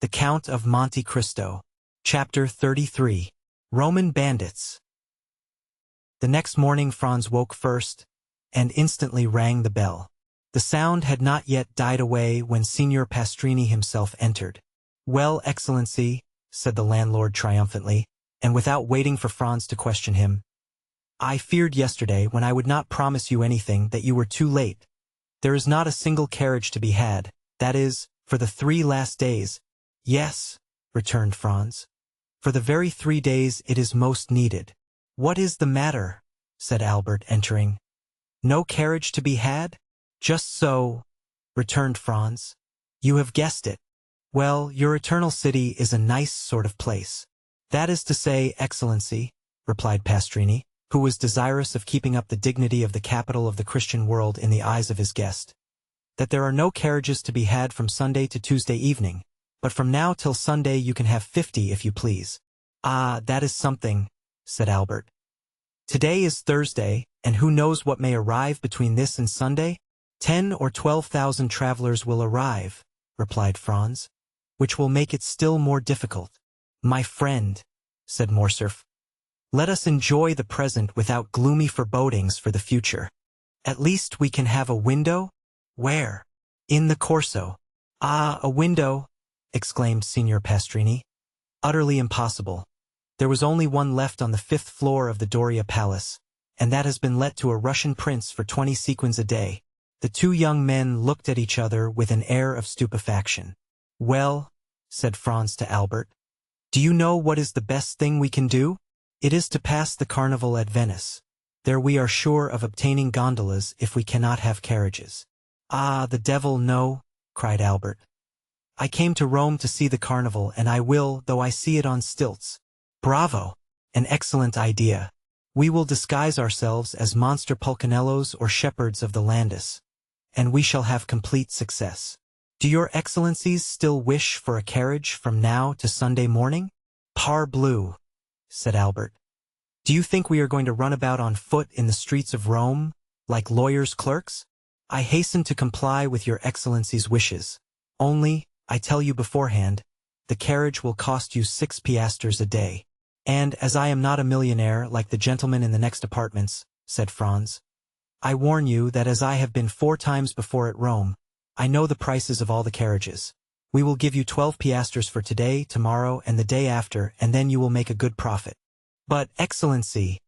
The Count of Monte Cristo. Chapter 33. Roman Bandits. The next morning Franz woke first, and instantly rang the bell. The sound had not yet died away when Signor Pastrini himself entered. "Well, Excellency," said the landlord triumphantly, and without waiting for Franz to question him, "I feared yesterday, when I would not promise you anything, that you were too late. There is not a single carriage to be had, that is, for the 3 last days." "Yes," returned Franz. "For the very 3 days it is most needed." "What is the matter?" said Albert, entering. "No carriage to be had?" "Just so," returned Franz. "You have guessed it. Well, your eternal city is a nice sort of place." "That is to say, Excellency," replied Pastrini, who was desirous of keeping up the dignity of the capital of the Christian world in the eyes of his guest, "that there are no carriages to be had from Sunday to Tuesday evening, but from now till Sunday you can have 50 if you please." "Ah, that is something," said Albert. "Today is Thursday, and who knows what may arrive between this and Sunday? 10 or 12,000 travelers will arrive," replied Franz, "which will make it still more difficult." "My friend," said Morcerf, "let us enjoy the present without gloomy forebodings for the future. At least we can have a window?" "Where?" "In the Corso." "Ah, a window!" exclaimed Signor Pastrini. "Utterly impossible. There was only one left on the 5th floor of the Doria Palace, and that has been let to a Russian prince for 20 sequins a day." The two young men looked at each other with an air of stupefaction. "Well," said Franz to Albert, "do you know what is the best thing we can do? It is to pass the carnival at Venice. There we are sure of obtaining gondolas if we cannot have carriages." "Ah, the devil, no," cried Albert. "I came to Rome to see the carnival, and I will, though I see it on stilts." "Bravo! An excellent idea. We will disguise ourselves as monster pulcinellos or shepherds of the Landis, and we shall have complete success. Do your Excellencies still wish for a carriage from now to Sunday morning?" "Parbleu," said Albert. "Do you think we are going to run about on foot in the streets of Rome, like lawyers' clerks? I hasten to comply with your Excellencies' wishes. Only, I tell you beforehand, the carriage will cost you 6 piastres a day. And as I am not a millionaire like the gentleman in the next apartments," said Franz, "I warn you that as I have been 4 times before at Rome, I know the prices of all the carriages. We will give you 12 piastres for today, tomorrow, and the day after, and then you will make a good profit." "But, Excellency,"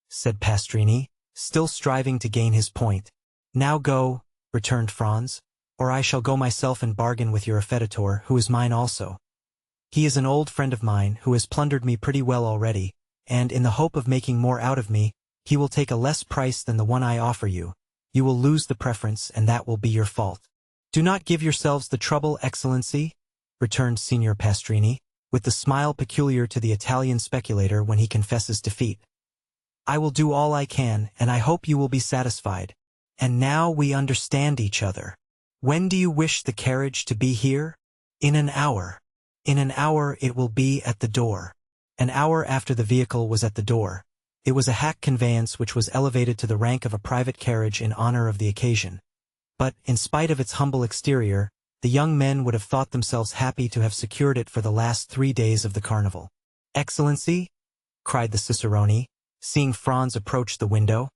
said Pastrini, still striving to gain his point. "Now go," returned Franz, "or I shall go myself and bargain with your affeditor, who is mine also. He is an old friend of mine, who has plundered me pretty well already, and in the hope of making more out of me, he will take a less price than the one I offer you. You will lose the preference, and that will be your fault." "Do not give yourselves the trouble, Excellency," returned Signor Pastrini, with the smile peculiar to the Italian speculator when he confesses defeat. "I will do all I can, and I hope you will be satisfied. And now we understand each other. When do you wish the carriage to be here?" "In an hour. In an hour it will be at the door." An hour after the vehicle was at the door. It was a hack conveyance which was elevated to the rank of a private carriage in honor of the occasion. But, in spite of its humble exterior, the young men would have thought themselves happy to have secured it for the last 3 days of the carnival. "Excellency," cried the cicerone, seeing Franz approach the window,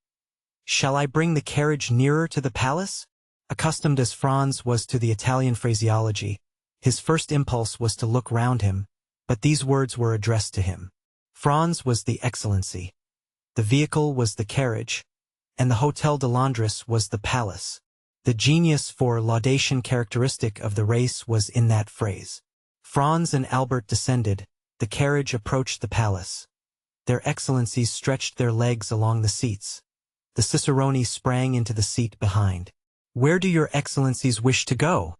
"shall I bring the carriage nearer to the palace?" Accustomed as Franz was to the Italian phraseology, his first impulse was to look round him, but these words were addressed to him. Franz was the Excellency. The vehicle was the carriage, and the Hotel de Londres was the palace. The genius for laudation characteristic of the race was in that phrase. Franz and Albert descended, the carriage approached the palace. Their Excellencies stretched their legs along the seats. The cicerone sprang into the seat behind. "Where do your Excellencies wish to go?"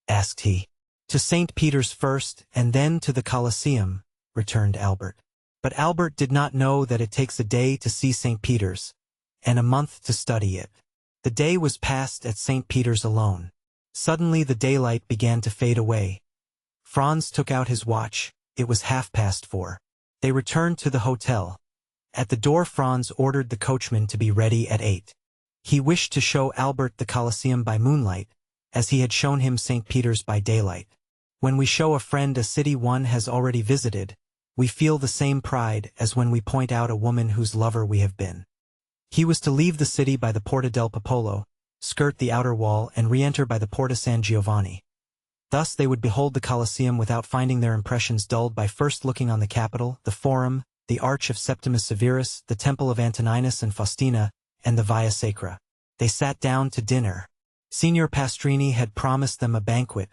asked he. "To St. Peter's first, and then to the Colosseum," returned Albert. But Albert did not know that it takes a day to see St. Peter's, and a month to study it. The day was passed at St. Peter's alone. Suddenly the daylight began to fade away. Franz took out his watch. It was 4:30. They returned to the hotel. At the door Franz ordered the coachman to be ready at 8. He wished to show Albert the Colosseum by moonlight, as he had shown him St. Peter's by daylight. When we show a friend a city one has already visited, we feel the same pride as when we point out a woman whose lover we have been. He was to leave the city by the Porta del Popolo, skirt the outer wall, and re-enter by the Porta San Giovanni. Thus they would behold the Colosseum without finding their impressions dulled by first looking on the Capitol, the Forum, the Arch of Septimus Severus, the Temple of Antoninus and Faustina, and the Via Sacra. They sat down to dinner. Signor Pastrini had promised them a banquet.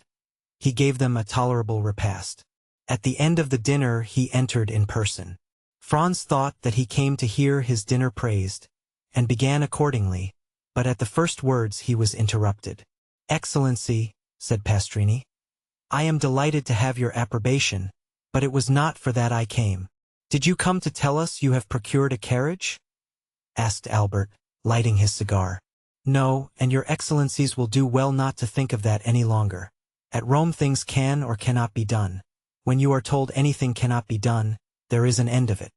He gave them a tolerable repast. At the end of the dinner he entered in person. Franz thought that he came to hear his dinner praised, and began accordingly, but at the first words he was interrupted. "Excellency," said Pastrini, "I am delighted to have your approbation, but it was not for that I came." "Did you come to tell us you have procured a carriage?" asked Albert, lighting his cigar. "No, and your excellencies will do well not to think of that any longer. At Rome things can or cannot be done. When you are told anything cannot be done, there is an end of it.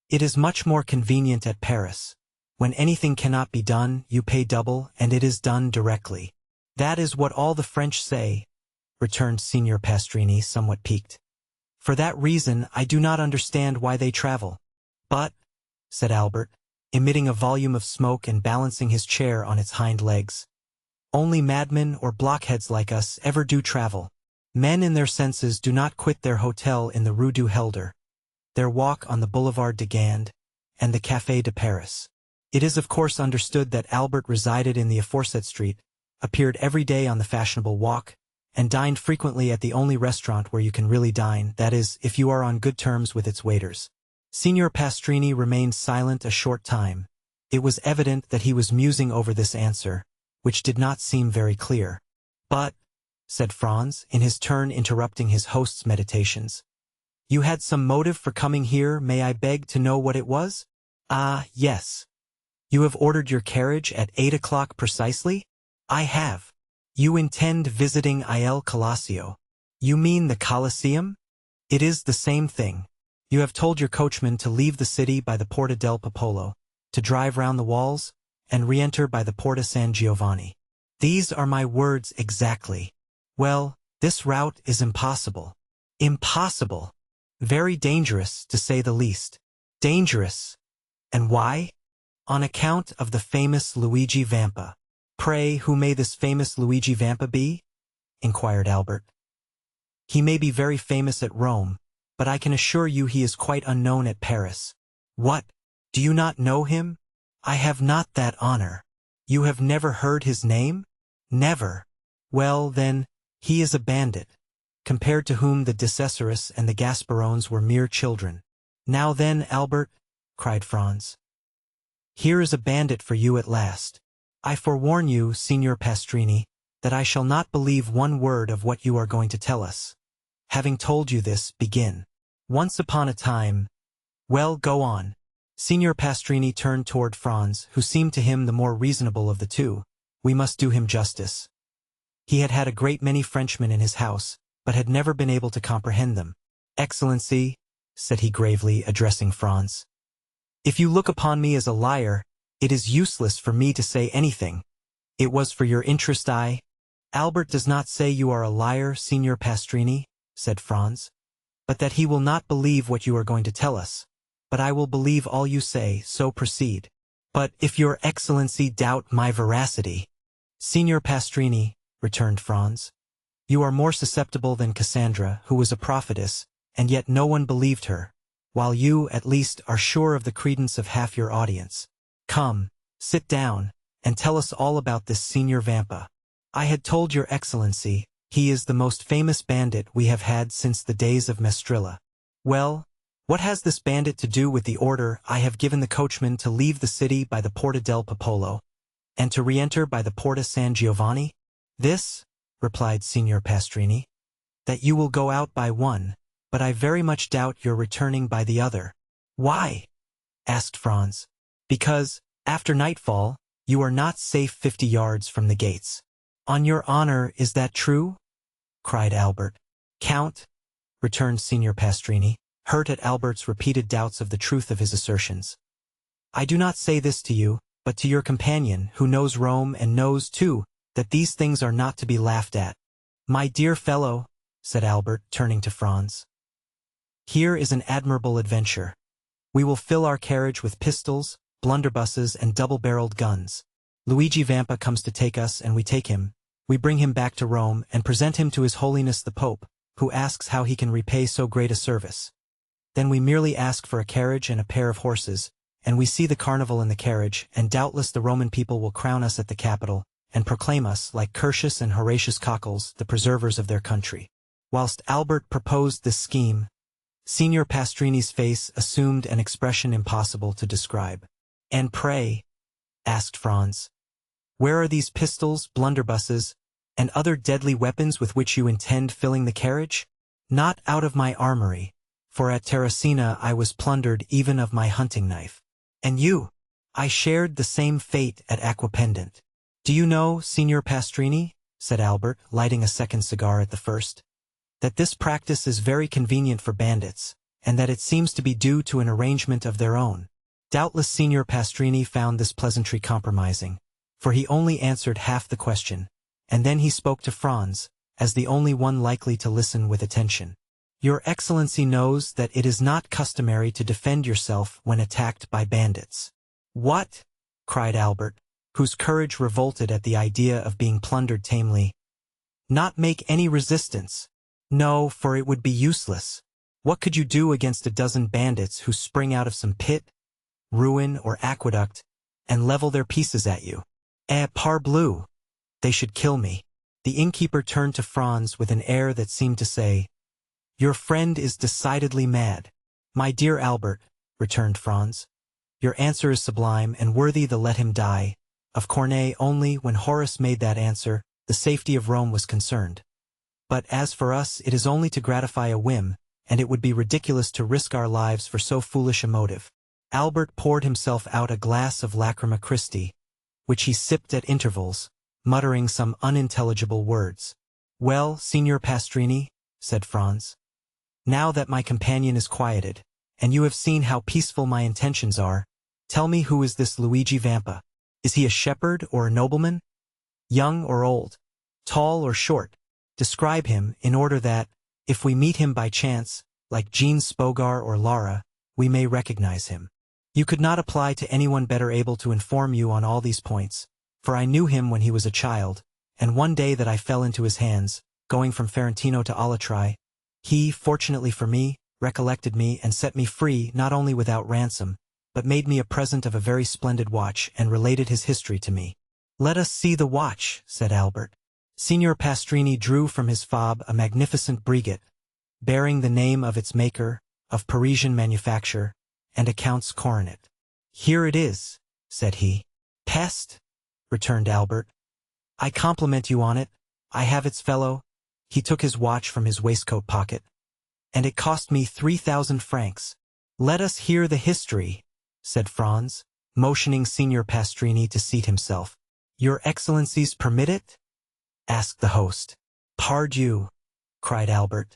It is much more convenient at Paris. When anything cannot be done, you pay double, and it is done directly." "That is what all the French say," returned Signor Pastrini, somewhat piqued. "For that reason I do not understand why they travel." "But," said Albert, emitting a volume of smoke and balancing his chair on its hind legs, "only madmen or blockheads like us ever do travel. Men in their senses do not quit their hotel in the Rue du Helder, their walk on the Boulevard de Gand, and the Café de Paris." It is of course understood that Albert resided in the aforesaid street, appeared every day on the fashionable walk, and dined frequently at the only restaurant where you can really dine, that is, if you are on good terms with its waiters. Signor Pastrini remained silent a short time. It was evident that he was musing over this answer, which did not seem very clear. "But," said Franz, in his turn interrupting his host's meditations, "you had some motive for coming here, may I beg to know what it was?" "Ah, yes. You have ordered your carriage at 8 o'clock precisely?" "I have." "You intend visiting Il Colosseo." "You mean the Colosseum?" "It is the same thing. You have told your coachman to leave the city by the Porta del Popolo, to drive round the walls, and re-enter by the Porta San Giovanni." "These are my words exactly." "Well, this route is impossible." "Impossible." "Very dangerous, to say the least." "Dangerous. And why?" "On account of the famous Luigi Vampa." "Pray, who may this famous Luigi Vampa be?" inquired Albert. "He may be very famous at Rome, but I can assure you he is quite unknown at Paris." "What? Do you not know him?" "I have not that honor." "You have never heard his name?" "Never." "Well, then, he is a bandit, compared to whom the Decessoris and the Gasparones were mere children." "Now then, Albert," cried Franz, "here is a bandit for you at last. I forewarn you, Signor Pastrini, that I shall not believe one word of what you are going to tell us. Having told you this, begin. Once upon a time—" "Well, go on." Signor Pastrini turned toward Franz, who seemed to him the more reasonable of the two. We must do him justice. He had had a great many Frenchmen in his house, but had never been able to comprehend them. "Excellency," said he gravely, addressing Franz, "if you look upon me as a liar, it is useless for me to say anything. It was for your interest I—" "Albert does not say you are a liar, Signor Pastrini," said Franz, "but that he will not believe what you are going to tell us. But I will believe all you say, so proceed." "But if your excellency doubt my veracity—" "Signor Pastrini," returned Franz, "you are more susceptible than Cassandra, who was a prophetess, and yet no one believed her, while you, at least, are sure of the credence of half your audience. Come, sit down, and tell us all about this Signor Vampa." "I had told your excellency, he is the most famous bandit we have had since the days of Mestrilla." "Well, what has this bandit to do with the order I have given the coachman to leave the city by the Porta del Popolo, and to re-enter by the Porta San Giovanni?" "This," replied Signor Pastrini, "that you will go out by one, but I very much doubt your returning by the other." "Why?" asked Franz. "Because, after nightfall, you are not safe 50 yards from the gates." "On your honor, is that true?" cried Albert. "Count," returned Signor Pastrini, hurt at Albert's repeated doubts of the truth of his assertions, "I do not say this to you, but to your companion, who knows Rome and knows, too, that these things are not to be laughed at." "My dear fellow," said Albert, turning to Franz. "Here is an admirable adventure. We will fill our carriage with pistols, blunderbusses, and double-barreled guns. Luigi Vampa comes to take us, and we take him. We bring him back to Rome and present him to His Holiness the Pope, who asks how he can repay so great a service. Then we merely ask for a carriage and a pair of horses, and we see the carnival in the carriage, and doubtless the Roman people will crown us at the Capitol, and proclaim us, like Curtius and Horatius Cockles, the preservers of their country." Whilst Albert proposed this scheme, Signor Pastrini's face assumed an expression impossible to describe. "And pray," asked Franz, "where are these pistols, blunderbusses, and other deadly weapons with which you intend filling the carriage?" "Not out of my armory, for at Terracina I was plundered even of my hunting knife." "And you?" "I shared the same fate at Aquapendent." "Do you know, Signor Pastrini," said Albert, lighting a second cigar at the first, "that this practice is very convenient for bandits, and that it seems to be due to an arrangement of their own." Doubtless Signor Pastrini found this pleasantry compromising, for he only answered half the question, and then he spoke to Franz, as the only one likely to listen with attention. "Your Excellency knows that it is not customary to defend yourself when attacked by bandits." "What?" cried Albert, whose courage revolted at the idea of being plundered tamely. "Not make any resistance." "No, for it would be useless. What could you do against a dozen bandits who spring out of some pit, ruin, or aqueduct, and level their pieces at you?" Parbleu! They should kill me." The innkeeper turned to Franz with an air that seemed to say, "Your friend is decidedly mad." "My dear Albert," returned Franz, "your answer is sublime and worthy the let him die of Corneille only. When Horace made that answer, the safety of Rome was concerned. But as for us, it is only to gratify a whim, and it would be ridiculous to risk our lives for so foolish a motive." Albert poured himself out a glass of Lacrima Christi, which he sipped at intervals, muttering some unintelligible words. "Well, Signor Pastrini," said Franz, "now that my companion is quieted, and you have seen how peaceful my intentions are, tell me, who is this Luigi Vampa? Is he a shepherd or a nobleman? Young or old? Tall or short? Describe him, in order that, if we meet him by chance, like Jean Spogar or Lara, we may recognize him." "You could not apply to anyone better able to inform you on all these points, for I knew him when he was a child, and one day that I fell into his hands, going from Ferentino to Alatri, he, fortunately for me, recollected me and set me free not only without ransom, but made me a present of a very splendid watch and related his history to me." "Let us see the watch," said Albert. Signor Pastrini drew from his fob a magnificent brigette, bearing the name of its maker, of Parisian manufacture, and a count's coronet. "Here it is," said he. "Peste," returned Albert. "I compliment you on it. I have its fellow." He took his watch from his waistcoat pocket. "And it cost me 3,000 francs. "Let us hear the history," said Franz, motioning Signor Pastrini to seat himself. "Your Excellencies permit it?" asked the host. "Pardieu," cried Albert.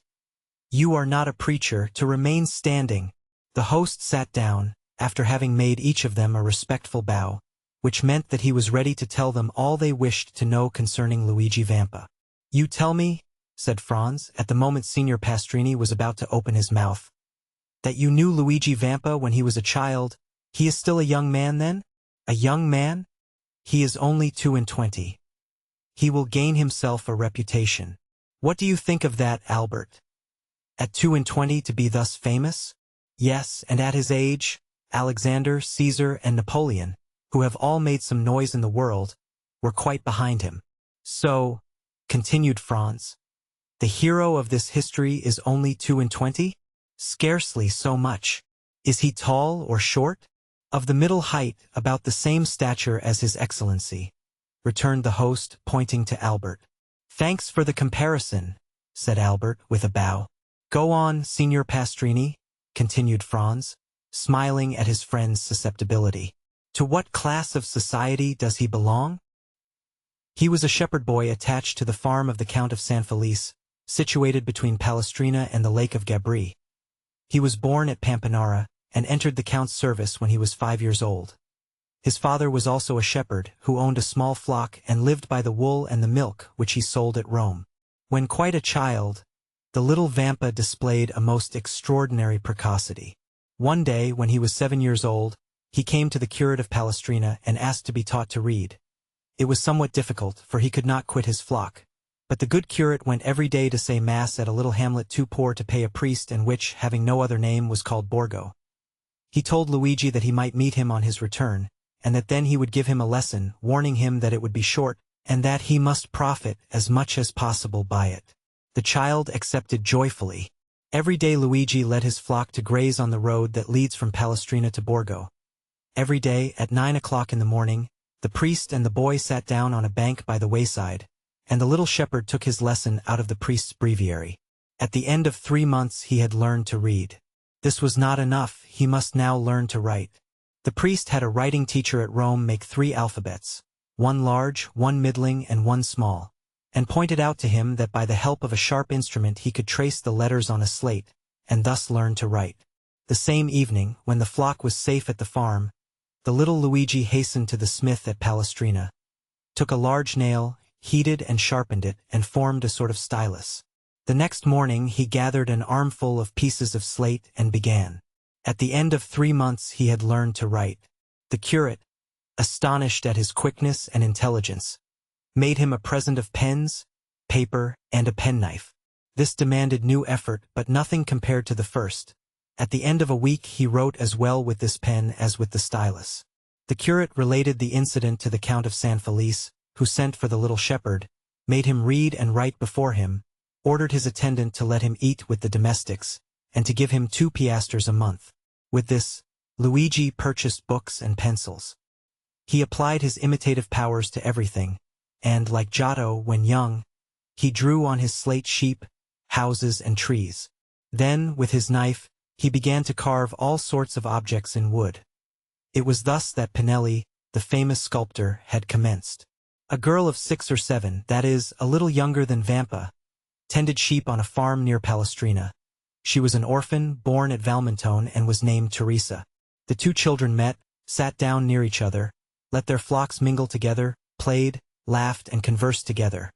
"You are not a preacher to remain standing." The host sat down, after having made each of them a respectful bow, which meant that he was ready to tell them all they wished to know concerning Luigi Vampa. "You tell me," said Franz, at the moment Signor Pastrini was about to open his mouth, "that you knew Luigi Vampa when he was a child. He is still a young man, then?" "A young man? He is only 22. He will gain himself a reputation." "What do you think of that, Albert? At 22 to be thus famous?" "Yes, and at his age, Alexander, Caesar, and Napoleon, who have all made some noise in the world, were quite behind him." "So," continued Franz, "the hero of this history is only 22? "Scarcely so much." "Is he tall or short?" "Of the middle height, about the same stature as His Excellency," returned the host, pointing to Albert. "Thanks for the comparison," said Albert, with a bow. "Go on, Signor Pastrini," continued Franz, smiling at his friend's susceptibility. "To what class of society does he belong?" "He was a shepherd boy attached to the farm of the Count of San Felice, situated between Palestrina and the Lake of Gabri. He was born at Pampinara, and entered the Count's service when he was 5 years old. His father was also a shepherd, who owned a small flock and lived by the wool and the milk which he sold at Rome. When quite a child, The little Vampa displayed a most extraordinary precocity. One day, when he was 7 years old, he came to the curate of Palestrina and asked to be taught to read. It was somewhat difficult, for he could not quit his flock. But the good curate went every day to say mass at a little hamlet too poor to pay a priest and which, having no other name, was called Borgo. He told Luigi that he might meet him on his return, and that then he would give him a lesson, warning him that it would be short, and that he must profit as much as possible by it. The child accepted joyfully. Every day Luigi led his flock to graze on the road that leads from Palestrina to Borgo. Every day, at 9 o'clock in the morning, the priest and the boy sat down on a bank by the wayside, and the little shepherd took his lesson out of the priest's breviary. At the end of 3 months he had learned to read. This was not enough, he must now learn to write. The priest had a writing teacher at Rome make 3 alphabets, one large, one middling, and one small, and pointed out to him that by the help of a sharp instrument he could trace the letters on a slate, and thus learn to write. The same evening, when the flock was safe at the farm, the little Luigi hastened to the smith at Palestrina, took a large nail, heated and sharpened it, and formed a sort of stylus. The next morning he gathered an armful of pieces of slate and began. At the end of 3 months he had learned to write. The curate, astonished at his quickness and intelligence, made him a present of pens, paper, and a penknife. This demanded new effort, but nothing compared to the first. At the end of a week he wrote as well with this pen as with the stylus. The curate related the incident to the Count of San Felice, who sent for the little shepherd, made him read and write before him, ordered his attendant to let him eat with the domestics, and to give him 2 piastres a month. With this, Luigi purchased books and pencils. He applied his imitative powers to everything, and, like Giotto when young, he drew on his slate sheep, houses, and trees. Then, with his knife, he began to carve all sorts of objects in wood. It was thus that Pinelli, the famous sculptor, had commenced. A girl of 6 or 7, that is, a little younger than Vampa, tended sheep on a farm near Palestrina. She was an orphan, born at Valmontone, and was named Teresa. The 2 children met, sat down near each other, let their flocks mingle together, played, laughed, and conversed together.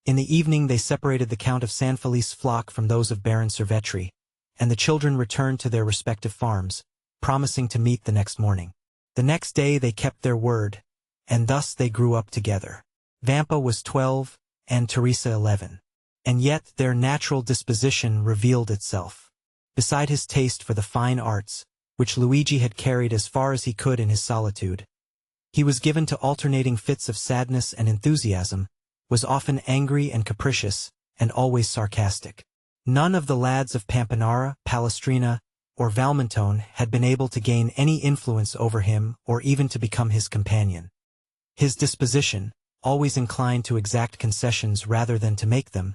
In the evening they separated the Count of San Felice's flock from those of Baron Cervetri, and the children returned to their respective farms, promising to meet the next morning. The next day they kept their word, and thus they grew up together. Vampa was 12, and Teresa 11. And yet their natural disposition revealed itself. Beside his taste for the fine arts, which Luigi had carried as far as he could in his solitude, he was given to alternating fits of sadness and enthusiasm, was often angry and capricious, and always sarcastic. None of the lads of Pampinara, Palestrina, or Valmontone had been able to gain any influence over him or even to become his companion. His disposition, always inclined to exact concessions rather than to make them,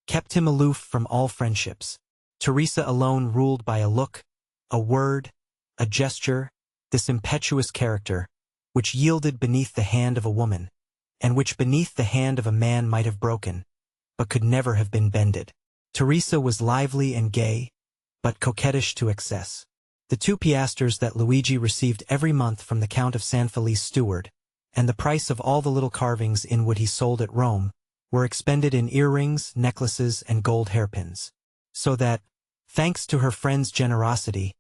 kept him aloof from all friendships. Teresa alone ruled by a look, a word, a gesture, this impetuous character, which yielded beneath the hand of a woman, and which beneath the hand of a man might have broken, but could never have been bended. Teresa was lively and gay, but coquettish to excess. The 2 piastres that Luigi received every month from the Count of San Felice steward, and the price of all the little carvings in wood he sold at Rome, were expended in earrings, necklaces, and gold hairpins. So that, thanks to her friend's generosity,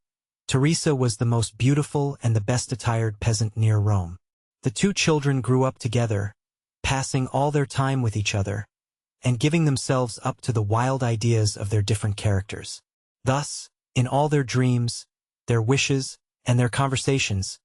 Teresa was the most beautiful and the best attired peasant near Rome. The 2 children grew up together, passing all their time with each other, and giving themselves up to the wild ideas of their different characters. Thus, in all their dreams, their wishes, and their conversations,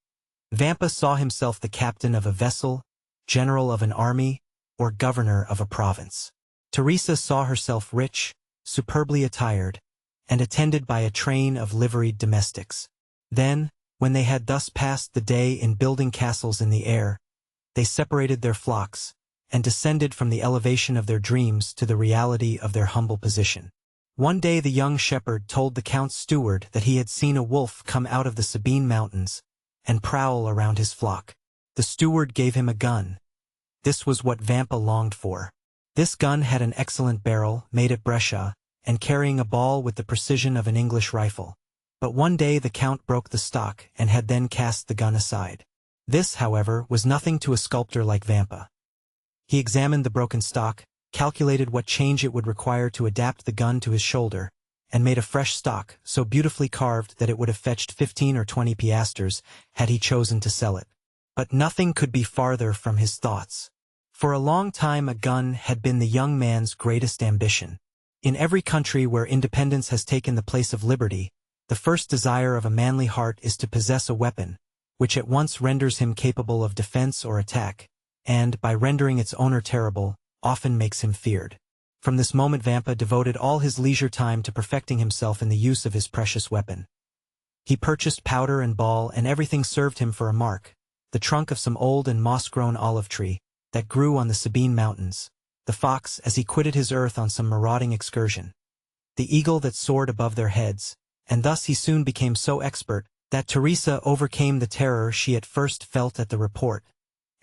Vampa saw himself the captain of a vessel, general of an army, or governor of a province. Teresa saw herself rich, superbly attired, and attended by a train of liveried domestics. Then, when they had thus passed the day in building castles in the air, they separated their flocks, and descended from the elevation of their dreams to the reality of their humble position. One day the young shepherd told the Count's steward that he had seen a wolf come out of the Sabine mountains and prowl around his flock. The steward gave him a gun. This was what Vampa longed for. This gun had an excellent barrel, made at Brescia, and carrying a ball with the precision of an English rifle. But one day the Count broke the stock and had then cast the gun aside. This, however, was nothing to a sculptor like Vampa. He examined the broken stock, calculated what change it would require to adapt the gun to his shoulder, and made a fresh stock so beautifully carved that it would have fetched 15 or 20 piastres had he chosen to sell it. But nothing could be farther from his thoughts. For a long time a gun had been the young man's greatest ambition. In every country where independence has taken the place of liberty, the first desire of a manly heart is to possess a weapon, which at once renders him capable of defense or attack, and, by rendering its owner terrible, often makes him feared. From this moment Vampa devoted all his leisure time to perfecting himself in the use of his precious weapon. He purchased powder and ball, and everything served him for a mark: the trunk of some old and moss-grown olive tree that grew on the Sabine mountains, the fox as he quitted his earth on some marauding excursion, the eagle that soared above their heads, and thus he soon became so expert that Teresa overcame the terror she at first felt at the report,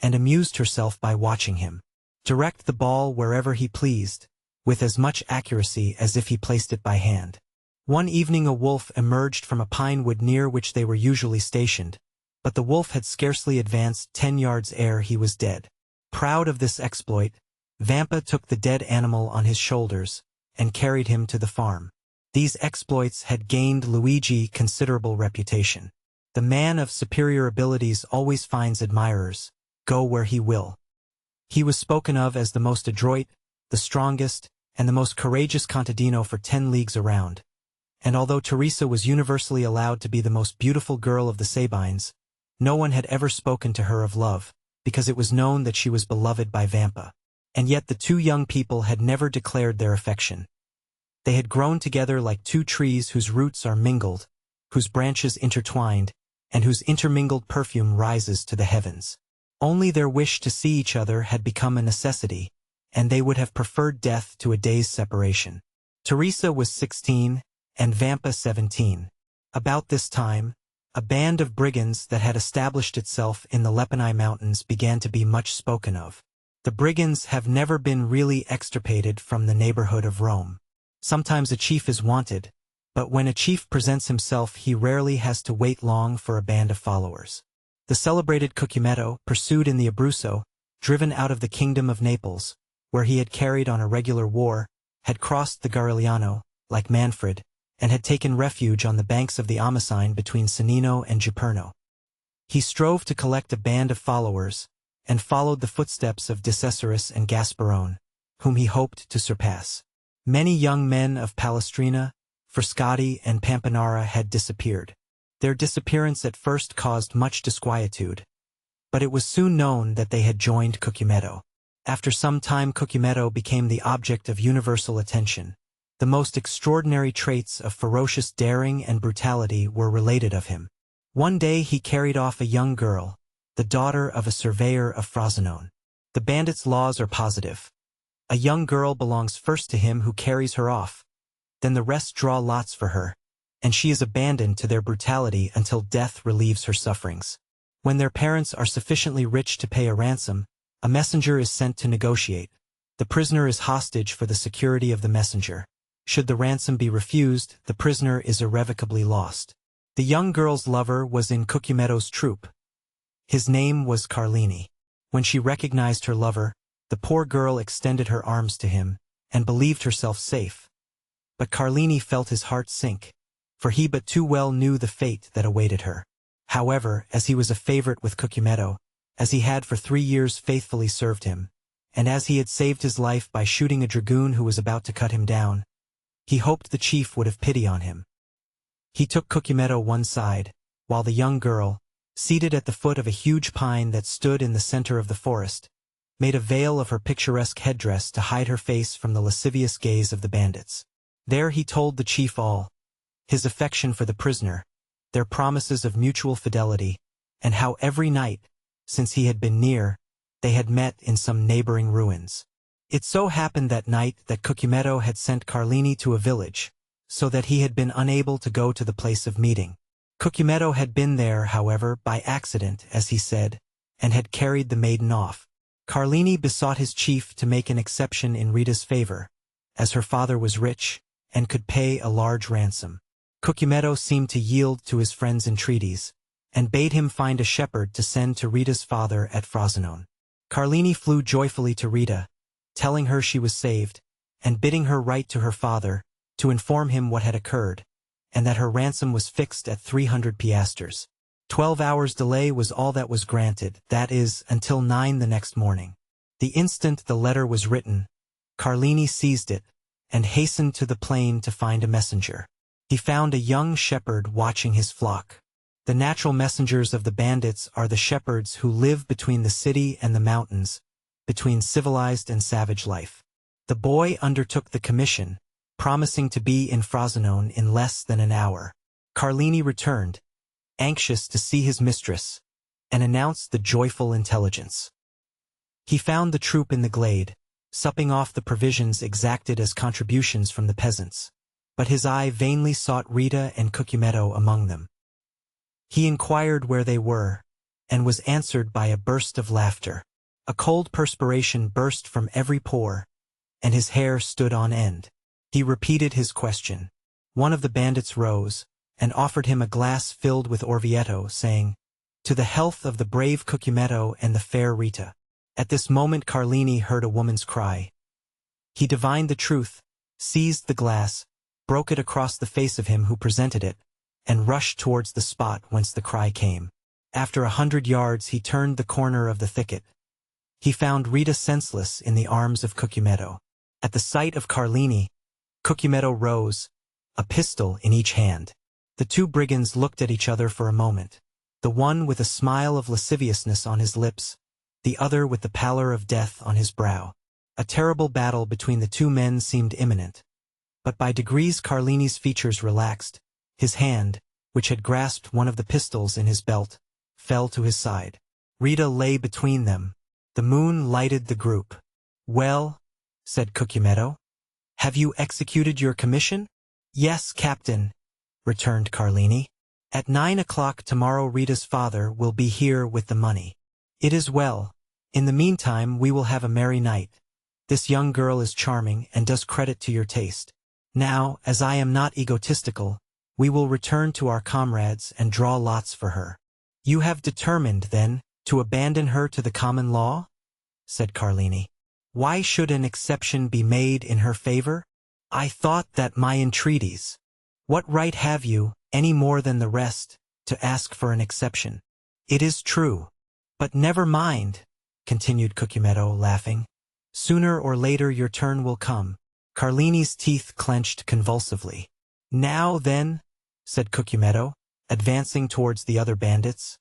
and amused herself by watching him direct the ball wherever he pleased, with as much accuracy as if he placed it by hand. One evening a wolf emerged from a pine wood near which they were usually stationed, but the wolf had scarcely advanced 10 yards ere he was dead. Proud of this exploit, Vampa took the dead animal on his shoulders and carried him to the farm. These exploits had gained Luigi considerable reputation. The man of superior abilities always finds admirers, go where he will. He was spoken of as the most adroit, the strongest, and the most courageous contadino for 10 leagues around. And although Teresa was universally allowed to be the most beautiful girl of the Sabines, no one had ever spoken to her of love, because it was known that she was beloved by Vampa. And yet the two young people had never declared their affection. They had grown together like two trees whose roots are mingled, whose branches intertwined, and whose intermingled perfume rises to the heavens. Only their wish to see each other had become a necessity, and they would have preferred death to a day's separation. Teresa was 16, and Vampa 17. About this time, a band of brigands that had established itself in the Lepini Mountains began to be much spoken of. The brigands have never been really extirpated from the neighborhood of Rome. Sometimes a chief is wanted, but when a chief presents himself he rarely has to wait long for a band of followers. The celebrated Cucumetto, pursued in the Abruzzo, driven out of the kingdom of Naples, where he had carried on a regular war, had crossed the Garigliano, like Manfred, and had taken refuge on the banks of the Amasine between Sannino and Juperno. He strove to collect a band of followers, and followed the footsteps of Decesarus and Gasparone, whom he hoped to surpass. Many young men of Palestrina, Frascati, and Pampinara had disappeared. Their disappearance at first caused much disquietude, but it was soon known that they had joined Cucumetto. After some time Cucumetto became the object of universal attention. The most extraordinary traits of ferocious daring and brutality were related of him. One day he carried off a young girl, the daughter of a surveyor of Frosinone. The bandits' laws are positive. A young girl belongs first to him who carries her off. Then the rest draw lots for her, and she is abandoned to their brutality until death relieves her sufferings. When their parents are sufficiently rich to pay a ransom, a messenger is sent to negotiate. The prisoner is hostage for the security of the messenger. Should the ransom be refused, the prisoner is irrevocably lost. The young girl's lover was in Cucumetto's troop. His name was Carlini. When she recognized her lover, the poor girl extended her arms to him, and believed herself safe. But Carlini felt his heart sink, for he but too well knew the fate that awaited her. However, as he was a favorite with Cucumetto, as he had for 3 years faithfully served him, and as he had saved his life by shooting a dragoon who was about to cut him down, he hoped the chief would have pity on him. He took Cucumetto one side, while the young girl, seated at the foot of a huge pine that stood in the center of the forest, made a veil of her picturesque headdress to hide her face from the lascivious gaze of the bandits. There he told the chief all: his affection for the prisoner, their promises of mutual fidelity, and how every night, since he had been near, they had met in some neighboring ruins. It so happened that night that Cucumetto had sent Carlini to a village, so that he had been unable to go to the place of meeting. Cucumetto had been there, however, by accident, as he said, and had carried the maiden off. Carlini besought his chief to make an exception in Rita's favor, as her father was rich, and could pay a large ransom. Cucumetto seemed to yield to his friend's entreaties, and bade him find a shepherd to send to Rita's father at Frosinone. Carlini flew joyfully to Rita, telling her she was saved, and bidding her write to her father, to inform him what had occurred, and that her ransom was fixed at 300 piastres. 12 hours delay was all that was granted, that is, until 9 the next morning. The instant the letter was written, Carlini seized it, and hastened to the plain to find a messenger. He found a young shepherd watching his flock. The natural messengers of the bandits are the shepherds who live between the city and the mountains, between civilized and savage life. The boy undertook the commission, promising to be in Frosinone in less than an hour. Carlini returned, anxious to see his mistress, and announced the joyful intelligence. He found the troop in the glade, supping off the provisions exacted as contributions from the peasants, but his eye vainly sought Rita and Cucumetto among them. He inquired where they were, and was answered by a burst of laughter. A cold perspiration burst from every pore, and his hair stood on end. He repeated his question. One of the bandits rose, and offered him a glass filled with Orvieto, saying, "To the health of the brave Cucumetto and the fair Rita." At this moment Carlini heard a woman's cry. He divined the truth, seized the glass, broke it across the face of him who presented it, and rushed towards the spot whence the cry came. After 100 yards he turned the corner of the thicket. He found Rita senseless in the arms of Cucumetto. At the sight of Carlini, Cucumetto rose, a pistol in each hand. The two brigands looked at each other for a moment, the one with a smile of lasciviousness on his lips, the other with the pallor of death on his brow. A terrible battle between the two men seemed imminent. But by degrees Carlini's features relaxed. His hand, which had grasped one of the pistols in his belt, fell to his side. Rita lay between them. The moon lighted the group. "Well," said Cucumetto, "have you executed your commission?" "Yes, Captain," returned Carlini. "At 9 o'clock tomorrow Rita's father will be here with the money." "It is well. In the meantime we will have a merry night. This young girl is charming and does credit to your taste. Now, as I am not egotistical, we will return to our comrades and draw lots for her." "You have determined, then, to abandon her to the common law?" said Carlini. "Why should an exception be made in her favor? I thought that my entreaties—" "What right have you, any more than the rest, to ask for an exception?" "It is true. But never mind," continued Cucumetto, laughing. "Sooner or later your turn will come." Carlini's teeth clenched convulsively. "Now, then," said Cucumetto, advancing towards the other bandits.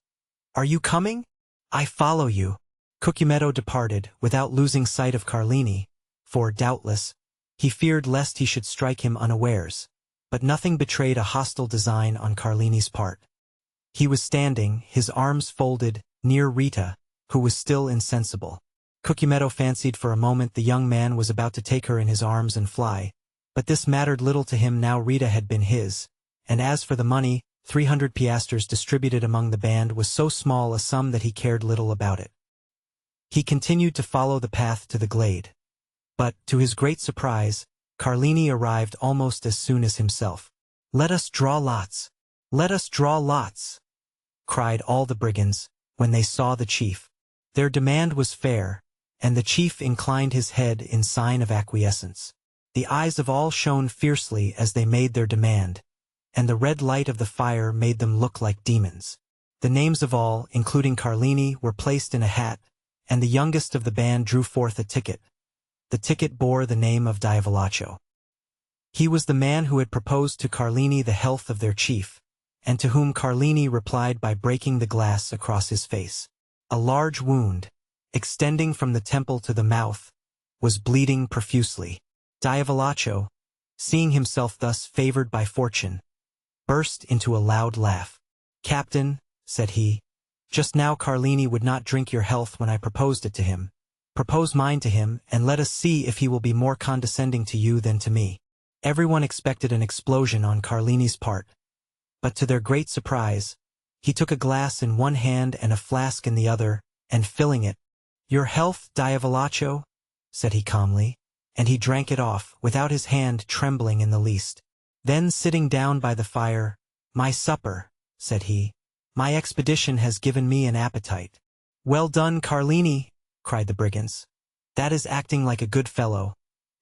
"Are you coming? I follow you." Cucumetto departed, without losing sight of Carlini, for, doubtless, he feared lest he should strike him unawares, but nothing betrayed a hostile design on Carlini's part. He was standing, his arms folded, near Rita, who was still insensible. Cucumetto fancied for a moment the young man was about to take her in his arms and fly, but this mattered little to him now Rita had been his, and as for the money, 300 piastres distributed among the band was so small a sum that he cared little about it. He continued to follow the path to the glade. But, to his great surprise, Carlini arrived almost as soon as himself. "Let us draw lots! Let us draw lots!" cried all the brigands, when they saw the chief. Their demand was fair, and the chief inclined his head in sign of acquiescence. The eyes of all shone fiercely as they made their demand, and the red light of the fire made them look like demons. The names of all, including Carlini, were placed in a hat, and the youngest of the band drew forth a ticket. The ticket bore the name of Diavolaccio. He was the man who had proposed to Carlini the health of their chief, and to whom Carlini replied by breaking the glass across his face. A large wound, extending from the temple to the mouth, was bleeding profusely. Diavolaccio, seeing himself thus favored by fortune, burst into a loud laugh. "Captain," said he, "just now Carlini would not drink your health when I proposed it to him. Propose mine to him, and let us see if he will be more condescending to you than to me." Everyone expected an explosion on Carlini's part, but to their great surprise, he took a glass in one hand and a flask in the other, and filling it, "Your health, Diavolaccio," said he calmly, and he drank it off, without his hand trembling in the least. Then sitting down by the fire, "My supper," said he. "My expedition has given me an appetite." "Well done, Carlini," cried the brigands. That is acting like a good fellow.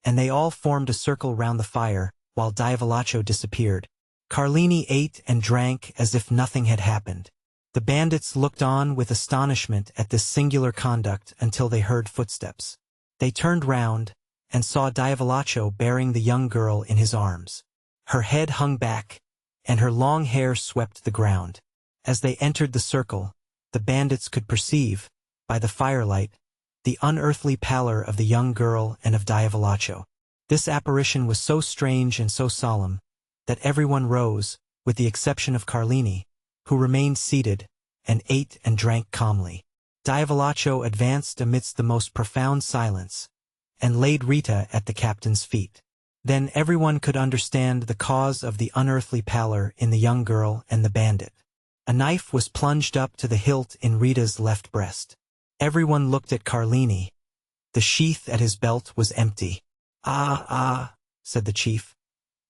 And they all formed a circle round the fire, while Diavolaccio disappeared. Carlini ate and drank as if nothing had happened. The bandits looked on with astonishment at this singular conduct until they heard footsteps. They turned round, and saw Diavolaccio bearing the young girl in his arms. Her head hung back, and her long hair swept the ground. As they entered the circle, the bandits could perceive, by the firelight, the unearthly pallor of the young girl and of Diavolaccio. This apparition was so strange and so solemn, that everyone rose, with the exception of Carlini, who remained seated, and ate and drank calmly. Diavolaccio advanced amidst the most profound silence, and laid Rita at the captain's feet. Then everyone could understand the cause of the unearthly pallor in the young girl and the bandit. A knife was plunged up to the hilt in Rita's left breast. Everyone looked at Carlini. The sheath at his belt was empty. Ah, said the chief.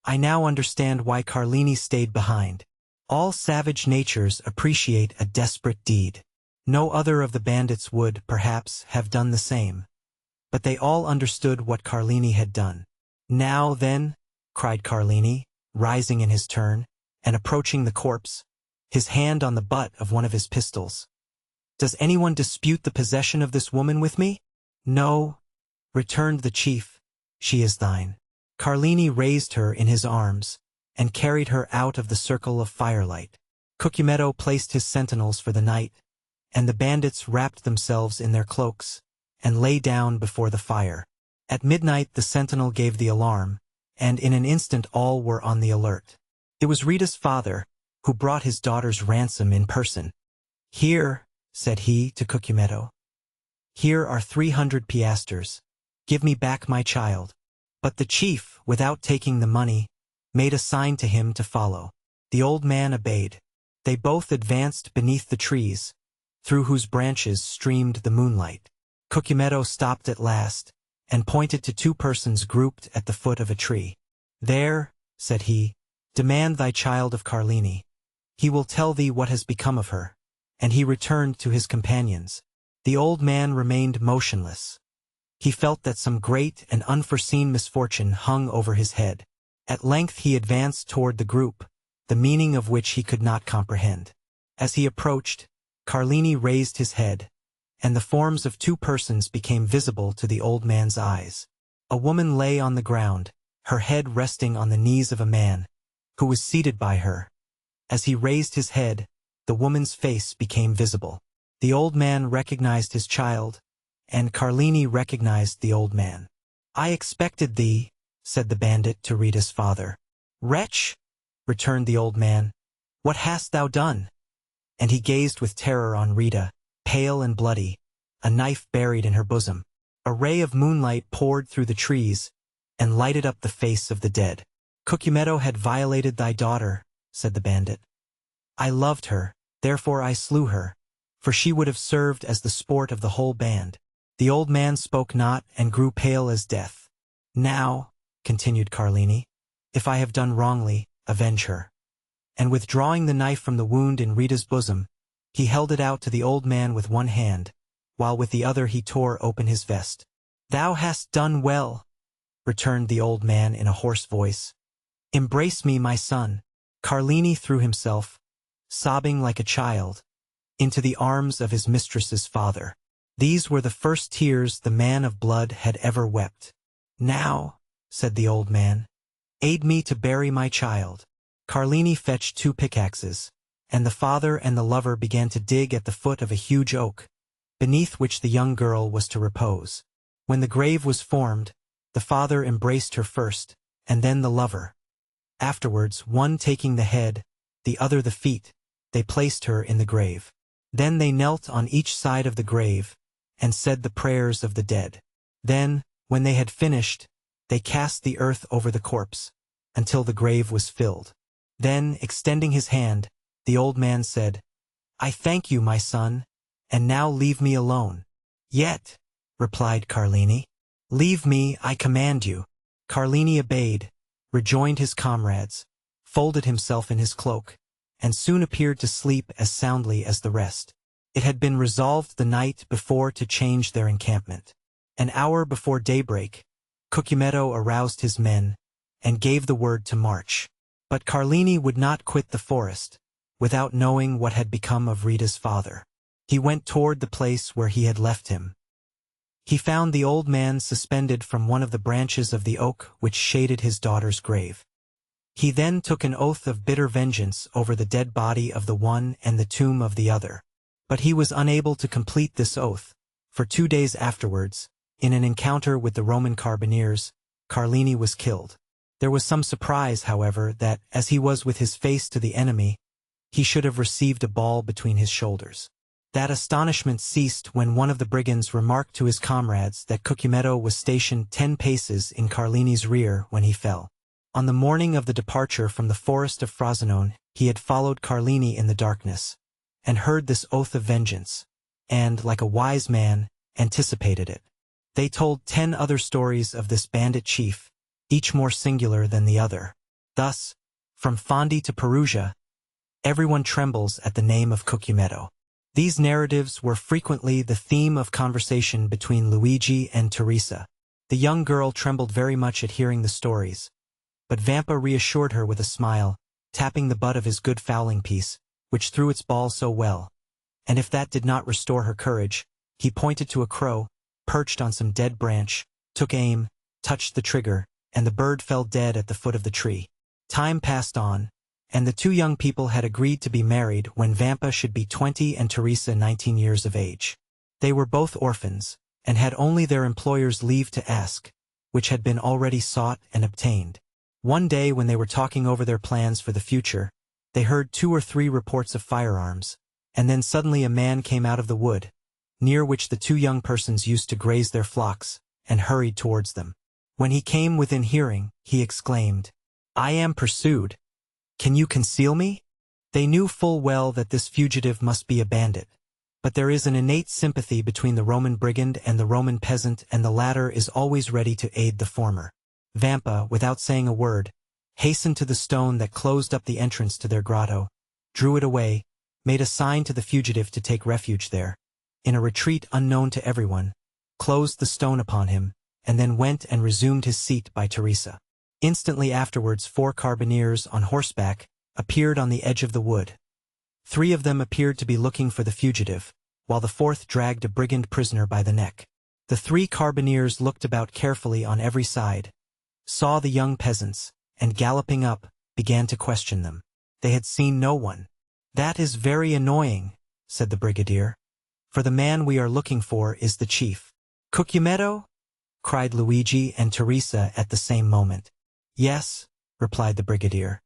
I now understand why Carlini stayed behind. All savage natures appreciate a desperate deed. No other of the bandits would, perhaps, have done the same. But they all understood what Carlini had done. Now then, cried Carlini, rising in his turn, and approaching the corpse, his hand on the butt of one of his pistols. Does anyone dispute the possession of this woman with me? No, returned the chief, she is thine. Carlini raised her in his arms, and carried her out of the circle of firelight. Cucumetto placed his sentinels for the night, and the bandits wrapped themselves in their cloaks, and lay down before the fire. At midnight the sentinel gave the alarm, and in an instant all were on the alert. It was Rita's father, who brought his daughter's ransom in person. Here, said he to Cucumetto, here are 300 piastres. Give me back my child. But the chief, without taking the money, made a sign to him to follow. The old man obeyed. They both advanced beneath the trees, through whose branches streamed the moonlight. Cucumetto stopped at last, and pointed to two persons grouped at the foot of a tree. There, said he, demand thy child of Carlini. He will tell thee what has become of her. And he returned to his companions. The old man remained motionless. He felt that some great and unforeseen misfortune hung over his head. At length he advanced toward the group, the meaning of which he could not comprehend. As he approached, Carlini raised his head, and the forms of two persons became visible to the old man's eyes. A woman lay on the ground, her head resting on the knees of a man, who was seated by her. As he raised his head, the woman's face became visible. The old man recognized his child, and Carlini recognized the old man. I expected thee, said the bandit to Rita's father. Wretch, returned the old man, what hast thou done? And he gazed with terror on Rita, pale and bloody, a knife buried in her bosom. A ray of moonlight poured through the trees, and lighted up the face of the dead. Cucumetto had violated thy daughter, said the bandit. I loved her, therefore I slew her, for she would have served as the sport of the whole band. The old man spoke not and grew pale as death. Now, continued Carlini, if I have done wrongly, avenge her. And withdrawing the knife from the wound in Rita's bosom, he held it out to the old man with one hand, while with the other he tore open his vest. Thou hast done well, returned the old man in a hoarse voice. Embrace me, my son. Carlini threw himself, sobbing like a child, into the arms of his mistress's father. These were the first tears the man of blood had ever wept. Now, said the old man, aid me to bury my child. Carlini fetched 2 pickaxes, and the father and the lover began to dig at the foot of a huge oak, beneath which the young girl was to repose. When the grave was formed, the father embraced her first, and then the lover. Afterwards, one taking the head, the other the feet, they placed her in the grave. Then they knelt on each side of the grave, and said the prayers of the dead. Then, when they had finished, they cast the earth over the corpse, until the grave was filled. Then, extending his hand, the old man said, I thank you, my son, and now leave me alone. Yet, replied Carlini, leave me, I command you. Carlini obeyed, rejoined his comrades, folded himself in his cloak, and soon appeared to sleep as soundly as the rest. It had been resolved the night before to change their encampment. An hour before daybreak, Cucumetto aroused his men and gave the word to march. But Carlini would not quit the forest without knowing what had become of Rita's father. He went toward the place where he had left him. He found the old man suspended from one of the branches of the oak which shaded his daughter's grave. He then took an oath of bitter vengeance over the dead body of the one and the tomb of the other. But he was unable to complete this oath, for 2 days afterwards, in an encounter with the Roman carbineers, Carlini was killed. There was some surprise, however, that, as he was with his face to the enemy, he should have received a ball between his shoulders. That astonishment ceased when one of the brigands remarked to his comrades that Cucumetto was stationed 10 paces in Carlini's rear when he fell. On the morning of the departure from the forest of Frosinone, he had followed Carlini in the darkness, and heard this oath of vengeance, and, like a wise man, anticipated it. They told 10 other stories of this bandit chief, each more singular than the other. Thus, from Fondi to Perugia, everyone trembles at the name of Cucumetto. These narratives were frequently the theme of conversation between Luigi and Teresa. The young girl trembled very much at hearing the stories, but Vampa reassured her with a smile, tapping the butt of his good fowling piece, which threw its ball so well. And if that did not restore her courage, he pointed to a crow, perched on some dead branch, took aim, touched the trigger, and the bird fell dead at the foot of the tree. Time passed on, and the 2 young people had agreed to be married when Vampa should be 20 and Teresa 19 years of age. They were both orphans, and had only their employer's leave to ask, which had been already sought and obtained. One day when they were talking over their plans for the future, they heard 2 or 3 reports of firearms, and then suddenly a man came out of the wood, near which the 2 young persons used to graze their flocks, and hurried towards them. When he came within hearing, he exclaimed, "I am pursued. Can you conceal me?" They knew full well that this fugitive must be a bandit, but there is an innate sympathy between the Roman brigand and the Roman peasant, and the latter is always ready to aid the former. Vampa, without saying a word, hastened to the stone that closed up the entrance to their grotto, drew it away, made a sign to the fugitive to take refuge there, in a retreat unknown to everyone, closed the stone upon him, and then went and resumed his seat by Teresa. Instantly afterwards 4 carbineers on horseback appeared on the edge of the wood. 3 of them appeared to be looking for the fugitive, while the 4th dragged a brigand prisoner by the neck. The 3 carbineers looked about carefully on every side, saw the young peasants, and galloping up, began to question them. They had seen no one. "That is very annoying," said the brigadier, "for the man we are looking for is the chief." "Cucumetto?" cried Luigi and Teresa at the same moment. "Yes," replied the brigadier,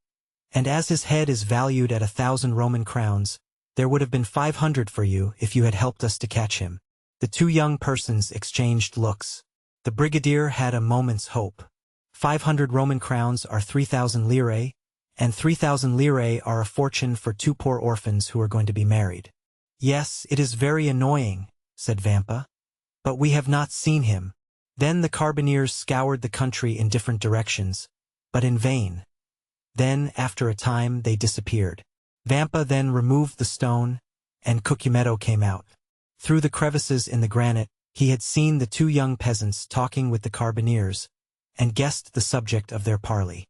"and as his head is valued at 1,000 Roman crowns, there would have been 500 for you if you had helped us to catch him." The 2 young persons exchanged looks. The brigadier had a moment's hope. 500 Roman crowns are 3,000 lire, and 3,000 lire are a fortune for 2 poor orphans who are going to be married. "Yes, it is very annoying," said Vampa, "but we have not seen him." Then the carbineers scoured the country in different directions, but in vain. Then, after a time, they disappeared. Vampa then removed the stone, and Cucumetto came out. Through the crevices in the granite, he had seen the 2 young peasants talking with the carbineers, and guessed the subject of their parley.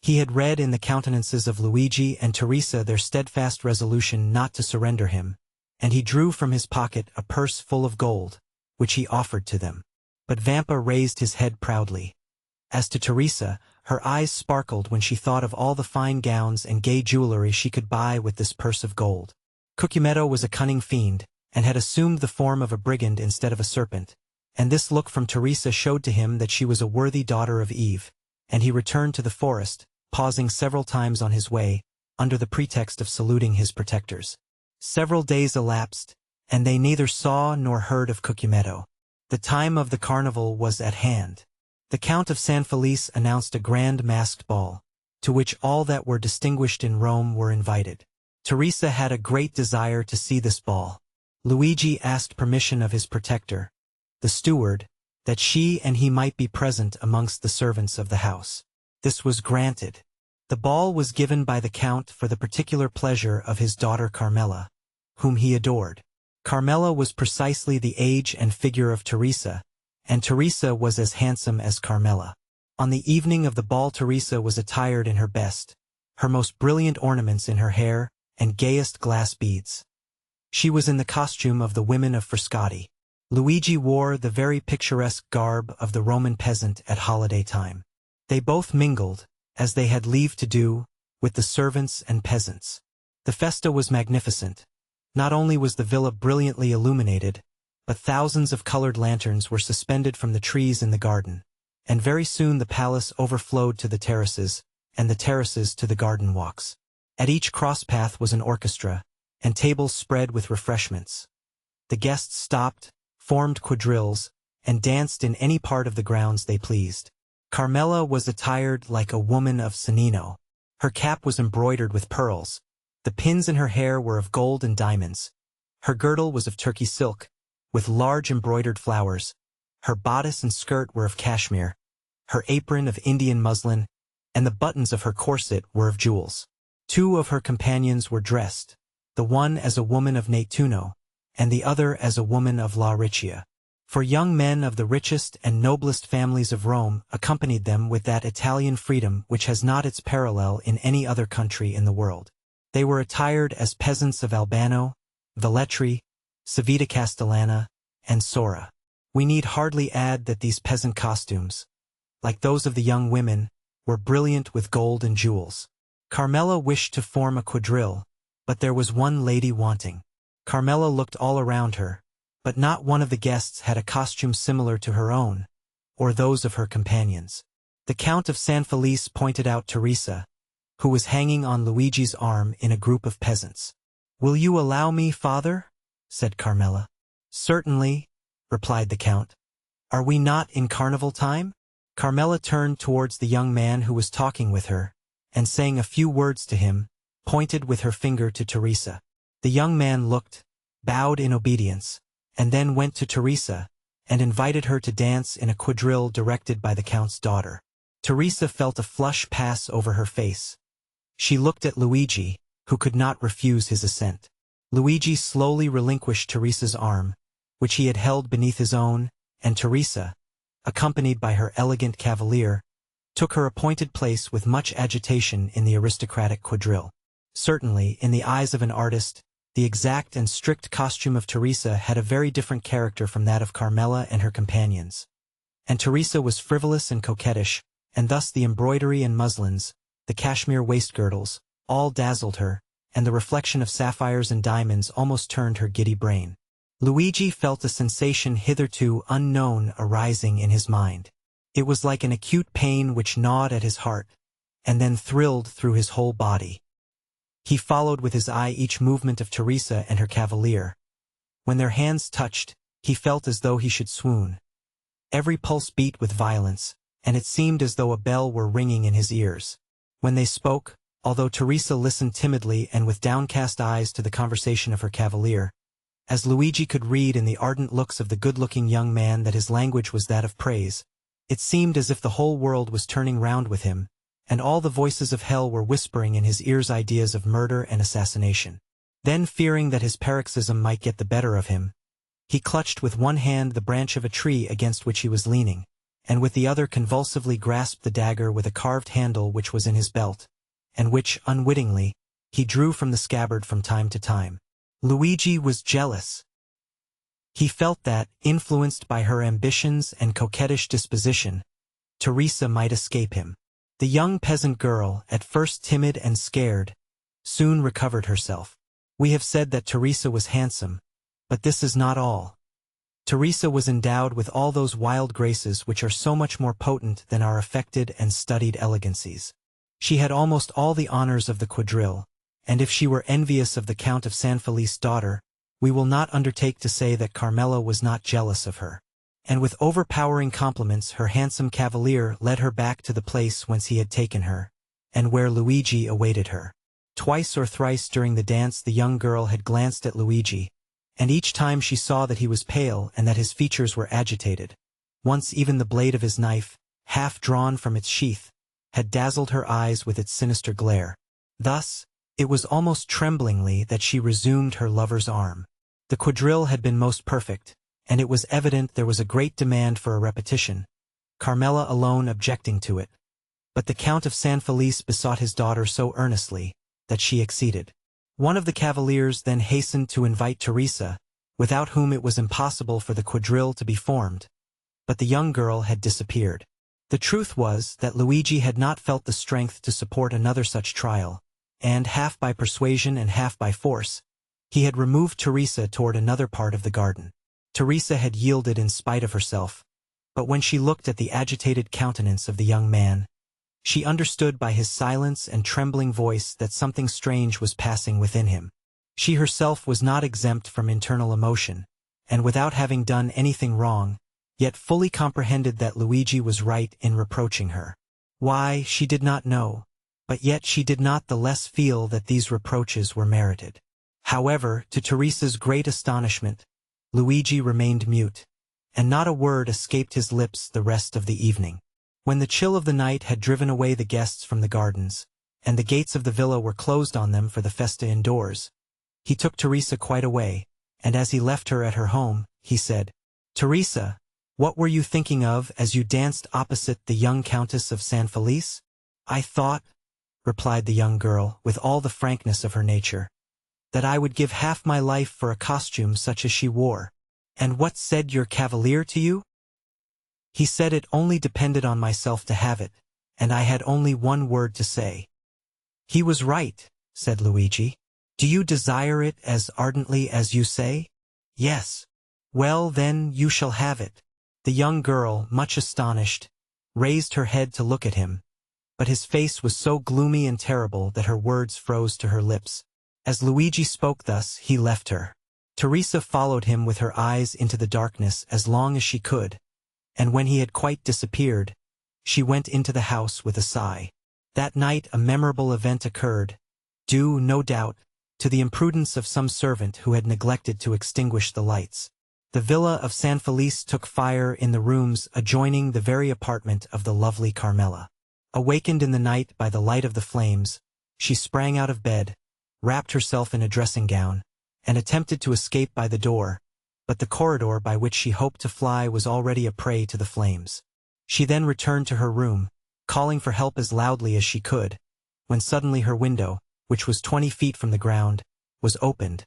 He had read in the countenances of Luigi and Teresa their steadfast resolution not to surrender him, and he drew from his pocket a purse full of gold, which he offered to them. But Vampa raised his head proudly. As to Teresa, her eyes sparkled when she thought of all the fine gowns and gay jewelry she could buy with this purse of gold. Cucumetto was a cunning fiend, and had assumed the form of a brigand instead of a serpent, and this look from Teresa showed to him that she was a worthy daughter of Eve, and he returned to the forest, pausing several times on his way, under the pretext of saluting his protectors. Several days elapsed, and they neither saw nor heard of Cucumetto. The time of the carnival was at hand. The Count of San Felice announced a grand masked ball, to which all that were distinguished in Rome were invited. Teresa had a great desire to see this ball. Luigi asked permission of his protector, the steward, that she and he might be present amongst the servants of the house. This was granted. The ball was given by the Count for the particular pleasure of his daughter Carmela, whom he adored. Carmela was precisely the age and figure of Teresa, and Teresa was as handsome as Carmela. On the evening of the ball, Teresa was attired in her best, her most brilliant ornaments in her hair, and gayest glass beads. She was in the costume of the women of Frascati. Luigi wore the very picturesque garb of the Roman peasant at holiday time. They both mingled, as they had leave to do, with the servants and peasants. The festa was magnificent. Not only was the villa brilliantly illuminated, but thousands of colored lanterns were suspended from the trees in the garden, and very soon the palace overflowed to the terraces, and the terraces to the garden walks. At each crosspath was an orchestra, and tables spread with refreshments. The guests stopped, formed quadrilles, and danced in any part of the grounds they pleased. Carmela was attired like a woman of Sannino. Her cap was embroidered with pearls. The pins in her hair were of gold and diamonds. Her girdle was of Turkey silk, with large embroidered flowers. Her bodice and skirt were of cashmere, her apron of Indian muslin, and the buttons of her corset were of jewels. Two of her companions were dressed, the one as a woman of Nettuno, and the other as a woman of La Riccia. For young men of the richest and noblest families of Rome accompanied them with that Italian freedom which has not its parallel in any other country in the world. They were attired as peasants of Albano, Velletri, Civita Castellana, and Sora. We need hardly add that these peasant costumes, like those of the young women, were brilliant with gold and jewels. Carmela wished to form a quadrille, but there was one lady wanting. Carmela looked all around her, but not one of the guests had a costume similar to her own, or those of her companions. The Count of San Felice pointed out Teresa, who was hanging on Luigi's arm in a group of peasants. "Will you allow me, father?" said Carmela. "Certainly," replied the Count. "Are we not in carnival time?" Carmela turned towards the young man who was talking with her, and saying a few words to him, pointed with her finger to Teresa. The young man looked, bowed in obedience, and then went to Teresa, and invited her to dance in a quadrille directed by the Count's daughter. Teresa felt a flush pass over her face. She looked at Luigi, who could not refuse his assent. Luigi slowly relinquished Teresa's arm, which he had held beneath his own, and Teresa, accompanied by her elegant cavalier, took her appointed place with much agitation in the aristocratic quadrille. Certainly, in the eyes of an artist, the exact and strict costume of Teresa had a very different character from that of Carmela and her companions. And Teresa was frivolous and coquettish, and thus the embroidery and muslins, the cashmere waist-girdles, all dazzled her, and the reflection of sapphires and diamonds almost turned her giddy brain. Luigi felt a sensation hitherto unknown arising in his mind. It was like an acute pain which gnawed at his heart, and then thrilled through his whole body. He followed with his eye each movement of Teresa and her cavalier. When their hands touched, he felt as though he should swoon. Every pulse beat with violence, and it seemed as though a bell were ringing in his ears. When they spoke, although Teresa listened timidly and with downcast eyes to the conversation of her cavalier, as Luigi could read in the ardent looks of the good-looking young man that his language was that of praise, it seemed as if the whole world was turning round with him, and all the voices of hell were whispering in his ears ideas of murder and assassination. Then, fearing that his paroxysm might get the better of him, he clutched with one hand the branch of a tree against which he was leaning, and with the other convulsively grasped the dagger with a carved handle which was in his belt, and which, unwittingly, he drew from the scabbard from time to time. Luigi was jealous. He felt that, influenced by her ambitions and coquettish disposition, Teresa might escape him. The young peasant girl, at first timid and scared, soon recovered herself. We have said that Teresa was handsome, but this is not all. Teresa was endowed with all those wild graces which are so much more potent than our affected and studied elegancies. She had almost all the honors of the quadrille, and if she were envious of the Count of San Felice's daughter, we will not undertake to say that Carmela was not jealous of her. And with overpowering compliments her handsome cavalier led her back to the place whence he had taken her, and where Luigi awaited her. Twice or thrice during the dance the young girl had glanced at Luigi, and each time she saw that he was pale and that his features were agitated. Once even the blade of his knife, half drawn from its sheath, had dazzled her eyes with its sinister glare. Thus, it was almost tremblingly that she resumed her lover's arm. The quadrille had been most perfect, and it was evident there was a great demand for a repetition, Carmela alone objecting to it. But the Count of San Felice besought his daughter so earnestly that she acceded. One of the cavaliers then hastened to invite Teresa, without whom it was impossible for the quadrille to be formed, but the young girl had disappeared. The truth was that Luigi had not felt the strength to support another such trial, and, half by persuasion and half by force, he had removed Teresa toward another part of the garden. Teresa had yielded in spite of herself, but when she looked at the agitated countenance of the young man, she understood by his silence and trembling voice that something strange was passing within him. She herself was not exempt from internal emotion, and without having done anything wrong, yet fully comprehended that Luigi was right in reproaching her. Why, she did not know, but yet she did not the less feel that these reproaches were merited. However, to Teresa's great astonishment, Luigi remained mute, and not a word escaped his lips the rest of the evening. When the chill of the night had driven away the guests from the gardens, and the gates of the villa were closed on them for the festa indoors, he took Teresa quite away, and as he left her at her home, he said, "Teresa, what were you thinking of as you danced opposite the young Countess of San Felice?" "I thought," replied the young girl, with all the frankness of her nature, "that I would give half my life for a costume such as she wore." "And what said your cavalier to you?" "He said it only depended on myself to have it, and I had only one word to say." "He was right," said Luigi. "Do you desire it as ardently as you say?" "Yes." "Well, then, you shall have it." The young girl, much astonished, raised her head to look at him, but his face was so gloomy and terrible that her words froze to her lips. As Luigi spoke thus, he left her. Teresa followed him with her eyes into the darkness as long as she could, and when he had quite disappeared, she went into the house with a sigh. That night a memorable event occurred, due, no doubt, to the imprudence of some servant who had neglected to extinguish the lights. The villa of San Felice took fire in the rooms adjoining the very apartment of the lovely Carmela. Awakened in the night by the light of the flames, she sprang out of bed, wrapped herself in a dressing gown, and attempted to escape by the door, but the corridor by which she hoped to fly was already a prey to the flames. She then returned to her room, calling for help as loudly as she could, when suddenly her window, which was 20 feet from the ground, was opened.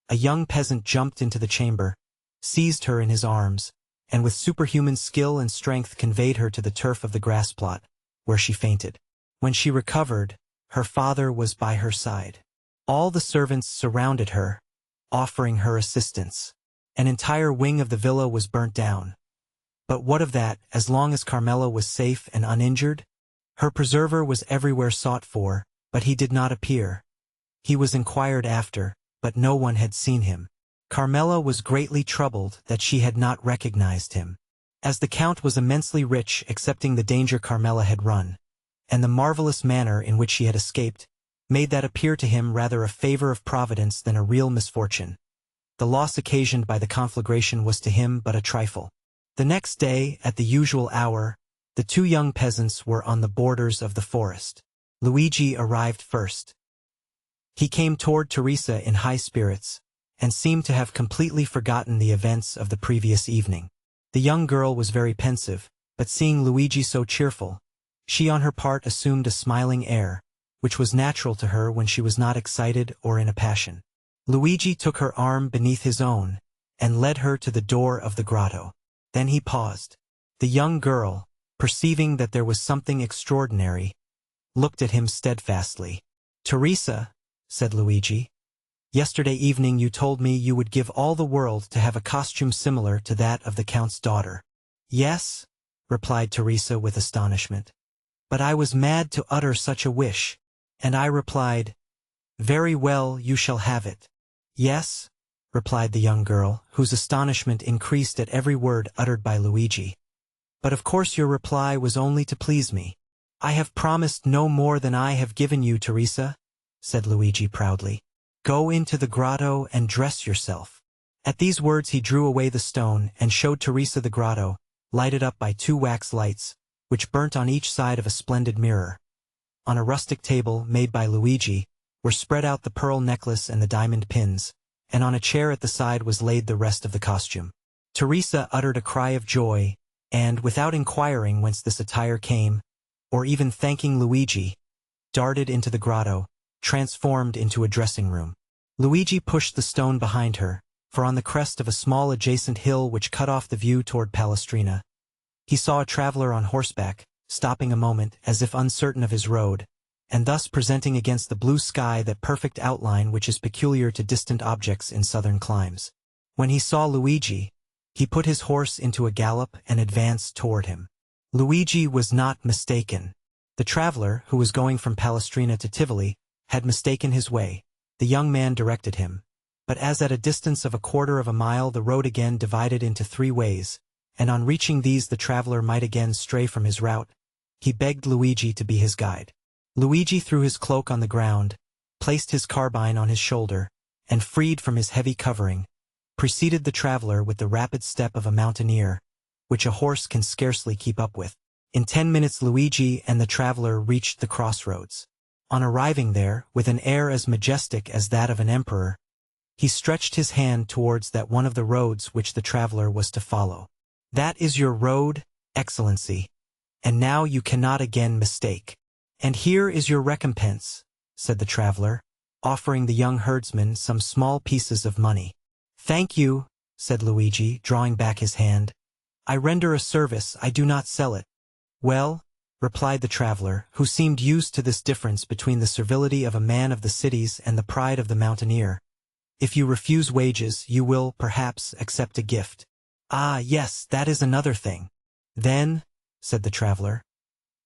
A young peasant jumped into the chamber, seized her in his arms, and with superhuman skill and strength conveyed her to the turf of the grass plot, where she fainted. When she recovered, her father was by her side. All the servants surrounded her, offering her assistance. An entire wing of the villa was burnt down. But what of that, as long as Carmela was safe and uninjured? Her preserver was everywhere sought for, but he did not appear. He was inquired after, but no one had seen him. Carmela was greatly troubled that she had not recognized him. As the Count was immensely rich, accepting the danger Carmela had run, and the marvelous manner in which she had escaped, made that appear to him rather a favor of Providence than a real misfortune. The loss occasioned by the conflagration was to him but a trifle. The next day, at the usual hour, the two young peasants were on the borders of the forest. Luigi arrived first. He came toward Teresa in high spirits, and seemed to have completely forgotten the events of the previous evening. The young girl was very pensive, but seeing Luigi so cheerful, she on her part assumed a smiling air, which was natural to her when she was not excited or in a passion. Luigi took her arm beneath his own, and led her to the door of the grotto. Then he paused. The young girl, perceiving that there was something extraordinary, looked at him steadfastly. "Teresa," said Luigi, "yesterday evening you told me you would give all the world to have a costume similar to that of the Count's daughter." "Yes," replied Teresa with astonishment. "But I was mad to utter such a wish, and I replied, 'Very well, you shall have it.'" "Yes," replied the young girl, whose astonishment increased at every word uttered by Luigi. "But of course your reply was only to please me." "I have promised no more than I have given you, Teresa," said Luigi proudly. "Go into the grotto and dress yourself." At these words he drew away the stone and showed Teresa the grotto, lighted up by 2 wax lights, which burnt on each side of a splendid mirror. On a rustic table, made by Luigi, were spread out the pearl necklace and the diamond pins, and on a chair at the side was laid the rest of the costume. Teresa uttered a cry of joy, and, without inquiring whence this attire came, or even thanking Luigi, darted into the grotto, transformed into a dressing room. Luigi pushed the stone behind her, for on the crest of a small adjacent hill which cut off the view toward Palestrina, he saw a traveler on horseback, stopping a moment as if uncertain of his road, and thus presenting against the blue sky that perfect outline which is peculiar to distant objects in southern climes. When he saw Luigi, he put his horse into a gallop and advanced toward him. Luigi was not mistaken. The traveler, who was going from Palestrina to Tivoli, had mistaken his way. The young man directed him, but as at a distance of 1/4 of a mile the road again divided into 3 ways, and on reaching these the traveler might again stray from his route, he begged Luigi to be his guide. Luigi threw his cloak on the ground, placed his carbine on his shoulder, and freed from his heavy covering, preceded the traveler with the rapid step of a mountaineer, which a horse can scarcely keep up with. In 10 minutes Luigi and the traveler reached the crossroads. On arriving there, with an air as majestic as that of an emperor, he stretched his hand towards that one of the roads which the traveler was to follow. "That is your road, Excellency, and now you cannot again mistake. And here is your recompense," said the traveler, offering the young herdsman some small pieces of money. "Thank you," said Luigi, drawing back his hand. "I render a service, I do not sell it." "Well," replied the traveler, who seemed used to this difference between the servility of a man of the cities and the pride of the mountaineer, "if you refuse wages, you will, perhaps, accept a gift." "Ah, yes, that is another thing." "Then," said the traveler,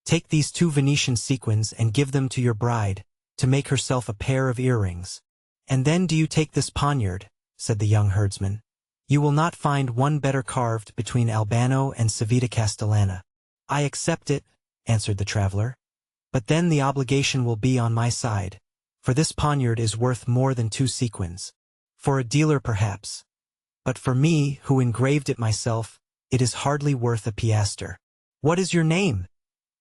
"take these 2 Venetian sequins and give them to your bride, to make herself a pair of earrings. And then do you take this poniard," said the young herdsman. "You will not find one better carved between Albano and Civita Castellana." "I accept it," answered the traveler. "But then the obligation will be on my side, for this poniard is worth more than 2 sequins. For a dealer perhaps, but for me, who engraved it myself, it is hardly worth a piastre." "What is your name?"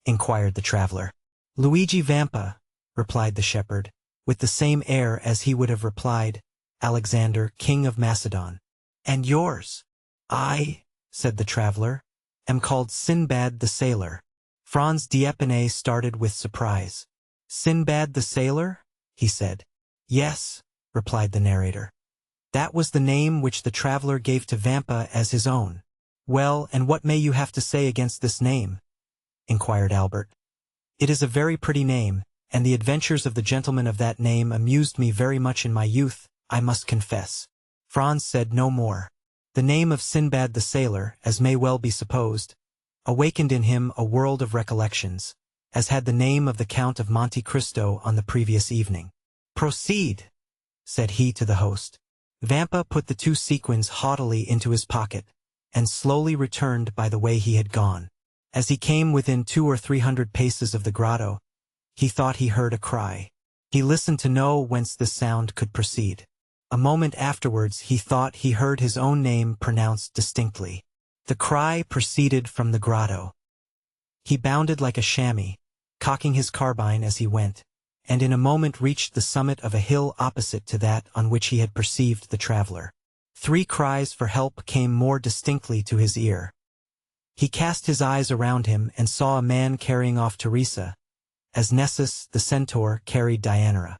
inquired the traveler. "Luigi Vampa," replied the shepherd, with the same air as he would have replied, "Alexander, king of Macedon." "And yours?" "I," said the traveler, "am called Sinbad the Sailor." Franz D'Epinay started with surprise. "Sinbad the Sailor?" he said. "Yes," replied the narrator. "That was the name which the traveler gave to Vampa as his own." "Well, and what may you have to say against this name?" inquired Albert. "It is a very pretty name, and the adventures of the gentleman of that name amused me very much in my youth, I must confess." Franz said no more. The name of Sinbad the Sailor, as may well be supposed, awakened in him a world of recollections, as had the name of the Count of Monte Cristo on the previous evening. "Proceed," said he to the host. Vampa put the 2 sequins haughtily into his pocket, and slowly returned by the way he had gone. As he came within 200 or 300 paces of the grotto, he thought he heard a cry. He listened to know whence the sound could proceed. A moment afterwards he thought he heard his own name pronounced distinctly. The cry proceeded from the grotto. He bounded like a chamois, cocking his carbine as he went, and in a moment reached the summit of a hill opposite to that on which he had perceived the traveler. 3 cries for help came more distinctly to his ear. He cast his eyes around him and saw a man carrying off Teresa, as Nessus, the centaur, carried Deianira.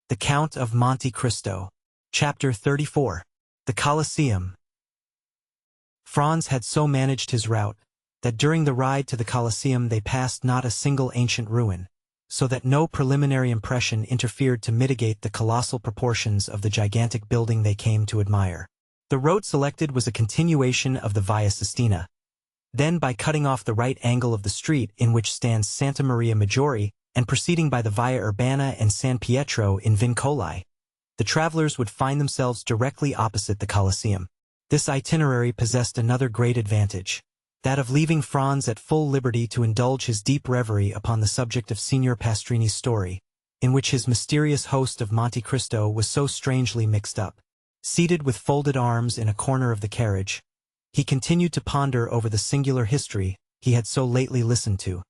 The Count of Monte Cristo. Chapter 34. The Colosseum. Franz had so managed his route, that during the ride to the Colosseum they passed not a single ancient ruin, so that no preliminary impression interfered to mitigate the colossal proportions of the gigantic building they came to admire. The road selected was a continuation of the Via Sistina. Then, by cutting off the right angle of the street in which stands Santa Maria Maggiore, and proceeding by the Via Urbana and San Pietro in Vincoli, the travelers would find themselves directly opposite the Colosseum. This itinerary possessed another great advantage, that of leaving Franz at full liberty to indulge his deep reverie upon the subject of Signor Pastrini's story, in which his mysterious host of Monte Cristo was so strangely mixed up. Seated with folded arms in a corner of the carriage, he continued to ponder over the singular history he had so lately listened to,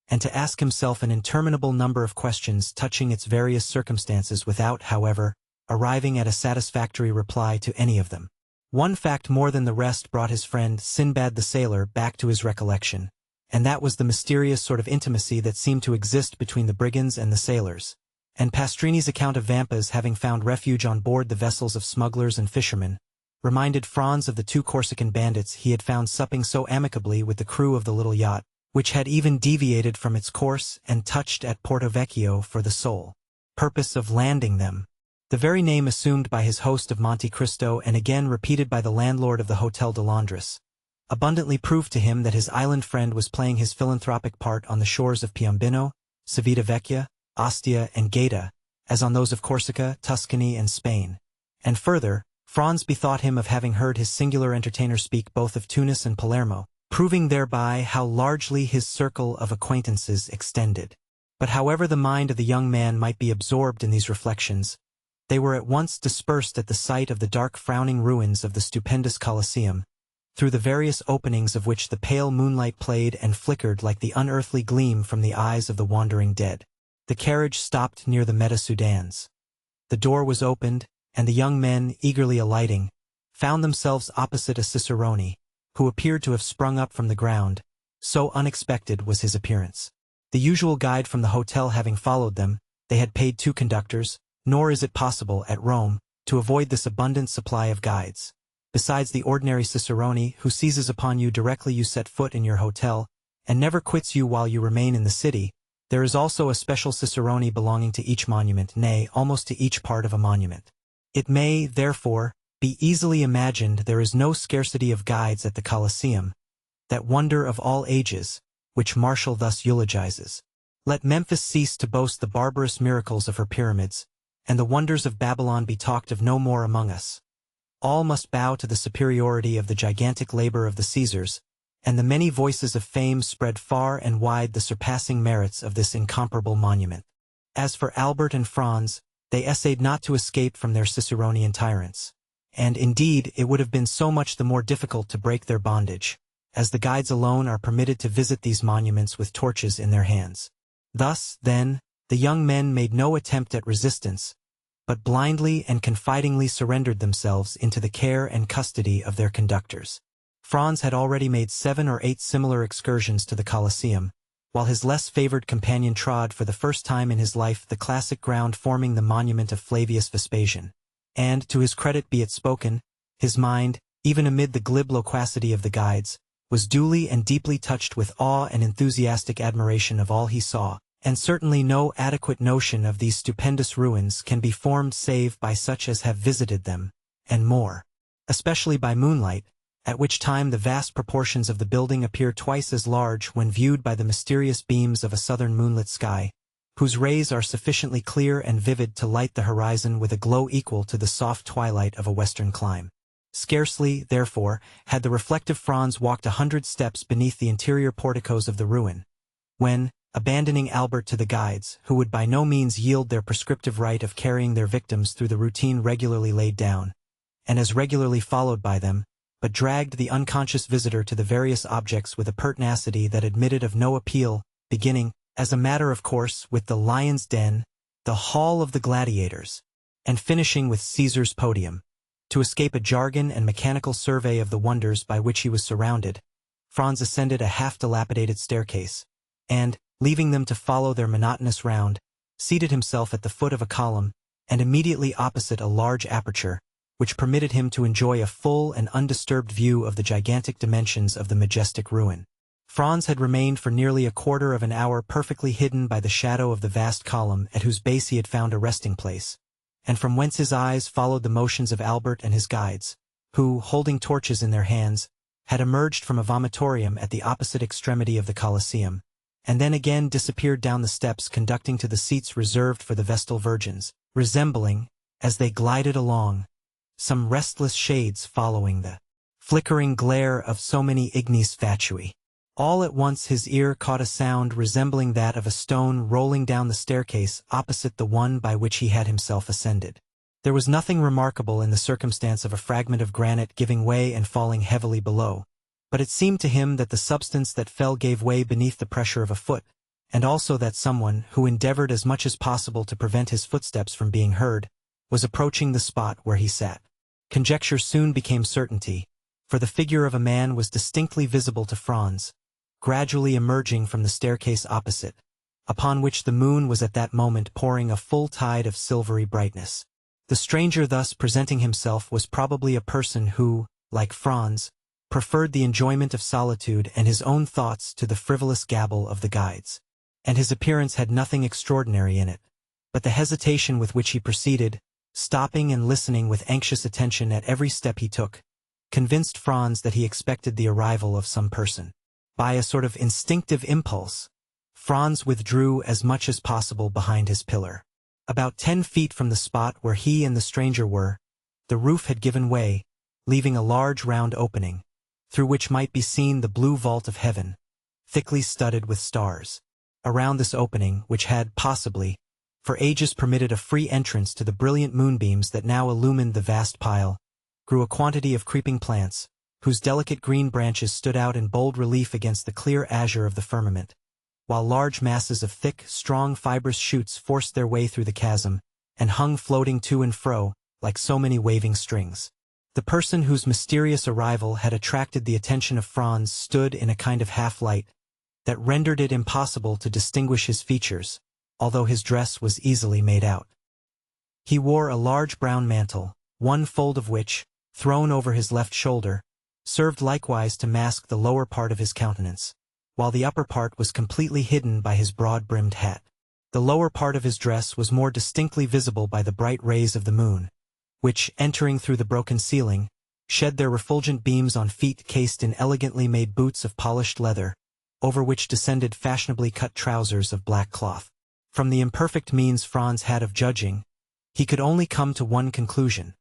and to ask himself an interminable number of questions touching its various circumstances without, however, arriving at a satisfactory reply to any of them. One fact more than the rest brought his friend Sinbad the sailor back to his recollection, and that was the mysterious sort of intimacy that seemed to exist between the brigands and the sailors, and Pastrini's account of Vampa's having found refuge on board the vessels of smugglers and fishermen reminded Franz of the 2 Corsican bandits he had found supping so amicably with the crew of the little yacht, which had even deviated from its course and touched at Porto Vecchio for the sole purpose of landing them. The very name assumed by his host of Monte Cristo and again repeated by the landlord of the Hotel de Londres abundantly proved to him that his island friend was playing his philanthropic part on the shores of Piombino, Civitavecchia, Ostia, and Gaeta, as on those of Corsica, Tuscany, and Spain. And further, Franz bethought him of having heard his singular entertainer speak both of Tunis and Palermo, proving thereby how largely his circle of acquaintances extended. But however the mind of the young man might be absorbed in these reflections, they were at once dispersed at the sight of the dark frowning ruins of the stupendous Colosseum, through the various openings of which the pale moonlight played and flickered like the unearthly gleam from the eyes of the wandering dead. The carriage stopped near the Meta Sudans. The door was opened, and the young men, eagerly alighting, found themselves opposite a cicerone, who appeared to have sprung up from the ground, so unexpected was his appearance. The usual guide from the hotel having followed them, they had paid 2 conductors, nor is it possible, at Rome, to avoid this abundant supply of guides. Besides the ordinary cicerone who seizes upon you directly you set foot in your hotel, and never quits you while you remain in the city, there is also a special cicerone belonging to each monument, nay, almost to each part of a monument. It may, therefore, be easily imagined there is no scarcity of guides at the Colosseum, that wonder of all ages, which Martial thus eulogizes. Let Memphis cease to boast the barbarous miracles of her pyramids, and the wonders of Babylon be talked of no more among us. All must bow to the superiority of the gigantic labor of the Caesars, and the many voices of fame spread far and wide the surpassing merits of this incomparable monument. As for Albert and Franz, they essayed not to escape from their Ciceronian tyrants, and indeed it would have been so much the more difficult to break their bondage, as the guides alone are permitted to visit these monuments with torches in their hands. Thus, then, the young men made no attempt at resistance, but blindly and confidingly surrendered themselves into the care and custody of their conductors. Franz had already made 7 or 8 similar excursions to the Colosseum, while his less favored companion trod for the first time in his life the classic ground forming the monument of Flavius Vespasian. And, to his credit be it spoken, his mind, even amid the glib loquacity of the guides, was duly and deeply touched with awe and enthusiastic admiration of all he saw, and certainly no adequate notion of these stupendous ruins can be formed save by such as have visited them, and more, especially by moonlight, at which time the vast proportions of the building appear twice as large when viewed by the mysterious beams of a southern moonlit sky, whose rays are sufficiently clear and vivid to light the horizon with a glow equal to the soft twilight of a western clime. Scarcely, therefore, had the reflective Franz walked 100 steps beneath the interior porticos of the ruin, when, abandoning Albert to the guides, who would by no means yield their prescriptive right of carrying their victims through the routine regularly laid down, and as regularly followed by them, but dragged the unconscious visitor to the various objects with a pertinacity that admitted of no appeal, beginning, as a matter of course, with the Lion's Den, the Hall of the Gladiators, and finishing with Caesar's Podium. To escape a jargon and mechanical survey of the wonders by which he was surrounded, Franz ascended a half-dilapidated staircase, and, leaving them to follow their monotonous round, seated himself at the foot of a column, and immediately opposite a large aperture, which permitted him to enjoy a full and undisturbed view of the gigantic dimensions of the majestic ruin. Franz had remained for nearly a quarter of an hour perfectly hidden by the shadow of the vast column at whose base he had found a resting place, and from whence his eyes followed the motions of Albert and his guides, who, holding torches in their hands, had emerged from a vomitorium at the opposite extremity of the Colosseum, and then again disappeared down the steps conducting to the seats reserved for the Vestal Virgins, resembling, as they glided along, some restless shades following the flickering glare of so many ignis fatui. All at once his ear caught a sound resembling that of a stone rolling down the staircase opposite the one by which he had himself ascended. There was nothing remarkable in the circumstance of a fragment of granite giving way and falling heavily below, but it seemed to him that the substance that fell gave way beneath the pressure of a foot, and also that someone, who endeavored as much as possible to prevent his footsteps from being heard, was approaching the spot where he sat. Conjecture soon became certainty, for the figure of a man was distinctly visible to Franz, gradually emerging from the staircase opposite, upon which the moon was at that moment pouring a full tide of silvery brightness. The stranger thus presenting himself was probably a person who, like Franz, preferred the enjoyment of solitude and his own thoughts to the frivolous gabble of the guides. And his appearance had nothing extraordinary in it, but the hesitation with which he proceeded, stopping and listening with anxious attention at every step he took, convinced Franz that he expected the arrival of some person. By a sort of instinctive impulse, Franz withdrew as much as possible behind his pillar. About 10 feet from the spot where he and the stranger were, the roof had given way, leaving a large round opening, through which might be seen the blue vault of heaven, thickly studded with stars. Around this opening, which had, possibly, for ages permitted a free entrance to the brilliant moonbeams that now illumined the vast pile, grew a quantity of creeping plants, whose delicate green branches stood out in bold relief against the clear azure of the firmament, while large masses of thick, strong fibrous shoots forced their way through the chasm, and hung floating to and fro, like so many waving strings. The person whose mysterious arrival had attracted the attention of Franz stood in a kind of half-light, that rendered it impossible to distinguish his features, although his dress was easily made out. He wore a large brown mantle, one fold of which, thrown over his left shoulder, served likewise to mask the lower part of his countenance, while the upper part was completely hidden by his broad-brimmed hat. The lower part of his dress was more distinctly visible by the bright rays of the moon, which, entering through the broken ceiling, shed their refulgent beams on feet cased in elegantly made boots of polished leather, over which descended fashionably cut trousers of black cloth. From the imperfect means Franz had of judging, he could only come to one conclusion,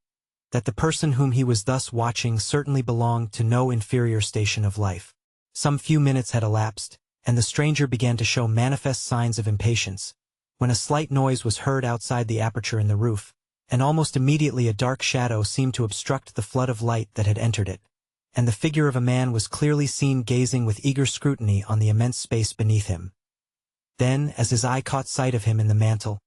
that the person whom he was thus watching certainly belonged to no inferior station of life. Some few minutes had elapsed, and the stranger began to show manifest signs of impatience, when a slight noise was heard outside the aperture in the roof, and almost immediately a dark shadow seemed to obstruct the flood of light that had entered it, and the figure of a man was clearly seen gazing with eager scrutiny on the immense space beneath him. Then, as his eye caught sight of him in the mantle,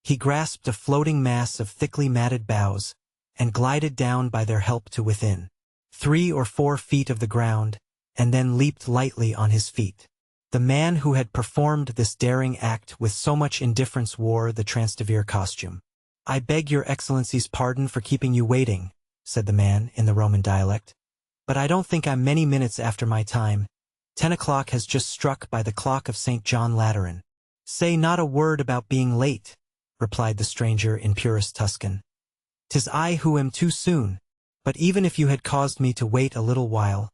he grasped a floating mass of thickly matted boughs, and glided down by their help to within 3 or 4 feet of the ground, and then leaped lightly on his feet. The man who had performed this daring act with so much indifference wore the Transtever costume. "I beg your Excellency's pardon for keeping you waiting," said the man in the Roman dialect, "but I don't think I'm many minutes after my time. 10 o'clock has just struck by the clock of St. John Lateran." "Say not a word about being late," replied the stranger in purest Tuscan. "'Tis I who am too soon, but even if you had caused me to wait a little while,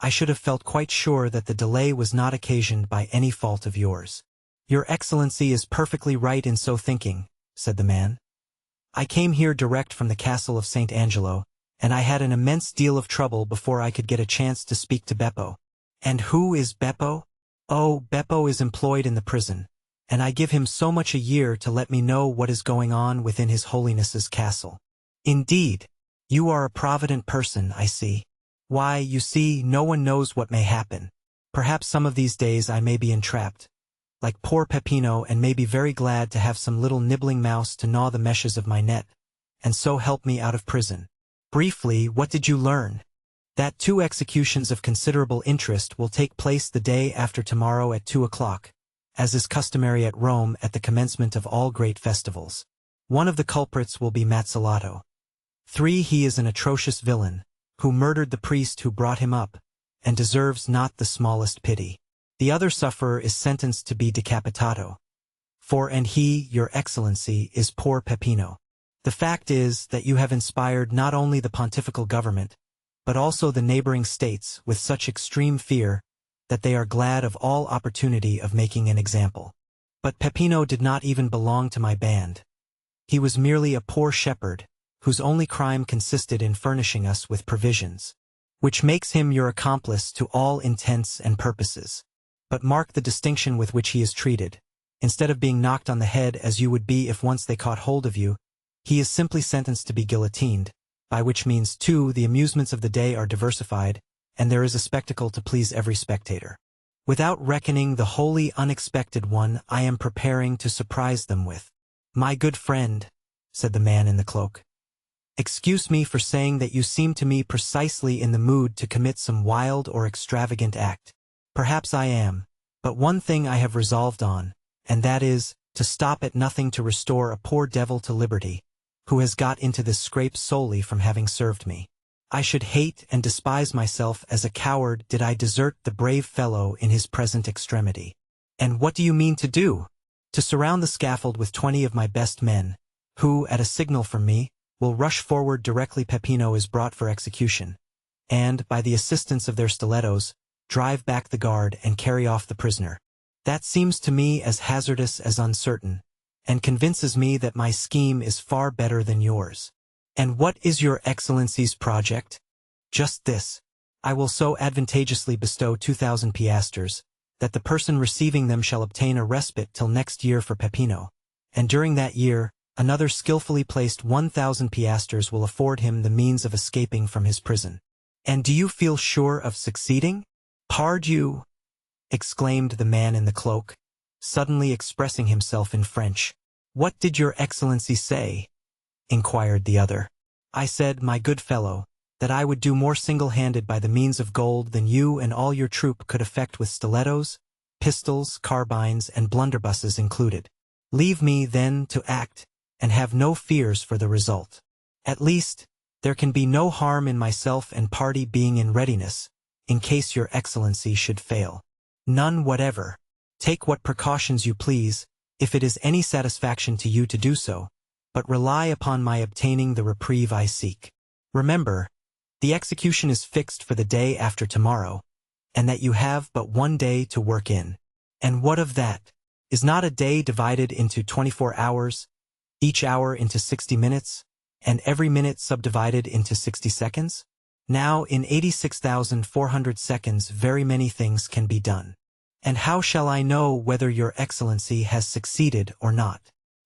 I should have felt quite sure that the delay was not occasioned by any fault of yours." "Your Excellency is perfectly right in so thinking," said the man. "I came here direct from the castle of St. Angelo, and I had an immense deal of trouble before I could get a chance to speak to Beppo." "And who is Beppo?" "Oh, Beppo is employed in the prison, and I give him so much a year to let me know what is going on within His Holiness's castle." "Indeed, you are a provident person, I see." "Why, you see, no one knows what may happen. Perhaps some of these days I may be entrapped, like poor Peppino, and may be very glad to have some little nibbling mouse to gnaw the meshes of my net, and so help me out of prison." "Briefly, what did you learn?" "That 2 executions of considerable interest will take place the day after tomorrow at 2 o'clock, as is customary at Rome at the commencement of all great festivals. One of the culprits will be mazzillato. 3, he is an atrocious villain, who murdered the priest who brought him up, and deserves not the smallest pity. The other sufferer is sentenced to be decapitato. 4, and he, your Excellency, is poor Peppino. The fact is that you have inspired not only the pontifical government, but also the neighboring states with such extreme fear that they are glad of all opportunity of making an example. But Peppino did not even belong to my band. He was merely a poor shepherd, whose only crime consisted in furnishing us with provisions, which makes him your accomplice to all intents and purposes. But mark the distinction with which he is treated. Instead of being knocked on the head as you would be if once they caught hold of you, he is simply sentenced to be guillotined, by which means, too, the amusements of the day are diversified, and there is a spectacle to please every spectator, without reckoning the wholly unexpected one I am preparing to surprise them with." "My good friend," said the man in the cloak, Excuse me for saying that you seem to me precisely in the mood to commit some wild or extravagant act. Perhaps I am, but one thing I have resolved on, and that is, to stop at nothing to restore a poor devil to liberty, who has got into this scrape solely from having served me. I should hate and despise myself as a coward did I desert the brave fellow in his present extremity. And what do you mean to do? To surround the scaffold with 20 of my best men, who, at a signal from me, will rush forward directly Peppino is brought for execution, and, by the assistance of their stilettos, drive back the guard and carry off the prisoner. That seems to me as hazardous as uncertain, and convinces me that my scheme is far better than yours. And what is your Excellency's project? Just this. I will so advantageously bestow 2,000 piastres, that the person receiving them shall obtain a respite till next year for Peppino, and during that year, another skillfully placed 1,000 piastres will afford him the means of escaping from his prison. And do you feel sure of succeeding? Pardieu! Exclaimed the man in the cloak, suddenly expressing himself in French. What did your Excellency say? Inquired the other. I said, my good fellow, that I would do more single-handed by the means of gold than you and all your troop could effect with stilettos, pistols, carbines, and blunderbusses included. Leave me, then, to act, and have no fears for the result. At least, there can be no harm in myself and party being in readiness, in case your Excellency should fail. None whatever. Take what precautions you please, if it is any satisfaction to you to do so, but rely upon my obtaining the reprieve I seek. Remember, the execution is fixed for the day after tomorrow, and that you have but 1 day to work in. And what of that? Is not a day divided into 24 hours, each hour into 60 minutes, and every minute subdivided into 60 seconds? Now, in 86,400 seconds very many things can be done. And how shall I know whether your Excellency has succeeded or not?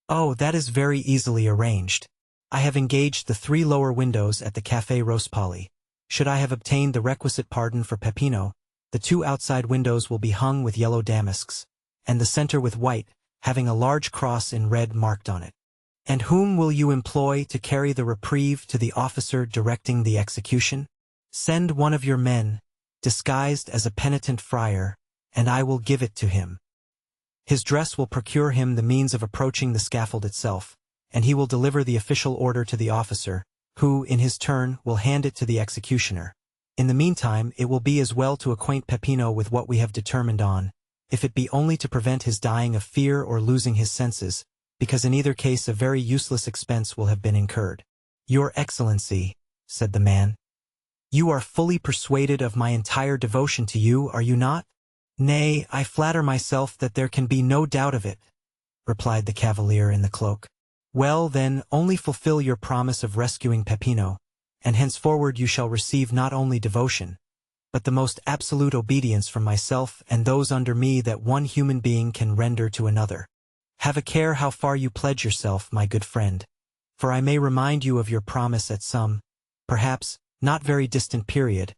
Oh, that is very easily arranged. I have engaged the 3 lower windows at the Café Rospoli. Should I have obtained the requisite pardon for Peppino, the 2 outside windows will be hung with yellow damasks, and the center with white, having a large cross in red marked on it. And whom will you employ to carry the reprieve to the officer directing the execution? Send one of your men, disguised as a penitent friar, and I will give it to him. His dress will procure him the means of approaching the scaffold itself, and he will deliver the official order to the officer, who, in his turn, will hand it to the executioner. In the meantime, it will be as well to acquaint Peppino with what we have determined on, if it be only to prevent his dying of fear or losing his senses, because in either case a very useless expense will have been incurred. Your Excellency, said the man, you are fully persuaded of my entire devotion to you, are you not? Nay, I flatter myself that there can be no doubt of it, replied the cavalier in the cloak. Well, then, only fulfill your promise of rescuing Peppino, and henceforward you shall receive not only devotion, but the most absolute obedience from myself and those under me that one human being can render to another. Have a care how far you pledge yourself, my good friend, for I may remind you of your promise at some, perhaps, not very distant period,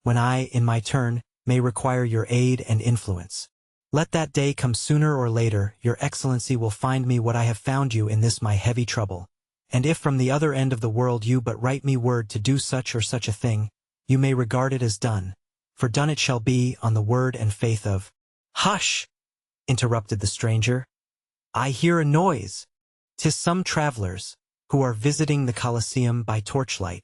when I, in my turn, may require your aid and influence. Let that day come sooner or later, your Excellency will find me what I have found you in this my heavy trouble, and if from the other end of the world you but write me word to do such or such a thing, you may regard it as done, for done it shall be on the word and faith of— Hush! Interrupted the stranger. I hear a noise. 'Tis some travelers, who are visiting the Colosseum by torchlight.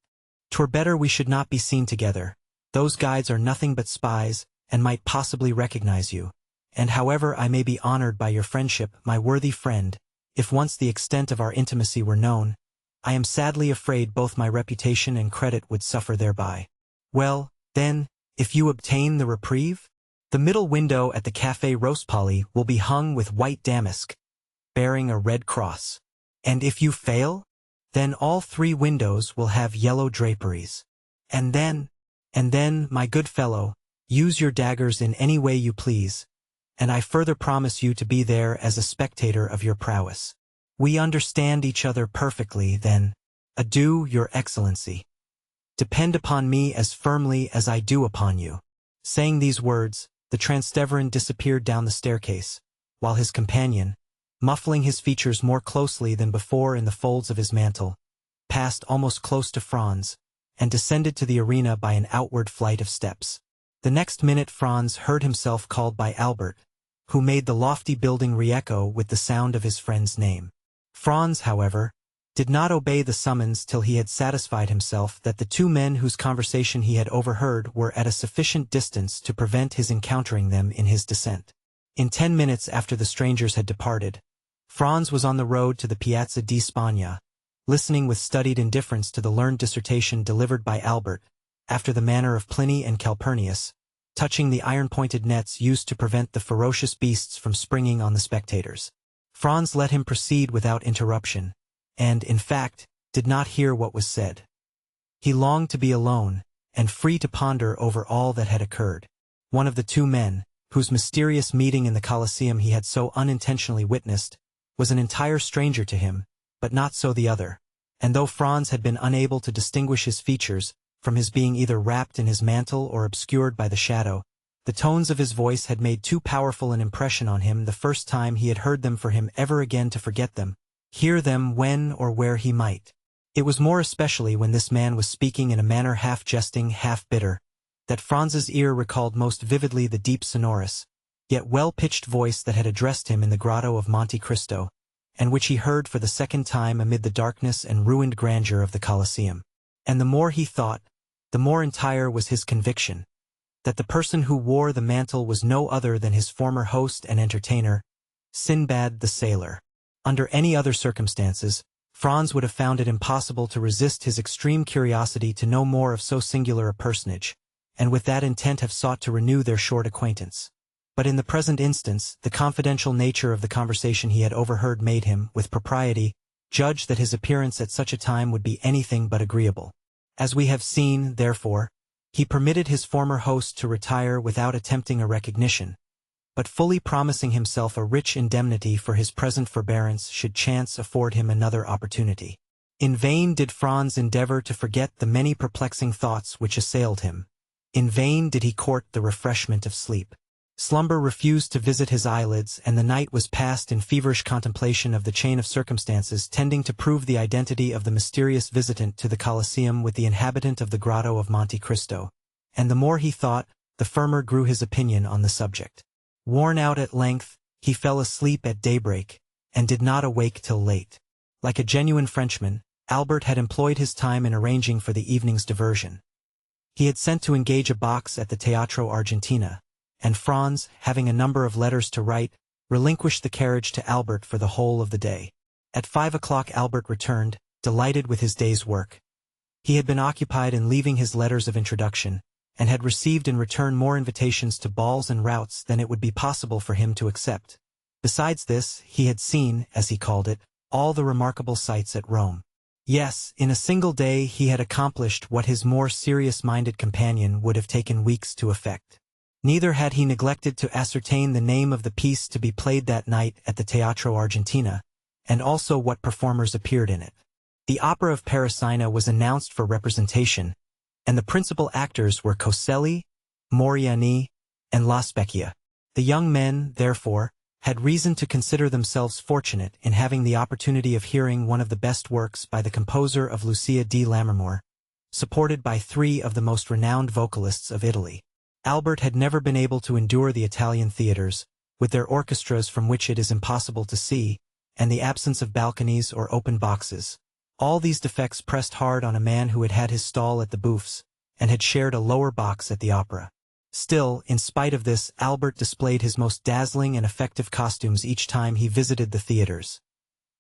'Twere better we should not be seen together. Those guides are nothing but spies, and might possibly recognize you. And however I may be honored by your friendship, my worthy friend, if once the extent of our intimacy were known, I am sadly afraid both my reputation and credit would suffer thereby. Well, then, if you obtain the reprieve, the middle window at the Café Rospoli will be hung with white damask, bearing a red cross. And if you fail, then all 3 windows will have yellow draperies. And then, my good fellow, use your daggers in any way you please, and I further promise you to be there as a spectator of your prowess. We understand each other perfectly, then. Adieu, your Excellency. Depend upon me as firmly as I do upon you. Saying these words, the Transteverin disappeared down the staircase, while his companion, muffling his features more closely than before in the folds of his mantle, passed almost close to Franz, and descended to the arena by an outward flight of steps. The next minute Franz heard himself called by Albert, who made the lofty building re-echo with the sound of his friend's name. Franz, however, did not obey the summons till he had satisfied himself that the two men whose conversation he had overheard were at a sufficient distance to prevent his encountering them in his descent. In 10 minutes after the strangers had departed, Franz was on the road to the Piazza di Spagna, listening with studied indifference to the learned dissertation delivered by Albert, after the manner of Pliny and Calpurnius, touching the iron-pointed nets used to prevent the ferocious beasts from springing on the spectators. Franz let him proceed without interruption, and, in fact, did not hear what was said. He longed to be alone, and free to ponder over all that had occurred. One of the two men, whose mysterious meeting in the Colosseum he had so unintentionally witnessed, was an entire stranger to him, but not so the other, and though Franz had been unable to distinguish his features, from his being either wrapped in his mantle or obscured by the shadow, the tones of his voice had made too powerful an impression on him the first time he had heard them for him ever again to forget them, hear them when or where he might. It was more especially when this man was speaking in a manner half jesting, half bitter, that Franz's ear recalled most vividly the deep sonorous, yet well-pitched voice that had addressed him in the grotto of Monte Cristo, and which he heard for the second time amid the darkness and ruined grandeur of the Colosseum. And the more he thought, the more entire was his conviction that the person who wore the mantle was no other than his former host and entertainer, Sinbad the sailor. Under any other circumstances, Franz would have found it impossible to resist his extreme curiosity to know more of so singular a personage, and with that intent have sought to renew their short acquaintance. But in the present instance, the confidential nature of the conversation he had overheard made him, with propriety, judge that his appearance at such a time would be anything but agreeable. As we have seen, therefore, he permitted his former host to retire without attempting a recognition, but fully promising himself a rich indemnity for his present forbearance should chance afford him another opportunity. In vain did Franz endeavor to forget the many perplexing thoughts which assailed him. In vain did he court the refreshment of sleep. Slumber refused to visit his eyelids, and the night was passed in feverish contemplation of the chain of circumstances tending to prove the identity of the mysterious visitant to the Colosseum with the inhabitant of the grotto of Monte Cristo, and the more he thought, the firmer grew his opinion on the subject. Worn out at length, he fell asleep at daybreak, and did not awake till late. Like a genuine Frenchman, Albert had employed his time in arranging for the evening's diversion. He had sent to engage a box at the Teatro Argentina, and Franz, having a number of letters to write, relinquished the carriage to Albert for the whole of the day. At 5 o'clock Albert returned, delighted with his day's work. He had been occupied in leaving his letters of introduction, and had received in return more invitations to balls and routs than it would be possible for him to accept. Besides this, he had seen, as he called it, all the remarkable sights at Rome. Yes, in a single day he had accomplished what his more serious-minded companion would have taken weeks to effect. Neither had he neglected to ascertain the name of the piece to be played that night at the Teatro Argentina, and also what performers appeared in it. The opera of Parisina was announced for representation, and the principal actors were Coselli, Moriani, and La Specchia. The young men, therefore, had reason to consider themselves fortunate in having the opportunity of hearing one of the best works by the composer of Lucia di Lammermoor, supported by 3 of the most renowned vocalists of Italy. Albert had never been able to endure the Italian theaters, with their orchestras from which it is impossible to see, and the absence of balconies or open boxes. All these defects pressed hard on a man who had had his stall at the Bouffes, and had shared a lower box at the opera. Still, in spite of this, Albert displayed his most dazzling and effective costumes each time he visited the theaters.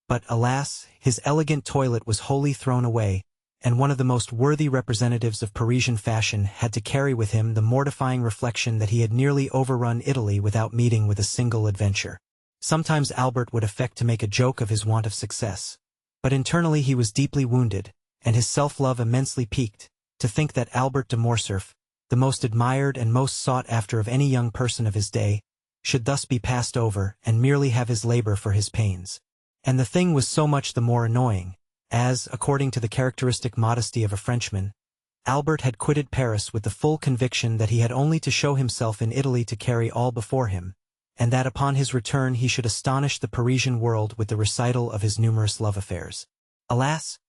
But, alas, his elegant toilet was wholly thrown away, and one of the most worthy representatives of Parisian fashion had to carry with him the mortifying reflection that he had nearly overrun Italy without meeting with a single adventure. Sometimes Albert would affect to make a joke of his want of success, but internally he was deeply wounded, and his self-love immensely piqued, to think that Albert de Morcerf, the most admired and most sought after of any young person of his day, should thus be passed over and merely have his labor for his pains. And the thing was so much the more annoying, as, according to the characteristic modesty of a Frenchman, Albert had quitted Paris with the full conviction that he had only to show himself in Italy to carry all before him, and that upon his return he should astonish the Parisian world with the recital of his numerous love affairs. Alas,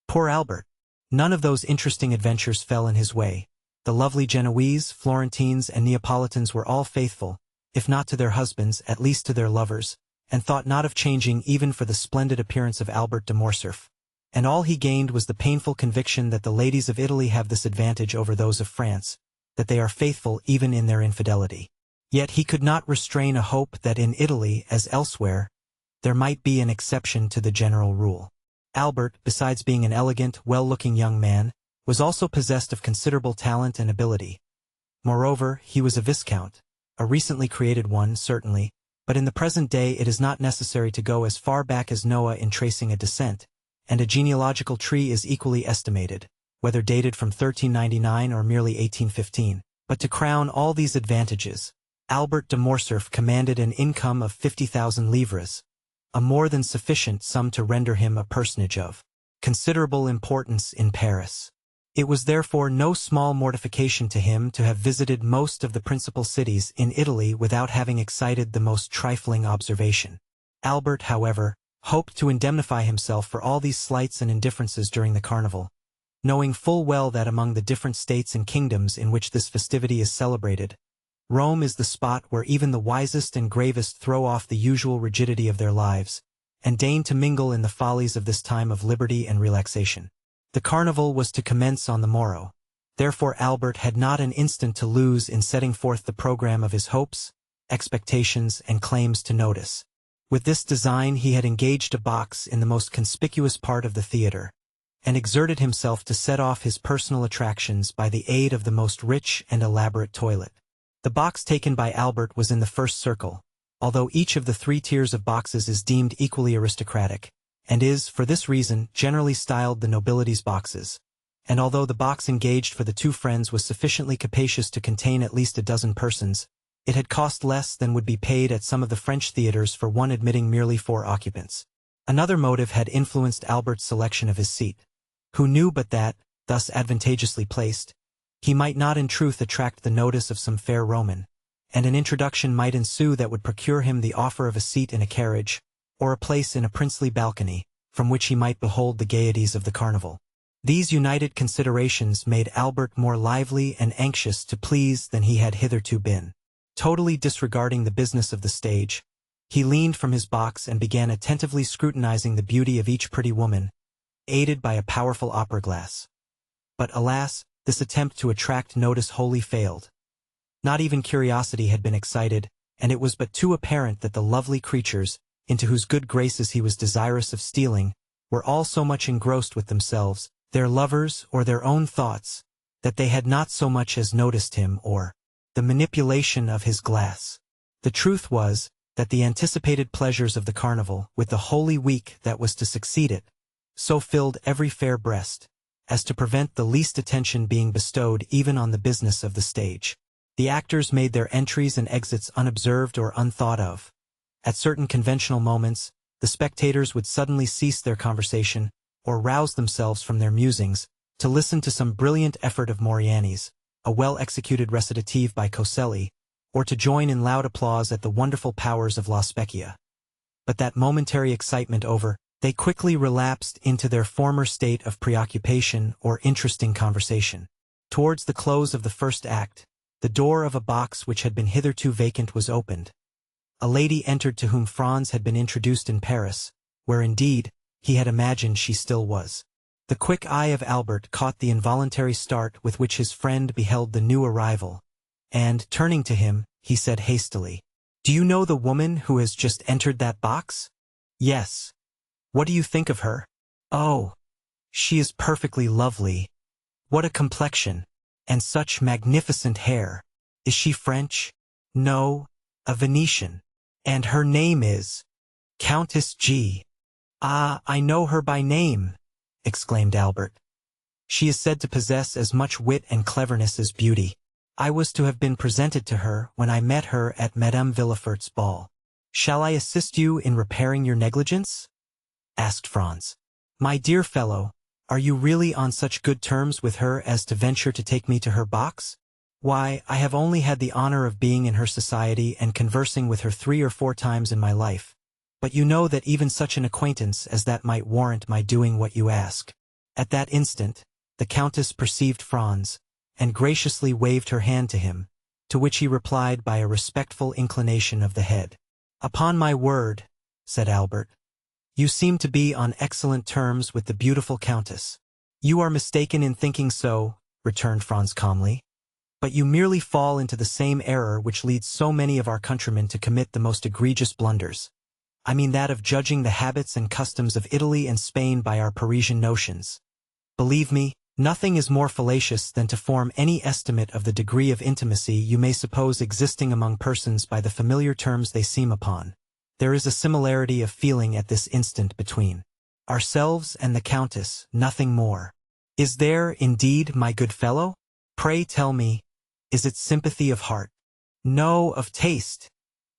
Poor Albert. None of those interesting adventures fell in his way. The lovely Genoese, Florentines, and Neapolitans were all faithful, if not to their husbands, at least to their lovers, and thought not of changing even for the splendid appearance of Albert de Morcerf. And all he gained was the painful conviction that the ladies of Italy have this advantage over those of France, that they are faithful even in their infidelity. Yet he could not restrain a hope that in Italy, as elsewhere, there might be an exception to the general rule. Albert, besides being an elegant, well-looking young man, was also possessed of considerable talent and ability. Moreover, he was a viscount, a recently created one, certainly, but in the present day it is not necessary to go as far back as Noah in tracing a descent, and a genealogical tree is equally estimated, whether dated from 1399 or merely 1815. But to crown all these advantages, Albert de Morcerf commanded an income of 50,000 livres, a more than sufficient sum to render him a personage of considerable importance in Paris. It was therefore no small mortification to him to have visited most of the principal cities in Italy without having excited the most trifling observation. Albert, however, hoped to indemnify himself for all these slights and indifferences during the carnival, knowing full well that among the different states and kingdoms in which this festivity is celebrated, Rome is the spot where even the wisest and gravest throw off the usual rigidity of their lives, and deign to mingle in the follies of this time of liberty and relaxation. The carnival was to commence on the morrow. Therefore Albert had not an instant to lose in setting forth the program of his hopes, expectations, and claims to notice. With this design he had engaged a box in the most conspicuous part of the theater, and exerted himself to set off his personal attractions by the aid of the most rich and elaborate toilet. The box taken by Albert was in the first circle, although each of the 3 tiers of boxes is deemed equally aristocratic, and is, for this reason, generally styled the nobility's boxes. And although the box engaged for the 2 friends was sufficiently capacious to contain at least a dozen persons, it had cost less than would be paid at some of the French theaters for one admitting merely 4 occupants. Another motive had influenced Albert's selection of his seat. Who knew but that, thus advantageously placed, he might not in truth attract the notice of some fair Roman, and an introduction might ensue that would procure him the offer of a seat in a carriage, or a place in a princely balcony, from which he might behold the gaieties of the carnival. These united considerations made Albert more lively and anxious to please than he had hitherto been. Totally disregarding the business of the stage, he leaned from his box and began attentively scrutinizing the beauty of each pretty woman, aided by a powerful opera glass. But alas, this attempt to attract notice wholly failed. Not even curiosity had been excited, and it was but too apparent that the lovely creatures, into whose good graces he was desirous of stealing, were all so much engrossed with themselves, their lovers or their own thoughts, that they had not so much as noticed him or the manipulation of his glass. The truth was that the anticipated pleasures of the carnival, with the Holy Week that was to succeed it, so filled every fair breast, as to prevent the least attention being bestowed even on the business of the stage. The actors made their entries and exits unobserved or unthought of. At certain conventional moments, the spectators would suddenly cease their conversation, or rouse themselves from their musings, to listen to some brilliant effort of Moriani's, a well-executed recitative by Coselli, or to join in loud applause at the wonderful powers of La Specchia. But that momentary excitement over, they quickly relapsed into their former state of preoccupation or interesting conversation. Towards the close of the first act, the door of a box which had been hitherto vacant was opened. A lady entered to whom Franz had been introduced in Paris, where indeed, he had imagined she still was. The quick eye of Albert caught the involuntary start with which his friend beheld the new arrival, and, turning to him, he said hastily, "Do you know the woman who has just entered that box?" "Yes." "What do you think of her?" "Oh, she is perfectly lovely. What a complexion! And such magnificent hair. Is she French?" "No, a Venetian. And her name is Countess G." "Ah, I know her by name," exclaimed Albert. "She is said to possess as much wit and cleverness as beauty. I was to have been presented to her when I met her at Madame Villefort's ball. Shall I assist you in repairing your negligence?" asked Franz. "My dear fellow, are you really on such good terms with her as to venture to take me to her box?" "Why, I have only had the honor of being in her society and conversing with her 3 or 4 times in my life. But you know that even such an acquaintance as that might warrant my doing what you ask." At that instant, the Countess perceived Franz, and graciously waved her hand to him, to which he replied by a respectful inclination of the head. "Upon my word," said Albert, "you seem to be on excellent terms with the beautiful Countess." "You are mistaken in thinking so," returned Franz calmly. "But you merely fall into the same error which leads so many of our countrymen to commit the most egregious blunders. I mean that of judging the habits and customs of Italy and Spain by our Parisian notions. Believe me, nothing is more fallacious than to form any estimate of the degree of intimacy you may suppose existing among persons by the familiar terms they seem upon. There is a similarity of feeling at this instant between ourselves and the Countess, nothing more. Is there, indeed, my good fellow? Pray tell me, is it sympathy of heart?" "No, of taste,"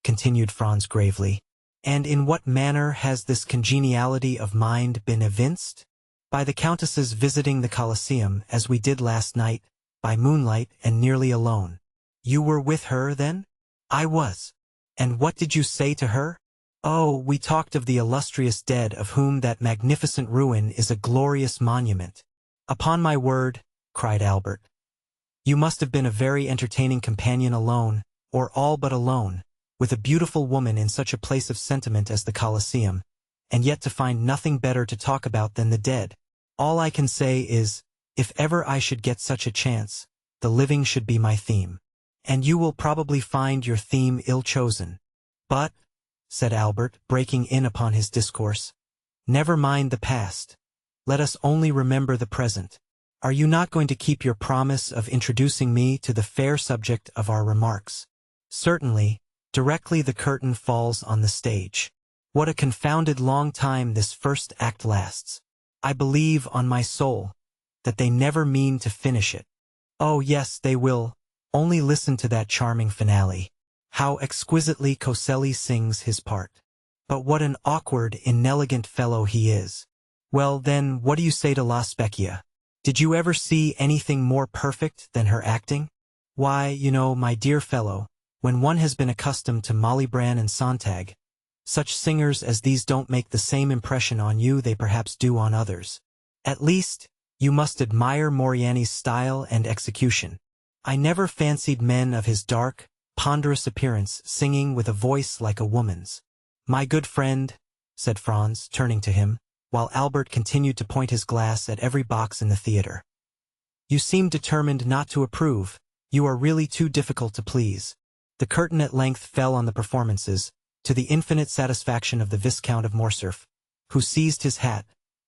continued Franz gravely. "And in what manner has this congeniality of mind been evinced?" "By the Countess's visiting the Colosseum, as we did last night, by moonlight and nearly alone." "You were with her, then?" "I was." "And what did you say to her?" "Oh, we talked of the illustrious dead of whom that magnificent ruin is a glorious monument." "Upon my word," cried Albert, "you must have been a very entertaining companion alone, or all but alone, with a beautiful woman in such a place of sentiment as the Colosseum, and yet to find nothing better to talk about than the dead. All I can say is, if ever I should get such a chance, the living should be my theme. And you will probably find your theme ill-chosen. But," said Albert, breaking in upon his discourse, "never mind the past. Let us only remember the present. Are you not going to keep your promise of introducing me to the fair subject of our remarks?" "Certainly, directly the curtain falls on the stage. What a confounded long time this first act lasts. I believe, on my soul, that they never mean to finish it." "Oh yes, they will. Only listen to that charming finale. How exquisitely Coselli sings his part. But what an awkward, inelegant fellow he is. Well then, what do you say to La Specchia? Did you ever see anything more perfect than her acting? Why, you know, my dear fellow, when one has been accustomed to Malibran and Sontag, such singers as these don't make the same impression on you they perhaps do on others. At least, you must admire Moriani's style and execution. I never fancied men of his dark, ponderous appearance singing with a voice like a woman's." "My good friend," said Franz, turning to him, while Albert continued to point his glass at every box in the theater. "You seem determined not to approve. You are really too difficult to please." The curtain at length fell on the performances, to the infinite satisfaction of the Viscount of Morcerf, who seized his hat,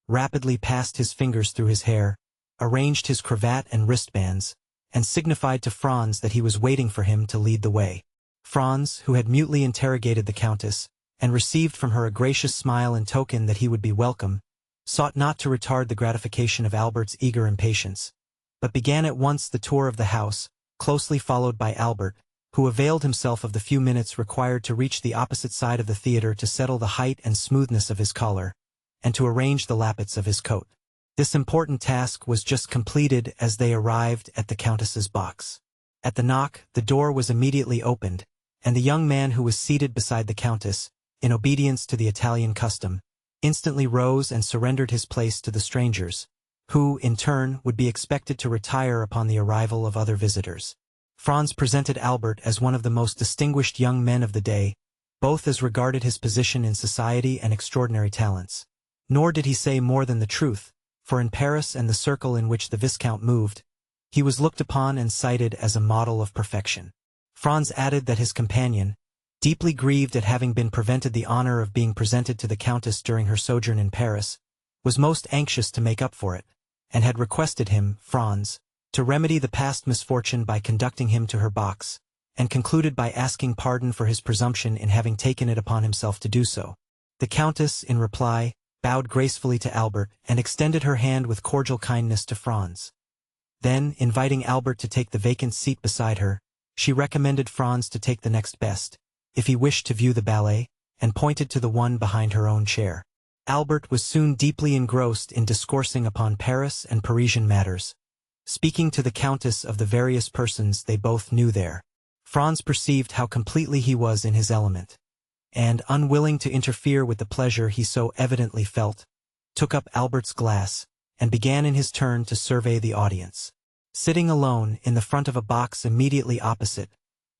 rapidly passed his fingers through his hair, arranged his cravat and wristbands, and signified to Franz that he was waiting for him to lead the way. Franz, who had mutely interrogated the Countess, and received from her a gracious smile in token that he would be welcome, sought not to retard the gratification of Albert's eager impatience, but began at once the tour of the house, closely followed by Albert, who availed himself of the few minutes required to reach the opposite side of the theater to settle the height and smoothness of his collar, and to arrange the lappets of his coat. This important task was just completed as they arrived at the Countess's box. At the knock, the door was immediately opened, and the young man who was seated beside the Countess, in obedience to the Italian custom, instantly rose and surrendered his place to the strangers, who, in turn, would be expected to retire upon the arrival of other visitors. Franz presented Albert as one of the most distinguished young men of the day, both as regarded his position in society and extraordinary talents. Nor did he say more than the truth, for in Paris and the circle in which the Viscount moved, he was looked upon and cited as a model of perfection. Franz added that his companion, deeply grieved at having been prevented the honor of being presented to the Countess during her sojourn in Paris, was most anxious to make up for it, and had requested him, Franz, to remedy the past misfortune by conducting him to her box, and concluded by asking pardon for his presumption in having taken it upon himself to do so. The Countess, in reply, bowed gracefully to Albert and extended her hand with cordial kindness to Franz. Then, inviting Albert to take the vacant seat beside her, she recommended Franz to take the next best, if he wished to view the ballet, and pointed to the one behind her own chair. Albert was soon deeply engrossed in discoursing upon Paris and Parisian matters, speaking to the Countess of the various persons they both knew there. Franz perceived how completely he was in his element, and, unwilling to interfere with the pleasure he so evidently felt, took up Albert's glass, and began in his turn to survey the audience. Sitting alone in the front of a box immediately opposite,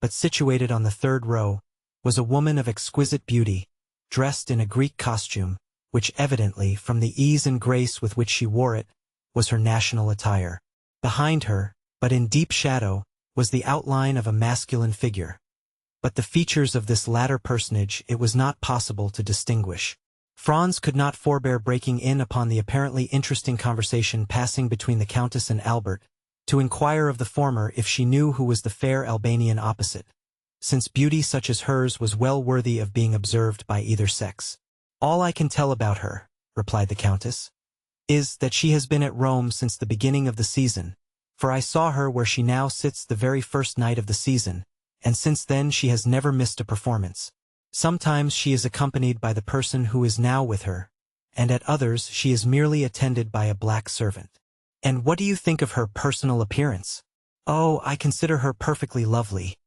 but situated on the third row, was a woman of exquisite beauty, dressed in a Greek costume, which evidently, from the ease and grace with which she wore it, was her national attire. Behind her, but in deep shadow, was the outline of a masculine figure. But the features of this latter personage it was not possible to distinguish. Franz could not forbear breaking in upon the apparently interesting conversation passing between the Countess and Albert, to inquire of the former if she knew who was the fair Albanian opposite, since beauty such as hers was well worthy of being observed by either sex. "All I can tell about her," replied the Countess, "is that she has been at Rome since the beginning of the season, for I saw her where she now sits the very first night of the season, and since then she has never missed a performance. Sometimes she is accompanied by the person who is now with her, and at others she is merely attended by a black servant." "And what do you think of her personal appearance?" "Oh, I consider her perfectly lovely.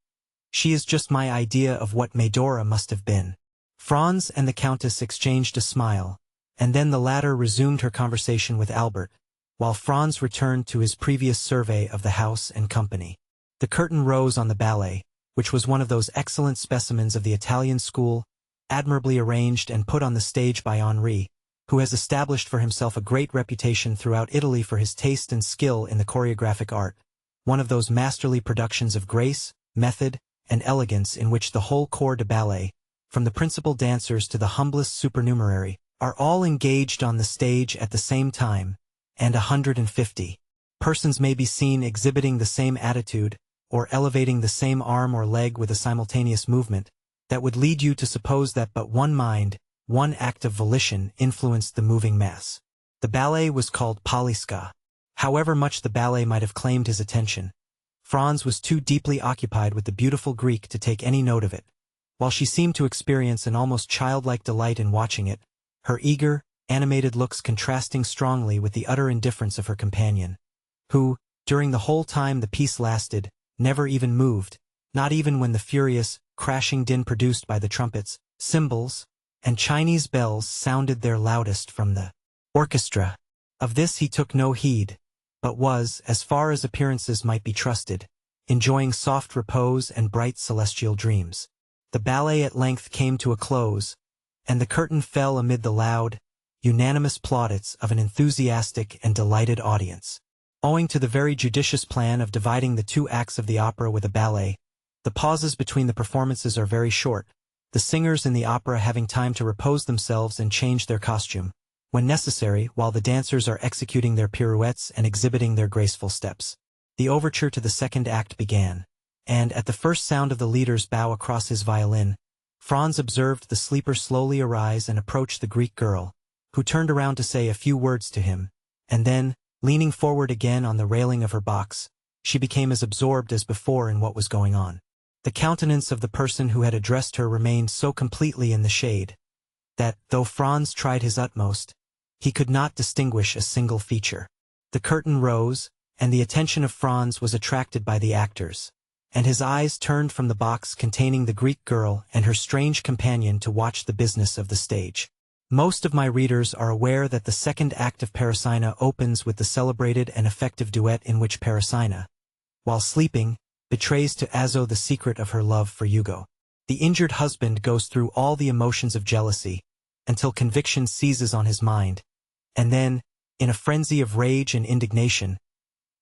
She is just my idea of what Medora must have been." Franz and the Countess exchanged a smile, and then the latter resumed her conversation with Albert, while Franz returned to his previous survey of the house and company. The curtain rose on the ballet, which was one of those excellent specimens of the Italian school, admirably arranged and put on the stage by Henri, who has established for himself a great reputation throughout Italy for his taste and skill in the choreographic art, one of those masterly productions of grace, method, and elegance in which the whole corps de ballet, from the principal dancers to the humblest supernumerary, are all engaged on the stage at the same time, and 150 persons may be seen exhibiting the same attitude, or elevating the same arm or leg with a simultaneous movement, that would lead you to suppose that but one mind, one act of volition influenced the moving mass. The ballet was called Poliska. However much the ballet might have claimed his attention, Franz was too deeply occupied with the beautiful Greek to take any note of it, while she seemed to experience an almost childlike delight in watching it, her eager, animated looks contrasting strongly with the utter indifference of her companion, who, during the whole time the piece lasted, never even moved, not even when the furious, crashing din produced by the trumpets, cymbals, and Chinese bells sounded their loudest from the orchestra. Of this he took no heed, but was, as far as appearances might be trusted, enjoying soft repose and bright celestial dreams. The ballet at length came to a close, and the curtain fell amid the loud, unanimous plaudits of an enthusiastic and delighted audience. Owing to the very judicious plan of dividing the two acts of the opera with a ballet, the pauses between the performances are very short, the singers in the opera having time to repose themselves and change their costume, when necessary, while the dancers are executing their pirouettes and exhibiting their graceful steps. The overture to the second act began, and at the first sound of the leader's bow across his violin, Franz observed the sleeper slowly arise and approach the Greek girl, who turned around to say a few words to him, and then, leaning forward again on the railing of her box, she became as absorbed as before in what was going on. The countenance of the person who had addressed her remained so completely in the shade, that, though Franz tried his utmost, he could not distinguish a single feature. The curtain rose, and the attention of Franz was attracted by the actors, and his eyes turned from the box containing the Greek girl and her strange companion to watch the business of the stage. Most of my readers are aware that the second act of Parisina opens with the celebrated and effective duet in which Parisina, while sleeping, betrays to Azo the secret of her love for Hugo. The injured husband goes through all the emotions of jealousy, until conviction seizes on his mind, and then, in a frenzy of rage and indignation,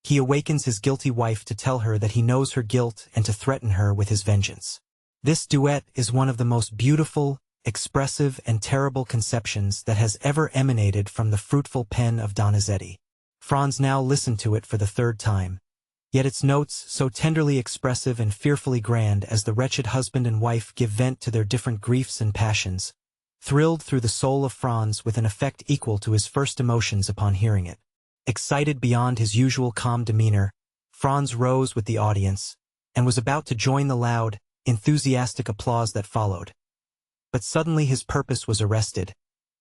he awakens his guilty wife to tell her that he knows her guilt and to threaten her with his vengeance. This duet is one of the most beautiful, expressive, and terrible conceptions that has ever emanated from the fruitful pen of Donizetti. Franz now listened to it for the third time, yet its notes, so tenderly expressive and fearfully grand as the wretched husband and wife give vent to their different griefs and passions, thrilled through the soul of Franz with an effect equal to his first emotions upon hearing it. Excited beyond his usual calm demeanor, Franz rose with the audience, and was about to join the loud, enthusiastic applause that followed. But suddenly his purpose was arrested,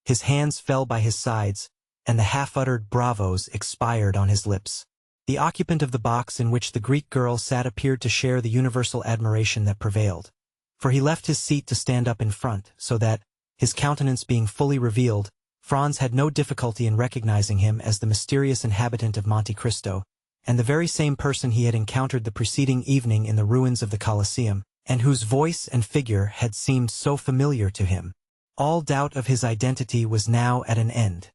his hands fell by his sides, and the half-uttered bravos expired on his lips. The occupant of the box in which the Greek girl sat appeared to share the universal admiration that prevailed, for he left his seat to stand up in front, so that, his countenance being fully revealed, Franz had no difficulty in recognizing him as the mysterious inhabitant of Monte Cristo, and the very same person he had encountered the preceding evening in the ruins of the Colosseum, and whose voice and figure had seemed so familiar to him. All doubt of his identity was now at an end.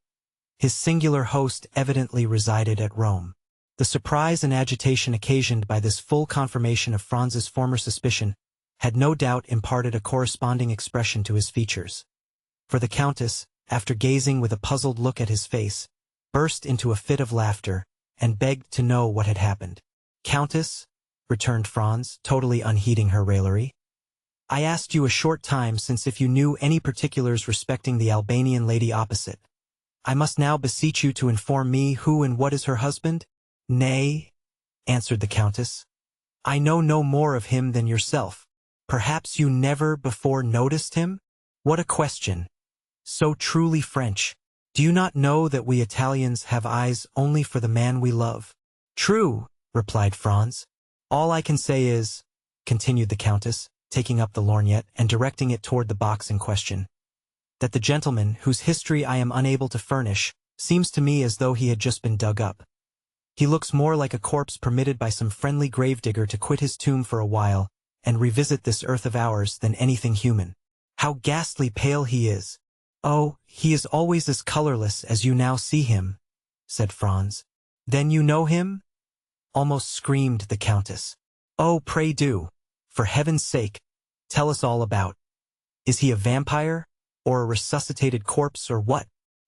His singular host evidently resided at Rome. The surprise and agitation occasioned by this full confirmation of Franz's former suspicion had no doubt imparted a corresponding expression to his features. For the Countess, after gazing with a puzzled look at his face, burst into a fit of laughter, and begged to know what had happened. "Countess," returned Franz, totally unheeding her raillery, "I asked you a short time since if you knew any particulars respecting the Albanian lady opposite. I must now beseech you to inform me who and what is her husband?" "Nay," answered the Countess, "I know no more of him than yourself. Perhaps you never before noticed him? What a question! So truly French. Do you not know that we Italians have eyes only for the man we love?" "True," replied Franz. "All I can say is," continued the Countess, taking up the lorgnette and directing it toward the box in question, "that the gentleman, whose history I am unable to furnish, seems to me as though he had just been dug up. He looks more like a corpse permitted by some friendly gravedigger to quit his tomb for a while and revisit this earth of ours than anything human. How ghastly pale he is!" "Oh, he is always as colorless as you now see him," said Franz. "Then you know him?" almost screamed the Countess. "Oh, pray do. For heaven's sake, tell us all about. Is he a vampire, or a resuscitated corpse, or what?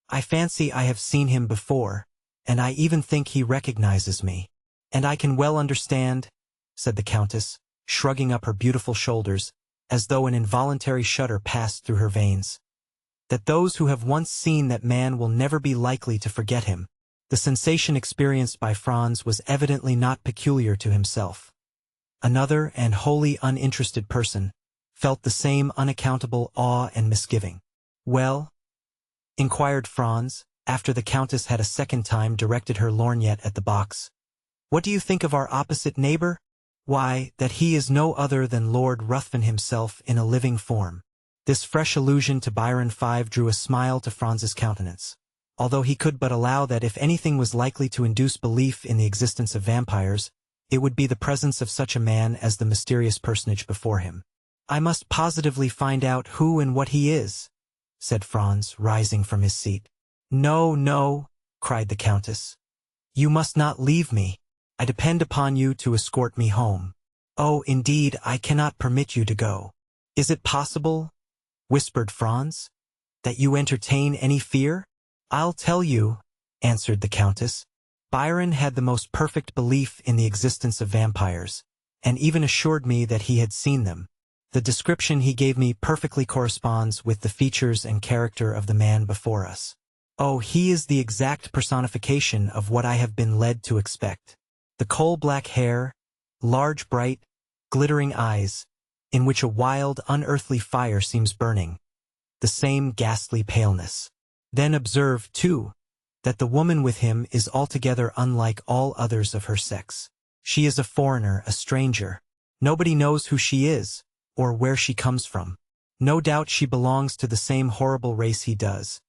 I fancy I have seen him before, and I even think he recognizes me. And I can well understand," said the Countess, shrugging up her beautiful shoulders, as though an involuntary shudder passed through her veins, "that those who have once seen that man will never be likely to forget him." The sensation experienced by Franz was evidently not peculiar to himself. Another, and wholly uninterested person, felt the same unaccountable awe and misgiving. "Well?" inquired Franz, after the Countess had a second time directed her lorgnette at the box. "What do you think of our opposite neighbor? Why, that he is no other than Lord Ruthven himself in a living form." This fresh allusion to Byron 5 drew a smile to Franz's countenance, although he could but allow that if anything was likely to induce belief in the existence of vampires, it would be the presence of such a man as the mysterious personage before him. "I must positively find out who and what he is," said Franz, rising from his seat. "No, no," cried the Countess. "You must not leave me. I depend upon you to escort me home." "Oh, indeed, I cannot permit you to go." "Is it possible," whispered Franz, "that you entertain any fear?" "I'll tell you," answered the Countess. "Byron had the most perfect belief in the existence of vampires, and even assured me that he had seen them. The description he gave me perfectly corresponds with the features and character of the man before us. Oh, he is the exact personification of what I have been led to expect. The coal-black hair, large, bright, glittering eyes, in which a wild, unearthly fire seems burning, the same ghastly paleness. Then observe, too, that the woman with him is altogether unlike all others of her sex. She is a foreigner, a stranger. Nobody knows who she is, or where she comes from. No doubt she belongs to the same horrible race he does,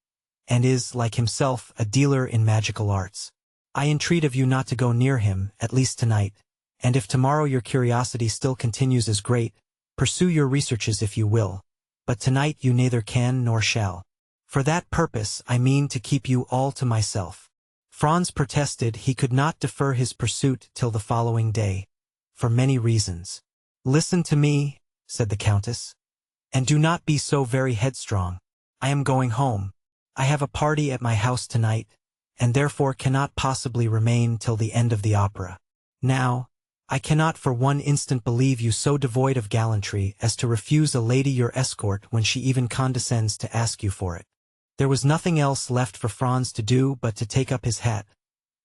and is, like himself, a dealer in magical arts. I entreat of you not to go near him, at least tonight, and if tomorrow your curiosity still continues as great, pursue your researches if you will, but tonight you neither can nor shall. For that purpose I mean to keep you all to myself." Franz protested he could not defer his pursuit till the following day, for many reasons. "Listen to me," said the Countess, "and do not be so very headstrong. I am going home. I have a party at my house tonight, and therefore cannot possibly remain till the end of the opera. Now, I cannot for one instant believe you so devoid of gallantry as to refuse a lady your escort when she even condescends to ask you for it." There was nothing else left for Franz to do but to take up his hat,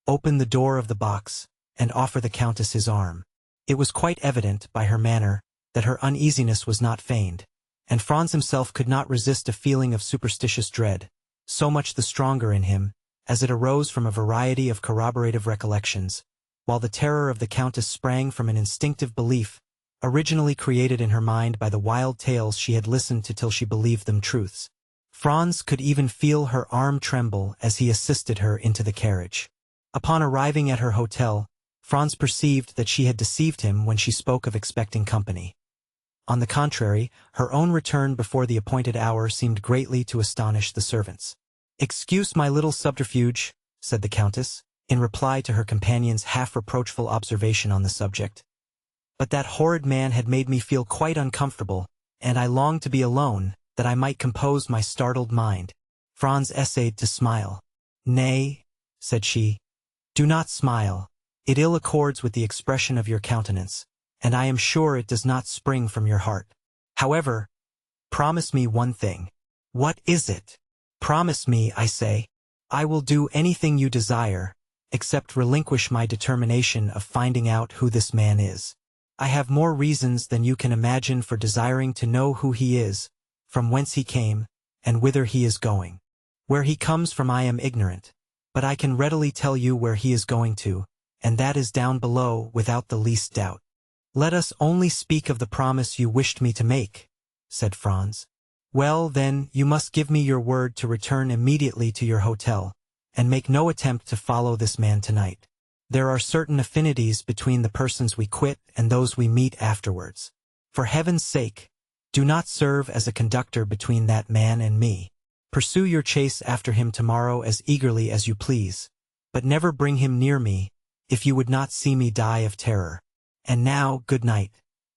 open the door of the box, and offer the Countess his arm. It was quite evident, by her manner, that her uneasiness was not feigned, and Franz himself could not resist a feeling of superstitious dread, so much the stronger in him, as it arose from a variety of corroborative recollections, while the terror of the Countess sprang from an instinctive belief, originally created in her mind by the wild tales she had listened to till she believed them truths. Franz could even feel her arm tremble as he assisted her into the carriage. Upon arriving at her hotel, Franz perceived that she had deceived him when she spoke of expecting company. On the contrary, her own return before the appointed hour seemed greatly to astonish the servants. "Excuse my little subterfuge," said the Countess, in reply to her companion's half-reproachful observation on the subject. "But that horrid man had made me feel quite uncomfortable, and I longed to be alone, that I might compose my startled mind." Franz essayed to smile. "Nay," said she, "do not smile. It ill accords with the expression of your countenance, and I am sure it does not spring from your heart. However, promise me one thing." "What is it?" "Promise me, I say. I will do anything you desire, except relinquish my determination of finding out who this man is. I have more reasons than you can imagine for desiring to know who he is, from whence he came, and whither he is going. Where he comes from I am ignorant, but I can readily tell you where he is going to, and that is down below without the least doubt." "Let us only speak of the promise you wished me to make," said Franz. "Well, then, you must give me your word to return immediately to your hotel, and make no attempt to follow this man tonight. There are certain affinities between the persons we quit and those we meet afterwards. For heaven's sake, do not serve as a conductor between that man and me. Pursue your chase after him tomorrow as eagerly as you please, but never bring him near me, if you would not see me die of terror. And now, good night.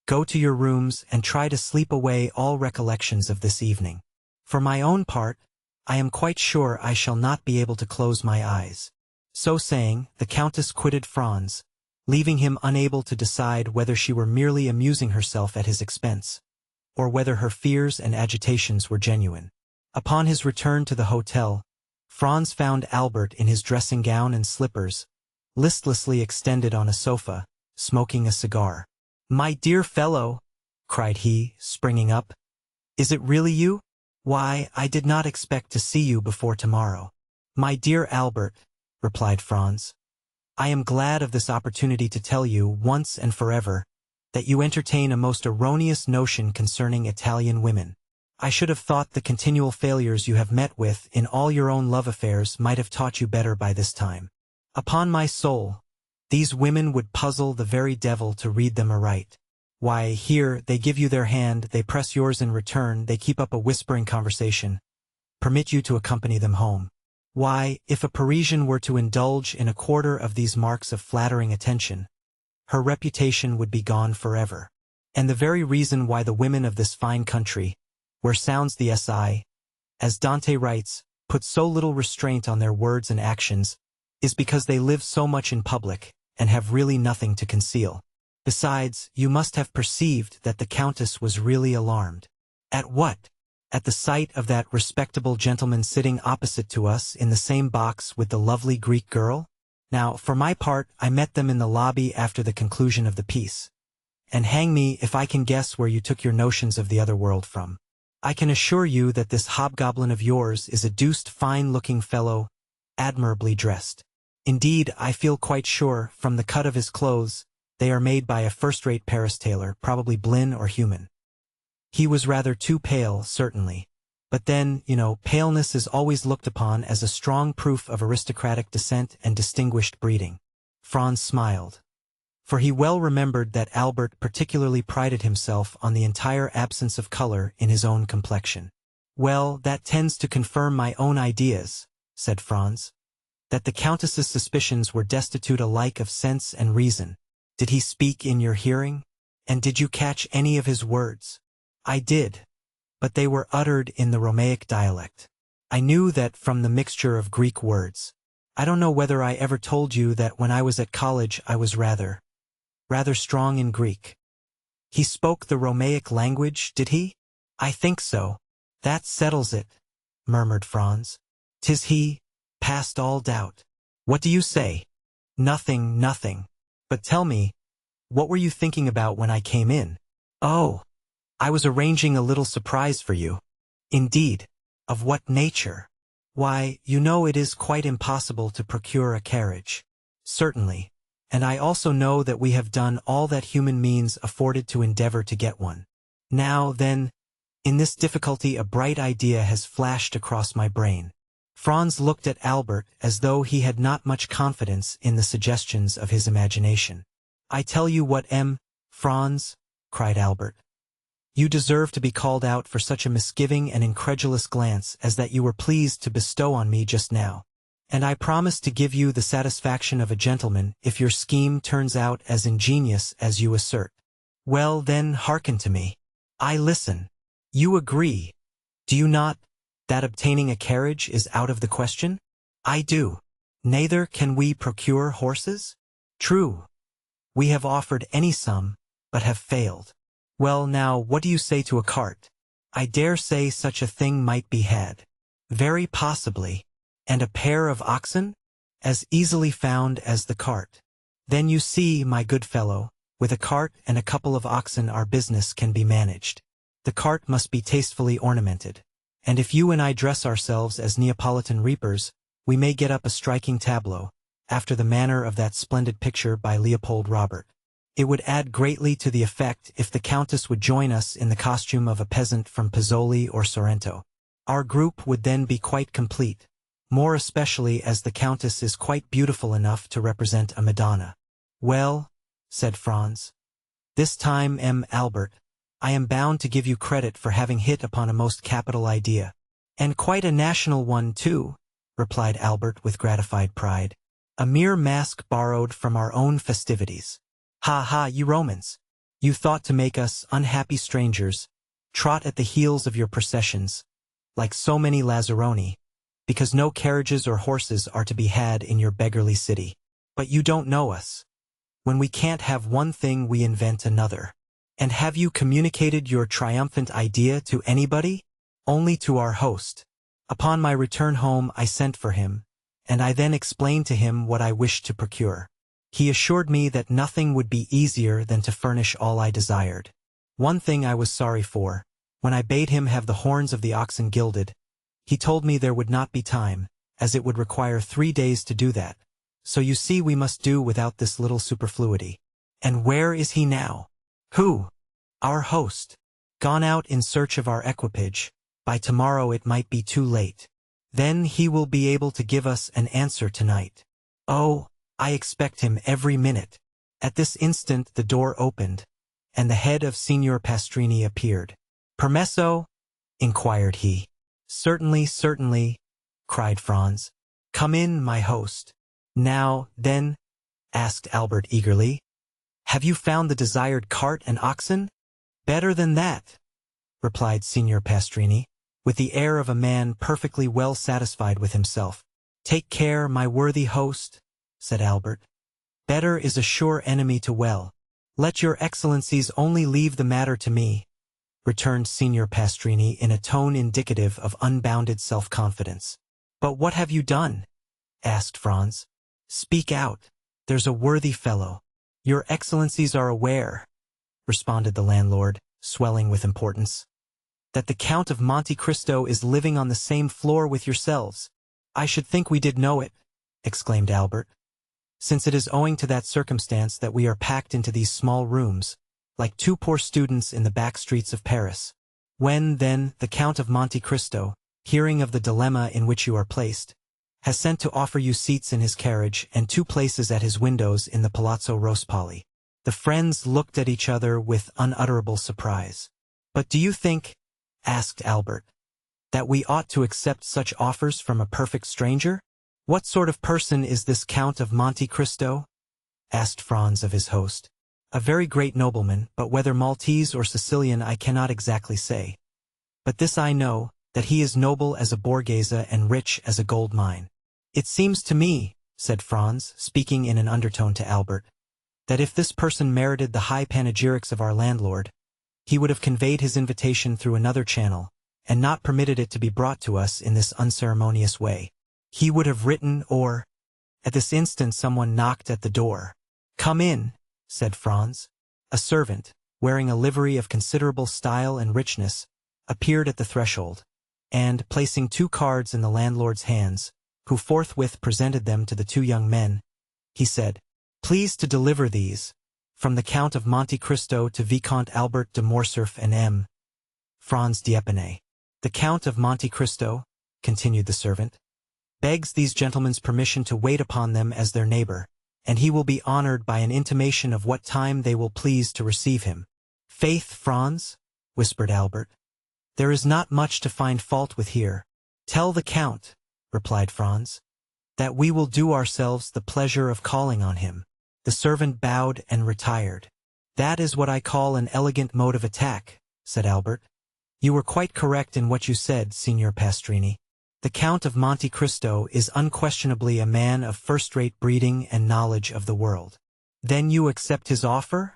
Go to your rooms and try to sleep away all recollections of this evening. For my own part, I am quite sure I shall not be able to close my eyes." So saying, the Countess quitted Franz, leaving him unable to decide whether she were merely amusing herself at his expense, or whether her fears and agitations were genuine. Upon his return to the hotel, Franz found Albert in his dressing gown and slippers, listlessly extended on a sofa, smoking a cigar. "My dear fellow," cried he, springing up, "is it really you? Why, I did not expect to see you before tomorrow." "My dear Albert," replied Franz, "I am glad of this opportunity to tell you, once and forever, that you entertain a most erroneous notion concerning Italian women. I should have thought the continual failures you have met with in all your own love affairs might have taught you better by this time. Upon my soul, these women would puzzle the very devil to read them aright. Why, here, they give you their hand, they press yours in return, they keep up a whispering conversation, permit you to accompany them home. Why, if a Parisian were to indulge in a quarter of these marks of flattering attention, her reputation would be gone forever. And the very reason why the women of this fine country, where sounds the SI, as Dante writes, put so little restraint on their words and actions, is because they live so much in public, and have really nothing to conceal. Besides, you must have perceived that the Countess was really alarmed. At what? At the sight of that respectable gentleman sitting opposite to us in the same box with the lovely Greek girl? Now, for my part, I met them in the lobby after the conclusion of the piece. And hang me if I can guess where you took your notions of the other world from. I can assure you that this hobgoblin of yours is a deuced fine-looking fellow, admirably dressed. Indeed, I feel quite sure, from the cut of his clothes, they are made by a first-rate Paris tailor, probably Blin or Human. He was rather too pale, certainly. But then, you know, paleness is always looked upon as a strong proof of aristocratic descent and distinguished breeding. Franz smiled. For he well remembered that Albert particularly prided himself on the entire absence of color in his own complexion. "Well, that tends to confirm my own ideas," said Franz. "That the Countess's suspicions were destitute alike of sense and reason. Did he speak in your hearing? And did you catch any of his words?" "I did, but they were uttered in the Romaic dialect. I knew that from the mixture of Greek words. I don't know whether I ever told you that when I was at college I was rather strong in Greek." "He spoke the Romaic language, did he?" "I think so." "That settles it," murmured Franz. "'Tis he, past all doubt." "What do you say?" "Nothing, nothing. But tell me, what were you thinking about when I came in?" "Oh, I was arranging a little surprise for you." "Indeed? Of what nature?" "Why, you know it is quite impossible to procure a carriage." "Certainly. And I also know that we have done all that human means afforded to endeavor to get one. Now, then, In this difficulty a bright idea has flashed across my brain. Franz looked at Albert as though he had not much confidence in the suggestions of his imagination. I tell you what, Franz, cried Albert. You deserve to be called out for such a misgiving and incredulous glance as that you were pleased to bestow on me just now. And I promise to give you the satisfaction of a gentleman if your scheme turns out as ingenious as you assert. Well then, hearken to me. I listen. You agree, do you not, that obtaining a carriage is out of the question? I do. Neither can we procure horses? True. We have offered any sum, but have failed. Well now, what do you say to a cart? I dare say such a thing might be had. Very possibly. And a pair of oxen? As easily found as the cart. Then you see, my good fellow, with a cart and a couple of oxen our business can be managed. The cart must be tastefully ornamented. And if you and I dress ourselves as Neapolitan reapers, we may get up a striking tableau, after the manner of that splendid picture by Leopold Robert. It would add greatly to the effect if the Countess would join us in the costume of a peasant from Pizzoli or Sorrento. Our group would then be quite complete, more especially as the Countess is quite beautiful enough to represent a Madonna. Well, said Franz. This time, Albert, I am bound to give you credit for having hit upon a most capital idea. And quite a national one, too, replied Albert with gratified pride. A mere mask borrowed from our own festivities. Ha ha, you Romans! You thought to make us, unhappy strangers, trot at the heels of your processions, like so many Lazzaroni, because no carriages or horses are to be had in your beggarly city. But you don't know us. When we can't have one thing, we invent another. And have you communicated your triumphant idea to anybody? Only to our host. Upon my return home I sent for him, and I then explained to him what I wished to procure. He assured me that nothing would be easier than to furnish all I desired. One thing I was sorry for, when I bade him have the horns of the oxen gilded, he told me there would not be time, as it would require 3 days to do that. So you see we must do without this little superfluity. And where is he now? Who? Our host. Gone out in search of our equipage. By tomorrow it might be too late. Then he will be able to give us an answer tonight. Oh, I expect him every minute. At this instant the door opened, and the head of Signor Pastrini appeared. Permesso? Inquired he. Certainly, certainly, cried Franz. Come in, my host. Now, then, asked Albert eagerly, have you found the desired cart and oxen? Better than that, replied Signor Pastrini, with the air of a man perfectly well satisfied with himself. Take care, my worthy host, said Albert. Better is a sure enemy to well. Let your excellencies only leave the matter to me, returned Signor Pastrini in a tone indicative of unbounded self-confidence. But what have you done? Asked Franz. Speak out. There's a worthy fellow. Your excellencies are aware, responded the landlord, swelling with importance, that the Count of Monte Cristo is living on the same floor with yourselves. I should think we did know it, exclaimed Albert, since it is owing to that circumstance that we are packed into these small rooms, like two poor students in the back streets of Paris. When, then, the Count of Monte Cristo, hearing of the dilemma in which you are placed, has sent to offer you seats in his carriage and 2 places at his windows in the Palazzo Rospoli. The friends looked at each other with unutterable surprise. But do you think, asked Albert, that we ought to accept such offers from a perfect stranger? What sort of person is this Count of Monte Cristo? Asked Franz of his host. A very great nobleman, but whether Maltese or Sicilian I cannot exactly say. But this I know, that he is noble as a Borghese and rich as a gold mine. It seems to me, said Franz, speaking in an undertone to Albert, that if this person merited the high panegyrics of our landlord, he would have conveyed his invitation through another channel, and not permitted it to be brought to us in this unceremonious way. He would have written or... At this instant someone knocked at the door. Come in, said Franz. A servant, wearing a livery of considerable style and richness, appeared at the threshold, and, placing 2 cards in the landlord's hands, who forthwith presented them to the 2 young men, he said, Please to deliver these, from the Count of Monte Cristo to Vicomte Albert de Morcerf and M. Franz d'Épinay. The Count of Monte Cristo, continued the servant, begs these gentlemen's permission to wait upon them as their neighbor, and he will be honored by an intimation of what time they will please to receive him. Faith, Franz, whispered Albert, there is not much to find fault with here. Tell the Count, replied Franz, that we will do ourselves the pleasure of calling on him. The servant bowed and retired. That is what I call an elegant mode of attack, said Albert. You were quite correct in what you said, Signor Pastrini. The Count of Monte Cristo is unquestionably a man of first-rate breeding and knowledge of the world. Then you accept his offer?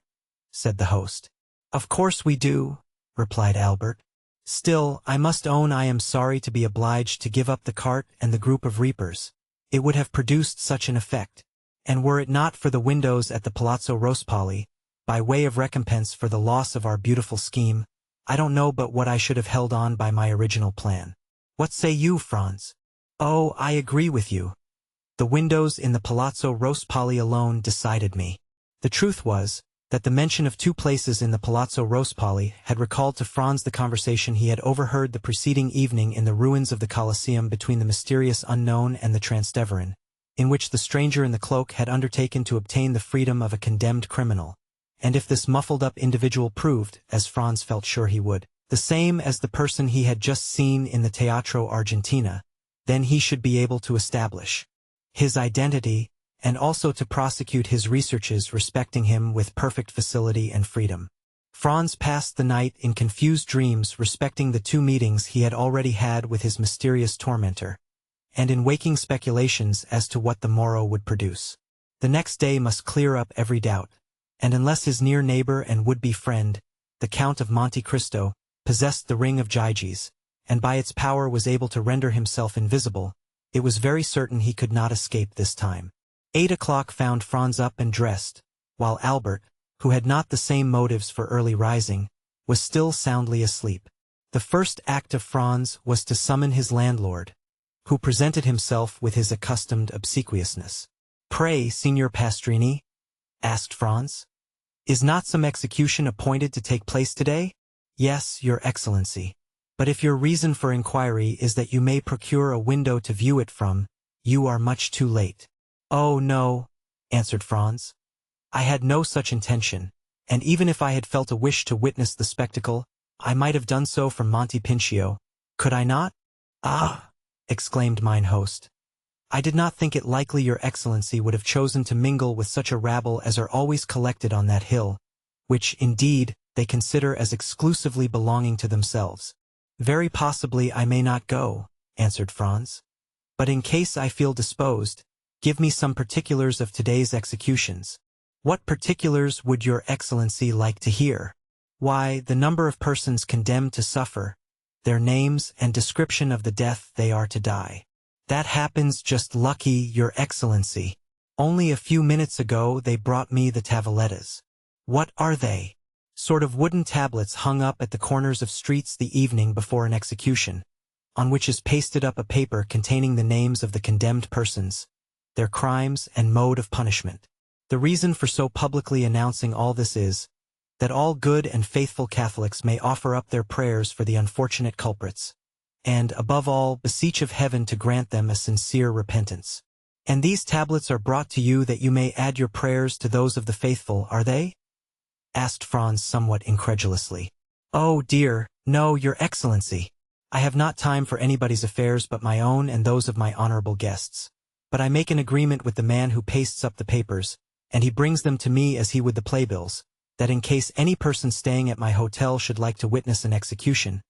Said the host. Of course we do, replied Albert. Still, I must own I am sorry to be obliged to give up the cart and the group of reapers. It would have produced such an effect, and were it not for the windows at the Palazzo Rospoli, by way of recompense for the loss of our beautiful scheme, I don't know but what I should have held on by my original plan. What say you, Franz? Oh, I agree with you. The windows in the Palazzo Rospoli alone decided me. The truth was that the mention of two places in the Palazzo Rospoli had recalled to Franz the conversation he had overheard the preceding evening in the ruins of the Colosseum between the mysterious unknown and the Transteverin, in which the stranger in the cloak had undertaken to obtain the freedom of a condemned criminal, and if this muffled-up individual proved, as Franz felt sure he would, the same as the person he had just seen in the Teatro Argentina, then he should be able to establish his identity and also to prosecute his researches respecting him with perfect facility and freedom. Franz passed the night in confused dreams respecting the two meetings he had already had with his mysterious tormentor, and in waking speculations as to what the morrow would produce. The next day must clear up every doubt, and unless his near neighbor and would-be friend, the Count of Monte Cristo, possessed the ring of Gyges, and by its power was able to render himself invisible, it was very certain he could not escape this time. 8 o'clock found Franz up and dressed, while Albert, who had not the same motives for early rising, was still soundly asleep. The first act of Franz was to summon his landlord, who presented himself with his accustomed obsequiousness. "Pray, Signor Pastrini," asked Franz, "is not some execution appointed to take place today?" "Yes, Your Excellency. But if your reason for inquiry is that you may procure a window to view it from, you are much too late." "Oh, no," answered Franz. "I had no such intention, and even if I had felt a wish to witness the spectacle, I might have done so from Monte Pincio. Could I not?" "Ah!" exclaimed mine host. "I did not think it likely Your Excellency would have chosen to mingle with such a rabble as are always collected on that hill, which, indeed, they consider as exclusively belonging to themselves." "Very possibly I may not go," answered Franz. "But in case I feel disposed, give me some particulars of today's executions." "What particulars would Your Excellency like to hear?" "Why, the number of persons condemned to suffer, their names and description of the death they are to die." "That happens just lucky, Your Excellency. Only a few minutes ago they brought me the tavelettas." "What are they?" "Sort of wooden tablets hung up at the corners of streets the evening before an execution, on which is pasted up a paper containing the names of the condemned persons, their crimes and mode of punishment. The reason for so publicly announcing all this is, that all good and faithful Catholics may offer up their prayers for the unfortunate culprits, and, above all, beseech of heaven to grant them a sincere repentance." "And these tablets are brought to you that you may add your prayers to those of the faithful, are they?" asked Franz somewhat incredulously. "Oh dear, no, Your Excellency. I have not time for anybody's affairs but my own and those of my honorable guests. But I make an agreement with the man who pastes up the papers, and he brings them to me as he would the playbills, that in case any person staying at my hotel should like to witness an execution,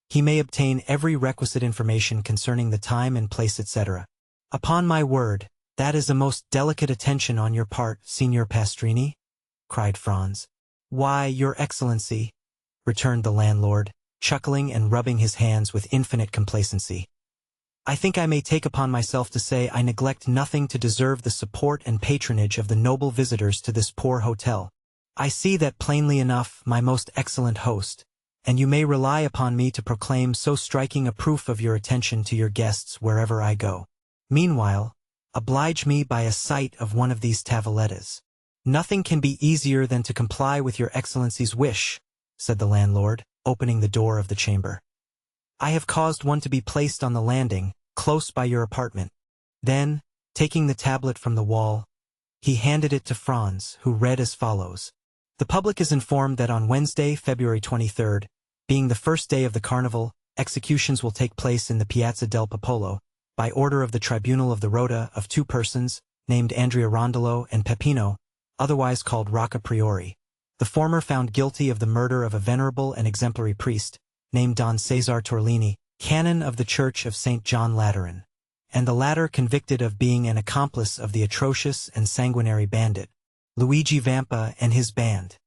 he may obtain every requisite information concerning the time and place, etc. "Upon my word, that is a most delicate attention on your part, Signor Pastrini," cried Franz. "Why, Your Excellency," returned the landlord, chuckling and rubbing his hands with infinite complacency, "I think I may take upon myself to say I neglect nothing to deserve the support and patronage of the noble visitors to this poor hotel. I see that plainly enough, my most excellent host, and you may rely upon me to proclaim so striking a proof of your attention to your guests wherever I go. Meanwhile, oblige me by a sight of one of these tavelettas." "Nothing can be easier than to comply with Your Excellency's wish," said the landlord. opening the door of the chamber. "I have caused one to be placed on the landing, close by your apartment." Then, taking the tablet from the wall, he handed it to Franz, who read as follows. "The public is informed that on Wednesday, February 23rd, being the first day of the carnival, executions will take place in the Piazza del Popolo, by order of the Tribunal of the Rota of two persons, named Andrea Rondolo and Peppino, otherwise called Rocca Priori. The former found guilty of the murder of a venerable and exemplary priest, named Don Cesar Torlini, canon of the Church of St. John Lateran, and the latter convicted of being an accomplice of the atrocious and sanguinary bandit, Luigi Vampa and his band."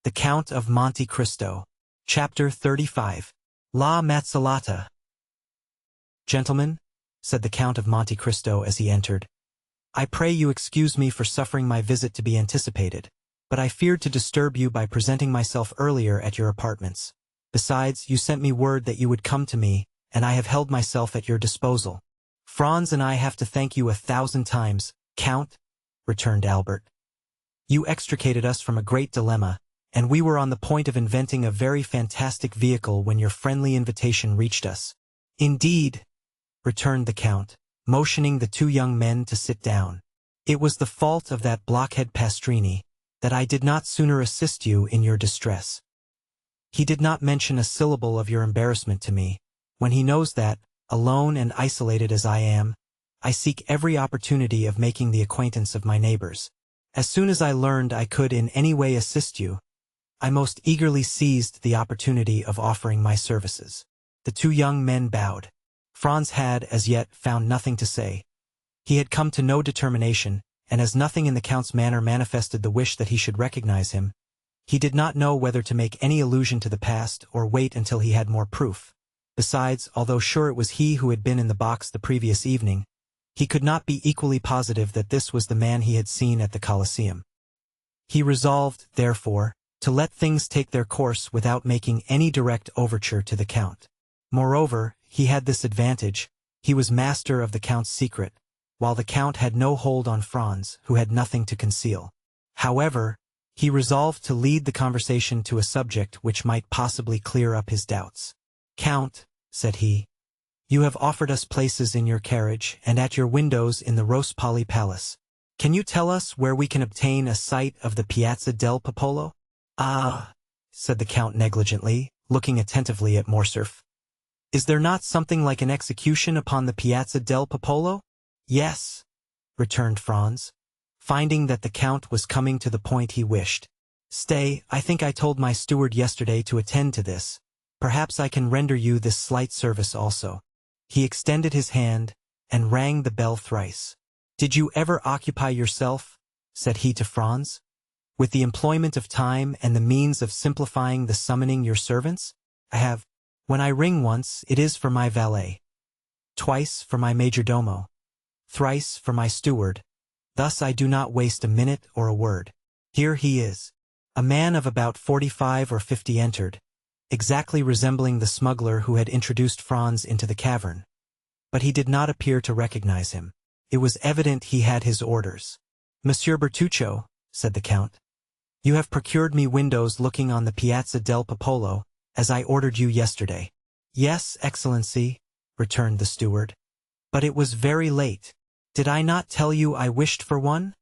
The Count of Monte Cristo. Chapter 35. La Mazzolata. "Gentlemen," said the Count of Monte Cristo as he entered, "I pray you excuse me for suffering my visit to be anticipated, but I feared to disturb you by presenting myself earlier at your apartments. Besides, you sent me word that you would come to me, and I have held myself at your disposal." "Franz and I have to thank you 1,000 times, Count," returned Albert. "You extricated us from a great dilemma, and we were on the point of inventing a very fantastic vehicle when your friendly invitation reached us." "Indeed," returned the Count, motioning the two young men to sit down. "It was the fault of that blockhead Pastrini, that I did not sooner assist you in your distress. He did not mention a syllable of your embarrassment to me, when he knows that, alone and isolated as I am, I seek every opportunity of making the acquaintance of my neighbors. As soon as I learned I could in any way assist you, I most eagerly seized the opportunity of offering my services." The two young men bowed. Franz had, as yet, found nothing to say. He had come to no determination, and as nothing in the Count's manner manifested the wish that he should recognize him, he did not know whether to make any allusion to the past or wait until he had more proof. Besides, although sure it was he who had been in the box the previous evening, he could not be equally positive that this was the man he had seen at the Colosseum. He resolved, therefore, to let things take their course without making any direct overture to the Count. Moreover, he had this advantage: he was master of the Count's secret, while the Count had no hold on Franz, who had nothing to conceal. However, he resolved to lead the conversation to a subject which might possibly clear up his doubts. "Count," said he, "you have offered us places in your carriage and at your windows in the Rospoli Palace. Can you tell us where we can obtain a sight of the Piazza del Popolo?" "Ah," said the Count negligently, looking attentively at Morcerf. "Is there not something like an execution upon the Piazza del Popolo?" "Yes," returned Franz, finding that the Count was coming to the point he wished. "Stay, I think I told my steward yesterday to attend to this. Perhaps I can render you this slight service also." He extended his hand, and rang the bell thrice. "Did you ever occupy yourself," said he to Franz, "with the employment of time and the means of simplifying the summoning your servants?" "I have. When I ring once, it is for my valet. Twice for my majordomo. Thrice for my steward. Thus I do not waste a minute or a word. Here he is." A man of about 45 or 50 entered, exactly resembling the smuggler who had introduced Franz into the cavern. But he did not appear to recognize him. It was evident he had his orders. "Monsieur Bertuccio," said the Count, "you have procured me windows looking on the Piazza del Popolo, as I ordered you yesterday." "Yes, Excellency," returned the steward. "But it was very late. Did I not tell you I wished for one?"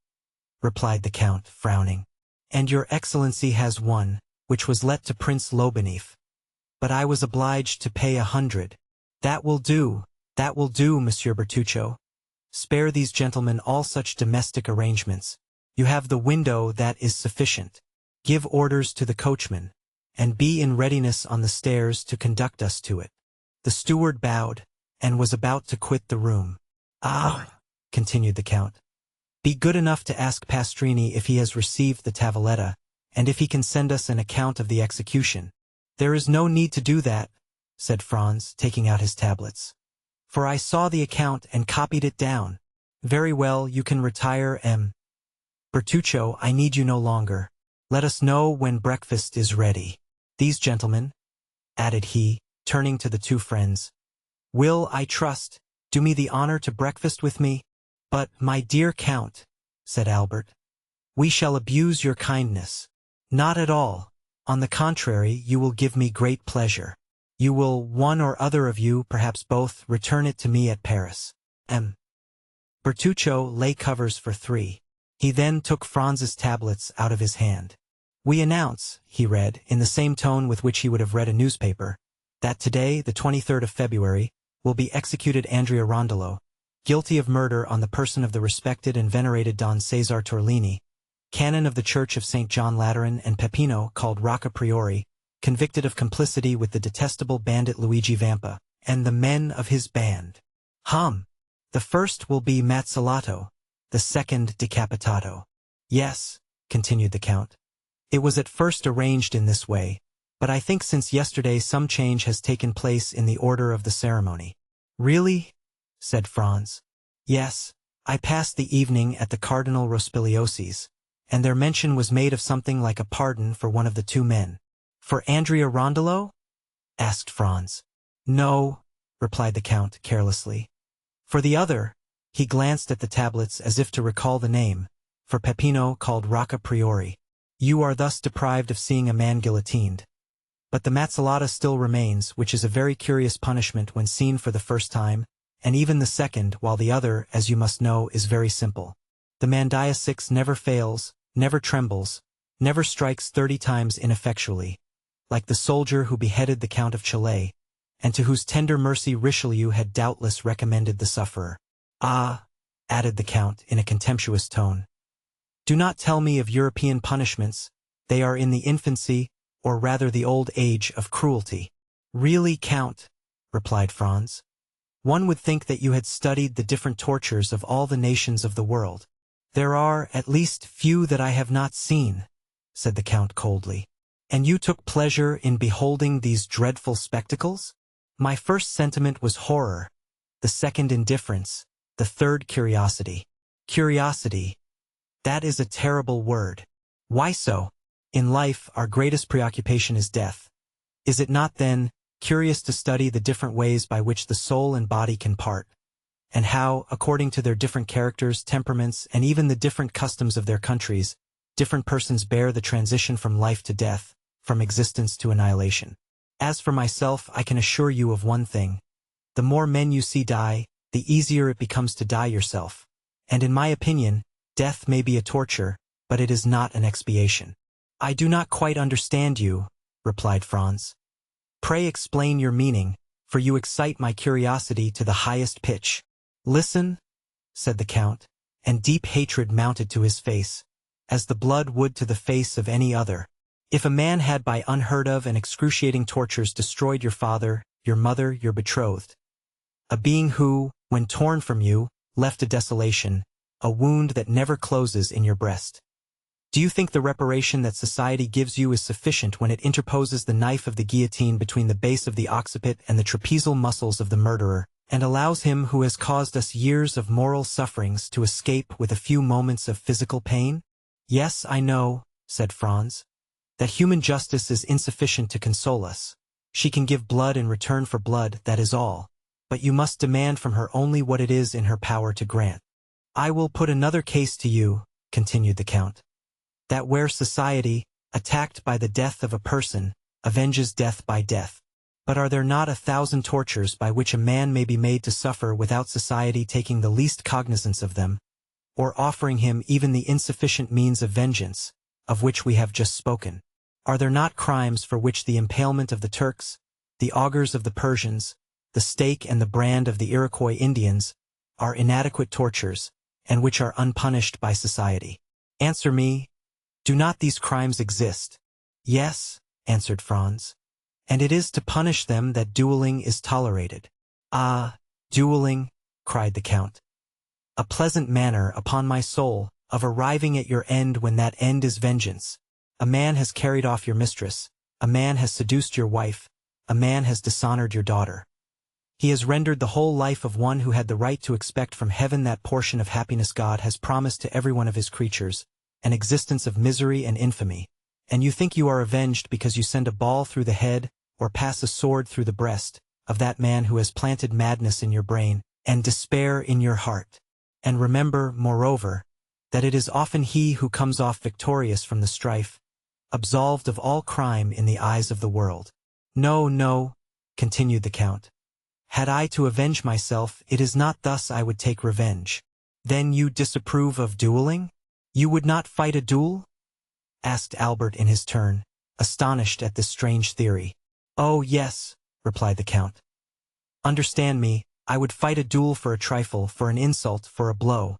replied the Count, frowning. "And your Excellency has one, which was let to Prince Lobaneff. But I was obliged to pay 100. That will do, Monsieur Bertuccio. Spare these gentlemen all such domestic arrangements. You have the window, that is sufficient. Give orders to the coachman, and be in readiness on the stairs to conduct us to it." The steward bowed, and was about to quit the room. "Ah," continued the Count, "be good enough to ask Pastrini if he has received the tavoletta, and if he can send us an account of the execution." "There is no need to do that," said Franz, taking out his tablets, "for I saw the account and copied it down." "Very well, you can retire. Bertuccio, I need you no longer. Let us know when breakfast is ready. These gentlemen," added he, turning to the two friends, "will, I trust, do me the honor to breakfast with me." "But, my dear Count," said Albert, We shall abuse your kindness. Not at all. On the contrary, you will give me great pleasure. You will, one or other of you, perhaps both, return it to me at Paris. Bertuccio lay covers for 3. He then took Franz's tablets out of his hand. We announce, he read, in the same tone with which he would have read a newspaper, that today, the 23rd of February, will be executed Andrea Rondolo, guilty of murder on the person of the respected and venerated Don Cesare Torlini, canon of the Church of St. John Lateran, and Peppino, called Rocca Priori, convicted of complicity with the detestable bandit Luigi Vampa, and the men of his band. The first will be Mazzilato, the second decapitato. Yes, continued the Count. It was at first arranged in this way, but I think since yesterday some change has taken place in the order of the ceremony. Really? Said Franz. Yes, I passed the evening at the Cardinal Rospigliosi's, and their mention was made of something like a pardon for one of the 2 men. For Andrea Rondolo? Asked Franz. No, replied the Count carelessly. For the other, he glanced at the tablets as if to recall the name, for Peppino, called Rocca Priori. You are thus deprived of seeing a man guillotined. But the mazzolata still remains, which is a very curious punishment when seen for the first time, and even the second, while the other, as you must know, is very simple. The mandia 6 never fails, never trembles, never strikes 30 times ineffectually, like the soldier who beheaded the Count of Chile, and to whose tender mercy Richelieu had doubtless recommended the sufferer. Ah, added the Count in a contemptuous tone. Do not tell me of European punishments, they are in the infancy, or rather the old age, of cruelty. Really, Count, replied Franz. One would think that you had studied the different tortures of all the nations of the world. There are, at least, few that I have not seen, said the Count coldly. And you took pleasure in beholding these dreadful spectacles? My first sentiment was horror, the second indifference, the third curiosity. Curiosity. That is a terrible word. Why so? In life, our greatest preoccupation is death. Is it not, then, curious to study the different ways by which the soul and body can part, and how, according to their different characters, temperaments, and even the different customs of their countries, different persons bear the transition from life to death, from existence to annihilation? As for myself, I can assure you of one thing. The more men you see die, the easier it becomes to die yourself. And in my opinion, death may be a torture, but it is not an expiation. I do not quite understand you, replied Franz. Pray explain your meaning, for you excite my curiosity to the highest pitch. Listen, said the Count, and deep hatred mounted to his face, as the blood would to the face of any other. If a man had by unheard of and excruciating tortures destroyed your father, your mother, your betrothed, a being who, when torn from you, left a desolation, a wound that never closes in your breast, do you think the reparation that society gives you is sufficient when it interposes the knife of the guillotine between the base of the occiput and the trapezial muscles of the murderer, and allows him who has caused us years of moral sufferings to escape with a few moments of physical pain? Yes, I know, said Franz, that human justice is insufficient to console us. She can give blood in return for blood, that is all. But you must demand from her only what it is in her power to grant. I will put another case to you, continued the Count, that where society, attacked by the death of a person, avenges death by death. But are there not 1,000 tortures by which a man may be made to suffer without society taking the least cognizance of them, or offering him even the insufficient means of vengeance, of which we have just spoken? Are there not crimes for which the impalement of the Turks, the augurs of the Persians, the stake and the brand of the Iroquois Indians, are inadequate tortures, and which are unpunished by society? Answer me, do not these crimes exist? Yes, answered Franz, and it is to punish them that dueling is tolerated. Ah, dueling, cried the Count. A pleasant manner, upon my soul, of arriving at your end when that end is vengeance. A man has carried off your mistress, a man has seduced your wife, a man has dishonored your daughter. He has rendered the whole life of one who had the right to expect from heaven that portion of happiness God has promised to every one of his creatures, an existence of misery and infamy, and you think you are avenged because you send a ball through the head, or pass a sword through the breast, of that man who has planted madness in your brain, and despair in your heart. And remember, moreover, that it is often he who comes off victorious from the strife, absolved of all crime in the eyes of the world. No, no, continued the Count. Had I to avenge myself, it is not thus I would take revenge. Then you disapprove of dueling? You would not fight a duel? Asked Albert in his turn, astonished at this strange theory. Oh, yes, replied the Count. Understand me, I would fight a duel for a trifle, for an insult, for a blow,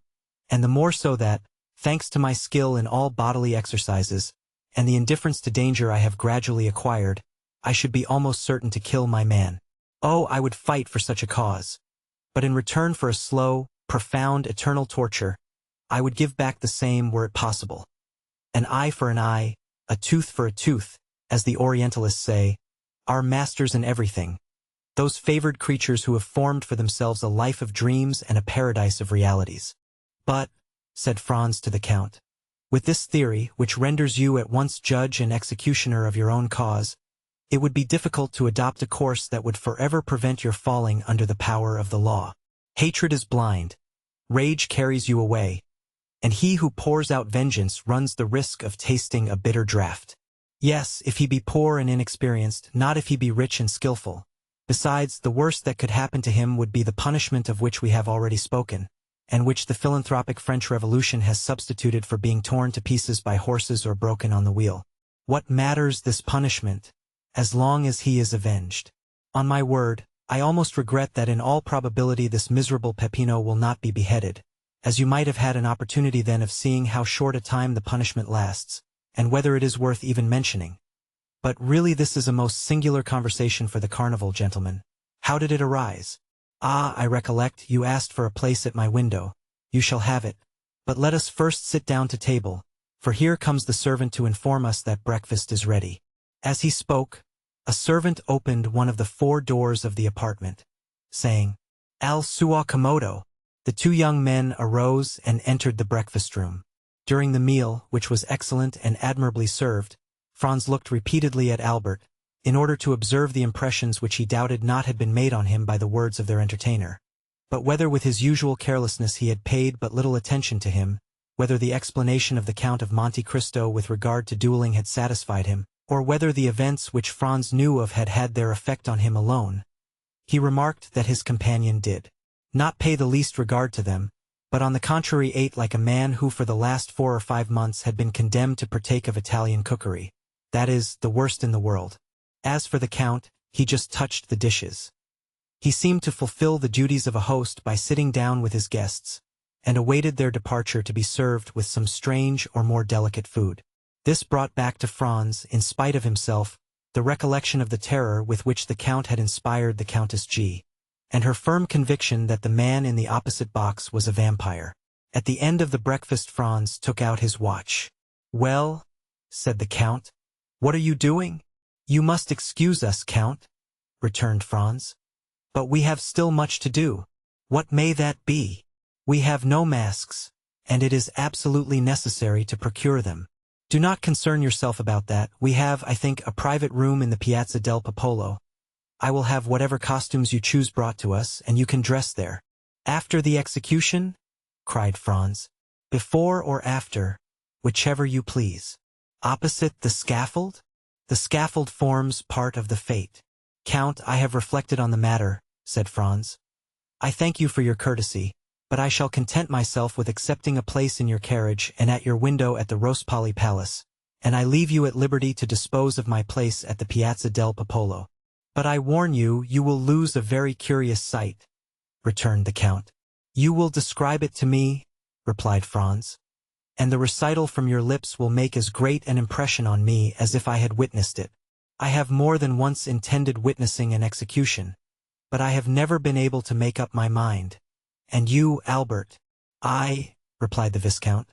and the more so that, thanks to my skill in all bodily exercises, and the indifference to danger I have gradually acquired, I should be almost certain to kill my man. Oh, I would fight for such a cause. But in return for a slow, profound, eternal torture, I would give back the same were it possible. An eye for an eye, a tooth for a tooth, as the Orientalists say, our masters in everything, those favored creatures who have formed for themselves a life of dreams and a paradise of realities. But, said Franz to the Count, with this theory, which renders you at once judge and executioner of your own cause, it would be difficult to adopt a course that would forever prevent your falling under the power of the law. Hatred is blind, rage carries you away, and he who pours out vengeance runs the risk of tasting a bitter draught. Yes, if he be poor and inexperienced, not if he be rich and skillful. Besides, the worst that could happen to him would be the punishment of which we have already spoken, and which the philanthropic French Revolution has substituted for being torn to pieces by horses or broken on the wheel. What matters this punishment, as long as he is avenged? On my word, I almost regret that in all probability this miserable Peppino will not be beheaded, as you might have had an opportunity then of seeing how short a time the punishment lasts, and whether it is worth even mentioning. But really this is a most singular conversation for the carnival, gentlemen. How did it arise? Ah, I recollect, you asked for a place at my window. You shall have it. But let us first sit down to table, for here comes the servant to inform us that breakfast is ready. As he spoke, a servant opened one of the 4 doors of the apartment, saying, Al suo commodo. The 2 young men arose and entered the breakfast room. During the meal, which was excellent and admirably served, Franz looked repeatedly at Albert, in order to observe the impressions which he doubted not had been made on him by the words of their entertainer. But whether with his usual carelessness he had paid but little attention to him, whether the explanation of the Count of Monte Cristo with regard to dueling had satisfied him, or whether the events which Franz knew of had had their effect on him alone, he remarked that his companion did not pay the least regard to them, but on the contrary ate like a man who for the last 4 or 5 months had been condemned to partake of Italian cookery, that is, the worst in the world. As for the Count, he just touched the dishes. He seemed to fulfill the duties of a host by sitting down with his guests, and awaited their departure to be served with some strange or more delicate food. This brought back to Franz, in spite of himself, the recollection of the terror with which the Count had inspired the Countess G, and her firm conviction that the man in the opposite box was a vampire. At the end of the breakfast Franz took out his watch. Well, said the Count, what are you doing? You must excuse us, Count, returned Franz. But we have still much to do. What may that be? We have no masks, and it is absolutely necessary to procure them. Do not concern yourself about that. We have, I think, a private room in the Piazza del Popolo. I will have whatever costumes you choose brought to us, and you can dress there. After the execution? Cried Franz. Before or after, whichever you please. Opposite the scaffold? The scaffold forms part of the fate. Count, I have reflected on the matter, said Franz. I thank you for your courtesy, but I shall content myself with accepting a place in your carriage and at your window at the Rospoli Palace, and I leave you at liberty to dispose of my place at the Piazza del Popolo. But I warn you, you will lose a very curious sight, returned the Count. You will describe it to me, replied Franz, and the recital from your lips will make as great an impression on me as if I had witnessed it. I have more than once intended witnessing an execution, but I have never been able to make up my mind. And you, Albert? I, replied the Viscount.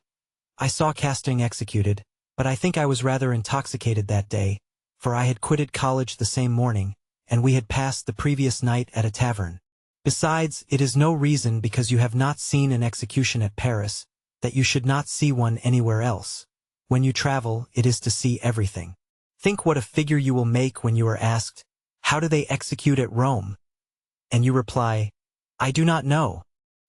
I saw Casting executed, but I think I was rather intoxicated that day, for I had quitted college the same morning, and we had passed the previous night at a tavern. Besides, it is no reason because you have not seen an execution at Paris, that you should not see one anywhere else. When you travel, it is to see everything. Think what a figure you will make when you are asked, how do they execute at Rome? And you reply, I do not know.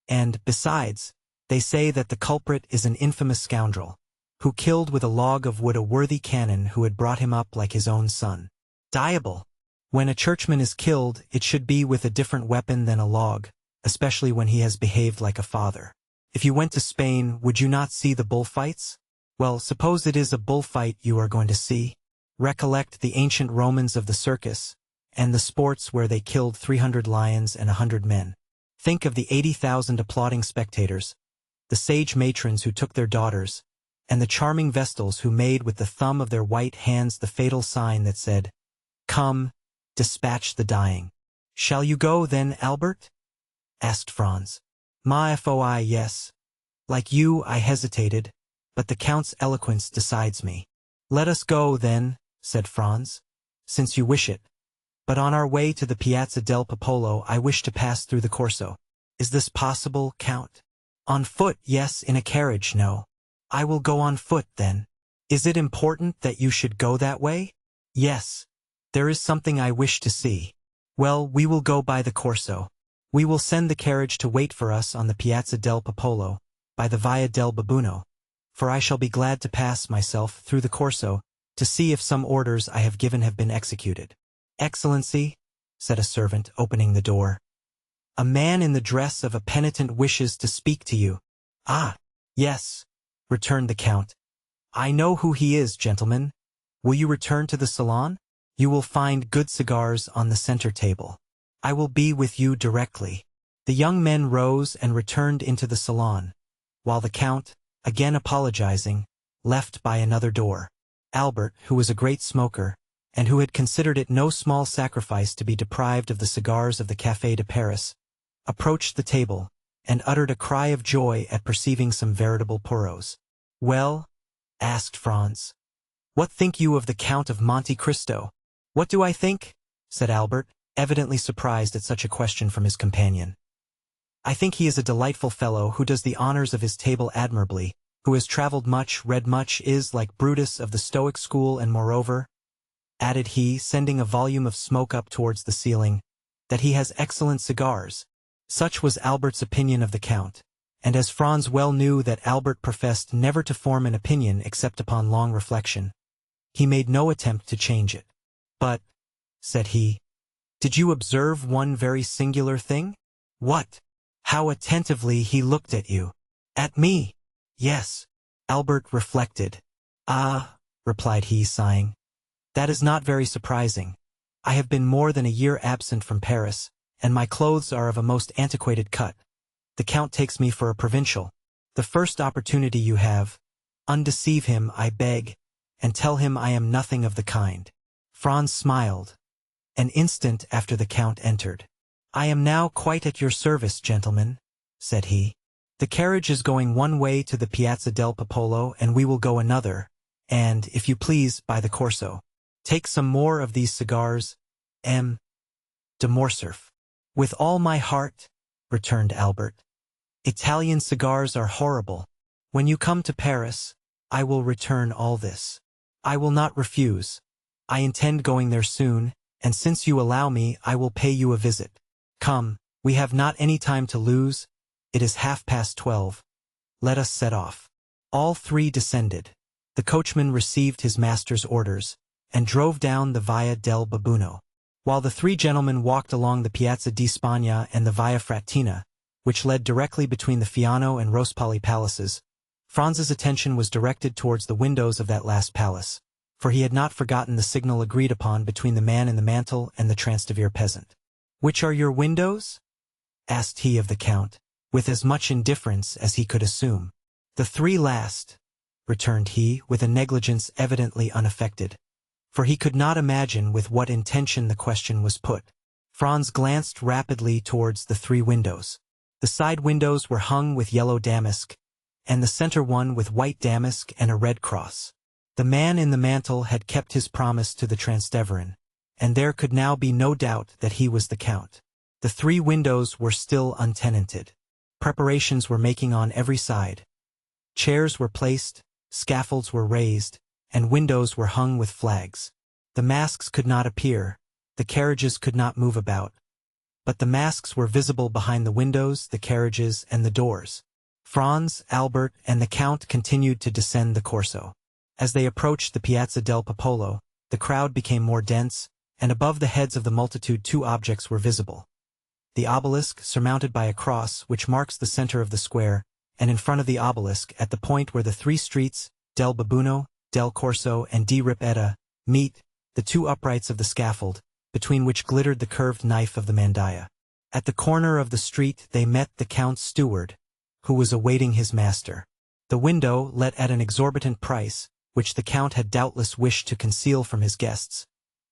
And, besides, They say that the culprit is an infamous scoundrel, who killed with a log of wood a worthy canon who had brought him up like his own son. Diable! When a churchman is killed, it should be with a different weapon than a log, especially when he has behaved like a father. If you went to Spain, would you not see the bullfights? Well, suppose it is a bullfight you are going to see. Recollect the ancient Romans of the circus, and the sports where they killed 300 lions and 100 men. Think of the 80,000 applauding spectators, the sage matrons who took their daughters, and the charming vestals who made with the thumb of their white hands the fatal sign that said, "Come, dispatch the dying." "Shall you go, then, Albert?" asked Franz. "Ma foi, yes. Like you, I hesitated, but the Count's eloquence decides me." "Let us go, then," said Franz, "since you wish it. But on our way to the Piazza del Popolo I wish to pass through the Corso." "Is this possible, Count?" "On foot, yes, in a carriage, no." "I will go on foot, then." "Is it important that you should go that way?" "Yes. There is something I wish to see." "Well, we will go by the Corso. We will send the carriage to wait for us on the Piazza del Popolo, by the Via del Babuino, for I shall be glad to pass myself through the Corso to see if some orders I have given have been executed." "Excellency," said a servant, opening the door, "a man in the dress of a penitent wishes to speak to you." "Ah, yes," returned the Count. "I know who he is, gentlemen. Will you return to the salon? You will find good cigars on the center table. I will be with you directly." The young men rose and returned into the salon, while the Count, again apologizing, left by another door. Albert, who was a great smoker, and who had considered it no small sacrifice to be deprived of the cigars of the Café de Paris, approached the table, and uttered a cry of joy at perceiving some veritable puros. "Well?" asked Franz. "What think you of the Count of Monte Cristo?" "What do I think?" said Albert, evidently surprised at such a question from his companion. "I think he is a delightful fellow who does the honors of his table admirably, who has traveled much, read much, is like Brutus of the Stoic school, and moreover," added he, sending a volume of smoke up towards the ceiling, "that he has excellent cigars." Such was Albert's opinion of the Count, and as Franz well knew that Albert professed never to form an opinion except upon long reflection, he made no attempt to change it. "But," said he, "did you observe one very singular thing?" "What?" "How attentively he looked at you." "At me?" "Yes." Albert reflected. "Ah," replied he, sighing, "that is not very surprising. I have been more than a year absent from Paris, and my clothes are of a most antiquated cut. The Count takes me for a provincial. The first opportunity you have, undeceive him, I beg, and tell him I am nothing of the kind." Franz smiled. An instant after the Count entered. "I am now quite at your service, gentlemen," said he. "The carriage is going one way to the Piazza del Popolo, and we will go another, and, if you please, by the Corso. Take some more of these cigars, M. de Morcerf." "With all my heart," returned Albert. "Italian cigars are horrible. When you come to Paris, I will return all this. I will not refuse. I intend going there soon, and since you allow me, I will pay you a visit. Come, we have not any time to lose. It is 12:30. Let us set off." All three descended. The coachman received his master's orders, and drove down the Via del Babuino, while the three gentlemen walked along the Piazza di Spagna and the Via Frattina, which led directly between the Fiano and Rospoli palaces. Franz's attention was directed towards the windows of that last palace, for he had not forgotten the signal agreed upon between the man in the mantle and the Transtever peasant. "Which are your windows?" asked he of the Count, with as much indifference as he could assume. "The three last," returned he, with a negligence evidently unaffected, for he could not imagine with what intention the question was put. Franz glanced rapidly towards the three windows. The side windows were hung with yellow damask, and the center one with white damask and a red cross. The man in the mantle had kept his promise to the Transteverin, and there could now be no doubt that he was the Count. The three windows were still untenanted. Preparations were making on every side. Chairs were placed, scaffolds were raised, and windows were hung with flags. The masks could not appear, the carriages could not move about, but the masks were visible behind the windows, the carriages, and the doors. Franz, Albert, and the Count continued to descend the Corso. As they approached the Piazza del Popolo, the crowd became more dense, and above the heads of the multitude two objects were visible. The obelisk, surmounted by a cross, which marks the center of the square, and in front of the obelisk, at the point where the three streets, del Babuino, del Corso, and di Ripetta, meet, the two uprights of the scaffold, between which glittered the curved knife of the mandaia. At the corner of the street they met the Count's steward, who was awaiting his master. The window, let at an exorbitant price, which the Count had doubtless wished to conceal from his guests,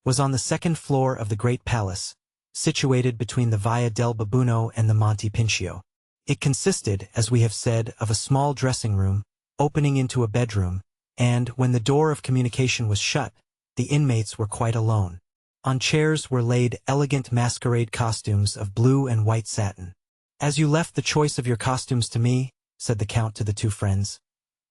was on the second floor of the great palace, situated between the Via del Babuino and the Monte Pincio. It consisted, as we have said, of a small dressing room, opening into a bedroom, and, when the door of communication was shut, the inmates were quite alone. On chairs were laid elegant masquerade costumes of blue and white satin. "As you left the choice of your costumes to me," said the Count to the two friends,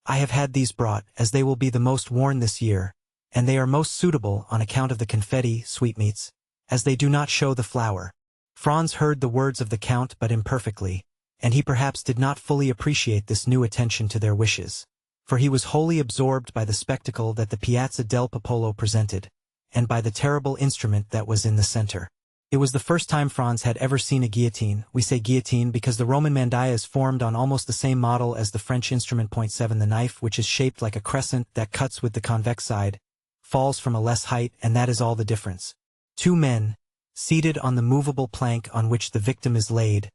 "I have had these brought, as they will be the most worn this year, and they are most suitable on account of the confetti, sweetmeats, as they do not show the flower." Franz heard the words of the Count but imperfectly, and he perhaps did not fully appreciate this new attention to their wishes, for he was wholly absorbed by the spectacle that the Piazza del Popolo presented, and by the terrible instrument that was in the center. It was the first time Franz had ever seen a guillotine. We say guillotine because the Roman mandaia is formed on almost the same model as the French instrument .7. The knife, which is shaped like a crescent that cuts with the convex side, falls from a less height, and that is all the difference. Two men, seated on the movable plank on which the victim is laid,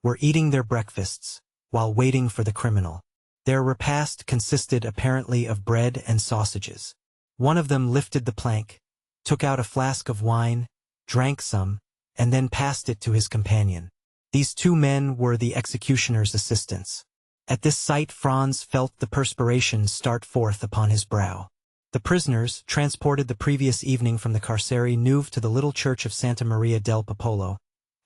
were eating their breakfasts, while waiting for the criminal. Their repast consisted apparently of bread and sausages. One of them lifted the plank, took out a flask of wine, drank some, and then passed it to his companion. These two men were the executioner's assistants. At this sight Franz felt the perspiration start forth upon his brow. The prisoners, transported the previous evening from the Carceri Nuove to the little church of Santa Maria del Popolo,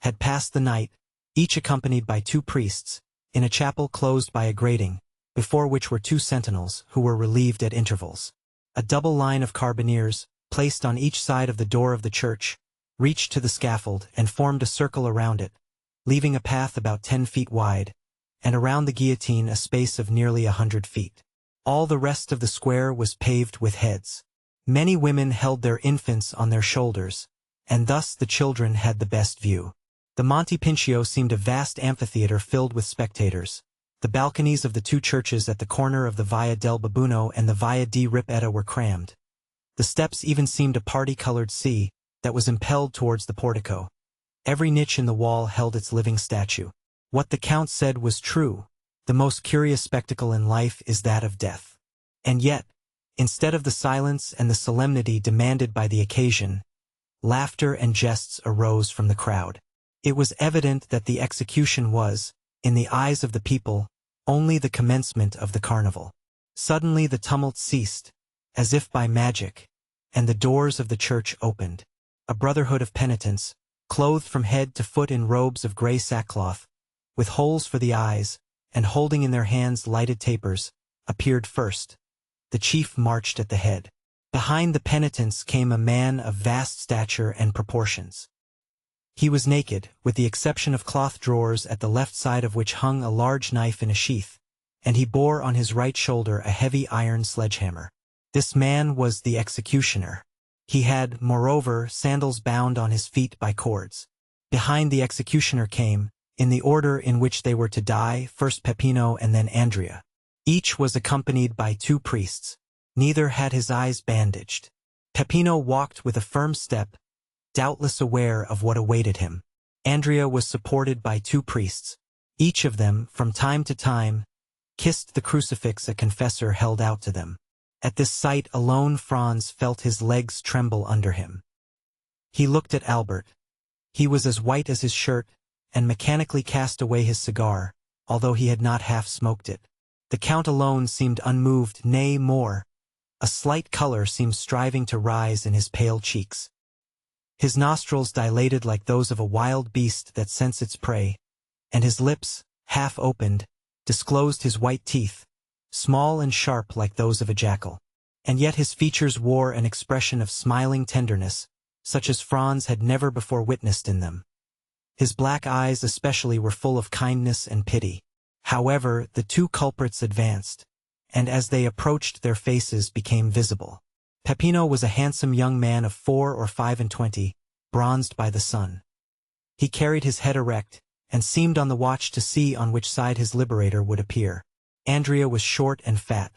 had passed the night, each accompanied by two priests, in a chapel closed by a grating, before which were two sentinels, who were relieved at intervals. A double line of carbineers, placed on each side of the door of the church, reached to the scaffold and formed a circle around it, leaving a path about 10 feet wide, and around the guillotine a space of nearly 100 feet. All the rest of the square was paved with heads. Many women held their infants on their shoulders, and thus the children had the best view. The Monte Pincio seemed a vast amphitheater filled with spectators. The balconies of the two churches at the corner of the Via del Babuino and the Via di Ripetta were crammed. The steps even seemed a party-colored sea that was impelled towards the portico. Every niche in the wall held its living statue. What the Count said was true. The most curious spectacle in life is that of death. And yet, instead of the silence and the solemnity demanded by the occasion, laughter and jests arose from the crowd. It was evident that the execution was, in the eyes of the people, only the commencement of the carnival. Suddenly the tumult ceased, as if by magic, and the doors of the church opened. A brotherhood of penitents, clothed from head to foot in robes of gray sackcloth, with holes for the eyes, and holding in their hands lighted tapers, appeared first. The chief marched at the head. Behind the penitents came a man of vast stature and proportions. He was naked, with the exception of cloth drawers at the left side of which hung a large knife in a sheath, and he bore on his right shoulder a heavy iron sledgehammer. This man was the executioner. He had, moreover, sandals bound on his feet by cords. Behind the executioner came, in the order in which they were to die, first Peppino and then Andrea. Each was accompanied by two priests. Neither had his eyes bandaged. Peppino walked with a firm step, doubtless aware of what awaited him. Andrea was supported by two priests. Each of them, from time to time, kissed the crucifix a confessor held out to them. At this sight alone Franz felt his legs tremble under him. He looked at Albert. He was as white as his shirt, and mechanically cast away his cigar, although he had not half smoked it. The Count alone seemed unmoved, nay more. A slight color seemed striving to rise in his pale cheeks. His nostrils dilated like those of a wild beast that scents its prey, and his lips, half opened, disclosed his white teeth, small and sharp like those of a jackal. And yet his features wore an expression of smiling tenderness, such as Franz had never before witnessed in them. His black eyes especially were full of kindness and pity. However, the two culprits advanced, and as they approached their faces became visible. Peppino was a handsome young man of 4 or 25, bronzed by the sun. He carried his head erect, and seemed on the watch to see on which side his liberator would appear. Andrea was short and fat.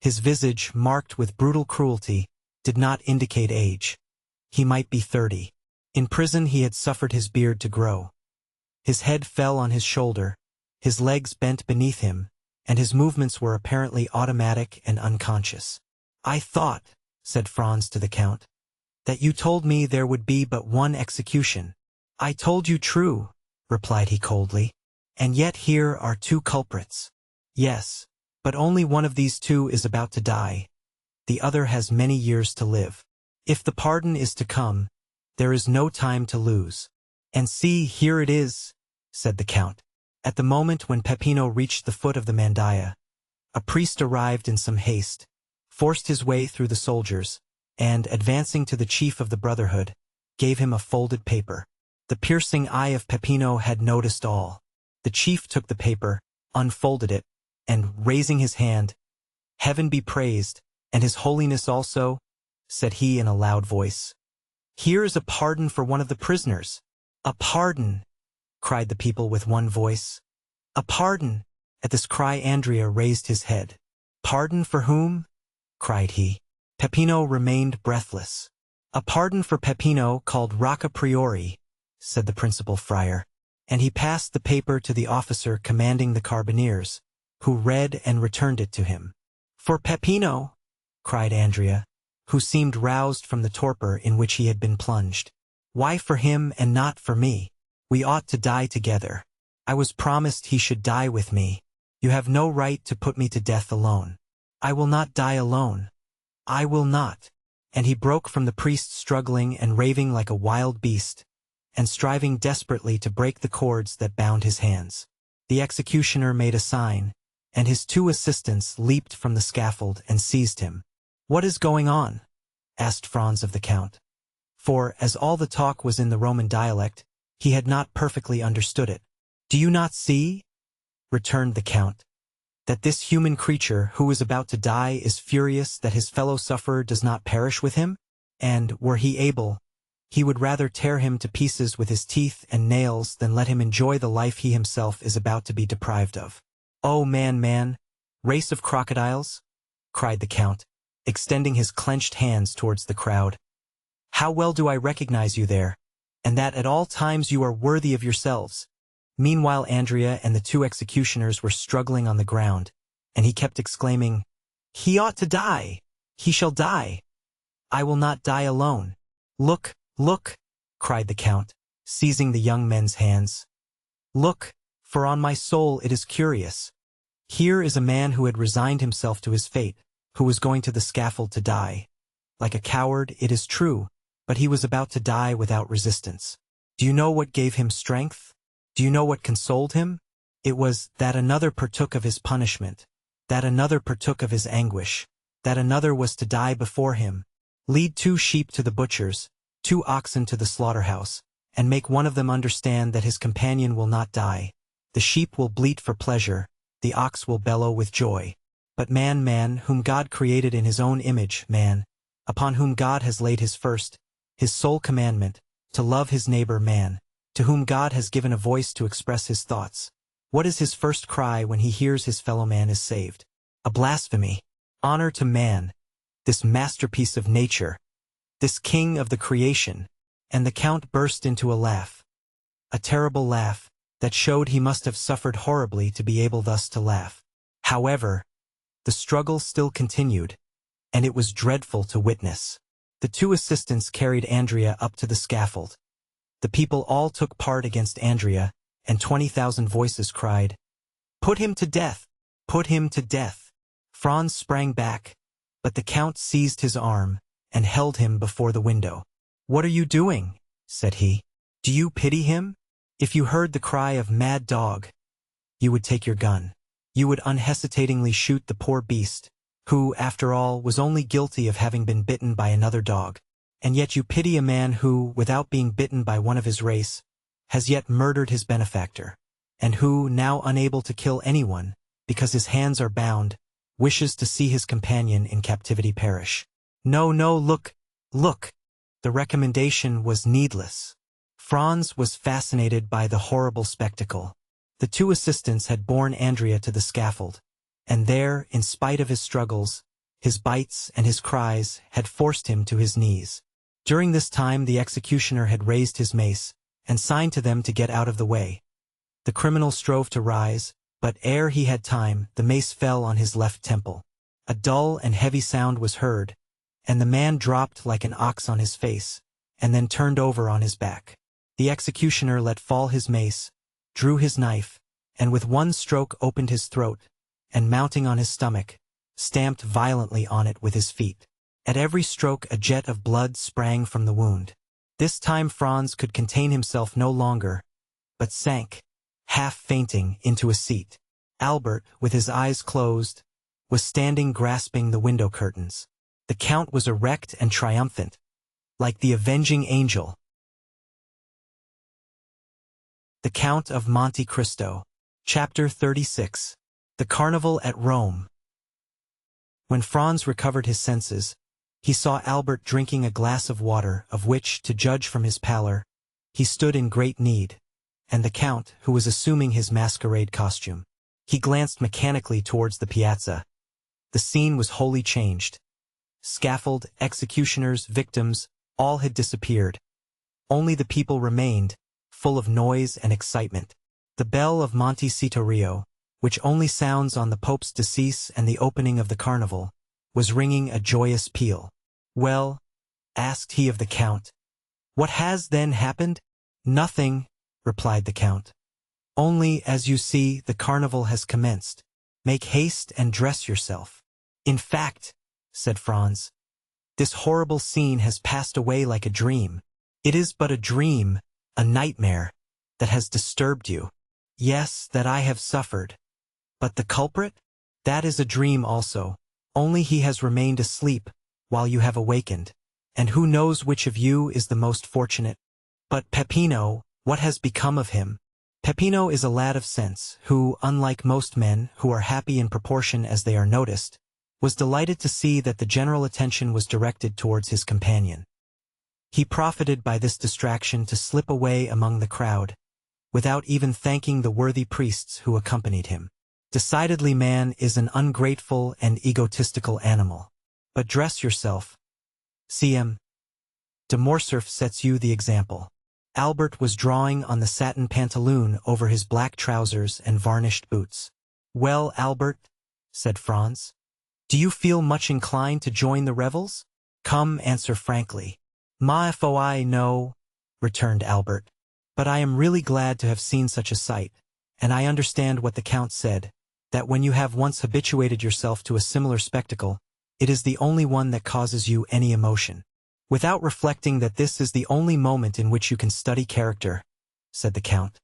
His visage, marked with brutal cruelty, did not indicate age. He might be 30. In prison he had suffered his beard to grow. His head fell on his shoulder, his legs bent beneath him, and his movements were apparently automatic and unconscious. "I thought," said Franz to the Count, "that you told me there would be but one execution." "I told you true," replied he coldly, "and yet here are two culprits." "Yes, but only one of these two is about to die. The other has many years to live. If the pardon is to come, there is no time to lose." "And see, here it is," said the Count. At the moment when Peppino reached the foot of the mandaia, a priest arrived in some haste, forced his way through the soldiers, and, advancing to the chief of the Brotherhood, gave him a folded paper. The piercing eye of Peppino had noticed all. The chief took the paper, unfolded it, and, raising his hand, "Heaven be praised, and His Holiness also," said he in a loud voice. "Here is a pardon for one of the prisoners." "A pardon!" cried the people with one voice. "A pardon!" At this cry Andrea raised his head. "Pardon for whom?" cried he. Peppino remained breathless. "A pardon for Peppino called Rocca Priori," said the principal friar, and he passed the paper to the officer commanding the carbineers, who read and returned it to him. "For Peppino!" cried Andrea, who seemed roused from the torpor in which he had been plunged. "Why for him and not for me? We ought to die together. I was promised he should die with me. You have no right to put me to death alone. I will not die alone. I will not." And he broke from the priest struggling and raving like a wild beast, and striving desperately to break the cords that bound his hands. The executioner made a sign, and his two assistants leaped from the scaffold and seized him. "What is going on?" asked Franz of the Count. For, as all the talk was in the Roman dialect, he had not perfectly understood it. "Do you not see," returned the Count, "that this human creature who is about to die is furious that his fellow sufferer does not perish with him? And, were he able, he would rather tear him to pieces with his teeth and nails than let him enjoy the life he himself is about to be deprived of. Oh man, race of crocodiles!" cried the Count, extending his clenched hands towards the crowd. "How well do I recognize you there, and that at all times you are worthy of yourselves." Meanwhile Andrea and the two executioners were struggling on the ground, and he kept exclaiming, "He ought to die! He shall die! I will not die alone!" "Look, look!" cried the Count, seizing the young men's hands. "Look, for on my soul it is curious. Here is a man who had resigned himself to his fate, who was going to the scaffold to die. Like a coward, it is true, but he was about to die without resistance. Do you know what gave him strength? Do you know what consoled him? It was that another partook of his punishment, that another partook of his anguish, that another was to die before him. Lead 2 sheep to the butcher's, 2 oxen to the slaughterhouse, and make one of them understand that his companion will not die. The sheep will bleat for pleasure, the ox will bellow with joy. But man, whom God created in his own image, man, upon whom God has laid his first, his sole commandment, to love his neighbor, man, to whom God has given a voice to express his thoughts. What is his first cry when he hears his fellow man is saved? A blasphemy. Honor to man, this masterpiece of nature, this king of the creation." And the Count burst into a laugh. A terrible laugh, that showed he must have suffered horribly to be able thus to laugh. However, the struggle still continued, and it was dreadful to witness. The 2 assistants carried Andrea up to the scaffold. The people all took part against Andrea, and 20,000 voices cried, "Put him to death! Put him to death!" Franz sprang back, but the Count seized his arm and held him before the window. "What are you doing?" said he. "Do you pity him? If you heard the cry of mad dog, you would take your gun. You would unhesitatingly shoot the poor beast, who, after all, was only guilty of having been bitten by another dog. And yet you pity a man who, without being bitten by one of his race, has yet murdered his benefactor. and who, now unable to kill anyone, because his hands are bound, wishes to see his companion in captivity perish. No, no, look, look! The recommendation was needless. Franz was fascinated by the horrible spectacle. The two assistants had borne Andrea to the scaffold, and there, in spite of his struggles, his bites and his cries had forced him to his knees. During this time the executioner had raised his mace, and signed to them to get out of the way. The criminal strove to rise, but ere he had time, the mace fell on his left temple. A dull and heavy sound was heard, and the man dropped like an ox on his face, and then turned over on his back. The executioner let fall his mace, drew his knife, and with one stroke opened his throat, and mounting on his stomach, stamped violently on it with his feet. At every stroke a jet of blood sprang from the wound. This time Franz could contain himself no longer, but sank, half fainting, into a seat. Albert, with his eyes closed, was standing grasping the window curtains. The Count was erect and triumphant, like the avenging angel. The Count of Monte Cristo. Chapter 36. The Carnival at Rome. When Franz recovered his senses, he saw Albert drinking a glass of water, of which, to judge from his pallor, he stood in great need, and the Count, who was assuming his masquerade costume. He glanced mechanically towards the piazza. The scene was wholly changed. Scaffold, executioners, victims, all had disappeared. Only the people remained, full of noise and excitement. The bell of Monte Cristo, which only sounds on the Pope's decease and the opening of the carnival, was ringing a joyous peal. "Well," asked he of the Count, "what has then happened?" "Nothing," replied the Count. "Only, as you see, the carnival has commenced. Make haste and dress yourself." "In fact," said Franz, "this horrible scene has passed away like a dream. It is but a dream, a nightmare, that has disturbed you." "Yes, that I have suffered. But the culprit? That is a dream also, only he has remained asleep, while you have awakened, and who knows which of you is the most fortunate? But Peppino, what has become of him?" Peppino is a lad of sense, who, unlike most men, who are happy in proportion as they are noticed, was delighted to see that the general attention was directed towards his companion. He profited by this distraction to slip away among the crowd, without even thanking the worthy priests who accompanied him. Decidedly, man is an ungrateful and egotistical animal. But dress yourself. C.M. de Morcerf sets you the example. Albert was drawing on the satin pantaloon over his black trousers and varnished boots. "Well, Albert," said Franz, "do you feel much inclined to join the revels? Come, answer frankly." "Ma foi, no," returned Albert, "but I am really glad to have seen such a sight, and I understand what the Count said, that when you have once habituated yourself to a similar spectacle, it is the only one that causes you any emotion. Without reflecting that this is the only moment in which you can study character," said the Count.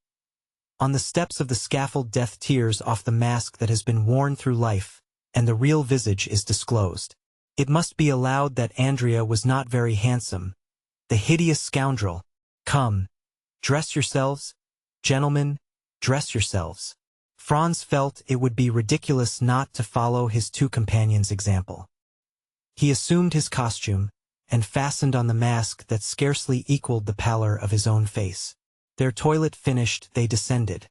"On the steps of the scaffold death tears off the mask that has been worn through life, and the real visage is disclosed. It must be allowed that Andrea was not very handsome. The hideous scoundrel! Come, dress yourselves, gentlemen, dress yourselves." Franz felt it would be ridiculous not to follow his two companions' example. He assumed his costume, and fastened on the mask that scarcely equaled the pallor of his own face. Their toilet finished, they descended.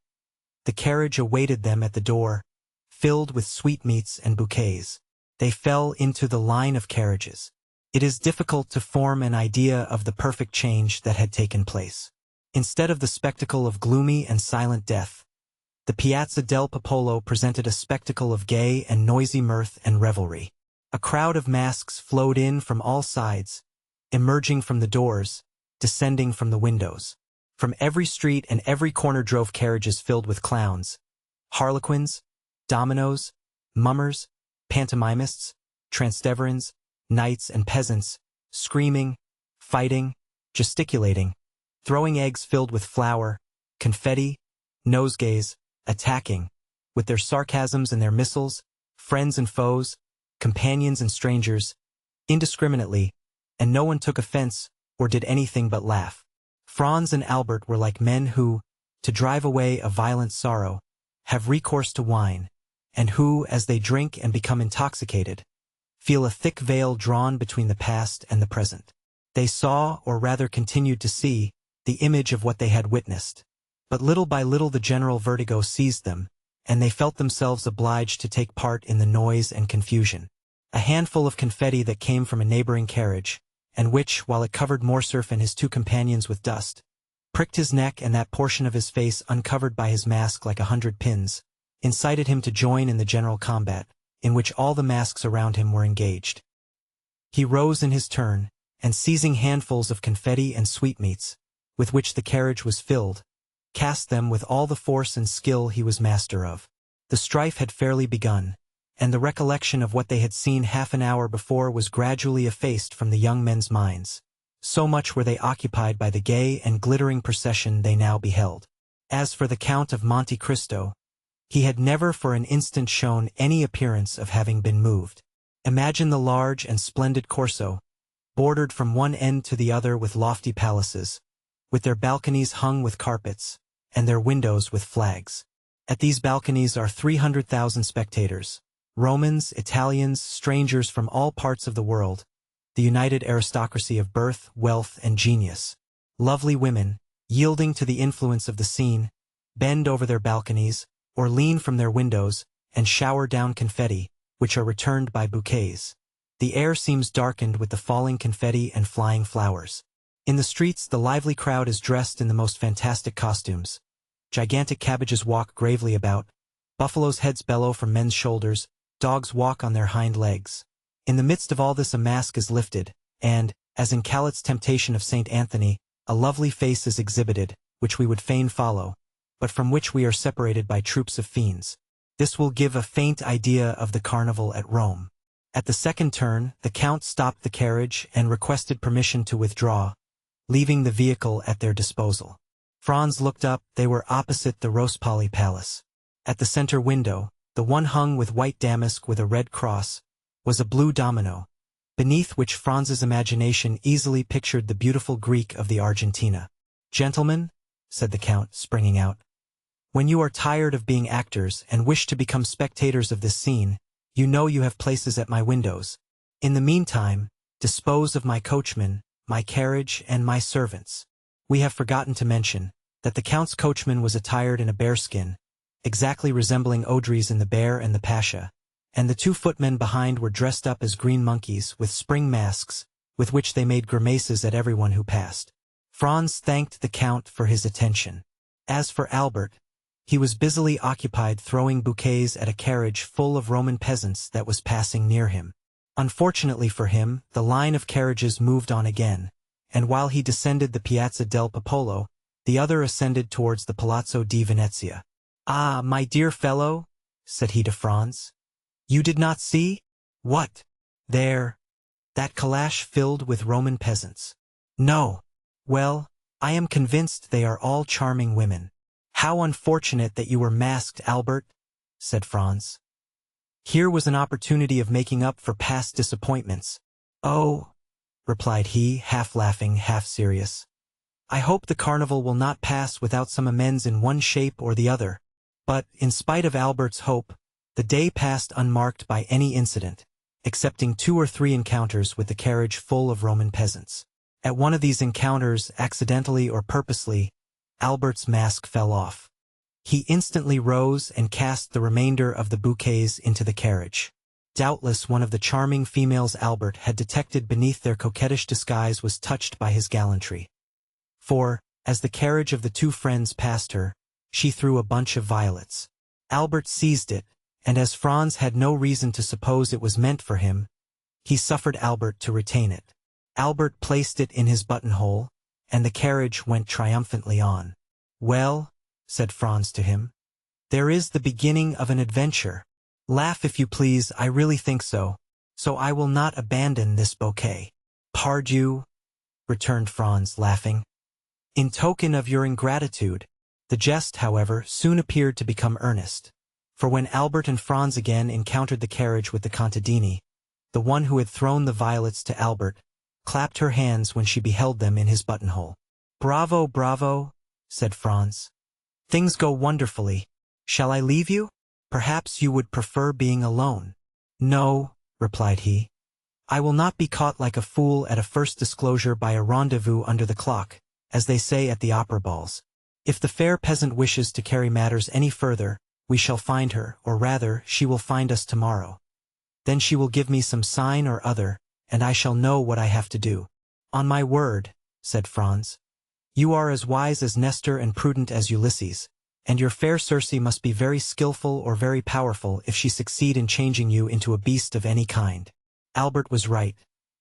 The carriage awaited them at the door, filled with sweetmeats and bouquets. They fell into the line of carriages. It is difficult to form an idea of the perfect change that had taken place. Instead of the spectacle of gloomy and silent death, the Piazza del Popolo presented a spectacle of gay and noisy mirth and revelry. A crowd of masks flowed in from all sides, emerging from the doors, descending from the windows. From every street and every corner drove carriages filled with clowns, harlequins, dominoes, mummers, pantomimists, Transteverins, knights and peasants, screaming, fighting, gesticulating, throwing eggs filled with flour, confetti, nosegays, attacking, with their sarcasms and their missiles, friends and foes, companions and strangers, indiscriminately, and no one took offense or did anything but laugh. Franz and Albert were like men who, to drive away a violent sorrow, have recourse to wine, and who, as they drink and become intoxicated, feel a thick veil drawn between the past and the present. They saw, or rather continued to see, the image of what they had witnessed. But little by little the general vertigo seized them, and they felt themselves obliged to take part in the noise and confusion. A handful of confetti that came from a neighboring carriage, and which, while it covered Morcerf and his two companions with dust, pricked his neck and that portion of his face uncovered by his mask like 100 pins, incited him to join in the general combat, in which all the masks around him were engaged. He rose in his turn, and seizing handfuls of confetti and sweetmeats, with which the carriage was filled, cast them with all the force and skill he was master of. The strife had fairly begun, and the recollection of what they had seen half an hour before was gradually effaced from the young men's minds. So much were they occupied by the gay and glittering procession they now beheld. As for the Count of Monte Cristo, he had never for an instant shown any appearance of having been moved. Imagine the large and splendid Corso, bordered from one end to the other with lofty palaces, with their balconies hung with carpets, and their windows with flags. At these balconies are 300,000 spectators, Romans, Italians, strangers from all parts of the world, the united aristocracy of birth, wealth, and genius. Lovely women, yielding to the influence of the scene, bend over their balconies, or lean from their windows, and shower down confetti, which are returned by bouquets. The air seems darkened with the falling confetti and flying flowers. In the streets the lively crowd is dressed in the most fantastic costumes. Gigantic cabbages walk gravely about, buffaloes' heads bellow from men's shoulders, dogs walk on their hind legs. In the midst of all this a mask is lifted, and, as in Calit's Temptation of St. Anthony, a lovely face is exhibited, which we would fain follow, but from which we are separated by troops of fiends. This will give a faint idea of the carnival at Rome. At the second turn, the Count stopped the carriage and requested permission to withdraw, leaving the vehicle at their disposal. Franz looked up. They were opposite the Rospoli Palace. At the center window, the one hung with white damask with a red cross, was a blue domino, beneath which Franz's imagination easily pictured the beautiful Greek of the Argentina. "Gentlemen," said the Count, springing out, "when you are tired of being actors and wish to become spectators of this scene, you know you have places at my windows. In the meantime, dispose of my coachman, my carriage, and my servants." We have forgotten to mention that the Count's coachman was attired in a bearskin, exactly resembling Audrey's in The Bear and the Pasha, and the two footmen behind were dressed up as green monkeys with spring masks, with which they made grimaces at everyone who passed. Franz thanked the Count for his attention. As for Albert, he was busily occupied throwing bouquets at a carriage full of Roman peasants that was passing near him. Unfortunately for him, the line of carriages moved on again, and while he descended the Piazza del Popolo, the other ascended towards the Palazzo di Venezia. "Ah, my dear fellow," said he to Franz, "you did not see? What? There. That calash filled with Roman peasants." "No." "Well, I am convinced they are all charming women." "How unfortunate that you were masked, Albert," said Franz. Here was an opportunity of making up for past disappointments. "Oh," replied he, half laughing, half serious, "I hope the carnival will not pass without some amends in one shape or the other." But, in spite of Albert's hope, the day passed unmarked by any incident, excepting 2 or 3 encounters with the carriage full of Roman peasants. At one of these encounters, accidentally or purposely, Albert's mask fell off. He instantly rose and cast the remainder of the bouquets into the carriage. Doubtless one of the charming females Albert had detected beneath their coquettish disguise was touched by his gallantry. For, as the carriage of the two friends passed her, she threw a bunch of violets. Albert seized it, and as Franz had no reason to suppose it was meant for him, he suffered Albert to retain it. Albert placed it in his buttonhole, and the carriage went triumphantly on. "Well," said Franz to him, "there is the beginning of an adventure. Laugh if you please, I really think so. So I will not abandon this bouquet." "Pardieu," returned Franz, laughing, "in token of your ingratitude." The jest, however, soon appeared to become earnest, for when Albert and Franz again encountered the carriage with the contadini, the one who had thrown the violets to Albert clapped her hands when she beheld them in his buttonhole. "Bravo, bravo," said Franz. Things go wonderfully. Shall I leave you? Perhaps you would prefer being alone. No, replied he. I will not be caught like a fool at a first disclosure by a rendezvous under the clock, as they say at the opera balls. If the fair peasant wishes to carry matters any further, we shall find her, or rather, she will find us tomorrow. Then she will give me some sign or other, and I shall know what I have to do. On my word, said Franz. You are as wise as Nestor and prudent as Ulysses, and your fair Circe must be very skillful or very powerful if she succeed in changing you into a beast of any kind. Albert was right.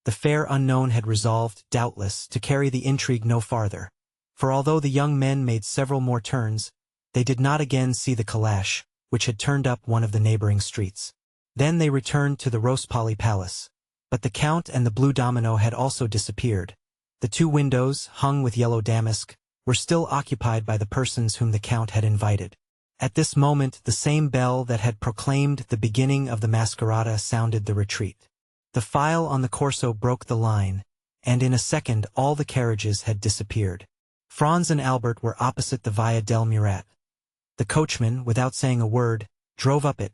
The fair unknown had resolved, doubtless, to carry the intrigue no farther. For although the young men made several more turns, they did not again see the calash, which had turned up one of the neighboring streets. Then they returned to the Rospoli Palace. But the Count and the blue domino had also disappeared. The two windows, hung with yellow damask, were still occupied by the persons whom the Count had invited. At this moment the same bell that had proclaimed the beginning of the masquerada sounded the retreat. The file on the Corso broke the line, and in a second all the carriages had disappeared. Franz and Albert were opposite the Via del Murat. The coachman, without saying a word, drove up it,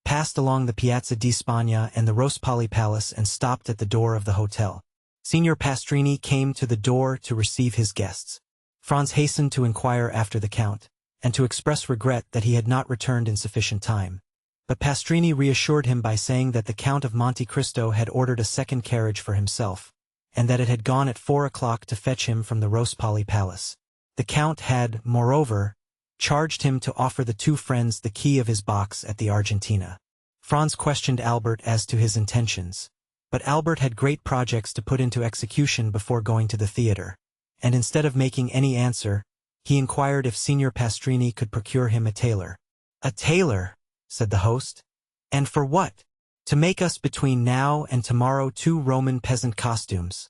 passed along the Piazza di Spagna and the Rospoli Palace and stopped at the door of the hotel. Signor Pastrini came to the door to receive his guests. Franz hastened to inquire after the Count, and to express regret that he had not returned in sufficient time. But Pastrini reassured him by saying that the Count of Monte Cristo had ordered a second carriage for himself, and that it had gone at 4 o'clock to fetch him from the Rospoli Palace. The Count had, moreover, charged him to offer the two friends the key of his box at the Argentina. Franz questioned Albert as to his intentions, but Albert had great projects to put into execution before going to the theater, and instead of making any answer, he inquired if Signor Pastrini could procure him a tailor. "A tailor," said the host. "And for what?" "To make us between now and tomorrow 2 Roman peasant costumes,"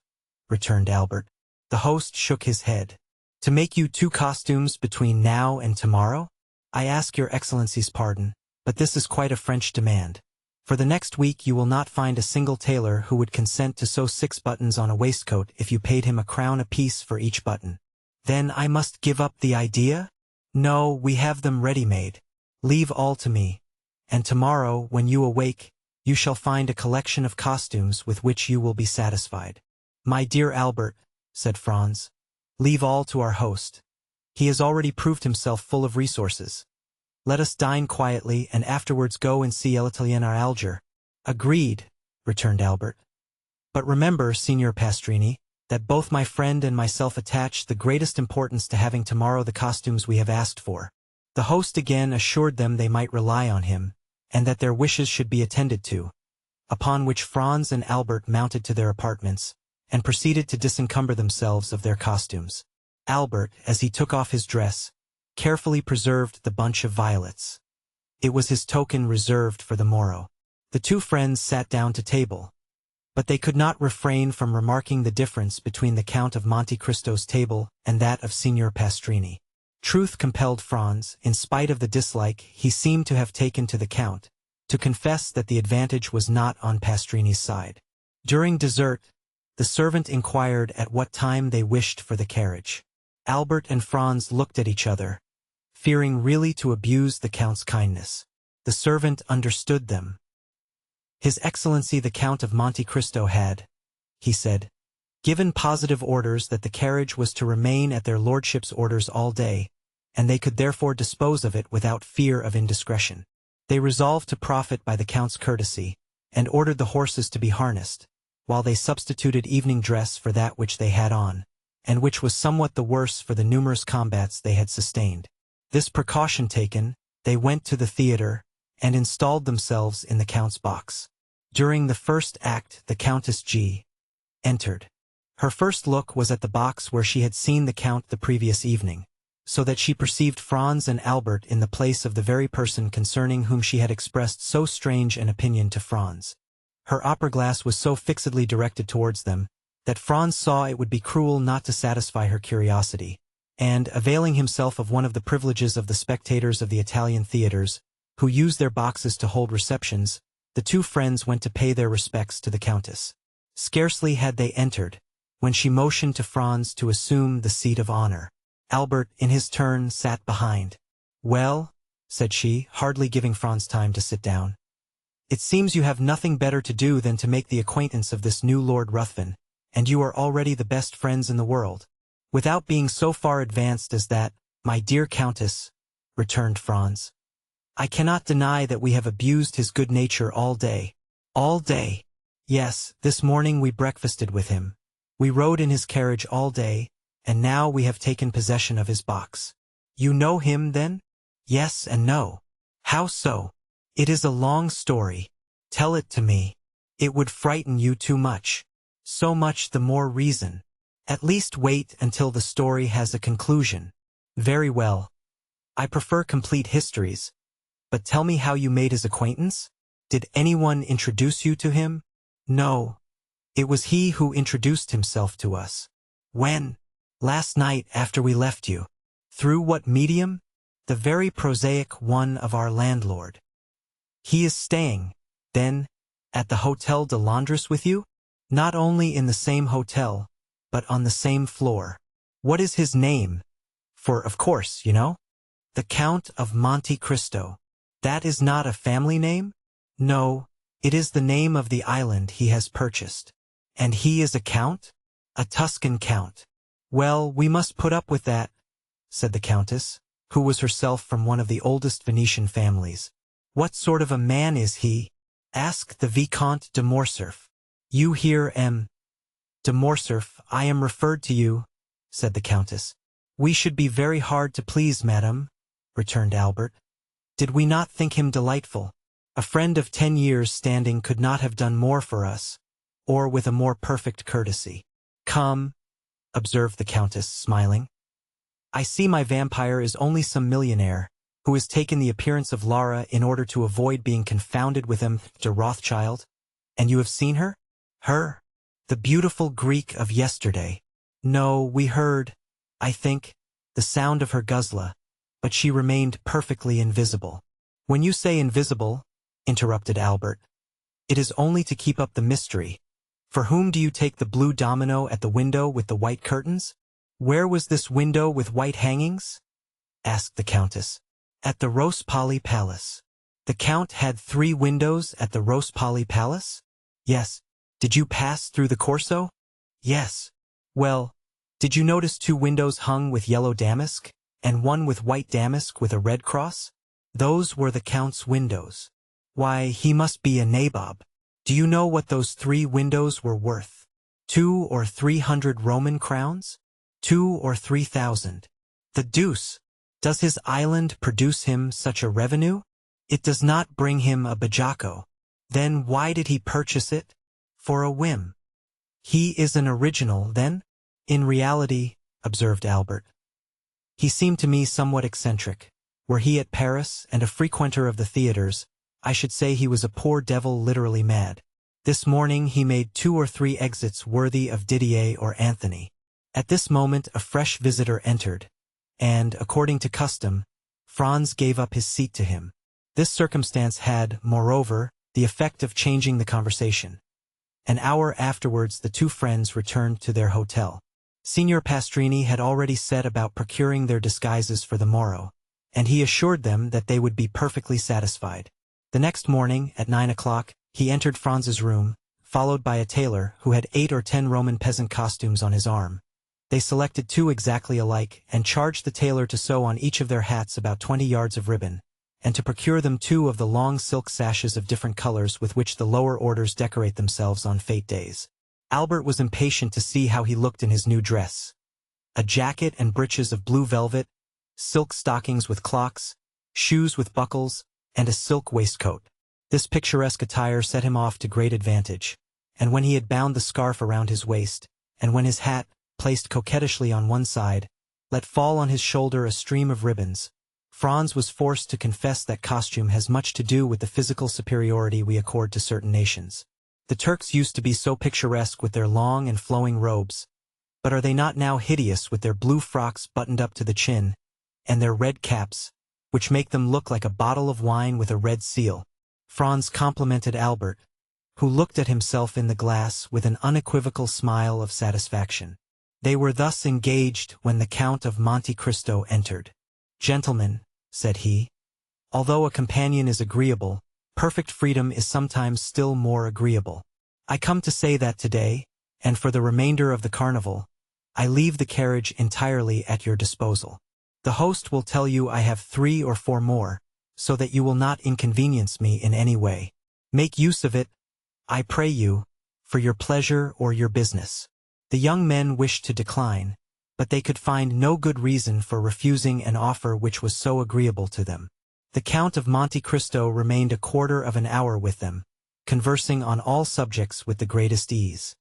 returned Albert. The host shook his head. "To make you 2 costumes between now and tomorrow? I ask your Excellency's pardon, but this is quite a French demand. For the next week you will not find a single tailor who would consent to sew 6 buttons on a waistcoat if you paid him a crown apiece for each button." "Then I must give up the idea?" "No, we have them ready-made. Leave all to me. And tomorrow, when you awake, you shall find a collection of costumes with which you will be satisfied." "My dear Albert," said Franz, "leave all to our host. He has already proved himself full of resources. Let us dine quietly and afterwards go and see l'Italien or Alger." "Agreed," returned Albert. "But remember, Signor Pastrini, that both my friend and myself attach the greatest importance to having tomorrow the costumes we have asked for." The host again assured them they might rely on him, and that their wishes should be attended to, upon which Franz and Albert mounted to their apartments, and proceeded to disencumber themselves of their costumes. Albert, as he took off his dress, carefully preserved the bunch of violets. It was his token reserved for the morrow. The two friends sat down to table, but they could not refrain from remarking the difference between the Count of Monte Cristo's table and that of Signor Pastrini. Truth compelled Franz, in spite of the dislike he seemed to have taken to the Count, to confess that the advantage was not on Pastrini's side. During dessert, the servant inquired at what time they wished for the carriage. Albert and Franz looked at each other, fearing really to abuse the Count's kindness. The servant understood them. "His Excellency the Count of Monte Cristo had," he said, "given positive orders that the carriage was to remain at their lordships' orders all day, and they could therefore dispose of it without fear of indiscretion. They resolved to profit by the Count's courtesy, and ordered the horses to be harnessed, while they substituted evening dress for that which they had on, and which was somewhat the worse for the numerous combats they had sustained. This precaution taken, they went to the theater, and installed themselves in the Count's box. During the first act the Countess G. entered. Her first look was at the box where she had seen the Count the previous evening, so that she perceived Franz and Albert in the place of the very person concerning whom she had expressed so strange an opinion to Franz. Her opera-glass was so fixedly directed towards them, that Franz saw it would be cruel not to satisfy her curiosity, and, availing himself of one of the privileges of the spectators of the Italian theaters, who used their boxes to hold receptions, the two friends went to pay their respects to the Countess. Scarcely had they entered, when she motioned to Franz to assume the seat of honor. Albert, in his turn, sat behind. "Well," said she, hardly giving Franz time to sit down. "It seems you have nothing better to do than to make the acquaintance of this new Lord Ruthven, and you are already the best friends in the world." "Without being so far advanced as that, my dear Countess," returned Franz. "I cannot deny that we have abused his good nature all day." "All day?" "Yes, this morning we breakfasted with him. We rode in his carriage all day, and now we have taken possession of his box." "You know him, then?" "Yes and no." "How so?" "It is a long story. Tell it to me. It would frighten you too much. So much the more reason. At least wait until the story has a conclusion." "Very well. I prefer complete histories. But tell me how you made his acquaintance? Did anyone introduce you to him?" "No. It was he who introduced himself to us." "When?" "Last night after we left you." "Through what medium?" "The very prosaic one of our landlord." "He is staying, then, at the Hotel de Londres with you?" "Not only in the same hotel, but on the same floor." "What is his name? For, of course, you know." "The Count of Monte Cristo." "That is not a family name?" "No, it is the name of the island he has purchased." "And he is a count?" "A Tuscan count." "Well, we must put up with that," said the Countess, who was herself from one of the oldest Venetian families. "What sort of a man is he?" "Ask the Vicomte de Morcerf." "You hear M. de Morcerf, I am referred to you," said the Countess. "We should be very hard to please, madame," returned Albert. "Did we not think him delightful? A friend of 10 years' standing could not have done more for us, or with a more perfect courtesy." "Come," observed the Countess, smiling. "I see my vampire is only some millionaire, who has taken the appearance of Lara in order to avoid being confounded with M. de Rothschild. And you have seen her?" "Her? The beautiful Greek of yesterday?" "No, we heard, I think, the sound of her guzla, but she remained perfectly invisible." "When you say invisible," interrupted Albert, "it is only to keep up the mystery. For whom do you take the blue domino at the window with the white curtains?" "Where was this window with white hangings?" asked the Countess. "At the Rospali Palace." "The Count had 3 windows at the Rospali Palace?" "Yes." "Did you pass through the Corso?" "Yes." "Well, did you notice 2 windows hung with yellow damask, and one with white damask with a red cross?" "Those were the Count's windows." "Why, he must be a nabob. Do you know what those 3 windows were worth? 200 or 300 Roman crowns? 2,000 or 3,000. The deuce! Does his island produce him such a revenue? It does not bring him a bajocco. Then why did he purchase it? For a whim." "He is an original, then?" "In reality," observed Albert, "he seemed to me somewhat eccentric. Were he at Paris and a frequenter of the theaters, I should say he was a poor devil literally mad. This morning he made 2 or 3 exits worthy of Didier or Anthony." At this moment a fresh visitor entered, and, according to custom, Franz gave up his seat to him. This circumstance had, moreover, the effect of changing the conversation. An hour afterwards the 2 friends returned to their hotel. Signor Pastrini had already set about procuring their disguises for the morrow, and he assured them that they would be perfectly satisfied. The next morning, at 9 o'clock, he entered Franz's room, followed by a tailor who had 8 or 10 Roman peasant costumes on his arm. They selected 2 exactly alike, and charged the tailor to sew on each of their hats about 20 yards of ribbon, and to procure them 2 of the long silk sashes of different colors with which the lower orders decorate themselves on fête days. Albert was impatient to see how he looked in his new dress. A jacket and breeches of blue velvet, silk stockings with clocks, shoes with buckles, and a silk waistcoat. This picturesque attire set him off to great advantage, and when he had bound the scarf around his waist, and when his hat, placed coquettishly on one side, let fall on his shoulder a stream of ribbons, Franz was forced to confess that costume has much to do with the physical superiority we accord to certain nations. The Turks used to be so picturesque with their long and flowing robes, but are they not now hideous with their blue frocks buttoned up to the chin, and their red caps, which make them look like a bottle of wine with a red seal? Franz complimented Albert, who looked at himself in the glass with an unequivocal smile of satisfaction. They were thus engaged when the Count of Monte Cristo entered. "Gentlemen," said he. "Although a companion is agreeable, perfect freedom is sometimes still more agreeable. I come to say that today, and for the remainder of the carnival, I leave the carriage entirely at your disposal. The host will tell you I have 3 or 4 more, so that you will not inconvenience me in any way. Make use of it, I pray you, for your pleasure or your business." The young men wished to decline, but they could find no good reason for refusing an offer which was so agreeable to them. The Count of Monte Cristo remained a quarter of an hour with them, conversing on all subjects with the greatest ease.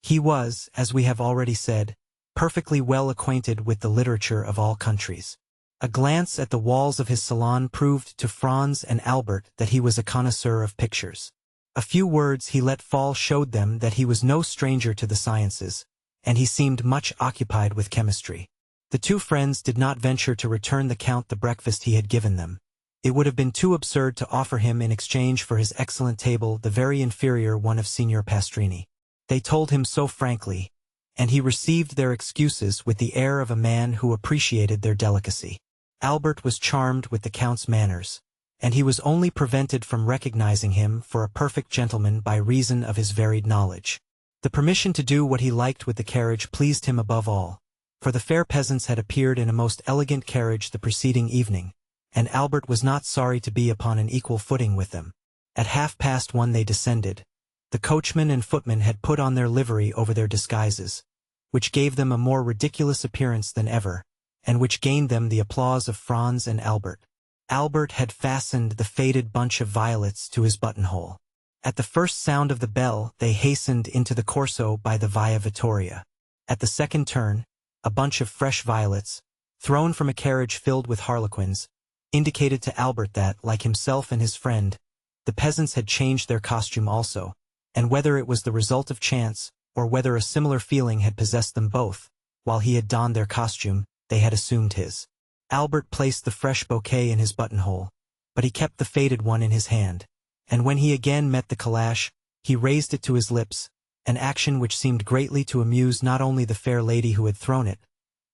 He was, as we have already said, perfectly well acquainted with the literature of all countries. A glance at the walls of his salon proved to Franz and Albert that he was a connoisseur of pictures. A few words he let fall showed them that he was no stranger to the sciences, and he seemed much occupied with chemistry. The two friends did not venture to return the Count the breakfast he had given them. It would have been too absurd to offer him in exchange for his excellent table the very inferior one of Signor Pastrini. They told him so frankly, and he received their excuses with the air of a man who appreciated their delicacy. Albert was charmed with the Count's manners, and he was only prevented from recognizing him for a perfect gentleman by reason of his varied knowledge. The permission to do what he liked with the carriage pleased him above all, for the fair peasants had appeared in a most elegant carriage the preceding evening, and Albert was not sorry to be upon an equal footing with them. At 1:30 they descended. The coachman and footman had put on their livery over their disguises, which gave them a more ridiculous appearance than ever, and which gained them the applause of Franz and Albert. Albert had fastened the faded bunch of violets to his buttonhole. At the first sound of the bell they hastened into the Corso by the Via Vittoria. At the second turn, a bunch of fresh violets, thrown from a carriage filled with harlequins, indicated to Albert that, like himself and his friend, the peasants had changed their costume also, and whether it was the result of chance, or whether a similar feeling had possessed them both, while he had donned their costume, they had assumed his. Albert placed the fresh bouquet in his buttonhole, but he kept the faded one in his hand, and when he again met the calash, he raised it to his lips, an action which seemed greatly to amuse not only the fair lady who had thrown it,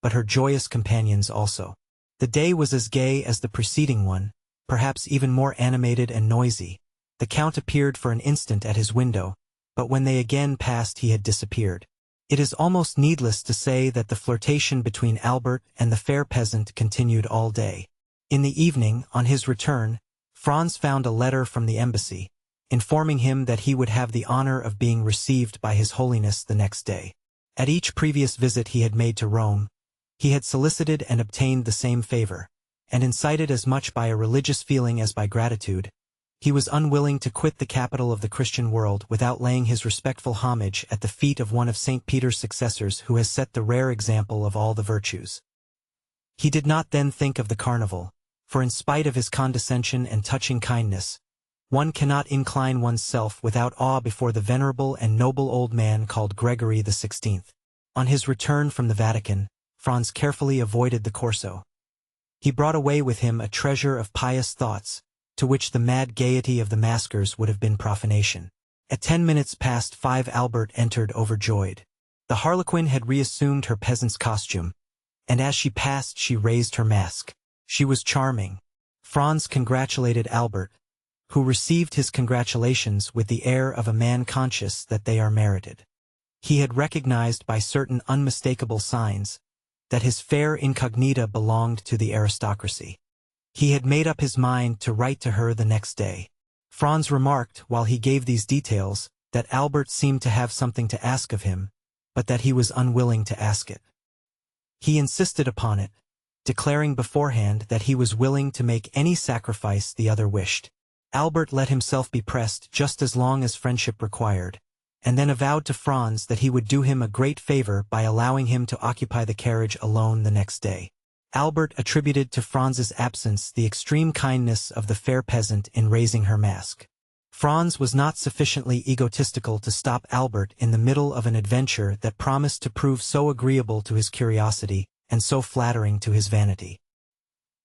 but her joyous companions also. The day was as gay as the preceding one, perhaps even more animated and noisy. The Count appeared for an instant at his window, but when they again passed he had disappeared. It is almost needless to say that the flirtation between Albert and the fair peasant continued all day. In the evening, on his return, Franz found a letter from the embassy, informing him that he would have the honor of being received by His Holiness the next day. At each previous visit he had made to Rome, he had solicited and obtained the same favor, and incited as much by a religious feeling as by gratitude. He was unwilling to quit the capital of the Christian world without laying his respectful homage at the feet of one of St. Peter's successors who has set the rare example of all the virtues. He did not then think of the carnival, for in spite of his condescension and touching kindness, one cannot incline oneself without awe before the venerable and noble old man called Gregory XVI. On his return from the Vatican, Franz carefully avoided the Corso. He brought away with him a treasure of pious thoughts, to which the mad gaiety of the maskers would have been profanation. At 5:10 Albert entered overjoyed. The harlequin had reassumed her peasant's costume, and as she passed she raised her mask. She was charming. Franz congratulated Albert, who received his congratulations with the air of a man conscious that they are merited. He had recognized by certain unmistakable signs that his fair incognita belonged to the aristocracy. He had made up his mind to write to her the next day. Franz remarked, while he gave these details, that Albert seemed to have something to ask of him, but that he was unwilling to ask it. He insisted upon it, declaring beforehand that he was willing to make any sacrifice the other wished. Albert let himself be pressed just as long as friendship required, and then avowed to Franz that he would do him a great favor by allowing him to occupy the carriage alone the next day. Albert attributed to Franz's absence the extreme kindness of the fair peasant in raising her mask. Franz was not sufficiently egotistical to stop Albert in the middle of an adventure that promised to prove so agreeable to his curiosity and so flattering to his vanity.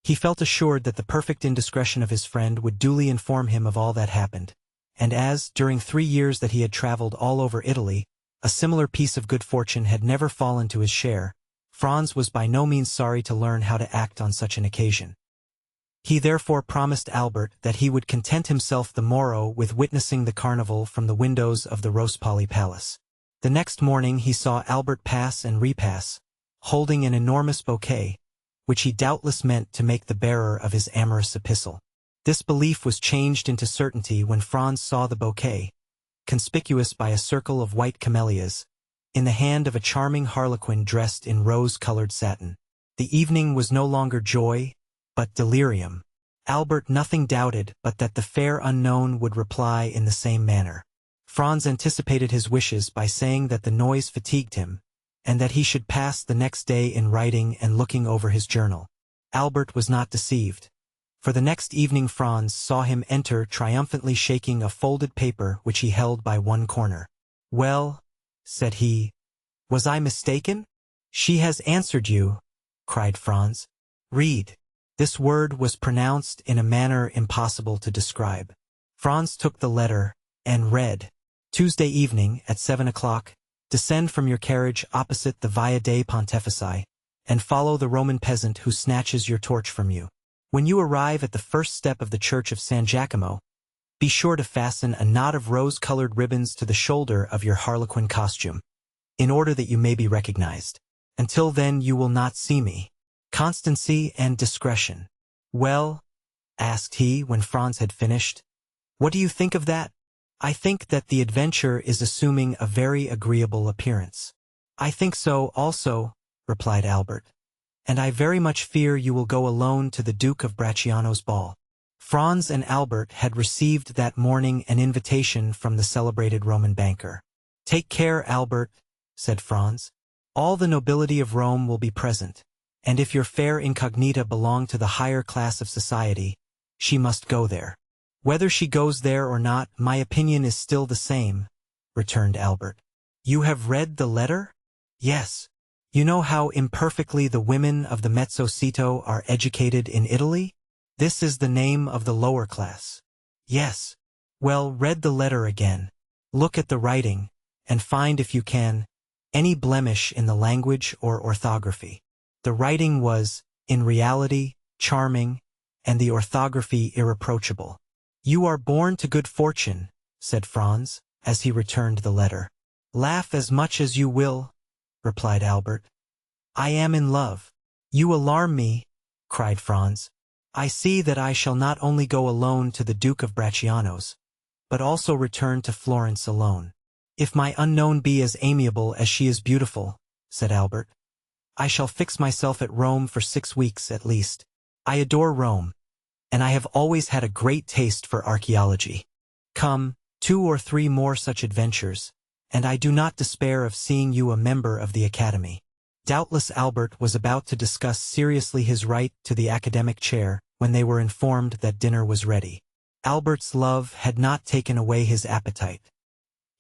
He felt assured that the perfect indiscretion of his friend would duly inform him of all that happened, and as, during 3 years that he had traveled all over Italy, a similar piece of good fortune had never fallen to his share, Franz was by no means sorry to learn how to act on such an occasion. He therefore promised Albert that he would content himself the morrow with witnessing the carnival from the windows of the Rospoli Palace. The next morning he saw Albert pass and repass, holding an enormous bouquet, which he doubtless meant to make the bearer of his amorous epistle. This belief was changed into certainty when Franz saw the bouquet, conspicuous by a circle of white camellias, in the hand of a charming harlequin dressed in rose-colored satin. The evening was no longer joy, but delirium. Albert nothing doubted but that the fair unknown would reply in the same manner. Franz anticipated his wishes by saying that the noise fatigued him, and that he should pass the next day in writing and looking over his journal. Albert was not deceived, for the next evening Franz saw him enter triumphantly shaking a folded paper which he held by one corner. "Well," said he, "was I mistaken?" "She has answered you," cried Franz. "Read." This word was pronounced in a manner impossible to describe. Franz took the letter and read, "Tuesday evening at 7 o'clock, descend from your carriage opposite the Via dei Pontefici, and follow the Roman peasant who snatches your torch from you. When you arrive at the first step of the church of San Giacomo, be sure to fasten a knot of rose-colored ribbons to the shoulder of your harlequin costume, in order that you may be recognized. Until then you will not see me. Constancy and discretion." "Well," asked he when Franz had finished, "what do you think of that?" "I think that the adventure is assuming a very agreeable appearance." "I think so also," replied Albert, "and I very much fear you will go alone to the Duke of Bracciano's ball." Franz and Albert had received that morning an invitation from the celebrated Roman banker. "Take care, Albert," said Franz. "All the nobility of Rome will be present, and if your fair incognita belong to the higher class of society, she must go there." "Whether she goes there or not, my opinion is still the same," returned Albert. "You have read the letter?" "Yes." "You know how imperfectly the women of the Mezzo-Cito are educated in Italy? This is the name of the lower class." "Yes." "Well, read the letter again. Look at the writing, and find if you can any blemish in the language or orthography." The writing was, in reality, charming, and the orthography irreproachable. "You are born to good fortune," said Franz, as he returned the letter. "Laugh as much as you will," replied Albert. "I am in love." "You alarm me," cried Franz. "I see that I shall not only go alone to the Duke of Bracciano's, but also return to Florence alone." "If my unknown be as amiable as she is beautiful," said Albert, "I shall fix myself at Rome for 6 weeks at least. I adore Rome, and I have always had a great taste for archaeology. Come, 2 or 3 more such adventures, and I do not despair of seeing you a member of the Academy." Doubtless Albert was about to discuss seriously his right to the academic chair when they were informed that dinner was ready. Albert's love had not taken away his appetite.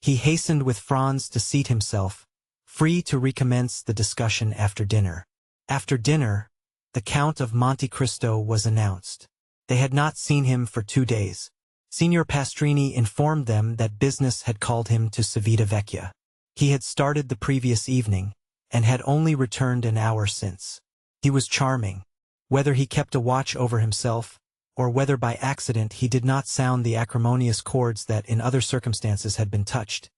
He hastened with Franz to seat himself, free to recommence the discussion after dinner. After dinner, the Count of Monte Cristo was announced. They had not seen him for 2 days. Signor Pastrini informed them that business had called him to Civita Vecchia. He had started the previous evening, and had only returned an hour since. He was charming. Whether he kept a watch over himself, or whether by accident he did not sound the acrimonious chords that in other circumstances had been touched,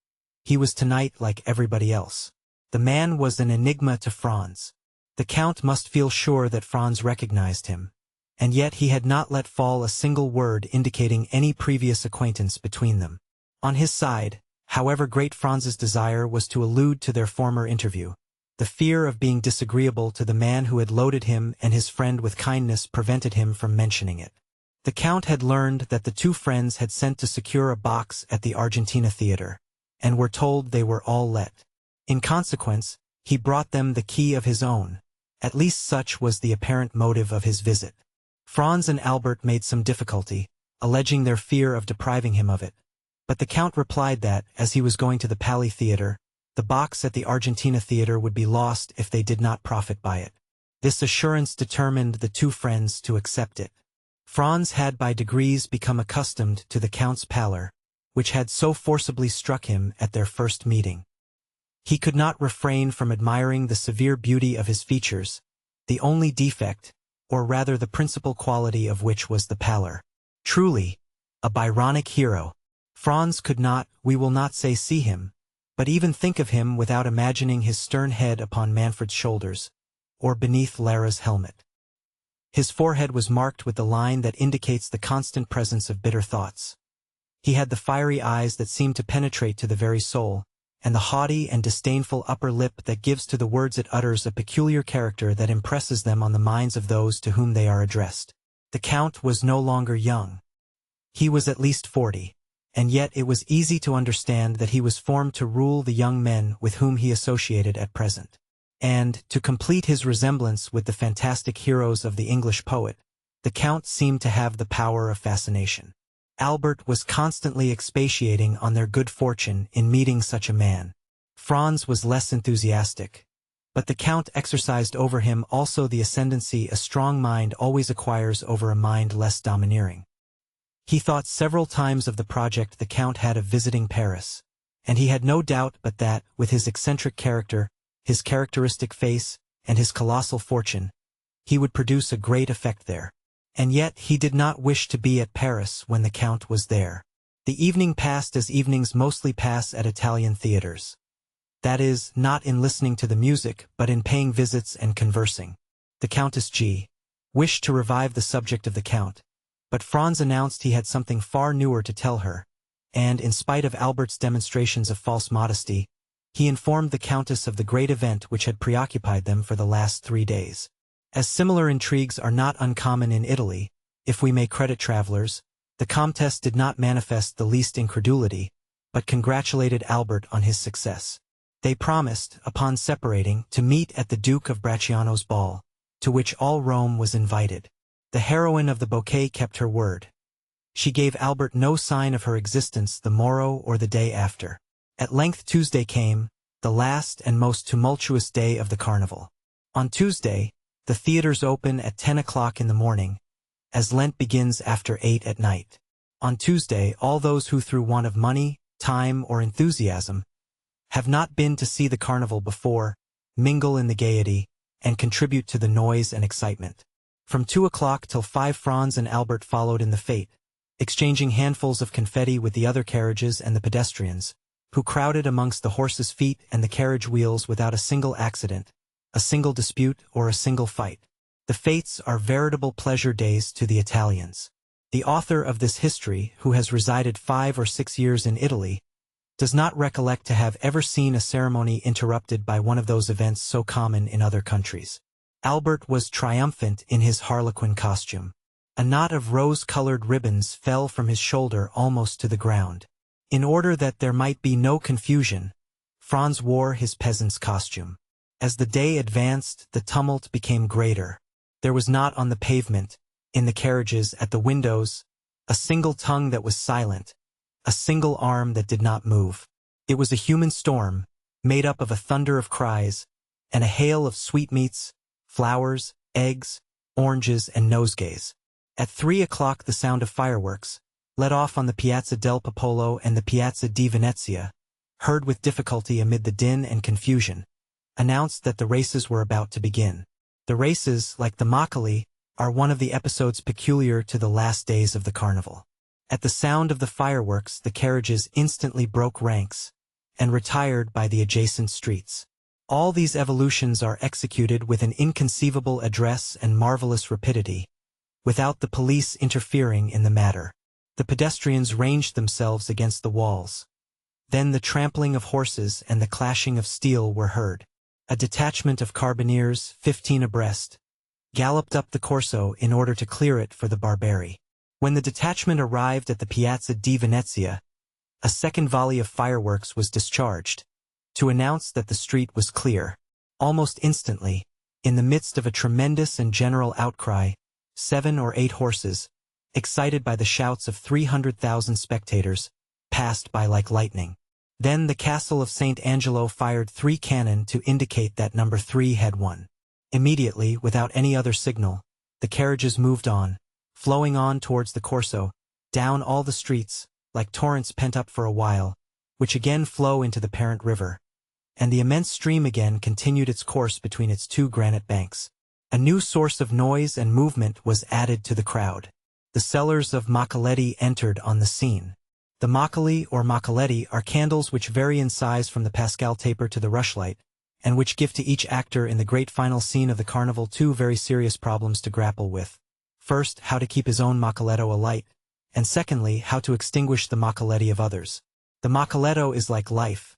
he was tonight like everybody else. The man was an enigma to Franz. The Count must feel sure that Franz recognized him, and yet he had not let fall a single word indicating any previous acquaintance between them. On his side, however great Franz's desire was to allude to their former interview, the fear of being disagreeable to the man who had loaded him and his friend with kindness prevented him from mentioning it. The Count had learned that the 2 friends had sent to secure a box at the Argentina Theater, and were told they were all let. In consequence, he brought them the key of his own. At least such was the apparent motive of his visit. Franz and Albert made some difficulty, alleging their fear of depriving him of it, but the Count replied that, as he was going to the Pali Theater, the box at the Argentina Theater would be lost if they did not profit by it. This assurance determined the 2 friends to accept it. Franz had by degrees become accustomed to the Count's pallor, which had so forcibly struck him at their first meeting. He could not refrain from admiring the severe beauty of his features, the only defect, or rather the principal quality of which was the pallor. Truly, a Byronic hero. Franz could not, we will not say see him, but even think of him without imagining his stern head upon Manfred's shoulders, or beneath Lara's helmet. His forehead was marked with the line that indicates the constant presence of bitter thoughts. He had the fiery eyes that seemed to penetrate to the very soul, and the haughty and disdainful upper lip that gives to the words it utters a peculiar character that impresses them on the minds of those to whom they are addressed. The Count was no longer young. He was at least 40, and yet it was easy to understand that he was formed to rule the young men with whom he associated at present. And, to complete his resemblance with the fantastic heroes of the English poet, the Count seemed to have the power of fascination. Albert was constantly expatiating on their good fortune in meeting such a man. Franz was less enthusiastic, but the Count exercised over him also the ascendancy a strong mind always acquires over a mind less domineering. He thought several times of the project the Count had of visiting Paris, and he had no doubt but that, with his eccentric character, his characteristic face, and his colossal fortune, he would produce a great effect there. And yet he did not wish to be at Paris when the Count was there. The evening passed as evenings mostly pass at Italian theaters. That is, not in listening to the music, but in paying visits and conversing. The Countess G. wished to revive the subject of the Count, but Franz announced he had something far newer to tell her, and, in spite of Albert's demonstrations of false modesty, he informed the Countess of the great event which had preoccupied them for the last 3 days. As similar intrigues are not uncommon in Italy, if we may credit travelers, the Comtesse did not manifest the least incredulity, but congratulated Albert on his success. They promised, upon separating, to meet at the Duke of Bracciano's ball, to which all Rome was invited. The heroine of the bouquet kept her word. She gave Albert no sign of her existence the morrow or the day after. At length Tuesday came, the last and most tumultuous day of the carnival. On Tuesday, the theaters open at 10 o'clock in the morning, as Lent begins after 8 at night. On Tuesday, all those who through want of money, time, or enthusiasm have not been to see the carnival before, mingle in the gaiety, and contribute to the noise and excitement. From 2 o'clock till 5 Franz and Albert followed in the fete, exchanging handfuls of confetti with the other carriages and the pedestrians, who crowded amongst the horses' feet and the carriage wheels without a single accident, a single dispute, or a single fight. The fetes are veritable pleasure days to the Italians. The author of this history, who has resided 5 or 6 years in Italy, does not recollect to have ever seen a ceremony interrupted by one of those events so common in other countries. Albert was triumphant in his harlequin costume. A knot of rose-colored ribbons fell from his shoulder almost to the ground. In order that there might be no confusion, Franz wore his peasant's costume. As the day advanced, the tumult became greater. There was not on the pavement, in the carriages, at the windows, a single tongue that was silent, a single arm that did not move. It was a human storm, made up of a thunder of cries, and a hail of sweetmeats, flowers, eggs, oranges, and nosegays. At 3 o'clock the sound of fireworks, let off on the Piazza del Popolo and the Piazza di Venezia, heard with difficulty amid the din and confusion, announced that the races were about to begin. The races, like the Maquet, are one of the episodes peculiar to the last days of the carnival. At the sound of the fireworks the carriages instantly broke ranks, and retired by the adjacent streets. All these evolutions are executed with an inconceivable address and marvelous rapidity, without the police interfering in the matter. The pedestrians ranged themselves against the walls. Then the trampling of horses and the clashing of steel were heard. A detachment of carbineers, 15 abreast, galloped up the Corso in order to clear it for the Barbari. When the detachment arrived at the Piazza di Venezia, a second volley of fireworks was discharged, to announce that the street was clear. Almost instantly, in the midst of a tremendous and general outcry, 7 or 8 horses, excited by the shouts of 300,000 spectators, passed by like lightning. Then the castle of St. Angelo fired 3 cannon to indicate that number 3 had won. Immediately, without any other signal, the carriages moved on, flowing on towards the Corso, down all the streets, like torrents pent up for a while, which again flow into the parent river, and the immense stream again continued its course between its 2 granite banks. A new source of noise and movement was added to the crowd. The sellers of Maquet entered on the scene. The Maquet or Maquet are candles which vary in size from the Pascal taper to the rushlight, and which give to each actor in the great final scene of the carnival two very serious problems to grapple with. First, how to keep his own Maquet alight, and secondly, how to extinguish the Maquet of others. The Maquet is like life.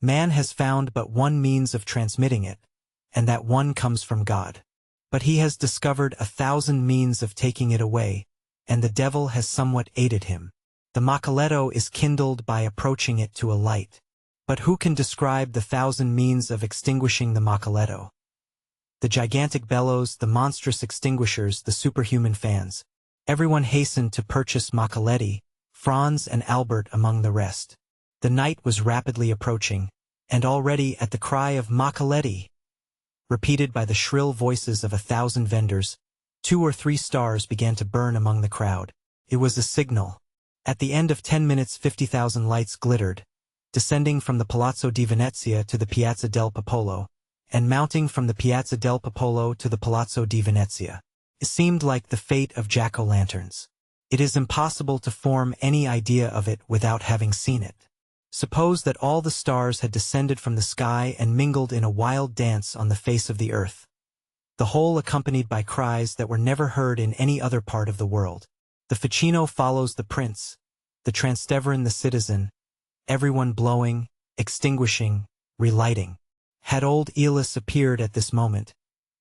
Man has found but one means of transmitting it, and that one comes from God. But he has discovered 1,000 means of taking it away, and the devil has somewhat aided him. The Maquet is kindled by approaching it to a light. But who can describe the 1,000 means of extinguishing the Maquet? The gigantic bellows, the monstrous extinguishers, the superhuman fans. Everyone hastened to purchase Maquet, Franz and Albert among the rest. The night was rapidly approaching, and already at the cry of Maquet, repeated by the shrill voices of 1,000 vendors, 2 or 3 stars began to burn among the crowd. It was a signal. At the end of 10 minutes 50,000 lights glittered, descending from the Palazzo di Venezia to the Piazza del Popolo, and mounting from the Piazza del Popolo to the Palazzo di Venezia. It seemed like the fate of jack-o'-lanterns. It is impossible to form any idea of it without having seen it. Suppose that all the stars had descended from the sky and mingled in a wild dance on the face of the earth. The whole accompanied by cries that were never heard in any other part of the world. The Ficino follows the prince, the Transteverin the citizen, everyone blowing, extinguishing, relighting. Had old Aeolus appeared at this moment,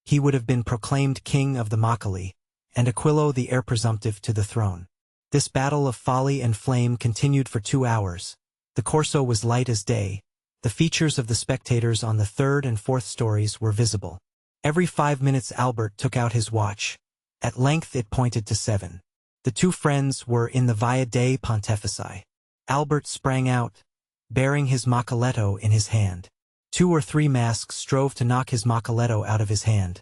he would have been proclaimed king of the Maquet, and Aquilo the heir presumptive to the throne. This battle of folly and flame continued for 2 hours. The Corso was light as day. The features of the spectators on the 3rd and 4th stories were visible. Every 5 minutes Albert took out his watch. At length it pointed to 7. The 2 friends were in the Via dei Pontefici. Albert sprang out, bearing his Maquet in his hand. 2 or 3 masks strove to knock his Maquet out of his hand.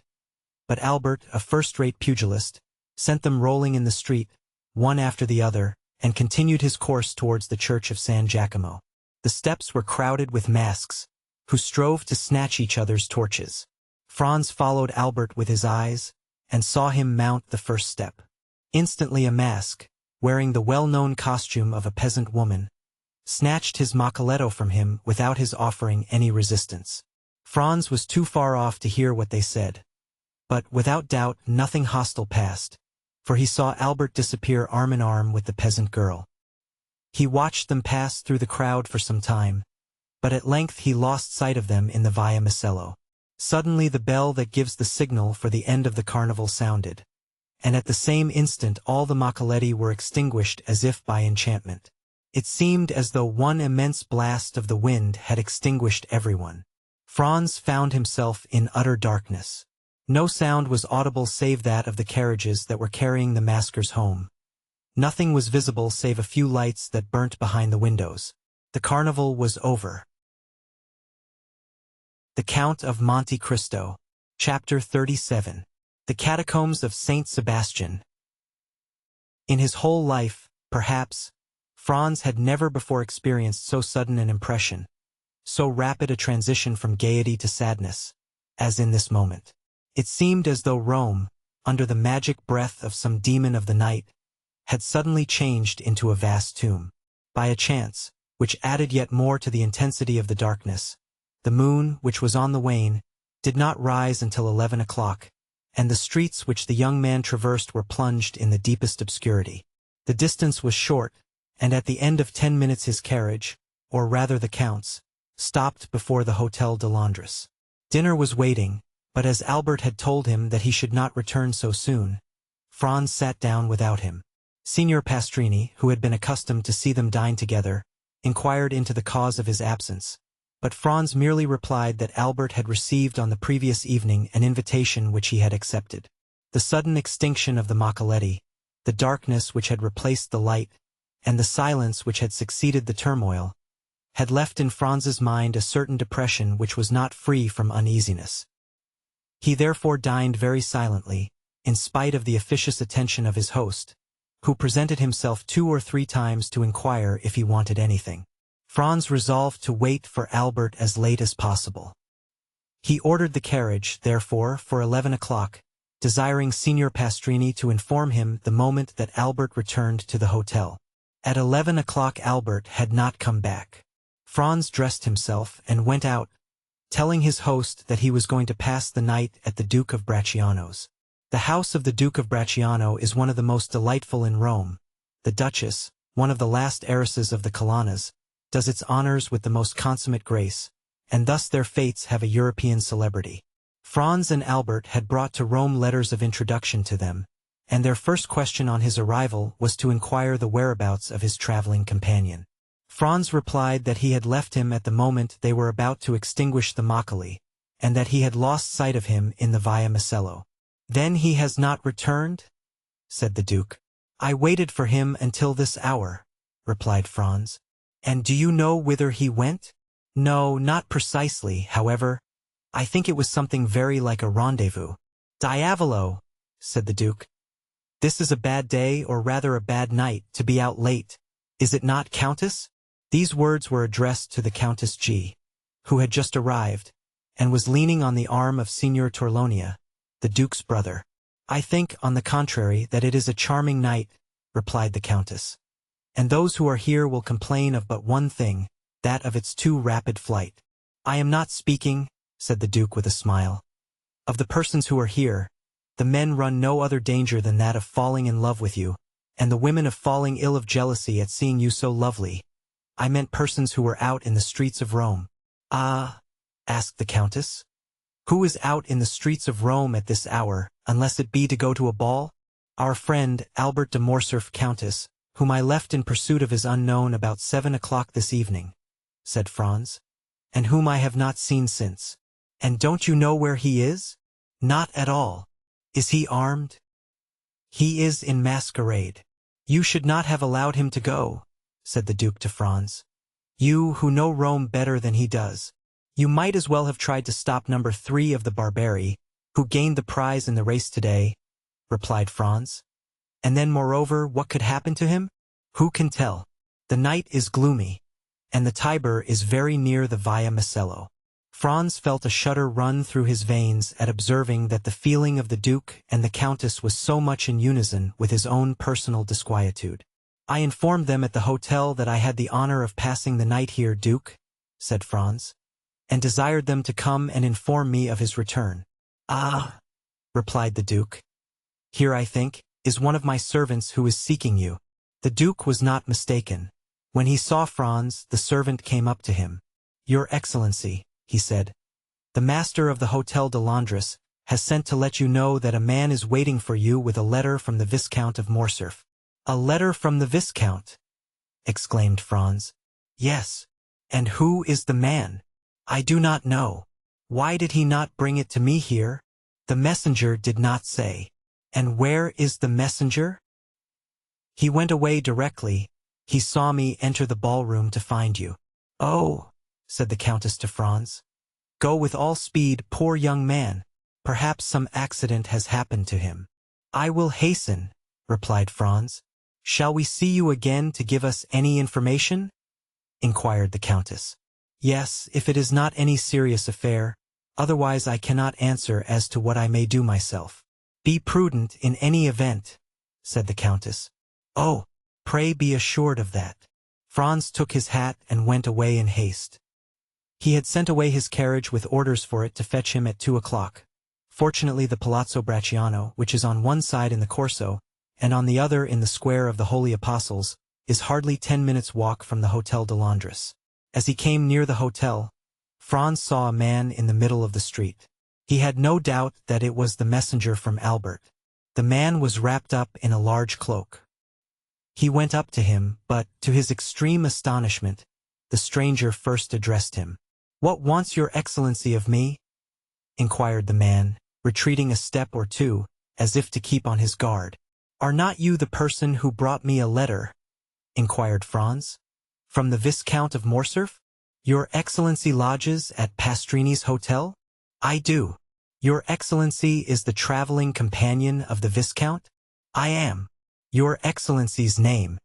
But Albert, a first-rate pugilist, sent them rolling in the street, one after the other, and continued his course towards the church of San Giacomo. The steps were crowded with masks, who strove to snatch each other's torches. Franz followed Albert with his eyes, and saw him mount the first step. Instantly a mask, wearing the well-known costume of a peasant woman, snatched his Maquet from him without his offering any resistance. Franz was too far off to hear what they said. But without doubt nothing hostile passed, for he saw Albert disappear arm in arm with the peasant girl. He watched them pass through the crowd for some time, but at length he lost sight of them in the Via Macello. Suddenly the bell that gives the signal for the end of the carnival sounded, and at the same instant all the Maquet were extinguished as if by enchantment. It seemed as though one immense blast of the wind had extinguished everyone. Franz found himself in utter darkness. No sound was audible save that of the carriages that were carrying the maskers home. Nothing was visible save a few lights that burnt behind the windows. The carnival was over. The Count of Monte Cristo. Chapter 37. The Catacombs of Saint Sebastian. In his whole life, perhaps, Franz had never before experienced so sudden an impression, so rapid a transition from gaiety to sadness, as in this moment. It seemed as though Rome, under the magic breath of some demon of the night, had suddenly changed into a vast tomb. By a chance, which added yet more to the intensity of the darkness, the moon, which was on the wane, did not rise until 11 o'clock, and the streets which the young man traversed were plunged in the deepest obscurity. The distance was short, and at the end of 10 minutes his carriage, or rather the Count's, stopped before the Hotel de Londres. Dinner was waiting, but as Albert had told him that he should not return so soon, Franz sat down without him. Signor Pastrini, who had been accustomed to see them dine together, inquired into the cause of his absence, but Franz merely replied that Albert had received on the previous evening an invitation which he had accepted. The sudden extinction of the Maquet, the darkness which had replaced the light, and the silence which had succeeded the turmoil, had left in Franz's mind a certain depression which was not free from uneasiness. He therefore dined very silently, in spite of the officious attention of his host, who presented himself 2 or 3 times to inquire if he wanted anything. Franz resolved to wait for Albert as late as possible. He ordered the carriage, therefore, for 11 o'clock, desiring Signor Pastrini to inform him the moment that Albert returned to the hotel. At 11 o'clock Albert had not come back. Franz dressed himself and went out, telling his host that he was going to pass the night at the Duke of Bracciano's. The house of the Duke of Bracciano is one of the most delightful in Rome. The Duchess, one of the last heiresses of the Colonnas, does its honors with the most consummate grace, and thus their fates have a European celebrity. Franz and Albert had brought to Rome letters of introduction to them, and their first question on his arrival was to inquire the whereabouts of his traveling companion. Franz replied that he had left him at the moment they were about to extinguish the Maquet, and that he had lost sight of him in the Via Macello. "Then he has not returned?" said the Duke. "I waited for him until this hour," replied Franz. "And do you know whither he went?" "No, not precisely, however. I think it was something very like a rendezvous." "Diavolo," said the Duke. "This is a bad day, or rather a bad night, to be out late. Is it not, Countess?" These words were addressed to the Countess G., who had just arrived, and was leaning on the arm of Signor Torlonia, the Duke's brother. "I think, on the contrary, that it is a charming night," replied the Countess. "And those who are here will complain of but one thing, that of its too rapid flight." "I am not speaking," said the Duke with a smile, "of the persons who are here. The men run no other danger than that of falling in love with you, and the women of falling ill of jealousy at seeing you so lovely. I meant persons who were out in the streets of Rome." "Ah?" asked the Countess. "Who is out in the streets of Rome at this hour, unless it be to go to a ball?" "Our friend, Albert de Morcerf, Countess, whom I left in pursuit of his unknown about 7 o'clock this evening," said Franz, "and whom I have not seen since." "And don't you know where he is?" "Not at all." "Is he armed?" "He is in masquerade." "You should not have allowed him to go," said the Duke to Franz. "You, who know Rome better than he does. You might as well have tried to stop number 3 of the Barberi, who gained the prize in the race today," replied Franz. "And then, moreover, what could happen to him? Who can tell? The night is gloomy, and the Tiber is very near the Via Macello." Franz felt a shudder run through his veins at observing that the feeling of the Duke and the Countess was so much in unison with his own personal disquietude. "I informed them at the hotel that I had the honor of passing the night here, Duke," said Franz, "and desired them to come and inform me of his return." "Ah," replied the Duke. "Here, I think, is one of my servants who is seeking you." The Duke was not mistaken. When he saw Franz, the servant came up to him. "Your Excellency," he said, "the master of the Hotel de Londres has sent to let you know that a man is waiting for you with a letter from the Viscount of Morcerf." "A letter from the Viscount?" exclaimed Franz. "Yes. And who is the man?" "I do not know." "Why did he not bring it to me here?" "The messenger did not say." "And where is the messenger?" "He went away directly. He saw me enter the ballroom to find you." "Oh," said the Countess to Franz. "Go with all speed, poor young man. Perhaps some accident has happened to him." "I will hasten," replied Franz. "Shall we see you again to give us any information?" inquired the Countess. "Yes, if it is not any serious affair. Otherwise I cannot answer as to what I may do myself." "Be prudent in any event," said the Countess. "Oh, pray be assured of that." Franz took his hat and went away in haste. He had sent away his carriage with orders for it to fetch him at 2 o'clock. Fortunately the Palazzo Bracciano, which is on one side in the Corso, and on the other in the Square of the Holy Apostles, is hardly 10 minutes' walk from the Hotel de Londres. As he came near the hotel, Franz saw a man in the middle of the street. He had no doubt that it was the messenger from Albert. The man was wrapped up in a large cloak. He went up to him, but, to his extreme astonishment, the stranger first addressed him. "What wants your Excellency of me?" inquired the man, retreating a step or two, as if to keep on his guard. "Are not you the person who brought me a letter?" inquired Franz. "From the Viscount of Morcerf? Your Excellency lodges at Pastrini's hotel?" "I do." "Your Excellency is the traveling companion of the Viscount?" "I am." "Your Excellency's name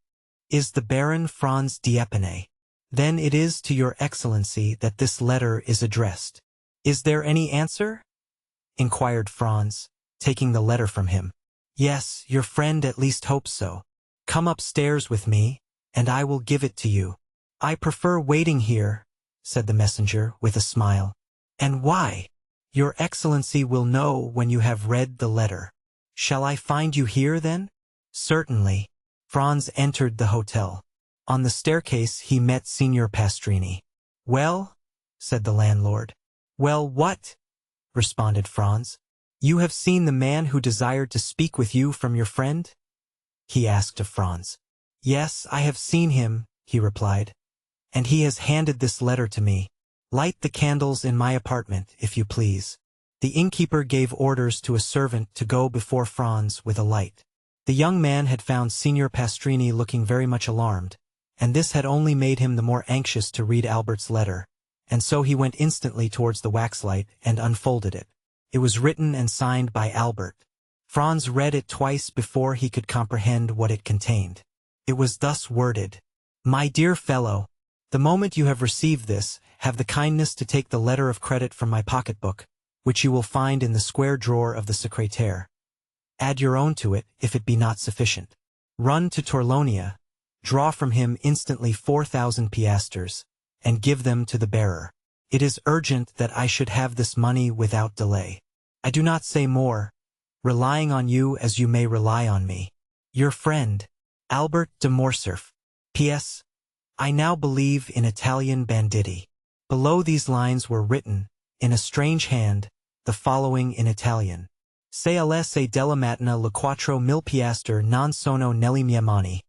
is the Baron Franz d'Épinay. Then it is to your Excellency that this letter is addressed." Is there any answer? Inquired Franz, taking the letter from him. Yes, your friend at least hopes so. Come upstairs with me, and I will give it to you. I prefer waiting here, said the messenger with a smile. And why? Your Excellency will know when you have read the letter. Shall I find you here, then? Certainly. Franz entered the hotel. On the staircase he met Signor Pastrini. Well? Said the landlord. Well, what? Responded Franz. You have seen the man who desired to speak with you from your friend? He asked of Franz. Yes, I have seen him, he replied. And he has handed this letter to me. Light the candles in my apartment, if you please. The innkeeper gave orders to a servant to go before Franz with a light. The young man had found Signor Pastrini looking very much alarmed, and this had only made him the more anxious to read Albert's letter, and so he went instantly towards the waxlight and unfolded it. It was written and signed by Albert. Franz read it twice before he could comprehend what it contained. It was thus worded. My dear fellow, the moment you have received this, have the kindness to take the letter of credit from my pocketbook, which you will find in the square drawer of the secrétaire. Add your own to it, if it be not sufficient. Run to Torlonia, draw from him instantly 4,000 piastres, and give them to the bearer. It is urgent that I should have this money without delay. I do not say more, relying on you as you may rely on me. Your friend, Albert de Morcerf. P.S. I now believe in Italian banditti. Below these lines were written, in a strange hand, the following in Italian. Se alle della mattina le 4.000 piastre non sono nelle mie mani.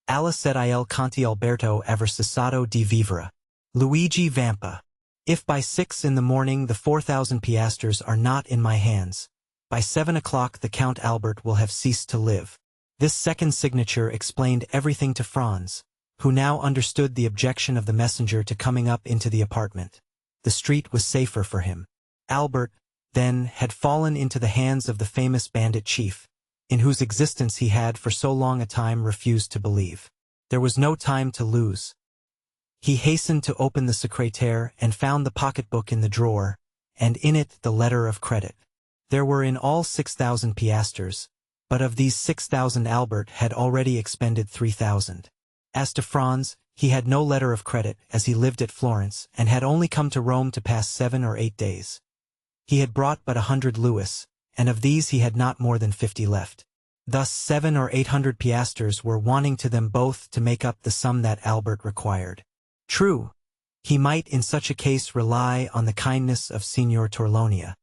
Alla sed il conte Alberto aver cessato di vivere. Luigi Vampa. If by 6 in the morning the 4,000 piastres are not in my hands, by 7 o'clock the Count Albert will have ceased to live. This second signature explained everything to Franz, who now understood the objection of the messenger to coming up into the apartment. The street was safer for him. Albert, then, had fallen into the hands of the famous bandit chief, in whose existence he had for so long a time refused to believe. There was no time to lose. He hastened to open the secrétaire and found the pocketbook in the drawer, and in it the letter of credit. There were in all 6,000 piastres, but of these 6,000 Albert had already expended 3,000. As to Franz, he had no letter of credit, as he lived at Florence, and had only come to Rome to pass 7 or 8 days. He had brought but 100 louis, and of these he had not more than 50 left. Thus 700 or 800 piastres were wanting to them both to make up the sum that Albert required. True, he might in such a case rely on the kindness of Signor Torlonia.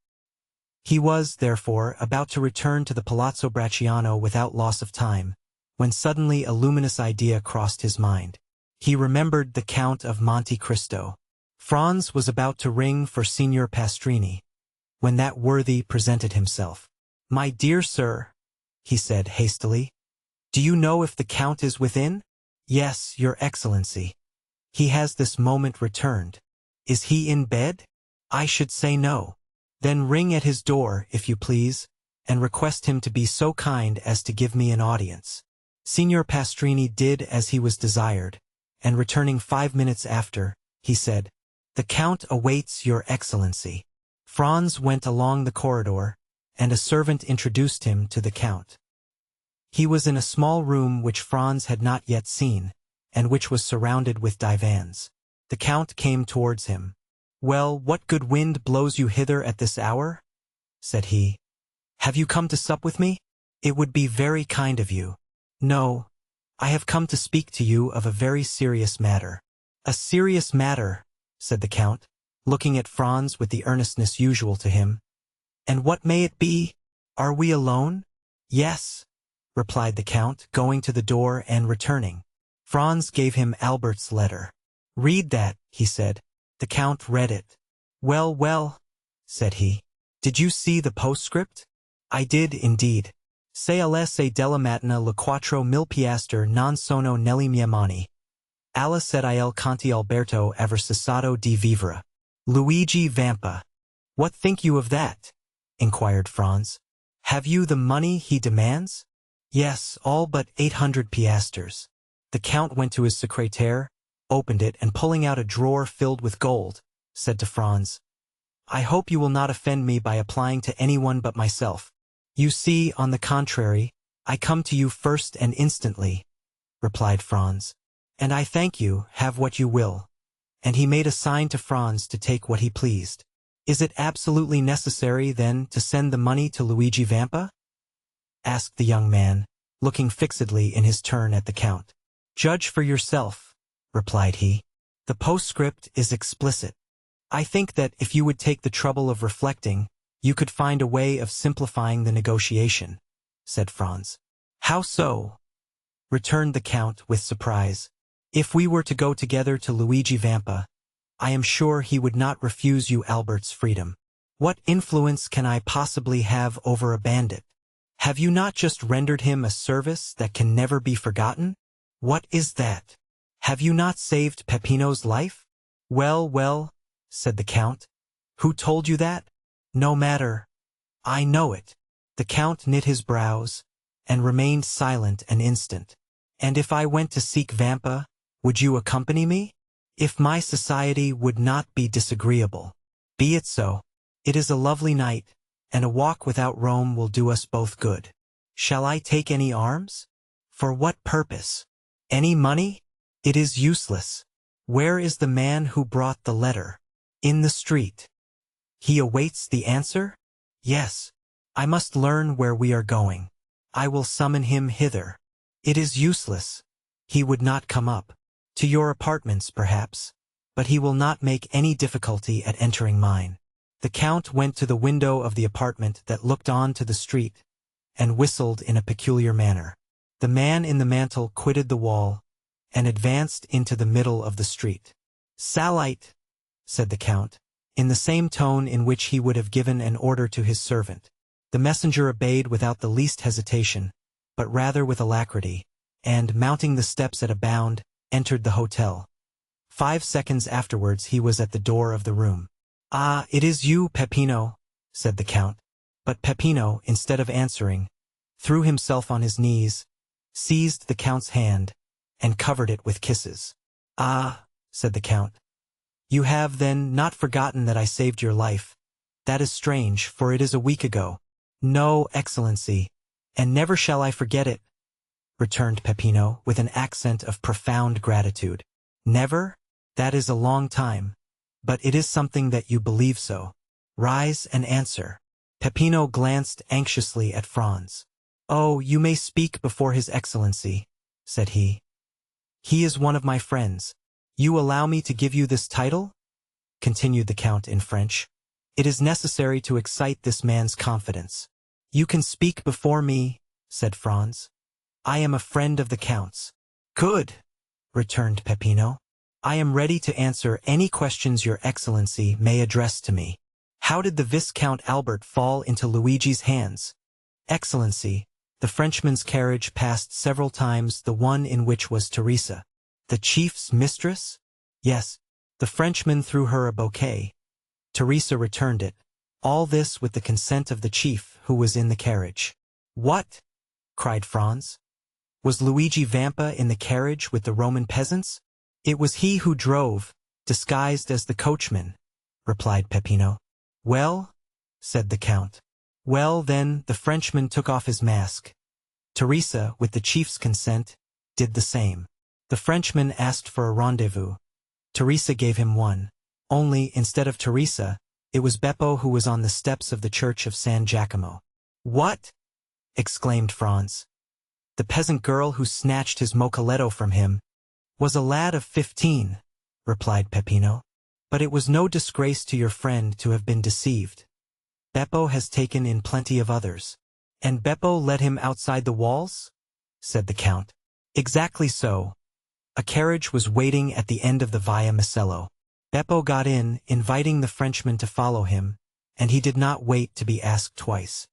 He was, therefore, about to return to the Palazzo Bracciano without loss of time, when suddenly a luminous idea crossed his mind. He remembered the Count of Monte Cristo. Franz was about to ring for Signor Pastrini, when that worthy presented himself. My dear sir, he said hastily, do you know if the Count is within? Yes, your Excellency. He has this moment returned. Is he in bed? I should say no. Then ring at his door, if you please, and request him to be so kind as to give me an audience. Signor Pastrini did as he was desired, and returning 5 minutes after, he said, The Count awaits your Excellency. Franz went along the corridor, and a servant introduced him to the Count. He was in a small room which Franz had not yet seen, and which was surrounded with divans. The Count came towards him. Well, what good wind blows you hither at this hour? Said he. Have you come to sup with me? It would be very kind of you. No, I have come to speak to you of a very serious matter. A serious matter, said the Count, looking at Franz with the earnestness usual to him. And what may it be? Are we alone? Yes, replied the Count, going to the door and returning. Franz gave him Albert's letter. Read that, he said. The Count read it. Well, well, said he. Did you see the postscript? I did, indeed. Se alle della mattina le 4.000 piastre non sono nelle mie mani. Alla sed il conte Alberto aver cessato di vivere. Luigi Vampa. What think you of that? Inquired Franz. Have you the money he demands? Yes, all but 800 piastres. The Count went to his secrétaire, opened it, and pulling out a drawer filled with gold, said to Franz, I hope you will not offend me by applying to anyone but myself. You see, on the contrary, I come to you first and instantly, replied Franz. And I thank you, have what you will. And he made a sign to Franz to take what he pleased. Is it absolutely necessary, then, to send the money to Luigi Vampa? Asked the young man, looking fixedly in his turn at the Count. Judge for yourself, replied he. The postscript is explicit. I think that if you would take the trouble of reflecting, you could find a way of simplifying the negotiation, said Franz. How so? Returned the Count with surprise. If we were to go together to Luigi Vampa, I am sure he would not refuse you Albert's freedom. What influence can I possibly have over a bandit? Have you not just rendered him a service that can never be forgotten? What is that? Have you not saved Peppino's life? Well, said the Count. Who told you that? No matter. I know it. The Count knit his brows, and remained silent an instant. And if I went to seek Vampa, would you accompany me? If my society would not be disagreeable. Be it so. It is a lovely night, and a walk without Rome will do us both good. Shall I take any arms? For what purpose? Any money? It is useless. Where is the man who brought the letter? In the street. He awaits the answer? Yes. I must learn where we are going. I will summon him hither. It is useless. He would not come up. To your apartments, perhaps. But he will not make any difficulty at entering mine. The Count went to the window of the apartment that looked on to the street, and whistled in a peculiar manner. The man in the mantle quitted the wall, and advanced into the middle of the street. Salite, said the Count, in the same tone in which he would have given an order to his servant. The messenger obeyed without the least hesitation, but rather with alacrity, and, mounting the steps at a bound, entered the hotel. 5 seconds afterwards he was at the door of the room. Ah, it is you, Peppino, said the Count. But Peppino, instead of answering, threw himself on his knees, seized the Count's hand, and covered it with kisses. Ah, said the Count. You have, then, not forgotten that I saved your life. That is strange, for it is a week ago. No, Excellency, and never shall I forget it, returned Peppino with an accent of profound gratitude. Never? That is a long time. But it is something that you believe so. Rise and answer. Peppino glanced anxiously at Franz. Oh, you may speak before His Excellency, said he. He is one of my friends. You allow me to give you this title? Continued the Count in French. It is necessary to excite this man's confidence. You can speak before me, said Franz. I am a friend of the Count's. Good, returned Peppino. I am ready to answer any questions your Excellency may address to me. How did the Viscount Albert fall into Luigi's hands? Excellency, the Frenchman's carriage passed several times, the one in which was Teresa. The chief's mistress? Yes. The Frenchman threw her a bouquet. Teresa returned it. All this with the consent of the chief, who was in the carriage. What? Cried Franz. Was Luigi Vampa in the carriage with the Roman peasants? It was he who drove, disguised as the coachman, replied Peppino. Well, said the Count. Well, then, the Frenchman took off his mask. Teresa, with the chief's consent, did the same. The Frenchman asked for a rendezvous. Teresa gave him one. Only, instead of Teresa, it was Beppo who was on the steps of the church of San Giacomo. What? Exclaimed Franz. The peasant girl who snatched his mocoletto from him was a lad of 15, replied Peppino. But it was no disgrace to your friend to have been deceived. Beppo has taken in plenty of others. And Beppo led him outside the walls? Said the Count. Exactly so. A carriage was waiting at the end of the Via Macello. Beppo got in, inviting the Frenchman to follow him, and he did not wait to be asked twice.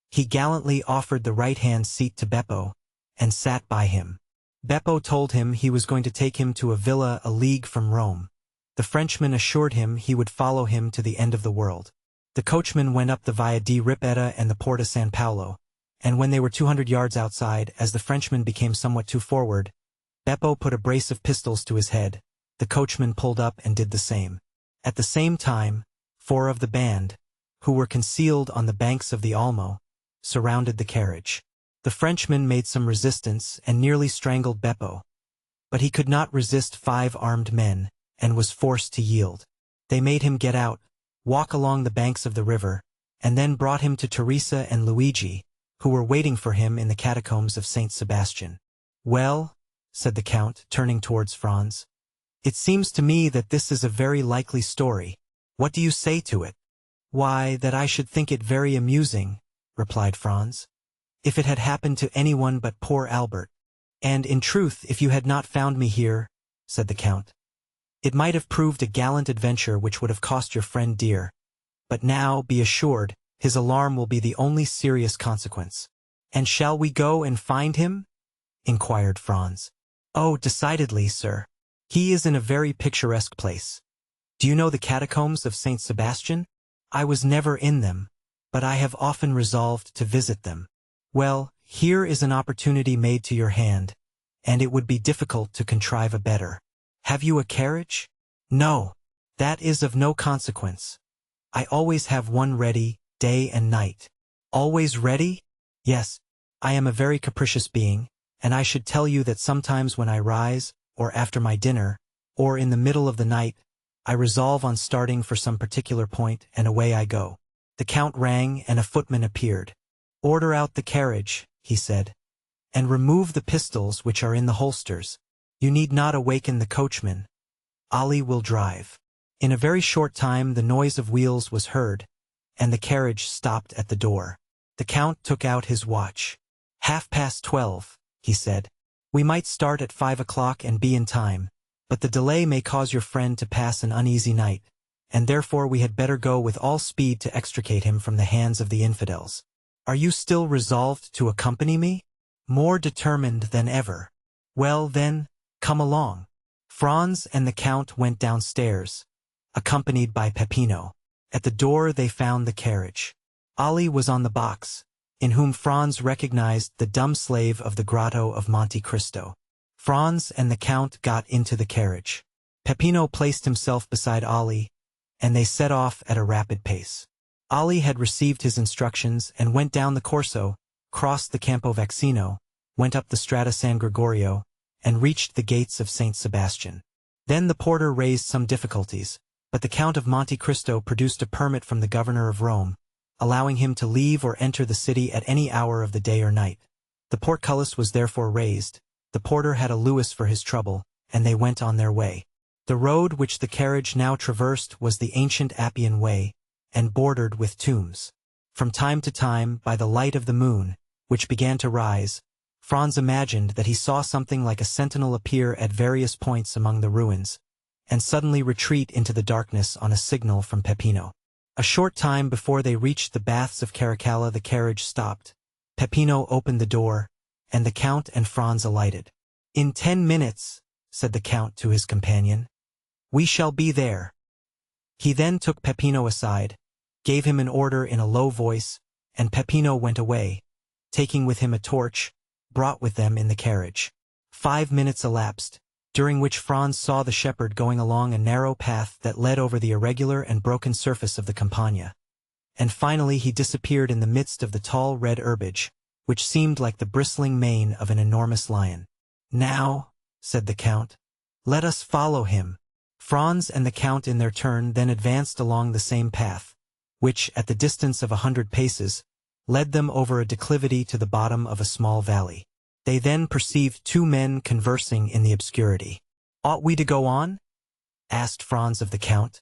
He gallantly offered the right-hand seat to Beppo, and sat by him. Beppo told him he was going to take him to a villa a league from Rome. The Frenchman assured him he would follow him to the end of the world. The coachman went up the Via di Ripetta and the Porta San Paolo, and when they were 200 yards outside, as the Frenchman became somewhat too forward, Beppo put a brace of pistols to his head. The coachman pulled up and did the same. At the same time, 4 of the band, who were concealed on the banks of the Almo, surrounded the carriage. The Frenchman made some resistance and nearly strangled Beppo, but he could not resist 5 armed men, and was forced to yield. They made him get out, walk along the banks of the river, and then brought him to Teresa and Luigi, who were waiting for him in the catacombs of Saint Sebastian. "Well," said the Count, turning towards Franz, "it seems to me that this is a very likely story. What do you say to it?" "Why, that I should think it very amusing," replied Franz, "if it had happened to anyone but poor Albert. And, in truth, if you had not found me here," said the Count, "it might have proved a gallant adventure which would have cost your friend dear. But now, be assured, his alarm will be the only serious consequence." "And shall we go and find him?" inquired Franz. "Oh, decidedly, sir. He is in a very picturesque place. Do you know the catacombs of Saint Sebastian? I was never in them, but I have often resolved to visit them. Well, here is an opportunity made to your hand, and it would be difficult to contrive a better. Have you a carriage?" "No. That is of no consequence. I always have one ready, day and night." "Always ready?" "Yes. I am a very capricious being, and I should tell you that sometimes when I rise, or after my dinner, or in the middle of the night, I resolve on starting for some particular point, and away I go." The Count rang, and a footman appeared. "Order out the carriage," he said, "and remove the pistols which are in the holsters. You need not awaken the coachman. Ali will drive." In a very short time the noise of wheels was heard, and the carriage stopped at the door. The Count took out his watch. 12:30, he said. "We might start at 5 o'clock and be in time, but the delay may cause your friend to pass an uneasy night, and therefore we had better go with all speed to extricate him from the hands of the infidels. Are you still resolved to accompany me?" "More determined than ever." "Well, then, come along." Franz and the Count went downstairs, accompanied by Peppino. At the door they found the carriage. Ali was on the box, in whom Franz recognized the dumb slave of the grotto of Monte Cristo. Franz and the Count got into the carriage. Peppino placed himself beside Ali, and they set off at a rapid pace. Ali had received his instructions and went down the Corso, crossed the Campo Vaccino, went up the Strada San Gregorio, and reached the gates of Saint Sebastian. Then the porter raised some difficulties, but the Count of Monte Cristo produced a permit from the governor of Rome, allowing him to leave or enter the city at any hour of the day or night. The portcullis was therefore raised, the porter had a louis for his trouble, and they went on their way. The road which the carriage now traversed was the ancient Appian Way, and bordered with tombs. From time to time, by the light of the moon, which began to rise, Franz imagined that he saw something like a sentinel appear at various points among the ruins, and suddenly retreat into the darkness on a signal from Peppino. A short time before they reached the baths of Caracalla the carriage stopped. Peppino opened the door, and the Count and Franz alighted. "In 10 minutes," said the Count to his companion, "we shall be there." He then took Peppino aside, gave him an order in a low voice, and Peppino went away, taking with him a torch, brought with them in the carriage. 5 minutes elapsed, during which Franz saw the shepherd going along a narrow path that led over the irregular and broken surface of the Campagna, and finally he disappeared in the midst of the tall red herbage, which seemed like the bristling mane of an enormous lion. "Now," said the Count, "let us follow him." Franz and the Count in their turn then advanced along the same path, which, at the distance of 100 paces, led them over a declivity to the bottom of a small valley. They then perceived 2 men conversing in the obscurity. "Ought we to go on?" asked Franz of the Count.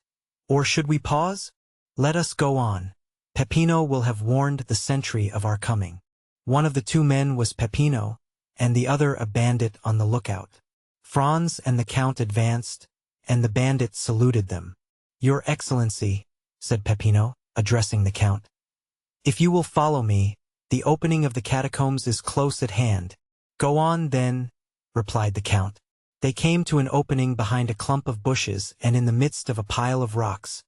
"Or should we pause?" "Let us go on. Peppino will have warned the sentry of our coming." One of the 2 men was Peppino, and the other a bandit on the lookout. Franz and the Count advanced, and the bandit saluted them. "Your Excellency," said Peppino, addressing the Count, "if you will follow me, the opening of the catacombs is close at hand." "Go on, then," replied the Count. They came to an opening behind a clump of bushes and in the midst of a pile of rocks,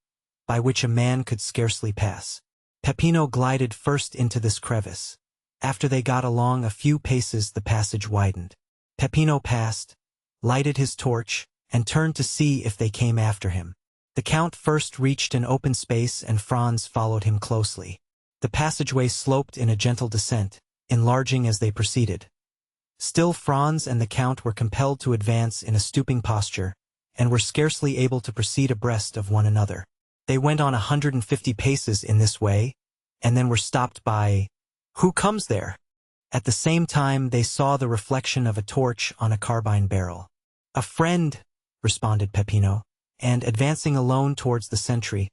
by which a man could scarcely pass. Peppino glided first into this crevice. After they got along a few paces the passage widened. Peppino passed, lighted his torch, and turned to see if they came after him. The Count first reached an open space and Franz followed him closely. The passageway sloped in a gentle descent, enlarging as they proceeded. Still Franz and the Count were compelled to advance in a stooping posture, and were scarcely able to proceed abreast of one another. They went on 150 paces in this way, and then were stopped by, "Who comes there?" At the same time they saw the reflection of a torch on a carbine barrel. "A friend," responded Peppino, and advancing alone towards the sentry,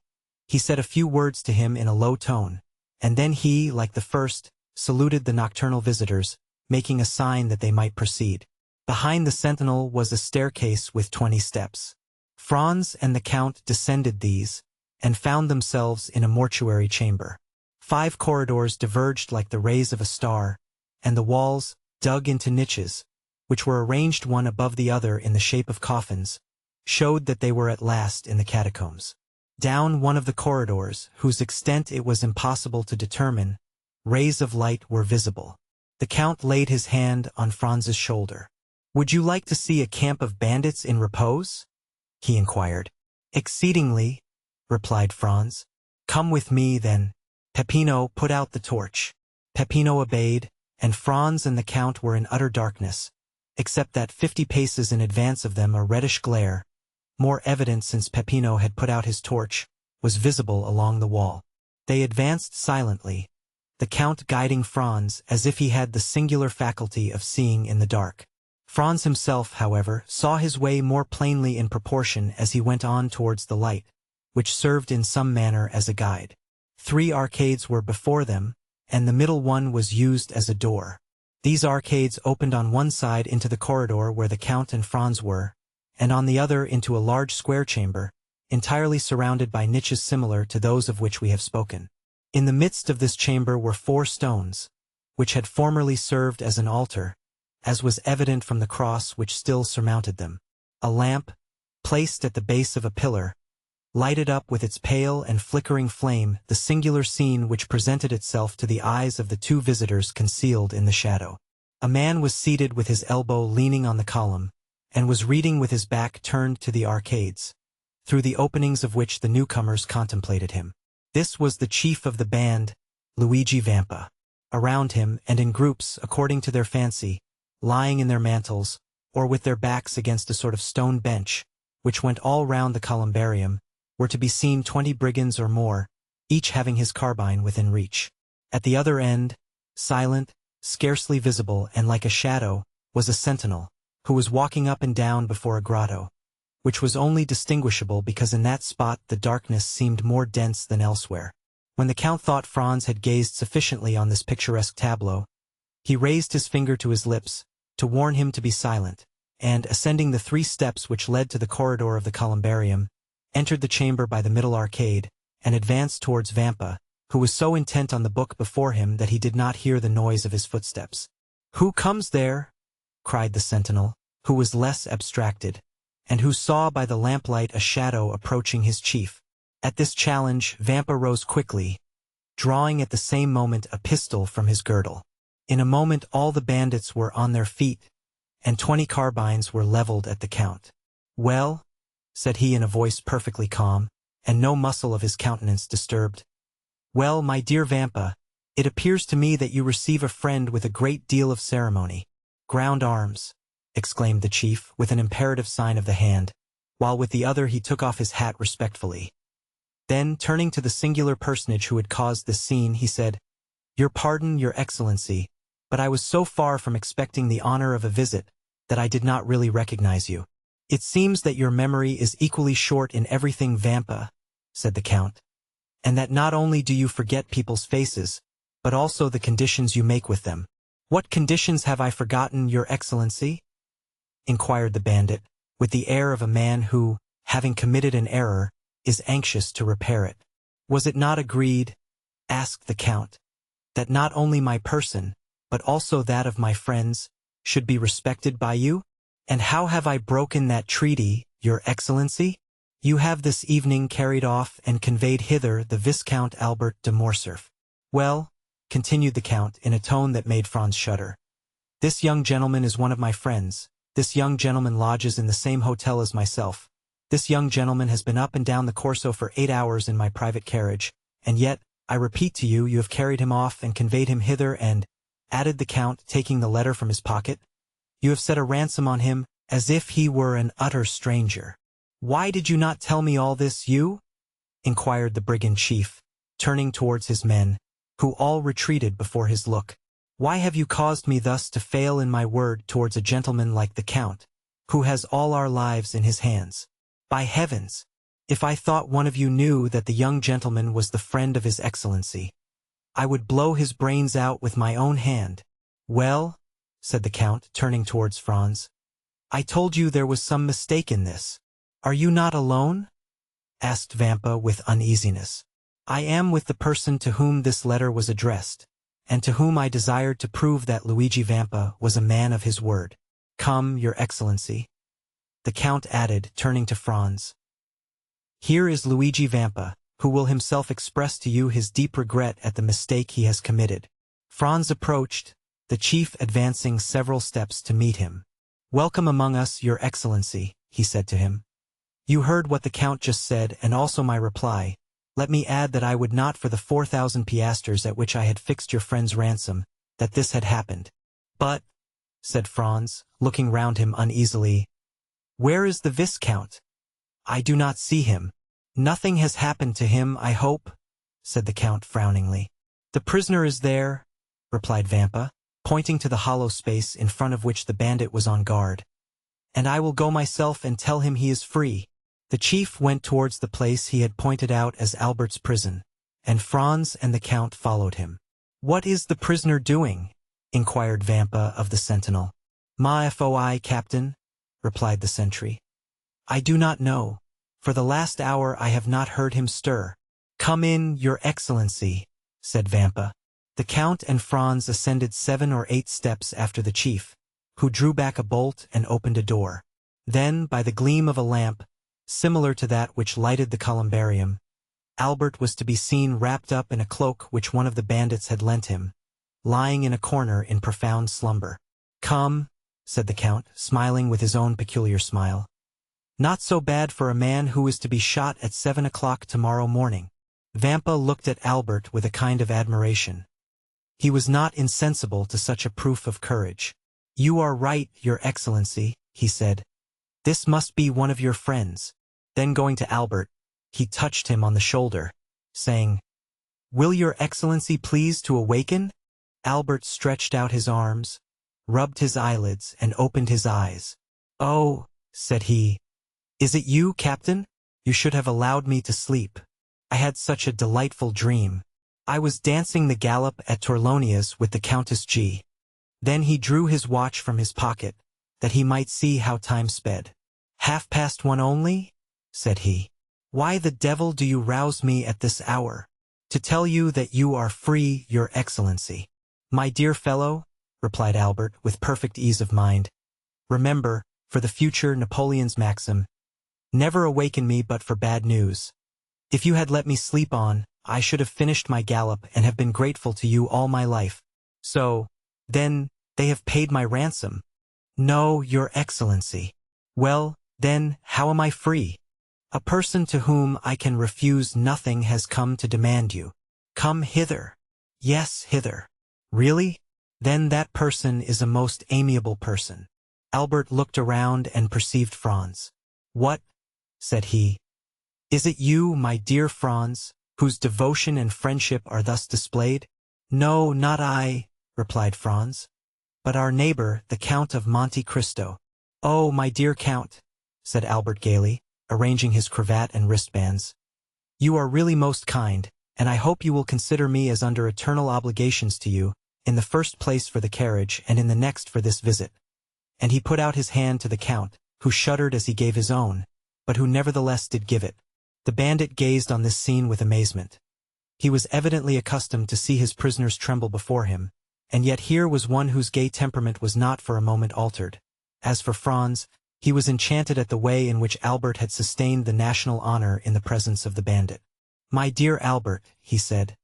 he said a few words to him in a low tone, and then he, like the first, saluted the nocturnal visitors, making a sign that they might proceed. Behind the sentinel was a staircase with 20 steps. Franz and the Count descended these, and found themselves in a mortuary chamber. 5 corridors diverged like the rays of a star, and the walls, dug into niches, which were arranged one above the other in the shape of coffins, showed that they were at last in the catacombs. Down one of the corridors, whose extent it was impossible to determine, rays of light were visible. The Count laid his hand on Franz's shoulder. "Would you like to see a camp of bandits in repose?" he inquired. "Exceedingly," replied Franz. "Come with me, then." Peppino put out the torch. Peppino obeyed, and Franz and the Count were in utter darkness, except that 50 paces in advance of them a reddish glare, more evident since Peppino had put out his torch, was visible along the wall. They advanced silently, the Count guiding Franz as if he had the singular faculty of seeing in the dark. Franz himself, however, saw his way more plainly in proportion as he went on towards the light, which served in some manner as a guide. 3 arcades were before them, and the middle one was used as a door. These arcades opened on one side into the corridor where the Count and Franz were, and on the other into a large square chamber, entirely surrounded by niches similar to those of which we have spoken. In the midst of this chamber were 4 stones, which had formerly served as an altar, as was evident from the cross which still surmounted them. A lamp, placed at the base of a pillar, lighted up with its pale and flickering flame the singular scene which presented itself to the eyes of the 2 visitors concealed in the shadow. A man was seated with his elbow leaning on the column, and was reading with his back turned to the arcades, through the openings of which the newcomers contemplated him. This was the chief of the band, Luigi Vampa. Around him, and in groups according to their fancy, lying in their mantles, or with their backs against a sort of stone bench, which went all round the columbarium, were to be seen 20 brigands or more, each having his carbine within reach. At the other end, silent, scarcely visible and like a shadow, was a sentinel, who was walking up and down before a grotto, which was only distinguishable because in that spot the darkness seemed more dense than elsewhere. When the Count thought Franz had gazed sufficiently on this picturesque tableau, he raised his finger to his lips, to warn him to be silent, and, ascending the 3 steps which led to the corridor of the columbarium, entered the chamber by the middle arcade, and advanced towards Vampa, who was so intent on the book before him that he did not hear the noise of his footsteps. "Who comes there?" cried the sentinel, who was less abstracted, and who saw by the lamplight a shadow approaching his chief. At this challenge Vampa rose quickly, drawing at the same moment a pistol from his girdle. In a moment all the bandits were on their feet, and 20 carbines were leveled at the Count. "Well," said he in a voice perfectly calm, and no muscle of his countenance disturbed. "Well, my dear Vampa, it appears to me that you receive a friend with a great deal of ceremony." "Ground arms," exclaimed the chief, with an imperative sign of the hand, while with the other he took off his hat respectfully. Then, turning to the singular personage who had caused this scene, he said, "Your pardon, your excellency, but I was so far from expecting the honor of a visit that I did not really recognize you." "It seems that your memory is equally short in everything, Vampa," said the Count, "and that not only do you forget people's faces, but also the conditions you make with them." "What conditions have I forgotten, your excellency?" inquired the bandit, with the air of a man who, having committed an error, is anxious to repair it. "Was it not agreed," asked the Count, "that not only my person, but also that of my friends, should be respected by you? And how have I broken that treaty, your excellency? You have this evening carried off and conveyed hither the Viscount Albert de Morcerf. Well," continued the Count in a tone that made Franz shudder, "this young gentleman is one of my friends. This young gentleman lodges in the same hotel as myself, This young gentleman has been up and down the Corso for 8 hours in my private carriage, and yet, I repeat to you, you have carried him off and conveyed him hither and, added the Count, taking the letter from his pocket, you have set a ransom on him, as if he were an utter stranger. Why did you not tell me all this, you? Inquired the brigand chief, turning towards his men, who all retreated before his look. Why have you caused me thus to fail in my word towards a gentleman like the Count, who has all our lives in his hands? By heavens! If I thought one of you knew that the young gentleman was the friend of his Excellency, I would blow his brains out with my own hand. Well, said the Count, turning towards Franz, I told you there was some mistake in this. Are you not alone? Asked Vampa with uneasiness. I am with the person to whom this letter was addressed, and to whom I desired to prove that Luigi Vampa was a man of his word. Come, Your Excellency. The Count added, turning to Franz. Here is Luigi Vampa, who will himself express to you his deep regret at the mistake he has committed. Franz approached, the chief advancing several steps to meet him. Welcome among us, Your Excellency, he said to him. You heard what the Count just said, and also my reply. Let me add that I would not for the 4,000 piastres at which I had fixed your friend's ransom, that this had happened. But, said Franz, looking round him uneasily, where is the Viscount? I do not see him. Nothing has happened to him, I hope, said the Count frowningly. The prisoner is there, replied Vampa, pointing to the hollow space in front of which the bandit was on guard. And I will go myself and tell him he is free. The chief went towards the place he had pointed out as Albert's prison, and Franz and the Count followed him. What is the prisoner doing? Inquired Vampa of the sentinel. Ma foi, Captain, replied the sentry. I do not know. For the last hour I have not heard him stir. Come in, Your Excellency, said Vampa. The Count and Franz ascended 7 or 8 steps after the chief, who drew back a bolt and opened a door. Then, by the gleam of a lamp, similar to that which lighted the columbarium, Albert was to be seen wrapped up in a cloak which one of the bandits had lent him, lying in a corner in profound slumber. Come, said the Count, smiling with his own peculiar smile. Not so bad for a man who is to be shot at 7 o'clock tomorrow morning. Vampa looked at Albert with a kind of admiration. He was not insensible to such a proof of courage. You are right, Your Excellency, he said. This must be one of your friends. Then going to Albert, he touched him on the shoulder, saying, Will Your Excellency please to awaken? Albert stretched out his arms, rubbed his eyelids, and opened his eyes. Oh, said he, is it you, Captain? You should have allowed me to sleep. I had such a delightful dream. I was dancing the galop at Torlonia's with the Countess G. Then he drew his watch from his pocket, that he might see how time sped. 1:30 only? Said he. Why the devil do you rouse me at this hour? To tell you that you are free, Your Excellency. My dear fellow, replied Albert with perfect ease of mind, remember, for the future, Napoleon's maxim, never awaken me but for bad news. If you had let me sleep on, I should have finished my gallop and have been grateful to you all my life. So, then, they have paid my ransom. No, Your Excellency. Well, then, how am I free? A person to whom I can refuse nothing has come to demand you. Come hither. Yes, hither. Really? Then that person is a most amiable person. Albert looked around and perceived Franz. What? Said he. Is it you, my dear Franz, whose devotion and friendship are thus displayed? No, not I, replied Franz, but our neighbor, the Count of Monte Cristo. Oh, my dear Count, said Albert gaily, arranging his cravat and wristbands. You are really most kind, and I hope you will consider me as under eternal obligations to you, in the first place for the carriage and in the next for this visit. And he put out his hand to the Count, who shuddered as he gave his own, but who nevertheless did give it. The bandit gazed on this scene with amazement. He was evidently accustomed to see his prisoners tremble before him, and yet here was one whose gay temperament was not for a moment altered. As for Franz, he was enchanted at the way in which Albert had sustained the national honor in the presence of the bandit. My dear Albert, he said,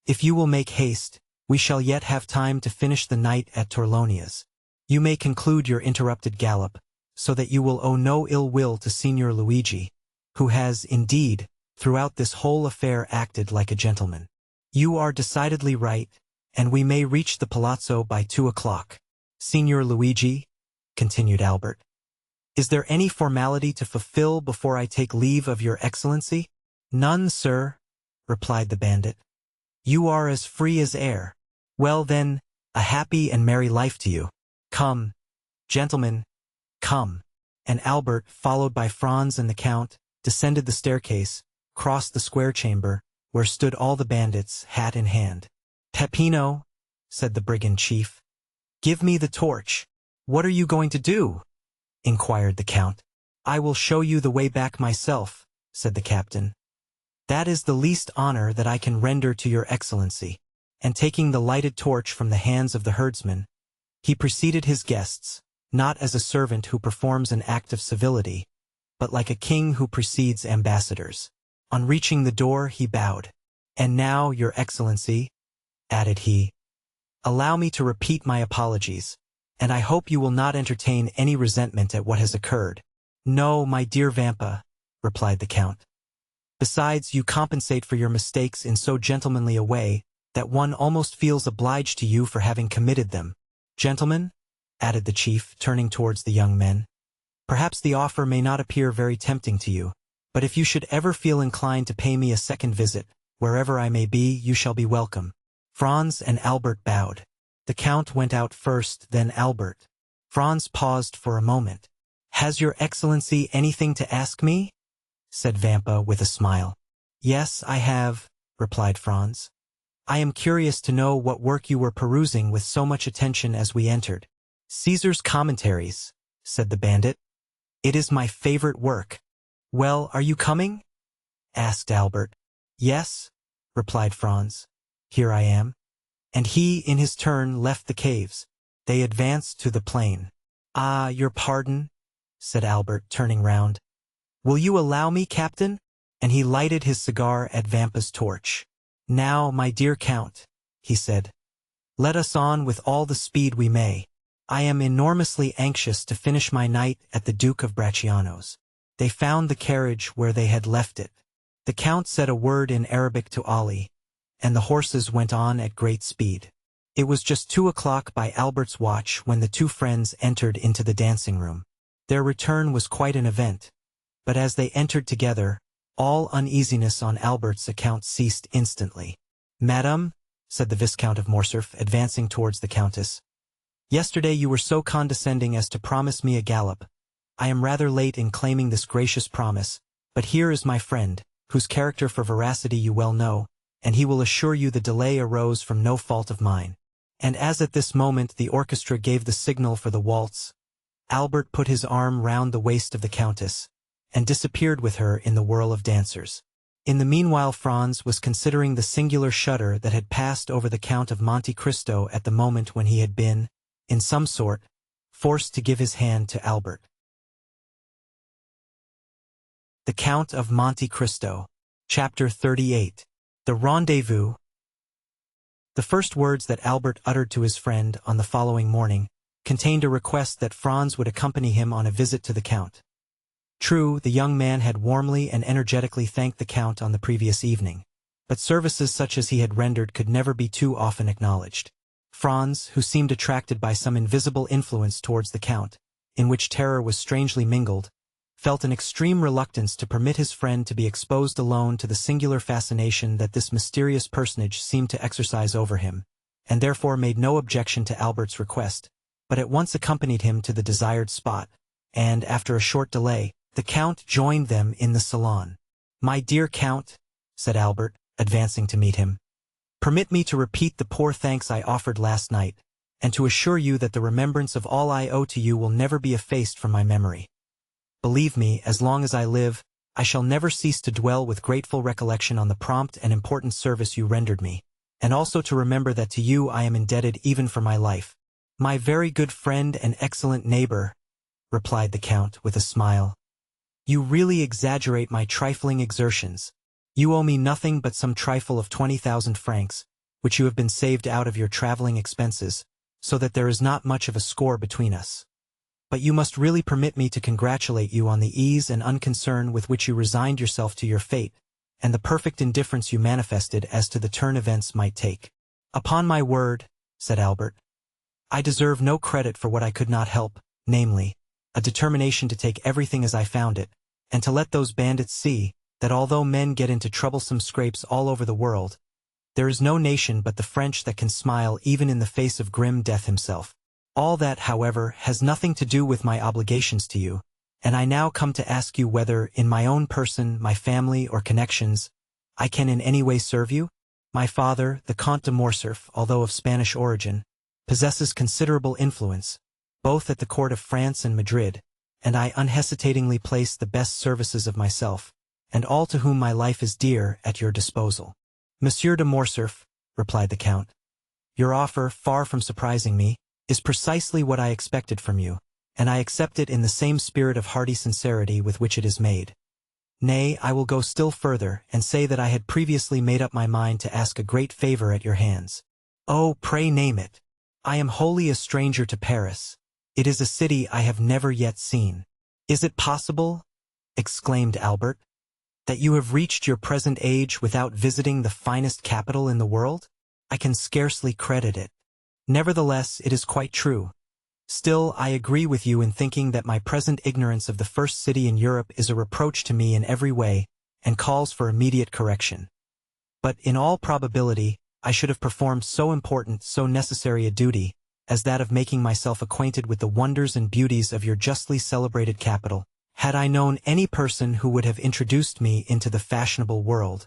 if you will make haste, we shall yet have time to finish the night at Torlonia's. You may conclude your interrupted gallop, so that you will owe no ill will to Signor Luigi, who has, indeed, throughout this whole affair acted like a gentleman. You are decidedly right, and we may reach the palazzo by 2 o'clock. Signor Luigi, continued Albert, is there any formality to fulfill before I take leave of your excellency? None, sir, replied the bandit. You are as free as air. Well then, a happy and merry life to you. Come, gentlemen, come. And Albert, followed by Franz and the Count, descended the staircase, crossed the square chamber, where stood all the bandits, hat in hand. Peppino, said the brigand chief, give me the torch. What are you going to do? Inquired the Count. I will show you the way back myself, said the captain. That is the least honor that I can render to your excellency. And taking the lighted torch from the hands of the herdsman, he preceded his guests, not as a servant who performs an act of civility, but like a king who precedes ambassadors. On reaching the door, he bowed. And now, your excellency, added he, allow me to repeat my apologies, and I hope you will not entertain any resentment at what has occurred. No, my dear Vampa, replied the Count. Besides, you compensate for your mistakes in so gentlemanly a way that one almost feels obliged to you for having committed them. Gentlemen, added the chief, turning towards the young men, perhaps the offer may not appear very tempting to you, but if you should ever feel inclined to pay me a second visit, wherever I may be, you shall be welcome. Franz and Albert bowed. The Count went out first, then Albert. Franz paused for a moment. Has your excellency anything to ask me? Said Vampa with a smile. Yes, I have, replied Franz. I am curious to know what work you were perusing with so much attention as we entered. Caesar's Commentaries, said the bandit. It is my favorite work. Well, are you coming? Asked Albert. Yes, replied Franz. Here I am. And he, in his turn, left the caves. They advanced to the plain. Ah, your pardon, said Albert, turning round. Will you allow me, Captain? And he lighted his cigar at Vampa's torch. Now, my dear Count, he said, let us on with all the speed we may. I am enormously anxious to finish my night at the Duke of Bracciano's. They found the carriage where they had left it. The Count said a word in Arabic to Ali, and the horses went on at great speed. It was just 2 o'clock by Albert's watch when the two friends entered into the dancing room. Their return was quite an event, but as they entered together, all uneasiness on Albert's account ceased instantly. Madame, said the Viscount of Morcerf, advancing towards the Countess, yesterday you were so condescending as to promise me a gallop. I am rather late in claiming this gracious promise, but here is my friend, whose character for veracity you well know, and he will assure you the delay arose from no fault of mine. And as at this moment the orchestra gave the signal for the waltz, Albert put his arm round the waist of the Countess, and disappeared with her in the whirl of dancers. In the meanwhile Franz was considering the singular shudder that had passed over the Count of Monte Cristo at the moment when he had been, in some sort, forced to give his hand to Albert. The Count of Monte Cristo, Chapter 38. The Rendezvous. The first words that Albert uttered to his friend on the following morning contained a request that Franz would accompany him on a visit to the Count. True, the young man had warmly and energetically thanked the Count on the previous evening, but services such as he had rendered could never be too often acknowledged. Franz, who seemed attracted by some invisible influence towards the Count, in which terror was strangely mingled, felt an extreme reluctance to permit his friend to be exposed alone to the singular fascination that this mysterious personage seemed to exercise over him, and therefore made no objection to Albert's request, but at once accompanied him to the desired spot, and, after a short delay, the Count joined them in the salon. My dear Count, said Albert, advancing to meet him, permit me to repeat the poor thanks I offered last night, and to assure you that the remembrance of all I owe to you will never be effaced from my memory. Believe me, as long as I live, I shall never cease to dwell with grateful recollection on the prompt and important service you rendered me, and also to remember that to you I am indebted even for my life. My very good friend and excellent neighbor, replied the Count with a smile. You really exaggerate my trifling exertions. You owe me nothing but some trifle of 20,000 francs, which you have been saved out of your traveling expenses, so that there is not much of a score between us. But you must really permit me to congratulate you on the ease and unconcern with which you resigned yourself to your fate, and the perfect indifference you manifested as to the turn events might take. Upon my word, said Albert, I deserve no credit for what I could not help, namely, a determination to take everything as I found it, and to let those bandits see that although men get into troublesome scrapes all over the world, there is no nation but the French that can smile even in the face of grim death himself. All that, however, has nothing to do with my obligations to you, and I now come to ask you whether, in my own person, my family, or connections, I can in any way serve you? My father, the Comte de Morcerf, although of Spanish origin, possesses considerable influence, both at the court of France and Madrid, and I unhesitatingly place the best services of myself, and all to whom my life is dear, at your disposal. Monsieur de Morcerf, replied the Count, your offer, far from surprising me, is precisely what I expected from you, and I accept it in the same spirit of hearty sincerity with which it is made. Nay, I will go still further, and say that I had previously made up my mind to ask a great favor at your hands. Oh, pray name it. I am wholly a stranger to Paris. It is a city I have never yet seen. Is it possible, exclaimed Albert, that you have reached your present age without visiting the finest capital in the world? I can scarcely credit it. Nevertheless, it is quite true. Still, I agree with you in thinking that my present ignorance of the first city in Europe is a reproach to me in every way, and calls for immediate correction. But, in all probability, I should have performed so important, so necessary a duty, as that of making myself acquainted with the wonders and beauties of your justly celebrated capital, had I known any person who would have introduced me into the fashionable world.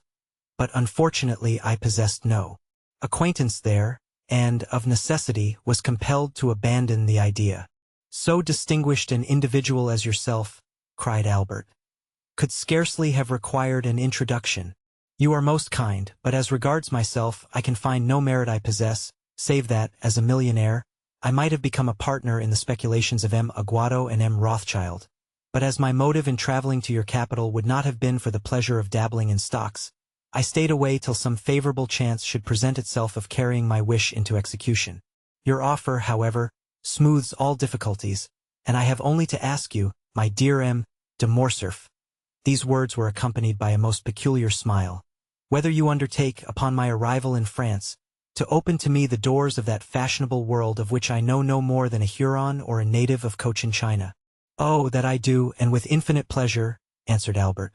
But unfortunately I possessed no acquaintance there, and, of necessity, was compelled to abandon the idea. So distinguished an individual as yourself, cried Albert, could scarcely have required an introduction. You are most kind, but as regards myself, I can find no merit I possess, save that, as a millionaire, I might have become a partner in the speculations of M. Aguado and M. Rothschild. But as my motive in traveling to your capital would not have been for the pleasure of dabbling in stocks, I stayed away till some favorable chance should present itself of carrying my wish into execution. Your offer, however, smooths all difficulties, and I have only to ask you, my dear M. de Morcerf, these words were accompanied by a most peculiar smile, whether you undertake, upon my arrival in France, to open to me the doors of that fashionable world of which I know no more than a Huron or a native of Cochin China. Oh, that I do, and with infinite pleasure, answered Albert.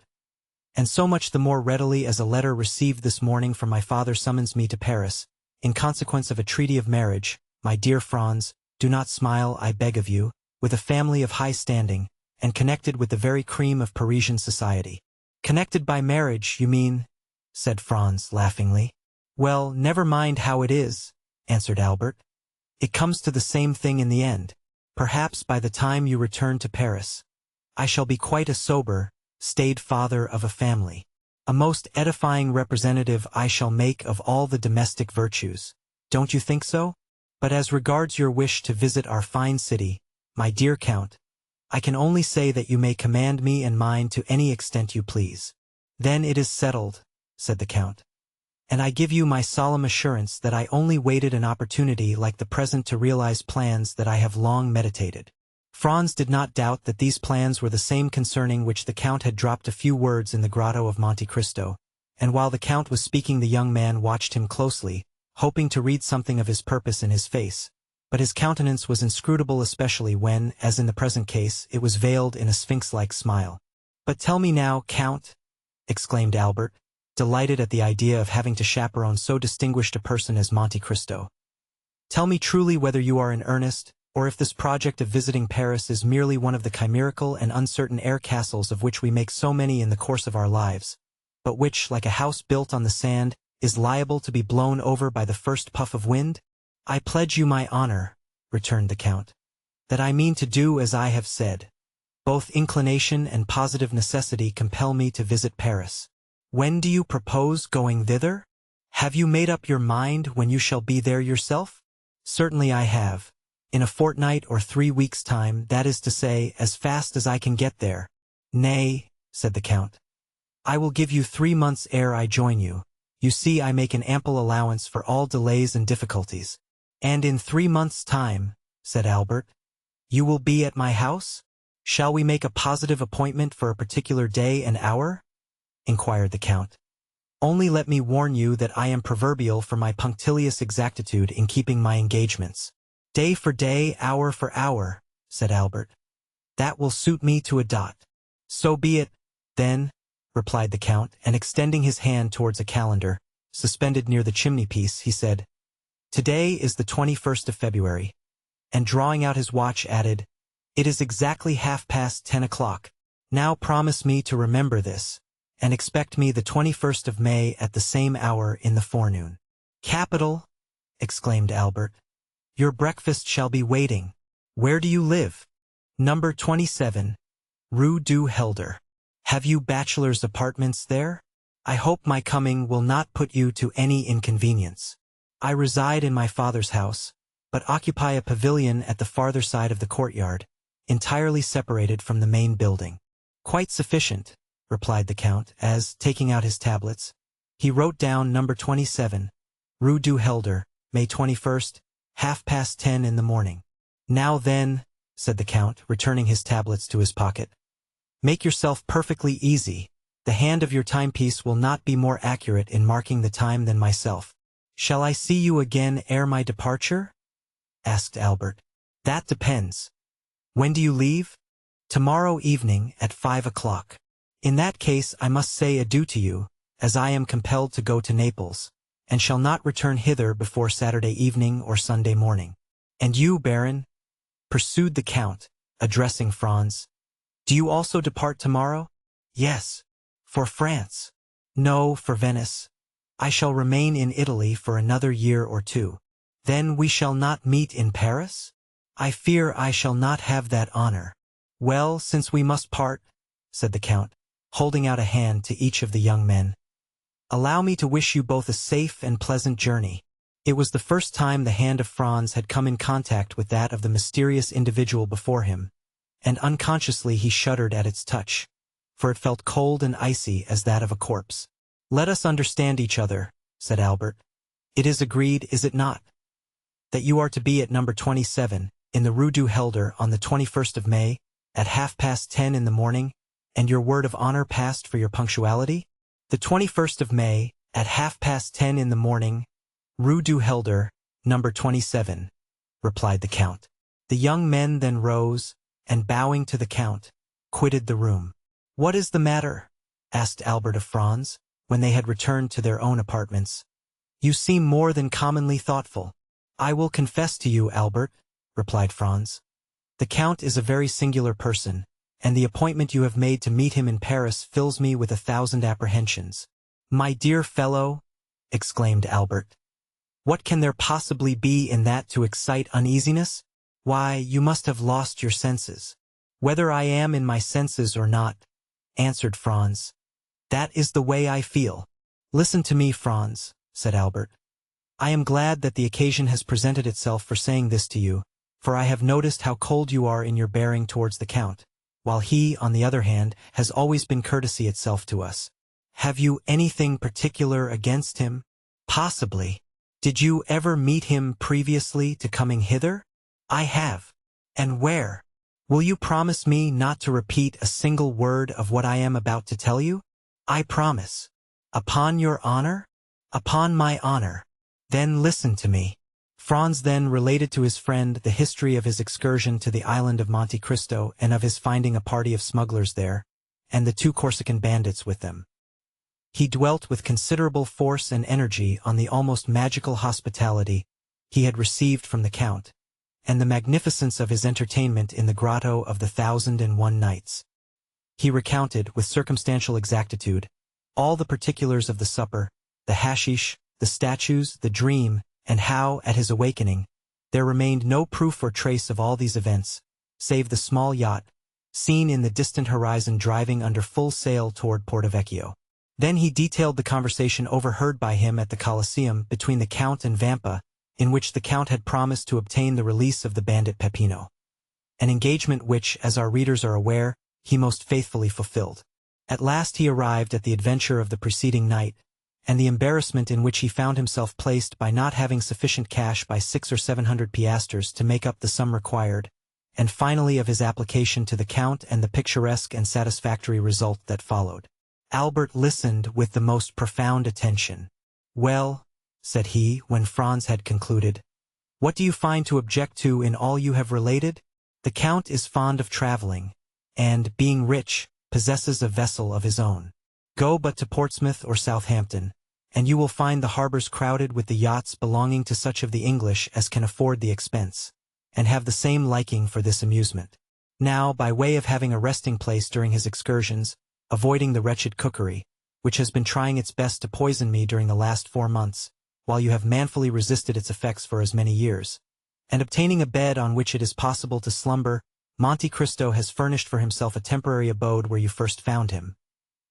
And so much the more readily as a letter received this morning from my father summons me to Paris, in consequence of a treaty of marriage, my dear Franz, do not smile, I beg of you, with a family of high standing, and connected with the very cream of Parisian society. Connected by marriage, you mean? Said Franz, laughingly. Well, never mind how it is, answered Albert. It comes to the same thing in the end. Perhaps by the time you return to Paris, I shall be quite a sober, staid father of a family. A most edifying representative I shall make of all the domestic virtues. Don't you think so? But as regards your wish to visit our fine city, my dear Count, I can only say that you may command me and mine to any extent you please. Then it is settled, said the Count. And I give you my solemn assurance that I only waited an opportunity like the present to realize plans that I have long meditated. Franz did not doubt that these plans were the same concerning which the Count had dropped a few words in the grotto of Monte Cristo, and while the Count was speaking the young man watched him closely, hoping to read something of his purpose in his face, but his countenance was inscrutable, especially when, as in the present case, it was veiled in a sphinx-like smile. "But tell me now, Count," exclaimed Albert, delighted at the idea of having to chaperone so distinguished a person as Monte Cristo. "Tell me truly whether you are in earnest, or if this project of visiting Paris is merely one of the chimerical and uncertain air castles of which we make so many in the course of our lives, but which, like a house built on the sand, is liable to be blown over by the first puff of wind?" "I pledge you my honor," returned the Count, "that I mean to do as I have said. Both inclination and positive necessity compel me to visit Paris." "When do you propose going thither? Have you made up your mind when you shall be there yourself?" "Certainly I have. In a fortnight or 3 weeks' time, that is to say, as fast as I can get there." "Nay," said the Count, "I will give you 3 months ere I join you. You see, I make an ample allowance for all delays and difficulties." "And in 3 months' time," said Albert, You will be at my house? Shall we make a positive appointment for a particular day and hour? Inquired the Count. Only let me warn you that I am proverbial for my punctilious exactitude in keeping my engagements. Day for day, hour for hour, said Albert. That will suit me to a dot. So be it, then, replied the Count, and extending his hand towards a calendar, suspended near the chimney-piece, he said, Today is the 21st of February, and drawing out his watch added, It is exactly 10:30 o'clock. Now promise me to remember this, and expect me the 21st of May at the same hour in the forenoon. Capital, exclaimed Albert. Your breakfast shall be waiting. Where do you live? Number 27, Rue du Helder. Have you bachelor's apartments there? I hope my coming will not put you to any inconvenience. I reside in my father's house, but occupy a pavilion at the farther side of the courtyard, entirely separated from the main building. Quite sufficient, replied the Count, as, taking out his tablets, he wrote down number 27, Rue du Helder, May 21st, 10:30 in the morning. Now then, said the Count, returning his tablets to his pocket, make yourself perfectly easy. The hand of your timepiece will not be more accurate in marking the time than myself. Shall I see you again ere my departure? Asked Albert. That depends. When do you leave? Tomorrow evening at 5 o'clock. In that case I must say adieu to you, as I am compelled to go to Naples, and shall not return hither before Saturday evening or Sunday morning. And you, Baron? Pursued the Count, addressing Franz. Do you also depart tomorrow? Yes. For France? No, for Venice. I shall remain in Italy for another year or two. Then we shall not meet in Paris? I fear I shall not have that honor. Well, since we must part, said the Count, holding out a hand to each of the young men, allow me to wish you both a safe and pleasant journey. It was the first time the hand of Franz had come in contact with that of the mysterious individual before him, and unconsciously he shuddered at its touch, for it felt cold and icy as that of a corpse. Let us understand each other, said Albert. It is agreed, is it not, that you are to be at number 27, in the Rue du Helder on the 21st of May, at 10:30 in the morning, and your word of honor passed for your punctuality? The 21st of May, at 10:30 in the morning, Rue du Helder, number 27, replied the Count. The young men then rose, and bowing to the Count, quitted the room. What is the matter? Asked Albert of Franz, when they had returned to their own apartments. You seem more than commonly thoughtful. I will confess to you, Albert, replied Franz. The Count is a very singular person, and the appointment you have made to meet him in Paris fills me with 1,000 apprehensions. My dear fellow, exclaimed Albert, what can there possibly be in that to excite uneasiness? Why, you must have lost your senses. Whether I am in my senses or not, answered Franz, that is the way I feel. Listen to me, Franz, said Albert. I am glad that the occasion has presented itself for saying this to you, for I have noticed how cold you are in your bearing towards the Count, while he, on the other hand, has always been courtesy itself to us. Have you anything particular against him? Possibly. Did you ever meet him previously to coming hither? I have. And where? Will you promise me not to repeat a single word of what I am about to tell you? I promise. Upon your honor? Upon my honor. Then listen to me. Franz then related to his friend the history of his excursion to the island of Monte Cristo and of his finding a party of smugglers there, and the 2 Corsican bandits with them. He dwelt with considerable force and energy on the almost magical hospitality he had received from the Count, and the magnificence of his entertainment in the grotto of the 1,001 Nights. He recounted, with circumstantial exactitude, all the particulars of the supper, the hashish, the statues, the dream, and how, at his awakening, there remained no proof or trace of all these events, save the small yacht, seen in the distant horizon driving under full sail toward Porto Vecchio. Then he detailed the conversation overheard by him at the Colosseum between the Count and Vampa, in which the Count had promised to obtain the release of the bandit Peppino, an engagement which, as our readers are aware, he most faithfully fulfilled. At last he arrived at the adventure of the preceding night, and the embarrassment in which he found himself placed by not having sufficient cash by 600 or 700 piastres to make up the sum required, and finally of his application to the Count and the picturesque and satisfactory result that followed. Albert listened with the most profound attention. "Well," said he, when Franz had concluded, "what do you find to object to in all you have related? The Count is fond of traveling, and, being rich, possesses a vessel of his own. Go but to Portsmouth or Southampton, and you will find the harbors crowded with the yachts belonging to such of the English as can afford the expense, and have the same liking for this amusement. Now, by way of having a resting place during his excursions, avoiding the wretched cookery, which has been trying its best to poison me during the last 4 months, while you have manfully resisted its effects for as many years, and obtaining a bed on which it is possible to slumber, Monte Cristo has furnished for himself a temporary abode where you first found him.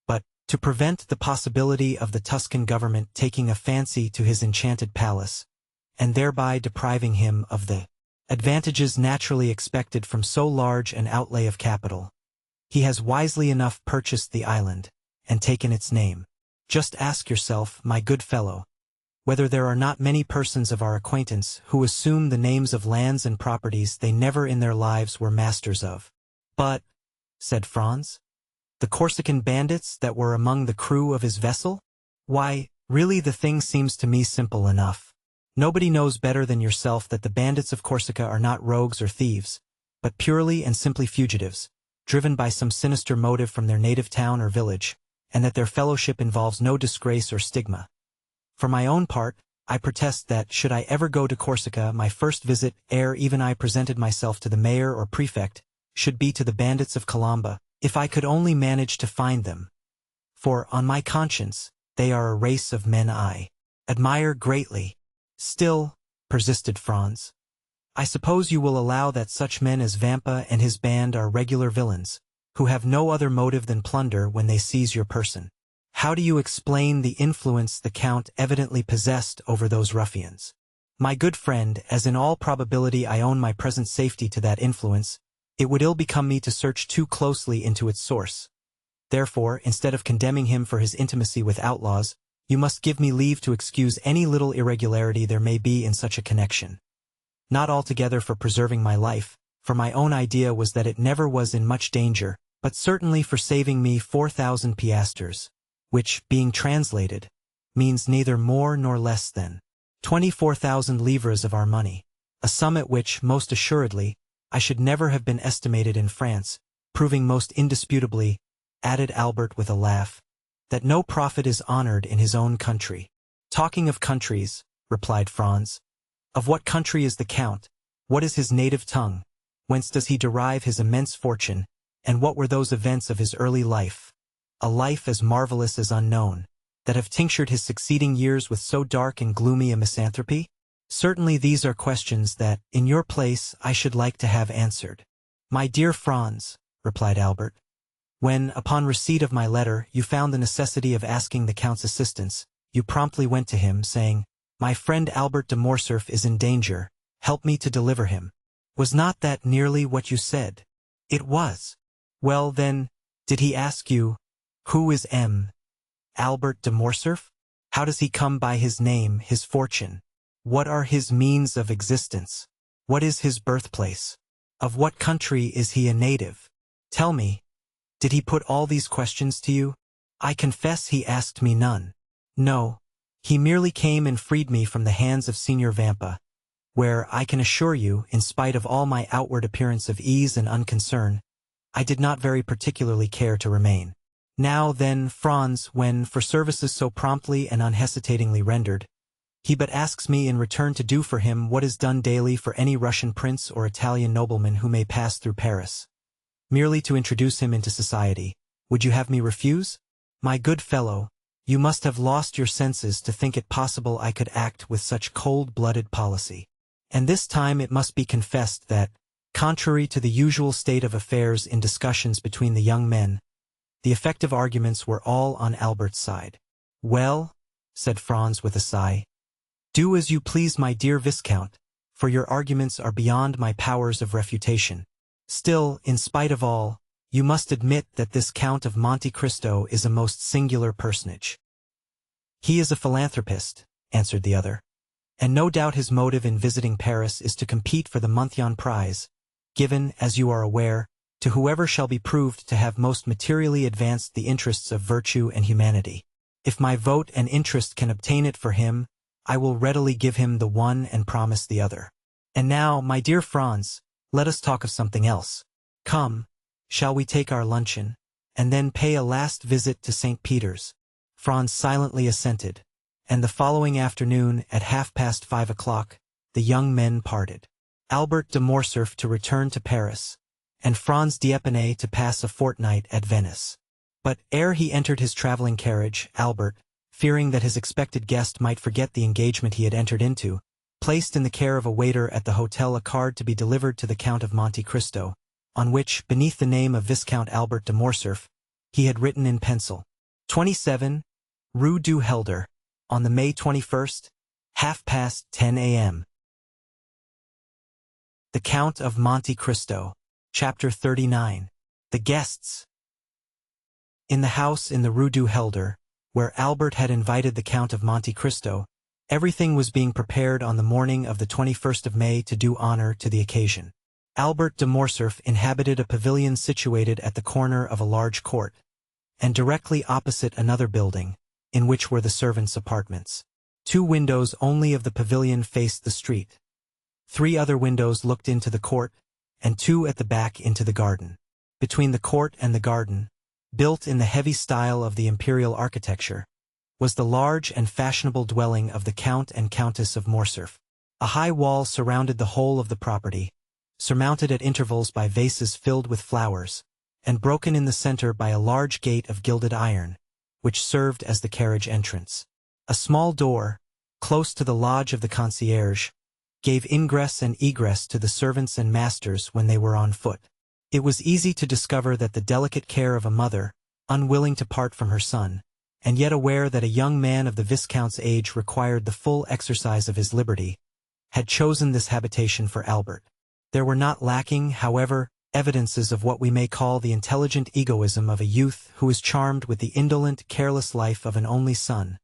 But, to prevent the possibility of the Tuscan government taking a fancy to his enchanted palace, and thereby depriving him of the advantages naturally expected from so large an outlay of capital, he has wisely enough purchased the island, and taken its name. Just ask yourself, my good fellow, whether there are not many persons of our acquaintance who assume the names of lands and properties they never in their lives were masters of. But, said Franz, the Corsican bandits that were among the crew of his vessel? Why, really the thing seems to me simple enough. Nobody knows better than yourself that the bandits of Corsica are not rogues or thieves, but purely and simply fugitives, driven by some sinister motive from their native town or village, and that their fellowship involves no disgrace or stigma. For my own part, I protest that, should I ever go to Corsica, my first visit, ere even I presented myself to the mayor or prefect, should be to the bandits of Colomba, if I could only manage to find them. For, on my conscience, they are a race of men I admire greatly. Still, persisted Franz, I suppose you will allow that such men as Vampa and his band are regular villains, who have no other motive than plunder when they seize your person. How do you explain the influence the Count evidently possessed over those ruffians? My good friend, as in all probability I own my present safety to that influence, it would ill become me to search too closely into its source. Therefore, instead of condemning him for his intimacy with outlaws, you must give me leave to excuse any little irregularity there may be in such a connection. Not altogether for preserving my life, for my own idea was that it never was in much danger, but certainly for saving me 4,000 piastres, which, being translated, means neither more nor less than 24,000 livres of our money, a sum at which, most assuredly, I should never have been estimated in France, proving most indisputably, added Albert with a laugh, that no prophet is honored in his own country. Talking of countries, replied Franz, of what country is the Count? What is his native tongue? Whence does he derive his immense fortune? And what were those events of his early life? A life as marvelous as unknown, that have tinctured his succeeding years with so dark and gloomy a misanthropy? Certainly these are questions that, in your place, I should like to have answered. My dear Franz, replied Albert, when, upon receipt of my letter, you found the necessity of asking the Count's assistance, you promptly went to him, saying, my friend Albert de Morcerf is in danger, help me to deliver him. Was not that nearly what you said? It was. Well, then, did he ask you, who is M. Albert de Morcerf? How does he come by his name, his fortune? What are his means of existence? What is his birthplace? Of what country is he a native? Tell me, did he put all these questions to you? I confess he asked me none. No, he merely came and freed me from the hands of Signor Vampa, where, I can assure you, in spite of all my outward appearance of ease and unconcern, I did not very particularly care to remain. Now then, Franz, when, for services so promptly and unhesitatingly rendered, he but asks me in return to do for him what is done daily for any Russian prince or Italian nobleman who may pass through Paris, merely to introduce him into society, would you have me refuse? My good fellow, you must have lost your senses to think it possible I could act with such cold-blooded policy. And this time it must be confessed that, contrary to the usual state of affairs in discussions between the young men, the effective arguments were all on Albert's side. Well, said Franz with a sigh, do as you please, my dear Viscount, for your arguments are beyond my powers of refutation. Still, in spite of all, you must admit that this Count of Monte Cristo is a most singular personage. He is a philanthropist, answered the other, and no doubt his motive in visiting Paris is to compete for the Monthyon prize, given, as you are aware, to whoever shall be proved to have most materially advanced the interests of virtue and humanity. If my vote and interest can obtain it for him, I will readily give him the one and promise the other. And now, my dear Franz, let us talk of something else. Come, shall we take our luncheon, and then pay a last visit to St. Peter's? Franz silently assented, and the following afternoon at 5:30, the young men parted. Albert de Morcerf to return to Paris, and Franz d'Épinay to pass a fortnight at Venice. But ere he entered his traveling carriage, Albert, fearing that his expected guest might forget the engagement he had entered into, placed in the care of a waiter at the hotel a card to be delivered to the Count of Monte Cristo, on which, beneath the name of Viscount Albert de Morcerf, he had written in pencil, 27, Rue du Helder, on the May 21st, 10:30 a.m. The Count of Monte Cristo. Chapter 39. The Guests. In the house in the Rue du Helder, where Albert had invited the Count of Monte Cristo, everything was being prepared on the morning of the 21st of May to do honor to the occasion. Albert de Morcerf inhabited a pavilion situated at the corner of a large court, and directly opposite another building, in which were the servants' apartments. 2 windows only of the pavilion faced the street. 3 other windows looked into the court, and 2 at the back into the garden. Between the court and the garden, built in the heavy style of the imperial architecture, was the large and fashionable dwelling of the Count and Countess of Morcerf. A high wall surrounded the whole of the property, surmounted at intervals by vases filled with flowers, and broken in the center by a large gate of gilded iron, which served as the carriage entrance. A small door, close to the lodge of the concierge, gave ingress and egress to the servants and masters when they were on foot. It was easy to discover that the delicate care of a mother, unwilling to part from her son, and yet aware that a young man of the Viscount's age required the full exercise of his liberty, had chosen this habitation for Albert. There were not lacking, however, evidences of what we may call the intelligent egoism of a youth who is charmed with the indolent, careless life of an only son,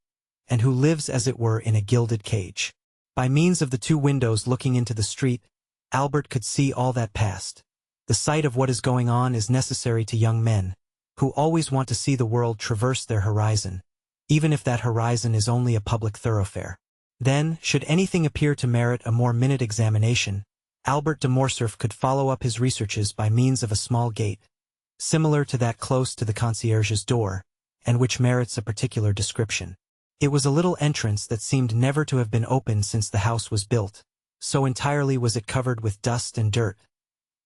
and who lives as it were in a gilded cage. By means of the 2 windows looking into the street, Albert could see all that passed. The sight of what is going on is necessary to young men, who always want to see the world traverse their horizon, even if that horizon is only a public thoroughfare. Then, should anything appear to merit a more minute examination, Albert de Morcerf could follow up his researches by means of a small gate, similar to that close to the concierge's door, and which merits a particular description. It was a little entrance that seemed never to have been opened since the house was built, so entirely was it covered with dust and dirt.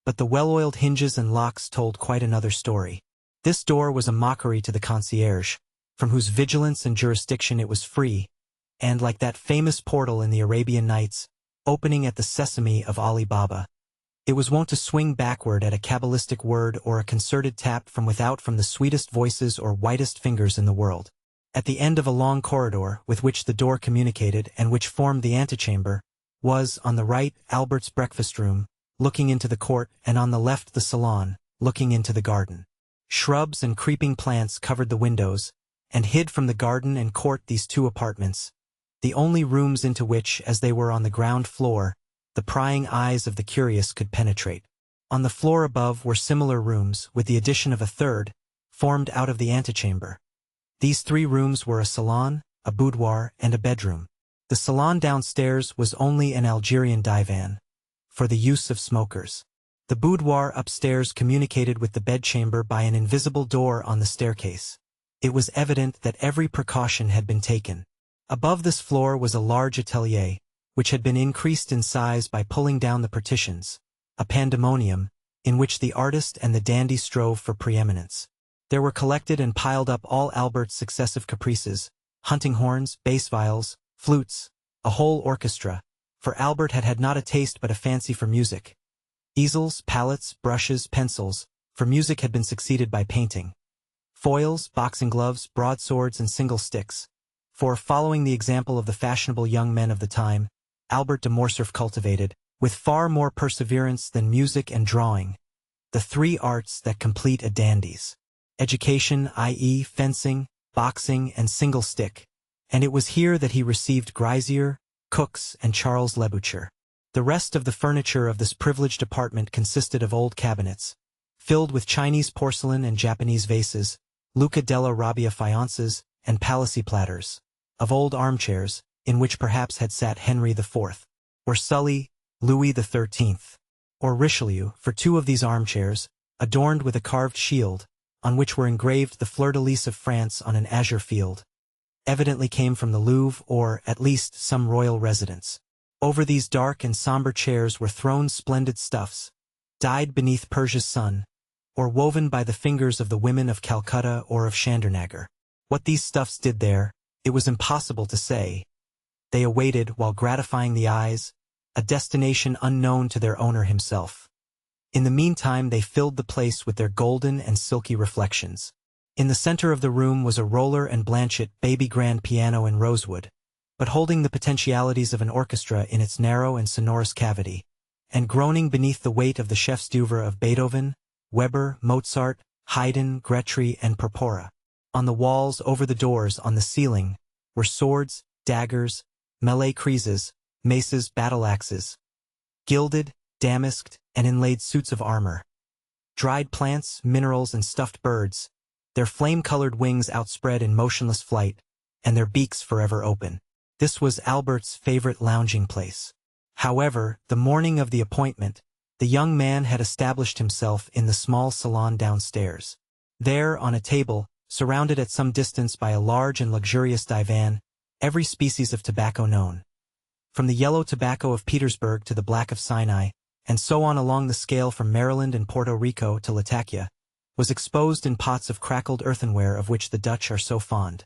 But the well-oiled hinges and locks told quite another story. This door was a mockery to the concierge, from whose vigilance and jurisdiction it was free, and like that famous portal in the Arabian Nights, opening at the sesame of Ali Baba, it was wont to swing backward at a cabalistic word or a concerted tap from without from the sweetest voices or whitest fingers in the world. At the end of a long corridor, with which the door communicated and which formed the antechamber, was, on the right, Albert's breakfast room, looking into the court, and on the left the salon, looking into the garden. Shrubs and creeping plants covered the windows, and hid from the garden and court these 2 apartments, the only rooms into which, as they were on the ground floor, the prying eyes of the curious could penetrate. On the floor above were similar rooms, with the addition of a 3rd, formed out of the antechamber. These 3 rooms were a salon, a boudoir, and a bedroom. The salon downstairs was only an Algerian divan, for the use of smokers. The boudoir upstairs communicated with the bedchamber by an invisible door on the staircase. It was evident that every precaution had been taken. Above this floor was a large atelier, which had been increased in size by pulling down the partitions, a pandemonium, in which the artist and the dandy strove for preeminence. There were collected and piled up all Albert's successive caprices, hunting horns, bass viols, flutes, a whole orchestra, for Albert had had not a taste but a fancy for music. Easels, palettes, brushes, pencils, for music had been succeeded by painting. Foils, boxing gloves, broadswords, and single sticks, for, following the example of the fashionable young men of the time, Albert de Morcerf cultivated, with far more perseverance than music and drawing, the 3 arts that complete a dandy's education, i.e. fencing, boxing, and single stick, and it was here that he received Grisier, Cooks, and Charles Leboucher. The rest of the furniture of this privileged apartment consisted of old cabinets, filled with Chinese porcelain and Japanese vases, Luca della Robbia faïences, and Palissy platters, of old armchairs, in which perhaps had sat Henry IV, or Sully, Louis XIII, or Richelieu, for two of these armchairs, adorned with a carved shield, on which were engraved the fleur-de-lis of France on an azure field, evidently came from the Louvre or, at least, some royal residence. Over these dark and somber chairs were thrown splendid stuffs, dyed beneath Persia's sun, or woven by the fingers of the women of Calcutta or of Chandernagor. What these stuffs did there, it was impossible to say. They awaited, while gratifying the eyes, a destination unknown to their owner himself. In the meantime they filled the place with their golden and silky reflections. In the center of the room was a roller and Blanchett baby grand piano in rosewood, but holding the potentialities of an orchestra in its narrow and sonorous cavity, and groaning beneath the weight of the chefs d'oeuvre of Beethoven, Weber, Mozart, Haydn, Grétry, and Porpora. On the walls, over the doors, on the ceiling, were swords, daggers, mêlée crises, maces, battle-axes, gilded, damasked, and inlaid suits of armor, dried plants, minerals, and stuffed birds, their flame-colored wings outspread in motionless flight, and their beaks forever open. This was Albert's favorite lounging place. However, the morning of the appointment, the young man had established himself in the small salon downstairs. There, on a table, surrounded at some distance by a large and luxurious divan, every species of tobacco known, from the yellow tobacco of Petersburg to the black of Sinai, and so on along the scale from Maryland and Puerto Rico to Latakia, was exposed in pots of crackled earthenware of which the Dutch are so fond.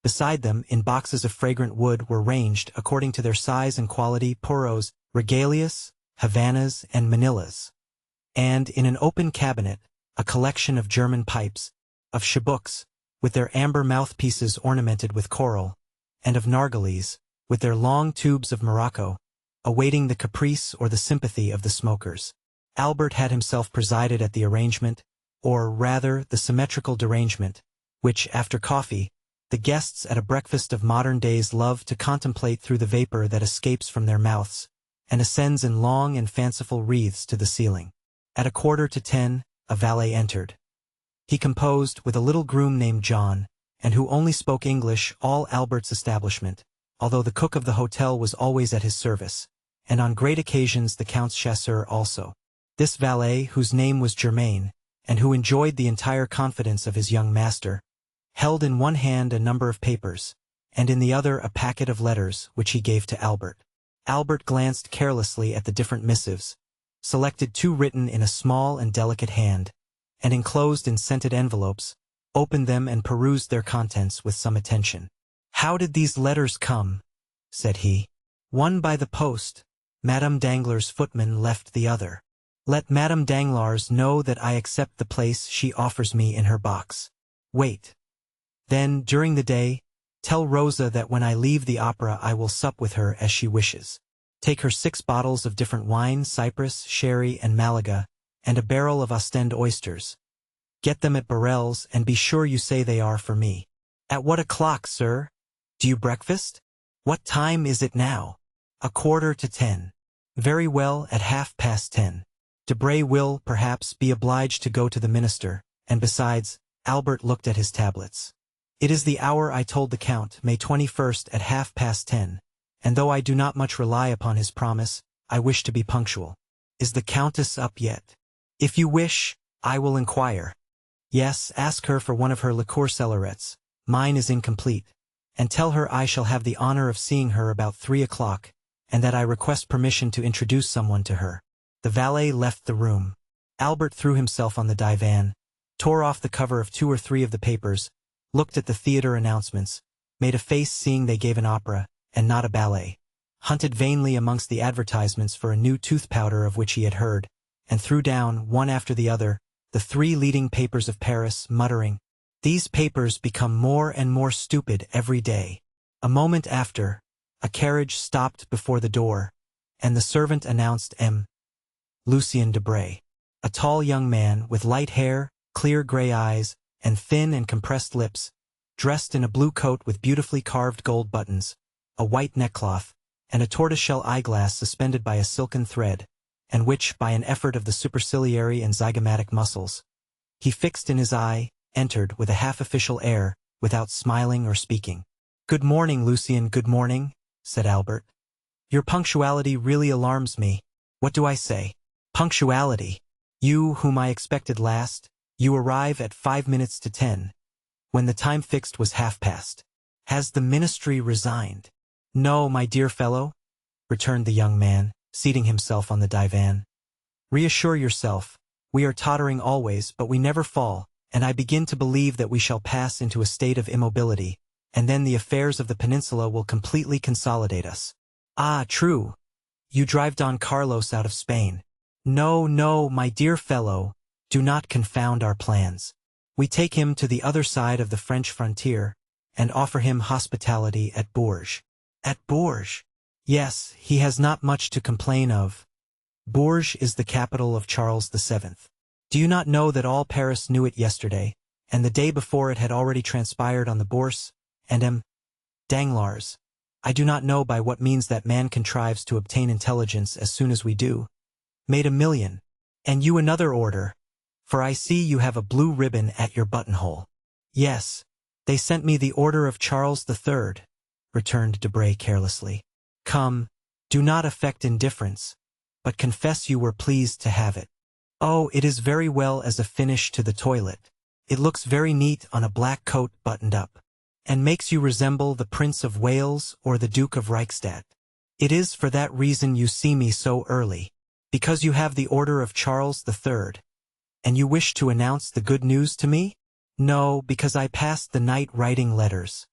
Beside them, in boxes of fragrant wood, were ranged, according to their size and quality, puros, regalias, Havanas, and Manillas. And, in an open cabinet, a collection of German pipes, of chabuks, with their amber mouthpieces ornamented with coral, and of nargilés, with their long tubes of Morocco, awaiting the caprice or the sympathy of the smokers. Albert had himself presided at the arrangement, or rather the symmetrical derangement, which, after coffee, the guests at a breakfast of modern days love to contemplate through the vapor that escapes from their mouths, and ascends in long and fanciful wreaths to the ceiling. At 9:45, a valet entered. He composed, with a little groom named John, and who only spoke English, all Albert's establishment, although the cook of the hotel was always at his service, and on great occasions the Count's chasseur also. This valet, whose name was Germain, and who enjoyed the entire confidence of his young master, held in one hand a number of papers, and in the other a packet of letters, which he gave to Albert. Albert glanced carelessly at the different missives, selected two written in a small and delicate hand, and enclosed in scented envelopes, opened them and perused their contents with some attention. "How did these letters come?" said he. "One by the post. Madame Danglars' footman left the other. Let Madame Danglars know that I accept the place she offers me in her box. Wait. Then, during the day, tell Rosa that when I leave the opera I will sup with her as she wishes. Take her 6 bottles of different wine, Cyprus, sherry, and Malaga, and a barrel of Ostend oysters. Get them at Borel's, and be sure you say they are for me. At what o'clock, sir? Do you breakfast? What time is it now? 9:45. Very well, at 10:30. Debray will, perhaps, be obliged to go to the minister, and besides, Albert looked at his tablets. It is the hour I told the Count, May 21st at 10:30, and though I do not much rely upon his promise, I wish to be punctual. Is the Countess up yet? If you wish, I will inquire. Yes, ask her for one of her liqueur cellarettes, mine is incomplete, and tell her I shall have the honor of seeing her about 3 o'clock, and that I request permission to introduce someone to her. The valet left the room. Albert threw himself on the divan, tore off the cover of 2 or 3 of the papers, looked at the theater announcements, made a face seeing they gave an opera, and not a ballet, hunted vainly amongst the advertisements for a new tooth powder of which he had heard, and threw down, one after the other, the 3 leading papers of Paris, muttering, "These papers become more and more stupid every day." A moment after, a carriage stopped before the door, and the servant announced M. Lucien Debray, a tall young man with light hair, clear gray eyes, and thin and compressed lips, dressed in a blue coat with beautifully carved gold buttons, a white neckcloth, and a tortoiseshell eyeglass suspended by a silken thread, and which, by an effort of the superciliary and zygomatic muscles, he fixed in his eye, entered with a half-official air, without smiling or speaking. "Good morning, Lucien, good morning," said Albert. "Your punctuality really alarms me. What do I say? Punctuality! You, whom I expected last, you arrive at 5 minutes to 10, when the time fixed was half-past. Has the ministry resigned?" "No, my dear fellow," returned the young man, seating himself on the divan. "Reassure yourself. We are tottering always, but we never fall, and I begin to believe that we shall pass into a state of immobility, and then the affairs of the peninsula will completely consolidate us." "Ah, true. You drive Don Carlos out of Spain." "No, no, my dear fellow, do not confound our plans. We take him to the other side of the French frontier, and offer him hospitality at Bourges." "At Bourges?" "Yes, he has not much to complain of. Bourges is the capital of Charles VII. Do you not know that all Paris knew it yesterday, and the day before it had already transpired on the Bourse, and Danglars, I do not know by what means that man contrives to obtain intelligence as soon as we do, made $1 million, and you another order, for I see you have a blue ribbon at your buttonhole." "Yes, they sent me the Order of Charles III, returned Debray carelessly. "Come, do not affect indifference, but confess you were pleased to have it." "Oh, it is very well as a finish to the toilet. It looks very neat on a black coat buttoned up, and makes you resemble the Prince of Wales or the Duke of Reichstadt. It is for that reason you see me so early, because you have the Order of Charles III, and you wish to announce the good news to me?" "No, because I passed the night writing letters.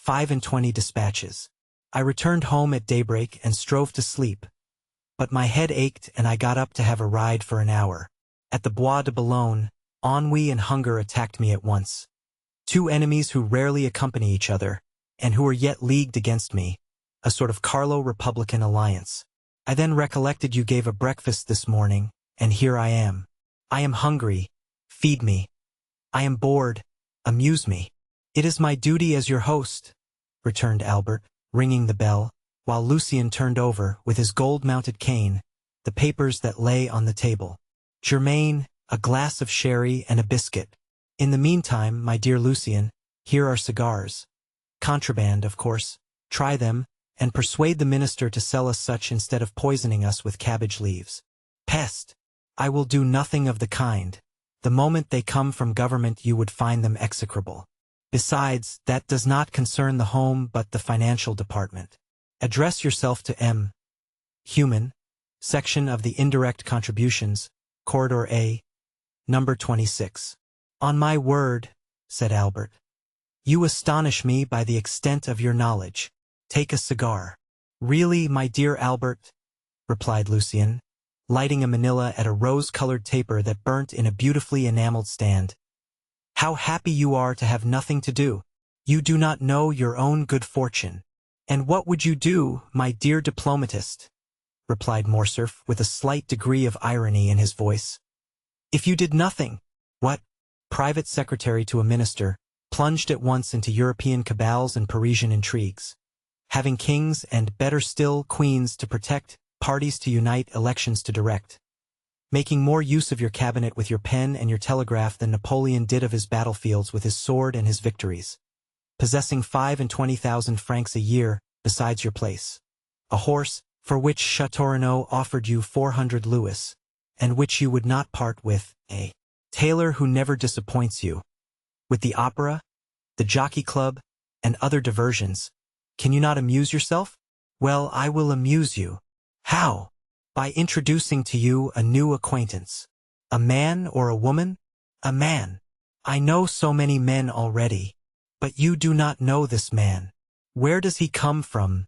25 dispatches. I returned home at daybreak and strove to sleep, but my head ached and I got up to have a ride for an hour. At the Bois de Boulogne, ennui and hunger attacked me at once. Two enemies who rarely accompany each other, and who are yet leagued against me, a sort of Carlo-Republican alliance. I then recollected you gave a breakfast this morning, and here I am. I am hungry. Feed me. I am bored. Amuse me." "It is my duty as your host," returned Albert, ringing the bell, while Lucien turned over, with his gold-mounted cane, the papers that lay on the table. "Germain, a glass of sherry and a biscuit. In the meantime, my dear Lucien, here are cigars. Contraband, of course. Try them, and persuade the minister to sell us such instead of poisoning us with cabbage leaves." "Peste! I will do nothing of the kind. The moment they come from government you would find them execrable. Besides, that does not concern the home but the financial department. Address yourself to M. Human, section of the indirect contributions, Corridor A, number 26. "On my word," said Albert, "you astonish me by the extent of your knowledge. Take a cigar." "Really, my dear Albert," replied Lucien, lighting a manila at a rose-colored taper that burnt in a beautifully enameled stand, "how happy you are to have nothing to do. You do not know your own good fortune." "And what would you do, my dear diplomatist," replied Morcerf with a slight degree of irony in his voice, "if you did nothing?" "What? Private secretary to a minister, plunged at once into European cabals and Parisian intrigues, having kings and, better still, queens to protect, parties to unite, elections to direct, making more use of your cabinet with your pen and your telegraph than Napoleon did of his battlefields with his sword and his victories, possessing 25,000 francs a year, besides your place, a horse, for which Châteaurenaud offered you 400 louis, and which you would not part with, a tailor who never disappoints you, with the opera, the jockey club, and other diversions. Can you not amuse yourself? Well, I will amuse you. How? By introducing to you a new acquaintance. A man or a woman? A man. I know so many men already. But you do not know this man. Where does he come from?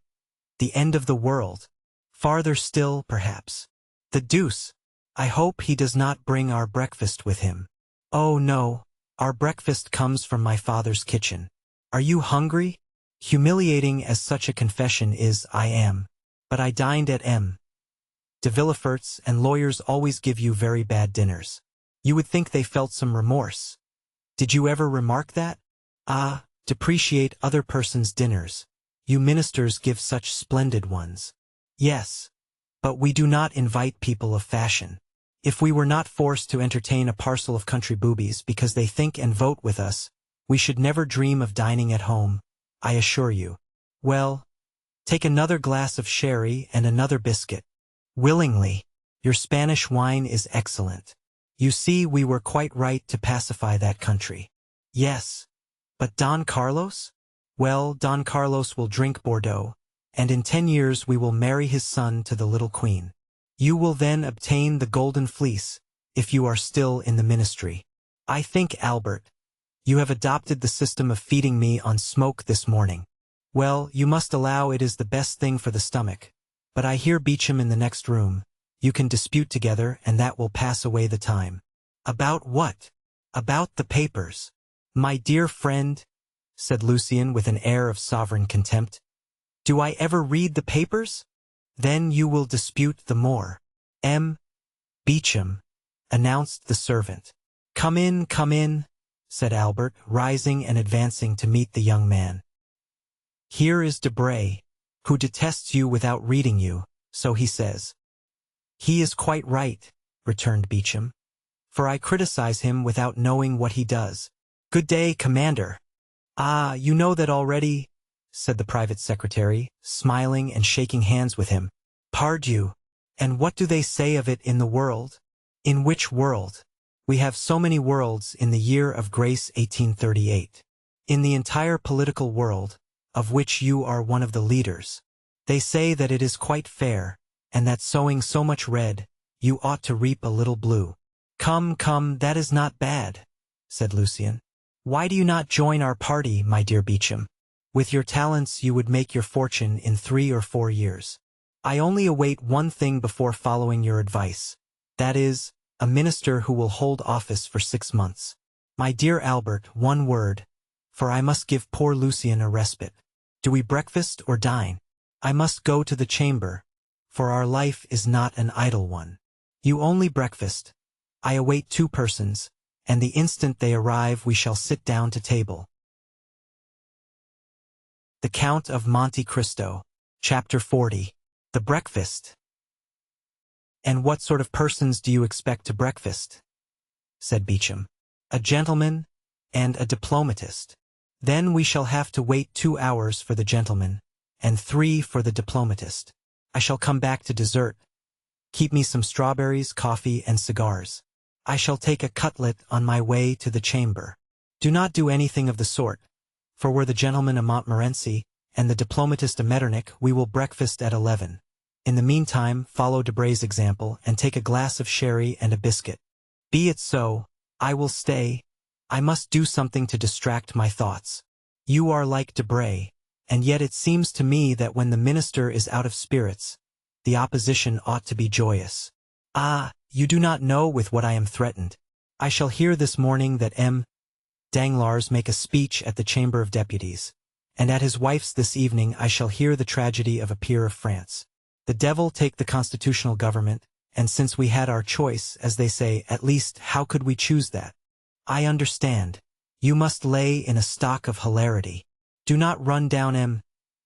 The end of the world. Farther still, perhaps. The deuce. I hope he does not bring our breakfast with him. Oh no, our breakfast comes from my father's kitchen. Are you hungry? Humiliating as such a confession is, I am. But I dined at M. de Villefort's, and lawyers always give you very bad dinners. You would think they felt some remorse. Did you ever remark that? Ah, depreciate other persons' dinners. You ministers give such splendid ones. Yes. But we do not invite people of fashion. If we were not forced to entertain a parcel of country boobies because they think and vote with us, we should never dream of dining at home, I assure you. Well, take another glass of sherry and another biscuit. Willingly. Your Spanish wine is excellent. You see, we were quite right to pacify that country. Yes. But Don Carlos? Well, Don Carlos will drink Bordeaux, and in 10 years we will marry his son to the little queen. You will then obtain the golden fleece, if you are still in the ministry. I think, Albert, you have adopted the system of feeding me on smoke this morning. Well, you must allow it is the best thing for the stomach. But I hear Beecham in the next room. You can dispute together, and that will pass away the time. About what? About the papers. My dear friend, said Lucien with an air of sovereign contempt. Do I ever read the papers? Then you will dispute the more. Beecham, announced the servant. Come in, said Albert, rising and advancing to meet the young man. Here is Debray, who detests you without reading you, so he says. He is quite right, returned Beecham, for I criticize him without knowing what he does. Good day, Commander. Ah, you know that already, said the private secretary, smiling and shaking hands with him. Pardieu. And what do they say of it in the world? In which world? We have so many worlds in the year of grace 1838. In the entire political world, of which you are one of the leaders. They say that it is quite fair, and that sowing so much red, you ought to reap a little blue. Come, that is not bad, said Lucien. Why do you not join our party, my dear Beecham? With your talents you would make your fortune in 3 or 4 years. I only await one thing before following your advice. That is, a minister who will hold office for 6 months. My dear Albert, one word, for I must give poor Lucien a respite. Do we breakfast or dine? I must go to the chamber, for our life is not an idle one. You only breakfast. I await 2 persons, and the instant they arrive we shall sit down to table. The Count of Monte Cristo, Chapter 40. The Breakfast. And what sort of persons do you expect to breakfast? Said Beecham. A gentleman and a diplomatist. Then we shall have to wait 2 hours for the gentleman, and 3 for the diplomatist. I shall come back to dessert. Keep me some strawberries, coffee, and cigars. I shall take a cutlet on my way to the chamber. Do not do anything of the sort, for were the gentleman a Montmorency, and the diplomatist a Metternich, we will breakfast at 11. In the meantime, follow Debray's example, and take a glass of sherry and a biscuit. Be it so. I will stay. I must do something to distract my thoughts. You are like Debray, and yet it seems to me that when the minister is out of spirits, the opposition ought to be joyous. Ah, you do not know with what I am threatened. I shall hear this morning that Danglars make a speech at the Chamber of Deputies, and at his wife's this evening I shall hear the tragedy of a peer of France. The devil take the constitutional government, and since we had our choice, as they say, at least how could we choose that? I understand. You must lay in a stock of hilarity. Do not run down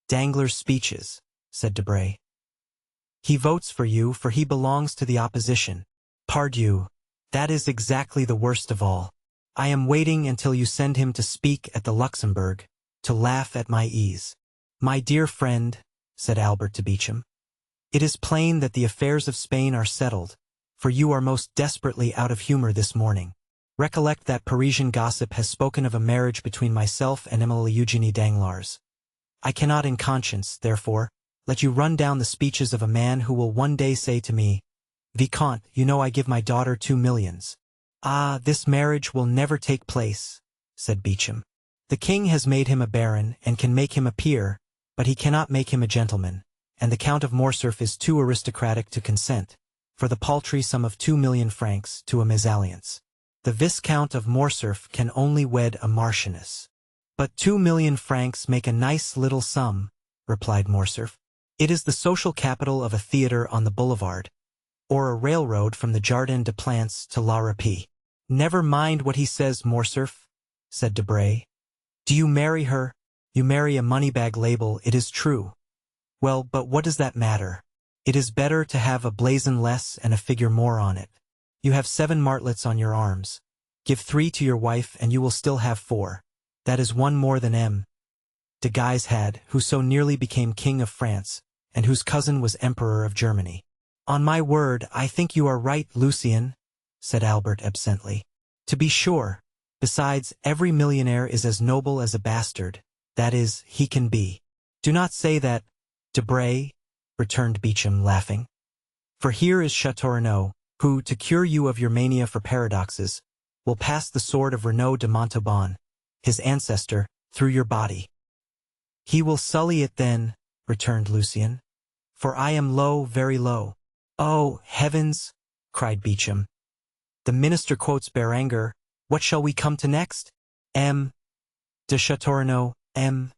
Danglars' speeches, said Debray. He votes for you, for he belongs to the opposition. Pardieu, that is exactly the worst of all. I am waiting until you send him to speak at the Luxembourg, to laugh at my ease. My dear friend, said Albert to Beecham, it is plain that the affairs of Spain are settled, for you are most desperately out of humor this morning. Recollect that Parisian gossip has spoken of a marriage between myself and Emily Eugenie Danglars. I cannot in conscience, therefore, let you run down the speeches of a man who will one day say to me, Vicomte, you know I give my daughter 2 millions. Ah, this marriage will never take place, said Beecham. The king has made him a baron and can make him a peer, but he cannot make him a gentleman, and the Count of Morcerf is too aristocratic to consent, for the paltry sum of 2 million francs, to a mesalliance. The Viscount of Morcerf can only wed a marchioness. But 2 million francs make a nice little sum, replied Morcerf. It is the social capital of a theatre on the boulevard, or a railroad from the Jardin des Plantes to La Rapée. Never mind what he says, Morcerf, said Debray. Do you marry her, You marry a moneybag label, it is true. Well, but what does that matter? It is better to have a blazon less and a figure more on it. You have 7 martlets on your arms. Give 3 to your wife and you will still have 4. That is 1 more than M. de Guise had, who so nearly became King of France, and whose cousin was Emperor of Germany. On my word, I think you are right, Lucien, said Albert absently. To be sure. Besides, every millionaire is as noble as a bastard, that is, he can be. Do not say that, Debray, returned Beauchamp, laughing. For here is Châteaurenaud, who, to cure you of your mania for paradoxes, will pass the sword of Renaud de Montauban, his ancestor, through your body. He will sully it then, returned Lucien. For I am low, very low. Oh, heavens, cried Beauchamp. The minister quotes Béranger. What shall we come to next? M. de Châteaurenaud, M.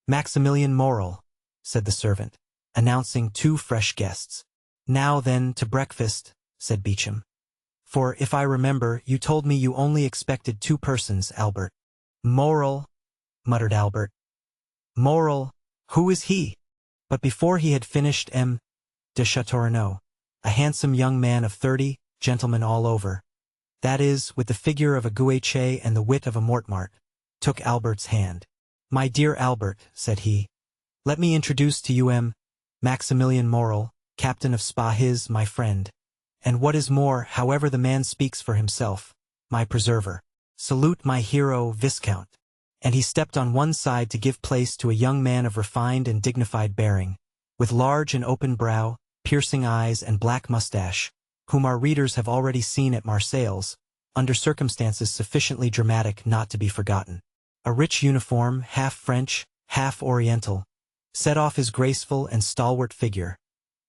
Maximilian Morel, said the servant, announcing 2 fresh guests. Now then, to breakfast, said Beauchamp. For, if I remember, you told me you only expected 2 persons, Albert. Morel, muttered Albert. Morel, who is he? But before he had finished, M. de Châteaurenaud, a handsome young man of 30, gentleman all over, that is, with the figure of a Guéchet and the wit of a Mortemart, took Albert's hand. My dear Albert, said he, let me introduce to you M. Maximilian Morel, captain of Spa, his, my friend, and what is more, however the man speaks for himself, my preserver. Salute my hero, Viscount. And he stepped on one side to give place to a young man of refined and dignified bearing, with large and open brow, piercing eyes and black mustache, whom our readers have already seen at Marseilles, under circumstances sufficiently dramatic not to be forgotten. A rich uniform, half French, half Oriental, set off his graceful and stalwart figure,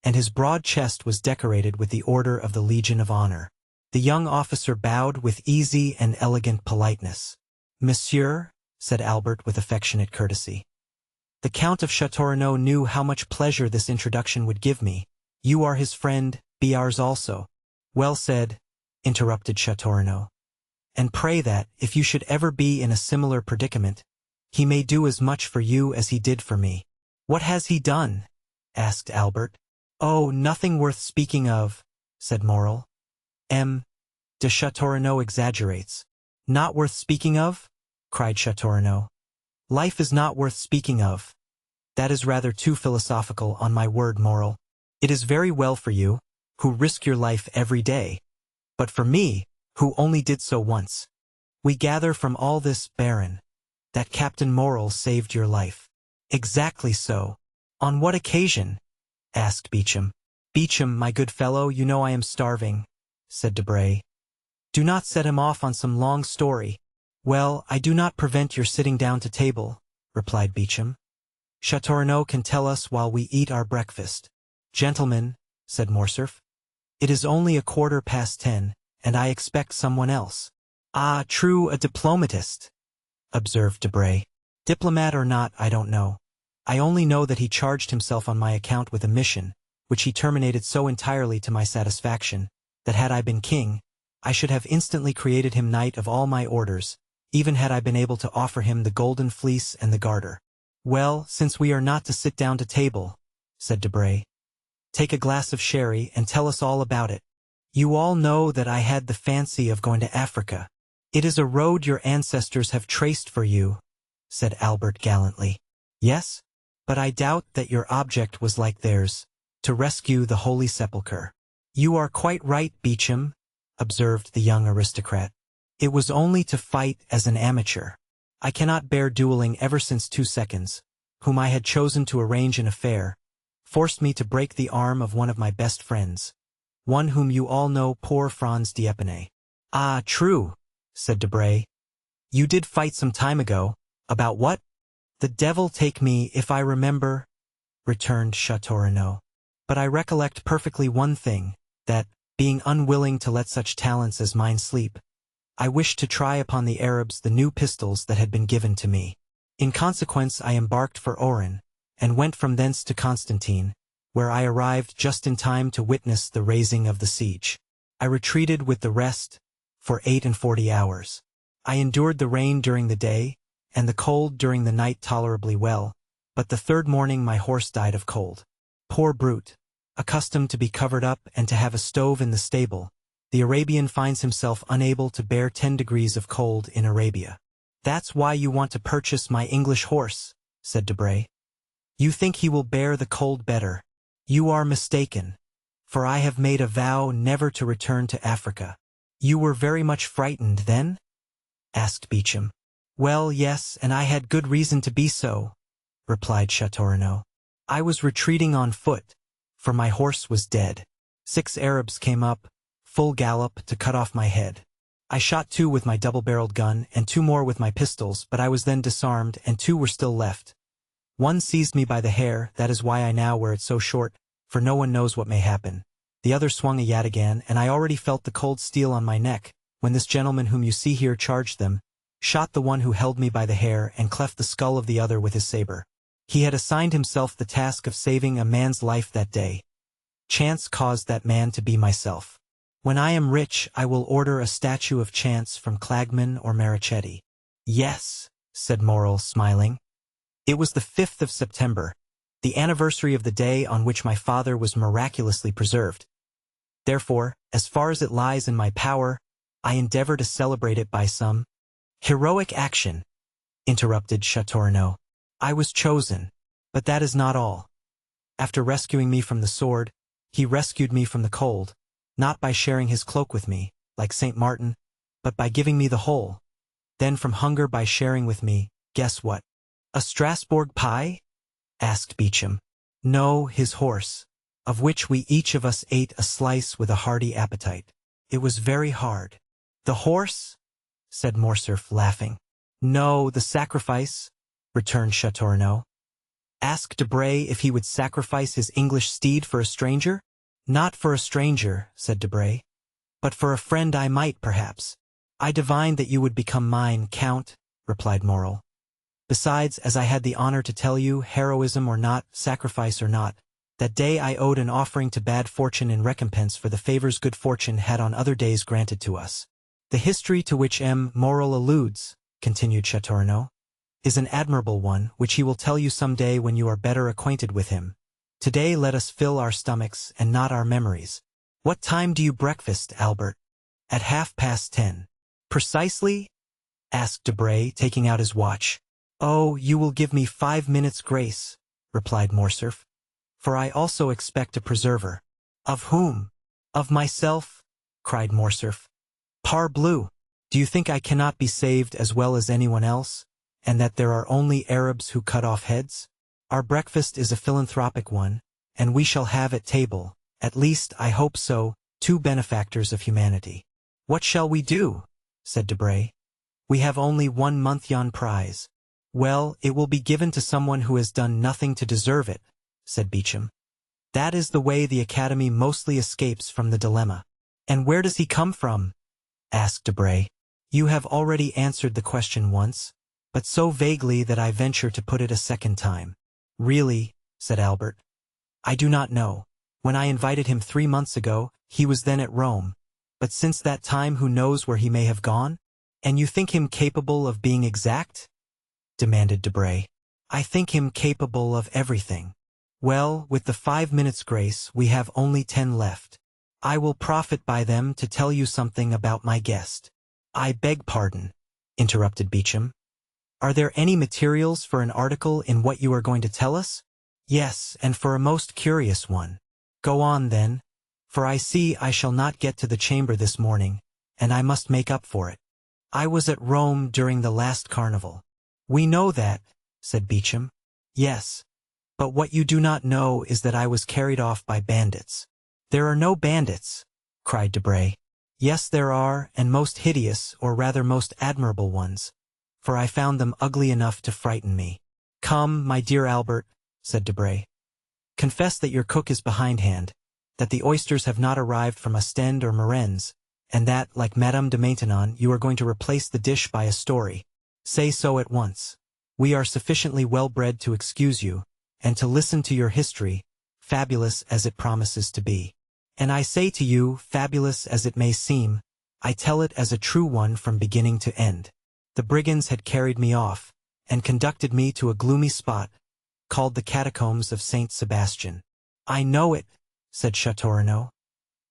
and his broad chest was decorated with the Order of the Legion of Honor. The young officer bowed with easy and elegant politeness. Monsieur, said Albert with affectionate courtesy. The Count of Châteaurenaud knew how much pleasure this introduction would give me. You are his friend, be ours also. Well said, interrupted Châteaurenaud. And pray that, if you should ever be in a similar predicament, he may do as much for you as he did for me. What has he done? Asked Albert. Oh, nothing worth speaking of, said Morel. M. de Châteaurenaud exaggerates. Not worth speaking of? Cried Châteaurenaud. Life is not worth speaking of. That is rather too philosophical, on my word, Morel. It is very well for you, who risk your life every day. But for me, who only did so once. We gather from all this, Baron, that Captain Morel saved your life. Exactly so. On what occasion? Asked Beauchamp. Beauchamp, my good fellow, you know I am starving, said Debray. Do not set him off on some long story. Well, I do not prevent your sitting down to table, replied Beauchamp. Châteaurenaud can tell us while we eat our breakfast. Gentlemen, said Morcerf, it is only 10:15, and I expect someone else. Ah, true, a diplomatist, observed Debray. Diplomat or not, I don't know. I only know that he charged himself on my account with a mission, which he terminated so entirely to my satisfaction, that had I been king, I should have instantly created him knight of all my orders, even had I been able to offer him the golden fleece and the garter. Well, since we are not to sit down to table, said Debray, take a glass of sherry and tell us all about it. You all know that I had the fancy of going to Africa. It is a road your ancestors have traced for you, said Albert gallantly. Yes, but I doubt that your object was like theirs, to rescue the Holy Sepulchre. You are quite right, Beauchamp, observed the young aristocrat. It was only to fight as an amateur. I cannot bear dueling ever since 2 seconds, whom I had chosen to arrange an affair, forced me to break the arm of one of my best friends, one whom you all know, poor Franz d'Épinay. Ah, true, said Debray. You did fight some time ago. About what? The devil take me if I remember, returned Châteaurenaud. But I recollect perfectly one thing, that, being unwilling to let such talents as mine sleep, I wished to try upon the Arabs the new pistols that had been given to me. In consequence I embarked for Oran, and went from thence to Constantine, where I arrived just in time to witness the raising of the siege. I retreated with the rest for 48 hours. I endured the rain during the day, and the cold during the night tolerably well, but the third morning my horse died of cold. Poor brute! Accustomed to be covered up and to have a stove in the stable, the Arabian finds himself unable to bear 10 degrees of cold in Arabia. "That's why you want to purchase my English horse," said Debray. "You think he will bear the cold better. You are mistaken, for I have made a vow never to return to Africa." "You were very much frightened, then?" asked Beauchamp. "Well, yes, and I had good reason to be so," replied Châteaurenaud. "I was retreating on foot, for my horse was dead. 6 Arabs came up, full gallop, to cut off my head. I shot 2 with my double-barreled gun and 2 more with my pistols, but I was then disarmed and 2 were still left. One seized me by the hair, that is why I now wear it so short, for no one knows what may happen. The other swung a yataghan, and I already felt the cold steel on my neck, when this gentleman whom you see here charged them, shot the one who held me by the hair and cleft the skull of the other with his saber. He had assigned himself the task of saving a man's life that day. Chance caused that man to be myself. When I am rich, I will order a statue of Chance from Clagman or Marichetti." "Yes," said Morel, smiling. "It was the 5th of September, the anniversary of the day on which my father was miraculously preserved. Therefore, as far as it lies in my power, I endeavor to celebrate it by some heroic action," interrupted Châteaurenaud. "I was chosen, but that is not all. After rescuing me from the sword, he rescued me from the cold, not by sharing his cloak with me, like Saint Martin, but by giving me the whole. Then from hunger by sharing with me, guess what?" "A Strasbourg pie?" asked Beauchamp. "No, his horse, of which we each of us ate a slice with a hearty appetite. It was very hard." "The horse?" said Morcerf, laughing. "No, the sacrifice," returned Châteaurenaud. "Ask Debray if he would sacrifice his English steed for a stranger?" "Not for a stranger," said Debray, "but for a friend I might, perhaps." "I divined that you would become mine, Count," replied Morel. "Besides, as I had the honor to tell you, heroism or not, sacrifice or not, that day I owed an offering to bad fortune in recompense for the favors good fortune had on other days granted to us. The history to which M. Morel alludes," continued Châteaurenaud, "is an admirable one, which he will tell you some day when you are better acquainted with him. Today let us fill our stomachs and not our memories. What time do you breakfast, Albert?" "At 10:30. "Precisely?" asked Debray, taking out his watch. "Oh, you will give me 5 minutes' grace," replied Morcerf, "for I also expect a preserver." "Of whom?" "Of myself," cried Morcerf. "Parbleu! Do you think I cannot be saved as well as anyone else, and that there are only Arabs who cut off heads? Our breakfast is a philanthropic one, and we shall have at table, at least I hope so, 2 benefactors of humanity." "What shall we do?" said Debray. "We have only 1 Monthyon prize." "Well, it will be given to someone who has done nothing to deserve it," said Beauchamp. "That is the way the Academy mostly escapes from the dilemma." "And where does he come from?" asked Debray. "You have already answered the question once, but so vaguely that I venture to put it a second time." "Really," said Albert, "I do not know. When I invited him 3 months ago, he was then at Rome, but since that time who knows where he may have gone?" "And you think him capable of being exact?" demanded Debray. "I think him capable of everything." "Well, with the 5 minutes' grace, we have only 10 left. I will profit by them to tell you something about my guest." "I beg pardon," interrupted Beauchamp. "Are there any materials for an article in what you are going to tell us?" "Yes, and for a most curious one." "Go on, then, for I see I shall not get to the chamber this morning, and I must make up for it. I was at Rome during the last carnival." "We know that," said Beauchamp. "Yes, but what you do not know is that I was carried off by bandits." "There are no bandits," cried Debray. "Yes, there are, and most hideous, or rather most admirable ones, for I found them ugly enough to frighten me." "Come, my dear Albert," said Debray. "Confess that your cook is behindhand, that the oysters have not arrived from Ostend or Marennes, and that, like Madame de Maintenon, you are going to replace the dish by a story. Say so at once. We are sufficiently well-bred to excuse you, and to listen to your history, fabulous as it promises to be. And I say to you, fabulous as it may seem, I tell it as a true one from beginning to end. The brigands had carried me off, and conducted me to a gloomy spot, called the Catacombs of Saint Sebastian. I know it, said Châteaurenaud.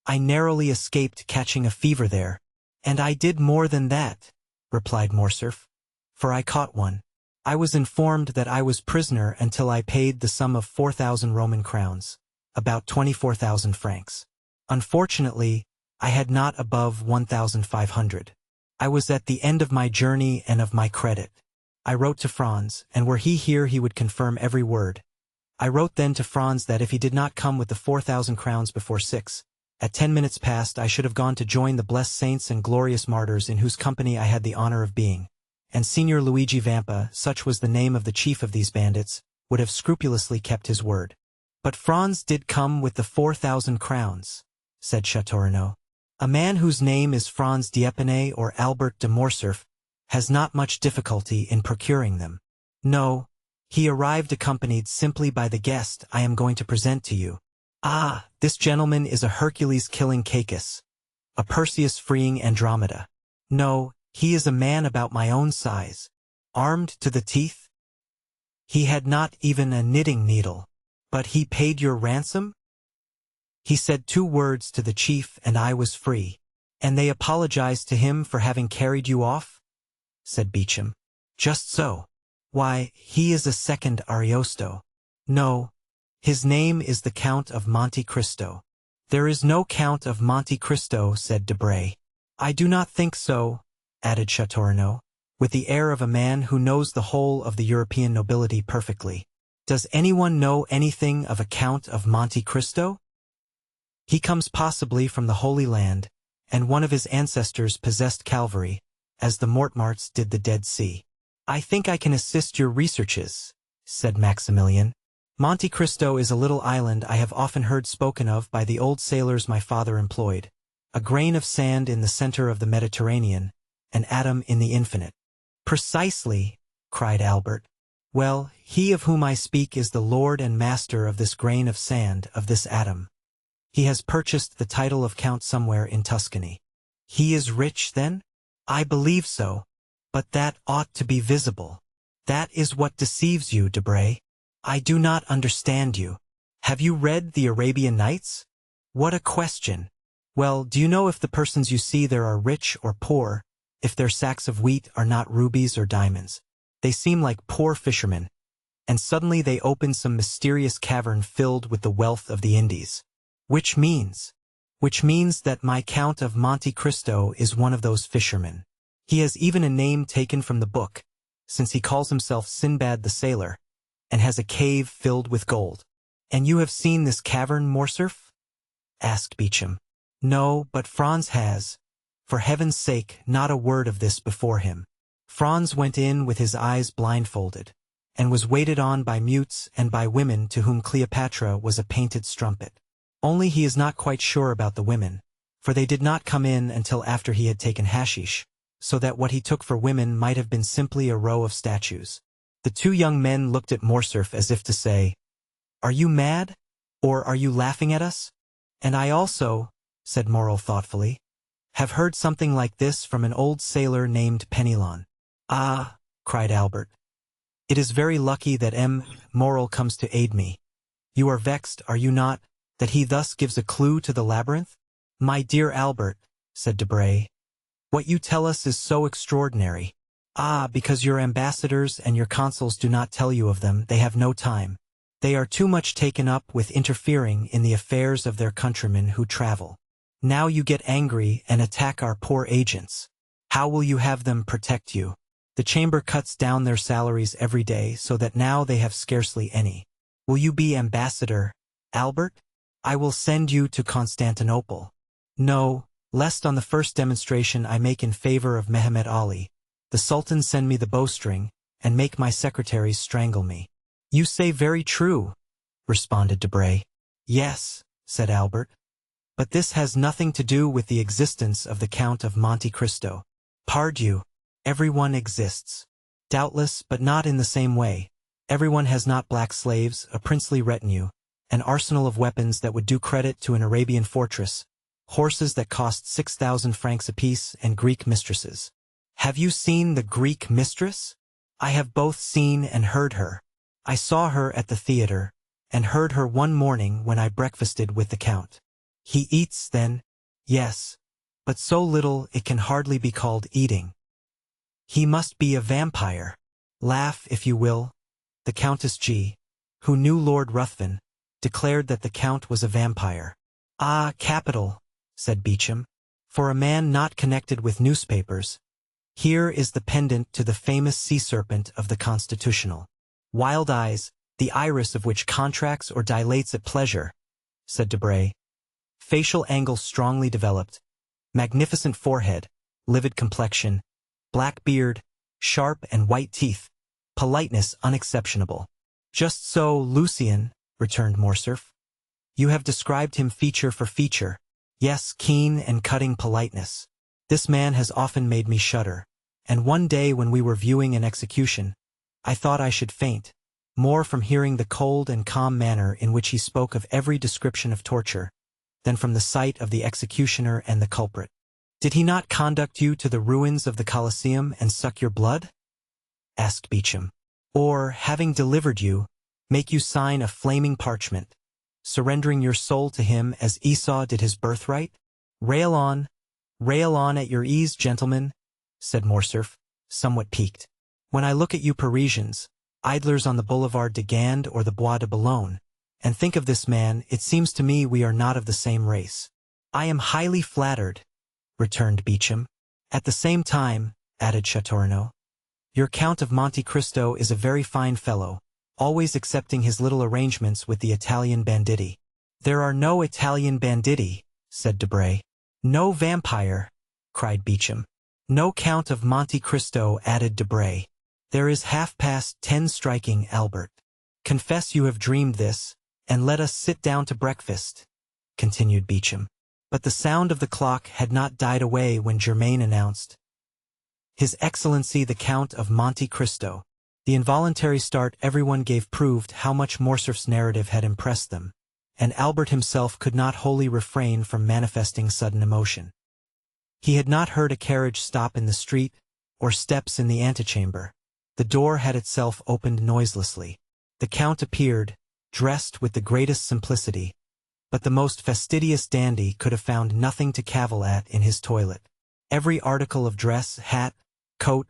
I narrowly escaped catching a fever there, and I did more than that, replied Morcerf, for I caught one. I was informed that I was prisoner until I paid the sum of 4,000 Roman crowns, about 24,000 francs. Unfortunately, I had not above 1,500. I was at the end of my journey and of my credit. I wrote to Franz, and were he here he would confirm every word. I wrote then to Franz that if he did not come with the 4,000 crowns before 6, at 10 minutes past I should have gone to join the blessed saints and glorious martyrs in whose company I had the honor of being. And Signor Luigi Vampa, such was the name of the chief of these bandits, would have scrupulously kept his word. But Franz did come with the 4,000 crowns, said Châteaurenaud. A man whose name is Franz d'Épinay or Albert de Morcerf has not much difficulty in procuring them. No, he arrived accompanied simply by the guest I am going to present to you. Ah, this gentleman is a Hercules killing Cacus, a Perseus freeing Andromeda. No, he is a man about my own size, armed to the teeth. He had not even a knitting needle. But he paid your ransom? He said 2 words to the chief and I was free. And they apologized to him for having carried you off? Said Beauchamp. Just so. Why, he is a second Ariosto. No, his name is the Count of Monte Cristo. There is no Count of Monte Cristo, said Debray. I do not think so, added Châteaurenaud, with the air of a man who knows the whole of the European nobility perfectly. Does anyone know anything of a Count of Monte Cristo? He comes possibly from the Holy Land, and one of his ancestors possessed Calvary, as the Mortemarts did the Dead Sea. I think I can assist your researches, said Maximilian. Monte Cristo is a little island I have often heard spoken of by the old sailors my father employed, a grain of sand in the center of the Mediterranean, an atom in the infinite. Precisely, cried Albert. Well, he of whom I speak is the lord and master of this grain of sand, of this atom. He has purchased the title of count somewhere in Tuscany. He is rich, then? I believe so. But that ought to be visible. That is what deceives you, Debray. I do not understand you. Have you read the Arabian Nights? What a question. Well, do you know if the persons you see there are rich or poor, if their sacks of wheat are not rubies or diamonds? They seem like poor fishermen, and suddenly they open some mysterious cavern filled with the wealth of the Indies. Which means that my Count of Monte Cristo is one of those fishermen. He has even a name taken from the book, since he calls himself Sinbad the Sailor, and has a cave filled with gold. And you have seen this cavern, Morcerf? Asked Beauchamp. No, but Franz has. For heaven's sake, not a word of this before him. Franz went in with his eyes blindfolded, and was waited on by mutes and by women to whom Cleopatra was a painted strumpet. Only he is not quite sure about the women, for they did not come in until after he had taken hashish, so that what he took for women might have been simply a row of statues. The 2 young men looked at Morcerf as if to say, Are you mad? Or are you laughing at us? And I also, said Morel thoughtfully, have heard something like this from an old sailor named Penelon. Ah, cried Albert. It is very lucky that M. Morel comes to aid me. You are vexed, are you not, that he thus gives a clue to the labyrinth? My dear Albert, said Debray, what you tell us is so extraordinary. Ah, because your ambassadors and your consuls do not tell you of them, they have no time. They are too much taken up with interfering in the affairs of their countrymen who travel. Now you get angry and attack our poor agents. How will you have them protect you? The chamber cuts down their salaries every day so that now they have scarcely any. Will you be ambassador, Albert? I will send you to Constantinople. No, lest on the first demonstration I make in favor of Mehemet Ali, the Sultan send me the bowstring, and make my secretaries strangle me. You say very true, responded Debray. Yes, said Albert. But this has nothing to do with the existence of the Count of Monte Cristo. Pardieu, everyone exists. Doubtless, but not in the same way. Everyone has not black slaves, a princely retinue, an arsenal of weapons that would do credit to an Arabian fortress, horses that cost 6,000 francs apiece, and Greek mistresses. Have you seen the Greek mistress? I have both seen and heard her. I saw her at the theater, and heard her one morning when I breakfasted with the Count. He eats, then? Yes, but so little it can hardly be called eating. He must be a vampire. Laugh, if you will. The Countess G., who knew Lord Ruthven, declared that the Count was a vampire. Ah, capital, said Beauchamp. For a man not connected with newspapers, here is the pendant to the famous sea serpent of the Constitutional. Wild eyes, the iris of which contracts or dilates at pleasure, said Debray. Facial angles strongly developed, magnificent forehead, livid complexion, black beard, sharp and white teeth, politeness unexceptionable. Just so, Lucien, returned Morcerf. You have described him feature for feature. Yes, keen and cutting politeness. This man has often made me shudder, and one day when we were viewing an execution, I thought I should faint, more from hearing the cold and calm manner in which he spoke of every description of torture, than from the sight of the executioner and the culprit. Did he not conduct you to the ruins of the Colosseum and suck your blood? Asked Beauchamp. Or, having delivered you, make you sign a flaming parchment, surrendering your soul to him as Esau did his birthright? Rail on at your ease, gentlemen, said Morcerf, somewhat piqued. When I look at you Parisians, idlers on the Boulevard de Gand or the Bois de Boulogne, and think of this man, it seems to me we are not of the same race. I am highly flattered, returned Beauchamp. At the same time, added Châteaurenaud, your Count of Monte Cristo is a very fine fellow, always accepting his little arrangements with the Italian banditti. There are no Italian banditti, said Debray. No vampire, cried Beauchamp. No Count of Monte Cristo, added Debray. There is 10:30 striking, Albert. Confess you have dreamed this, and let us sit down to breakfast, continued Beauchamp. But the sound of the clock had not died away when Germain announced, His Excellency the Count of Monte Cristo. The involuntary start everyone gave proved how much Morcerf's narrative had impressed them, and Albert himself could not wholly refrain from manifesting sudden emotion. He had not heard a carriage stop in the street, or steps in the antechamber. The door had itself opened noiselessly. The Count appeared, dressed with the greatest simplicity, but the most fastidious dandy could have found nothing to cavil at in his toilet. Every article of dress, hat, coat,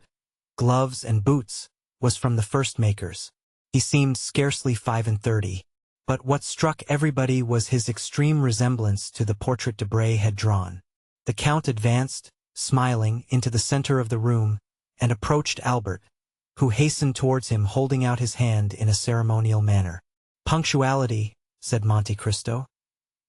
gloves, and boots, was from the first makers. He seemed scarcely 35, but what struck everybody was his extreme resemblance to the portrait Debray had drawn. The Count advanced, smiling, into the center of the room, and approached Albert, who hastened towards him holding out his hand in a ceremonial manner. Punctuality, said Monte Cristo,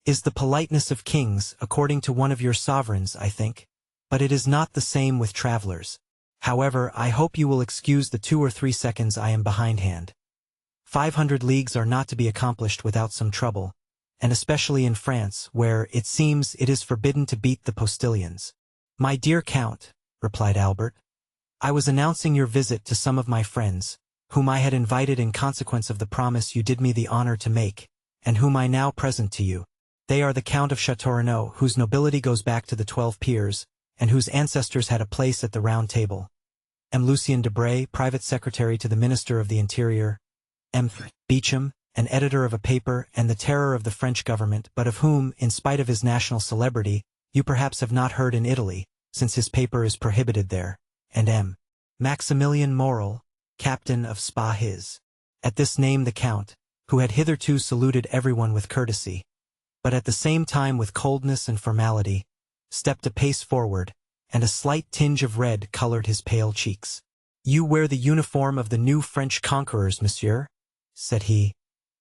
is the politeness of kings, according to one of your sovereigns, I think, but it is not the same with travelers. However, I hope you will excuse the 2 or 3 seconds I am behindhand. 500 leagues are not to be accomplished without some trouble, and especially in France, where, it seems, it is forbidden to beat the postilions. My dear Count, replied Albert, I was announcing your visit to some of my friends, whom I had invited in consequence of the promise you did me the honor to make, and whom I now present to you. They are the Count of Châteaurenaud, whose nobility goes back to the 12 peers, and whose ancestors had a place at the Round Table. M. Lucien Debray, private secretary to the Minister of the Interior. M. Beauchamp, an editor of a paper and the terror of the French government, but of whom, in spite of his national celebrity, you perhaps have not heard in Italy, since his paper is prohibited there. And M. Maximilian Morel, captain of Spa His. At this name the Count, who had hitherto saluted everyone with courtesy, but at the same time with coldness and formality, stepped a pace forward, and a slight tinge of red colored his pale cheeks. You wear the uniform of the new French conquerors, monsieur, said he.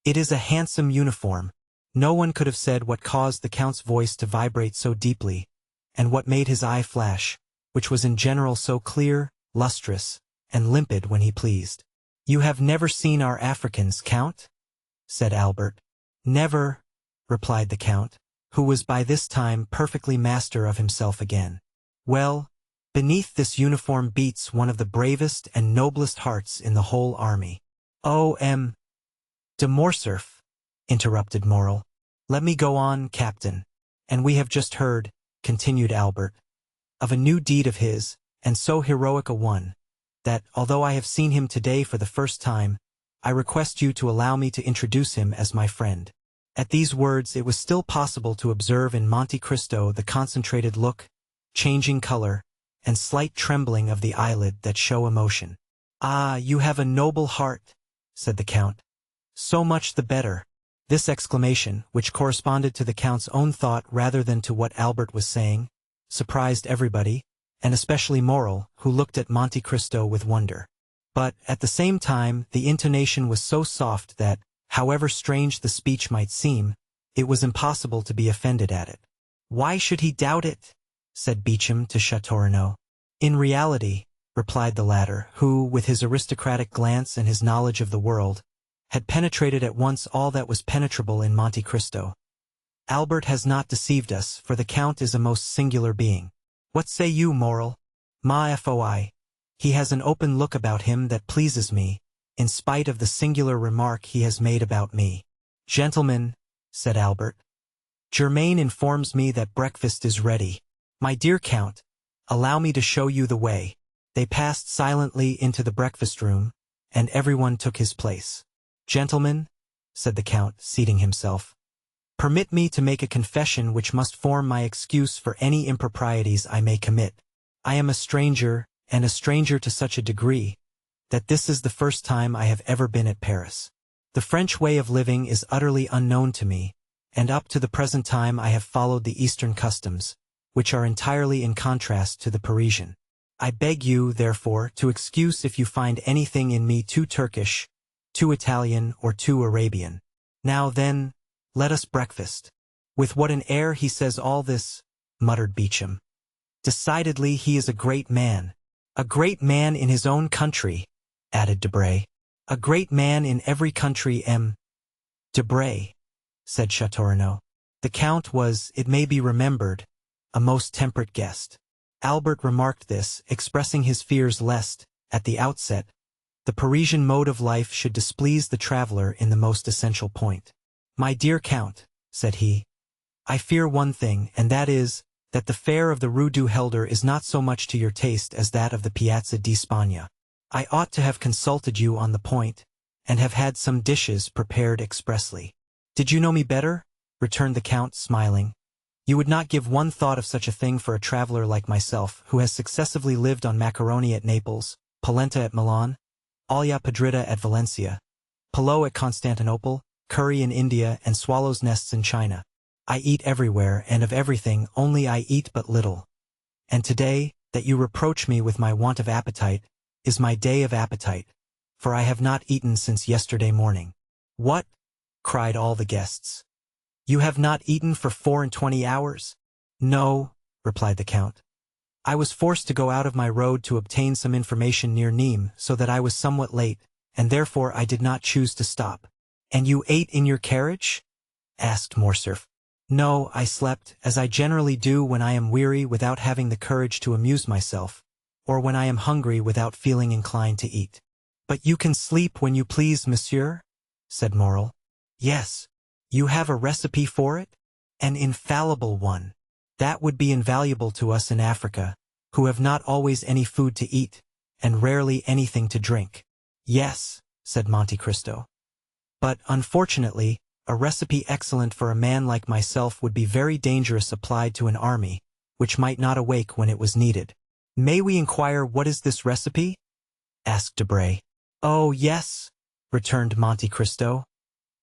It is a handsome uniform. No one could have said what caused the Count's voice to vibrate so deeply, and what made his eye flash, which was in general so clear, lustrous, and limpid when he pleased. You have never seen our Africans, Count? Said Albert. Never, replied the Count, who was by this time perfectly master of himself again. Well, beneath this uniform beats one of the bravest and noblest hearts in the whole army. O. M. de Morcerf, interrupted Morel. Let me go on, Captain. And we have just heard, continued Albert, of a new deed of his, and so heroic a one, that, although I have seen him today for the first time, I request you to allow me to introduce him as my friend." At these words it was still possible to observe in Monte Cristo the concentrated look, changing color, and slight trembling of the eyelid that show emotion. "Ah, you have a noble heart," said the Count. "So much the better." This exclamation, which corresponded to the Count's own thought rather than to what Albert was saying, surprised everybody, and especially Morel, who looked at Monte Cristo with wonder. But, at the same time, the intonation was so soft that, however strange the speech might seem, it was impossible to be offended at it. "Why should he doubt it?" said Beauchamp to Châteaurenaud. "In reality," replied the latter, who, with his aristocratic glance and his knowledge of the world, had penetrated at once all that was penetrable in Monte Cristo, "Albert has not deceived us, for the Count is a most singular being. What say you, Morel? Ma foi, he has an open look about him that pleases me, in spite of the singular remark he has made about me." "Gentlemen," said Albert, "Germain informs me that breakfast is ready. My dear Count, allow me to show you the way." They passed silently into the breakfast room, and everyone took his place. "Gentlemen," said the Count, seating himself, "permit me to make a confession which must form my excuse for any improprieties I may commit. I am a stranger, and a stranger to such a degree, that this is the first time I have ever been at Paris. The French way of living is utterly unknown to me, and up to the present time I have followed the Eastern customs, which are entirely in contrast to the Parisian. I beg you, therefore, to excuse if you find anything in me too Turkish, too Italian, or too Arabian. Now then, let us breakfast." "With what an air he says all this," muttered Beauchamp. "Decidedly he is a great man." "A great man in his own country," added Debray. "A great man in every country, M. Debray," said Châteaurenaud. The Count was, it may be remembered, a most temperate guest. Albert remarked this, expressing his fears lest, at the outset, the Parisian mode of life should displease the traveler in the most essential point. "My dear Count," said he, "I fear one thing, and that is, that the fare of the Rue du Helder is not so much to your taste as that of the Piazza di Spagna. I ought to have consulted you on the point, and have had some dishes prepared expressly." "Did you know me better?" returned the Count, smiling. "You would not give one thought of such a thing for a traveler like myself, who has successively lived on macaroni at Naples, polenta at Milan, olla podrida at Valencia, pulao at Constantinople, curry in India, and swallows' nests in China. I eat everywhere, and of everything, only I eat but little. And today, that you reproach me with my want of appetite, is my day of appetite, for I have not eaten since yesterday morning." "What?" cried all the guests. "You have not eaten for 24 hours?" "No," replied the Count. "I was forced to go out of my road to obtain some information near Nîmes, so that I was somewhat late, and therefore I did not choose to stop." "And you ate in your carriage?" asked Morcerf. "No, I slept, as I generally do when I am weary without having the courage to amuse myself, or when I am hungry without feeling inclined to eat." "But you can sleep when you please, monsieur?" said Morel. "Yes." "You have a recipe for it?" "An infallible one. That would be invaluable to us in Africa, who have not always any food to eat, and rarely anything to drink." "Yes," said Monte Cristo. "But, unfortunately, a recipe excellent for a man like myself would be very dangerous applied to an army, which might not awake when it was needed." "May we inquire what is this recipe?" asked Debray. "Oh, yes," returned Monte Cristo.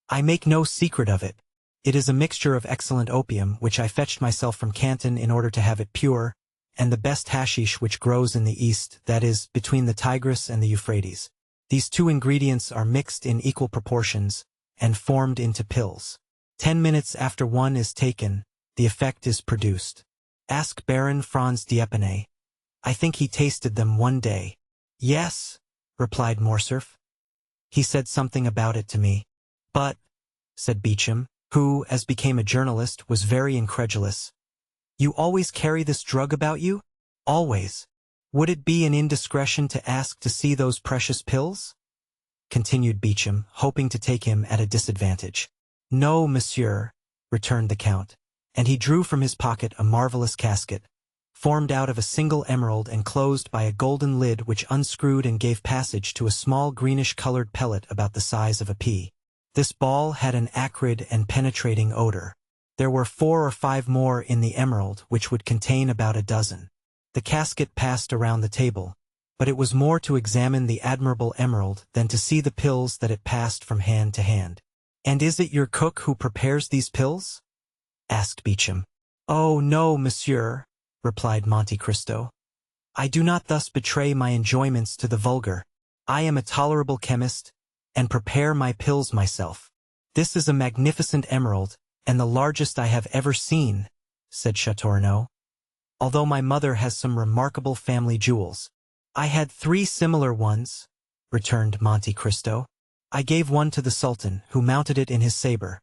"I make no secret of it. It is a mixture of excellent opium, which I fetched myself from Canton in order to have it pure, and the best hashish which grows in the East, that is, between the Tigris and the Euphrates. These two ingredients are mixed in equal proportions, and formed into pills. 10 minutes after one is taken, the effect is produced. Ask Baron Franz d'Épinay. I think he tasted them one day." "Yes," replied Morcerf. "He said something about it to me." "But," said Beauchamp, who, as became a journalist, was very incredulous, "you always carry this drug about you?" "Always." "Would it be an indiscretion to ask to see those precious pills?" continued Beauchamp, hoping to take him at a disadvantage. "No, monsieur," returned the Count, and he drew from his pocket a marvelous casket, formed out of a single emerald and closed by a golden lid which unscrewed and gave passage to a small greenish-colored pellet about the size of a pea. This ball had an acrid and penetrating odor. There were 4 or 5 more in the emerald, which would contain about a dozen. The casket passed around the table, but it was more to examine the admirable emerald than to see the pills that it passed from hand to hand. "And is it your cook who prepares these pills?" asked Beauchamp. "Oh, no, monsieur," replied Monte Cristo. "I do not thus betray my enjoyments to the vulgar. I am a tolerable chemist, and prepare my pills myself. This is a magnificent emerald, and the largest I have ever seen," said Châteaurenaud. "Although my mother has some remarkable family jewels." "I had 3 similar ones," returned Monte Cristo. "I gave one to the Sultan, who mounted it in his sabre,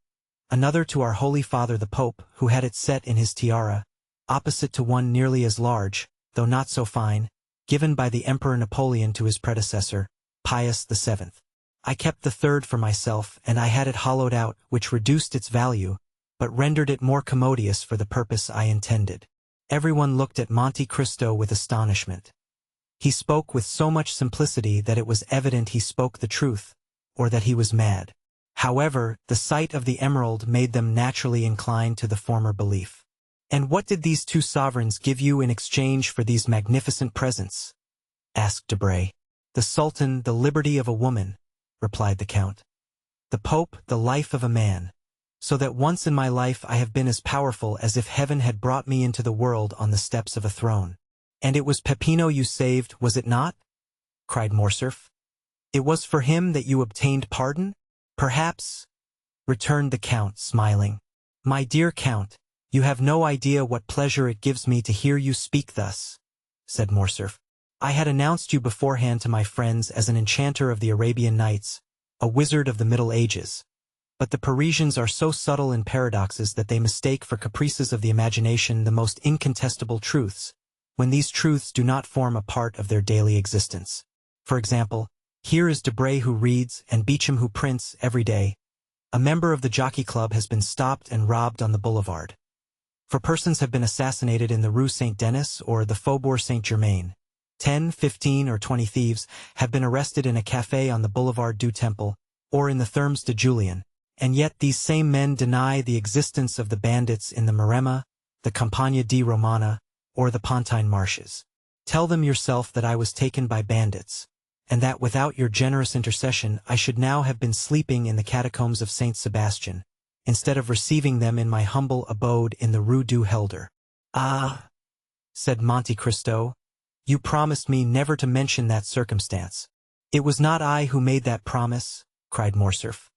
another to our Holy Father the Pope, who had it set in his tiara, opposite to one nearly as large, though not so fine, given by the Emperor Napoleon to his predecessor, Pius VII. I kept the 3rd for myself, and I had it hollowed out, which reduced its value, but rendered it more commodious for the purpose I intended." Everyone looked at Monte Cristo with astonishment. He spoke with so much simplicity that it was evident he spoke the truth, or that he was mad. However, the sight of the emerald made them naturally incline to the former belief. "And what did these 2 sovereigns give you in exchange for these magnificent presents?" asked Debray. "The Sultan, the liberty of a woman," replied the Count. "The Pope, the life of a man. So that once in my life I have been as powerful as if heaven had brought me into the world on the steps of a throne." "And it was Peppino you saved, was it not?" cried Morcerf. "It was for him that you obtained pardon?" "Perhaps," returned the Count, smiling. "My dear Count, you have no idea what pleasure it gives me to hear you speak thus," said Morcerf. "I had announced you beforehand to my friends as an enchanter of the Arabian Nights, a wizard of the Middle Ages. But the Parisians are so subtle in paradoxes that they mistake for caprices of the imagination the most incontestable truths, when these truths do not form a part of their daily existence. For example, here is Debray who reads, and Beauchamp who prints, every day. A member of the Jockey Club has been stopped and robbed on the boulevard. 4 persons have been assassinated in the Rue Saint-Denis or the Faubourg Saint-Germain. 10, 15, or 20 thieves have been arrested in a café on the Boulevard du Temple, or in the Thermes de Julien, and yet these same men deny the existence of the bandits in the Maremma, the Campagna di Romana, or the Pontine Marshes. Tell them yourself that I was taken by bandits, and that without your generous intercession I should now have been sleeping in the catacombs of Saint Sebastian, instead of receiving them in my humble abode in the Rue du Helder." "Ah," said Monte Cristo, "you promised me never to mention that circumstance." "It was not I who made that promise," cried Morcerf.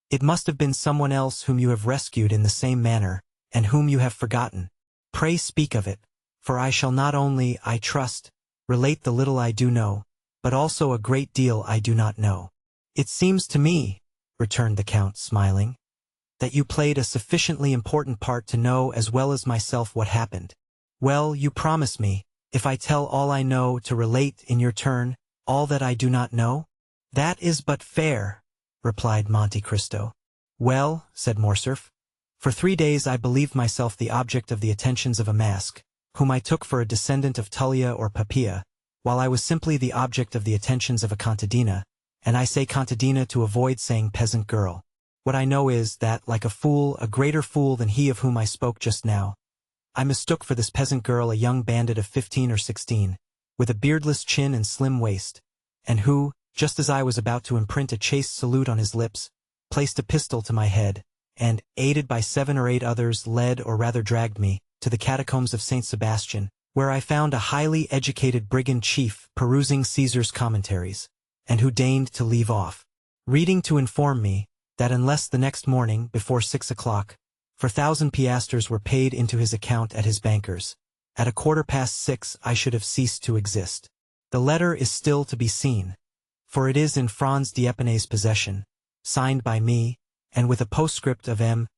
"It must have been someone else whom you have rescued in the same manner, and whom you have forgotten. Pray speak of it, for I shall not only, I trust, relate the little I do know, but also a great deal I do not know." "It seems to me," returned the Count, smiling, "that you played a sufficiently important part to know as well as myself what happened. Well, you promise me, if I tell all I know, to relate, in your turn, all that I do not know?" "That is but fair," replied Monte Cristo. "Well," said Morcerf, "for 3 days I believed myself the object of the attentions of a mask, whom I took for a descendant of Tullia or Papia, while I was simply the object of the attentions of a contadina, and I say contadina to avoid saying peasant girl. What I know is that, like a fool, a greater fool than he of whom I spoke just now, I mistook for this peasant girl a young bandit of 15 or 16, with a beardless chin and slim waist, and who, just as I was about to imprint a chaste salute on his lips, placed a pistol to my head, and, aided by 7 or 8 others, led or rather dragged me to the catacombs of Saint Sebastian, where I found a highly educated brigand chief perusing Caesar's commentaries, and who deigned to leave off reading to inform me that unless the next morning, before 6 o'clock, 4,000 piastres were paid into his account at his banker's, at 6:15 I should have ceased to exist. The letter is still to be seen, for it is in Franz d'Epinay's possession, signed by me, and with a postscript of M.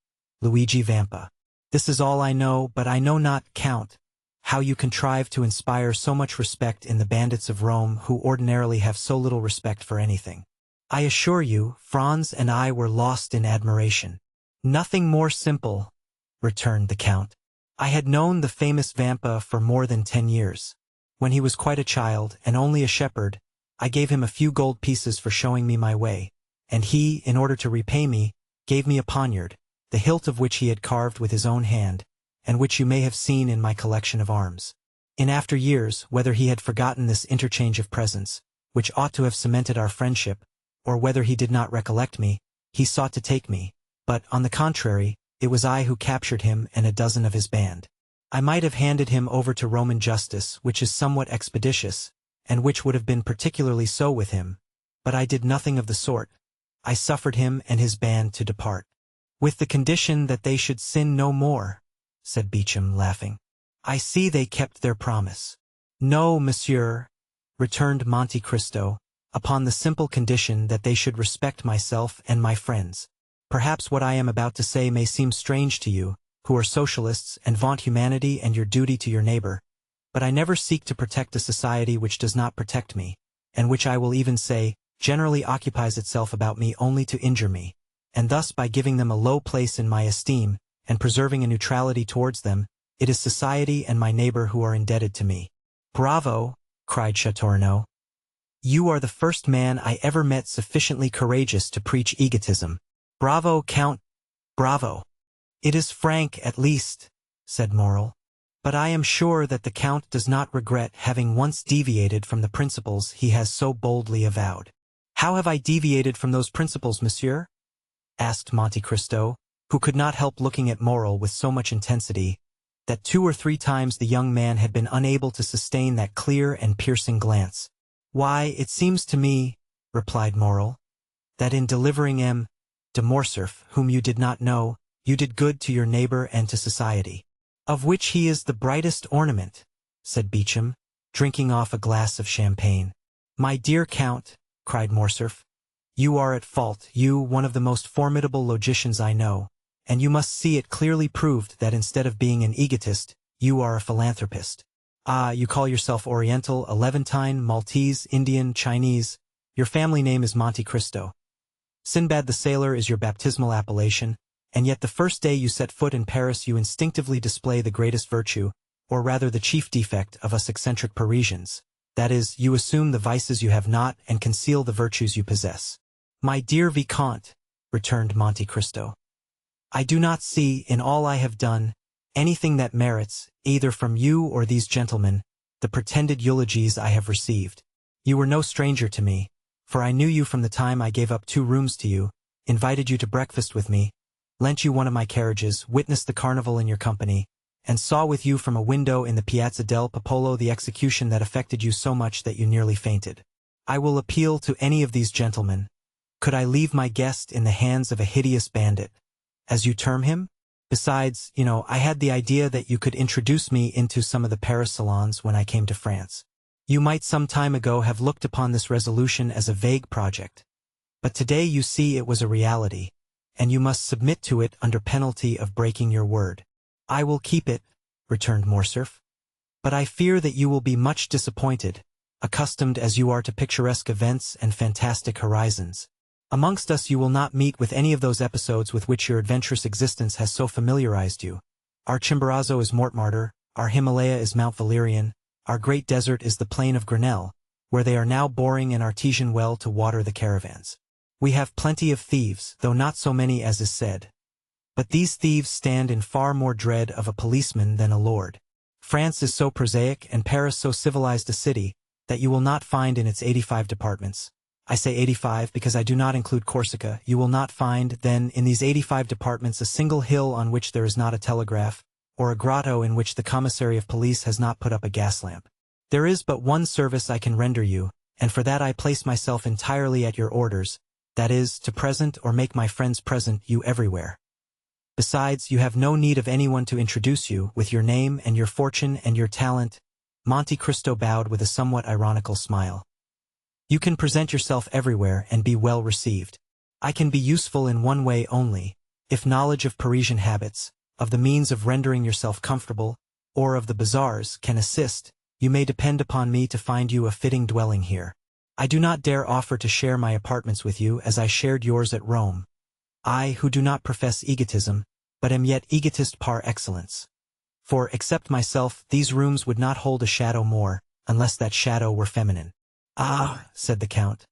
Luigi Vampa. This is all I know, but I know not, Count, how you contrive to inspire so much respect in the bandits of Rome who ordinarily have so little respect for anything. I assure you, Franz and I were lost in admiration. Nothing more simple, returned the Count. I had known the famous Vampa for more than 10 years. When he was quite a child and only a shepherd, I gave him a few gold pieces for showing me my way, and he, in order to repay me, gave me a poniard, the hilt of which he had carved with his own hand, and which you may have seen in my collection of arms. In after years, whether he had forgotten this interchange of presents, which ought to have cemented our friendship, or whether he did not recollect me, he sought to take me, but, on the contrary, it was I who captured him and a dozen of his band. I might have handed him over to Roman justice, which is somewhat expeditious, and which would have been particularly so with him, but I did nothing of the sort. I suffered him and his band to depart. With the condition that they should sin no more, said Beauchamp, laughing. I see they kept their promise. No, monsieur, returned Monte Cristo, upon the simple condition that they should respect myself and my friends. Perhaps what I am about to say may seem strange to you, who are socialists and vaunt humanity and your duty to your neighbor, but I never seek to protect a society which does not protect me, and which I will even say, generally occupies itself about me only to injure me, and thus by giving them a low place in my esteem, and preserving a neutrality towards them, it is society and my neighbor who are indebted to me. Bravo, cried Châteaurenaud. You are the first man I ever met sufficiently courageous to preach egotism. Bravo, Count, bravo. It is frank at least, said Morrel. But I am sure that the Count does not regret having once deviated from the principles he has so boldly avowed. How have I deviated from those principles, monsieur? Asked Monte Cristo, who could not help looking at Morrel with so much intensity, that 2 or 3 times the young man had been unable to sustain that clear and piercing glance. Why, it seems to me, replied Morrel, that in delivering M. de Morcerf, whom you did not know, you did good to your neighbor and to society. Of which he is the brightest ornament, said Beauchamp, drinking off a glass of champagne. My dear Count, cried Morcerf, you are at fault, you, one of the most formidable logicians I know, and you must see it clearly proved that instead of being an egotist, you are a philanthropist. Ah, you call yourself Oriental, Levantine, Maltese, Indian, Chinese. Your family name is Monte Cristo. Sinbad the Sailor is your baptismal appellation, and yet the first day you set foot in Paris you instinctively display the greatest virtue, or rather the chief defect of us eccentric Parisians. That is, you assume the vices you have not and conceal the virtues you possess. My dear Vicomte, returned Monte Cristo, I do not see, in all I have done, anything that merits, either from you or these gentlemen, the pretended eulogies I have received. You were no stranger to me, for I knew you from the time I gave up 2 rooms to you, invited you to breakfast with me, lent you one of my carriages, witnessed the carnival in your company, and saw with you from a window in the Piazza del Popolo the execution that affected you so much that you nearly fainted. I will appeal to any of these gentlemen. Could I leave my guest in the hands of a hideous bandit, as you term him? Besides, I had the idea that you could introduce me into some of the Paris salons when I came to France. You might some time ago have looked upon this resolution as a vague project. But today you see it was a reality, and you must submit to it under penalty of breaking your word. I will keep it, returned Morcerf. But I fear that you will be much disappointed, accustomed as you are to picturesque events and fantastic horizons. Amongst us you will not meet with any of those episodes with which your adventurous existence has so familiarized you. Our Chimborazo is Montmartre, our Himalaya is Mount Valerian, our great desert is the plain of Grenelle, where they are now boring an artesian well to water the caravans. We have plenty of thieves, though not so many as is said. But these thieves stand in far more dread of a policeman than a lord. France is so prosaic and Paris so civilized a city that you will not find in its 85 departments. I say 85 because I do not include Corsica. You will not find, then, in these 85 departments a single hill on which there is not a telegraph, or a grotto in which the commissary of police has not put up a gas lamp. There is but one service I can render you, and for that I place myself entirely at your orders, that is, to present or make my friends present you everywhere. Besides, you have no need of anyone to introduce you, with your name and your fortune and your talent. Monte Cristo bowed with a somewhat ironical smile. You can present yourself everywhere and be well received. I can be useful in one way only, if knowledge of Parisian habits, of the means of rendering yourself comfortable, or of the bazaars, can assist, you may depend upon me to find you a fitting dwelling here. I do not dare offer to share my apartments with you as I shared yours at Rome. I, who do not profess egotism, but am yet egotist par excellence. For, except myself, these rooms would not hold a shadow more, unless that shadow were feminine. Ah, said the Count.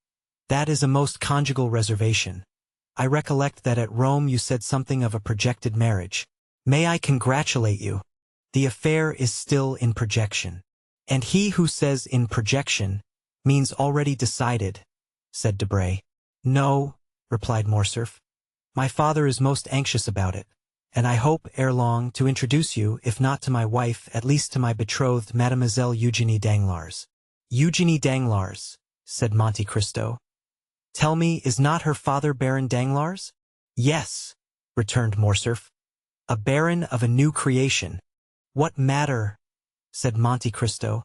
That is a most conjugal reservation. I recollect that at Rome you said something of a projected marriage. May I congratulate you? The affair is still in projection. And he who says in projection means already decided, said Debray. No, replied Morcerf. My father is most anxious about it, and I hope, ere long, to introduce you, if not to my wife, at least to my betrothed, Mademoiselle Eugénie Danglars. Eugénie Danglars, said Monte Cristo. Tell me, is not her father Baron Danglars? Yes, returned Morcerf. A baron of a new creation. What matter, said Monte Cristo,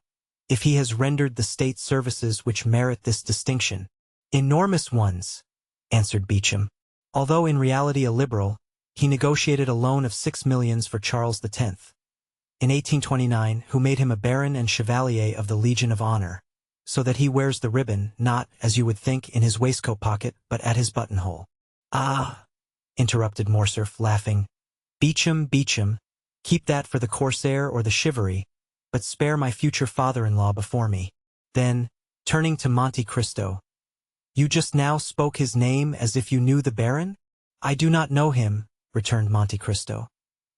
if he has rendered the state services which merit this distinction? Enormous ones, answered Beauchamp. Although in reality a liberal, he negotiated a loan of 6 millions for Charles X, in 1829, who made him a baron and chevalier of the Legion of Honor, so that he wears the ribbon, not, as you would think, in his waistcoat pocket, but at his buttonhole. Ah, interrupted Morcerf, laughing. Beauchamp, keep that for the corsair or the chivalry, but spare my future father-in-law before me. Then, turning to Monte Cristo, you just now spoke his name as if you knew the Baron? I do not know him, returned Monte Cristo,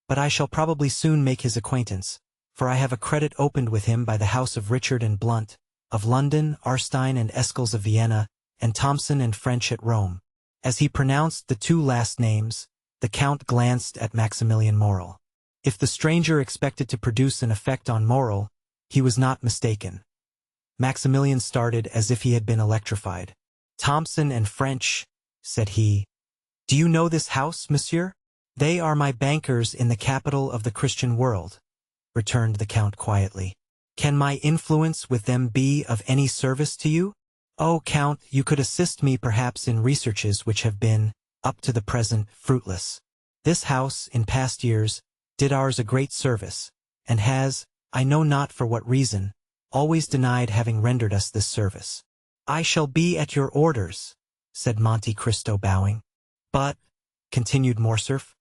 but I shall probably soon make his acquaintance, for I have a credit opened with him by the house of Richard and Blunt, of London, Arstein and Escles of Vienna, and Thomson and French at Rome. As he pronounced the two last names, the Count glanced at Maximilian Morrel. If the stranger expected to produce an effect on Morrel, he was not mistaken. Maximilian started as if he had been electrified. Thomson and French, said he. Do you know this house, monsieur? They are my bankers in the capital of the Christian world, returned the Count quietly. Can my influence with them be of any service to you? Oh, Count, you could assist me perhaps in researches which have been, up to the present, fruitless. This house, in past years, did ours a great service, and has, I know not for what reason, always denied having rendered us this service. I shall be at your orders, said Monte Cristo, bowing. But, continued Morcerf,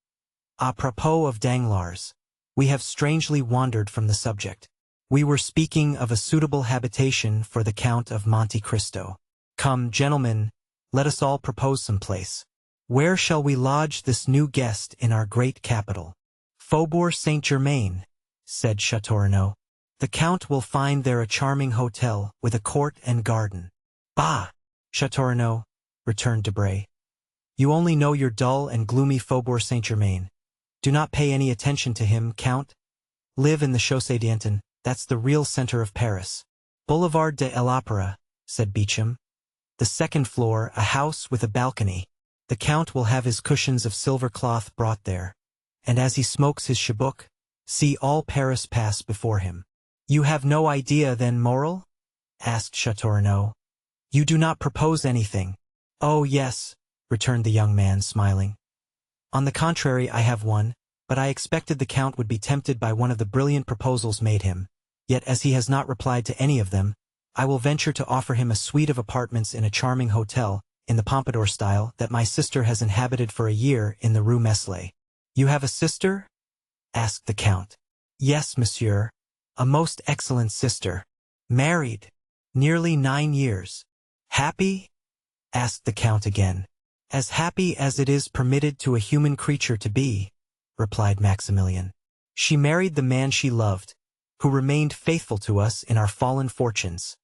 à propos of Danglars, we have strangely wandered from the subject. We were speaking of a suitable habitation for the Count of Monte Cristo. Come, gentlemen, let us all propose some place. Where shall we lodge this new guest in our great capital? Faubourg Saint-Germain, said Châteaurenaud. The Count will find there a charming hotel with a court and garden. Bah, Châteaurenaud, returned Debray. You only know your dull and gloomy Faubourg Saint-Germain. Do not pay any attention to him, Count. Live in the Chaussée d'Antin, that's the real center of Paris. Boulevard de l'Opéra, said Beauchamp. The second floor, a house with a balcony. The Count will have his cushions of silver cloth brought there, and as he smokes his chibouk, see all Paris pass before him. You have no idea, then, Morrel? Asked Châteaurenaud. You do not propose anything. Oh, yes, returned the young man, smiling. On the contrary, I have one, but I expected the Count would be tempted by one of the brilliant proposals made him. Yet as he has not replied to any of them, I will venture to offer him a suite of apartments in a charming hotel, in the Pompadour style, that my sister has inhabited for a year in the Rue Meslay. You have a sister? Asked the Count. Yes, monsieur. A most excellent sister. Married. Nearly 9 years. Happy? Asked the Count again. As happy as it is permitted to a human creature to be, replied Maximilian. She married the man she loved, who remained faithful to us in our fallen fortunes.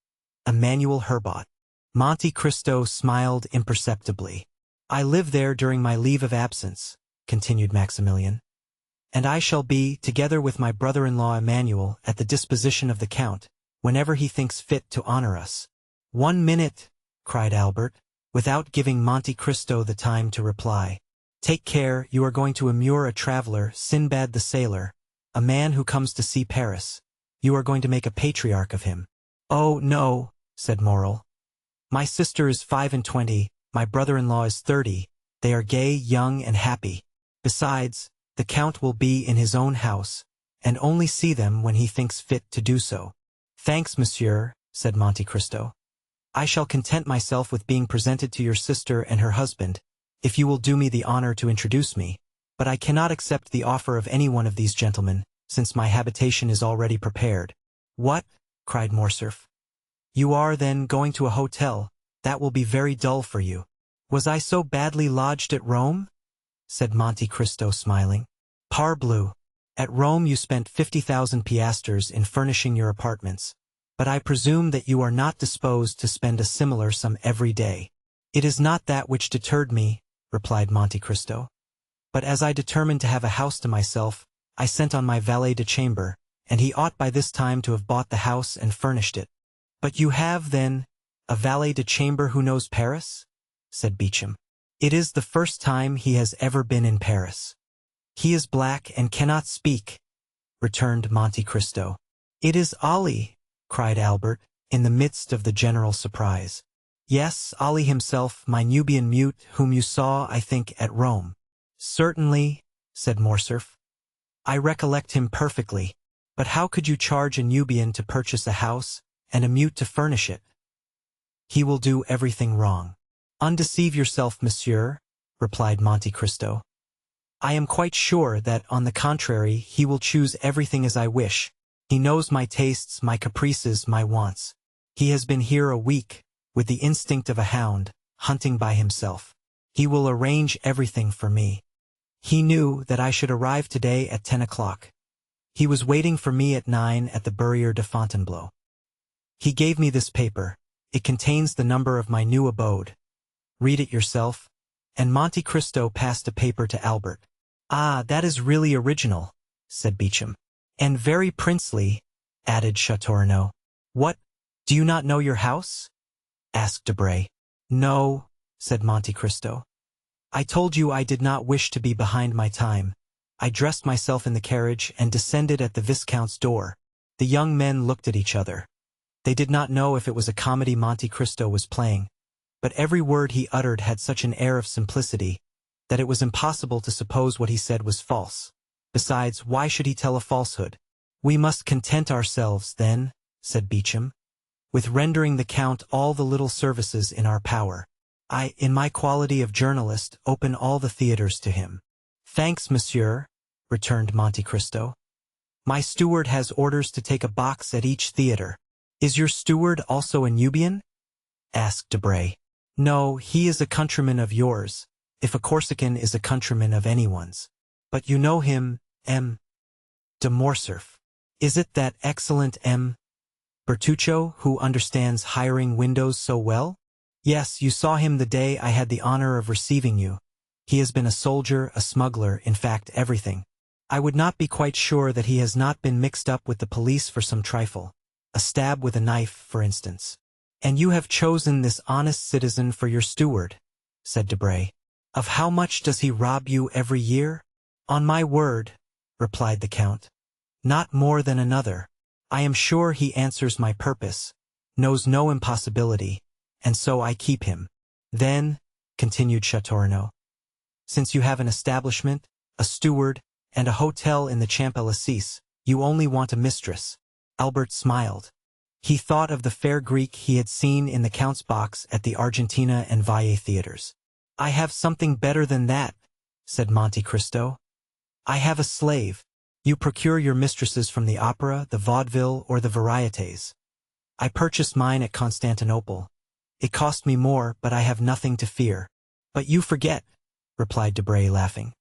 Emmanuel Herbot. Monte Cristo smiled imperceptibly. I live there during my leave of absence, continued Maximilian. And I shall be, together with my brother-in-law Emmanuel, at the disposition of the Count, whenever he thinks fit to honor us. 1 minute, cried Albert, without giving Monte Cristo the time to reply. Take care, you are going to immure a traveler, Sinbad the sailor, a man who comes to see Paris. You are going to make a patriarch of him. Oh, no, said Morrel. My sister is 25, my brother-in-law is 30, they are gay, young, and happy. Besides, the Count will be in his own house, and only see them when he thinks fit to do so. Thanks, monsieur, said Monte Cristo. I shall content myself with being presented to your sister and her husband, if you will do me the honor to introduce me, but I cannot accept the offer of any one of these gentlemen, since my habitation is already prepared." "What?" cried Morcerf. "You are, then, going to a hotel? That will be very dull for you." "Was I so badly lodged at Rome?" said Monte Cristo, smiling. "Parbleu! At Rome you spent 50,000 piastres in furnishing your apartments, but I presume that you are not disposed to spend a similar sum every day." "It is not that which deterred me," replied Monte Cristo. "But as I determined to have a house to myself, I sent on my valet de chambre, and he ought by this time to have bought the house and furnished it." "But you have, then, a valet de chambre who knows Paris?" said Beauchamp. "It is the first time he has ever been in Paris." "He is black and cannot speak," returned Monte Cristo. "It is Ali!" cried Albert, in the midst of the general surprise. "Yes, Ali himself, my Nubian mute, whom you saw, I think, at Rome." "Certainly," said Morcerf. "I recollect him perfectly. But how could you charge a Nubian to purchase a house, and a mute to furnish it?" "He will do everything wrong." "Undeceive yourself, monsieur," replied Monte Cristo. "I am quite sure that, on the contrary, he will choose everything as I wish. He knows my tastes, my caprices, my wants. He has been here a week, with the instinct of a hound, hunting by himself. He will arrange everything for me. He knew that I should arrive today at 10 o'clock. He was waiting for me at 9 at the Barrière de Fontainebleau. He gave me this paper. It contains the number of my new abode. Read it yourself." And Monte Cristo passed a paper to Albert. "Ah, that is really original," said Beauchamp. "And very princely," added Châteaurenaud. "What, do you not know your house?" asked Debray. "No," said Monte Cristo. "I told you I did not wish to be behind my time. I dressed myself in the carriage and descended at the Viscount's door." The young men looked at each other. They did not know if it was a comedy Monte Cristo was playing, but every word he uttered had such an air of simplicity that it was impossible to suppose what he said was false. Besides, why should he tell a falsehood? "We must content ourselves, then," said Beauchamp, "with rendering the Count all the little services in our power. I, in my quality of journalist, open all the theaters to him." "Thanks, monsieur," returned Monte Cristo. "My steward has orders to take a box at each theater." "Is your steward also a Nubian?" asked Debray. "No, he is a countryman of yours, if a Corsican is a countryman of anyone's. But you know him, M. de Morcerf. Is it that excellent M. Bertuccio, who understands hiring windows so well?" "Yes, you saw him the day I had the honor of receiving you. He has been a soldier, a smuggler, in fact everything. I would not be quite sure that he has not been mixed up with the police for some trifle. A stab with a knife, for instance." "And you have chosen this honest citizen for your steward," said Debray. "Of how much does he rob you every year?" "On my word," replied the Count, "not more than another. I am sure he answers my purpose, knows no impossibility, and so I keep him." "Then," continued Châteaurenaud, "since you have an establishment, a steward, and a hotel in the Champs-Élysées, you only want a mistress." Albert smiled. He thought of the fair Greek he had seen in the Count's box at the Argentina and Valle theaters. "I have something better than that," said Monte Cristo. "I have a slave. You procure your mistresses from the opera, the vaudeville, or the varietés. I purchased mine at Constantinople. It cost me more, but I have nothing to fear." "But you forget," replied Debray, laughing,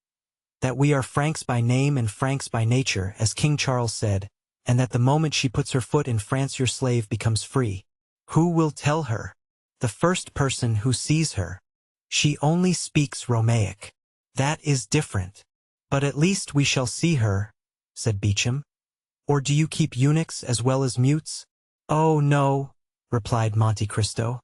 "that we are Franks by name and Franks by nature, as King Charles said, and that the moment she puts her foot in France your slave becomes free." "Who will tell her?" "The first person who sees her. She only speaks Romaic." "That is different." "But at least we shall see her," said Beauchamp. "Or do you keep eunuchs as well as mutes?" "Oh, no," replied Monte Cristo.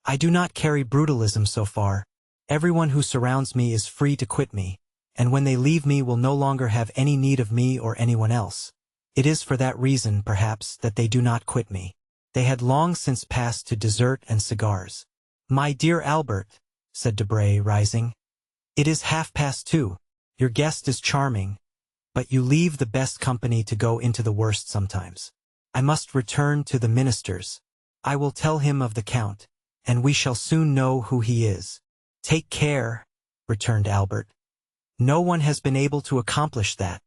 "I do not carry brutalism so far. Everyone who surrounds me is free to quit me, and when they leave me will no longer have any need of me or anyone else. It is for that reason, perhaps, that they do not quit me." They had long since passed to dessert and cigars. "My dear Albert," said Debray, rising, "it is 2:30. Your guest is charming, but you leave the best company to go into the worst sometimes. I must return to the minister's. I will tell him of the Count, and we shall soon know who he is." "Take care," returned Albert. "No one has been able to accomplish that."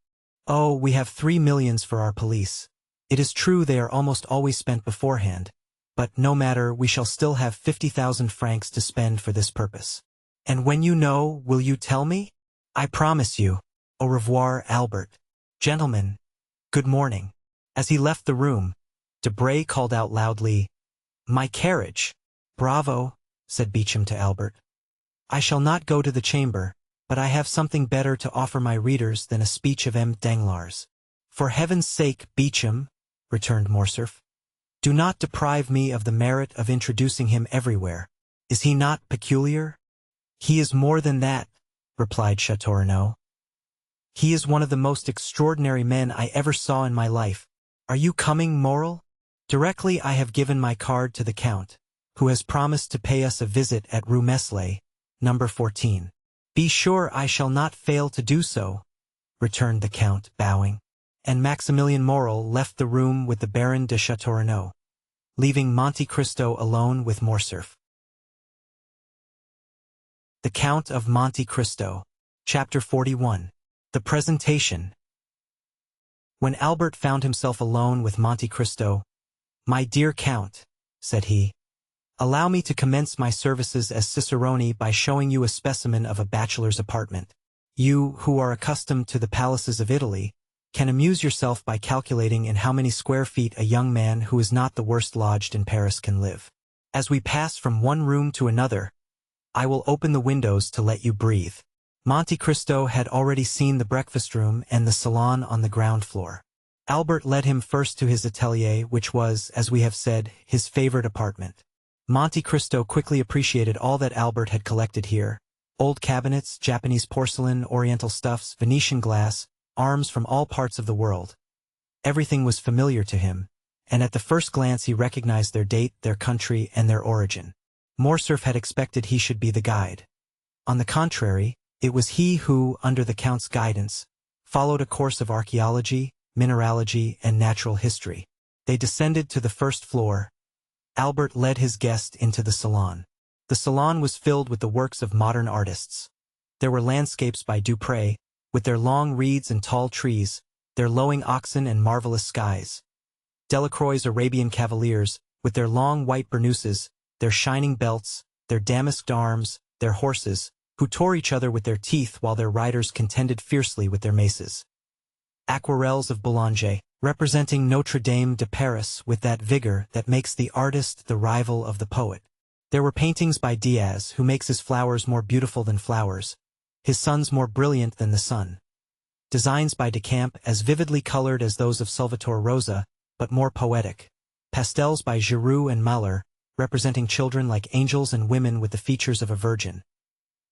Oh, we have 3 millions for our police. It is true they are almost always spent beforehand, but no matter, we shall still have 50,000 francs to spend for this purpose. And when you know, will you tell me? I promise you. Au revoir, Albert. Gentlemen, good morning. As he left the room, Debray called out loudly, "My carriage!" "Bravo," said Beauchamp to Albert. "I shall not go to the chamber, but I have something better to offer my readers than a speech of M. Danglars." "For heaven's sake, Beauchamp," returned Morcerf, "do not deprive me of the merit of introducing him everywhere. Is he not peculiar?" "He is more than that," replied Châteaurenaud. "He is one of the most extraordinary men I ever saw in my life. Are you coming, Morel? Directly I have given my card to the Count, who has promised to pay us a visit at Rue Meslay, number 14. Be sure I shall not fail to do so," returned the Count, bowing. And Maximilien Morel left the room with the Baron de Châteaurenaud, leaving Monte Cristo alone with Morcerf. The Count of Monte Cristo. Chapter 41. The Presentation. When Albert found himself alone with Monte Cristo, "My dear Count," said he, "allow me to commence my services as cicerone by showing you a specimen of a bachelor's apartment. You, who are accustomed to the palaces of Italy, can amuse yourself by calculating in how many square feet a young man who is not the worst lodged in Paris can live. As we pass from one room to another, I will open the windows to let you breathe." Monte Cristo had already seen the breakfast room and the salon on the ground floor. Albert led him first to his atelier, which was, as we have said, his favorite apartment. Monte Cristo quickly appreciated all that Albert had collected here: old cabinets, Japanese porcelain, oriental stuffs, Venetian glass, arms from all parts of the world. Everything was familiar to him, and at the first glance he recognized their date, their country, and their origin. Morcerf had expected he should be the guide. On the contrary, it was he who, under the Count's guidance, followed a course of archaeology, mineralogy, and natural history. They descended to the first floor. Albert led his guest into the salon. The salon was filled with the works of modern artists. There were landscapes by Dupré, with their long reeds and tall trees, their lowing oxen and marvelous skies. Delacroix's Arabian cavaliers, with their long white burnouses, their shining belts, their damasked arms, their horses, who tore each other with their teeth while their riders contended fiercely with their maces. Aquarelles of Boulanger, representing Notre Dame de Paris with that vigor that makes the artist the rival of the poet. There were paintings by Diaz, who makes his flowers more beautiful than flowers, his suns more brilliant than the sun. Designs by Decamp, as vividly colored as those of Salvator Rosa, but more poetic. Pastels by Giroux and Mahler, representing children like angels and women with the features of a virgin.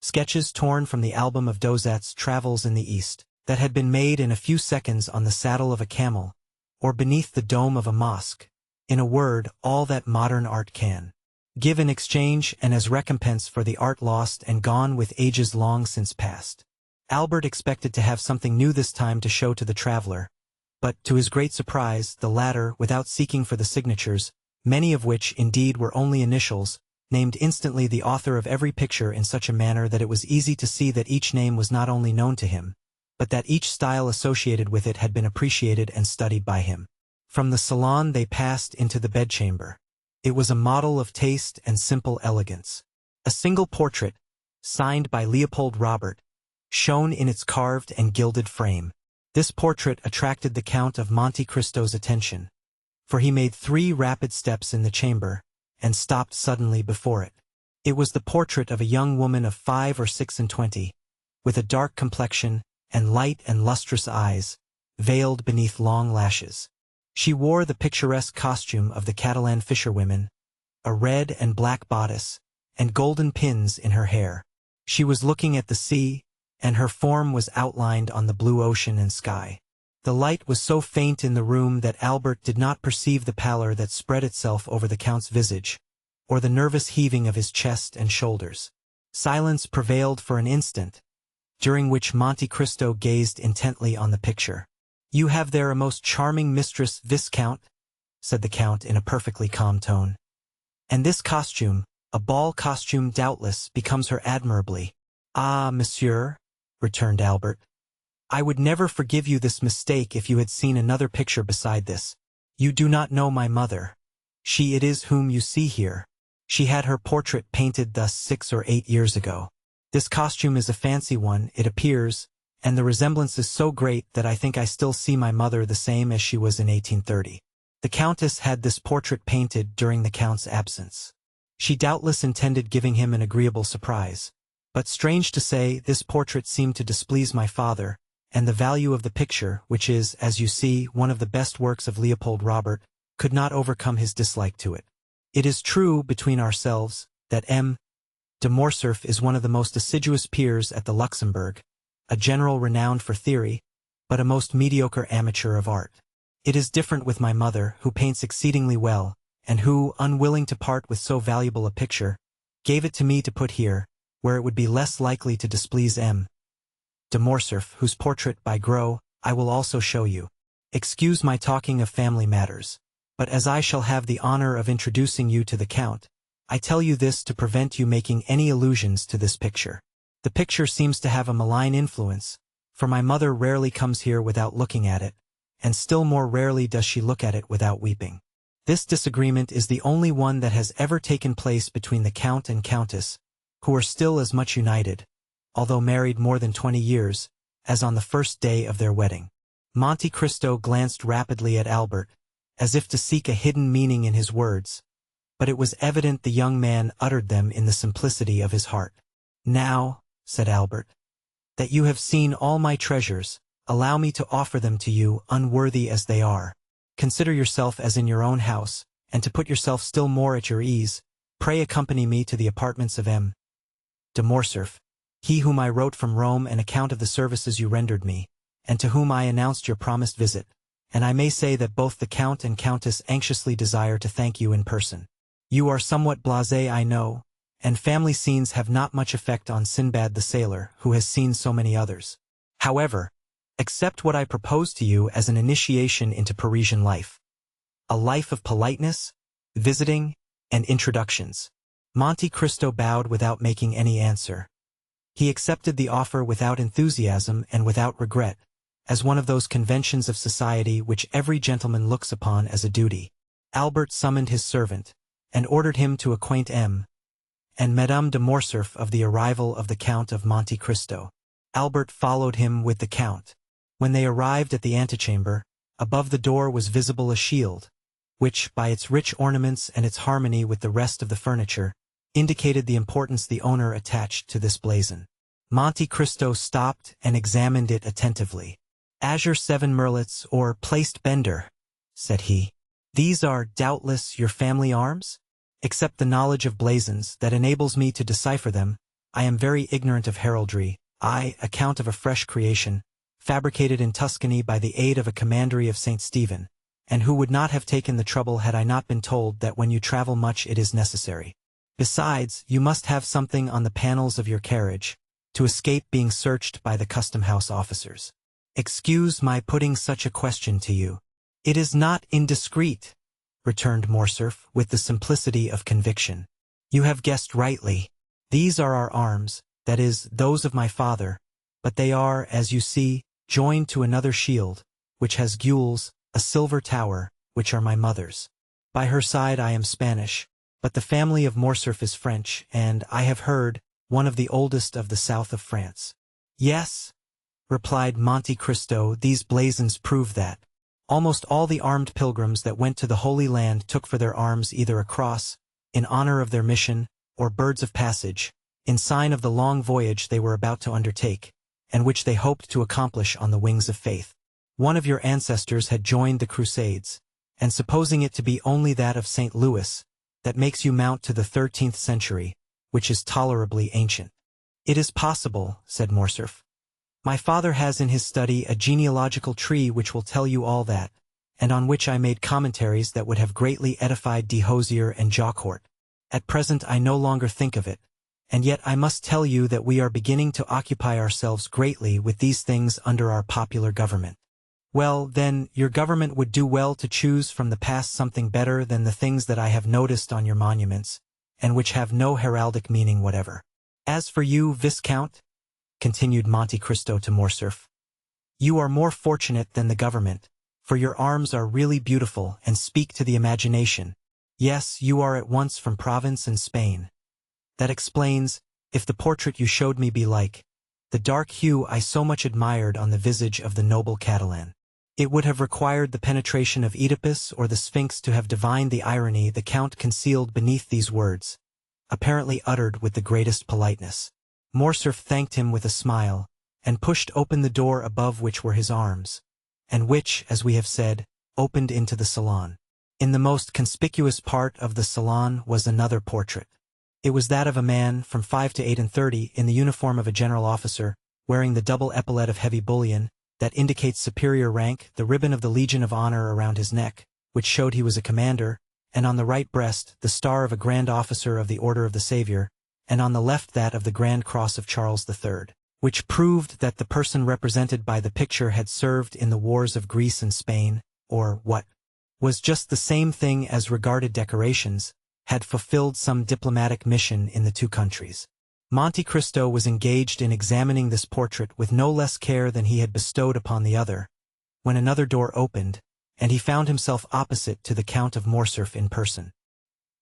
Sketches torn from the album of Dozat's Travels in the East, that had been made in a few seconds on the saddle of a camel, or beneath the dome of a mosque. In a word, all that modern art can give in exchange and as recompense for the art lost and gone with ages long since past. Albert expected to have something new this time to show to the traveler, but, to his great surprise, the latter, without seeking for the signatures, many of which, indeed, were only initials, named instantly the author of every picture in such a manner that it was easy to see that each name was not only known to him, but that each style associated with it had been appreciated and studied by him. From the salon they passed into the bedchamber. It was a model of taste and simple elegance. A single portrait, signed by Leopold Robert, shone in its carved and gilded frame. This portrait attracted the Count of Monte Cristo's attention, for he made 3 rapid steps in the chamber, and stopped suddenly before it. It was the portrait of a young woman of 5 or 26, with a dark complexion, and light and lustrous eyes, veiled beneath long lashes. She wore the picturesque costume of the Catalan fisherwomen, a red and black bodice, and golden pins in her hair. She was looking at the sea, and her form was outlined on the blue ocean and sky. The light was so faint in the room that Albert did not perceive the pallor that spread itself over the Count's visage, or the nervous heaving of his chest and shoulders. Silence prevailed for an instant, during which Monte Cristo gazed intently on the picture. "You have there a most charming mistress, Viscount," said the Count in a perfectly calm tone. "And this costume, a ball costume doubtless, becomes her admirably." "Ah, monsieur," returned Albert, I would never forgive you this mistake if you had seen another picture beside this. You do not know my mother. She it is whom you see here. She had her portrait painted thus 6 or 8 years ago. This costume is a fancy one, it appears, and the resemblance is so great that I think I still see my mother the same as she was in 1830. The Countess had this portrait painted during the Count's absence. She doubtless intended giving him an agreeable surprise. But strange to say, this portrait seemed to displease my father, and the value of the picture, which is, as you see, one of the best works of Leopold Robert, could not overcome his dislike to it. It is true, between ourselves, that M. de Morcerf is one of the most assiduous peers at the Luxembourg, a general renowned for theory, but a most mediocre amateur of art. It is different with my mother, who paints exceedingly well, and who, unwilling to part with so valuable a picture, gave it to me to put here, where it would be less likely to displease M. de Morcerf, whose portrait by Gros I will also show you. Excuse my talking of family matters, but as I shall have the honor of introducing you to the Count, I tell you this to prevent you making any allusions to this picture. The picture seems to have a malign influence, for my mother rarely comes here without looking at it, and still more rarely does she look at it without weeping. This disagreement is the only one that has ever taken place between the Count and Countess, who are still as much united, although married more than 20 years, as on the first day of their wedding. Monte Cristo glanced rapidly at Albert, as if to seek a hidden meaning in his words, but it was evident the young man uttered them in the simplicity of his heart. Now, said Albert, that you have seen all my treasures, allow me to offer them to you, unworthy as they are. Consider yourself as in your own house, and to put yourself still more at your ease, pray accompany me to the apartments of M. de Morcerf, he whom I wrote from Rome an account of the services you rendered me, and to whom I announced your promised visit, and I may say that both the Count and Countess anxiously desire to thank you in person. You are somewhat blasé, I know, and family scenes have not much effect on Sinbad the sailor, who has seen so many others. However, accept what I propose to you as an initiation into Parisian life. A life of politeness, visiting, and introductions. Monte Cristo bowed without making any answer. He accepted the offer without enthusiasm and without regret, as one of those conventions of society which every gentleman looks upon as a duty. Albert summoned his servant, and ordered him to acquaint M. and Madame de Morcerf of the arrival of the Count of Monte Cristo. Albert followed him with the Count. When they arrived at the antechamber, above the door was visible a shield, which, by its rich ornaments and its harmony with the rest of the furniture, indicated the importance the owner attached to this blazon. Monte Cristo stopped and examined it attentively. Azure 7 merlets, or placed bender, said he. These are, doubtless, your family arms? Except the knowledge of blazons that enables me to decipher them, I am very ignorant of heraldry. I, account of a fresh creation, fabricated in Tuscany by the aid of a commandery of St. Stephen, and who would not have taken the trouble had I not been told that when you travel much it is necessary. Besides, you must have something on the panels of your carriage, to escape being searched by the custom-house officers. Excuse my putting such a question to you. It is not indiscreet, returned Morcerf with the simplicity of conviction. You have guessed rightly. These are our arms, that is, those of my father, but they are, as you see, joined to another shield, which has gules, a silver tower, which are my mother's. By her side I am Spanish, but the family of Morcerf is French, and, I have heard, one of the oldest of the south of France. Yes, replied Monte Cristo, these blazons prove that. Almost all the armed pilgrims that went to the Holy Land took for their arms either a cross, in honor of their mission, or birds of passage, in sign of the long voyage they were about to undertake, and which they hoped to accomplish on the wings of faith. One of your ancestors had joined the Crusades, and supposing it to be only that of St. Louis, that makes you mount to the 13th century, which is tolerably ancient. It is possible, said Morcerf. My father has in his study a genealogical tree which will tell you all that, and on which I made commentaries that would have greatly edified de Hosier and Jaucourt. At present I no longer think of it, and yet I must tell you that we are beginning to occupy ourselves greatly with these things under our popular government. Well, then, your government would do well to choose from the past something better than the things that I have noticed on your monuments, and which have no heraldic meaning whatever. As for you, Viscount, continued Monte Cristo to Morcerf, You are more fortunate than the government, for your arms are really beautiful and speak to the imagination. Yes, you are at once from Provence and Spain. That explains, if the portrait you showed me be like the dark hue I so much admired on the visage of the noble Catalan. It would have required the penetration of Oedipus or the Sphinx to have divined the irony the Count concealed beneath these words, apparently uttered with the greatest politeness. Morcerf thanked him with a smile, and pushed open the door above which were his arms, and which, as we have said, opened into the salon. In the most conspicuous part of the salon was another portrait. It was that of a man from 5 to 38 in the uniform of a general officer, wearing the double epaulet of heavy bullion, that indicates superior rank, the ribbon of the Legion of Honor around his neck, which showed he was a commander, and on the right breast the star of a grand officer of the Order of the Savior, and on the left that of the Grand Cross of Charles III, which proved that the person represented by the picture had served in the wars of Greece and Spain, or, what was just the same thing as regarded decorations, had fulfilled some diplomatic mission in the two countries. Monte Cristo was engaged in examining this portrait with no less care than he had bestowed upon the other, when another door opened, and he found himself opposite to the Count of Morcerf in person.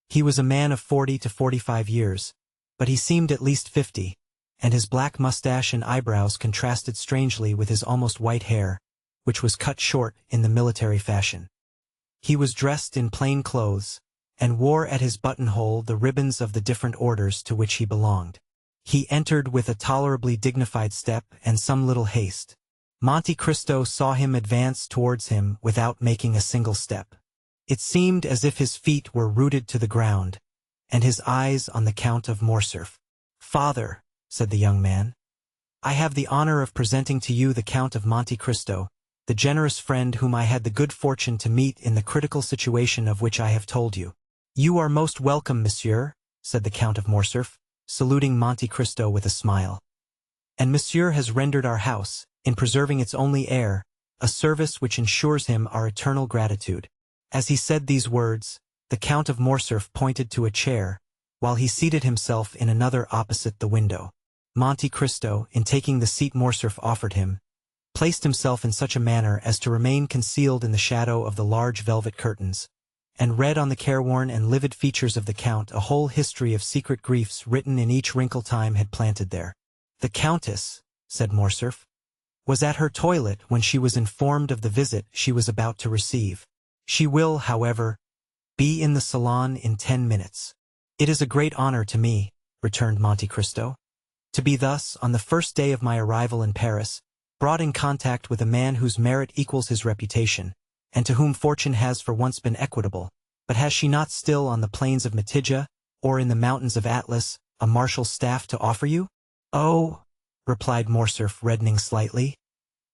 He was a man of 40 to 45 years, but he seemed at least 50, and his black mustache and eyebrows contrasted strangely with his almost white hair, which was cut short in the military fashion. He was dressed in plain clothes, and wore at his buttonhole the ribbons of the different orders to which he belonged. He entered with a tolerably dignified step and some little haste. Monte Cristo saw him advance towards him without making a single step. It seemed as if his feet were rooted to the ground, and his eyes on the Count of Morcerf. "Father," said the young man, "I have the honor of presenting to you the Count of Monte Cristo, the generous friend whom I had the good fortune to meet in the critical situation of which I have told you." "You are most welcome, monsieur," said the Count of Morcerf, saluting Monte Cristo with a smile. "And monsieur has rendered our house, in preserving its only heir, a service which ensures him our eternal gratitude." As he said these words, the Count of Morcerf pointed to a chair, while he seated himself in another opposite the window. Monte Cristo, in taking the seat Morcerf offered him, placed himself in such a manner as to remain concealed in the shadow of the large velvet curtains, and read on the careworn and livid features of the Count a whole history of secret griefs written in each wrinkle time had planted there. "The Countess," said Morcerf, "was at her toilet when she was informed of the visit she was about to receive. She will, however, be in the salon in 10 minutes. "It is a great honor to me," returned Monte Cristo, "to be thus, on the first day of my arrival in Paris, brought in contact with a man whose merit equals his reputation, and to whom fortune has for once been equitable. But has she not still on the plains of Mitidja, or in the mountains of Atlas, a marshal's staff to offer you?" "Oh," replied Morcerf, reddening slightly,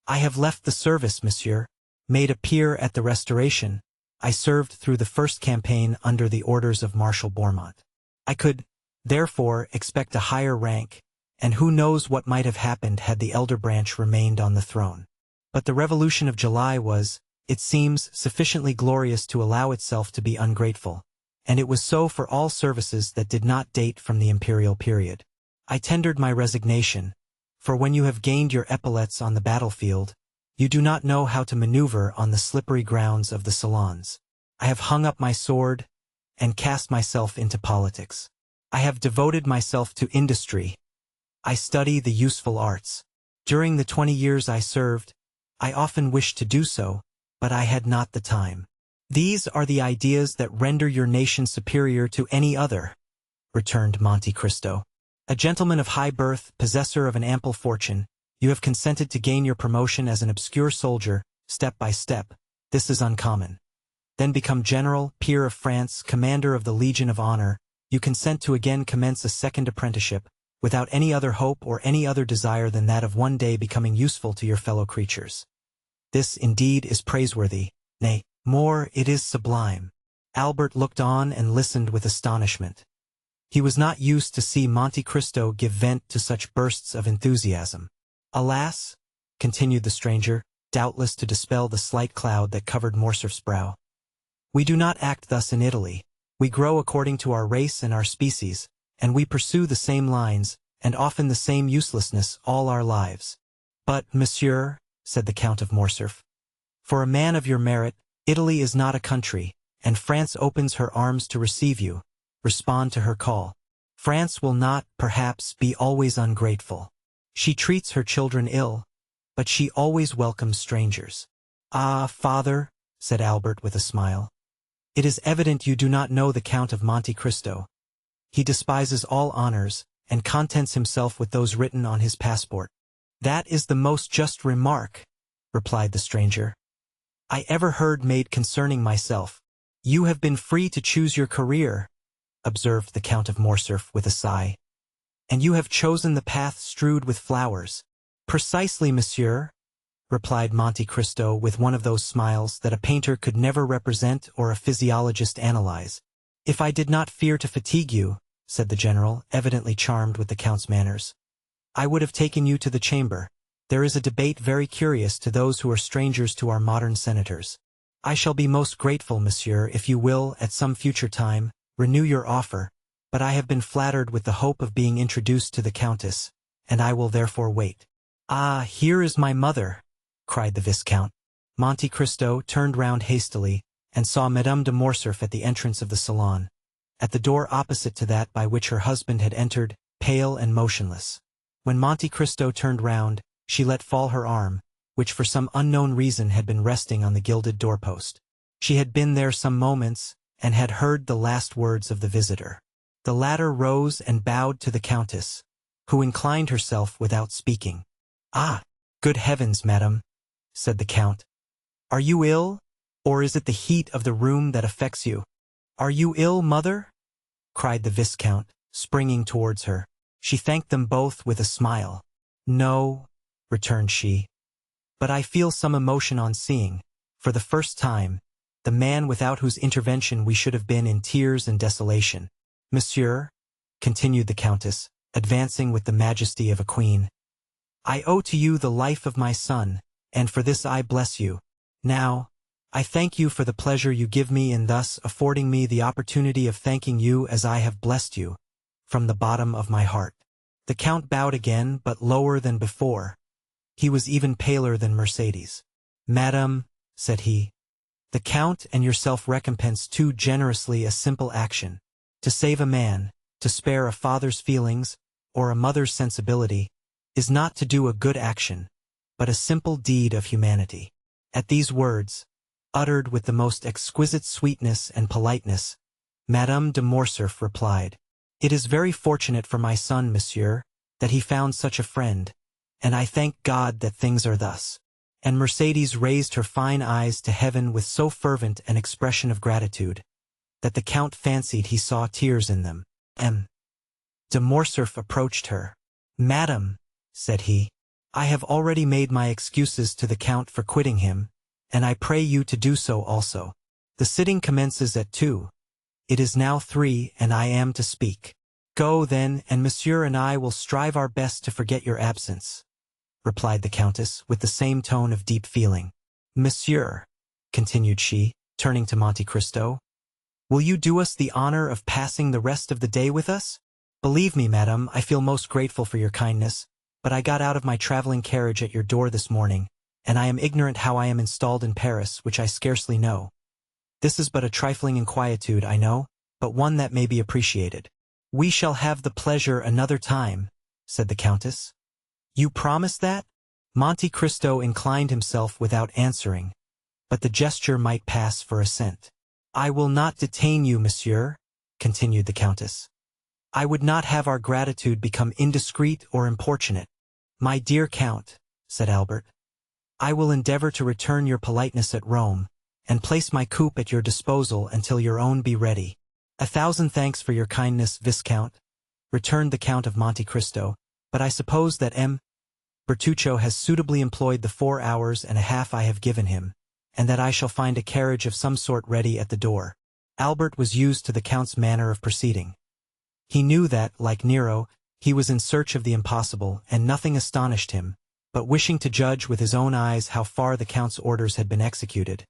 "I have left the service, monsieur. Made a peer at the Restoration, I served through the first campaign under the orders of Marshal Bourmont. I could, therefore, expect a higher rank, and who knows what might have happened had the elder branch remained on the throne. But the Revolution of July was, it seems, sufficiently glorious to allow itself to be ungrateful, and it was so for all services that did not date from the imperial period. I tendered my resignation, for when you have gained your epaulettes on the battlefield, you do not know how to maneuver on the slippery grounds of the salons. I have hung up my sword and cast myself into politics. I have devoted myself to industry. I study the useful arts. During the 20 years I served, I often wished to do so, but I had not the time. These are the ideas that render your nation superior to any other," returned Monte Cristo. "A gentleman of high birth, possessor of an ample fortune, you have consented to gain your promotion as an obscure soldier, step by step. This is uncommon. Then become general, peer of France, commander of the Legion of Honor, you consent to again commence a second apprenticeship, without any other hope or any other desire than that of one day becoming useful to your fellow creatures. This, indeed, is praiseworthy, nay, more, it is sublime." Albert looked on and listened with astonishment. He was not used to see Monte Cristo give vent to such bursts of enthusiasm. "Alas," continued the stranger, doubtless to dispel the slight cloud that covered Morcerf's brow, "we do not act thus in Italy. We grow according to our race and our species, and we pursue the same lines, and often the same uselessness all our lives. But, monsieur," said the Count of Morcerf. "For a man of your merit, Italy is not a country, and France opens her arms to receive you. Respond to her call. France will not, perhaps, be always ungrateful. She treats her children ill, but she always welcomes strangers." "Ah, father," said Albert with a smile. "It is evident you do not know the Count of Monte Cristo. He despises all honors, and contents himself with those written on his passport." "That is the most just remark," replied the stranger, "I ever heard made concerning myself." "You have been free to choose your career," observed the Count of Morcerf with a sigh. "And you have chosen the path strewed with flowers." "Precisely, monsieur," replied Monte Cristo with one of those smiles that a painter could never represent or a physiologist analyze. "If I did not fear to fatigue you," said the general, evidently charmed with the Count's manners, "I would have taken you to the chamber. There is a debate very curious to those who are strangers to our modern senators. I shall be most grateful, monsieur, if you will, at some future time, renew your offer, but I have been flattered with the hope of being introduced to the Countess, and I will therefore wait." "Ah, here is my mother," cried the Viscount. Monte Cristo turned round hastily, and saw Madame de Morcerf at the entrance of the salon, at the door opposite to that by which her husband had entered, pale and motionless. When Monte Cristo turned round, she let fall her arm, which for some unknown reason had been resting on the gilded doorpost. She had been there some moments, and had heard the last words of the visitor. The latter rose and bowed to the Countess, who inclined herself without speaking. "Ah, good heavens, madam," said the Count. "Are you ill, or is it the heat of the room that affects you?" "Are you ill, mother?" cried the Viscount, springing towards her. She thanked them both with a smile. "No," returned she, "but I feel some emotion on seeing, for the first time, the man without whose intervention we should have been in tears and desolation. Monsieur," continued the Countess, advancing with the majesty of a queen, "I owe to you the life of my son, and for this I bless you. Now, I thank you for the pleasure you give me in thus affording me the opportunity of thanking you as I have blessed you, from the bottom of my heart." The Count bowed again, but lower than before. He was even paler than Mercedes. "Madam," said he, "the Count and yourself recompense too generously a simple action. To save a man, to spare a father's feelings, or a mother's sensibility, is not to do a good action, but a simple deed of humanity." At these words, uttered with the most exquisite sweetness and politeness, Madame de Morcerf replied, "It is very fortunate for my son, monsieur, that he found such a friend, and I thank God that things are thus." And Mercedes raised her fine eyes to heaven with so fervent an expression of gratitude, that the Count fancied he saw tears in them. M. de Morcerf approached her. "Madam," said he, "I have already made my excuses to the Count for quitting him, and I pray you to do so also. The sitting commences at 2. It is now 3, and I am to speak." "Go, then, and monsieur and I will strive our best to forget your absence," replied the Countess, with the same tone of deep feeling. "Monsieur," continued she, turning to Monte Cristo, "will you do us the honor of passing the rest of the day with us? Believe me, madam, I feel most grateful for your kindness, but I got out of my traveling carriage at your door this morning, and I am ignorant how I am installed in Paris, which I scarcely know. This is but a trifling inquietude, I know, but one that may be appreciated." "We shall have the pleasure another time," said the Countess. "You promise that?" Monte Cristo inclined himself without answering, but the gesture might pass for assent. "I will not detain you, monsieur," continued the Countess. "I would not have our gratitude become indiscreet or importunate." "My dear Count," said Albert, "I will endeavor to return your politeness at Rome, and place my coupe at your disposal until your own be ready." "A thousand thanks for your kindness, Viscount," returned the Count of Monte Cristo, "but I suppose that M. Bertuccio has suitably employed the 4 hours and a half I have given him, and that I shall find a carriage of some sort ready at the door." Albert was used to the Count's manner of proceeding. He knew that, like Nero, he was in search of the impossible, and nothing astonished him, but wishing to judge with his own eyes how far the Count's orders had been executed,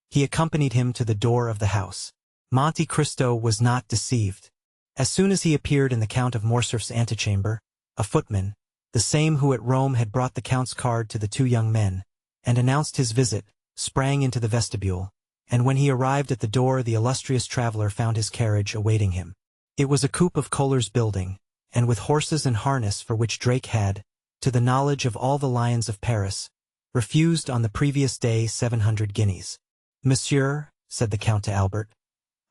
he accompanied him to the door of the house. Monte Cristo was not deceived. As soon as he appeared in the Count of Morcerf's antechamber, a footman, the same who at Rome had brought the Count's card to the 2 young men, and announced his visit, sprang into the vestibule, and when he arrived at the door the illustrious traveler found his carriage awaiting him. It was a coupe of Kohler's building, and with horses and harness for which Drake had, to the knowledge of all the lions of Paris, refused on the previous day 700 guineas. "Monsieur," said the Count to Albert,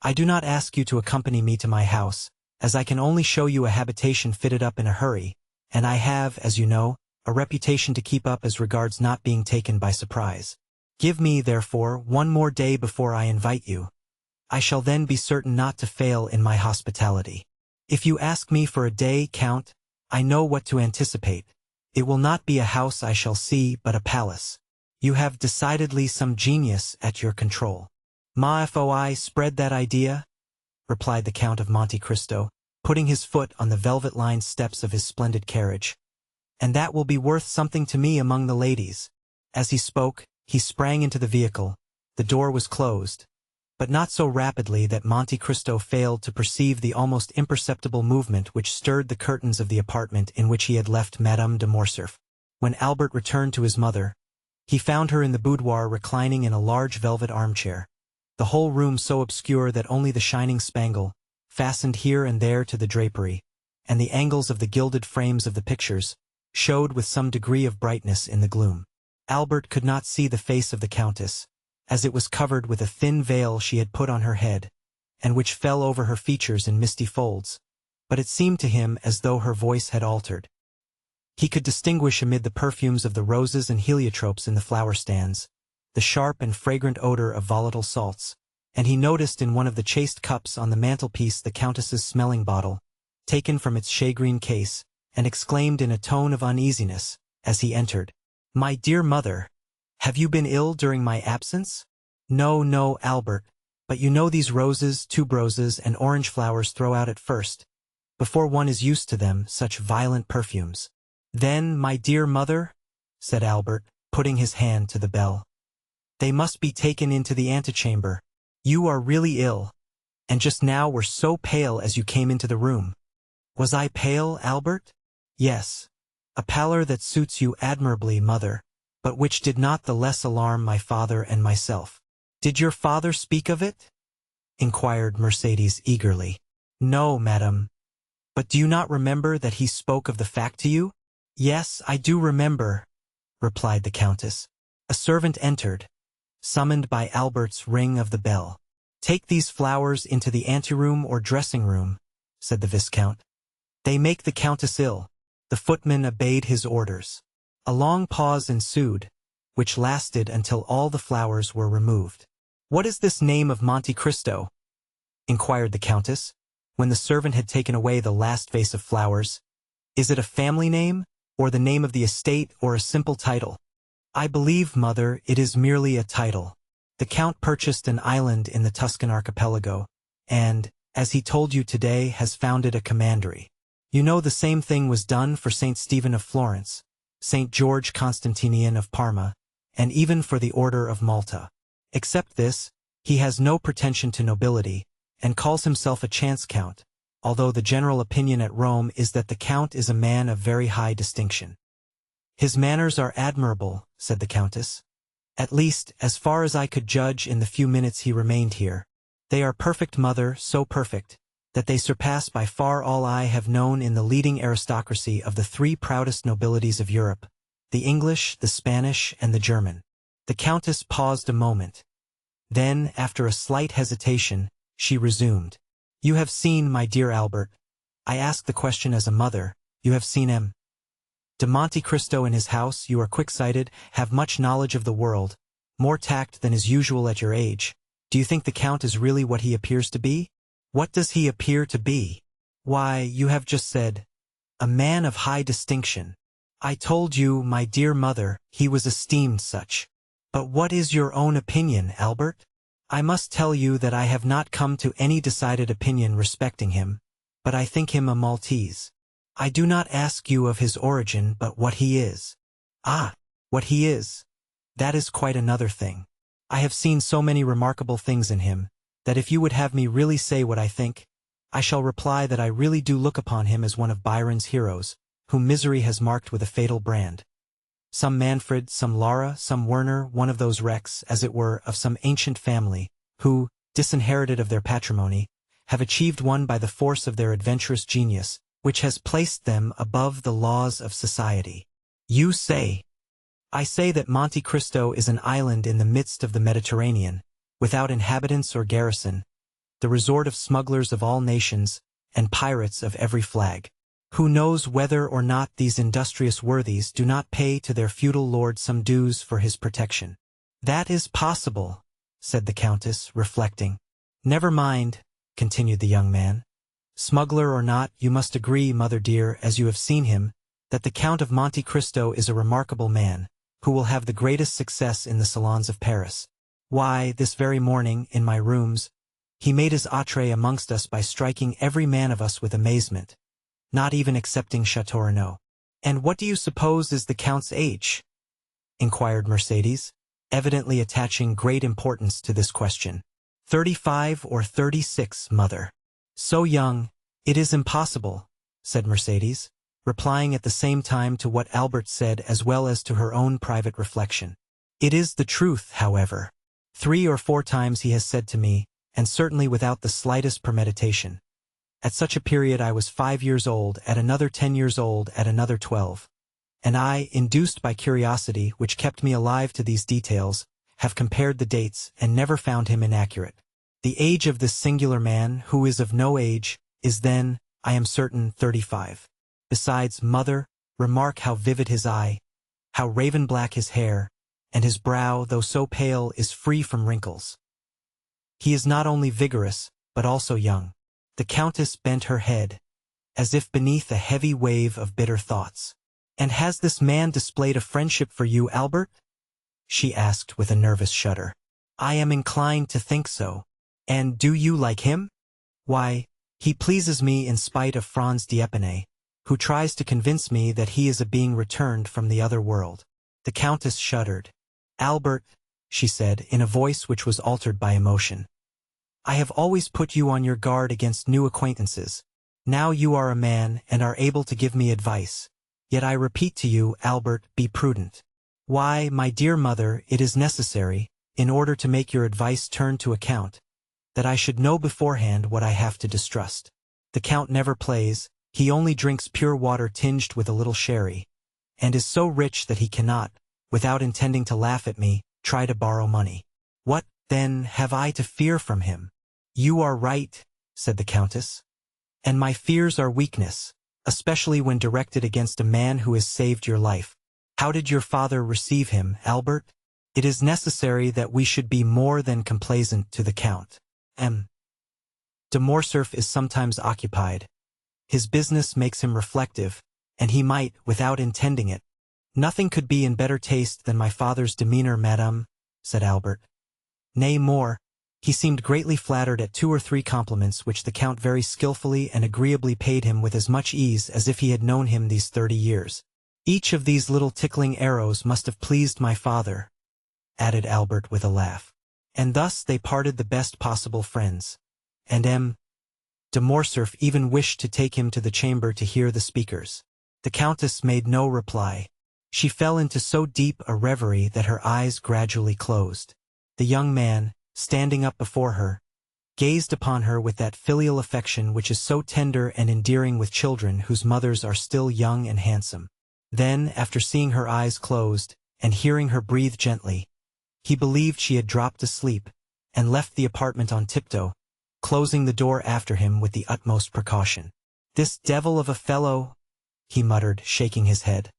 "I do not ask you to accompany me to my house, as I can only show you a habitation fitted up in a hurry, and I have, as you know, a reputation to keep up as regards not being taken by surprise. Give me, therefore, one more day before I invite you. I shall then be certain not to fail in my hospitality. If you ask me for a day, Count, I know what to anticipate. It will not be a house I shall see, but a palace. You have decidedly some genius at your control." "Ma foi, spread that idea," replied the Count of Monte Cristo, putting his foot on the velvet-lined steps of his splendid carriage. "And that will be worth something to me among the ladies." As he spoke, he sprang into the vehicle. The door was closed, but not so rapidly that Monte Cristo failed to perceive the almost imperceptible movement which stirred the curtains of the apartment in which he had left Madame de Morcerf. When Albert returned to his mother, he found her in the boudoir reclining in a large velvet armchair, the whole room so obscure that only the shining spangle, fastened here and there to the drapery, and the angles of the gilded frames of the pictures, showed with some degree of brightness in the gloom. Albert could not see the face of the Countess, as it was covered with a thin veil she had put on her head, and which fell over her features in misty folds, but it seemed to him as though her voice had altered. He could distinguish amid the perfumes of the roses and heliotropes in the flower-stands, the sharp and fragrant odor of volatile salts, and he noticed in one of the chased cups on the mantelpiece the Countess's smelling bottle, taken from its shagreen case, and exclaimed in a tone of uneasiness, as he entered, "My dear mother, have you been ill during my absence?" "No, no, Albert, but you know these roses, tuberoses, and orange flowers throw out at first, before one is used to them, such violent perfumes." "Then, my dear mother," said Albert, putting his hand to the bell, "they must be taken into the antechamber. You are really ill, and just now were so pale as you came into the room." "Was I pale, Albert?" "Yes, a pallor that suits you admirably, mother, but which did not the less alarm my father and myself." "Did your father speak of it?" inquired Mercedes eagerly. "No, madam. But do you not remember that he spoke of the fact to you?" "Yes, I do remember," replied the Countess. A servant entered, summoned by Albert's ring of the bell. "Take these flowers into the anteroom or dressing-room," said the Viscount. "They make the Countess ill." The footman obeyed his orders. A long pause ensued, which lasted until all the flowers were removed. "What is this name of Monte Cristo?" inquired the Countess, when the servant had taken away the last vase of flowers. "Is it a family name, or the name of the estate, or a simple title?" "I believe, mother, it is merely a title. The Count purchased an island in the Tuscan archipelago, and, as he told you today, has founded a commandery. You know the same thing was done for St. Stephen of Florence, St. George Constantinian of Parma, and even for the Order of Malta. Except this, he has no pretension to nobility, and calls himself a chance count, although the general opinion at Rome is that the Count is a man of very high distinction." "His manners are admirable," said the Countess. "At least, as far as I could judge in the few minutes he remained here. They are perfect, mother, so perfect, that they surpass by far all I have known in the leading aristocracy of the three proudest nobilities of Europe, the English, the Spanish, and the German." The Countess paused a moment. Then, after a slight hesitation, she resumed. "You have seen, my dear Albert, I ask the question as a mother, you have seen M. de Monte Cristo in his house, you are quick-sighted, have much knowledge of the world, more tact than is usual at your age. Do you think the Count is really what he appears to be?" "What does he appear to be?" "Why, you have just said, a man of high distinction. I told you, my dear mother, he was esteemed such. But what is your own opinion, Albert?" "I must tell you that I have not come to any decided opinion respecting him, but I think him a Maltese. I do not ask you of his origin, but what he is." "Ah, what he is. That is quite another thing. I have seen so many remarkable things in him, that if you would have me really say what I think, I shall reply that I really do look upon him as one of Byron's heroes, whom misery has marked with a fatal brand." Some Manfred, some Lara, some Werner, one of those wrecks, as it were, of some ancient family, who, disinherited of their patrimony, have achieved one by the force of their adventurous genius, which has placed them above the laws of society. You say. I say that Monte Cristo is an island in the midst of the Mediterranean, without inhabitants or garrison, the resort of smugglers of all nations, and pirates of every flag. Who knows whether or not these industrious worthies do not pay to their feudal lord some dues for his protection? That is possible, said the Countess, reflecting. Never mind, continued the young man. Smuggler or not, you must agree, mother dear, as you have seen him, that the Count of Monte Cristo is a remarkable man, who will have the greatest success in the salons of Paris. Why, this very morning, in my rooms, he made his entrée amongst us by striking every man of us with amazement, not even excepting Chateau Renaud. And what do you suppose is the Count's age? Inquired Mercedes, evidently attaching great importance to this question. 35 or 36, mother. So young, it is impossible, said Mercedes, replying at the same time to what Albert said as well as to her own private reflection. It is the truth, however. 3 or 4 times he has said to me, and certainly without the slightest premeditation. At such a period I was 5 years old, at another 10 years old, at another 12. And I, induced by curiosity, which kept me alive to these details, have compared the dates and never found him inaccurate. The age of this singular man, who is of no age, is then, I am certain, 35. Besides, mother, remark how vivid his eye, how raven-black his hair, and his brow, though so pale, is free from wrinkles. He is not only vigorous, but also young. The Countess bent her head, as if beneath a heavy wave of bitter thoughts. And has this man displayed a friendship for you, Albert? She asked with a nervous shudder. I am inclined to think so. And do you like him? Why, he pleases me in spite of Franz d'Épinay, who tries to convince me that he is a being returned from the other world. The Countess shuddered. Albert, she said, in a voice which was altered by emotion, I have always put you on your guard against new acquaintances. Now you are a man and are able to give me advice. Yet I repeat to you, Albert, be prudent. Why, my dear mother, it is necessary, in order to make your advice turn to account, that I should know beforehand what I have to distrust. The Count never plays, he only drinks pure water tinged with a little sherry, and is so rich that he cannot, without intending to laugh at me, try to borrow money. What, then, have I to fear from him? You are right, said the Countess. And my fears are weakness, especially when directed against a man who has saved your life. How did your father receive him, Albert? It is necessary that we should be more than complaisant to the Count. De Morcerf is sometimes occupied. His business makes him reflective, and he might, without intending it. Nothing could be in better taste than my father's demeanor, madame, said Albert. Nay, more, he seemed greatly flattered at 2 or 3 compliments which the Count very skillfully and agreeably paid him with as much ease as if he had known him these 30 years. Each of these little tickling arrows must have pleased my father, added Albert with a laugh. And thus they parted the best possible friends. And de Morcerf even wished to take him to the chamber to hear the speakers. The Countess made no reply. She fell into so deep a reverie that her eyes gradually closed. The young man, standing up before her, gazed upon her with that filial affection which is so tender and endearing with children whose mothers are still young and handsome. Then, after seeing her eyes closed, and hearing her breathe gently, he believed she had dropped asleep, and left the apartment on tiptoe, closing the door after him with the utmost precaution. This devil of a fellow, he muttered, shaking his head.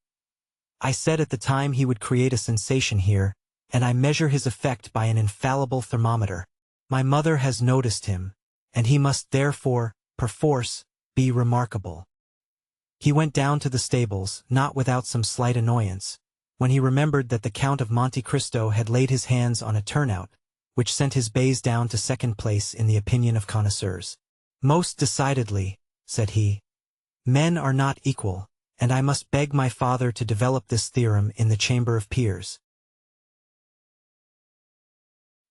I said at the time he would create a sensation here, and I measure his effect by an infallible thermometer. My mother has noticed him, and he must therefore, perforce, be remarkable. He went down to the stables, not without some slight annoyance, when he remembered that the Count of Monte Cristo had laid his hands on a turnout, which sent his bays down to 2nd place in the opinion of connoisseurs. Most decidedly, said he, men are not equal, and I must beg my father to develop this theorem in the Chamber of Peers.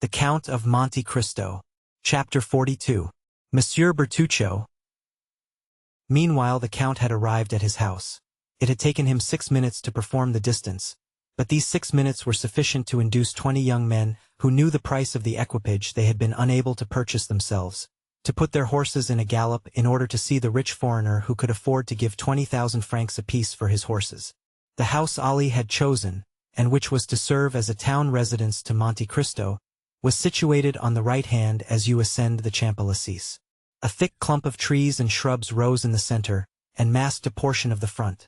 The Count of Monte Cristo. Chapter 42. Monsieur Bertuccio. Meanwhile the Count had arrived at his house. It had taken him 6 minutes to perform the distance, But these 6 minutes were sufficient to induce 20 young men, who knew the price of the equipage they had been unable to purchase themselves, to put their horses in a gallop in order to see the rich foreigner who could afford to give 20,000 francs apiece for his horses. The house Ali had chosen, and which was to serve as a town residence to Monte Cristo, was situated on the right hand as you ascend the Champs-Élysées. A thick clump of trees and shrubs rose in the center, and masked a portion of the front.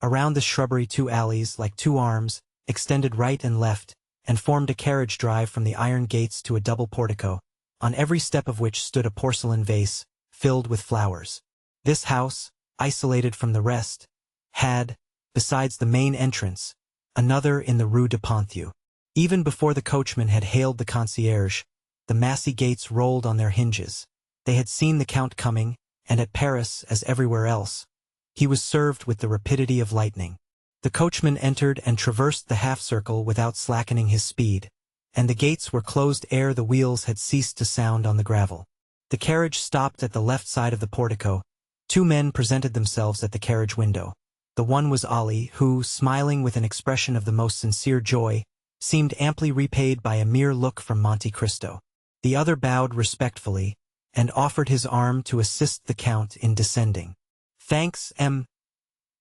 Around the shrubbery 2 alleys, like 2 arms, extended right and left, and formed a carriage drive from the iron gates to a double portico, on every step of which stood a porcelain vase, filled with flowers. This house, isolated from the rest, had, besides the main entrance, another in the Rue de Ponthieu. Even before the coachman had hailed the concierge, the massy gates rolled on their hinges. They had seen the Count coming, and at Paris, as everywhere else, he was served with the rapidity of lightning. The coachman entered and traversed the half-circle without slackening his speed, and the gates were closed ere the wheels had ceased to sound on the gravel. The carriage stopped at the left side of the portico. 2 men presented themselves at the carriage window. The one was Ali, who, smiling with an expression of the most sincere joy, seemed amply repaid by a mere look from Monte Cristo. The other bowed respectfully, and offered his arm to assist the Count in descending. "Thanks, M.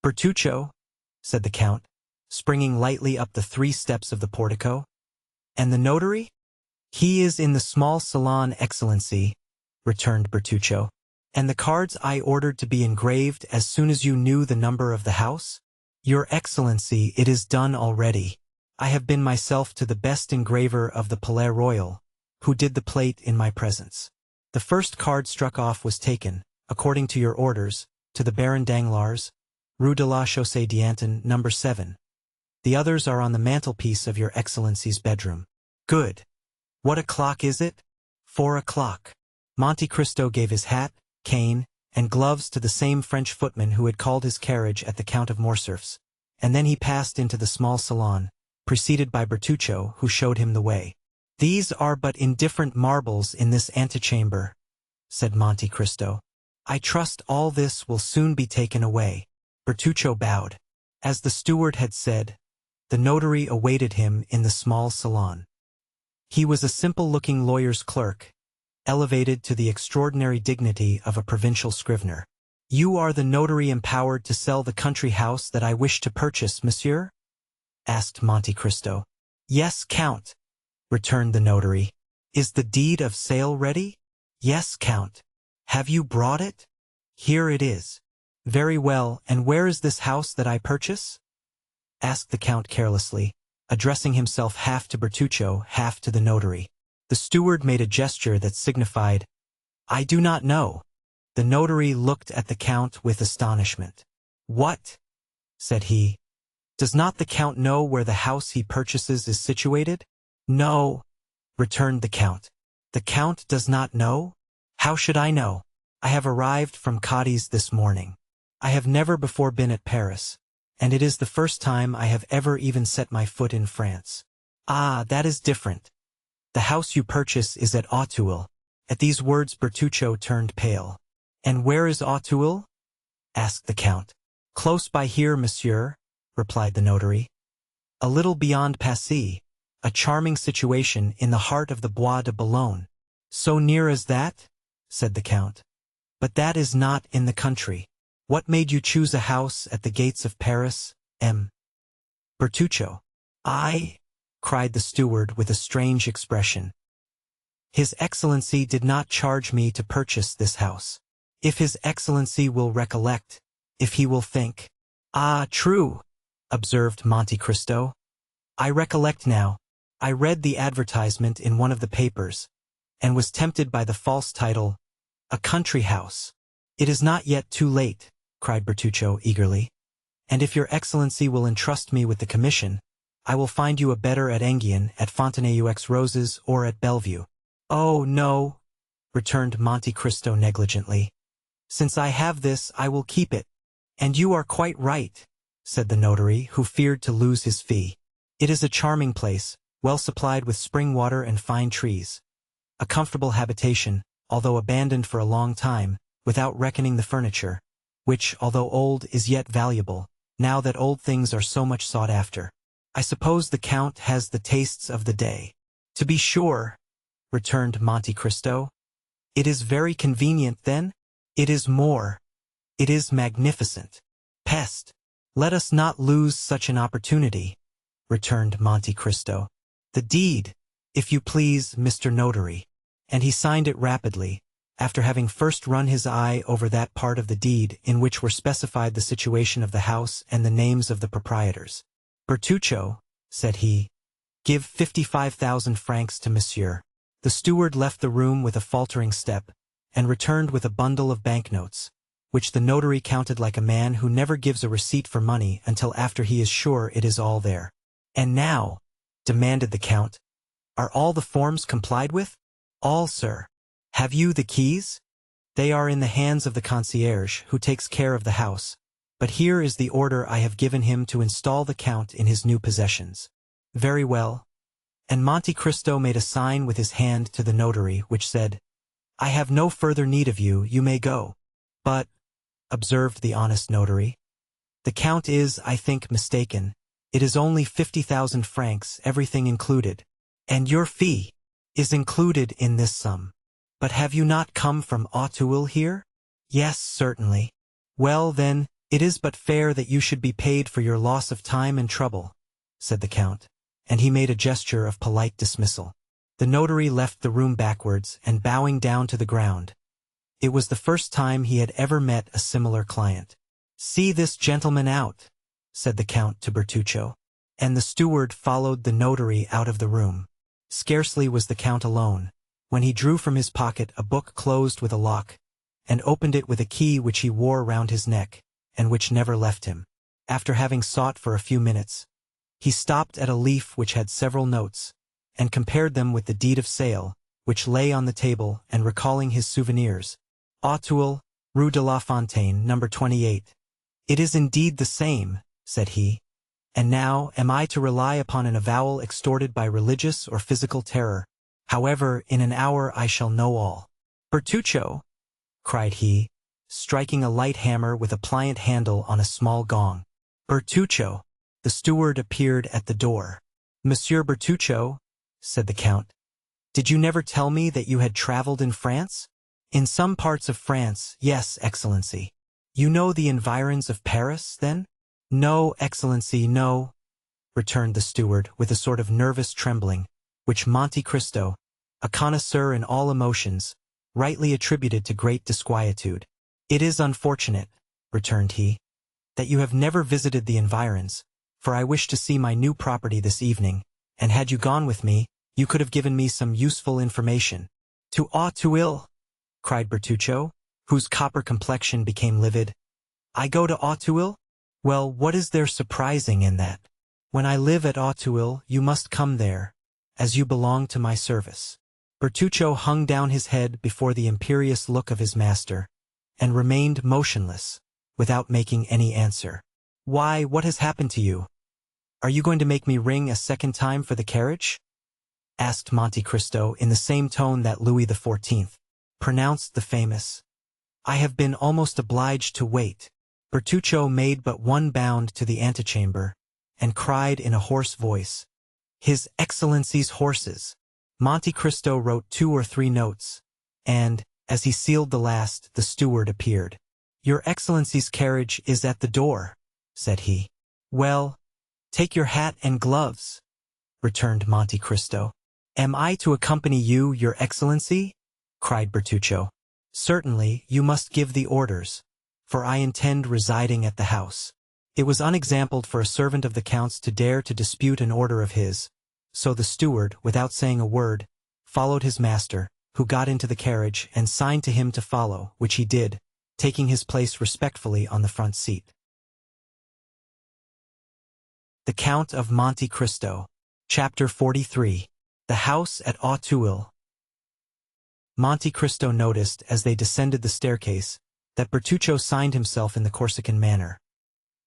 Bertuccio," said the Count, springing lightly up the 3 steps of the portico. "And the notary?" "He is in the small salon, Excellency," returned Bertuccio. "And the cards I ordered to be engraved as soon as you knew the number of the house?" "Your Excellency, it is done already. I have been myself to the best engraver of the Palais Royal, who did the plate in my presence. The first card struck off was taken, according to your orders, to the Baron Danglars, Rue de la Chaussée d'Antin, No. 7. The others are on the mantelpiece of your Excellency's bedroom." "Good. What o'clock is it?" 4 o'clock. Monte Cristo gave his hat, cane, and gloves to the same French footman who had called his carriage at the Count of Morcerf's, and then he passed into the small salon, preceded by Bertuccio, who showed him the way. "These are but indifferent marbles in this antechamber," said Monte Cristo. "I trust all this will soon be taken away." Bertuccio bowed. As the steward had said, the notary awaited him in the small salon. He was a simple-looking lawyer's clerk, elevated to the extraordinary dignity of a provincial scrivener. "You are the notary empowered to sell the country house that I wish to purchase, monsieur?" asked Monte Cristo. "Yes, Count," returned the notary. "Is the deed of sale ready?" "Yes, Count." "Have you brought it?" "Here it is." "Very well, and where is this house that I purchase?" asked the Count carelessly, addressing himself half to Bertuccio, half to the notary. The steward made a gesture that signified, "I do not know." The notary looked at the Count with astonishment. "What?" said he. "Does not the Count know where the house he purchases is situated?" "No," returned the Count. "The Count does not know? How should I know? I have arrived from Cadiz this morning. I have never before been at Paris, and it is the first time I have ever even set my foot in France." "Ah, that is different. The house you purchase is at Auteuil." At these words Bertuccio turned pale. "And where is Auteuil?" asked the Count. "Close by here, monsieur," replied the notary. "A little beyond Passy, a charming situation in the heart of the Bois de Boulogne." "So near as that?" said the Count. "But that is not in the country. What made you choose a house at the gates of Paris, M. Bertuccio?" "I?" cried the steward with a strange expression. "His Excellency did not charge me to purchase this house. If His Excellency will recollect, if he will think—" "Ah, true," observed Monte Cristo. "I recollect now. I read the advertisement in one of the papers, and was tempted by the false title, 'A Country House.'" "It is not yet too late," cried Bertuccio eagerly. "And if your Excellency will entrust me with the commission, I will find you a better at Enghien, at Fontenay-aux-Roses, or at Bellevue." "Oh, no," returned Monte Cristo negligently. "Since I have this, I will keep it." "And you are quite right," said the notary, who feared to lose his fee. "It is a charming place, well supplied with spring water and fine trees. A comfortable habitation, although abandoned for a long time, without reckoning the furniture, which, although old, is yet valuable, now that old things are so much sought after." I suppose the Count has the tastes of the day. To be sure, returned Monte Cristo. It is very convenient, then? It is more. It is magnificent. Peste! Let us not lose such an opportunity, returned Monte Cristo. The deed, if you please, Mr. Notary. And he signed it rapidly, after having first run his eye over that part of the deed in which were specified the situation of the house and the names of the proprietors. Bertuccio, said he, give 55,000 francs to monsieur. The steward left the room with a faltering step, and returned with a bundle of banknotes, which the notary counted like a man who never gives a receipt for money until after he is sure it is all there. And now, demanded the Count, are all the forms complied with? All, sir. Have you the keys? They are in the hands of the concierge, who takes care of the house, but here is the order I have given him to install the Count in his new possessions. Very well. And Monte Cristo made a sign with his hand to the notary, which said, I have no further need of you, you may go. But, observed the honest notary, the Count is, I think, mistaken. It is only 50,000 francs, everything included. And your fee is included in this sum. But have you not come from Auteuil here? Yes, certainly. Well, then, it is but fair that you should be paid for your loss of time and trouble, said the Count, and he made a gesture of polite dismissal. The notary left the room backwards and bowing down to the ground. It was the first time he had ever met a similar client. See this gentleman out, said the Count to Bertuccio, and the steward followed the notary out of the room. Scarcely was the Count alone, when he drew from his pocket a book closed with a lock, and opened it with a key which he wore round his neck, and which never left him. After having sought for a few minutes, he stopped at a leaf which had several notes, and compared them with the deed of sale, which lay on the table, and recalling his souvenirs. Auteuil, Rue de la Fontaine, number 28. It is indeed the same, said he. And now, am I to rely upon an avowal extorted by religious or physical terror? However, in an hour I shall know all. Bertuccio, cried he, striking a light hammer with a pliant handle on a small gong. Bertuccio. The steward appeared at the door. Monsieur Bertuccio, said the Count, did you never tell me that you had traveled in France? In some parts of France, yes, Excellency. You know the environs of Paris, then? No, Excellency, no, returned the steward with a sort of nervous trembling, which Monte Cristo, a connoisseur in all emotions, rightly attributed to great disquietude. It is unfortunate, returned he, that you have never visited the environs, for I wish to see my new property this evening, and had you gone with me, you could have given me some useful information. To Auteuil, cried Bertuccio, whose copper complexion became livid. I go to Auteuil? Well, what is there surprising in that? When I live at Auteuil, you must come there, as you belong to my service. Bertuccio hung down his head before the imperious look of his master, and remained motionless, without making any answer. Why, what has happened to you? Are you going to make me ring a second time for the carriage? Asked Monte Cristo in the same tone that Louis XIV pronounced the famous, I have been almost obliged to wait. Bertuccio made but one bound to the antechamber, and cried in a hoarse voice, His Excellency's horses. Monte Cristo wrote 2 or 3 notes, and, as he sealed the last, the steward appeared. Your Excellency's carriage is at the door, said he. Well, take your hat and gloves, returned Monte Cristo. Am I to accompany you, Your Excellency? Cried Bertuccio. Certainly, you must give the orders, for I intend residing at the house. It was unexampled for a servant of the Count's to dare to dispute an order of his, so the steward, without saying a word, followed his master, who got into the carriage and signed to him to follow, which he did, taking his place respectfully on the front seat. The Count of Monte Cristo. Chapter 43. The House at Auteuil. Monte Cristo noticed, as they descended the staircase, that Bertuccio signed himself in the Corsican manner.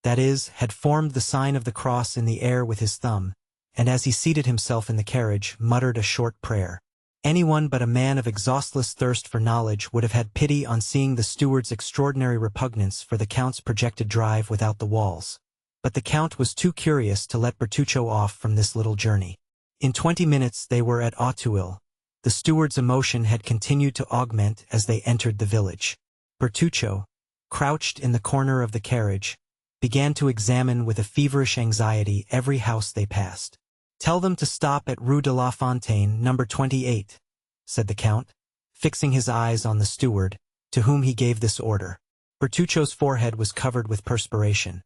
That is, had formed the sign of the cross in the air with his thumb, and as he seated himself in the carriage, muttered a short prayer. Anyone but a man of exhaustless thirst for knowledge would have had pity on seeing the steward's extraordinary repugnance for the Count's projected drive without the walls. But the Count was too curious to let Bertuccio off from this little journey. In 20 minutes they were at Auteuil. The steward's emotion had continued to augment as they entered the village. Bertuccio, crouched in the corner of the carriage, began to examine with a feverish anxiety every house they passed. "Tell them to stop at Rue de la Fontaine, number 28, said the Count, fixing his eyes on the steward, to whom he gave this order. Bertuccio's forehead was covered with perspiration.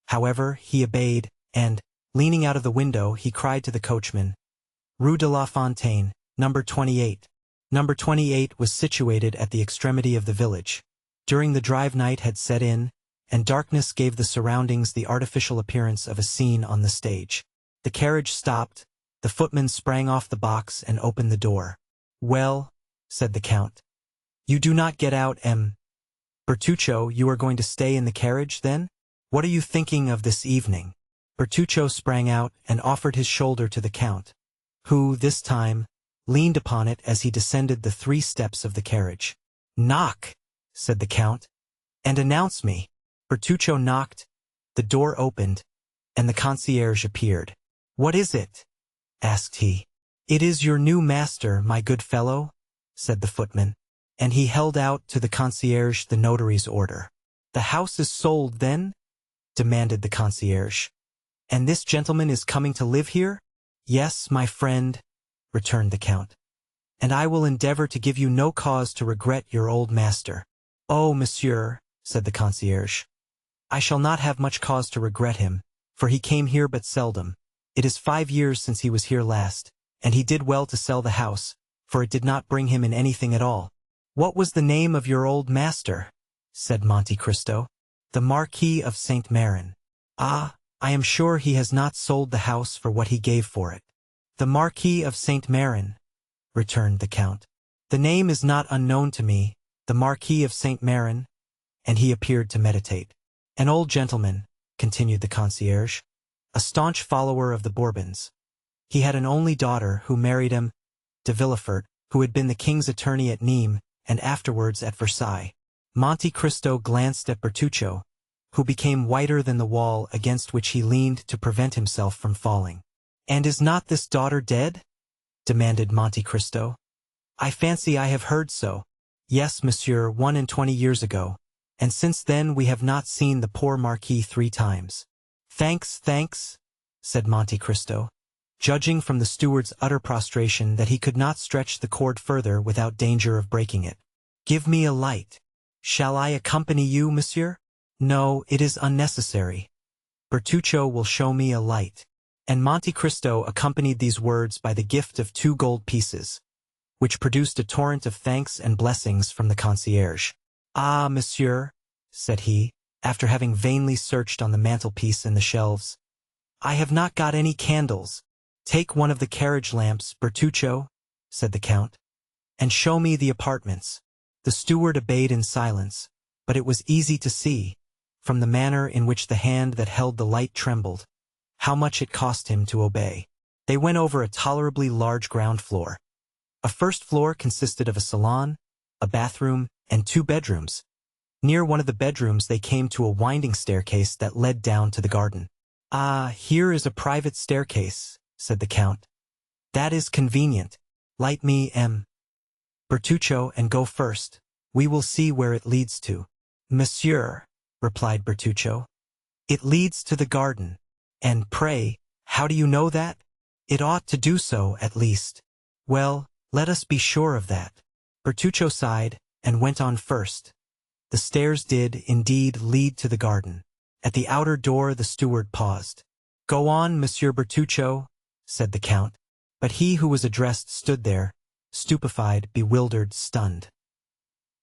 However, he obeyed, and, leaning out of the window, he cried to the coachman, "Rue de la Fontaine, number 28. Number 28 was situated at the extremity of the village. During the drive night had set in, and darkness gave the surroundings the artificial appearance of a scene on the stage. The carriage stopped, the footman sprang off the box and opened the door. "Well," said the Count, "you do not get out, Bertuccio, you are going to stay in the carriage, then? What are you thinking of this evening?" Bertuccio sprang out and offered his shoulder to the Count, who, this time, leaned upon it as he descended the 3 steps of the carriage. "Knock," said the Count, "and announce me." Bertuccio knocked, the door opened, and the concierge appeared. "What is it?" asked he. "It is your new master, my good fellow," said the footman, and he held out to the concierge the notary's order. "The house is sold, then?" demanded the concierge. "And this gentleman is coming to live here?" "Yes, my friend," returned the Count, "and I will endeavor to give you no cause to regret your old master." "Oh, monsieur," said the concierge, "I shall not have much cause to regret him, for he came here but seldom. It is 5 years since he was here last, and he did well to sell the house, for it did not bring him in anything at all." "What was the name of your old master?" said Monte Cristo. "The Marquis of Saint Méran." "Ah, I am sure he has not sold the house for what he gave for it." "The Marquis of Saint Méran," returned the Count. "The name is not unknown to me, the Marquis of Saint Méran," and he appeared to meditate. "An old gentleman," continued the concierge, "a staunch follower of the Bourbons. He had an only daughter who married him, de Villefort, who had been the king's attorney at Nîmes and afterwards at Versailles." Monte Cristo glanced at Bertuccio, who became whiter than the wall against which he leaned to prevent himself from falling. "And is not this daughter dead?" demanded Monte Cristo. "I fancy I have heard so." "Yes, monsieur, 21 years ago, and since then we have not seen the poor Marquis 3 times. "Thanks, thanks," said Monte Cristo, judging from the steward's utter prostration that he could not stretch the cord further without danger of breaking it. "Give me a light." "Shall I accompany you, monsieur?" "No, it is unnecessary. Bertuccio will show me a light." And Monte Cristo accompanied these words by the gift of 2 gold pieces, which produced a torrent of thanks and blessings from the concierge. "Ah, monsieur," said he, after having vainly searched on the mantelpiece and the shelves, "I have not got any candles." "Take one of the carriage lamps, Bertuccio," said the Count, "and show me the apartments." The steward obeyed in silence, but it was easy to see, from the manner in which the hand that held the light trembled, how much it cost him to obey. They went over a tolerably large ground floor. A first floor consisted of a salon, a bathroom, and 2 bedrooms. Near one of the bedrooms they came to a winding staircase that led down to the garden. "Ah, here is a private staircase," said the Count. "That is convenient. Light me, Bertuccio, and go first. We will see where it leads to." "Monsieur," replied Bertuccio, "it leads to the garden." "And pray, how do you know that?" "It ought to do so, at least." "Well, let us be sure of that." Bertuccio sighed, and went on first. The stairs did, indeed, lead to the garden. At the outer door the steward paused. "Go on, Monsieur Bertuccio," said the Count, but he who was addressed stood there, stupefied, bewildered, stunned.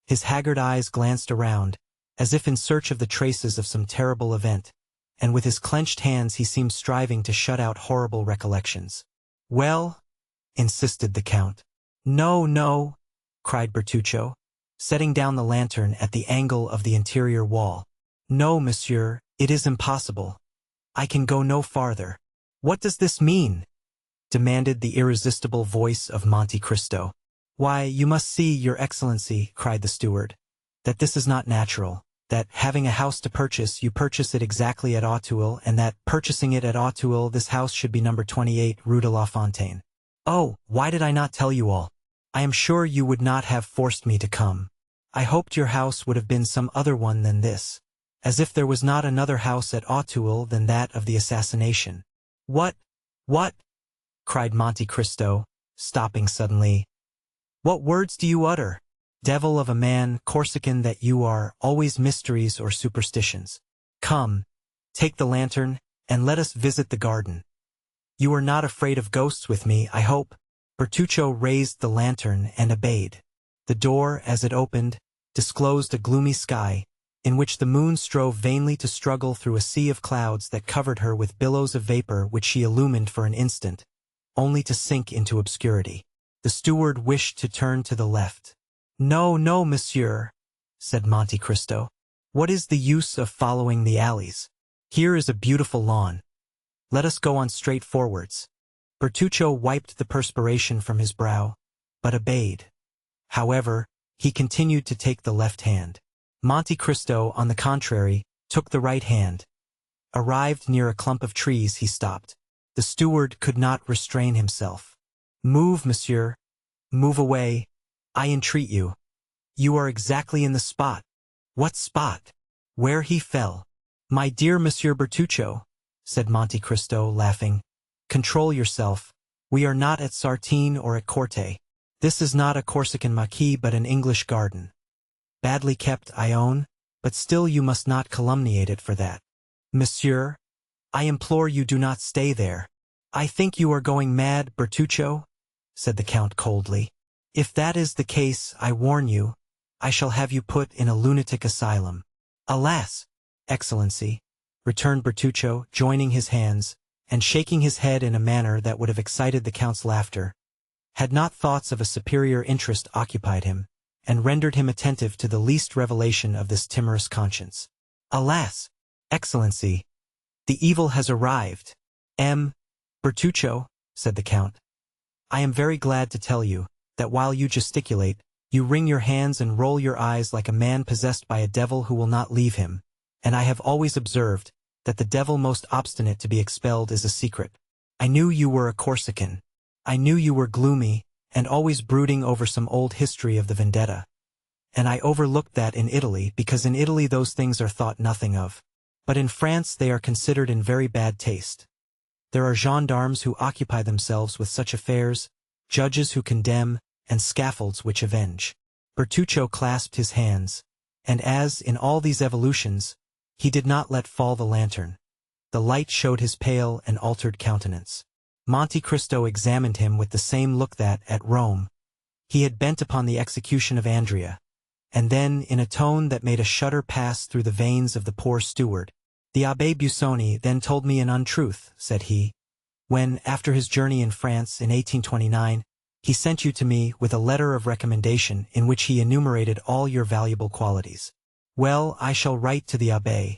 His haggard eyes glanced around, as if in search of the traces of some terrible event, and with his clenched hands he seemed striving to shut out horrible recollections. "Well?" insisted the Count. "No, no," cried Bertuccio, setting down the lantern at the angle of the interior wall. "No, monsieur, it is impossible. I can go no farther." "What does this mean?" demanded the irresistible voice of Monte Cristo. "Why, you must see, your excellency," cried the steward, "that this is not natural, that, having a house to purchase, you purchase it exactly at Auteuil, and that, purchasing it at Auteuil, this house should be number 28, Rue de la Fontaine. Oh, why did I not tell you all? I am sure you would not have forced me to come. I hoped your house would have been some other one than this. As if there was not another house at Auteuil than that of the assassination. What? What? Cried Monte Cristo, stopping suddenly. What words do you utter? Devil of a man, Corsican that you are, always mysteries or superstitions. Come, take the lantern, and let us visit the garden. You are not afraid of ghosts with me, I hope. Bertuccio raised the lantern and obeyed. The door, as it opened, disclosed a gloomy sky, in which the moon strove vainly to struggle through a sea of clouds that covered her with billows of vapor which she illumined for an instant, only to sink into obscurity. The steward wished to turn to the left. No, no, monsieur, said Monte Cristo. What is the use of following the alleys? Here is a beautiful lawn. Let us go on straight forwards. Bertuccio wiped the perspiration from his brow, but obeyed. However, he continued to take the left hand. Monte Cristo, on the contrary, took the right hand. Arrived near a clump of trees, he stopped. The steward could not restrain himself. Move, monsieur. Move away. I entreat you. You are exactly in the spot. What spot? Where he fell. My dear Monsieur Bertuccio, said Monte Cristo, laughing, control yourself. We are not at Sartine or at Corte. This is not a Corsican Maquet but an English garden. Badly kept, I own, but still you must not calumniate it for that. Monsieur, I implore you do not stay there. I think you are going mad, Bertuccio, said the Count coldly. If that is the case, I warn you, I shall have you put in a lunatic asylum. Alas, Excellency, returned Bertuccio, joining his hands, and shaking his head in a manner that would have excited the Count's laughter, had not thoughts of a superior interest occupied him, and rendered him attentive to the least revelation of this timorous conscience. Alas, Excellency, the evil has arrived. Bertuccio, said the Count, I am very glad to tell you that while you gesticulate, you wring your hands and roll your eyes like a man possessed by a devil who will not leave him, and I have always observed that the devil most obstinate to be expelled is a secret. I knew you were a Corsican. I knew you were gloomy, and always brooding over some old history of the vendetta. And I overlooked that in Italy, because in Italy those things are thought nothing of. But in France they are considered in very bad taste. There are gendarmes who occupy themselves with such affairs, judges who condemn, and scaffolds which avenge. Bertuccio clasped his hands, and as, in all these evolutions, he did not let fall the lantern, the light showed his pale and altered countenance. Monte Cristo examined him with the same look that, at Rome, he had bent upon the execution of Andrea, and then, in a tone that made a shudder pass through the veins of the poor steward, the Abbé Busoni then told me an untruth, said he, when, after his journey in France in 1829, he sent you to me with a letter of recommendation in which he enumerated all your valuable qualities. Well, I shall write to the Abbé.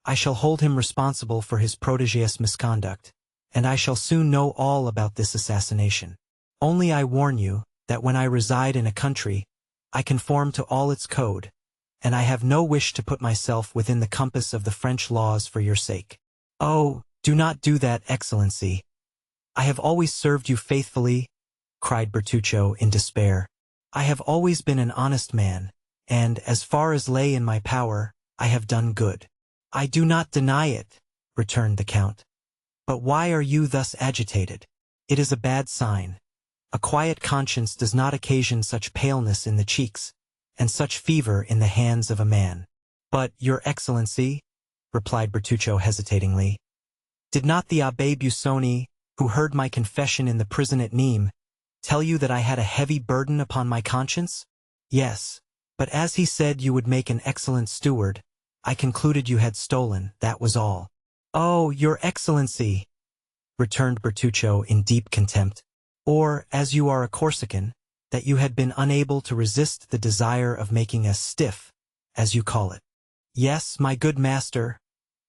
I shall hold him responsible for his protégé's misconduct, and I shall soon know all about this assassination. Only I warn you that when I reside in a country, I conform to all its code, and I have no wish to put myself within the compass of the French laws for your sake. Oh, do not do that, Excellency. I have always served you faithfully, cried Bertuccio in despair. I have always been an honest man, and, as far as lay in my power, I have done good. I do not deny it, returned the Count. But why are you thus agitated? It is a bad sign. A quiet conscience does not occasion such paleness in the cheeks, and such fever in the hands of a man. But, Your Excellency, replied Bertuccio hesitatingly, did not the Abbé Busoni, who heard my confession in the prison at Nîmes, tell you that I had a heavy burden upon my conscience? Yes, but as he said you would make an excellent steward, I concluded you had stolen, that was all. Oh, Your Excellency, returned Bertuccio in deep contempt, or, as you are a Corsican, that you had been unable to resist the desire of making a stiff, as you call it. Yes, my good master,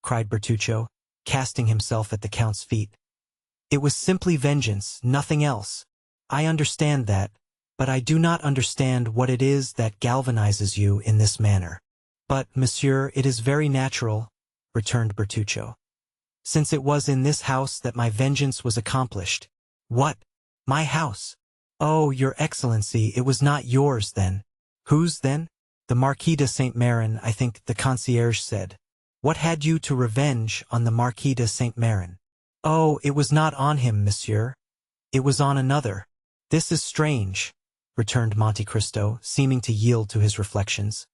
cried Bertuccio, casting himself at the Count's feet. It was simply vengeance, nothing else. I understand that, but I do not understand what it is that galvanizes you in this manner. But, monsieur, it is very natural, returned Bertuccio. Since it was in this house that my vengeance was accomplished. What? My house? Oh, your excellency, it was not yours, then. Whose, then? The Marquis de Saint-Méran, I think the concierge said. What had you to revenge on the Marquis de Saint-Méran? Oh, it was not on him, monsieur. It was on another. This is strange, returned Monte Cristo, seeming to yield to his reflections.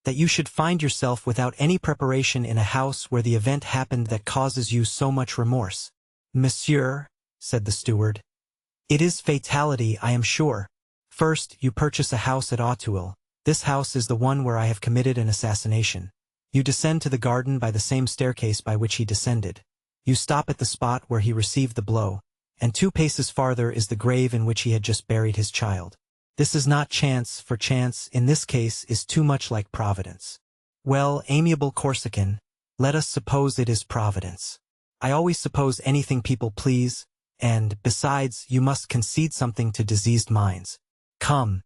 That you should find yourself without any preparation in a house where the event happened that causes you so much remorse. Monsieur, said the steward. It is fatality, I am sure. First, you purchase a house at Auteuil. This house is the one where I have committed an assassination. You descend to the garden by the same staircase by which he descended. You stop at the spot where he received the blow, and 2 paces farther is the grave in which he had just buried his child. This is not chance, for chance, in this case, is too much like Providence. Well, amiable Corsican, let us suppose it is Providence. I always suppose anything people please, and, besides, you must concede something to diseased minds. Come,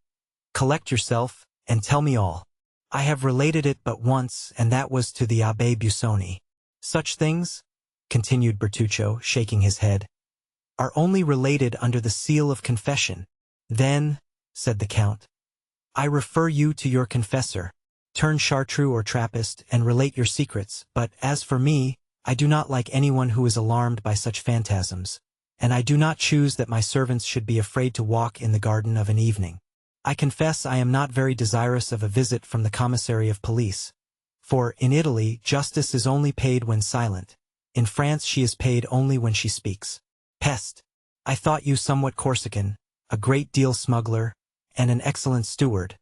collect yourself, and tell me all. I have related it but once, and that was to the Abbé Busoni. Such things, continued Bertuccio, shaking his head, are only related under the seal of confession. Then, said the Count, I refer you to your confessor. Turn chartreux or Trappist and relate your secrets, but as for me, I do not like anyone who is alarmed by such phantasms, and I do not choose that my servants should be afraid to walk in the garden of an evening. I confess I am not very desirous of a visit from the commissary of police, for, in Italy, justice is only paid when silent. In France she is paid only when she speaks. Peste! I thought you somewhat Corsican, a great deal smuggler, and an excellent steward,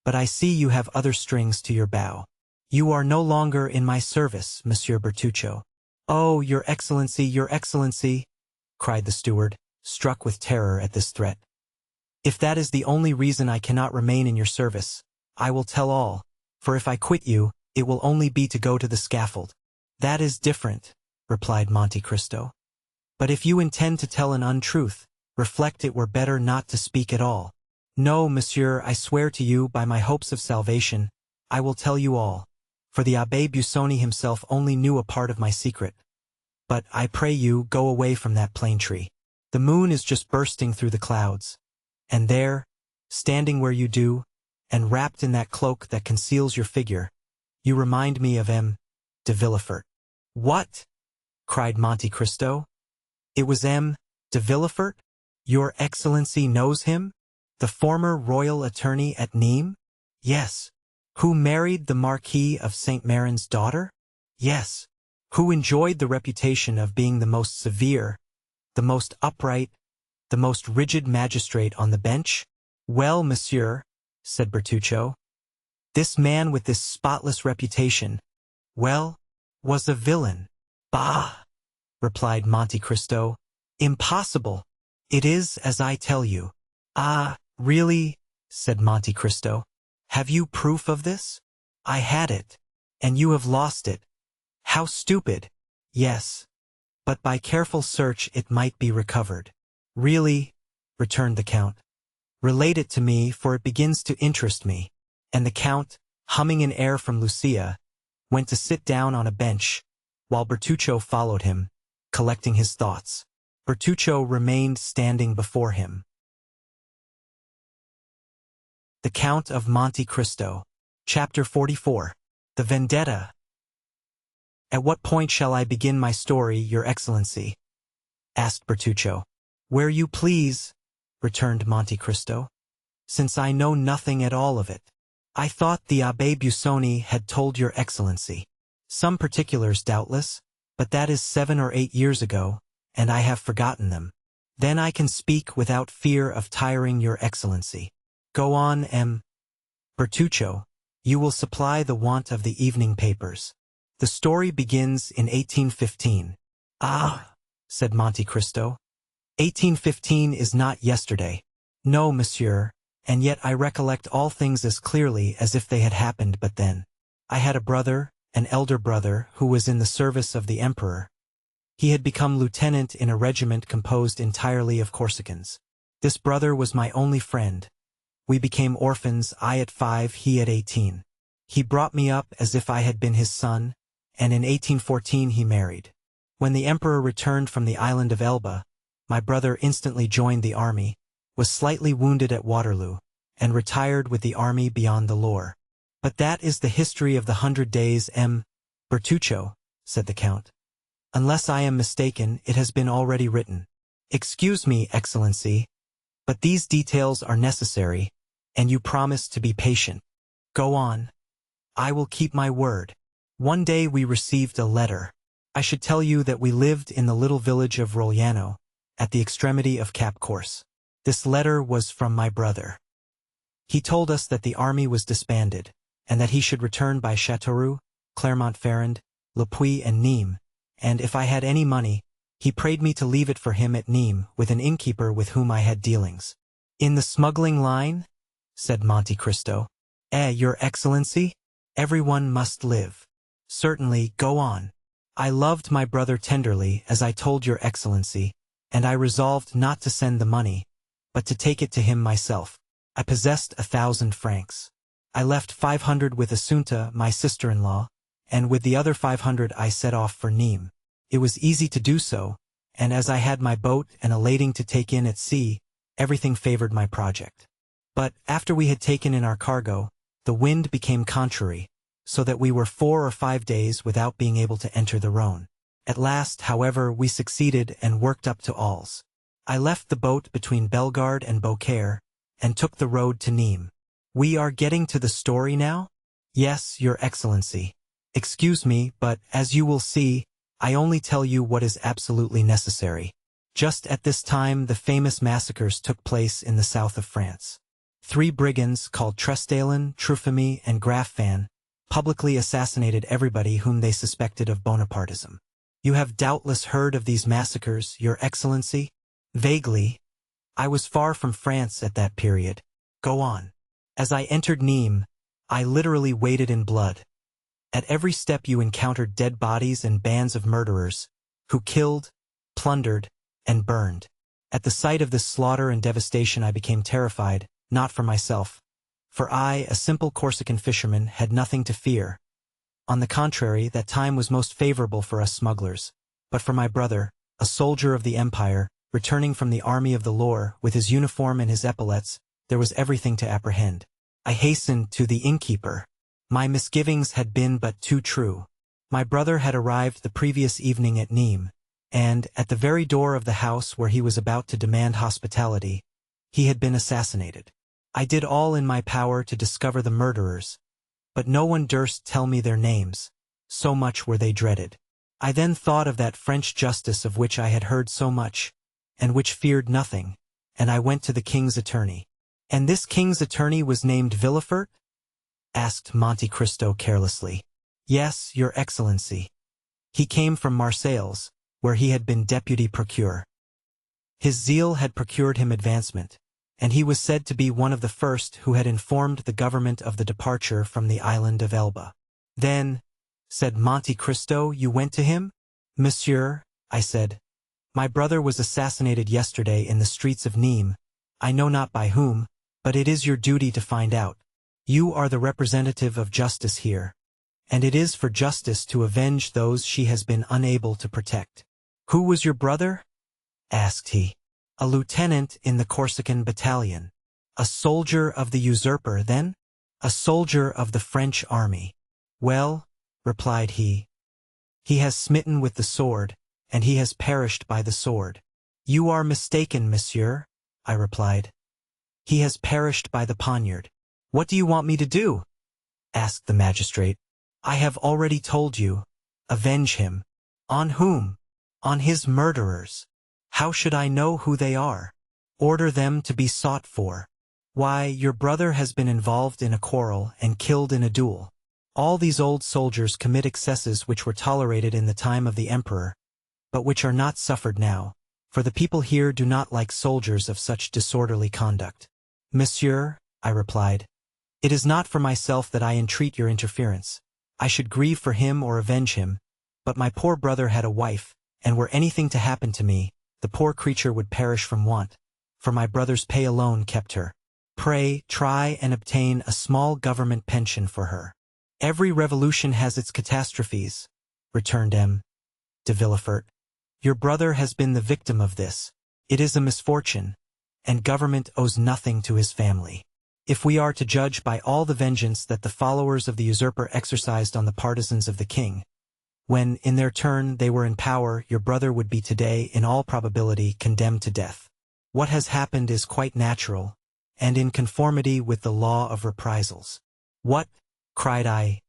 but I see you have other strings to your bow. You are no longer in my service, Monsieur Bertuccio. Oh, your excellency, cried the steward, struck with terror at this threat. If that is the only reason I cannot remain in your service, I will tell all, for if I quit you, it will only be to go to the scaffold. That is different, replied Monte Cristo. But if you intend to tell an untruth, reflect it were better not to speak at all. No, monsieur, I swear to you, by my hopes of salvation, I will tell you all, for the Abbé Busoni himself only knew a part of my secret. But, I pray you, go away from that plane tree. The moon is just bursting through the clouds. And there, standing where you do, and wrapped in that cloak that conceals your figure, you remind me of M. de Villefort. What? Cried Monte Cristo. It was M. de Villefort? Your excellency knows him? The former royal attorney at Nîmes? Yes. Who married the Marquis of Saint-Méran's daughter? Yes. Who enjoyed the reputation of being the most severe, the most upright, the most rigid magistrate on the bench? Well, monsieur, said Bertuccio, this man with this spotless reputation, well, was a villain. Bah! Replied Monte Cristo. Impossible! It is as I tell you. Ah, really? Said Monte Cristo. Have you proof of this? I had it, and you have lost it. How stupid! Yes, but by careful search it might be recovered. Really, returned the Count. Relate it to me, for it begins to interest me. And the Count, humming an air from Lucia, went to sit down on a bench, while Bertuccio followed him, collecting his thoughts. Bertuccio remained standing before him. The Count of Monte Cristo. Chapter 44. The Vendetta. At what point shall I begin my story, your excellency? Asked Bertuccio. Where you please, returned Monte Cristo, since I know nothing at all of it. I thought the Abbé Busoni had told your excellency. Some particulars, doubtless, but that is 7 or 8 years ago, and I have forgotten them. Then I can speak without fear of tiring your excellency. Go on, M. Bertuccio, you will supply the want of the evening papers. The story begins in 1815. Ah, said Monte Cristo. 1815 is not yesterday. No, monsieur, and yet I recollect all things as clearly as if they had happened but then. I had a brother, an elder brother, who was in the service of the emperor. He had become lieutenant in a regiment composed entirely of Corsicans. This brother was my only friend. We became orphans, I at 5, he at 18. He brought me up as if I had been his son, and in 1814 he married. When the emperor returned from the island of Elba, my brother instantly joined the army, was slightly wounded at Waterloo, and retired with the army beyond the Loire. But that is the history of the 100 Days, Bertuccio, said the count. Unless I am mistaken, it has been already written. Excuse me, Excellency, but these details are necessary, and you promised to be patient. Go on. I will keep my word. One day we received a letter. I should tell you that we lived in the little village of Rogliano, at the extremity of Cap Corse. This letter was from my brother. He told us that the army was disbanded, and that he should return by Châteauroux, Clermont-Ferrand, Le Puy and Nîmes, and if I had any money, he prayed me to leave it for him at Nîmes with an innkeeper with whom I had dealings. In the smuggling line? Said Monte Cristo. Your Excellency? Everyone must live. Certainly, go on. I loved my brother tenderly, as I told your Excellency, and I resolved not to send the money, but to take it to him myself. I possessed 1,000 francs. I left 500 with Assunta, my sister-in-law, and with the other 500 I set off for Nîmes. It was easy to do so, and as I had my boat and a lading to take in at sea, everything favored my project. But after we had taken in our cargo, the wind became contrary, so that we were 4 or 5 days without being able to enter the Rhône. At last, however, we succeeded and worked up to Alls. I left the boat between Bellegarde and Beaucaire, and took the road to Nîmes. We are getting to the story now? Yes, your Excellency. Excuse me, but as you will see, I only tell you what is absolutely necessary. Just at this time the famous massacres took place in the south of France. 3 brigands called Trestalen, Truffamy, and Graffan publicly assassinated everybody whom they suspected of Bonapartism. You have doubtless heard of these massacres, your Excellency? Vaguely. I was far from France at that period. Go on. As I entered Nîmes, I literally waded in blood. At every step you encountered dead bodies and bands of murderers, who killed, plundered, and burned. At the sight of this slaughter and devastation I became terrified, not for myself, for I, a simple Corsican fisherman, had nothing to fear. On the contrary, that time was most favorable for us smugglers, but for my brother, a soldier of the Empire, returning from the army of the Loire, with his uniform and his epaulettes, there was everything to apprehend. I hastened to the innkeeper. My misgivings had been but too true. My brother had arrived the previous evening at Nîmes, and, at the very door of the house where he was about to demand hospitality, he had been assassinated. I did all in my power to discover the murderers, but no one durst tell me their names, so much were they dreaded. I then thought of that French justice of which I had heard so much, and which feared nothing, and I went to the king's attorney. And this king's attorney was named Villefort? Asked Monte Cristo carelessly. Yes, your Excellency. He came from Marseilles, where he had been deputy procureur. His zeal had procured him advancement, and he was said to be one of the first who had informed the government of the departure from the island of Elba. Then, said Monte Cristo, you went to him? Monsieur, I said, my brother was assassinated yesterday in the streets of Nîmes. I know not by whom, but it is your duty to find out. You are the representative of justice here, and it is for justice to avenge those she has been unable to protect. Who was your brother? Asked he. A lieutenant in the Corsican battalion. A soldier of the usurper, then? A soldier of the French army. Well, replied he has smitten with the sword, and he has perished by the sword. You are mistaken, monsieur, I replied. He has perished by the poniard. What do you want me to do? Asked the magistrate. I have already told you. Avenge him. On whom? On his murderers. How should I know who they are? Order them to be sought for. Why, your brother has been involved in a quarrel and killed in a duel. All these old soldiers commit excesses which were tolerated in the time of the emperor, but which are not suffered now, for the people here do not like soldiers of such disorderly conduct. Monsieur, I replied, it is not for myself that I entreat your interference. I should grieve for him or avenge him, but my poor brother had a wife, and were anything to happen to me, the poor creature would perish from want, for my brother's pay alone kept her. Pray, try and obtain a small government pension for her. Every revolution has its catastrophes, returned M. de Villefort. Your brother has been the victim of this. It is a misfortune, and government owes nothing to his family. If we are to judge by all the vengeance that the followers of the usurper exercised on the partisans of the king, when, in their turn, they were in power, your brother would be today, in all probability, condemned to death. What has happened is quite natural, and in conformity with the law of reprisals. What? Cried I.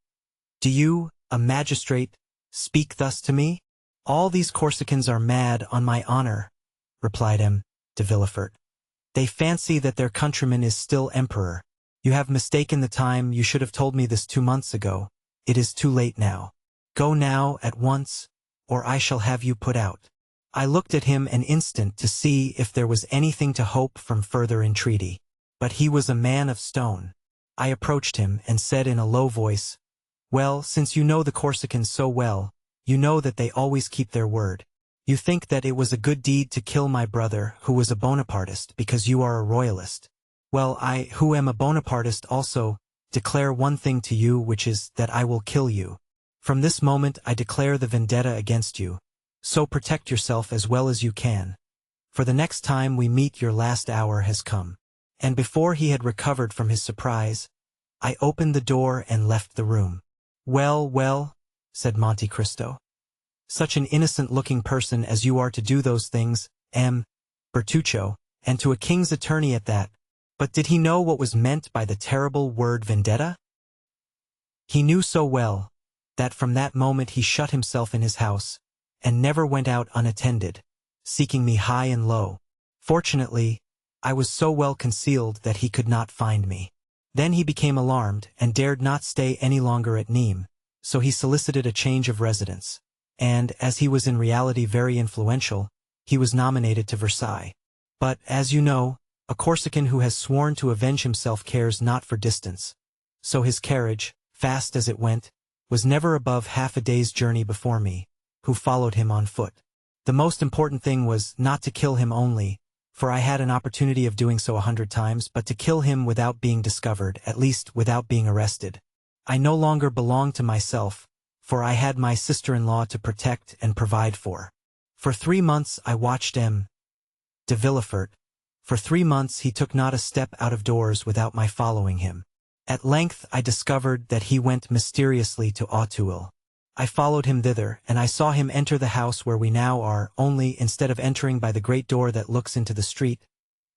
Do you, a magistrate, speak thus to me? All these Corsicans are mad, on my honor, replied M. de Villefort. They fancy that their countryman is still emperor. You have mistaken the time. You should have told me this 2 months ago. It is too late now. Go now, at once, or I shall have you put out. I looked at him an instant to see if there was anything to hope from further entreaty. But he was a man of stone. I approached him and said in a low voice, Well, since you know the Corsicans so well, you know that they always keep their word. You think that it was a good deed to kill my brother, who was a Bonapartist, because you are a royalist. Well, I, who am a Bonapartist also, declare one thing to you, which is that I will kill you. From this moment I declare the vendetta against you. So protect yourself as well as you can. For the next time we meet your last hour has come. And before he had recovered from his surprise, I opened the door and left the room. Well, well, said Monte Cristo. Such an innocent-looking person as you are to do those things, M. Bertuccio, and to a king's attorney at that. But did he know what was meant by the terrible word vendetta? He knew so well that from that moment he shut himself in his house, and never went out unattended, seeking me high and low. Fortunately, I was so well concealed that he could not find me. Then he became alarmed, and dared not stay any longer at Nîmes, so he solicited a change of residence. And, as he was in reality very influential, he was nominated to Versailles. But, as you know, a Corsican who has sworn to avenge himself cares not for distance. So his carriage, fast as it went, was never above half a day's journey before me, who followed him on foot. The most important thing was not to kill him only, for I had an opportunity of doing so 100 times, but to kill him without being discovered, at least without being arrested. I no longer belonged to myself, for I had my sister-in-law to protect and provide for. For 3 months I watched M. de Villefort. For 3 months he took not a step out of doors without my following him. At length I discovered that he went mysteriously to Auteuil. I followed him thither, and I saw him enter the house where we now are, only, instead of entering by the great door that looks into the street,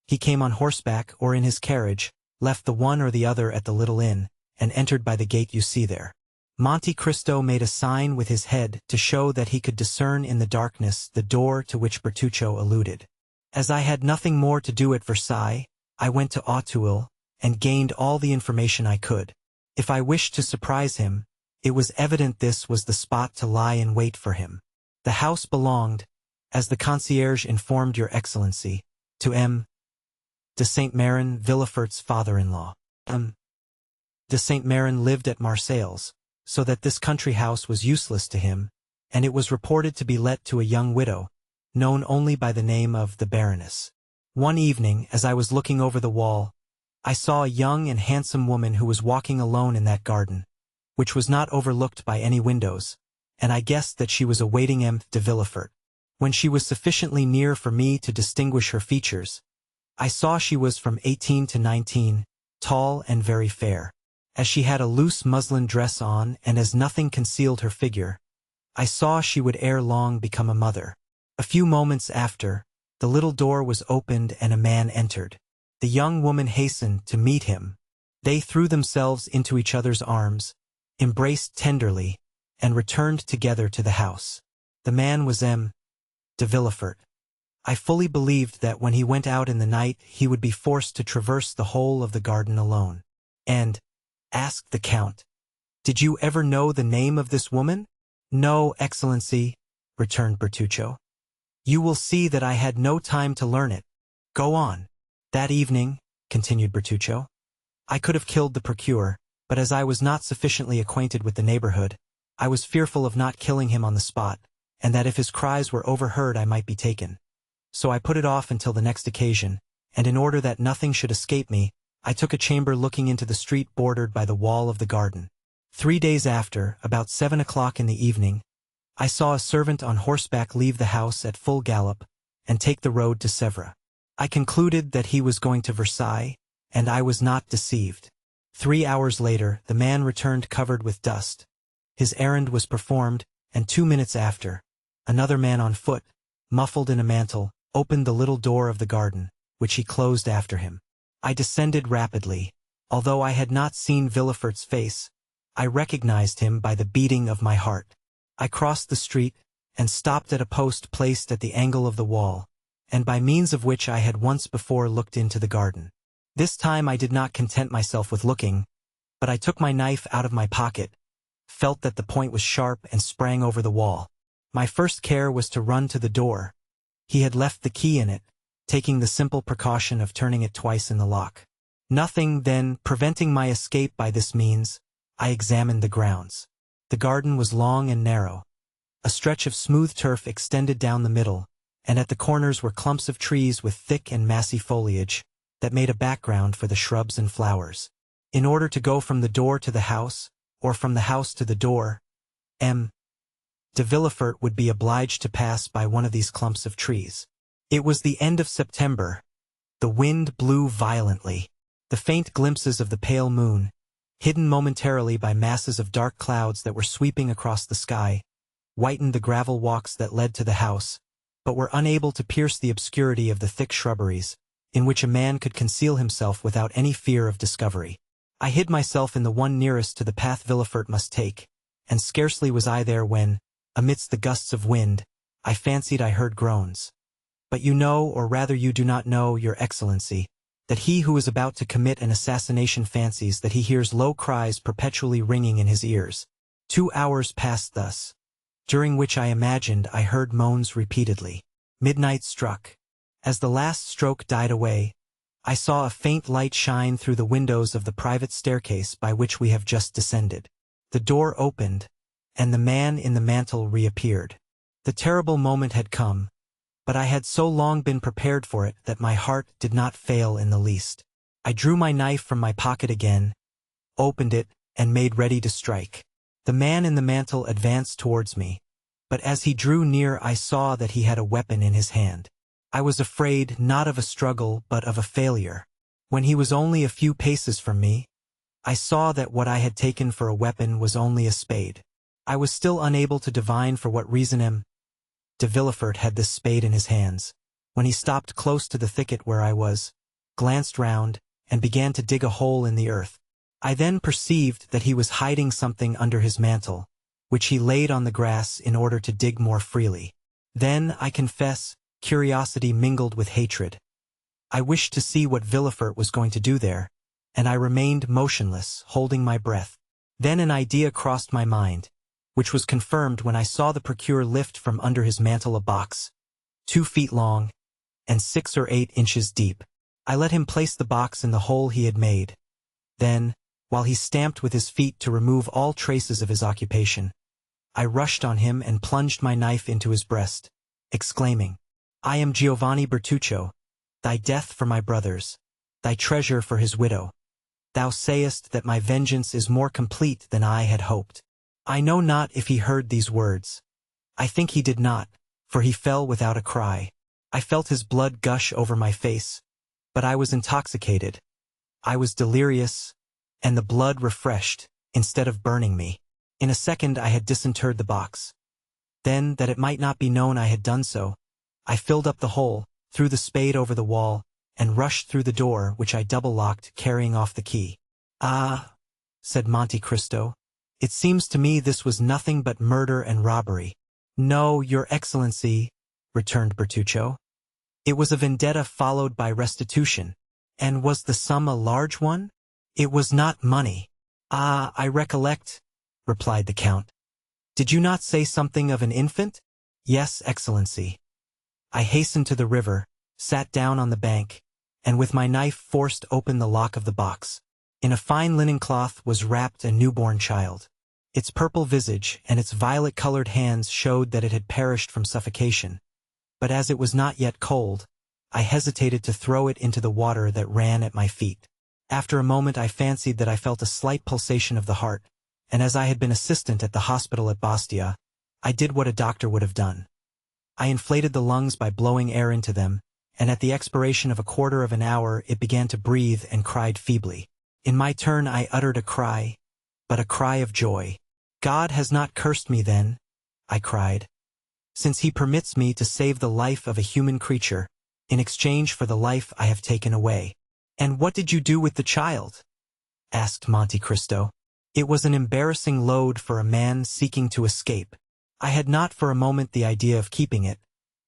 he came on horseback or in his carriage, left the one or the other at the little inn, and entered by the gate you see there. Monte Cristo made a sign with his head to show that he could discern in the darkness the door to which Bertuccio alluded. As I had nothing more to do at Versailles, I went to Auteuil, and gained all the information I could. If I wished to surprise him, it was evident this was the spot to lie in wait for him. The house belonged, as the concierge informed your excellency, to M. de Saint-Méran, Villefort's father-in-law. M. de Saint-Méran lived at Marseilles, so that this country house was useless to him, and it was reported to be let to a young widow, known only by the name of the Baroness. One evening, as I was looking over the wall, I saw a young and handsome woman who was walking alone in that garden, which was not overlooked by any windows, and I guessed that she was awaiting M. de Villefort. When she was sufficiently near for me to distinguish her features, I saw she was from 18 to 19, tall and very fair. As she had a loose muslin dress on, and as nothing concealed her figure, I saw she would ere long become a mother. A few moments after, the little door was opened and a man entered. The young woman hastened to meet him. They threw themselves into each other's arms, embraced tenderly, and returned together to the house. The man was M. de Villefort. I fully believed that when he went out in the night he would be forced to traverse the whole of the garden alone. And, asked the Count, "Did you ever know the name of this woman?" "No, Excellency," returned Bertuccio. "You will see that I had no time to learn it. Go on." "That evening," continued Bertuccio, "I could have killed the procureur, but as I was not sufficiently acquainted with the neighborhood, I was fearful of not killing him on the spot, and that if his cries were overheard I might be taken. So I put it off until the next occasion, and in order that nothing should escape me, I took a chamber looking into the street bordered by the wall of the garden. 3 days after, about 7 o'clock in the evening, I saw a servant on horseback leave the house at full gallop and take the road to Sèvres. I concluded that he was going to Versailles, and I was not deceived. 3 hours later, the man returned covered with dust. His errand was performed, and 2 minutes after, another man on foot, muffled in a mantle, opened the little door of the garden, which he closed after him. I descended rapidly. Although I had not seen Villefort's face, I recognized him by the beating of my heart. I crossed the street, and stopped at a post placed at the angle of the wall, and by means of which I had once before looked into the garden. This time I did not content myself with looking, but I took my knife out of my pocket, felt that the point was sharp, and sprang over the wall. My first care was to run to the door. He had left the key in it, taking the simple precaution of turning it twice in the lock. Nothing, then, preventing my escape by this means, I examined the grounds. The garden was long and narrow. A stretch of smooth turf extended down the middle, and at the corners were clumps of trees with thick and massy foliage that made a background for the shrubs and flowers. In order to go from the door to the house, or from the house to the door, M. de Villefort would be obliged to pass by one of these clumps of trees. It was the end of September. The wind blew violently. The faint glimpses of the pale moon, hidden momentarily by masses of dark clouds that were sweeping across the sky, whitened the gravel walks that led to the house, but were unable to pierce the obscurity of the thick shrubberies, in which a man could conceal himself without any fear of discovery. I hid myself in the one nearest to the path Villefort must take, and scarcely was I there when, amidst the gusts of wind, I fancied I heard groans. But you know, or rather you do not know, Your Excellency, that he who is about to commit an assassination fancies that he hears low cries perpetually ringing in his ears. 2 hours passed thus, during which I imagined I heard moans repeatedly. Midnight struck. As the last stroke died away, I saw a faint light shine through the windows of the private staircase by which we have just descended. The door opened, and the man in the mantle reappeared. The terrible moment had come, but I had so long been prepared for it that my heart did not fail in the least. I drew my knife from my pocket again, opened it, and made ready to strike. The man in the mantle advanced towards me, but as he drew near I saw that he had a weapon in his hand. I was afraid not of a struggle but of a failure. When he was only a few paces from me, I saw that what I had taken for a weapon was only a spade. I was still unable to divine for what reason M. de Villefort had this spade in his hands, when he stopped close to the thicket where I was, glanced round, and began to dig a hole in the earth. I then perceived that he was hiding something under his mantle, which he laid on the grass in order to dig more freely. Then, I confess, curiosity mingled with hatred. I wished to see what Villefort was going to do there, and I remained motionless, holding my breath. Then an idea crossed my mind, which was confirmed when I saw the procureur lift from under his mantle a box, 2 feet long, and 6 or 8 inches deep. I let him place the box in the hole he had made. Then, while he stamped with his feet to remove all traces of his occupation, I rushed on him and plunged my knife into his breast, exclaiming, "I am Giovanni Bertuccio, thy death for my brothers, thy treasure for his widow. Thou sayest that my vengeance is more complete than I had hoped." I know not if he heard these words. I think he did not, for he fell without a cry. I felt his blood gush over my face, but I was intoxicated. I was delirious, and the blood refreshed, instead of burning me. In a second I had disinterred the box. Then, that it might not be known I had done so, I filled up the hole, threw the spade over the wall, and rushed through the door, which I double-locked, carrying off the key. "Ah," said Monte Cristo, "it seems to me this was nothing but murder and robbery." "No, Your Excellency," returned Bertuccio. "It was a vendetta followed by restitution." "And was the sum a large one?" "It was not money." "Ah, I recollect," replied the Count. "Did you not say something of an infant?" "Yes, Excellency." I hastened to the river, sat down on the bank, and with my knife forced open the lock of the box. In a fine linen cloth was wrapped a newborn child. Its purple visage and its violet-colored hands showed that it had perished from suffocation, but as it was not yet cold, I hesitated to throw it into the water that ran at my feet. After a moment I fancied that I felt a slight pulsation of the heart, and as I had been assistant at the hospital at Bastia, I did what a doctor would have done. I inflated the lungs by blowing air into them, and at the expiration of a quarter of an hour it began to breathe and cried feebly. In my turn I uttered a cry, but a cry of joy. "God has not cursed me then," I cried, "since he permits me to save the life of a human creature, in exchange for the life I have taken away." "And what did you do with the child?" asked Monte Cristo. It was an embarrassing load for a man seeking to escape. I had not for a moment the idea of keeping it,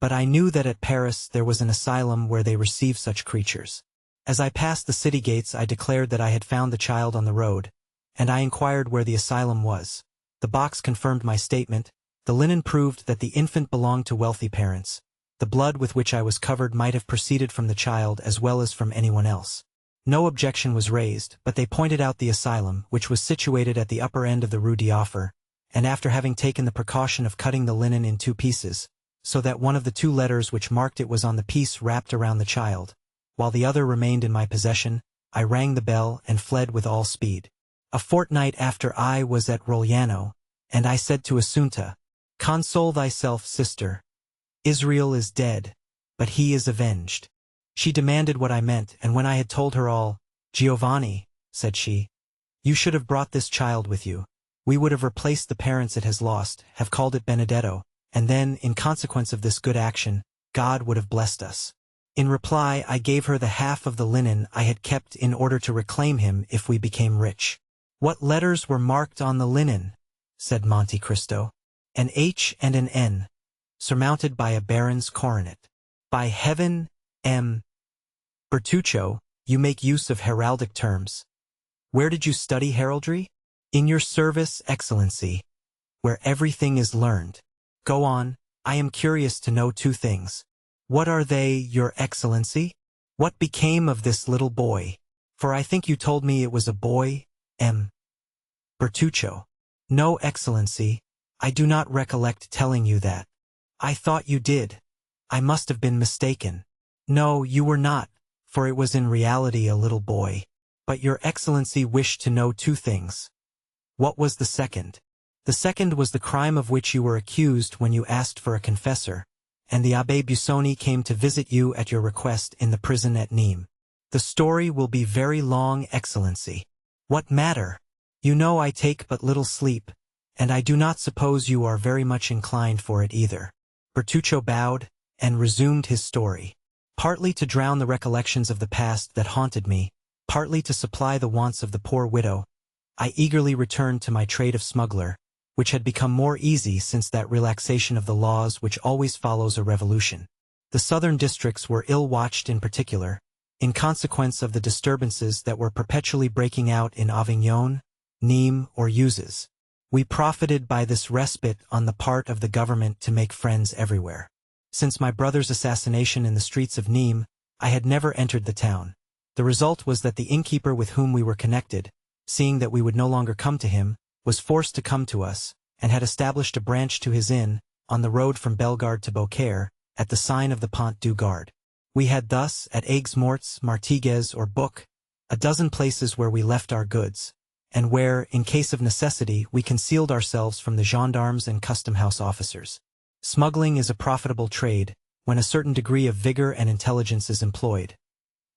but I knew that at Paris there was an asylum where they receive such creatures. As I passed the city gates I declared that I had found the child on the road, and I inquired where the asylum was. The box confirmed my statement. The linen proved that the infant belonged to wealthy parents. The blood with which I was covered might have proceeded from the child as well as from anyone else. No objection was raised, but they pointed out the asylum, which was situated at the upper end of the Rue d'Offer, and after having taken the precaution of cutting the linen in 2 pieces, so that one of the 2 letters which marked it was on the piece wrapped around the child, while the other remained in my possession, I rang the bell and fled with all speed. A fortnight after I was at Rogliano, and I said to Assunta, "Console thyself, sister. Israel is dead, but he is avenged." She demanded what I meant, and when I had told her all, "Giovanni," said she, "you should have brought this child with you. We would have replaced the parents it has lost, have called it Benedetto, and then, in consequence of this good action, God would have blessed us." In reply, I gave her the half of the linen I had kept in order to reclaim him if we became rich. "What letters were marked on the linen?" said Monte Cristo. "An H and an N, surmounted by a baron's coronet. By heaven, Bertuccio, you make use of heraldic terms. Where did you study heraldry?" "In your service, Excellency, where everything is learned." "Go on, I am curious to know 2 things. What are they, Your Excellency? What became of this little boy? For I think you told me it was a boy, Bertuccio." "No, Excellency, I do not recollect telling you that." "I thought you did. I must have been mistaken." "No, you were not, for it was in reality a little boy. But Your Excellency wished to know 2 things. What was the second?" "The second was the crime of which you were accused when you asked for a confessor, and the Abbé Busoni came to visit you at your request in the prison at Nîmes." "The story will be very long, Excellency." "What matter? You know I take but little sleep, and I do not suppose you are very much inclined for it either." Bertuccio bowed, and resumed his story. Partly to drown the recollections of the past that haunted me, partly to supply the wants of the poor widow, I eagerly returned to my trade of smuggler, which had become more easy since that relaxation of the laws which always follows a revolution. The southern districts were ill-watched in particular, in consequence of the disturbances that were perpetually breaking out in Avignon, Nîmes, or Uzes. We profited by this respite on the part of the government to make friends everywhere. Since my brother's assassination in the streets of Nîmes, I had never entered the town. The result was that the innkeeper with whom we were connected, seeing that we would no longer come to him, was forced to come to us, and had established a branch to his inn, on the road from Bellegarde to Beaucaire, at the sign of the Pont du Gard. We had thus, at Aigues-Mortes, Martigues, or Bouc, a dozen places where we left our goods, and where, in case of necessity, we concealed ourselves from the gendarmes and custom-house officers. Smuggling is a profitable trade, when a certain degree of vigor and intelligence is employed.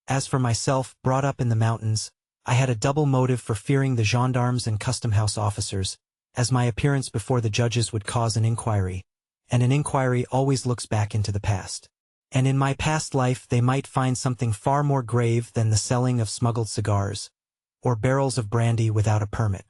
As for myself, brought up in the mountains, I had a double motive for fearing the gendarmes and custom-house officers, as my appearance before the judges would cause an inquiry, and an inquiry always looks back into the past. And in my past life they might find something far more grave than the selling of smuggled cigars, or barrels of brandy without a permit.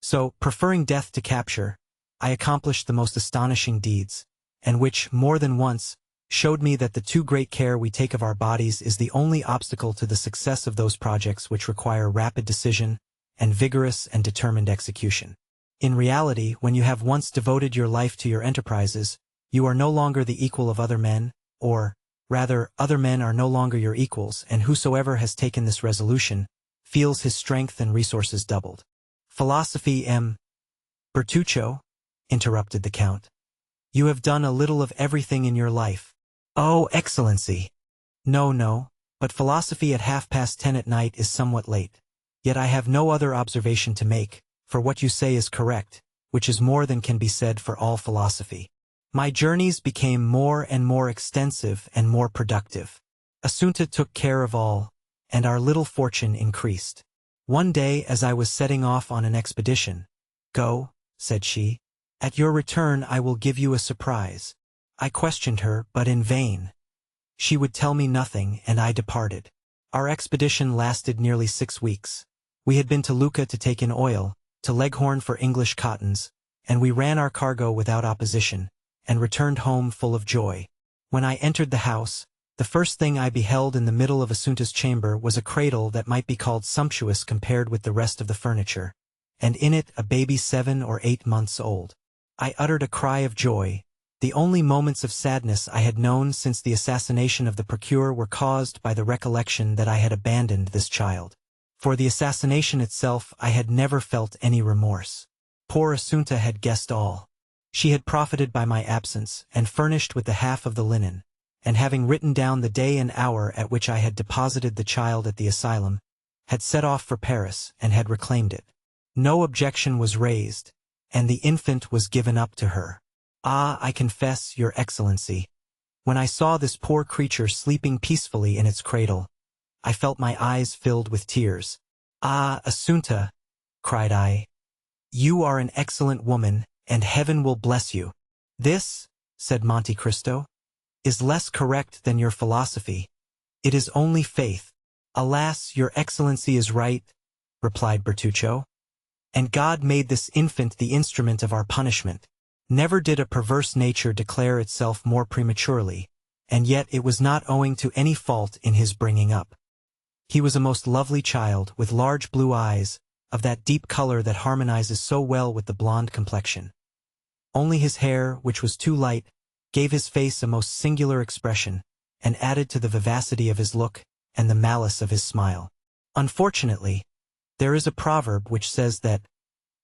So, preferring death to capture, I accomplished the most astonishing deeds, and which, more than once, showed me that the too great care we take of our bodies is the only obstacle to the success of those projects which require rapid decision and vigorous and determined execution. In reality, when you have once devoted your life to your enterprises, you are no longer the equal of other men, or, rather, other men are no longer your equals, and whosoever has taken this resolution feels his strength and resources doubled. Philosophy, Bertuccio, interrupted the Count. You have done a little of everything in your life. Oh, Excellency! No, but philosophy at 10:30 at night is somewhat late. Yet I have no other observation to make, for what you say is correct, which is more than can be said for all philosophy. My journeys became more and more extensive and more productive. Assunta took care of all, and our little fortune increased. One day as I was setting off on an expedition, "Go," said she. "At your return I will give you a surprise." I questioned her, but in vain. She would tell me nothing, and I departed. Our expedition lasted nearly 6 weeks. We had been to Lucca to take in oil, to Leghorn for English cottons, and we ran our cargo without opposition, and returned home full of joy. When I entered the house, the first thing I beheld in the middle of Assunta's chamber was a cradle that might be called sumptuous compared with the rest of the furniture, and in it a baby 7 or 8 months old. I uttered a cry of joy. The only moments of sadness I had known since the assassination of the procureur were caused by the recollection that I had abandoned this child. For the assassination itself I had never felt any remorse. Poor Assunta had guessed all. She had profited by my absence, and furnished with the half of the linen, and having written down the day and hour at which I had deposited the child at the asylum, had set off for Paris, and had reclaimed it. No objection was raised, and the infant was given up to her. Ah, I confess, Your Excellency, when I saw this poor creature sleeping peacefully in its cradle, I felt my eyes filled with tears. "Ah, Assunta," cried I, "you are an excellent woman, and heaven will bless you." "This," said Monte Cristo, "is less correct than your philosophy. It is only faith." "Alas, Your Excellency is right," replied Bertuccio. "And God made this infant the instrument of our punishment. Never did a perverse nature declare itself more prematurely, and yet it was not owing to any fault in his bringing up. He was a most lovely child, with large blue eyes, of that deep color that harmonizes so well with the blonde complexion. Only his hair, which was too light, gave his face a most singular expression, and added to the vivacity of his look and the malice of his smile. Unfortunately, there is a proverb which says that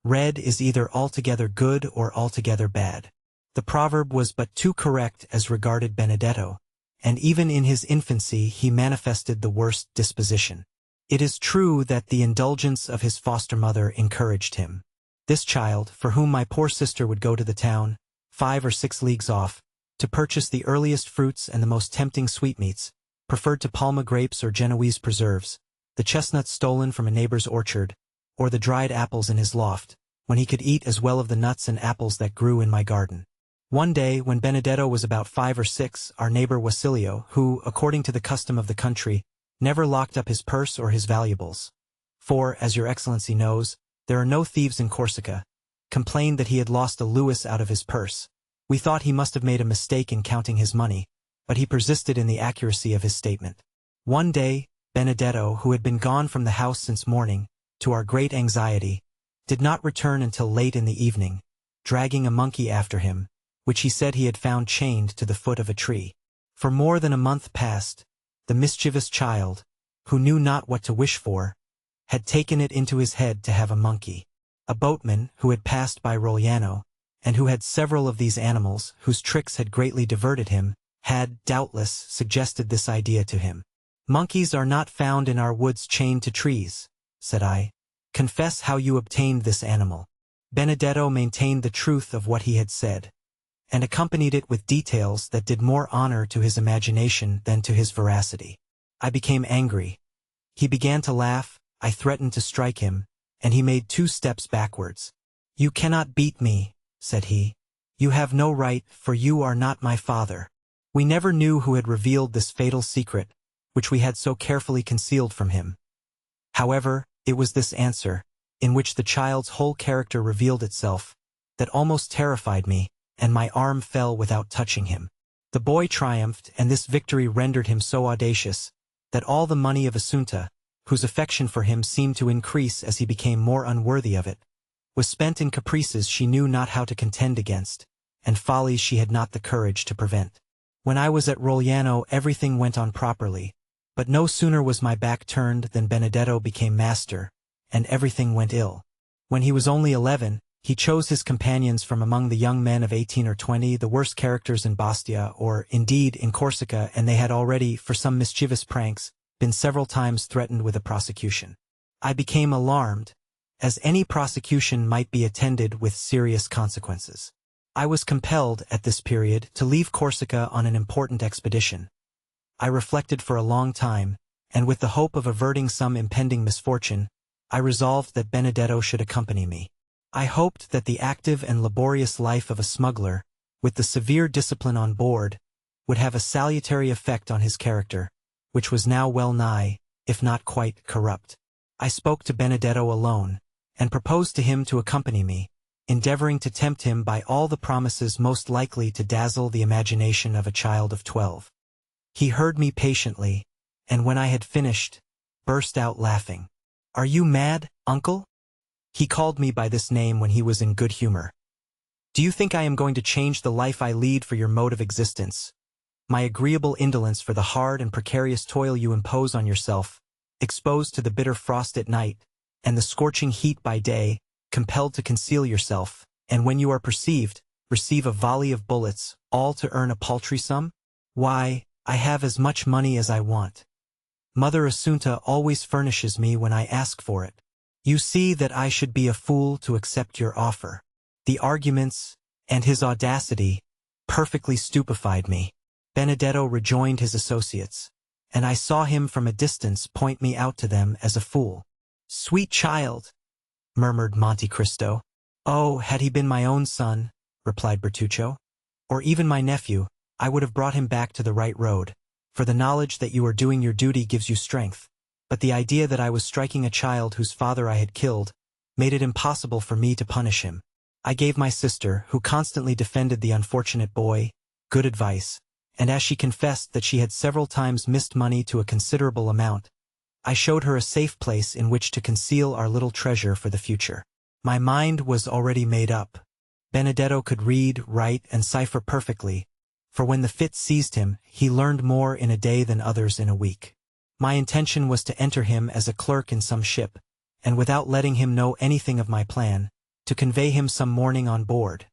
red is either altogether good or altogether bad. The proverb was but too correct as regarded Benedetto, and even in his infancy he manifested the worst disposition. It is true that the indulgence of his foster mother encouraged him. This child, for whom my poor sister would go to the town, 5 or 6 leagues off, to purchase the earliest fruits and the most tempting sweetmeats, preferred to Palma grapes or Genoese preserves, the chestnuts stolen from a neighbor's orchard, or the dried apples in his loft, when he could eat as well of the nuts and apples that grew in my garden. One day, when Benedetto was about 5 or 6, our neighbor Wasilio, who, according to the custom of the country, never locked up his purse or his valuables, for, as Your Excellency knows, there are no thieves in Corsica, complained that he had lost a louis out of his purse. We thought he must have made a mistake in counting his money, but he persisted in the accuracy of his statement. One day, Benedetto, who had been gone from the house since morning, to our great anxiety, did not return until late in the evening, dragging a monkey after him, which he said he had found chained to the foot of a tree. For more than a month past, the mischievous child, who knew not what to wish for, had taken it into his head to have a monkey. A boatman, who had passed by Rogliano, and who had several of these animals, whose tricks had greatly diverted him, had, doubtless, suggested this idea to him. "Monkeys are not found in our woods chained to trees," said I. "Confess how you obtained this animal." Benedetto maintained the truth of what he had said, and accompanied it with details that did more honor to his imagination than to his veracity. I became angry. He began to laugh, I threatened to strike him, and he made 2 steps backwards. "You cannot beat me," said he. "You have no right, for you are not my father." We never knew who had revealed this fatal secret, which we had so carefully concealed from him. However, it was this answer, in which the child's whole character revealed itself, that almost terrified me, and my arm fell without touching him. The boy triumphed, and this victory rendered him so audacious, that all the money of Assunta, whose affection for him seemed to increase as he became more unworthy of it, was spent in caprices she knew not how to contend against, and follies she had not the courage to prevent. When I was at Rogliano everything went on properly, but no sooner was my back turned than Benedetto became master, and everything went ill. When he was only 11, he chose his companions from among the young men of 18 or 20, the worst characters in Bastia, or, indeed, in Corsica, and they had already, for some mischievous pranks, been several times threatened with a prosecution. I became alarmed, as any prosecution might be attended with serious consequences. I was compelled, at this period, to leave Corsica on an important expedition. I reflected for a long time, and with the hope of averting some impending misfortune, I resolved that Benedetto should accompany me. I hoped that the active and laborious life of a smuggler, with the severe discipline on board, would have a salutary effect on his character, which was now well nigh, if not quite, corrupt. I spoke to Benedetto alone, and proposed to him to accompany me, endeavoring to tempt him by all the promises most likely to dazzle the imagination of a child of 12. He heard me patiently, and when I had finished, burst out laughing. "Are you mad, uncle?" He called me by this name when he was in good humor. "Do you think I am going to change the life I lead for your mode of existence? My agreeable indolence for the hard and precarious toil you impose on yourself, exposed to the bitter frost at night, and the scorching heat by day, compelled to conceal yourself, and when you are perceived, receive a volley of bullets, all to earn a paltry sum? Why, I have as much money as I want. Mother Assunta always furnishes me when I ask for it. You see that I should be a fool to accept your offer." The arguments, and his audacity, perfectly stupefied me. Benedetto rejoined his associates, and I saw him from a distance point me out to them as a fool. "Sweet child," murmured Monte Cristo. "Oh, had he been my own son," replied Bertuccio, "or even my nephew, I would have brought him back to the right road, for the knowledge that you are doing your duty gives you strength. But the idea that I was striking a child whose father I had killed made it impossible for me to punish him. I gave my sister, who constantly defended the unfortunate boy, good advice, and as she confessed that she had several times missed money to a considerable amount, I showed her a safe place in which to conceal our little treasure for the future. My mind was already made up. Benedetto could read, write, and cipher perfectly, for when the fit seized him, he learned more in a day than others in a week. My intention was to enter him as a clerk in some ship, and without letting him know anything of my plan, to convey him some morning on board.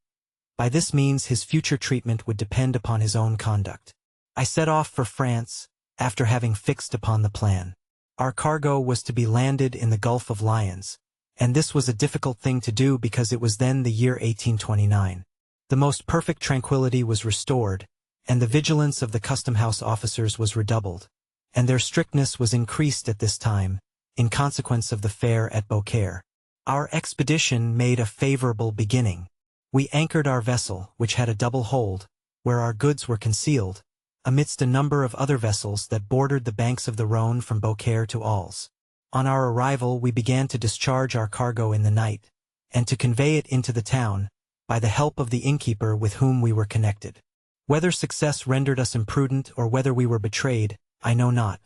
By this means his future treatment would depend upon his own conduct. I set off for France, after having fixed upon the plan. Our cargo was to be landed in the Gulf of Lions, and this was a difficult thing to do because it was then the year 1829. The most perfect tranquility was restored, and the vigilance of the custom-house officers was redoubled, and their strictness was increased at this time, in consequence of the fair at Beaucaire. Our expedition made a favorable beginning. We anchored our vessel, which had a double hold, where our goods were concealed, amidst a number of other vessels that bordered the banks of the Rhône from Beaucaire to Alès. On our arrival we began to discharge our cargo in the night, and to convey it into the town, by the help of the innkeeper with whom we were connected. Whether success rendered us imprudent or whether we were betrayed, I know not.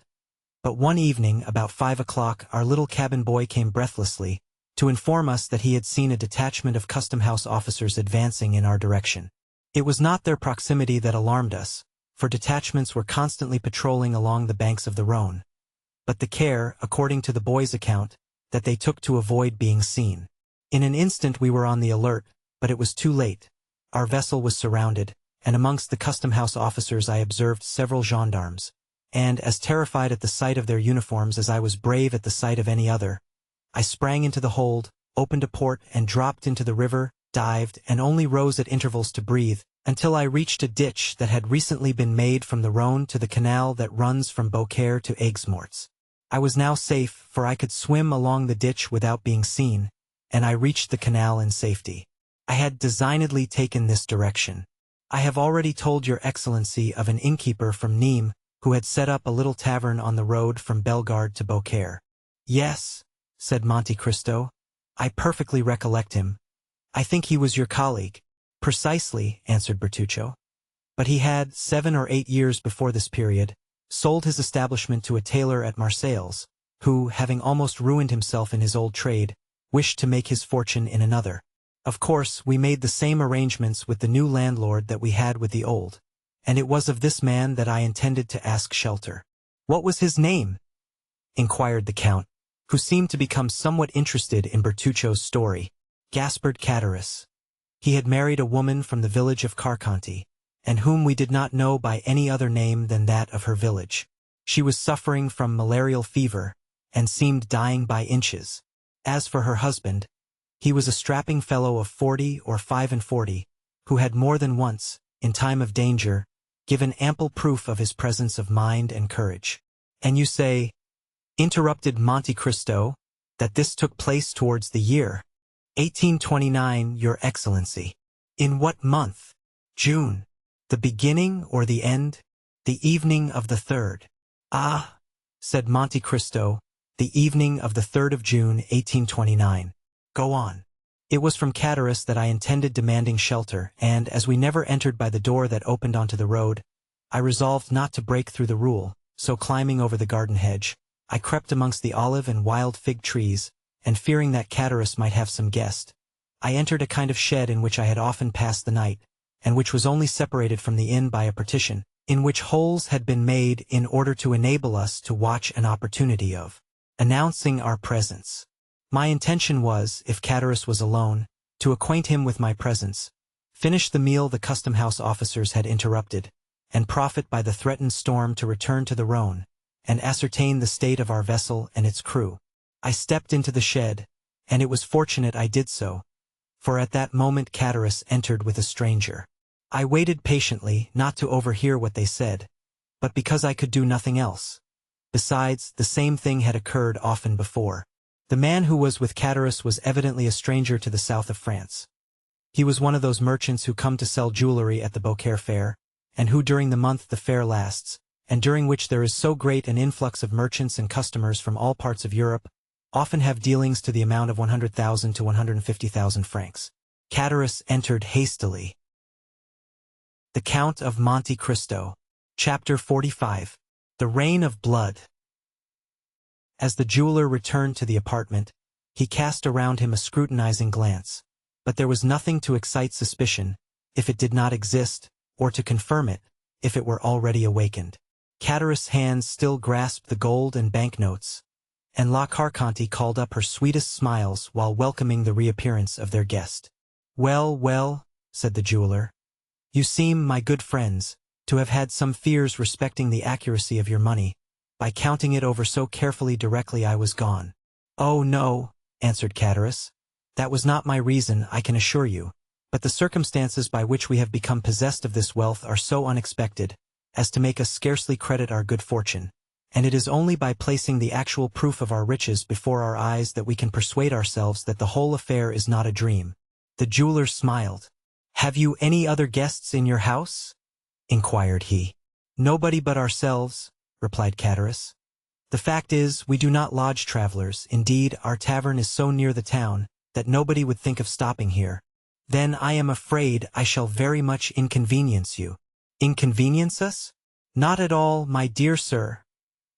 But one evening, about 5 o'clock, our little cabin boy came breathlessly, to inform us that he had seen a detachment of custom-house officers advancing in our direction. It was not their proximity that alarmed us, for detachments were constantly patrolling along the banks of the Rhône, but the care, according to the boy's account, that they took to avoid being seen. In an instant we were on the alert, but it was too late. Our vessel was surrounded, and amongst the custom-house officers I observed several gendarmes, and, as terrified at the sight of their uniforms as I was brave at the sight of any other, I sprang into the hold, opened a port, and dropped into the river, dived, and only rose at intervals to breathe, until I reached a ditch that had recently been made from the Rhône to the canal that runs from Beaucaire to Aigues-Mortes. I was now safe, for I could swim along the ditch without being seen, and I reached the canal in safety. I had designedly taken this direction. I have already told your Excellency of an innkeeper from Nîmes who had set up a little tavern on the road from Bellegarde to Beaucaire. Yes, said Monte Cristo, I perfectly recollect him. I think he was your colleague. Precisely, answered Bertuccio. But he had, 7 or 8 years before this period, sold his establishment to a tailor at Marseilles, who, having almost ruined himself in his old trade, wished to make his fortune in another. Of course, we made the same arrangements with the new landlord that we had with the old, and it was of this man that I intended to ask shelter. What was his name? Inquired the Count, who seemed to become somewhat interested in Bertuccio's story. Gaspard Cadaris. He had married a woman from the village of Carconti, and whom we did not know by any other name than that of her village. She was suffering from malarial fever, and seemed dying by inches. As for her husband, he was a strapping fellow of 40 or 45, who had more than once, in time of danger, given ample proof of his presence of mind and courage. And you say, interrupted Monte Cristo, that this took place towards the year 1829, Your Excellency. In what month? June. The beginning or the end? The evening of the 3rd. Ah, said Monte Cristo, the evening of the 3rd of June, 1829. Go on. It was from Cadaris that I intended demanding shelter, and as we never entered by the door that opened onto the road, I resolved not to break through the rule, so climbing over the garden hedge, I crept amongst the olive and wild fig trees, and fearing that Cadaris might have some guest, I entered a kind of shed in which I had often passed the night, and which was only separated from the inn by a partition, in which holes had been made in order to enable us to watch an opportunity of announcing our presence. My intention was, if Cadaris was alone, to acquaint him with my presence, finish the meal the custom-house officers had interrupted, and profit by the threatened storm to return to the Rhone, and ascertain the state of our vessel and its crew. I stepped into the shed, and it was fortunate I did so, for at that moment Cadaris entered with a stranger. I waited patiently, not to overhear what they said, but because I could do nothing else. Besides, the same thing had occurred often before. The man who was with Cadaris was evidently a stranger to the south of France. He was one of those merchants who come to sell jewelry at the Beaucaire fair, and who during the month the fair lasts, and during which there is so great an influx of merchants and customers from all parts of Europe, often have dealings to the amount of 100,000 to 150,000 francs. Cadaris entered hastily. The Count of Monte Cristo. Chapter 45. The Reign of Blood. As the jeweler returned to the apartment, he cast around him a scrutinizing glance, but there was nothing to excite suspicion, if it did not exist, or to confirm it, if it were already awakened. Cadaris' hands still grasped the gold and banknotes, and La Carconte called up her sweetest smiles while welcoming the reappearance of their guest. Well, well, said the jeweler, you seem, my good friends, to have had some fears respecting the accuracy of your money, by counting it over so carefully directly I was gone. Oh no, answered Cadaris, that was not my reason, I can assure you, but the circumstances by which we have become possessed of this wealth are so unexpected, as to make us scarcely credit our good fortune, and it is only by placing the actual proof of our riches before our eyes that we can persuade ourselves that the whole affair is not a dream. The jeweler smiled. Have you any other guests in your house? Inquired he. Nobody but ourselves, replied Cadaris. The fact is, we do not lodge travelers. Indeed, our tavern is so near the town that nobody would think of stopping here. Then I am afraid I shall very much inconvenience you. Inconvenience us? Not at all, my dear sir,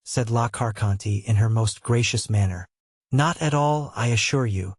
said La Carconte in her most gracious manner. Not at all, I assure you.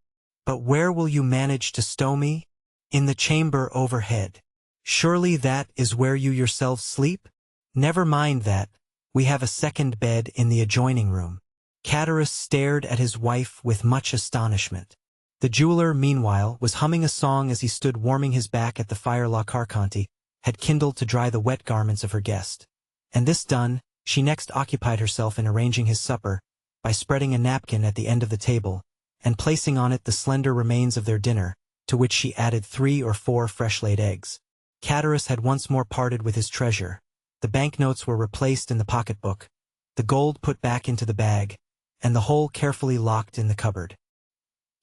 But where will you manage to stow me? In the chamber overhead. Surely that is where you yourselves sleep? Never mind that. We have a second bed in the adjoining room. Cadaris stared at his wife with much astonishment. The jeweler, meanwhile, was humming a song as he stood warming his back at the fire La Carconte had kindled to dry the wet garments of her guest. And this done, she next occupied herself in arranging his supper, by spreading a napkin at the end of the table, and placing on it the slender remains of their dinner, to which she added 3 or 4 fresh-laid eggs. Cadaris had once more parted with his treasure. The banknotes were replaced in the pocketbook, the gold put back into the bag, and the whole carefully locked in the cupboard.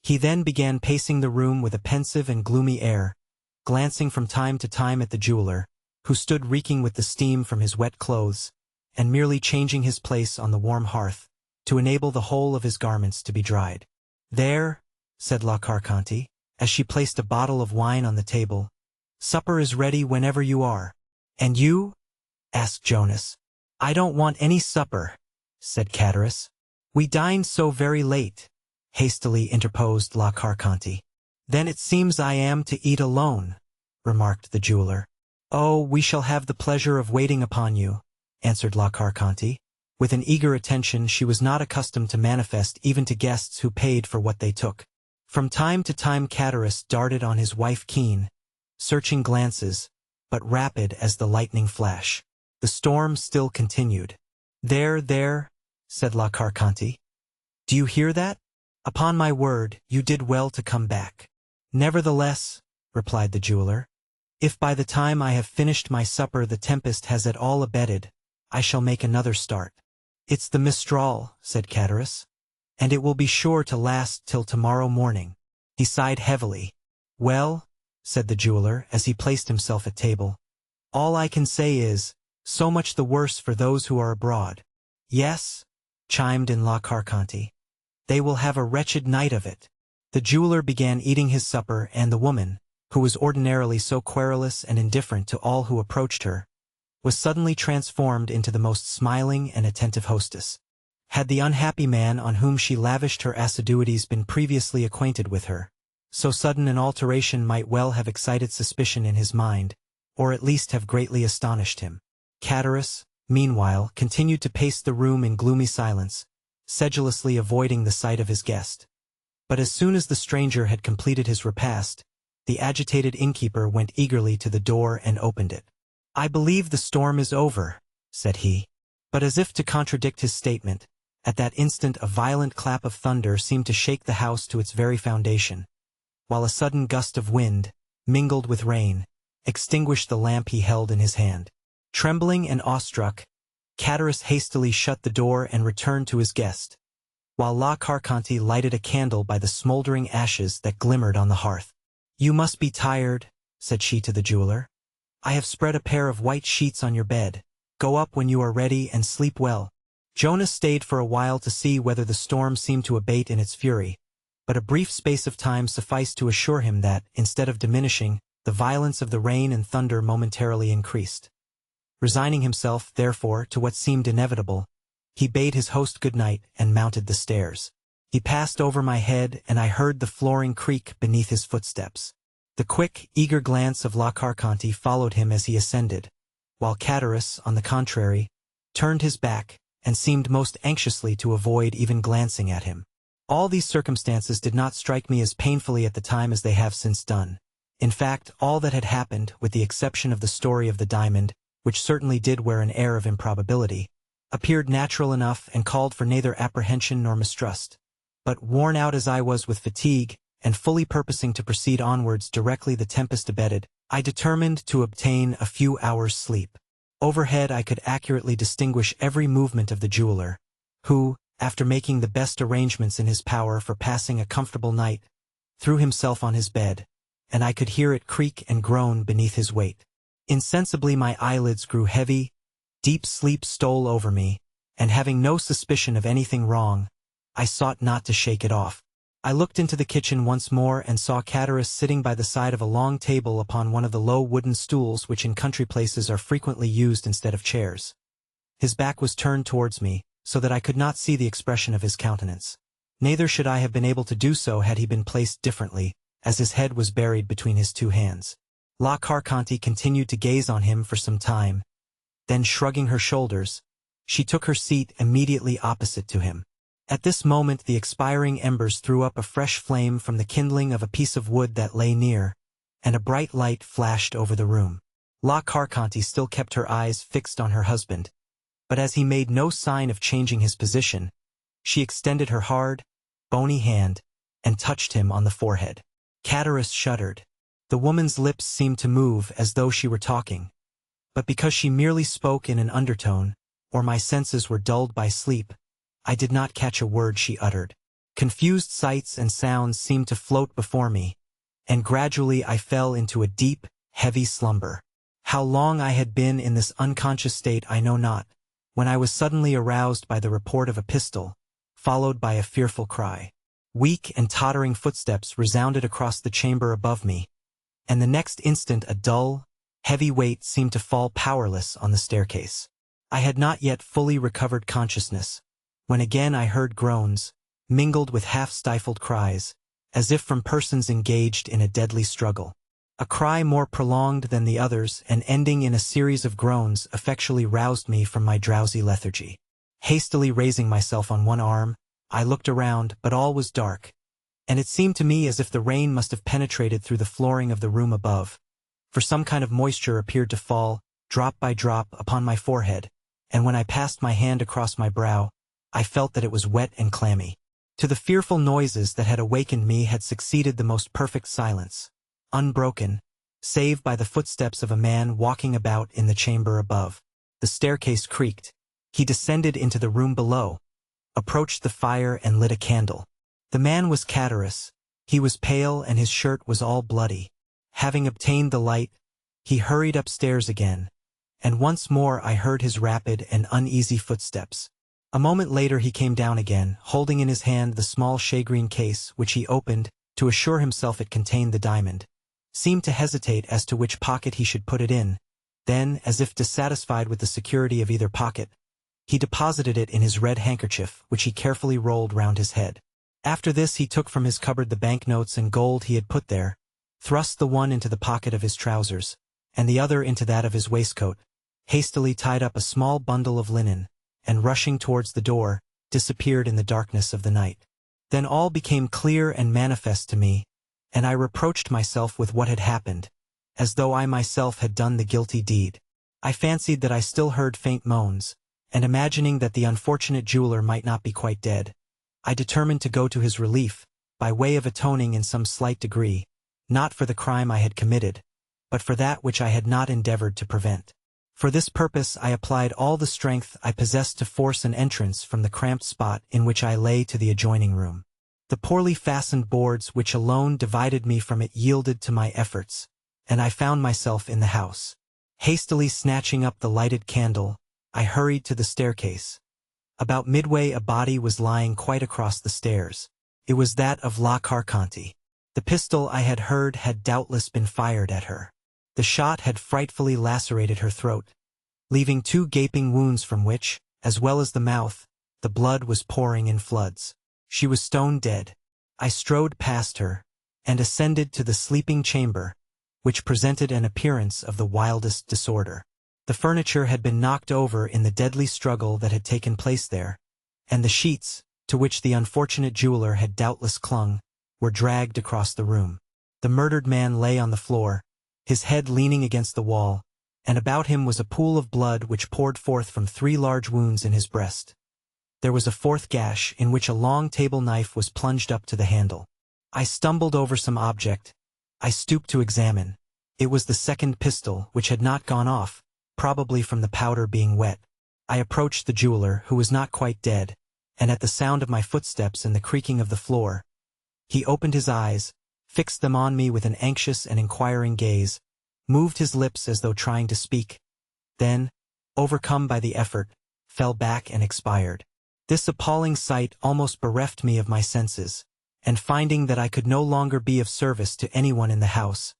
He then began pacing the room with a pensive and gloomy air, glancing from time to time at the jeweler, who stood reeking with the steam from his wet clothes, and merely changing his place on the warm hearth, to enable the whole of his garments to be dried. There, said La Carconte, as she placed a bottle of wine on the table, supper is ready whenever you are. And you? Asked Jonas. I don't want any supper, said Cadaris. We dined so very late, hastily interposed La Carconte. Then it seems I am to eat alone, remarked the jeweler. Oh, we shall have the pleasure of waiting upon you, answered La Carconte, with an eager attention she was not accustomed to manifest even to guests who paid for what they took. From time to time Cadaris darted on his wife keen, searching glances, but rapid as the lightning flash. The storm still continued. There, said La Carconte. Do you hear that? "Upon my word, you did well to come back." "Nevertheless," replied the jeweler, "if by the time I have finished my supper the tempest has at all abated, I shall make another start." "It's the Mistral," said Chatteris, "and it will be sure to last till tomorrow morning." He sighed heavily. "Well," said the jeweler as he placed himself at table, "all I can say is, so much the worse for those who are abroad." "Yes," chimed in La Carconte, "they will have a wretched night of it." The jeweler began eating his supper, and the woman, who was ordinarily so querulous and indifferent to all who approached her, was suddenly transformed into the most smiling and attentive hostess. Had the unhappy man on whom she lavished her assiduities been previously acquainted with her, so sudden an alteration might well have excited suspicion in his mind, or at least have greatly astonished him. Chatteris, meanwhile, continued to pace the room in gloomy silence, sedulously avoiding the sight of his guest. But as soon as the stranger had completed his repast, the agitated innkeeper went eagerly to the door and opened it. "I believe the storm is over," said he. But as if to contradict his statement, at that instant a violent clap of thunder seemed to shake the house to its very foundation, while a sudden gust of wind, mingled with rain, extinguished the lamp he held in his hand. Trembling and awestruck, Chatteris hastily shut the door and returned to his guest, while La Carconte lighted a candle by the smoldering ashes that glimmered on the hearth. "You must be tired," said she to the jeweler. "I have spread a pair of white sheets on your bed. Go up when you are ready and sleep well." Jonas stayed for a while to see whether the storm seemed to abate in its fury, but a brief space of time sufficed to assure him that, instead of diminishing, the violence of the rain and thunder momentarily increased. Resigning himself, therefore, to what seemed inevitable, he bade his host good night and mounted the stairs. He passed over my head, and I heard the flooring creak beneath his footsteps. The quick, eager glance of La Carconte followed him as he ascended, while Chatteris, on the contrary, turned his back and seemed most anxiously to avoid even glancing at him. All these circumstances did not strike me as painfully at the time as they have since done. In fact, all that had happened, with the exception of the story of the diamond, which certainly did wear an air of improbability, appeared natural enough and called for neither apprehension nor mistrust. But worn out as I was with fatigue, and fully purposing to proceed onwards directly the tempest abated, I determined to obtain a few hours' sleep. Overhead I could accurately distinguish every movement of the jeweler, who, after making the best arrangements in his power for passing a comfortable night, threw himself on his bed, and I could hear it creak and groan beneath his weight. Insensibly my eyelids grew heavy, deep sleep stole over me, and having no suspicion of anything wrong, I sought not to shake it off. I looked into the kitchen once more and saw Chatteris sitting by the side of a long table upon one of the low wooden stools which in country places are frequently used instead of chairs. His back was turned towards me, so that I could not see the expression of his countenance. Neither should I have been able to do so had he been placed differently, as his head was buried between his two hands. La Carconte continued to gaze on him for some time. Then, shrugging her shoulders, she took her seat immediately opposite to him. At this moment the expiring embers threw up a fresh flame from the kindling of a piece of wood that lay near, and a bright light flashed over the room. La Carconte still kept her eyes fixed on her husband, but as he made no sign of changing his position, she extended her hard, bony hand, and touched him on the forehead. Chatteris shuddered. The woman's lips seemed to move as though she were talking, but because she merely spoke in an undertone, or my senses were dulled by sleep, I did not catch a word she uttered. Confused sights and sounds seemed to float before me, and gradually I fell into a deep, heavy slumber. How long I had been in this unconscious state I know not, when I was suddenly aroused by the report of a pistol, followed by a fearful cry. Weak and tottering footsteps resounded across the chamber above me, and the next instant a dull, heavy weight seemed to fall powerless on the staircase. I had not yet fully recovered consciousness, when again I heard groans, mingled with half-stifled cries, as if from persons engaged in a deadly struggle. A cry more prolonged than the others and ending in a series of groans effectually roused me from my drowsy lethargy. Hastily raising myself on one arm, I looked around, but all was dark, and it seemed to me as if the rain must have penetrated through the flooring of the room above, for some kind of moisture appeared to fall, drop by drop, upon my forehead, and when I passed my hand across my brow, I felt that it was wet and clammy. To the fearful noises that had awakened me had succeeded the most perfect silence, unbroken, save by the footsteps of a man walking about in the chamber above. The staircase creaked. He descended into the room below, approached the fire and lit a candle. The man was Catharus. He was pale and his shirt was all bloody. Having obtained the light, he hurried upstairs again, and once more I heard his rapid and uneasy footsteps. A moment later he came down again, holding in his hand the small shagreen case, which he opened, to assure himself it contained the diamond, seemed to hesitate as to which pocket he should put it in, then, as if dissatisfied with the security of either pocket, he deposited it in his red handkerchief, which he carefully rolled round his head. After this he took from his cupboard the banknotes and gold he had put there, thrust the one into the pocket of his trousers, and the other into that of his waistcoat, hastily tied up a small bundle of linen, and rushing towards the door, disappeared in the darkness of the night. Then all became clear and manifest to me, and I reproached myself with what had happened, as though I myself had done the guilty deed. I fancied that I still heard faint moans, and imagining that the unfortunate jeweler might not be quite dead, I determined to go to his relief, by way of atoning in some slight degree, not for the crime I had committed, but for that which I had not endeavored to prevent. For this purpose I applied all the strength I possessed to force an entrance from the cramped spot in which I lay to the adjoining room. The poorly fastened boards which alone divided me from it yielded to my efforts, and I found myself in the house. Hastily snatching up the lighted candle, I hurried to the staircase. About midway a body was lying quite across the stairs. It was that of La Carconte. The pistol I had heard had doubtless been fired at her. The shot had frightfully lacerated her throat, leaving 2 gaping wounds from which, as well as the mouth, the blood was pouring in floods. She was stone dead. I strode past her, and ascended to the sleeping chamber, which presented an appearance of the wildest disorder. The furniture had been knocked over in the deadly struggle that had taken place there, and the sheets, to which the unfortunate jeweler had doubtless clung, were dragged across the room. The murdered man lay on the floor, his head leaning against the wall, and about him was a pool of blood which poured forth from 3 large wounds in his breast. There was a 4th gash in which a long table knife was plunged up to the handle. I stumbled over some object. I stooped to examine. It was the 2nd pistol, which had not gone off, probably from the powder being wet. I approached the jeweler, who was not quite dead, and at the sound of my footsteps and the creaking of the floor, he opened his eyes, fixed them on me with an anxious and inquiring gaze, moved his lips as though trying to speak, then, overcome by the effort, fell back and expired. This appalling sight almost bereft me of my senses, and finding that I could no longer be of service to anyone in the house,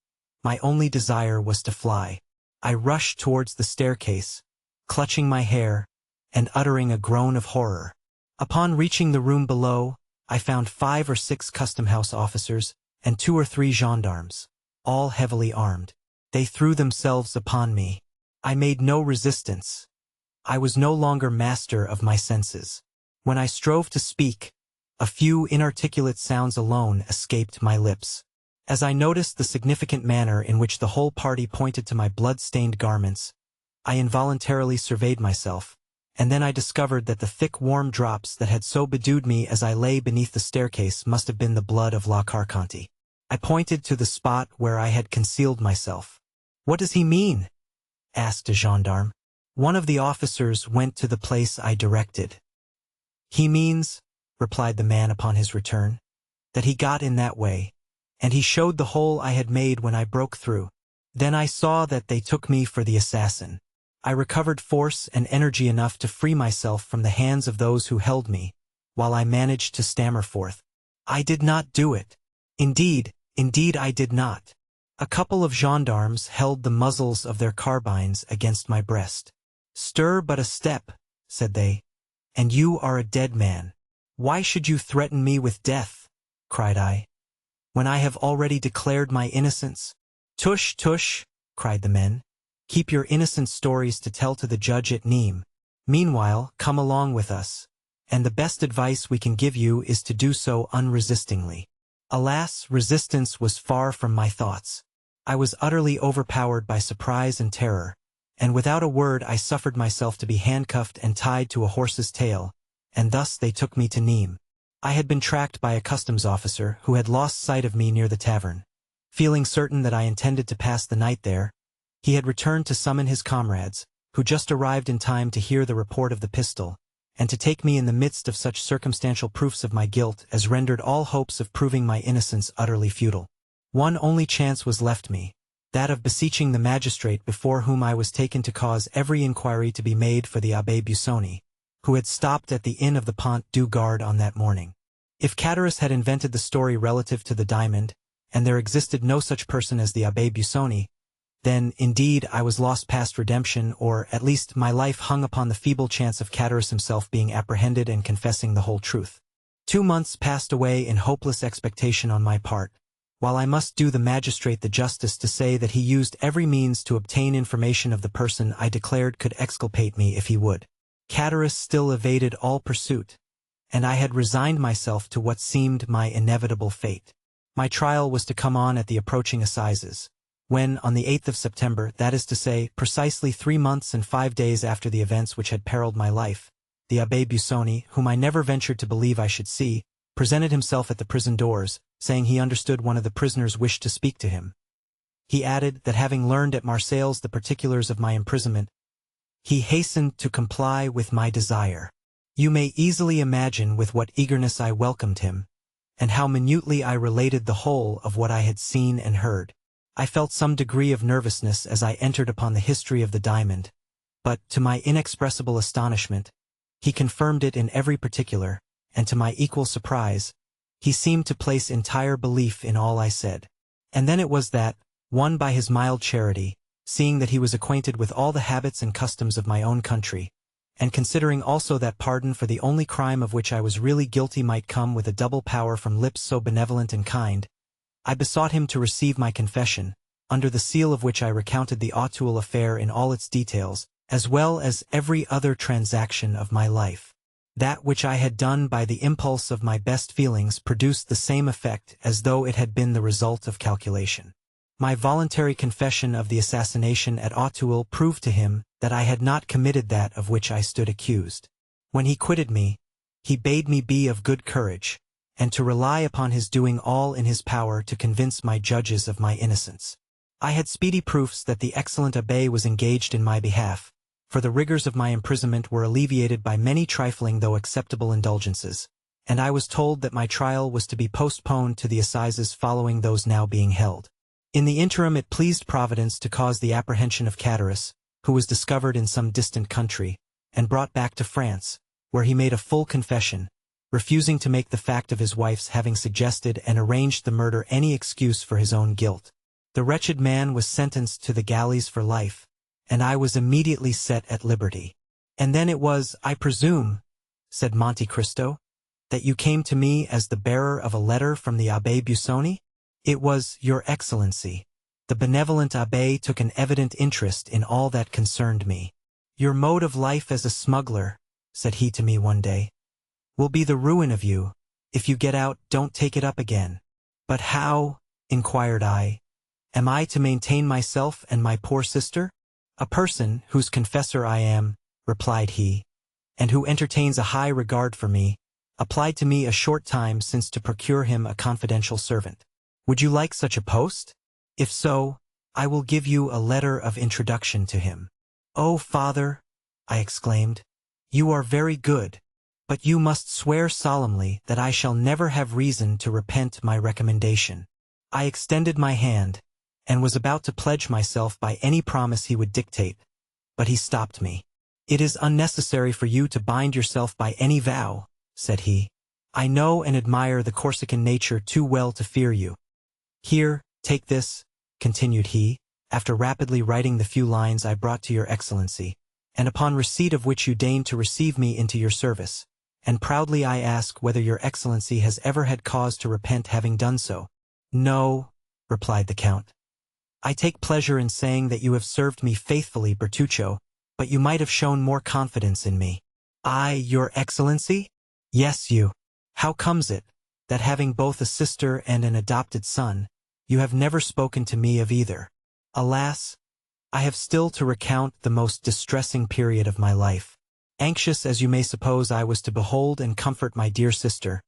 my only desire was to fly. I rushed towards the staircase, clutching my hair, and uttering a groan of horror. Upon reaching the room below, I found 5 or 6 custom-house officers, and 2 or 3 gendarmes, all heavily armed. They threw themselves upon me. I made no resistance. I was no longer master of my senses. When I strove to speak, a few inarticulate sounds alone escaped my lips. As I noticed the significant manner in which the whole party pointed to my blood-stained garments, I involuntarily surveyed myself, and then I discovered that the thick warm drops that had so bedewed me as I lay beneath the staircase must have been the blood of La Carconte. I pointed to the spot where I had concealed myself. "What does he mean?" asked a gendarme. One of the officers went to the place I directed. "He means," replied the man upon his return, "that he got in that way, and he showed the hole I had made when I broke through. Then I saw that they took me for the assassin. I recovered force and energy enough to free myself from the hands of those who held me, while I managed to stammer forth, 'I did not do it. Indeed I did not.' A couple of gendarmes held the muzzles of their carbines against my breast. 'Stir but a step,' said they, 'and you are a dead man.' 'Why should you threaten me with death?' cried I, 'when I have already declared my innocence?' 'Tush, tush,' cried the men. 'Keep your innocent stories to tell to the judge at Nîmes. Meanwhile, come along with us, and the best advice we can give you is to do so unresistingly.' Alas, resistance was far from my thoughts. I was utterly overpowered by surprise and terror, and without a word I suffered myself to be handcuffed and tied to a horse's tail, and thus they took me to Nîmes. I had been tracked by a customs officer who had lost sight of me near the tavern. Feeling certain that I intended to pass the night there, he had returned to summon his comrades, who just arrived in time to hear the report of the pistol, and to take me in the midst of such circumstantial proofs of my guilt as rendered all hopes of proving my innocence utterly futile. One only chance was left me, that of beseeching the magistrate before whom I was taken to cause every inquiry to be made for the Abbé Busoni, who had stopped at the inn of the Pont du Gard on that morning. If Catullus had invented the story relative to the diamond, and there existed no such person as the Abbé Busoni, then, indeed, I was lost past redemption, or, at least, my life hung upon the feeble chance of Catullus himself being apprehended and confessing the whole truth. 2 months passed away in hopeless expectation on my part, while I must do the magistrate the justice to say that he used every means to obtain information of the person I declared could exculpate me if he would. Catullus still evaded all pursuit, and I had resigned myself to what seemed my inevitable fate. My trial was to come on at the approaching assizes, when, on the 8th of September, that is to say, precisely 3 months and 5 days after the events which had periled my life, the Abbé Busoni, whom I never ventured to believe I should see, presented himself at the prison doors, saying he understood one of the prisoners wished to speak to him. He added that having learned at Marseilles the particulars of my imprisonment, he hastened to comply with my desire. You may easily imagine with what eagerness I welcomed him, and how minutely I related the whole of what I had seen and heard. I felt some degree of nervousness as I entered upon the history of the diamond, but, to my inexpressible astonishment, he confirmed it in every particular, and to my equal surprise, he seemed to place entire belief in all I said. And then it was that, won by his mild charity, seeing that he was acquainted with all the habits and customs of my own country, and considering also that pardon for the only crime of which I was really guilty might come with a double power from lips so benevolent and kind, I besought him to receive my confession, under the seal of which I recounted the Auteuil affair in all its details, as well as every other transaction of my life. That which I had done by the impulse of my best feelings produced the same effect as though it had been the result of calculation. My voluntary confession of the assassination at Auteuil proved to him that I had not committed that of which I stood accused. When he quitted me, he bade me be of good courage, and to rely upon his doing all in his power to convince my judges of my innocence. I had speedy proofs that the excellent abbé was engaged in my behalf, for the rigors of my imprisonment were alleviated by many trifling though acceptable indulgences, and I was told that my trial was to be postponed to the assizes following those now being held. In the interim it pleased Providence to cause the apprehension of Catullus, who was discovered in some distant country, and brought back to France, where he made a full confession, refusing to make the fact of his wife's having suggested and arranged the murder any excuse for his own guilt. The wretched man was sentenced to the galleys for life, and I was immediately set at liberty. And then it was, I presume, said Monte Cristo, that you came to me as the bearer of a letter from the Abbé Busoni? It was, Your Excellency. The benevolent abbé took an evident interest in all that concerned me. Your mode of life as a smuggler, said he to me one day, will be the ruin of you. If you get out, don't take it up again. But how, inquired I, am I to maintain myself and my poor sister? A person, whose confessor I am, replied he, and who entertains a high regard for me, applied to me a short time since to procure him a confidential servant. Would you like such a post? If so, I will give you a letter of introduction to him. Oh, father, I exclaimed, you are very good, but you must swear solemnly that I shall never have reason to repent my recommendation. I extended my hand, and was about to pledge myself by any promise he would dictate, but he stopped me. It is unnecessary for you to bind yourself by any vow, said he. I know and admire the Corsican nature too well to fear you. Here, take this, continued he, after rapidly writing the few lines I brought to your excellency, and upon receipt of which you deign to receive me into your service, and proudly I ask whether your excellency has ever had cause to repent having done so. No, replied the count. I take pleasure in saying that you have served me faithfully, Bertuccio, but you might have shown more confidence in me. I, your excellency? Yes, you. How comes it, that having both a sister and an adopted son, you have never spoken to me of either? Alas, I have still to recount the most distressing period of my life. Anxious as you may suppose I was to behold and comfort my dear sister,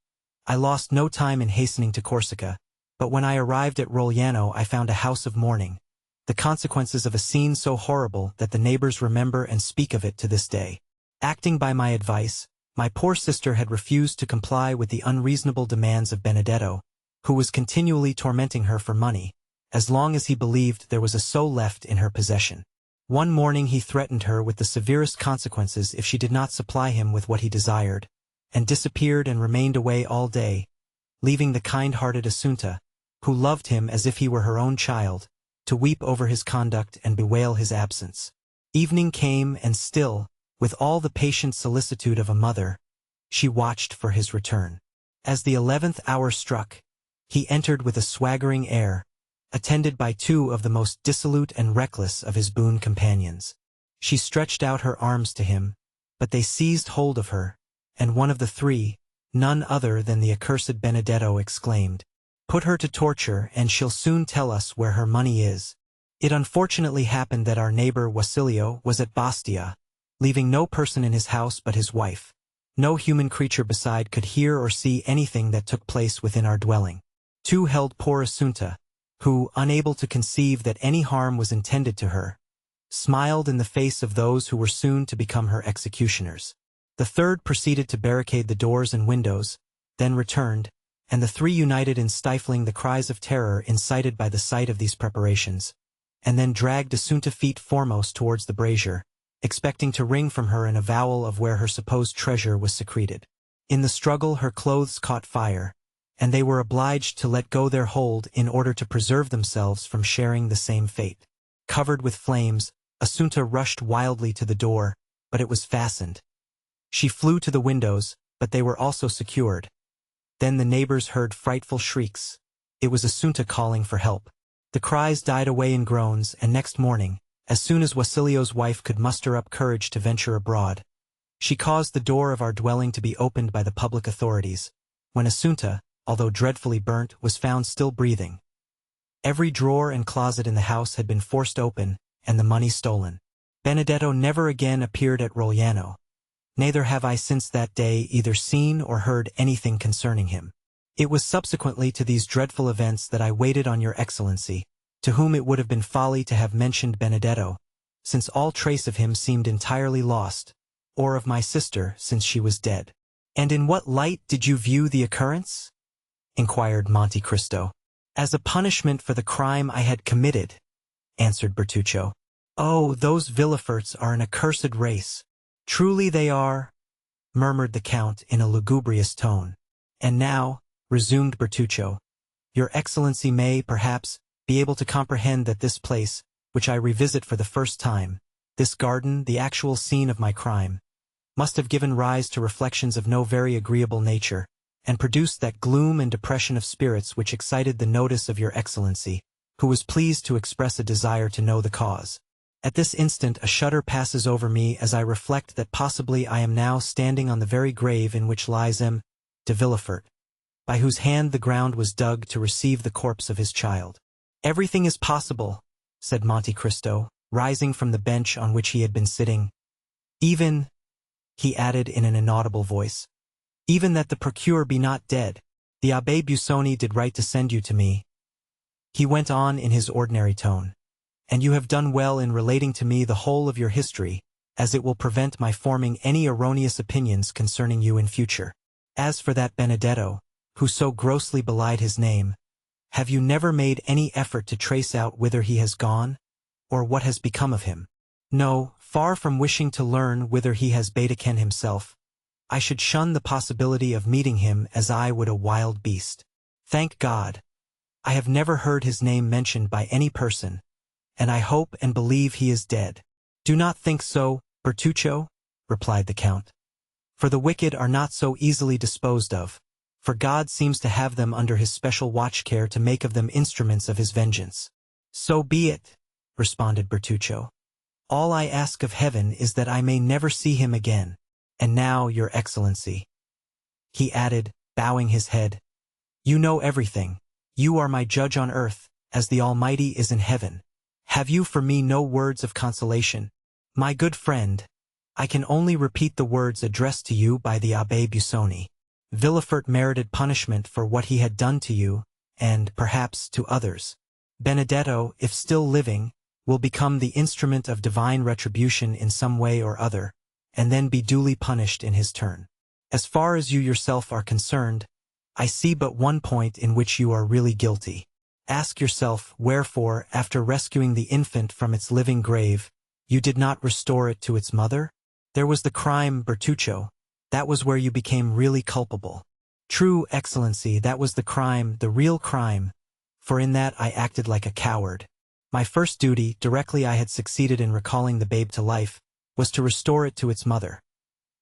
I lost no time in hastening to Corsica, but when I arrived at Rogliano I found a house of mourning, the consequences of a scene so horrible that the neighbors remember and speak of it to this day. Acting by my advice, my poor sister had refused to comply with the unreasonable demands of Benedetto, who was continually tormenting her for money, as long as he believed there was a sou left in her possession. One morning he threatened her with the severest consequences if she did not supply him with what he desired, and disappeared and remained away all day, leaving the kind-hearted Assunta, who loved him as if he were her own child, to weep over his conduct and bewail his absence. Evening came, and still, with all the patient solicitude of a mother, she watched for his return. As the 11th hour struck, he entered with a swaggering air, attended by two of the most dissolute and reckless of his boon companions. She stretched out her arms to him, but they seized hold of her, and one of the three, none other than the accursed Benedetto, exclaimed, "Put her to torture, and she'll soon tell us where her money is." It unfortunately happened that our neighbor Wasilio was at Bastia, leaving no person in his house but his wife. No human creature beside could hear or see anything that took place within our dwelling. Two held poor Assunta, who, unable to conceive that any harm was intended to her, smiled in the face of those who were soon to become her executioners. The third proceeded to barricade the doors and windows, then returned, and the three united in stifling the cries of terror incited by the sight of these preparations, and then dragged Assunta feet foremost towards the brazier, expecting to wring from her an avowal of where her supposed treasure was secreted. In the struggle her clothes caught fire, and they were obliged to let go their hold in order to preserve themselves from sharing the same fate. Covered with flames, Assunta rushed wildly to the door, but it was fastened. She flew to the windows, but they were also secured. Then the neighbors heard frightful shrieks. It was Assunta calling for help. The cries died away in groans, and next morning, as soon as Wasilio's wife could muster up courage to venture abroad, she caused the door of our dwelling to be opened by the public authorities, when Assunta, although dreadfully burnt, was found still breathing. Every drawer and closet in the house had been forced open, and the money stolen. Benedetto never again appeared at Rogliano. Neither have I since that day either seen or heard anything concerning him. It was subsequently to these dreadful events that I waited on your Excellency, to whom it would have been folly to have mentioned Benedetto, since all trace of him seemed entirely lost, or of my sister, since she was dead. "And in what light did you view the occurrence?" inquired Monte Cristo. "As a punishment for the crime I had committed," answered Bertuccio. "Oh, those Villeforts are an accursed race." "Truly they are," murmured the Count in a lugubrious tone. "And now," resumed Bertuccio, "your Excellency may, perhaps, be able to comprehend that this place, which I revisit for the first time, this garden, the actual scene of my crime, must have given rise to reflections of no very agreeable nature, and produced that gloom and depression of spirits which excited the notice of your Excellency, who was pleased to express a desire to know the cause. At this instant a shudder passes over me as I reflect that possibly I am now standing on the very grave in which lies M. de Villefort, by whose hand the ground was dug to receive the corpse of his child." "Everything is possible," said Monte Cristo, rising from the bench on which he had been sitting. "Even," he added in an inaudible voice, "even that the procureur be not dead. The Abbé Busoni did right to send you to me," he went on in his ordinary tone, "and you have done well in relating to me the whole of your history, as it will prevent my forming any erroneous opinions concerning you in future. As for that Benedetto, who so grossly belied his name, have you never made any effort to trace out whither he has gone, or what has become of him?" "No, far from wishing to learn whither he has betaken himself, I should shun the possibility of meeting him as I would a wild beast. Thank God, I have never heard his name mentioned by any person, and I hope and believe he is dead." "Do not think so, Bertuccio," replied the Count, "for the wicked are not so easily disposed of, for God seems to have them under his special watch care to make of them instruments of his vengeance." "So be it," responded Bertuccio. "All I ask of heaven is that I may never see him again. And now, your Excellency," he added, bowing his head, "you know everything. You are my judge on earth, as the Almighty is in heaven. Have you for me no words of consolation? My good friend, I can only repeat the words addressed to you by the Abbé Busoni. Villefort merited punishment for what he had done to you, and, perhaps, to others. Benedetto, if still living, will become the instrument of divine retribution in some way or other, and then be duly punished in his turn. As far as you yourself are concerned, I see but one point in which you are really guilty. Ask yourself wherefore, after rescuing the infant from its living grave, you did not restore it to its mother? There was the crime, Bertuccio. That was where you became really culpable. True, Excellency, that was the crime, the real crime, for in that I acted like a coward. My first duty, directly I had succeeded in recalling the babe to life, was to restore it to its mother.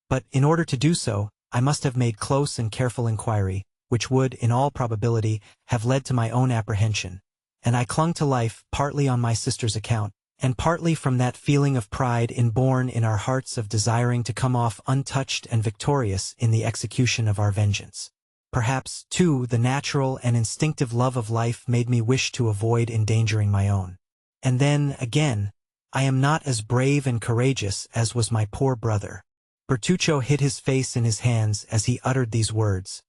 But, in order to do so, I must have made close and careful inquiry, which would, in all probability, have led to my own apprehension, and I clung to life partly on my sister's account, and partly from that feeling of pride inborn in our hearts of desiring to come off untouched and victorious in the execution of our vengeance. Perhaps, too, the natural and instinctive love of life made me wish to avoid endangering my own. And then, again, I am not as brave and courageous as was my poor brother. Bertuccio hid his face in his hands as he uttered these words,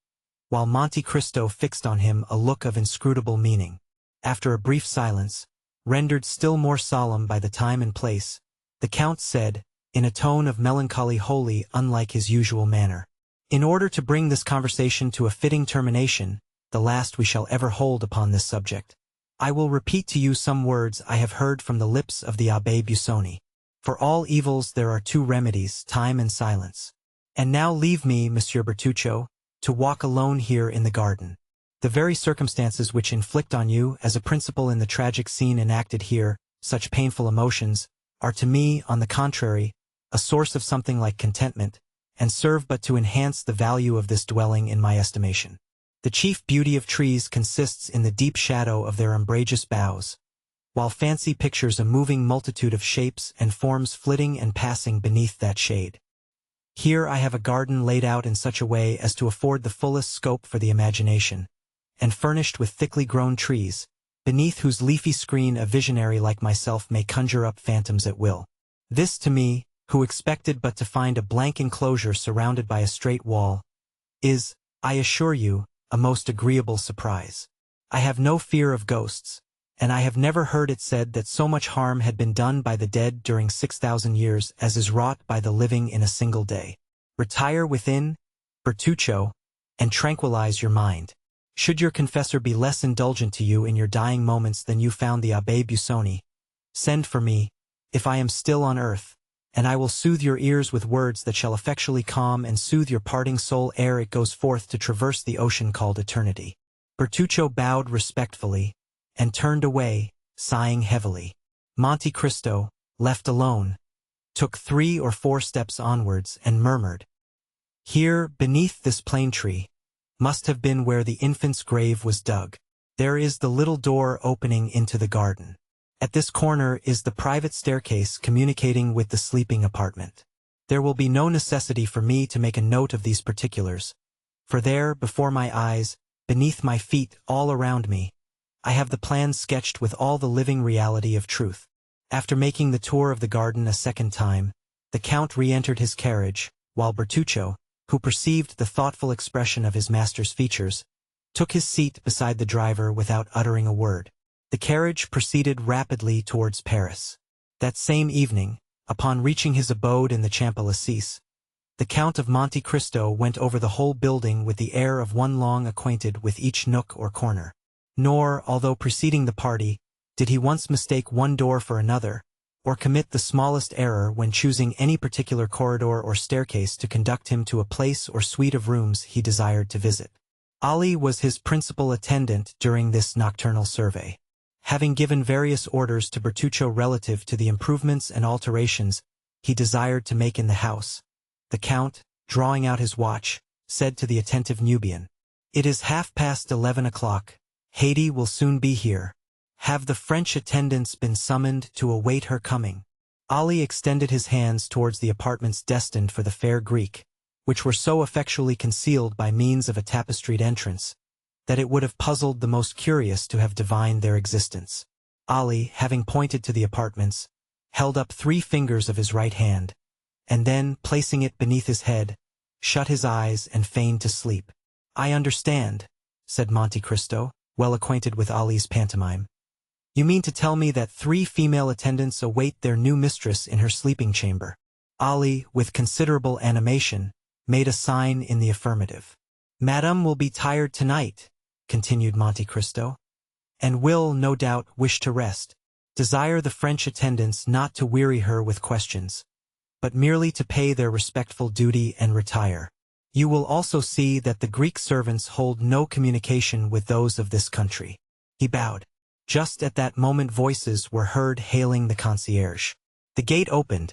while Monte Cristo fixed on him a look of inscrutable meaning. After a brief silence, rendered still more solemn by the time and place, the Count said, in a tone of melancholy wholly unlike his usual manner, "In order to bring this conversation to a fitting termination, the last we shall ever hold upon this subject, I will repeat to you some words I have heard from the lips of the Abbé Busoni. For all evils there are two remedies, time and silence. And now leave me, Monsieur Bertuccio, to walk alone here in the garden. The very circumstances which inflict on you, as a principal in the tragic scene enacted here, such painful emotions, are to me, on the contrary, a source of something like contentment, and serve but to enhance the value of this dwelling in my estimation. The chief beauty of trees consists in the deep shadow of their umbrageous boughs, while fancy pictures a moving multitude of shapes and forms flitting and passing beneath that shade. Here I have a garden laid out in such a way as to afford the fullest scope for the imagination, and furnished with thickly grown trees, beneath whose leafy screen a visionary like myself may conjure up phantoms at will. This to me, who expected but to find a blank enclosure surrounded by a straight wall, is, I assure you, a most agreeable surprise. I have no fear of ghosts, and I have never heard it said that so much harm had been done by the dead during 6,000 years as is wrought by the living in a single day. Retire within, Bertuccio, and tranquilize your mind. Should your confessor be less indulgent to you in your dying moments than you found the Abbé Busoni, send for me, if I am still on earth, and I will soothe your ears with words that shall effectually calm and soothe your parting soul ere it goes forth to traverse the ocean called eternity." Bertuccio bowed respectfully, and turned away, sighing heavily. Monte Cristo, left alone, took 3 or 4 steps onwards and murmured, "Here, beneath this plane tree, must have been where the infant's grave was dug. There is the little door opening into the garden. At this corner is the private staircase communicating with the sleeping apartment. There will be no necessity for me to make a note of these particulars, for there, before my eyes, beneath my feet, all around me, I have the plan sketched with all the living reality of truth." After making the tour of the garden a second time, the Count re-entered his carriage, while Bertuccio, who perceived the thoughtful expression of his master's features, took his seat beside the driver without uttering a word. The carriage proceeded rapidly towards Paris. That same evening, upon reaching his abode in the Champs-Élysées, the Count of Monte Cristo went over the whole building with the air of one long acquainted with each nook or corner. Nor, although preceding the party, did he once mistake one door for another, or commit the smallest error when choosing any particular corridor or staircase to conduct him to a place or suite of rooms he desired to visit. Ali was his principal attendant during this nocturnal survey. Having given various orders to Bertuccio relative to the improvements and alterations he desired to make in the house, the Count, drawing out his watch, said to the attentive Nubian, "It is 11:30. Haydée will soon be here. Have the French attendants been summoned to await her coming?" Ali extended his hands towards the apartments destined for the fair Greek, which were so effectually concealed by means of a tapestried entrance, that it would have puzzled the most curious to have divined their existence. Ali, having pointed to the apartments, held up 3 fingers of his right hand, and then, placing it beneath his head, shut his eyes and feigned to sleep. "I understand," said Monte Cristo, well acquainted with Ali's pantomime. "You mean to tell me that 3 female attendants await their new mistress in her sleeping chamber?" Ali, with considerable animation, made a sign in the affirmative. "Madame will be tired tonight," continued Monte Cristo, "and will, no doubt, wish to rest. Desire the French attendants not to weary her with questions, but merely to pay their respectful duty and retire. You will also see that the Greek servants hold no communication with those of this country." He bowed. Just at that moment voices were heard hailing the concierge. The gate opened,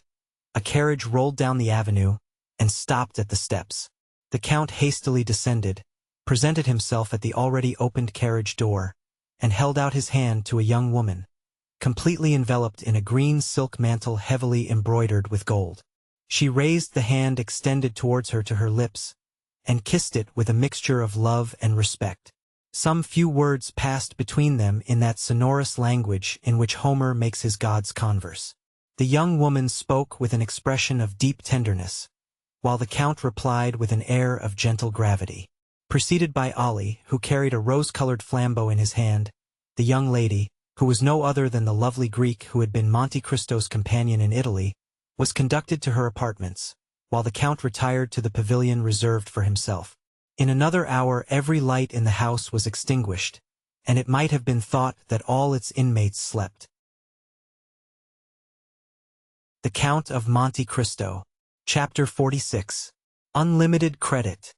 a carriage rolled down the avenue, and stopped at the steps. The Count hastily descended, presented himself at the already opened carriage door, and held out his hand to a young woman, completely enveloped in a green silk mantle heavily embroidered with gold. She raised the hand extended towards her to her lips, and kissed it with a mixture of love and respect. Some few words passed between them in that sonorous language in which Homer makes his gods converse. The young woman spoke with an expression of deep tenderness, while the Count replied with an air of gentle gravity. Preceded by Ali, who carried a rose-colored flambeau in his hand, the young lady, who was no other than the lovely Greek who had been Monte Cristo's companion in Italy, was conducted to her apartments, while the Count retired to the pavilion reserved for himself. In another hour every light in the house was extinguished, and it might have been thought that all its inmates slept. The Count of Monte Cristo. Chapter 46. Unlimited Credit.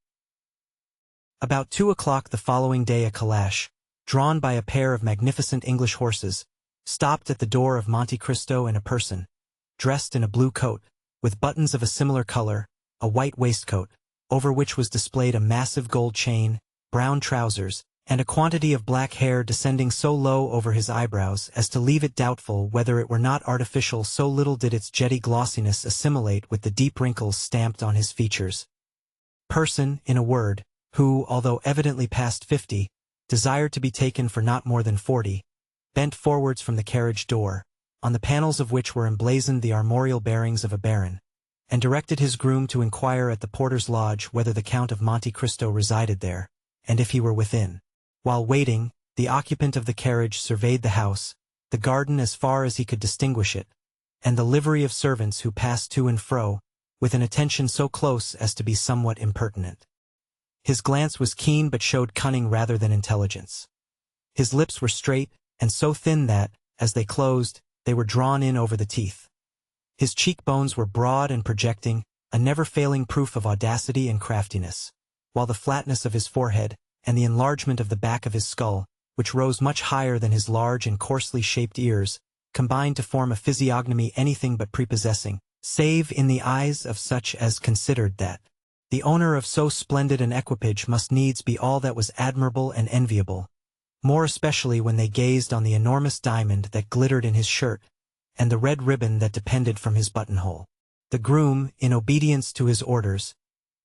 About 2 o'clock the following day a calash, drawn by a pair of magnificent English horses, stopped at the door of Monte Cristo, and a person, dressed in a blue coat, with buttons of a similar color, a white waistcoat, over which was displayed a massive gold chain, brown trousers, and a quantity of black hair descending so low over his eyebrows as to leave it doubtful whether it were not artificial, so little did its jetty glossiness assimilate with the deep wrinkles stamped on his features. Person, in a word, who, although evidently past 50, desired to be taken for not more than 40, bent forwards from the carriage door, on the panels of which were emblazoned the armorial bearings of a baron, and directed his groom to inquire at the porter's lodge whether the Count of Monte Cristo resided there, and if he were within. While waiting, the occupant of the carriage surveyed the house, the garden as far as he could distinguish it, and the livery of servants who passed to and fro, with an attention so close as to be somewhat impertinent. His glance was keen but showed cunning rather than intelligence. His lips were straight, and so thin that, as they closed, they were drawn in over the teeth. His cheekbones were broad and projecting, a never-failing proof of audacity and craftiness, while the flatness of his forehead, and the enlargement of the back of his skull, which rose much higher than his large and coarsely shaped ears, combined to form a physiognomy anything but prepossessing, save in the eyes of such as considered that the owner of so splendid an equipage must needs be all that was admirable and enviable, more especially when they gazed on the enormous diamond that glittered in his shirt, and the red ribbon that depended from his buttonhole. The groom, in obedience to his orders,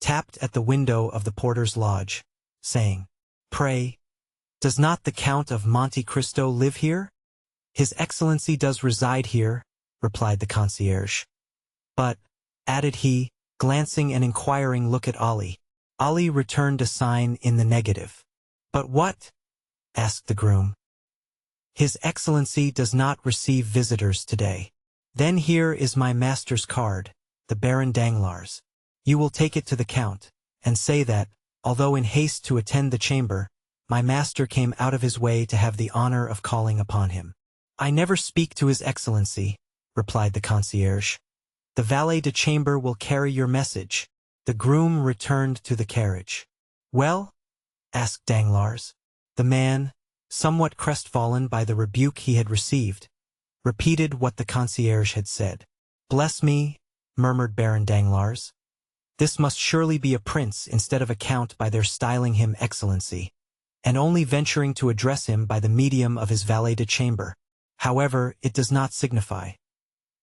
tapped at the window of the porter's lodge, saying, "Pray, does not the Count of Monte Cristo live here?" "His Excellency does reside here," replied the concierge. "But," added he, glancing an inquiring look at Ali. Ali returned a sign in the negative. "But what?" asked the groom. "His Excellency does not receive visitors today." "Then here is my master's card, the Baron Danglars. You will take it to the Count, and say that, although in haste to attend the chamber, my master came out of his way to have the honor of calling upon him." "I never speak to His Excellency," replied the concierge. "The valet de chamber will carry your message." The groom returned to the carriage. "Well?" asked Danglars. The man, somewhat crestfallen by the rebuke he had received, repeated what the concierge had said. "Bless me," murmured Baron Danglars. "This must surely be a prince instead of a count by their styling him Excellency, and only venturing to address him by the medium of his valet de chamber. However, it does not signify.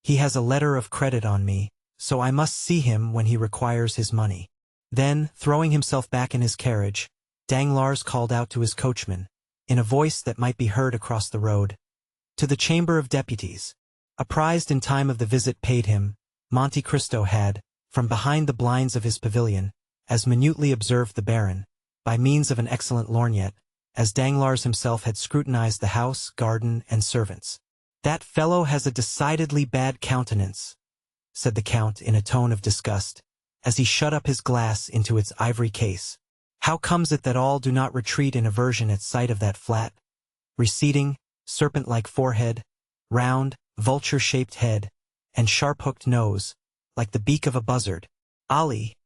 He has a letter of credit on me, so I must see him when he requires his money." Then, throwing himself back in his carriage, Danglars called out to his coachman, in a voice that might be heard across the road, "To the Chamber of Deputies." Apprised in time of the visit paid him, Monte Cristo had, from behind the blinds of his pavilion, as minutely observed the Baron, by means of an excellent lorgnette, as Danglars himself had scrutinized the house, garden, and servants. "That fellow has a decidedly bad countenance," said the Count in a tone of disgust, as he shut up his glass into its ivory case. "How comes it that all do not retreat in aversion at sight of that flat, receding, serpent-like forehead, round, vulture-shaped head, and sharp-hooked nose, like the beak of a buzzard? Ali!"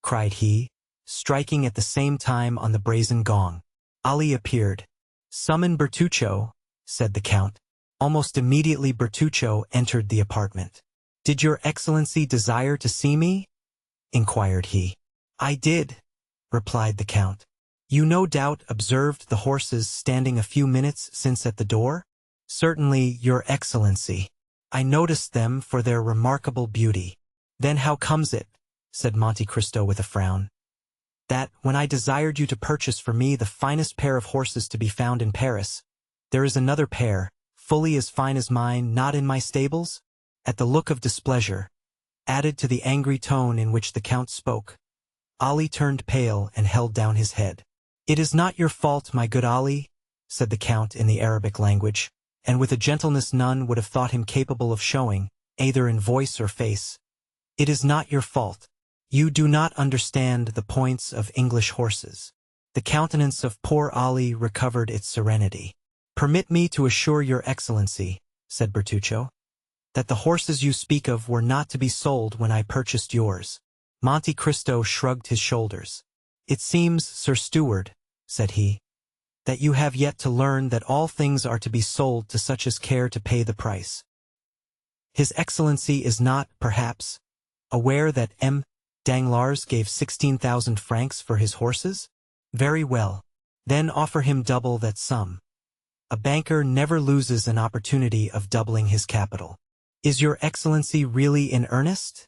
cried he, striking at the same time on the brazen gong. Ali appeared. "Summon Bertuccio," said the Count. Almost immediately Bertuccio entered the apartment. "Did your Excellency desire to see me?" inquired he. "I did," replied the Count. "You no doubt observed the horses standing a few minutes since at the door?" "Certainly, your Excellency. I noticed them for their remarkable beauty." "Then how comes it," said Monte Cristo with a frown, "that, when I desired you to purchase for me the finest pair of horses to be found in Paris, there is another pair, fully as fine as mine, not in my stables?" At the look of displeasure, added to the angry tone in which the Count spoke, Ali turned pale and held down his head. "It is not your fault, my good Ali," said the Count in the Arabic language, and with a gentleness none would have thought him capable of showing, either in voice or face. "It is not your fault. You do not understand the points of English horses." The countenance of poor Ali recovered its serenity. "Permit me to assure your Excellency," said Bertuccio, "that the horses you speak of were not to be sold when I purchased yours." Monte Cristo shrugged his shoulders. "It seems, Sir Steward," said he, "that you have yet to learn that all things are to be sold to such as care to pay the price. His Excellency is not, perhaps, aware that M. Danglars gave 16,000 francs for his horses? Very well. Then offer him double that sum. A banker never loses an opportunity of doubling his capital." "Is your Excellency really in earnest?"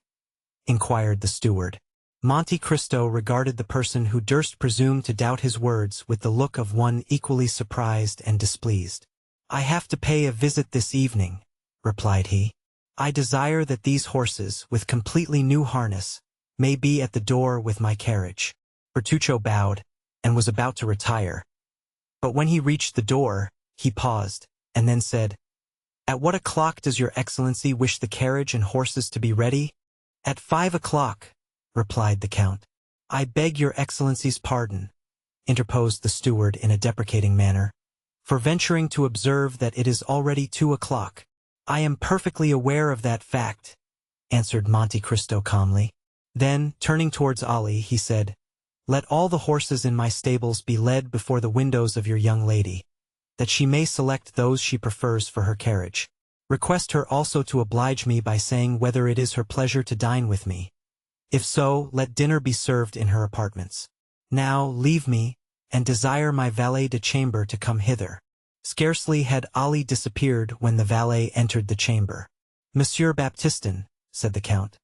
inquired the steward. Monte Cristo regarded the person who durst presume to doubt his words with the look of one equally surprised and displeased. "I have to pay a visit this evening," replied he. "I desire that these horses, with completely new harness, may be at the door with my carriage." Bertuccio bowed, and was about to retire. But when he reached the door, he paused, and then said, "At what o'clock does your Excellency wish the carriage and horses to be ready?" "At 5 o'clock," replied the Count. "I beg your Excellency's pardon," interposed the steward in a deprecating manner, "for venturing to observe that it is already 2 o'clock. "I am perfectly aware of that fact," answered Monte Cristo calmly. Then, turning towards Ali, he said, "Let all the horses in my stables be led before the windows of your young lady, that she may select those she prefers for her carriage. Request her also to oblige me by saying whether it is her pleasure to dine with me. If so, let dinner be served in her apartments. Now leave me, and desire my valet de chambre to come hither." Scarcely had Ali disappeared when the valet entered the chamber. "Monsieur Baptistin," said the Count,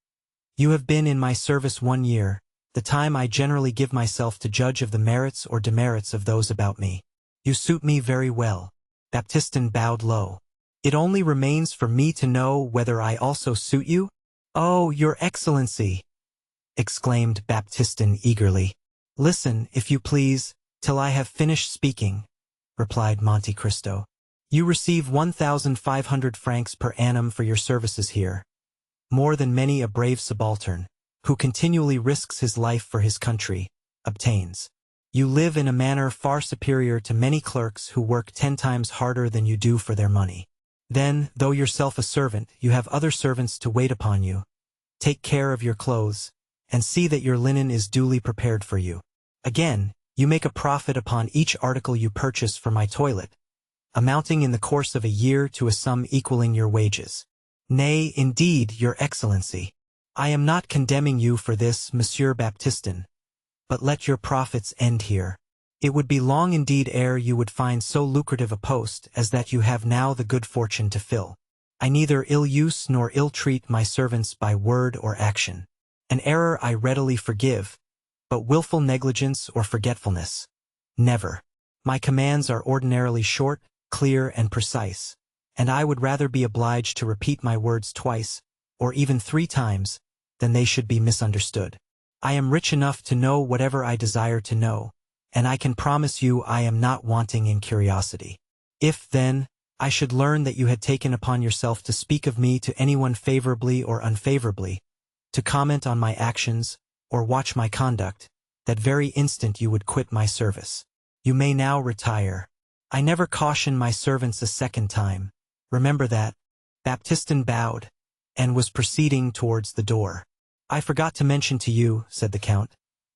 "you have been in my service 1 year, the time I generally give myself to judge of the merits or demerits of those about me. You suit me very well." Baptistin bowed low. "It only remains for me to know whether I also suit you?" "Oh, your Excellency!" exclaimed Baptistin eagerly. "Listen, if you please, till I have finished speaking," replied Monte Cristo. "You receive 1,500 francs per annum for your services here, more than many a brave subaltern, who continually risks his life for his country, obtains. You live in a manner far superior to many clerks who work 10 times harder than you do for their money. Then, though yourself a servant, you have other servants to wait upon you. Take care of your clothes, and see that your linen is duly prepared for you. Again, you make a profit upon each article you purchase for my toilet, amounting in the course of a year to a sum equaling your wages. Nay, indeed, your Excellency, I am not condemning you for this, Monsieur Baptistin, but let your profits end here. It would be long indeed ere you would find so lucrative a post as that you have now the good fortune to fill. I neither ill-use nor ill-treat my servants by word or action. An error I readily forgive, but willful negligence or forgetfulness, never. My commands are ordinarily short, clear, and precise, and I would rather be obliged to repeat my words twice, or even 3 times, than they should be misunderstood. I am rich enough to know whatever I desire to know, and I can promise you I am not wanting in curiosity. If, then, I should learn that you had taken upon yourself to speak of me to anyone favorably or unfavorably, to comment on my actions, or watch my conduct, that very instant you would quit my service. You may now retire. I never caution my servants a second time. Remember that." Baptistin bowed, and was proceeding towards the door. "I forgot to mention to you," said the Count,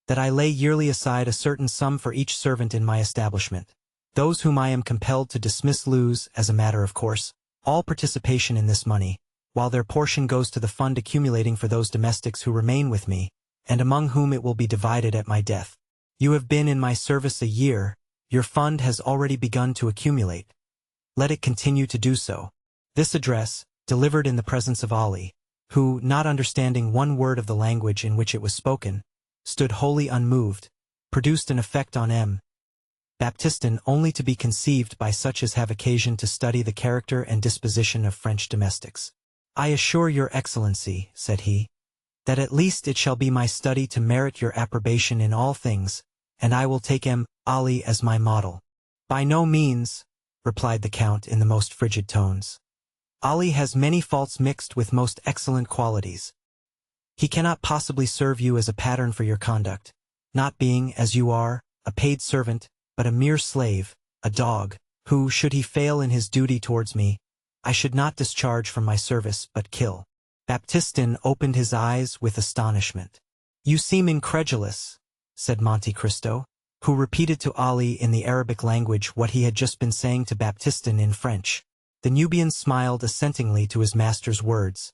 "that I lay yearly aside a certain sum for each servant in my establishment. Those whom I am compelled to dismiss lose, as a matter of course, all participation in this money, while their portion goes to the fund accumulating for those domestics who remain with me, and among whom it will be divided at my death. You have been in my service a year, your fund has already begun to accumulate. Let it continue to do so." This address, delivered in the presence of Ali, who, not understanding one word of the language in which it was spoken, stood wholly unmoved, produced an effect on M. Baptistin only to be conceived by such as have occasion to study the character and disposition of French domestics. "I assure your Excellency," said he, "that at least it shall be my study to merit your approbation in all things, and I will take Ali as my model." "By no means," replied the Count in the most frigid tones. "Ali has many faults mixed with most excellent qualities. He cannot possibly serve you as a pattern for your conduct, not being, as you are, a paid servant, but a mere slave, a dog, who, should he fail in his duty towards me, I should not discharge from my service, but kill." Baptistin opened his eyes with astonishment. "You seem incredulous," said Monte Cristo, who repeated to Ali in the Arabic language what he had just been saying to Baptistin in French. The Nubian smiled assentingly to his master's words.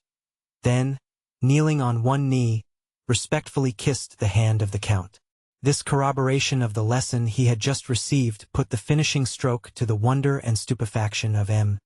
Then, kneeling on one knee, respectfully kissed the hand of the Count. This corroboration of the lesson he had just received put the finishing stroke to the wonder and stupefaction of M.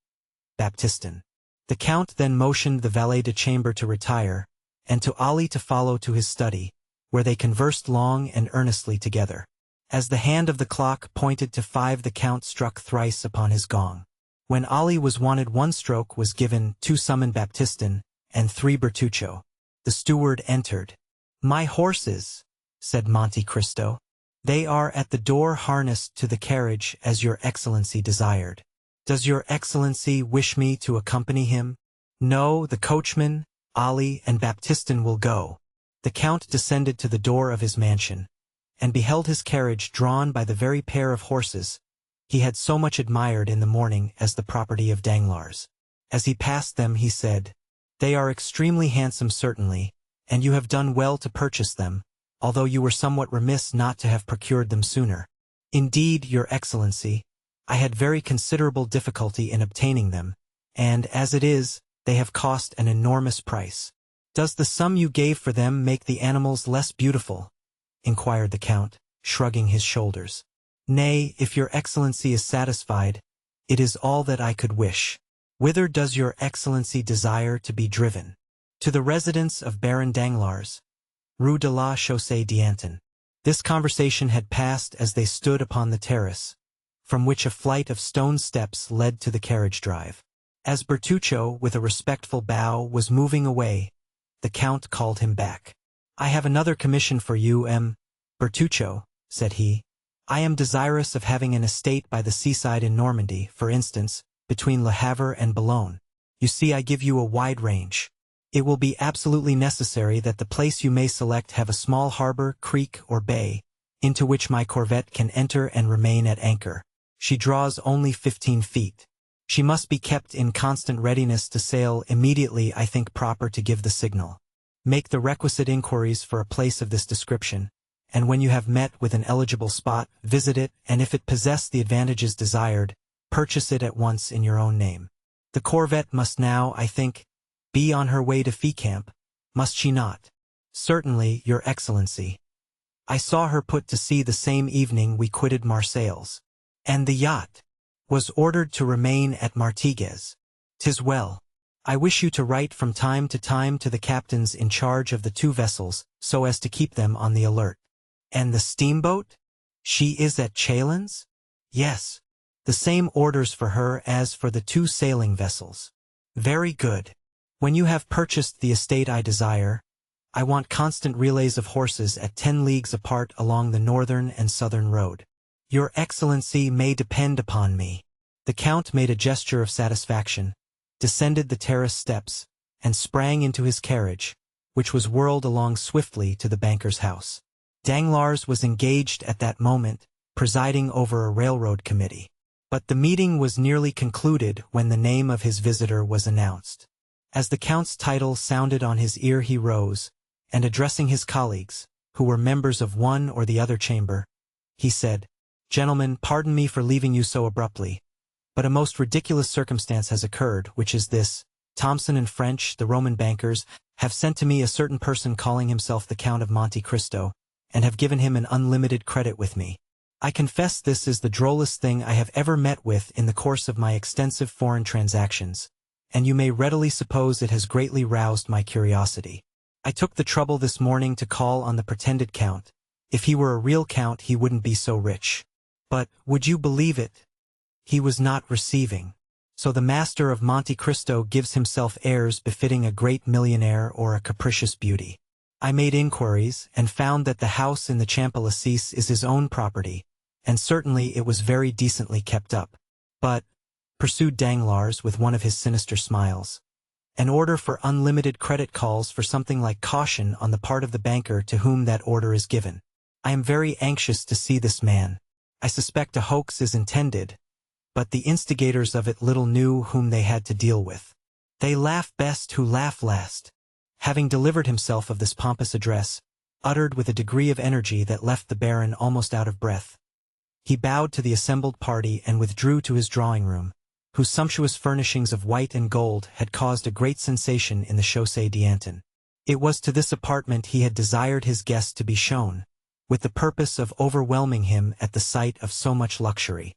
Baptistin. The Count then motioned the valet de chambre to retire, and to Ali to follow to his study, where they conversed long and earnestly together. As the hand of the clock pointed to 5, the Count struck thrice upon his gong. When Ali was wanted, 1 stroke was given, 2 summoned Baptistin, and 3 Bertuccio. The steward entered. "My horses," said Monte Cristo. "They are at the door harnessed to the carriage as your Excellency desired. Does your Excellency wish me to accompany him?" "No, the coachman, Ali, and Baptistin will go." The Count descended to the door of his mansion, and beheld his carriage drawn by the very pair of horses he had so much admired in the morning as the property of Danglars. As he passed them he said, "They are extremely handsome certainly, and you have done well to purchase them, although you were somewhat remiss not to have procured them sooner. Indeed, your Excellency, I had very considerable difficulty in obtaining them, and, as it is, they have cost an enormous price." "Does the sum you gave for them make the animals less beautiful?" inquired the Count, shrugging his shoulders. "Nay, if your Excellency is satisfied, it is all that I could wish." "Whither does your Excellency desire to be driven?" "To the residence of Baron Danglars, Rue de la Chaussée d'Antin." This conversation had passed as they stood upon the terrace, from which a flight of stone steps led to the carriage drive. As Bertuccio, with a respectful bow, was moving away, the Count called him back. "I have another commission for you, M. Bertuccio," said he. "I am desirous of having an estate by the seaside in Normandy, for instance, between Le Havre and Boulogne. You see, I give you a wide range. It will be absolutely necessary that the place you may select have a small harbor, creek, or bay, into which my corvette can enter and remain at anchor. She draws only 15 feet. She must be kept in constant readiness to sail immediately I think proper to give the signal. Make the requisite inquiries for a place of this description, and when you have met with an eligible spot, visit it, and if it possess the advantages desired, purchase it at once in your own name. The corvette must now, I think, be on her way to Fécamp, must she not?" "Certainly, your Excellency. I saw her put to sea the same evening we quitted Marseilles." "And the yacht?" "Was ordered to remain at Martigues." "'Tis well. I wish you to write from time to time to the captains in charge of the 2 vessels, so as to keep them on the alert." "And the steamboat? She is at Chalons?" "Yes. The same orders for her as for the 2 sailing vessels." "Very good. When you have purchased the estate I desire, I want constant relays of horses at 10 leagues apart along the northern and southern road. Your Excellency may depend upon me." The Count made a gesture of satisfaction, descended the terrace steps, and sprang into his carriage, which was whirled along swiftly to the banker's house. Danglars was engaged at that moment, presiding over a railroad committee. But the meeting was nearly concluded when the name of his visitor was announced. As the Count's title sounded on his ear, he rose, and addressing his colleagues, who were members of one or the other chamber, he said, "Gentlemen, pardon me for leaving you so abruptly, but a most ridiculous circumstance has occurred, which is this: Thomson and French, the Roman bankers, have sent to me a certain person calling himself the Count of Monte Cristo, and have given him an unlimited credit with me. I confess this is the drollest thing I have ever met with in the course of my extensive foreign transactions, and you may readily suppose it has greatly roused my curiosity. I took the trouble this morning to call on the pretended Count. If he were a real Count, he wouldn't be so rich. But, would you believe it? He was not receiving. So the master of Monte Cristo gives himself airs befitting a great millionaire or a capricious beauty. I made inquiries, and found that the house in the Champs-Élysées is his own property, and certainly it was very decently kept up. But," pursued Danglars with one of his sinister smiles, "an order for unlimited credit calls for something like caution on the part of the banker to whom that order is given. I am very anxious to see this man. I suspect a hoax is intended, but the instigators of it little knew whom they had to deal with. They laugh best who laugh last." Having delivered himself of this pompous address, uttered with a degree of energy that left the Baron almost out of breath, he bowed to the assembled party and withdrew to his drawing-room, whose sumptuous furnishings of white and gold had caused a great sensation in the Chaussée d'Antin. It was to this apartment he had desired his guest to be shown, with the purpose of overwhelming him at the sight of so much luxury.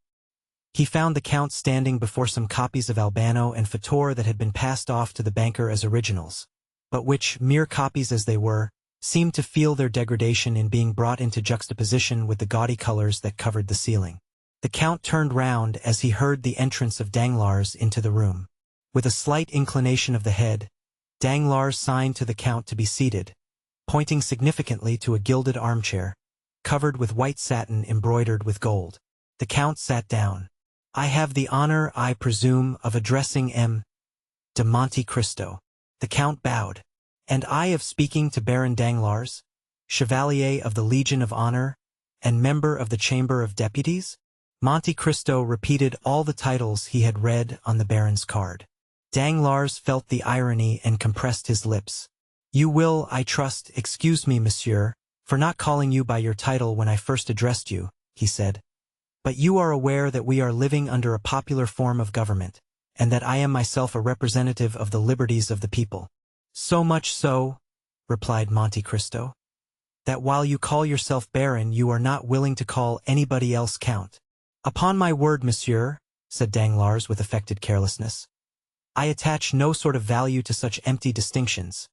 He found the Count standing before some copies of Albano and Fator that had been passed off to the banker as originals, but which, mere copies as they were, seemed to feel their degradation in being brought into juxtaposition with the gaudy colors that covered the ceiling. The Count turned round as he heard the entrance of Danglars into the room. With a slight inclination of the head, Danglars signed to the Count to be seated, pointing significantly to a gilded armchair, covered with white satin embroidered with gold. The Count sat down. "I have the honor, I presume, of addressing M. de Monte Cristo." The Count bowed. "And I of speaking to Baron Danglars, Chevalier of the Legion of Honor, and member of the Chamber of Deputies?" Monte Cristo repeated all the titles he had read on the Baron's card. Danglars felt the irony and compressed his lips. "You will, I trust, excuse me, monsieur, for not calling you by your title when I first addressed you," he said. "But you are aware that we are living under a popular form of government, and that I am myself a representative of the liberties of the people." "So much so," replied Monte Cristo, "that while you call yourself Baron, you are not willing to call anybody else Count." "Upon my word, monsieur," said Danglars with affected carelessness, "I attach no sort of value to such empty distinctions.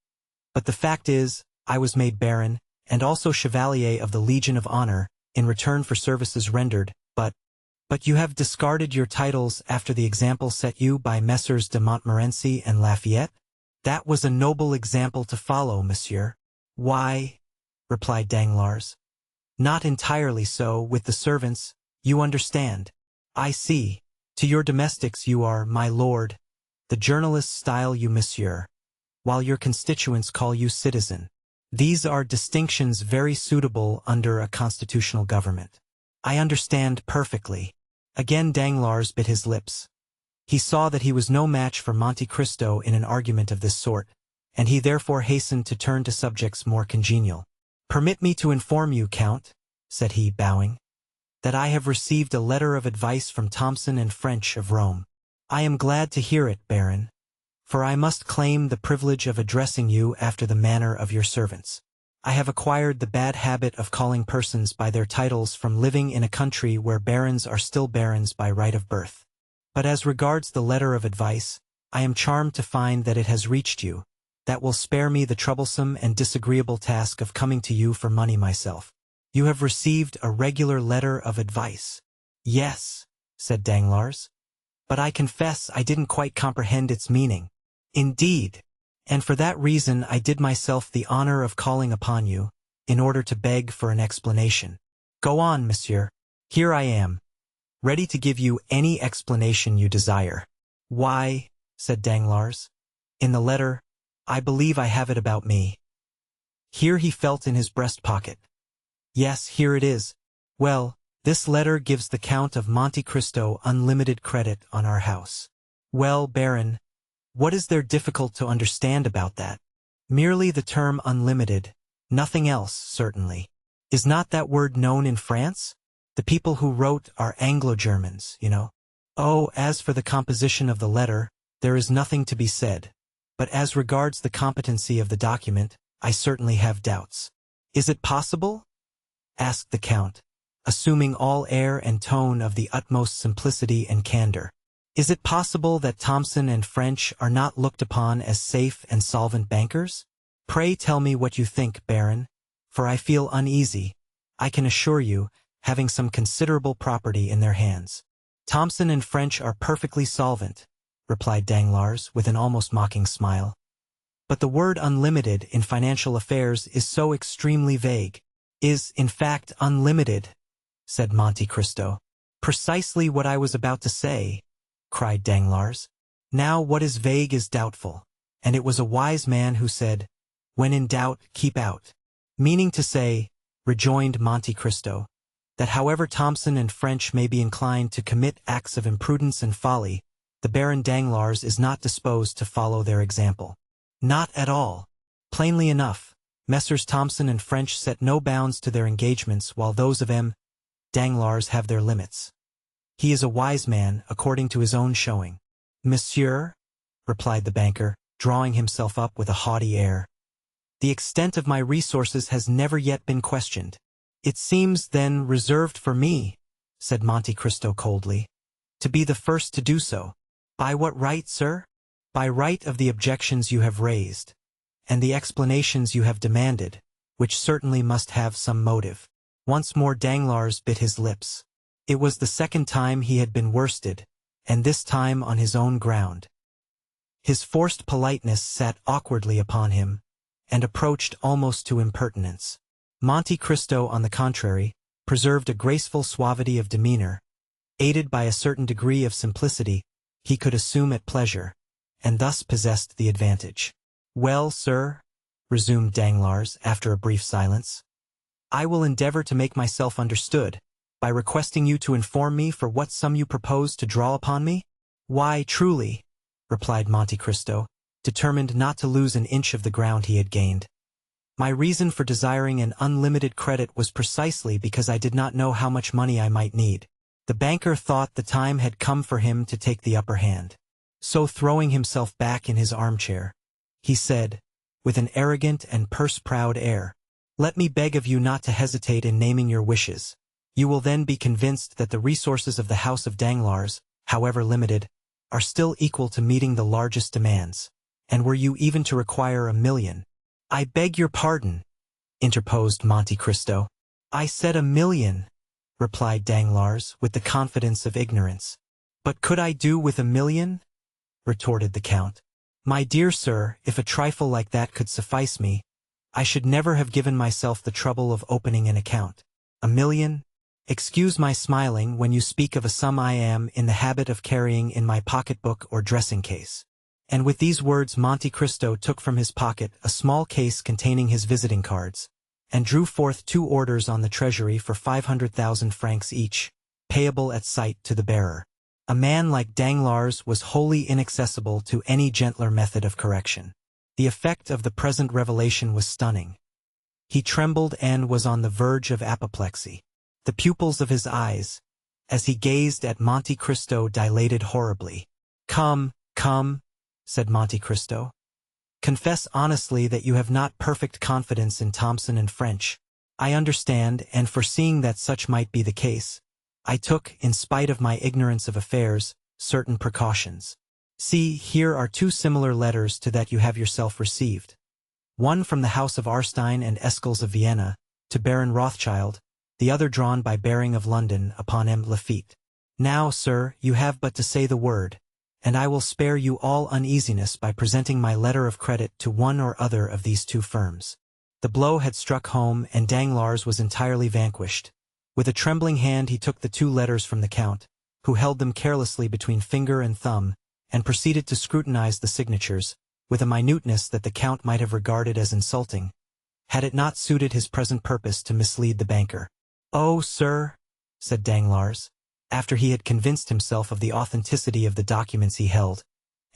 But the fact is, I was made Baron, and also Chevalier of the Legion of Honor, in return for services rendered, but you have discarded your titles after the example set you by Messrs. de Montmorency and Lafayette? That was a noble example to follow, monsieur." "Why," replied Danglars, "not entirely so with the servants, you understand." "I see. To your domestics you are, my lord. The journalists style you monsieur, while your constituents call you citizen. These are distinctions very suitable under a constitutional government." "I understand perfectly." Again Danglars bit his lips. He saw that he was no match for Monte Cristo in an argument of this sort, and he therefore hastened to turn to subjects more congenial. "Permit me to inform you, Count," said he, bowing, "that I have received a letter of advice from Thomson and French of Rome." "I am glad to hear it, Baron, for I must claim the privilege of addressing you after the manner of your servants. I have acquired the bad habit of calling persons by their titles from living in a country where barons are still barons by right of birth. But as regards the letter of advice, I am charmed to find that it has reached you. That will spare me the troublesome and disagreeable task of coming to you for money myself." "You have received a regular letter of advice?" "Yes," said Danglars, "but I confess I didn't quite comprehend its meaning." "Indeed, And for that reason I did myself the honor of calling upon you, in order to beg for an explanation. Go on, monsieur. Here I am, ready to give you any explanation you desire. Why, said Danglars, in the letter, I believe I have it about me. Here he felt in his breast pocket. Yes, here it is. Well, this letter gives the Count of Monte Cristo unlimited credit on our house. Well, Baron, what is there difficult to understand about that? Merely the term unlimited, nothing else, certainly. Is not that word known in France? The people who wrote are Anglo-Germans, you know. Oh, as for the composition of the letter, there is nothing to be said. But as regards the competency of the document, I certainly have doubts. Is it possible? Asked the Count, assuming all air and tone of the utmost simplicity and candor. Is it possible that Thomson and French are not looked upon as safe and solvent bankers? Pray tell me what you think, Baron, for I feel uneasy, I can assure you, having some considerable property in their hands. Thomson and French are perfectly solvent, replied Danglars with an almost mocking smile. But the word unlimited in financial affairs is so extremely vague. Is, in fact, unlimited, said Monte Cristo. Precisely what I was about to say, cried Danglars. Now what is vague is doubtful, and it was a wise man who said, when in doubt, keep out. Meaning to say, rejoined Monte Cristo, that however Thomson and French may be inclined to commit acts of imprudence and folly, the Baron Danglars is not disposed to follow their example. Not at all. Plainly enough, Messrs. Thomson and French set no bounds to their engagements, while those of M. Danglars have their limits. He is a wise man, according to his own showing. Monsieur, replied the banker, drawing himself up with a haughty air, the extent of my resources has never yet been questioned. It seems, then, reserved for me, said Monte Cristo coldly, to be the first to do so. By what right, sir? By right of the objections you have raised, and the explanations you have demanded, which certainly must have some motive. Once more Danglars bit his lips. It was the second time he had been worsted, and this time on his own ground. His forced politeness sat awkwardly upon him, and approached almost to impertinence. Monte Cristo, on the contrary, preserved a graceful suavity of demeanor, aided by a certain degree of simplicity he could assume at pleasure, and thus possessed the advantage. Well, sir, resumed Danglars after a brief silence, I will endeavor to make myself understood, by requesting you to inform me for what sum you propose to draw upon me? Why, truly, replied Monte Cristo, determined not to lose an inch of the ground he had gained. My reason for desiring an unlimited credit was precisely because I did not know how much money I might need. The banker thought the time had come for him to take the upper hand. So throwing himself back in his armchair, he said, with an arrogant and purse-proud air, let me beg of you not to hesitate in naming your wishes. You will then be convinced that the resources of the house of Danglars, however limited, are still equal to meeting the largest demands. And were you even to require 1,000,000— I beg your pardon, interposed Monte Cristo. I said 1,000,000, replied Danglars with the confidence of ignorance. But could I do with 1,000,000? Retorted the Count. My dear sir, if a trifle like that could suffice me, I should never have given myself the trouble of opening an account. 1,000,000? Excuse my smiling when you speak of a sum I am in the habit of carrying in my pocketbook or dressing case. And with these words Monte Cristo took from his pocket a small case containing his visiting cards, and drew forth 2 orders on the treasury for 500,000 francs each, payable at sight to the bearer. A man like Danglars was wholly inaccessible to any gentler method of correction. The effect of the present revelation was stunning. He trembled and was on the verge of apoplexy. The pupils of his eyes, as he gazed at Monte Cristo, dilated horribly. Come, come, said Monte Cristo. Confess honestly that you have not perfect confidence in Thomson and French. I understand, and foreseeing that such might be the case, I took, in spite of my ignorance of affairs, certain precautions. See, here are 2 similar letters to that you have yourself received. One from the house of Arstein and Escles of Vienna, to Baron Rothschild, the other drawn by Baring of London upon M. Lafitte. Now, sir, you have but to say the word, and I will spare you all uneasiness by presenting my letter of credit to one or other of these two firms." The blow had struck home, and Danglars was entirely vanquished. With a trembling hand he took the two letters from the Count, who held them carelessly between finger and thumb, and proceeded to scrutinize the signatures, with a minuteness that the Count might have regarded as insulting, had it not suited his present purpose to mislead the banker. "Oh, sir," said Danglars, after he had convinced himself of the authenticity of the documents he held,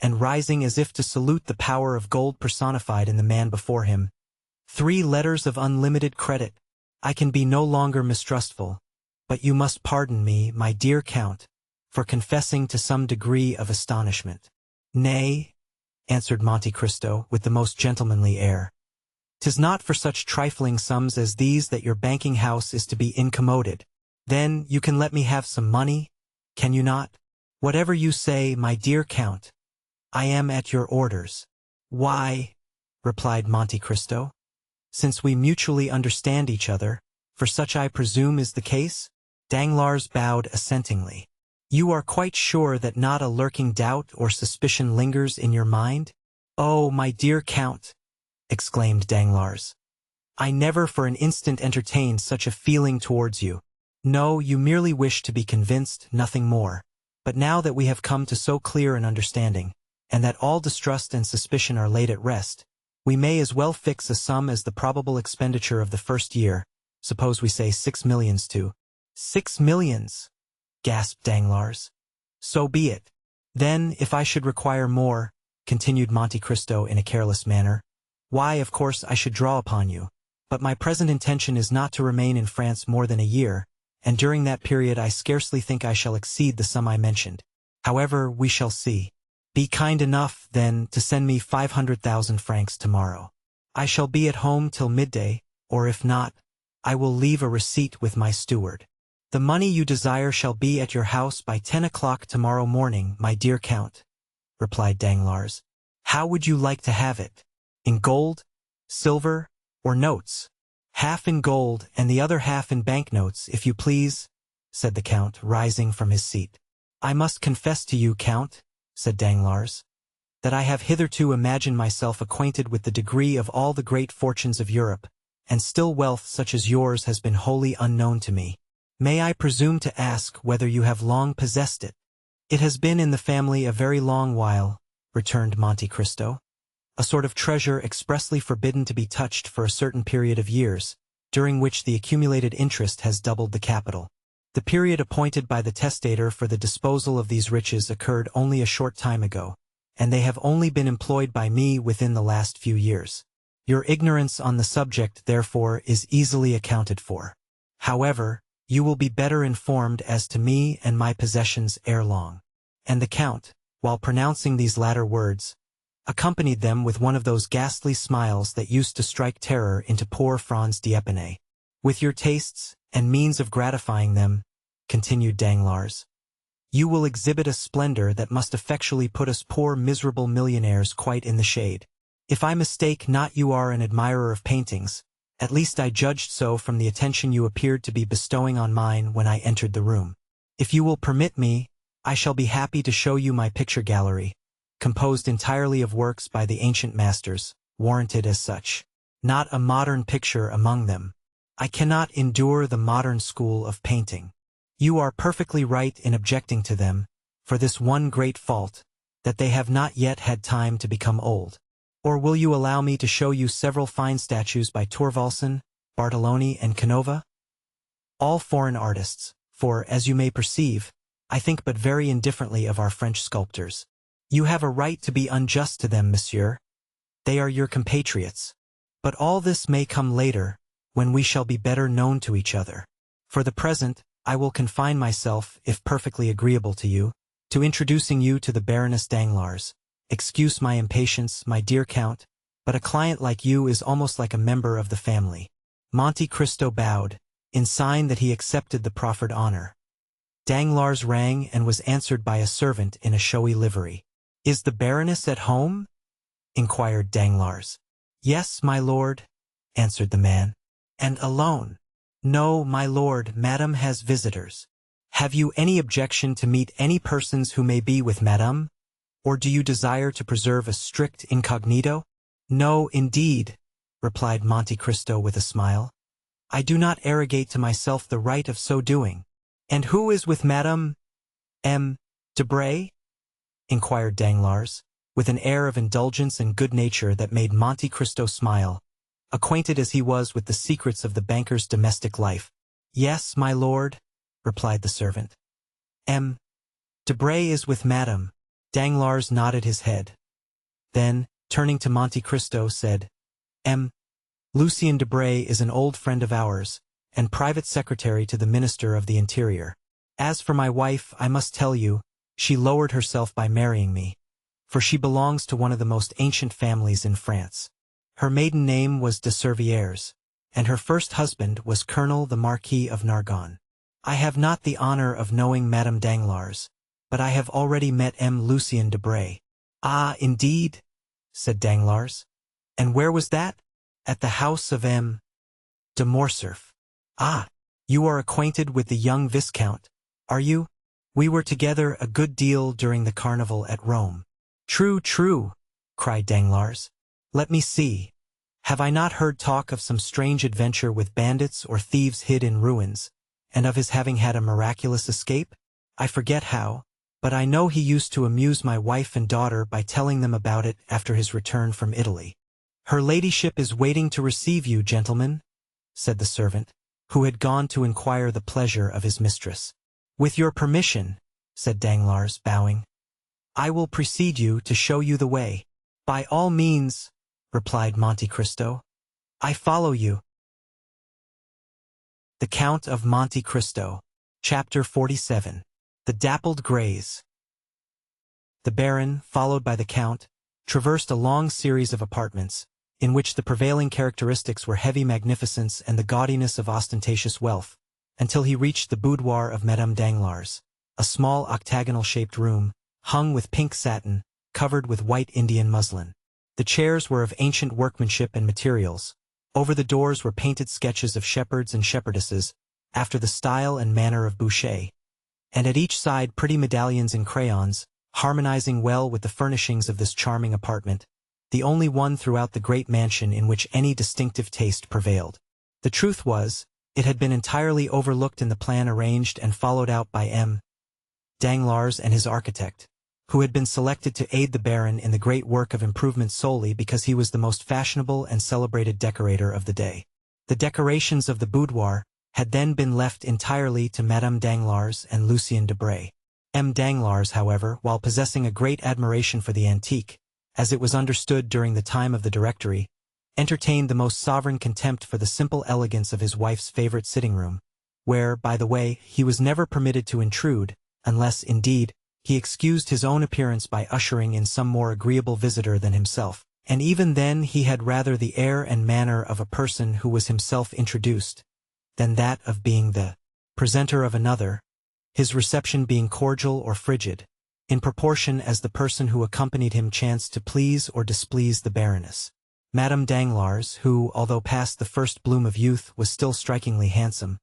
and rising as if to salute the power of gold personified in the man before him, "3 letters of unlimited credit. I can be no longer mistrustful, but you must pardon me, my dear Count, for confessing to some degree of astonishment." "Nay," answered Monte Cristo with the most gentlemanly air, "'tis not for such trifling sums as these that your banking house is to be incommoded. Then you can let me have some money, can you not? Whatever you say, my dear Count, I am at your orders." "Why," replied Monte Cristo, "since we mutually understand each other, for such I presume is the case?" Danglars bowed assentingly. "You are quite sure that not a lurking doubt or suspicion lingers in your mind?" "Oh, my dear Count," exclaimed Danglars, "I never for an instant entertained such a feeling towards you. No, you merely wish to be convinced, nothing more. But now that we have come to so clear an understanding, and that all distrust and suspicion are laid at rest, we may as well fix a sum as the probable expenditure of the first year. Suppose we say 6 millions to— 6 millions! Gasped Danglars. "So be it. Then, if I should require more," continued Monte Cristo in a careless manner, "why, of course, I should draw upon you. But my present intention is not to remain in France more than a year, and during that period I scarcely think I shall exceed the sum I mentioned. However, we shall see. Be kind enough, then, to send me 500,000 francs tomorrow. I shall be at home till midday, or if not, I will leave a receipt with my steward. The money you desire shall be at your house by 10 o'clock tomorrow morning, my dear Count," replied Danglars. "How would you like to have it? In gold, silver, or notes?" "Half in gold, and the other half in banknotes, if you please," said the Count, rising from his seat. "I must confess to you, Count," said Danglars, "that I have hitherto imagined myself acquainted with the degree of all the great fortunes of Europe, and still wealth such as yours has been wholly unknown to me. May I presume to ask whether you have long possessed it?" "It has been in the family a very long while," returned Monte Cristo. "A sort of treasure expressly forbidden to be touched for a certain period of years, during which the accumulated interest has doubled the capital. The period appointed by the testator for the disposal of these riches occurred only a short time ago, and they have only been employed by me within the last few years. Your ignorance on the subject, therefore, is easily accounted for. However, you will be better informed as to me and my possessions ere long." And the Count, while pronouncing these latter words, accompanied them with one of those ghastly smiles that used to strike terror into poor Franz d'Épinay. "With your tastes, and means of gratifying them," continued Danglars, "you will exhibit a splendor that must effectually put us poor miserable millionaires quite in the shade. If I mistake not, you are an admirer of paintings. At least I judged so from the attention you appeared to be bestowing on mine when I entered the room. If you will permit me, I shall be happy to show you my picture gallery, composed entirely of works by the ancient masters, warranted as such. Not a modern picture among them. I cannot endure the modern school of painting. You are perfectly right in objecting to them, for this one great fault, that they have not yet had time to become old. Or will you allow me to show you several fine statues by Thorvaldsen, Bartoloni, and Canova? All foreign artists, for, as you may perceive, I think but very indifferently of our French sculptors. You have a right to be unjust to them, monsieur. They are your compatriots. But all this may come later, when we shall be better known to each other. For the present, I will confine myself, if perfectly agreeable to you, to introducing you to the Baroness Danglars. Excuse my impatience, my dear Count, but a client like you is almost like a member of the family." Monte Cristo bowed, in sign that he accepted the proffered honor. Danglars rang and was answered by a servant in a showy livery. "Is the Baroness at home?" inquired Danglars. "Yes, my lord," answered the man. "And alone?" "No, my lord, Madame has visitors." "Have you any objection to meet any persons who may be with Madame?" Or do you desire to preserve a strict incognito? No, indeed, replied Monte Cristo with a smile. I do not arrogate to myself the right of so doing. And who is with Madame M. Debray? Inquired Danglars, with an air of indulgence and good nature that made Monte Cristo smile, acquainted as he was with the secrets of the banker's domestic life. Yes, my lord, replied the servant. M. Debray is with Madame. Danglars nodded his head. Then, turning to Monte Cristo, said, M. Lucien Debray is an old friend of ours, and private secretary to the Minister of the Interior. As for my wife, I must tell you, she lowered herself by marrying me, for she belongs to one of the most ancient families in France. Her maiden name was de Servières, and her first husband was Colonel the Marquis of Nargonne. I have not the honor of knowing Madame Danglars, but I have already met M. Lucien Debray. Ah, indeed, said Danglars. And where was that? At the house of M. de Morcerf. Ah, you are acquainted with the young Viscount, are you? We were together a good deal during the carnival at Rome. True, true, cried Danglars. Let me see. Have I not heard talk of some strange adventure with bandits or thieves hid in ruins, and of his having had a miraculous escape? I forget how, but I know he used to amuse my wife and daughter by telling them about it after his return from Italy. Her ladyship is waiting to receive you, gentlemen, said the servant, who had gone to inquire the pleasure of his mistress. With your permission, said Danglars, bowing, I will precede you to show you the way. By all means, replied Monte Cristo. I follow you. The Count of Monte Cristo. Chapter 47. The Dappled Greys. The Baron, followed by the Count, traversed a long series of apartments, in which the prevailing characteristics were heavy magnificence and the gaudiness of ostentatious wealth, until he reached the boudoir of Madame Danglars, a small octagonal-shaped room, hung with pink satin, covered with white Indian muslin. The chairs were of ancient workmanship and materials. Over the doors were painted sketches of shepherds and shepherdesses, after the style and manner of Boucher, and at each side pretty medallions in crayons, harmonizing well with the furnishings of this charming apartment, the only one throughout the great mansion in which any distinctive taste prevailed. The truth was, it had been entirely overlooked in the plan arranged and followed out by M. Danglars and his architect, who had been selected to aid the Baron in the great work of improvement solely because he was the most fashionable and celebrated decorator of the day. The decorations of the boudoir had then been left entirely to Madame Danglars and Lucien Debray. M. Danglars, however, while possessing a great admiration for the antique, as it was understood during the time of the Directory, entertained the most sovereign contempt for the simple elegance of his wife's favorite sitting-room, where, by the way, he was never permitted to intrude, unless, indeed, he excused his own appearance by ushering in some more agreeable visitor than himself, and even then he had rather the air and manner of a person who was himself introduced, than that of being the presenter of another, his reception being cordial or frigid, in proportion as the person who accompanied him chanced to please or displease the Baroness. Madame Danglars, who, although past the first bloom of youth, was still strikingly handsome,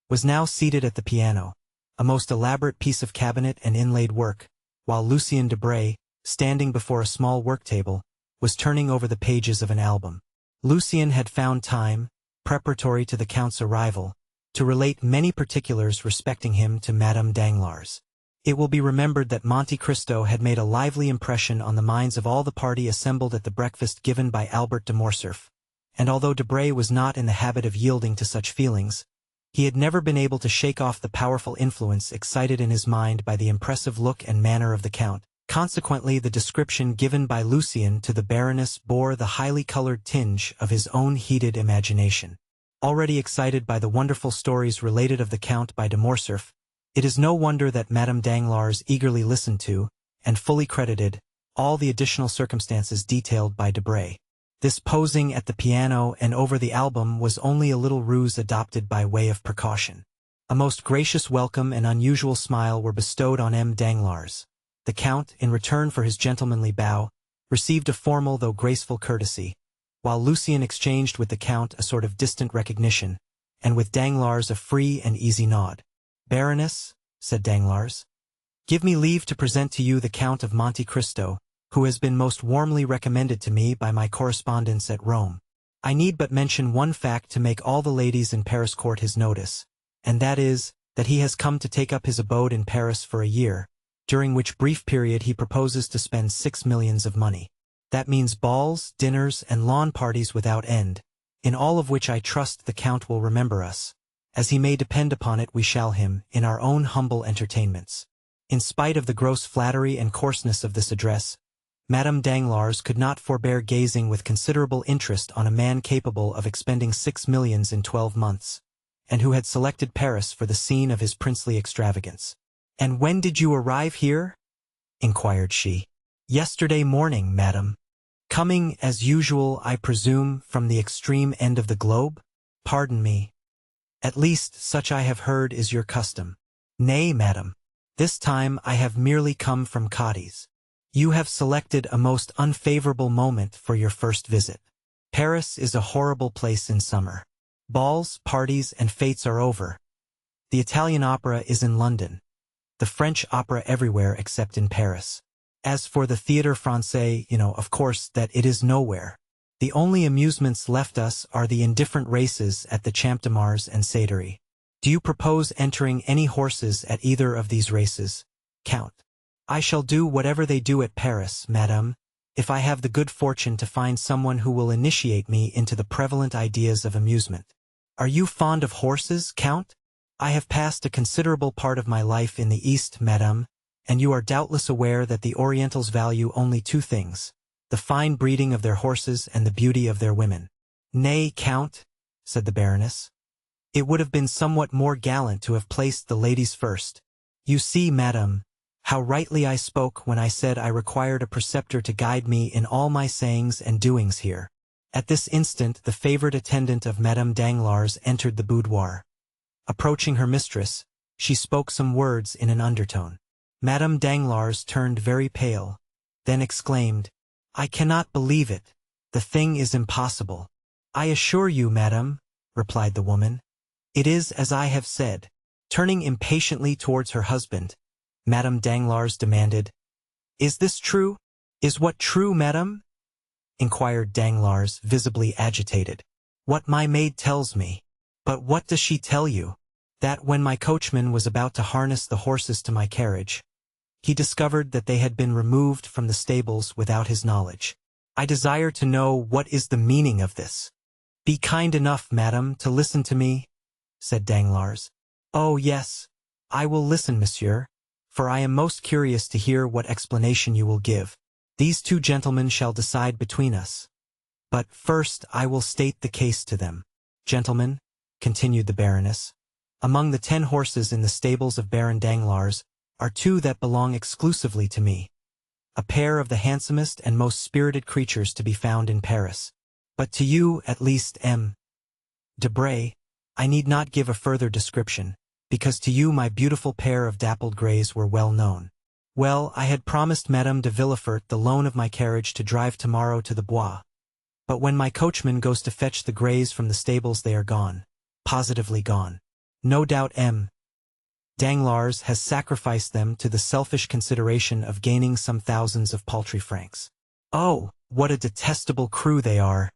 was now seated at the piano, a most elaborate piece of cabinet and inlaid work, while Lucien Debray, standing before a small work-table, was turning over the pages of an album. Lucien had found time, preparatory to the Count's arrival, to relate many particulars respecting him to Madame Danglars. It will be remembered that Monte Cristo had made a lively impression on the minds of all the party assembled at the breakfast given by Albert de Morcerf, and although Debray was not in the habit of yielding to such feelings, he had never been able to shake off the powerful influence excited in his mind by the impressive look and manner of the Count. Consequently, the description given by Lucien to the Baroness bore the highly colored tinge of his own heated imagination. Already excited by the wonderful stories related of the Count by de Morcerf, it is no wonder that Madame Danglars eagerly listened to, and fully credited, all the additional circumstances detailed by Debray. This posing at the piano and over the album was only a little ruse adopted by way of precaution. A most gracious welcome and unusual smile were bestowed on M. Danglars. The Count, in return for his gentlemanly bow, received a formal though graceful courtesy, while Lucien exchanged with the Count a sort of distant recognition, and with Danglars a free and easy nod. "Baroness," said Danglars, Give me leave to present to you the Count of Monte Cristo, who has been most warmly recommended to me by my correspondents at Rome. I need but mention one fact to make all the ladies in Paris court his notice, and that is, that he has come to take up his abode in Paris for a year, during which brief period he proposes to spend 6 millions of money. That means balls, dinners, and lawn parties without end, in all of which I trust the Count will remember us. As he may depend upon it, we shall him, in our own humble entertainments. In spite of the gross flattery and coarseness of this address, Madame Danglars could not forbear gazing with considerable interest on a man capable of expending 6 millions in 12 months, and who had selected Paris for the scene of his princely extravagance. "And when did you arrive here?" inquired she. "Yesterday morning, madam." "Coming, as usual, I presume, from the extreme end of the globe?" "Pardon me. At least, such I have heard is your custom." "Nay, madam. This time I have merely come from Cadiz." "You have selected a most unfavorable moment for your first visit. Paris is a horrible place in summer. Balls, parties, and fêtes are over. The Italian opera is in London. The French opera everywhere except in Paris. As for the Théâtre Français, you know, of course, that it is nowhere. The only amusements left us are the indifferent races at the Champ de Mars and Saderie. Do you propose entering any horses at either of these races, Count?" "I shall do whatever they do at Paris, madame, if I have the good fortune to find someone who will initiate me into the prevalent ideas of amusement." "Are you fond of horses, Count?" "I have passed a considerable part of my life in the East, madame, and you are doubtless aware that the Orientals value only two things, the fine breeding of their horses and the beauty of their women." "Nay, Count," said the Baroness. "It would have been somewhat more gallant to have placed the ladies first. You see, madame, how rightly I spoke when I said I required a preceptor to guide me in all my sayings and doings here." At this instant the favorite attendant of Madame Danglars entered the boudoir. Approaching her mistress, she spoke some words in an undertone. Madame Danglars turned very pale, then exclaimed, "I cannot believe it. The thing is impossible." "I assure you, madame," replied the woman, "it is as I have said." Turning impatiently towards her husband, Madame Danglars demanded, "Is this true?" "Is what true, madame?" inquired Danglars, visibly agitated. "What my maid tells me." "But what does she tell you?" "That when my coachman was about to harness the horses to my carriage, he discovered that they had been removed from the stables without his knowledge." "I desire to know what is the meaning of this." "Be kind enough, madame, to listen to me," said Danglars. "Oh, yes, I will listen, monsieur, for I am most curious to hear what explanation you will give. These two gentlemen shall decide between us. But first I will state the case to them. Gentlemen," continued the Baroness, "among the 10 horses in the stables of Baron Danglars are 2 that belong exclusively to me, a pair of the handsomest and most spirited creatures to be found in Paris. But to you, at least, M. Debray, I need not give a further description, because to you my beautiful pair of dappled greys were well known. Well, I had promised Madame de Villefort the loan of my carriage to drive tomorrow to the Bois. But when my coachman goes to fetch the greys from the stables they are gone, positively gone. No doubt M. Danglars has sacrificed them to the selfish consideration of gaining some thousands of paltry francs. Oh, what a detestable crew they are,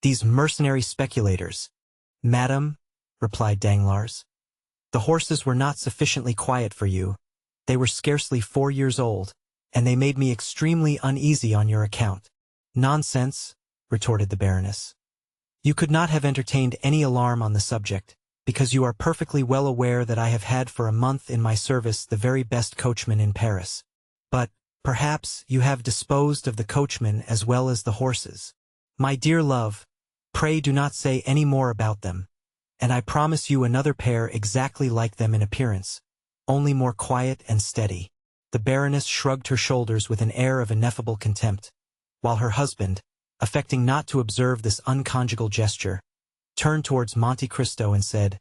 these mercenary speculators." "Madame," replied Danglars, "the horses were not sufficiently quiet for you. They were scarcely 4 years old, and they made me extremely uneasy on your account." "Nonsense," retorted the Baroness. "You could not have entertained any alarm on the subject, because you are perfectly well aware that I have had for a month in my service the very best coachman in Paris. But, perhaps, you have disposed of the coachman as well as the horses. My dear love, pray do not say any more about them, and I promise you another pair exactly like them in appearance, only more quiet and steady." The Baroness shrugged her shoulders with an air of ineffable contempt, while her husband, affecting not to observe this unconjugal gesture, turned towards Monte Cristo and said,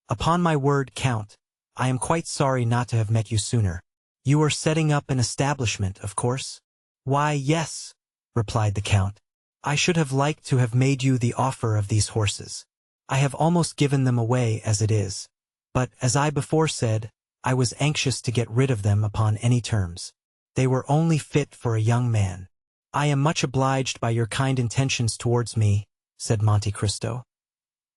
"Upon my word, Count, I am quite sorry not to have met you sooner. You are setting up an establishment, of course?" "Why, yes," replied the Count. "I should have liked to have made you the offer of these horses. I have almost given them away as it is. But, as I before said, I was anxious to get rid of them upon any terms. They were only fit for a young man. I am much obliged by your kind intentions towards me, said Monte Cristo.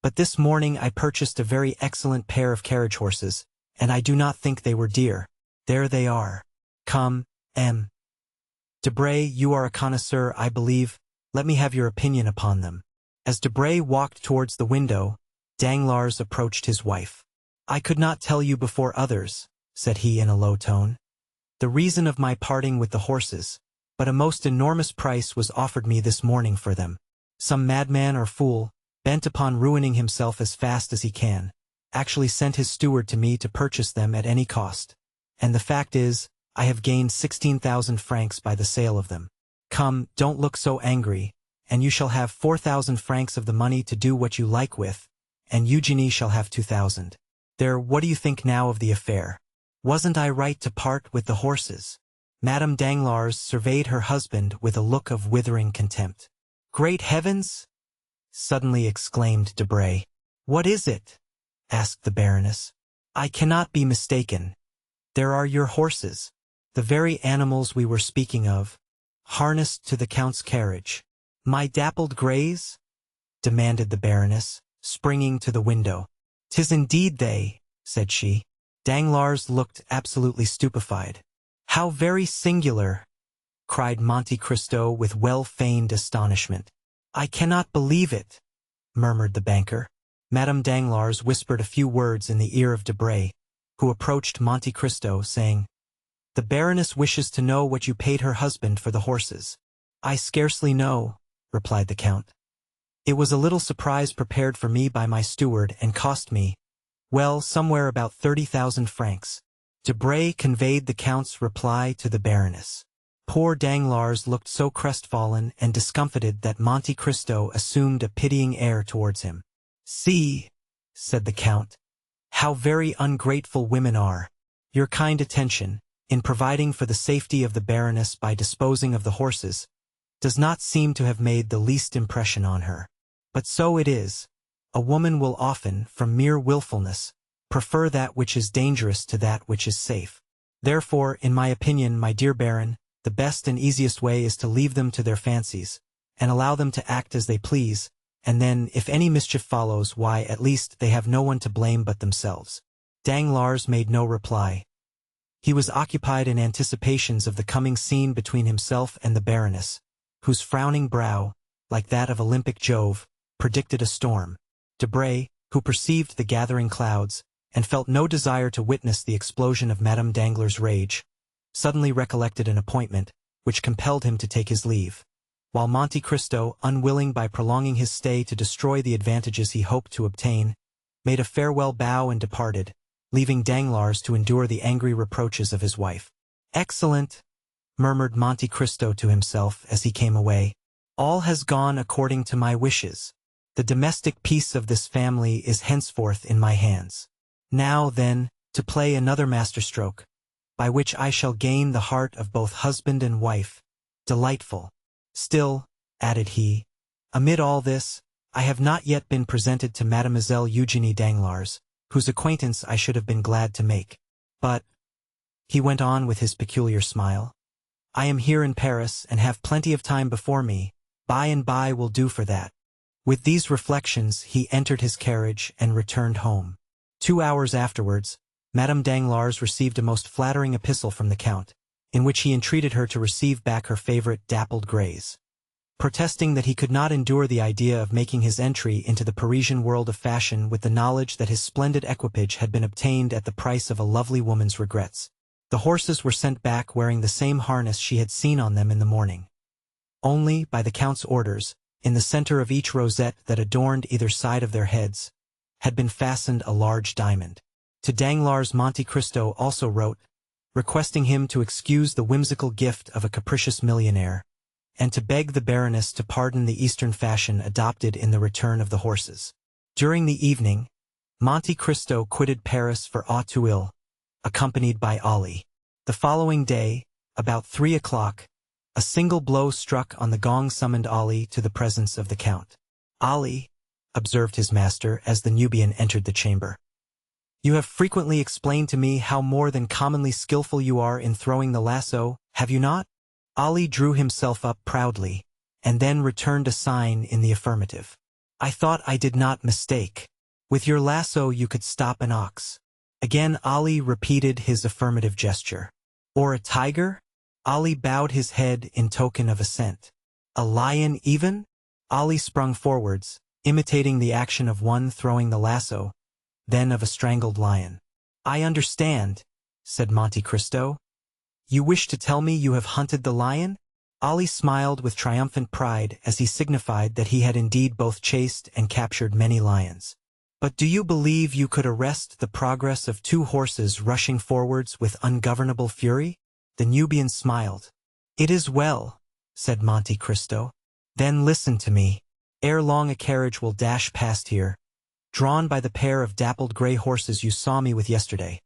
But this morning I purchased a very excellent pair of carriage horses, and I do not think they were dear. There they are. Come, M. Debray, you are a connoisseur, I believe. Let me have your opinion upon them. As Debray walked towards the window, Danglars approached his wife. I could not tell you before others, said he in a low tone, the reason of my parting with the horses, but a most enormous price was offered me this morning for them. Some madman or fool, bent upon ruining himself as fast as he can, actually sent his steward to me to purchase them at any cost. And the fact is, I have gained 16,000 francs by the sale of them. Come, don't look so angry, and you shall have 4,000 francs of the money to do what you like with, and Eugenie shall have 2,000. There, what do you think now of the affair? Wasn't I right to part with the horses? Madame Danglars surveyed her husband with a look of withering contempt. Great heavens! Suddenly exclaimed Debray. What is it? Asked the Baroness. I cannot be mistaken. There are your horses, the very animals we were speaking of, harnessed to the Count's carriage. My dappled greys? Demanded the Baroness, springing to the window. 'Tis indeed they, said she. Danglars looked absolutely stupefied. How very singular, cried Monte Cristo with well-feigned astonishment. I cannot believe it, murmured the banker. Madame Danglars whispered a few words in the ear of Debray, who approached Monte Cristo, saying, The Baroness wishes to know what you paid her husband for the horses. I scarcely know, replied the Count. It was a little surprise prepared for me by my steward and cost me, well, somewhere about 30,000 francs. Debray conveyed the Count's reply to the Baroness. Poor Danglars looked so crestfallen and discomfited that Monte Cristo assumed a pitying air towards him. See, said the Count, how very ungrateful women are. Your kind attention, in providing for the safety of the Baroness by disposing of the horses, does not seem to have made the least impression on her. But so it is. A woman will often, from mere willfulness, prefer that which is dangerous to that which is safe. Therefore, in my opinion, my dear Baron, the best and easiest way is to leave them to their fancies, and allow them to act as they please, and then, if any mischief follows, why, at least, they have no one to blame but themselves. Danglars made no reply. He was occupied in anticipations of the coming scene between himself and the Baroness, whose frowning brow, like that of Olympic Jove, predicted a storm. Debray, who perceived the gathering clouds, and felt no desire to witness the explosion of Madame Danglars' rage, suddenly recollected an appointment, which compelled him to take his leave, while Monte Cristo, unwilling by prolonging his stay to destroy the advantages he hoped to obtain, made a farewell bow and departed, leaving Danglars to endure the angry reproaches of his wife. Excellent, murmured Monte Cristo to himself as he came away. All has gone according to my wishes. The domestic peace of this family is henceforth in my hands. Now, then, to play another masterstroke, by which I shall gain the heart of both husband and wife. Delightful. Still, added he, amid all this, I have not yet been presented to Mademoiselle Eugenie Danglars, whose acquaintance I should have been glad to make. But, he went on with his peculiar smile, I am here in Paris and have plenty of time before me. By and by will do for that. With these reflections he entered his carriage and returned home. 2 hours afterwards, Madame Danglars received a most flattering epistle from the Count, in which he entreated her to receive back her favorite dappled greys. Protesting that he could not endure the idea of making his entry into the Parisian world of fashion with the knowledge that his splendid equipage had been obtained at the price of a lovely woman's regrets. The horses were sent back wearing the same harness she had seen on them in the morning. Only, by the Count's orders, in the center of each rosette that adorned either side of their heads, had been fastened a large diamond. To Danglars Monte Cristo also wrote, requesting him to excuse the whimsical gift of a capricious millionaire, and to beg the Baroness to pardon the Eastern fashion adopted in the return of the horses. During the evening, Monte Cristo quitted Paris for Auteuil, accompanied by Ali. The following day, about 3 o'clock, a single blow struck on the gong summoned Ali to the presence of the Count. Ali, observed his master as the Nubian entered the chamber. You have frequently explained to me how more than commonly skillful you are in throwing the lasso, have you not? Ali drew himself up proudly, and then returned a sign in the affirmative. I thought I did not mistake. With your lasso you could stop an ox. Again Ali repeated his affirmative gesture. Or a tiger? Ali bowed his head in token of assent. A lion even? Ali sprung forwards, imitating the action of one throwing the lasso, then of a strangled lion. I understand, said Monte Cristo. You wish to tell me you have hunted the lion? Ali smiled with triumphant pride as he signified that he had indeed both chased and captured many lions. But do you believe you could arrest the progress of two horses rushing forwards with ungovernable fury? The Nubian smiled. It is well, said Monte Cristo. Then listen to me. Ere long a carriage will dash past here, drawn by the pair of dappled gray horses you saw me with yesterday.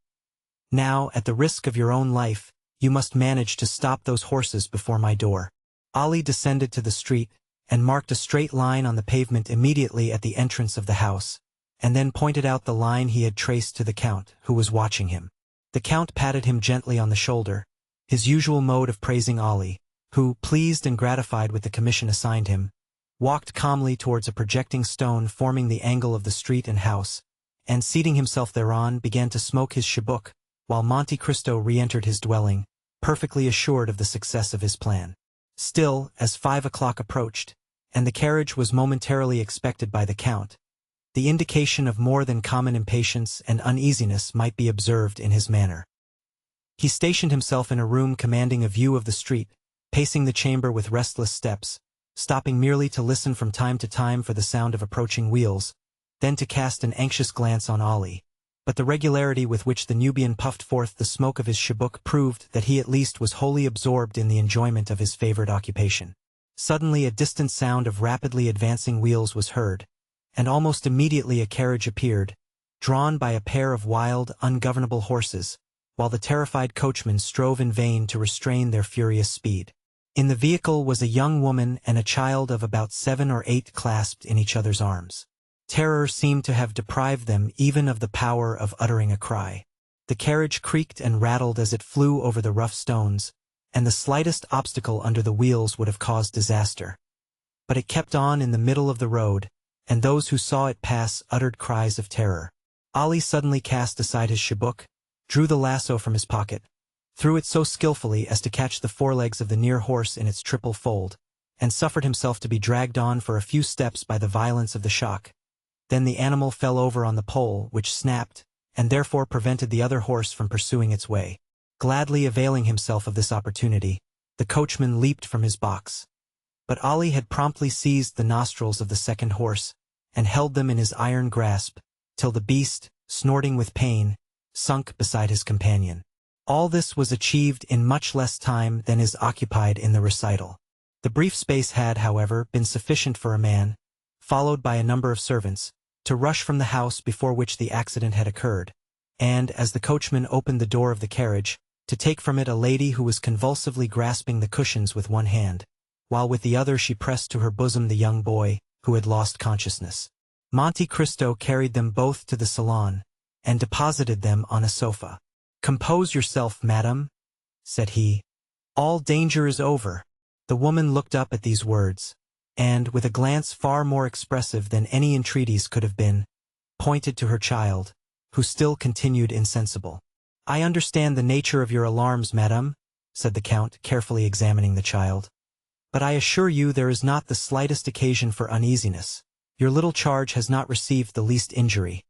Now, at the risk of your own life, you must manage to stop those horses before my door. Ali descended to the street and marked a straight line on the pavement immediately at the entrance of the house, and then pointed out the line he had traced to the Count, who was watching him. The Count patted him gently on the shoulder, his usual mode of praising Ali, who, pleased and gratified with the commission assigned him, walked calmly towards a projecting stone forming the angle of the street and house, and seating himself thereon began to smoke his chibouque, while Monte Cristo re-entered his dwelling, perfectly assured of the success of his plan. Still, as 5 o'clock approached, and the carriage was momentarily expected by the Count, the indication of more than common impatience and uneasiness might be observed in his manner. He stationed himself in a room commanding a view of the street, pacing the chamber with restless steps, stopping merely to listen from time to time for the sound of approaching wheels, then to cast an anxious glance on Ali. But the regularity with which the Nubian puffed forth the smoke of his chibouque proved that he at least was wholly absorbed in the enjoyment of his favorite occupation. Suddenly a distant sound of rapidly advancing wheels was heard, and almost immediately a carriage appeared, drawn by a pair of wild, ungovernable horses, while the terrified coachman strove in vain to restrain their furious speed. In the vehicle was a young woman and a child of about 7 or 8 clasped in each other's arms. Terror seemed to have deprived them even of the power of uttering a cry. The carriage creaked and rattled as it flew over the rough stones, and the slightest obstacle under the wheels would have caused disaster. But it kept on in the middle of the road, and those who saw it pass uttered cries of terror. Ali suddenly cast aside his chibouque, drew the lasso from his pocket, threw it so skillfully as to catch the forelegs of the near horse in its triple fold, and suffered himself to be dragged on for a few steps by the violence of the shock. Then the animal fell over on the pole, which snapped, and therefore prevented the other horse from pursuing its way. Gladly availing himself of this opportunity, the coachman leaped from his box. But Ali had promptly seized the nostrils of the second horse, and held them in his iron grasp, till the beast, snorting with pain, sunk beside his companion. All this was achieved in much less time than is occupied in the recital. The brief space had, however, been sufficient for a man, followed by a number of servants, to rush from the house before which the accident had occurred, and, as the coachman opened the door of the carriage, to take from it a lady who was convulsively grasping the cushions with one hand, while with the other she pressed to her bosom the young boy, who had lost consciousness. Monte Cristo carried them both to the salon, and deposited them on a sofa. "Compose yourself, madam," said he. "All danger is over." The woman looked up at these words, and, with a glance far more expressive than any entreaties could have been, pointed to her child, who still continued insensible. "I understand the nature of your alarms, madame," said the Count, carefully examining the child. "But I assure you there is not the slightest occasion for uneasiness. Your little charge has not received the least injury.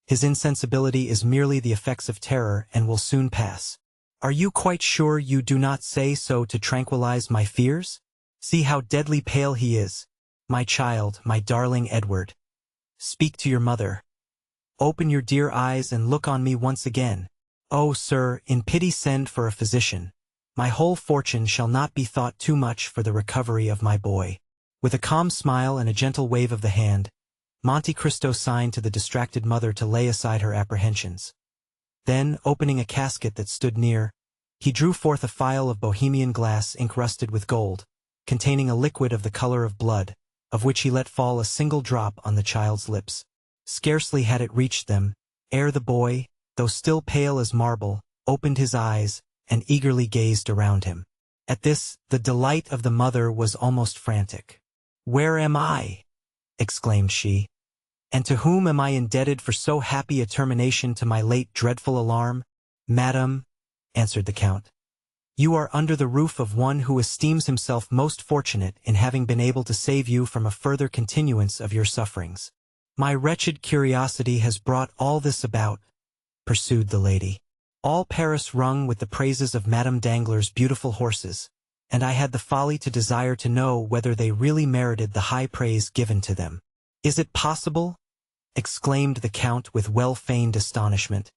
His insensibility is merely the effects of terror and will soon pass. Are you quite sure you do not say so to tranquilize my fears? See how deadly pale he is. My child, my darling Edward. Speak to your mother. Open your dear eyes and look on me once again. Oh, sir, in pity send for a physician. My whole fortune shall not be thought too much for the recovery of my boy." With a calm smile and a gentle wave of the hand, Monte Cristo signed to the distracted mother to lay aside her apprehensions. Then, opening a casket that stood near, he drew forth a phial of Bohemian glass ink-rusted with gold, containing a liquid of the color of blood, of which he let fall a single drop on the child's lips. Scarcely had it reached them, ere the boy, though still pale as marble, opened his eyes and eagerly gazed around him. At this, the delight of the mother was almost frantic. "Where am I?" exclaimed she. "And to whom am I indebted for so happy a termination to my late dreadful alarm?" "Madam," answered the Count, "you are under the roof of one who esteems himself most fortunate in having been able to save you from a further continuance of your sufferings." "My wretched curiosity has brought all this about," pursued the lady. "All Paris rung with the praises of Madame Danglars' beautiful horses, and I had the folly to desire to know whether they really merited the high praise given to them." "Is it possible," exclaimed the Count with well-feigned astonishment,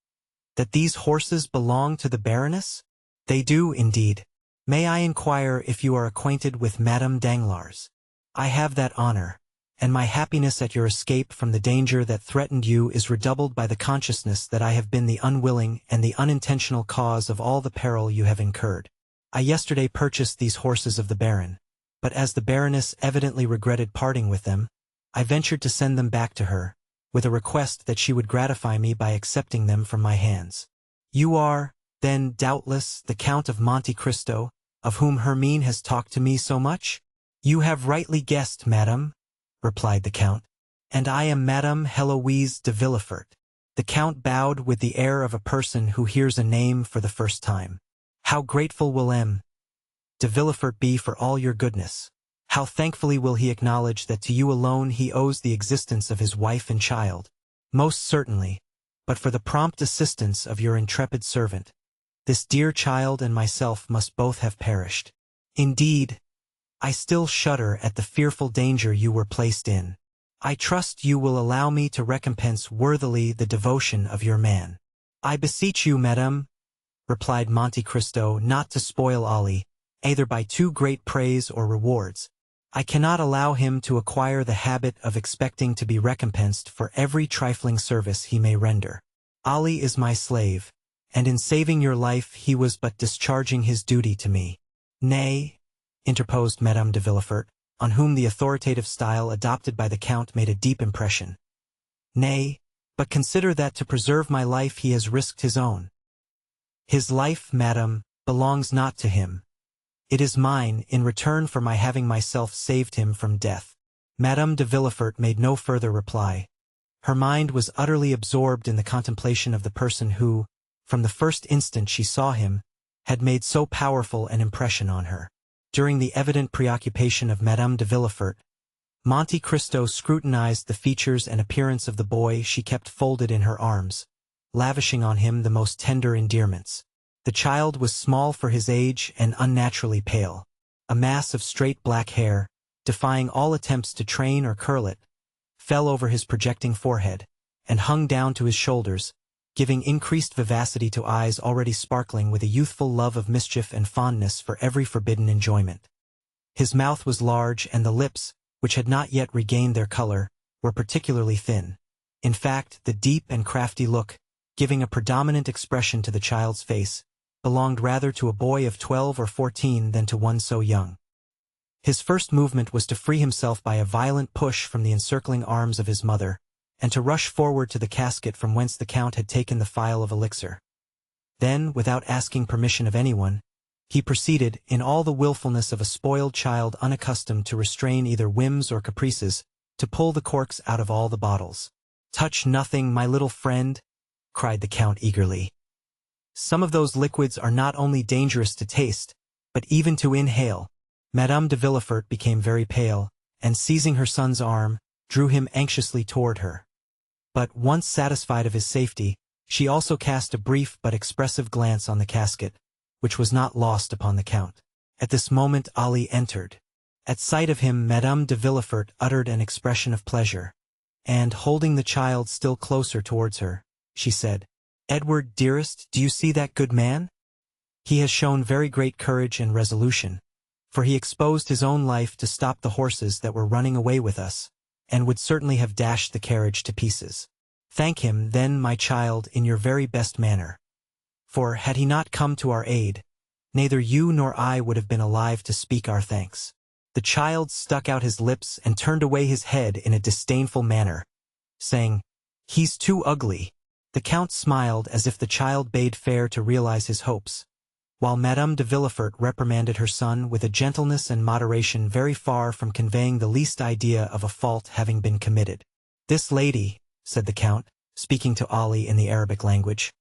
"that these horses belong to the Baroness?" "They do, indeed. May I inquire if you are acquainted with Madame Danglars?" "I have that honor, and my happiness at your escape from the danger that threatened you is redoubled by the consciousness that I have been the unwilling and the unintentional cause of all the peril you have incurred. I yesterday purchased these horses of the Baron, but as the Baroness evidently regretted parting with them, I ventured to send them back to her, with a request that she would gratify me by accepting them from my hands." "You are, then, doubtless, the Count of Monte Cristo, of whom Hermine has talked to me so much?" "You have rightly guessed, madam," replied the Count, "and I am Madame Heloise de Villefort." The Count bowed with the air of a person who hears a name for the first time. "How grateful will M. de Villefort be for all your goodness! How thankfully will he acknowledge that to you alone he owes the existence of his wife and child!" "Most certainly, but for the prompt assistance of your intrepid servant, this dear child and myself must both have perished. Indeed, I still shudder at the fearful danger you were placed in. I trust you will allow me to recompense worthily the devotion of your man." "I beseech you, madame," replied Monte Cristo, "not to spoil Ali, either by too great praise or rewards. I cannot allow him to acquire the habit of expecting to be recompensed for every trifling service he may render. Ali is my slave, and in saving your life he was but discharging his duty to me." "Nay," interposed Madame de Villefort, on whom the authoritative style adopted by the Count made a deep impression. "Nay, but consider that to preserve my life he has risked his own." "His life, madame, belongs not to him. It is mine in return for my having myself saved him from death." Madame de Villefort made no further reply. Her mind was utterly absorbed in the contemplation of the person who, from the first instant she saw him, had made so powerful an impression on her. During the evident preoccupation of Madame de Villefort, Monte Cristo scrutinized the features and appearance of the boy she kept folded in her arms, lavishing on him the most tender endearments. The child was small for his age and unnaturally pale. A mass of straight black hair, defying all attempts to train or curl it, fell over his projecting forehead, and hung down to his shoulders, giving increased vivacity to eyes already sparkling with a youthful love of mischief and fondness for every forbidden enjoyment. His mouth was large, and the lips, which had not yet regained their color, were particularly thin. In fact, the deep and crafty look, giving a predominant expression to the child's face, belonged rather to a boy of 12 or 14 than to one so young. His first movement was to free himself by a violent push from the encircling arms of his mother, and to rush forward to the casket from whence the Count had taken the phial of elixir. Then, without asking permission of anyone, he proceeded, in all the willfulness of a spoiled child unaccustomed to restrain either whims or caprices, to pull the corks out of all the bottles. "Touch nothing, my little friend," cried the Count eagerly. "Some of those liquids are not only dangerous to taste, but even to inhale." Madame de Villefort became very pale, and seizing her son's arm, drew him anxiously toward her. But, once satisfied of his safety, she also cast a brief but expressive glance on the casket, which was not lost upon the Count. At this moment Ali entered. At sight of him Madame de Villefort uttered an expression of pleasure, and, holding the child still closer towards her, she said, "Edward, dearest, do you see that good man? He has shown very great courage and resolution, for he exposed his own life to stop the horses that were running away with us, and would certainly have dashed the carriage to pieces. Thank him, then, my child, in your very best manner. For, had he not come to our aid, neither you nor I would have been alive to speak our thanks." The child stuck out his lips and turned away his head in a disdainful manner, saying, "He's too ugly. The Count smiled as if the child bade fair to realize his hopes, while Madame de Villefort reprimanded her son with a gentleness and moderation very far from conveying the least idea of a fault having been committed. "This lady," said the Count, speaking to Ali in the Arabic language,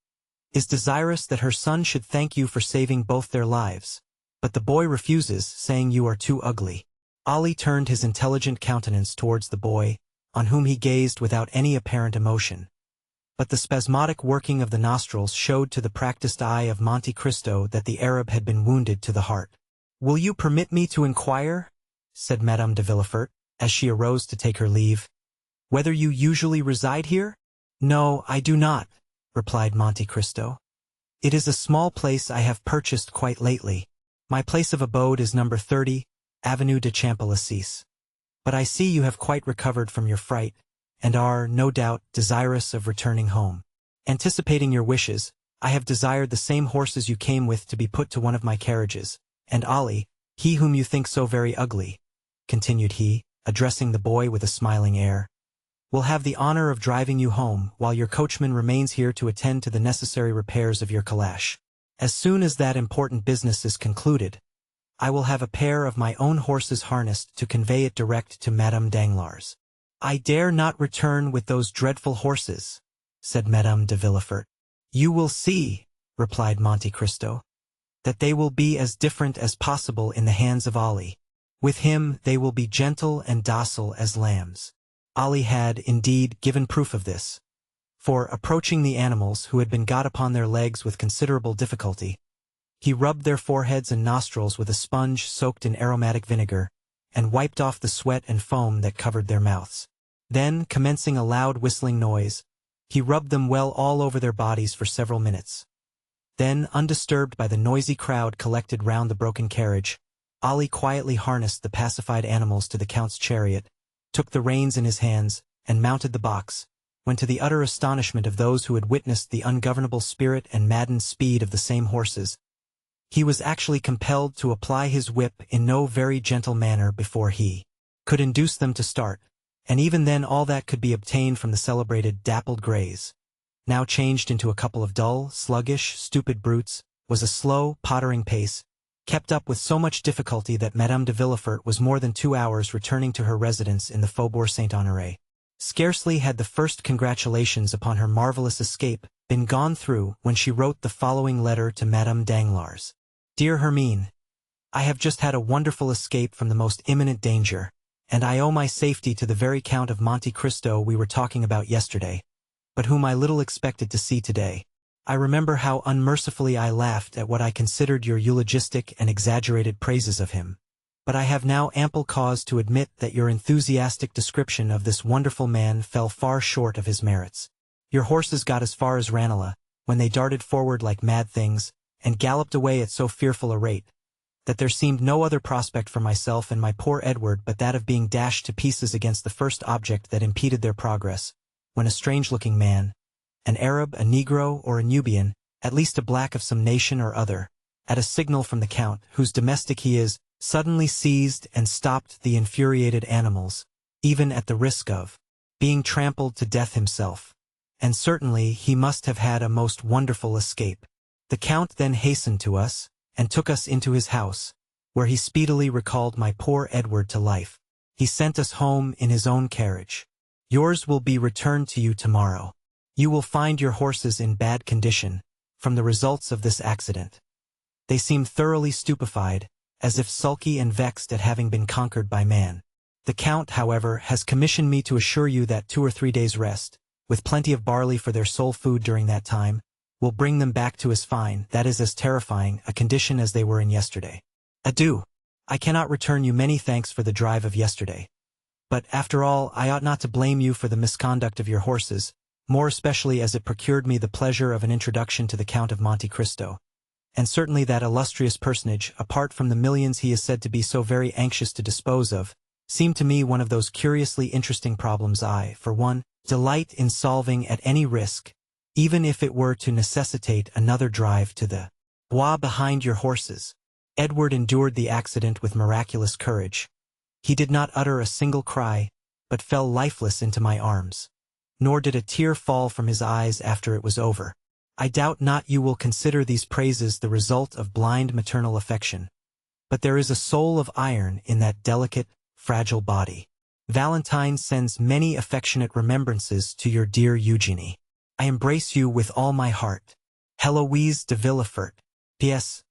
"is desirous that her son should thank you for saving both their lives, but the boy refuses, saying you are too ugly." Ali turned his intelligent countenance towards the boy, on whom he gazed without any apparent emotion. But the spasmodic working of the nostrils showed to the practiced eye of Monte Cristo that the Arab had been wounded to the heart. "Will you permit me to inquire," said Madame de Villefort, as she arose to take her leave, "whether you usually reside here?" "No, I do not," replied Monte Cristo. "It is a small place I have purchased quite lately. My place of abode is number 30, Avenue de Champs-Élysées. But I see you have quite recovered from your fright, and are, no doubt, desirous of returning home. Anticipating your wishes, I have desired the same horses you came with to be put to one of my carriages, and Ali, he whom you think so very ugly," continued he, addressing the boy with a smiling air, "will have the honor of driving you home, while your coachman remains here to attend to the necessary repairs of your calash. As soon as that important business is concluded, I will have a pair of my own horses harnessed to convey it direct to Madame Danglars." "I dare not return with those dreadful horses," said Madame de Villefort. "You will see," replied Monte Cristo, "that they will be as different as possible in the hands of Ali. With him they will be gentle and docile as lambs." Ali had, indeed, given proof of this, for, approaching the animals, who had been got upon their legs with considerable difficulty, he rubbed their foreheads and nostrils with a sponge soaked in aromatic vinegar, and wiped off the sweat and foam that covered their mouths. Then, commencing a loud whistling noise, he rubbed them well all over their bodies for several minutes. Then, undisturbed by the noisy crowd collected round the broken carriage, Ali quietly harnessed the pacified animals to the Count's chariot, took the reins in his hands, and mounted the box, when to the utter astonishment of those who had witnessed the ungovernable spirit and maddened speed of the same horses, he was actually compelled to apply his whip in no very gentle manner before he could induce them to start. And even then all that could be obtained from the celebrated dappled greys, now changed into a couple of dull, sluggish, stupid brutes, was a slow, pottering pace, kept up with so much difficulty that Madame de Villefort was more than 2 hours returning to her residence in the Faubourg Saint-Honoré. Scarcely had the first congratulations upon her marvelous escape been gone through when she wrote the following letter to Madame Danglars. "Dear Hermine, I have just had a wonderful escape from the most imminent danger, and I owe my safety to the very Count of Monte Cristo we were talking about yesterday, but whom I little expected to see today. I remember how unmercifully I laughed at what I considered your eulogistic and exaggerated praises of him, but I have now ample cause to admit that your enthusiastic description of this wonderful man fell far short of his merits. Your horses got as far as Ranelagh, when they darted forward like mad things, and galloped away at so fearful a rate, that there seemed no other prospect for myself and my poor Edward but that of being dashed to pieces against the first object that impeded their progress, when a strange-looking man, an Arab, a Negro, or a Nubian, at least a black of some nation or other, at a signal from the Count, whose domestic he is, suddenly seized and stopped the infuriated animals, even at the risk of being trampled to death himself. And certainly he must have had a most wonderful escape. The Count then hastened to us, and took us into his house, where he speedily recalled my poor Edward to life. He sent us home in his own carriage. Yours will be returned to you tomorrow. You will find your horses in bad condition, from the results of this accident. They seem thoroughly stupefied, as if sulky and vexed at having been conquered by man. The Count, however, has commissioned me to assure you that 2 or 3 days' rest, with plenty of barley for their sole food during that time, will bring them back to as fine, that is as terrifying, a condition as they were in yesterday. Adieu. I cannot return you many thanks for the drive of yesterday. But, after all, I ought not to blame you for the misconduct of your horses, more especially as it procured me the pleasure of an introduction to the Count of Monte Cristo. And certainly that illustrious personage, apart from the millions he is said to be so very anxious to dispose of, seemed to me one of those curiously interesting problems I, for one, delight in solving at any risk, even if it were to necessitate another drive to the bois behind your horses." Edward endured the accident with miraculous courage. He did not utter a single cry, but fell lifeless into my arms. nor did a tear fall from his eyes after it was over. I doubt not you will consider these praises the result of blind maternal affection. But there is a soul of iron in that delicate, fragile body. Valentine sends many affectionate remembrances to your dear Eugenie. I embrace you with all my heart. Heloise de Villefort. P.S.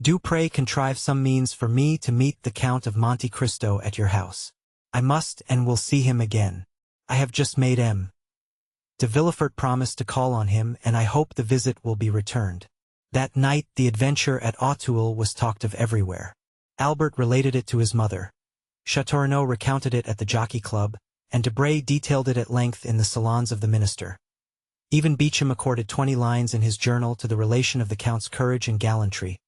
Do pray contrive some means for me to meet the Count of Monte Cristo at your house. I must and will see him again. I have just made M. de Villefort promise to call on him, and I hope the visit will be returned. That night the adventure at Auteuil was talked of everywhere. Albert related it to his mother. Châteaurenaud recounted it at the Jockey Club, and Debray detailed it at length in the salons of the minister. Even Beauchamp accorded 20 lines in his journal to the relation of the Count's courage and gallantry,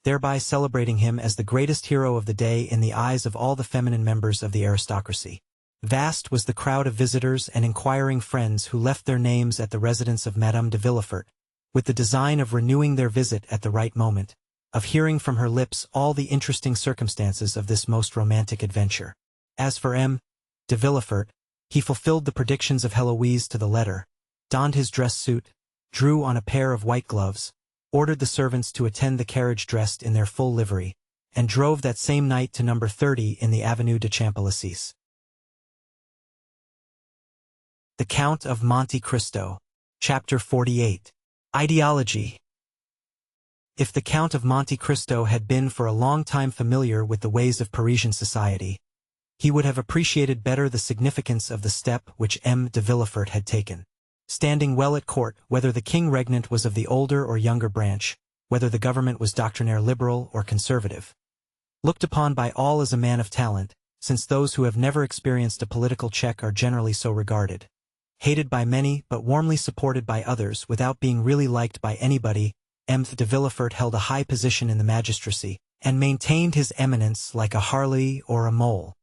thereby celebrating him as the greatest hero of the day in the eyes of all the feminine members of the aristocracy. Vast was the crowd of visitors and inquiring friends who left their names at the residence of Madame de Villefort, with the design of renewing their visit at the right moment, of hearing from her lips all the interesting circumstances of this most romantic adventure. As for M. de Villefort, he fulfilled the predictions of Heloise to the letter, donned his dress suit, drew on a pair of white gloves, ordered the servants to attend the carriage dressed in their full livery, and drove that same night to number 30 in the Avenue de Champs-Élysées. The Count of Monte Cristo. Chapter 48. Ideology. If the Count of Monte Cristo had been for a long time familiar with the ways of Parisian society, he would have appreciated better the significance of the step which M. de Villefort had taken. Standing well at court, whether the king regnant was of the older or younger branch, whether the government was doctrinaire liberal or conservative. Looked upon by all as a man of talent, since those who have never experienced a political check are generally so regarded. Hated by many but warmly supported by others without being really liked by anybody, M. de Villefort held a high position in the magistracy, and maintained his eminence like a Harley or a mole.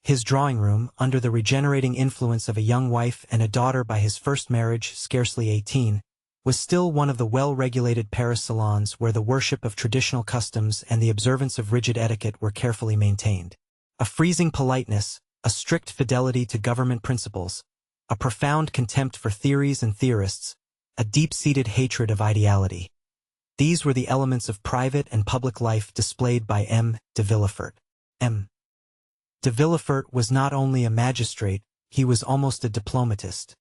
His drawing-room, under the regenerating influence of a young wife and a daughter by his first marriage, scarcely 18, was still one of the well-regulated Paris salons where the worship of traditional customs and the observance of rigid etiquette were carefully maintained. A freezing politeness, a strict fidelity to government principles, a profound contempt for theories and theorists, a deep-seated hatred of ideality. These were the elements of private and public life displayed by M. de Villefort. M. de Villefort was not only a magistrate, he was almost a diplomatist.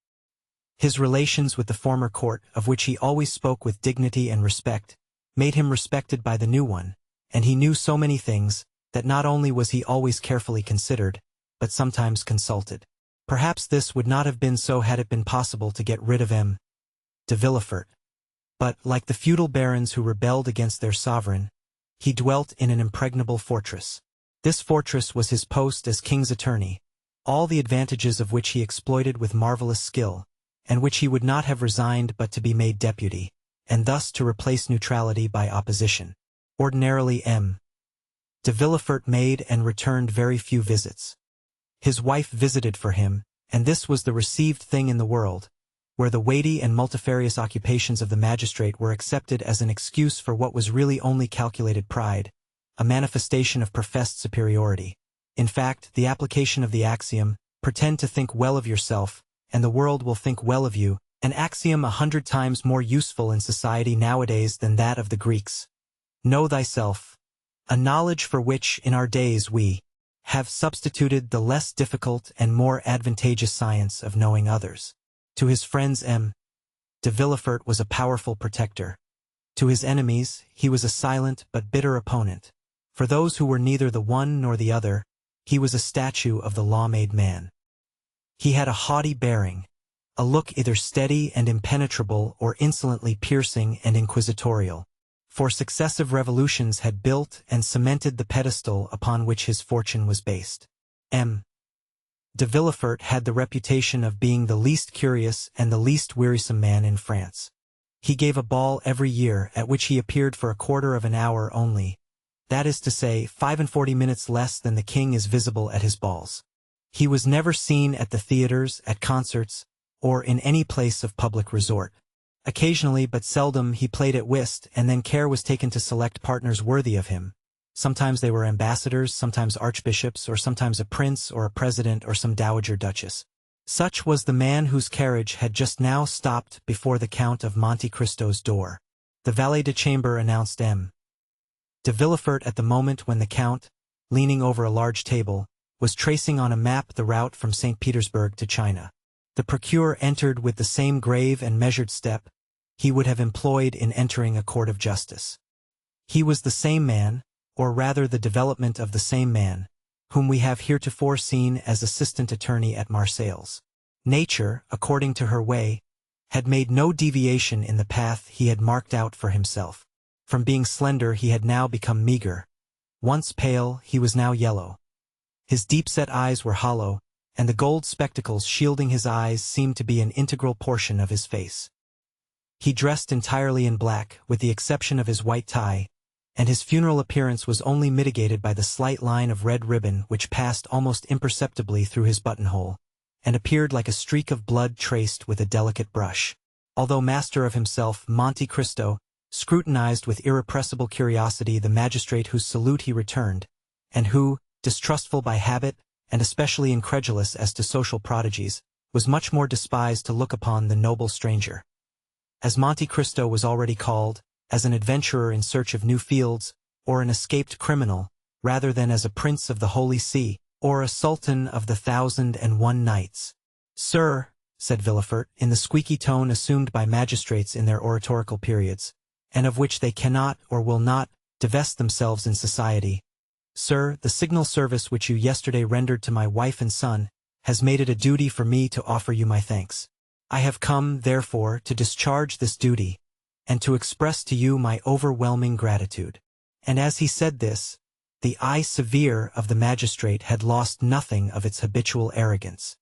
His relations with the former court, of which he always spoke with dignity and respect, made him respected by the new one, and he knew so many things, that not only was he always carefully considered, but sometimes consulted. Perhaps this would not have been so had it been possible to get rid of M. de Villefort. But, like the feudal barons who rebelled against their sovereign, he dwelt in an impregnable fortress. This fortress was his post as king's attorney, all the advantages of which he exploited with marvelous skill, and which he would not have resigned but to be made deputy, and thus to replace neutrality by opposition. Ordinarily M. de Villefort made and returned very few visits. His wife visited for him, and this was the received thing in the world, where the weighty and multifarious occupations of the magistrate were accepted as an excuse for what was really only calculated pride, a manifestation of professed superiority. In fact, the application of the axiom, pretend to think well of yourself, and the world will think well of you, an axiom 100 times more useful in society nowadays than that of the Greeks. Know thyself, a knowledge for which, in our days we have substituted the less difficult and more advantageous science of knowing others. To his friends M. de Villefort was a powerful protector. To his enemies, he was a silent but bitter opponent. For those who were neither the one nor the other, he was a statue of the law-made man. He had a haughty bearing, a look either steady and impenetrable or insolently piercing and inquisitorial. For successive revolutions had built and cemented the pedestal upon which his fortune was based. M. de Villefort had the reputation of being the least curious and the least wearisome man in France. He gave a ball every year at which he appeared for a quarter of an hour only, that is to say, 45 minutes less than the king is visible at his balls. He was never seen at the theaters, at concerts, or in any place of public resort. Occasionally but seldom he played at whist, and then care was taken to select partners worthy of him. Sometimes they were ambassadors, sometimes archbishops, or sometimes a prince or a president or some dowager duchess. Such was the man whose carriage had just now stopped before the Count of Monte Cristo's door. The valet de chambre announced M. de Villefort at the moment when the Count, leaning over a large table, was tracing on a map the route from St. Petersburg to China. The procureur entered with the same grave and measured step he would have employed in entering a court of justice. He was the same man, or rather the development of the same man, whom we have heretofore seen as assistant attorney at Marseilles. Nature, according to her way, had made no deviation in the path he had marked out for himself. From being slender he had now become meager. Once pale, he was now yellow. His deep-set eyes were hollow, and the gold spectacles shielding his eyes seemed to be an integral portion of his face. He dressed entirely in black, with the exception of his white tie, and his funeral appearance was only mitigated by the slight line of red ribbon which passed almost imperceptibly through his buttonhole, and appeared like a streak of blood traced with a delicate brush. Although master of himself, Monte Cristo scrutinized with irrepressible curiosity the magistrate whose salute he returned, and who, distrustful by habit, and especially incredulous as to social prodigies, was much more despised to look upon the noble stranger. As Monte Cristo was already called, as an adventurer in search of new fields, or an escaped criminal, rather than as a prince of the Holy See, or a sultan of the 1,001 Nights. "Sir," said Villefort, in the squeaky tone assumed by magistrates in their oratorical periods, and of which they cannot or will not divest themselves in society, "Sir, the signal service which you yesterday rendered to my wife and son has made it a duty for me to offer you my thanks. I have come, therefore, to discharge this duty, and to express to you my overwhelming gratitude." And as he said this, the eye severe of the magistrate had lost nothing of its habitual arrogance.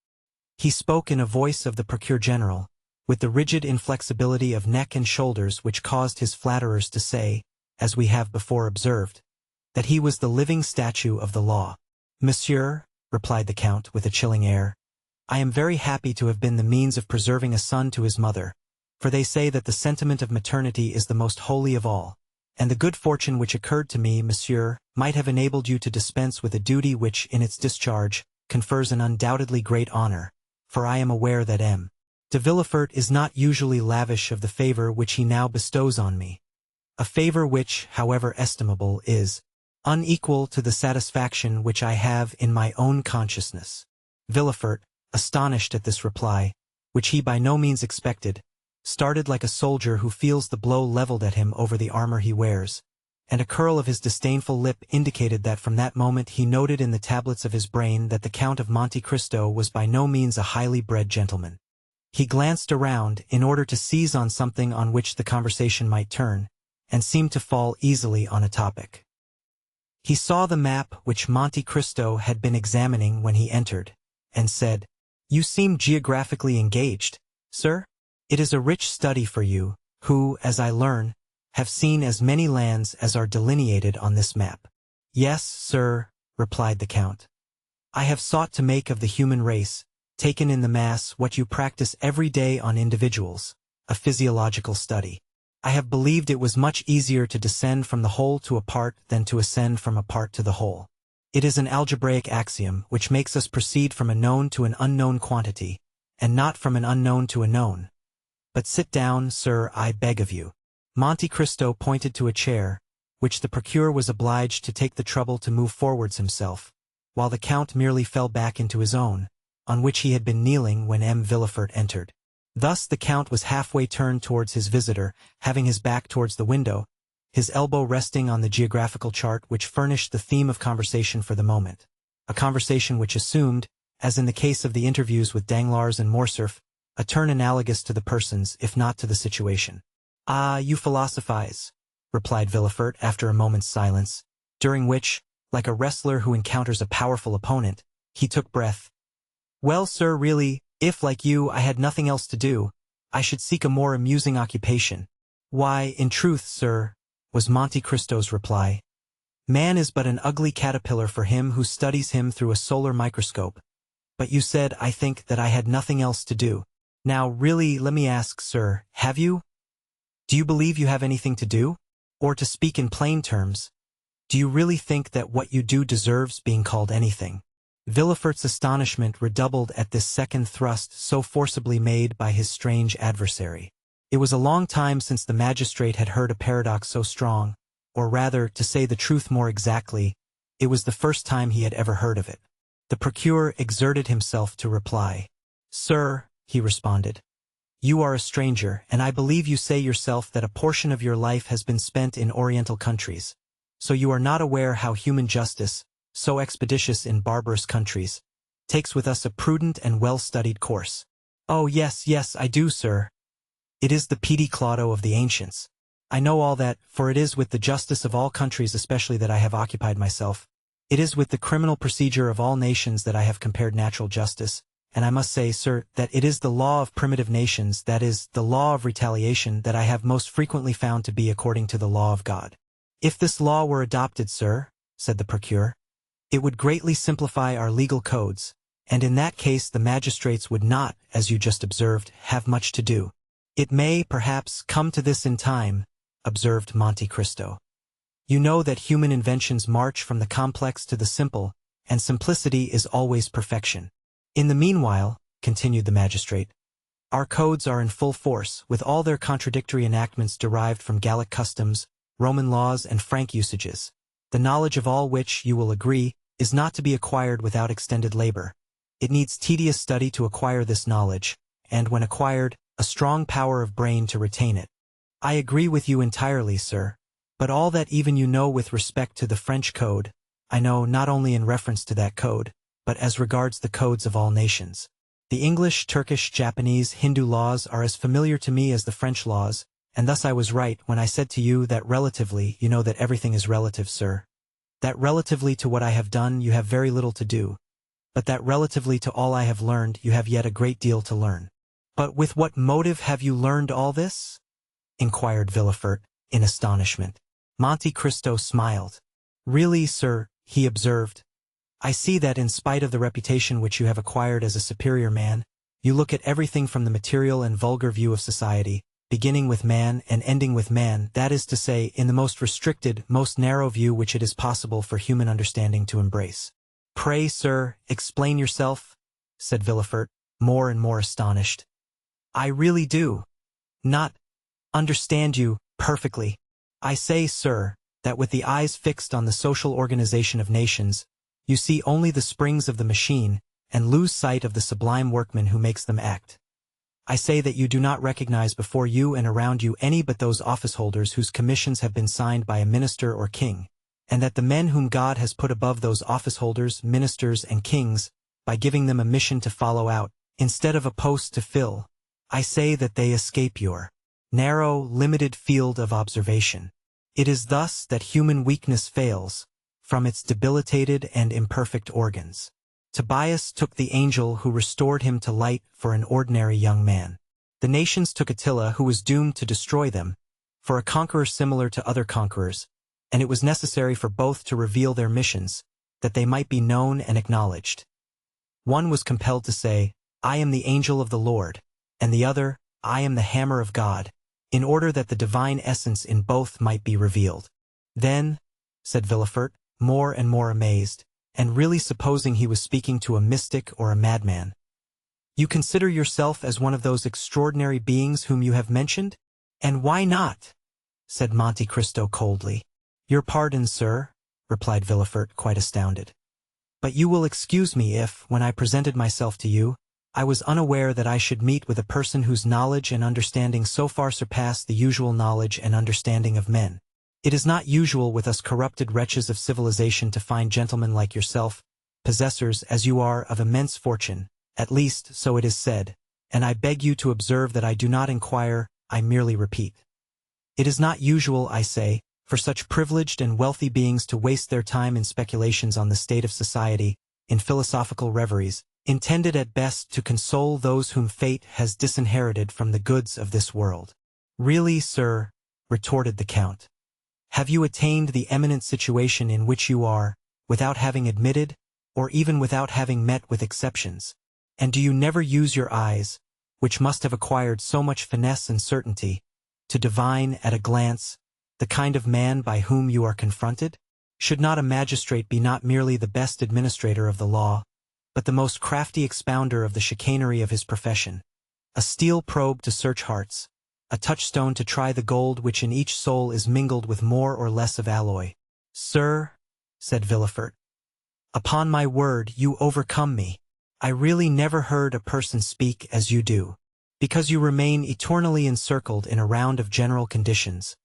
He spoke in a voice of the procureur general, with the rigid inflexibility of neck and shoulders which caused his flatterers to say, as we have before observed, that he was the living statue of the law. "Monsieur," replied the Count with a chilling air, "I am very happy to have been the means of preserving a son to his mother, for they say that the sentiment of maternity is the most holy of all, and the good fortune which occurred to me, monsieur, might have enabled you to dispense with a duty which, in its discharge, confers an undoubtedly great honor, for I am aware that M. de Villefort is not usually lavish of the favor which he now bestows on me, a favor which, however estimable, is unequal to the satisfaction which I have in my own consciousness." Villefort, astonished at this reply, which he by no means expected, started like a soldier who feels the blow leveled at him over the armor he wears, and a curl of his disdainful lip indicated that from that moment he noted in the tablets of his brain that the Count of Monte Cristo was by no means a highly bred gentleman. He glanced around in order to seize on something on which the conversation might turn, and seemed to fall easily on a topic. He saw the map which Monte Cristo had been examining when he entered, and said, "You seem geographically engaged, sir? It is a rich study for you, who, as I learn, have seen as many lands as are delineated on this map." "Yes, sir," replied the Count. "I have sought to make of the human race, taken in the mass, what you practice every day on individuals, a physiological study. I have believed it was much easier to descend from the whole to a part than to ascend from a part to the whole. It is an algebraic axiom which makes us proceed from a known to an unknown quantity, and not from an unknown to a known. But sit down, sir, I beg of you." Monte Cristo pointed to a chair, which the procureur was obliged to take the trouble to move forwards himself, while the Count merely fell back into his own, on which he had been kneeling when M. Villefort entered. Thus the Count was halfway turned towards his visitor, having his back towards the window, his elbow resting on the geographical chart which furnished the theme of conversation for the moment, a conversation which assumed, as in the case of the interviews with Danglars and Morcerf, a turn analogous to the persons, if not to the situation. "Ah, you philosophize," replied Villefort after a moment's silence, during which, like a wrestler who encounters a powerful opponent, he took breath. "Well, sir, really, if, like you, I had nothing else to do, I should seek a more amusing occupation." "Why, in truth, sir," was Monte Cristo's reply, "man is but an ugly caterpillar for him who studies him through a solar microscope. But you said, I think, that I had nothing else to do. Now, really, let me ask, sir, have you? Do you believe you have anything to do? Or to speak in plain terms, do you really think that what you do deserves being called anything?" Villefort's astonishment redoubled at this second thrust so forcibly made by his strange adversary. It was a long time since the magistrate had heard a paradox so strong, or rather, to say the truth more exactly, it was the first time he had ever heard of it. The procureur exerted himself to reply. "Sir," he responded, "you are a stranger, and I believe you say yourself that a portion of your life has been spent in Oriental countries. So you are not aware how human justice, so expeditious in barbarous countries, takes with us a prudent and well-studied course." "Oh, yes, yes, I do, sir. It is the pedi claudo of the ancients. I know all that, for it is with the justice of all countries especially that I have occupied myself. It is with the criminal procedure of all nations that I have compared natural justice, and I must say, sir, that it is the law of primitive nations, that is, the law of retaliation, that I have most frequently found to be according to the law of God." "If this law were adopted, sir," said the procureur, "it would greatly simplify our legal codes, and in that case the magistrates would not, as you just observed, have much to do." "It may, perhaps, come to this in time," observed Monte Cristo. "You know that human inventions march from the complex to the simple, and simplicity is always perfection. In the meanwhile," continued the magistrate, "our codes are in full force, with all their contradictory enactments derived from Gallic customs, Roman laws, and Frank usages, the knowledge of all which, you will agree, is not to be acquired without extended labor. It needs tedious study to acquire this knowledge, and when acquired, a strong power of brain to retain it." "I agree with you entirely, sir. But all that even you know with respect to the French code, I know not only in reference to that code, but as regards the codes of all nations. The English, Turkish, Japanese, Hindu laws are as familiar to me as the French laws, and thus I was right when I said to you that relatively, you know that everything is relative, sir. That relatively to what I have done you have very little to do, but that relatively to all I have learned you have yet a great deal to learn." "But with what motive have you learned all this?" inquired Villefort, in astonishment. Monte Cristo smiled. "Really, sir," he observed, "I see that in spite of the reputation which you have acquired as a superior man, you look at everything from the material and vulgar view of society, beginning with man and ending with man, that is to say, in the most restricted, most narrow view which it is possible for human understanding to embrace." "Pray, sir, explain yourself," said Villefort, more and more astonished. "I really do not understand you perfectly. I say, sir, that with the eyes fixed on the social organization of nations, you see only the springs of the machine, and lose sight of the sublime workman who makes them act. I say that you do not recognize before you and around you any but those office-holders whose commissions have been signed by a minister or king, and that the men whom God has put above those office-holders, ministers, and kings, by giving them a mission to follow out, instead of a post to fill, I say that they escape your narrow, limited field of observation. It is thus that human weakness fails, from its debilitated and imperfect organs. Tobias took the angel who restored him to light for an ordinary young man. The nations took Attila, who was doomed to destroy them, for a conqueror similar to other conquerors, and it was necessary for both to reveal their missions, that they might be known and acknowledged. One was compelled to say, "I am the angel of the Lord," and the other, "I am the hammer of God," in order that the divine essence in both might be revealed. "Then," said Villefort, more and more amazed, and really supposing he was speaking to a mystic or a madman, "you consider yourself as one of those extraordinary beings whom you have mentioned? And why not?" said Monte Cristo coldly. "Your pardon, sir," replied Villefort, quite astounded. "But you will excuse me if, when I presented myself to you, I was unaware that I should meet with a person whose knowledge and understanding so far surpass the usual knowledge and understanding of men. It is not usual with us corrupted wretches of civilization to find gentlemen like yourself, possessors, as you are, of immense fortune, at least, so it is said, and I beg you to observe that I do not inquire, I merely repeat. It is not usual, I say, for such privileged and wealthy beings to waste their time in speculations on the state of society, in philosophical reveries, intended at best to console those whom fate has disinherited from the goods of this world." "Really, sir," retorted the Count, "have you attained the eminent situation in which you are, without having admitted, or even without having met with exceptions? And do you never use your eyes, which must have acquired so much finesse and certainty, to divine, at a glance, the kind of man by whom you are confronted? Should not a magistrate be not merely the best administrator of the law, but the most crafty expounder of the chicanery of his profession. A steel probe to search hearts, a touchstone to try the gold which in each soul is mingled with more or less of alloy. "Sir," said Villefort, "upon my word you overcome me. I really never heard a person speak as you do, because you remain eternally encircled in a round of general conditions,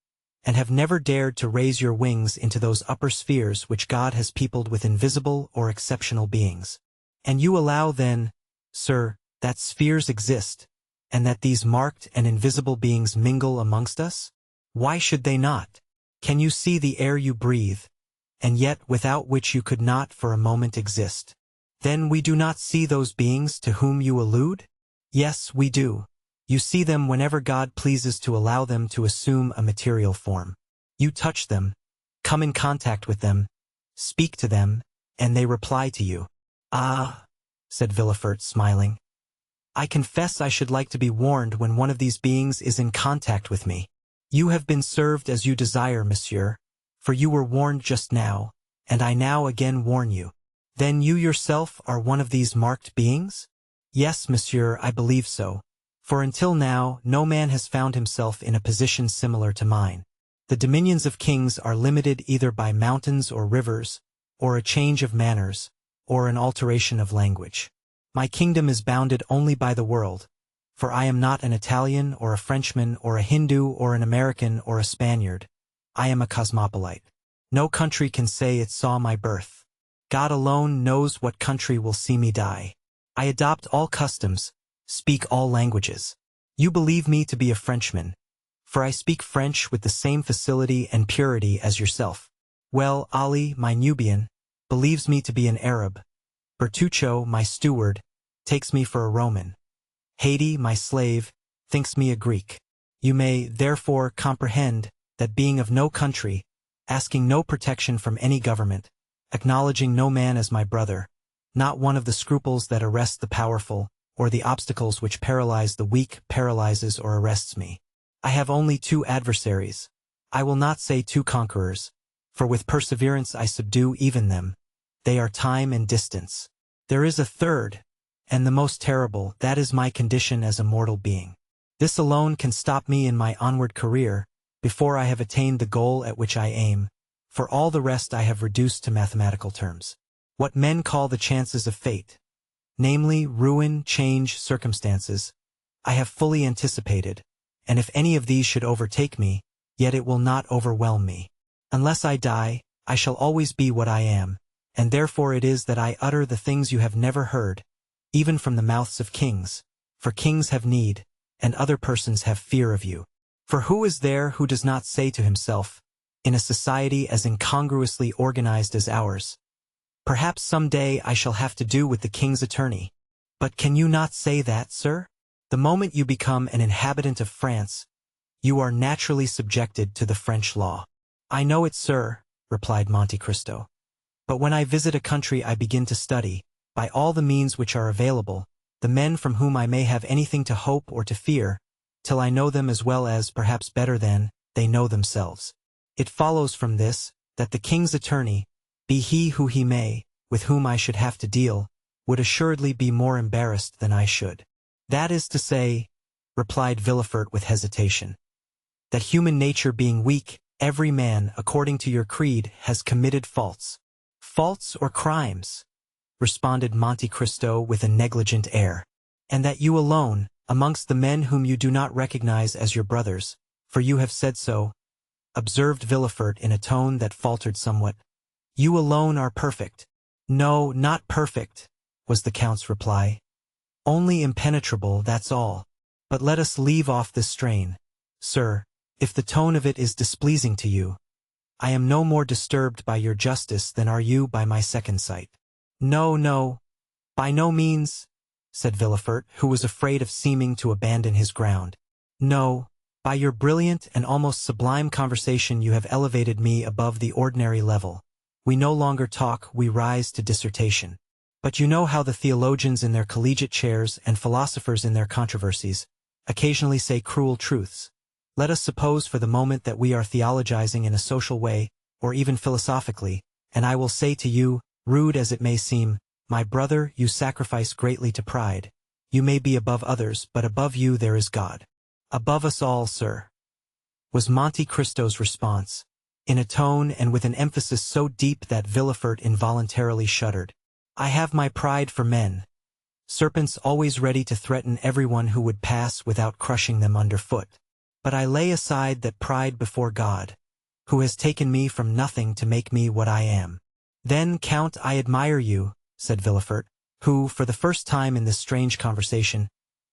and have never dared to raise your wings into those upper spheres which God has peopled with invisible or exceptional beings. And you allow then, sir, that spheres exist, and that these marked and invisible beings mingle amongst us? Why should they not? Can you see the air you breathe, and yet without which you could not for a moment exist? Then we do not see those beings to whom you allude? Yes, we do. You see them whenever God pleases to allow them to assume a material form. You touch them, come in contact with them, speak to them, and they reply to you." "Ah," said Villefort, smiling, "I confess I should like to be warned when one of these beings is in contact with me." "You have been served as you desire, monsieur, for you were warned just now, and I now again warn you. Then you yourself are one of these marked beings?" "Yes, monsieur, I believe so, for until now no man has found himself in a position similar to mine. The dominions of kings are limited either by mountains or rivers, or a change of manners, or an alteration of language. My kingdom is bounded only by the world, for I am not an Italian or a Frenchman or a Hindu or an American or a Spaniard. I am a cosmopolite. No country can say it saw my birth. God alone knows what country will see me die. I adopt all customs, speak all languages. You believe me to be a Frenchman, for I speak French with the same facility and purity as yourself. Well, Ali, my Nubian, believes me to be an Arab. Bertuccio, my steward, takes me for a Roman. Haiti, my slave, thinks me a Greek. You may, therefore, comprehend that being of no country, asking no protection from any government, acknowledging no man as my brother, not one of the scruples that arrest the powerful, or the obstacles which paralyze the weak paralyzes or arrests me. I have only two adversaries. I will not say two conquerors, for with perseverance I subdue even them. They are time and distance. There is a third, and the most terrible, that is my condition as a mortal being. This alone can stop me in my onward career, before I have attained the goal at which I aim, for all the rest I have reduced to mathematical terms. What men call the chances of fate, namely ruin, change, circumstances, I have fully anticipated, and if any of these should overtake me, yet it will not overwhelm me. Unless I die, I shall always be what I am, and therefore it is that I utter the things you have never heard, even from the mouths of kings, for kings have need, and other persons have fear of you. For who is there who does not say to himself, in a society as incongruously organized as ours, perhaps some day I shall have to do with the king's attorney? But can you not say that, sir? The moment you become an inhabitant of France, you are naturally subjected to the French law. I know it, sir, replied Monte Cristo. But when I visit a country I begin to study, by all the means which are available, the men from whom I may have anything to hope or to fear, till I know them as well as, perhaps better than, they know themselves. It follows from this, that the king's attorney, be he who he may, with whom I should have to deal, would assuredly be more embarrassed than I should. That is to say, replied Villefort with hesitation, that human nature being weak, every man, according to your creed, has committed faults. Faults or crimes? Responded Monte Cristo with a negligent air. And that you alone, amongst the men whom you do not recognize as your brothers, for you have said so, observed Villefort in a tone that faltered somewhat, you alone are perfect. No, not perfect, was the Count's reply. Only impenetrable, that's all. But let us leave off this strain. Sir, if the tone of it is displeasing to you, I am no more disturbed by your justice than are you by my second sight. No, no, by no means, said Villefort, who was afraid of seeming to abandon his ground. No, by your brilliant and almost sublime conversation you have elevated me above the ordinary level. We no longer talk, we rise to dissertation. But you know how the theologians in their collegiate chairs and philosophers in their controversies occasionally say cruel truths. Let us suppose for the moment that we are theologizing in a social way, or even philosophically, and I will say to you, rude as it may seem, My brother, you sacrifice greatly to pride. You may be above others, but above you there is God. Above us all, sir, was Monte Cristo's response, in a tone and with an emphasis so deep that Villefort involuntarily shuddered. I have my pride for men, serpents always ready to threaten everyone who would pass without crushing them underfoot. But I lay aside that pride before God, who has taken me from nothing to make me what I am. Then, Count, I admire you, said Villefort, who, for the first time in this strange conversation,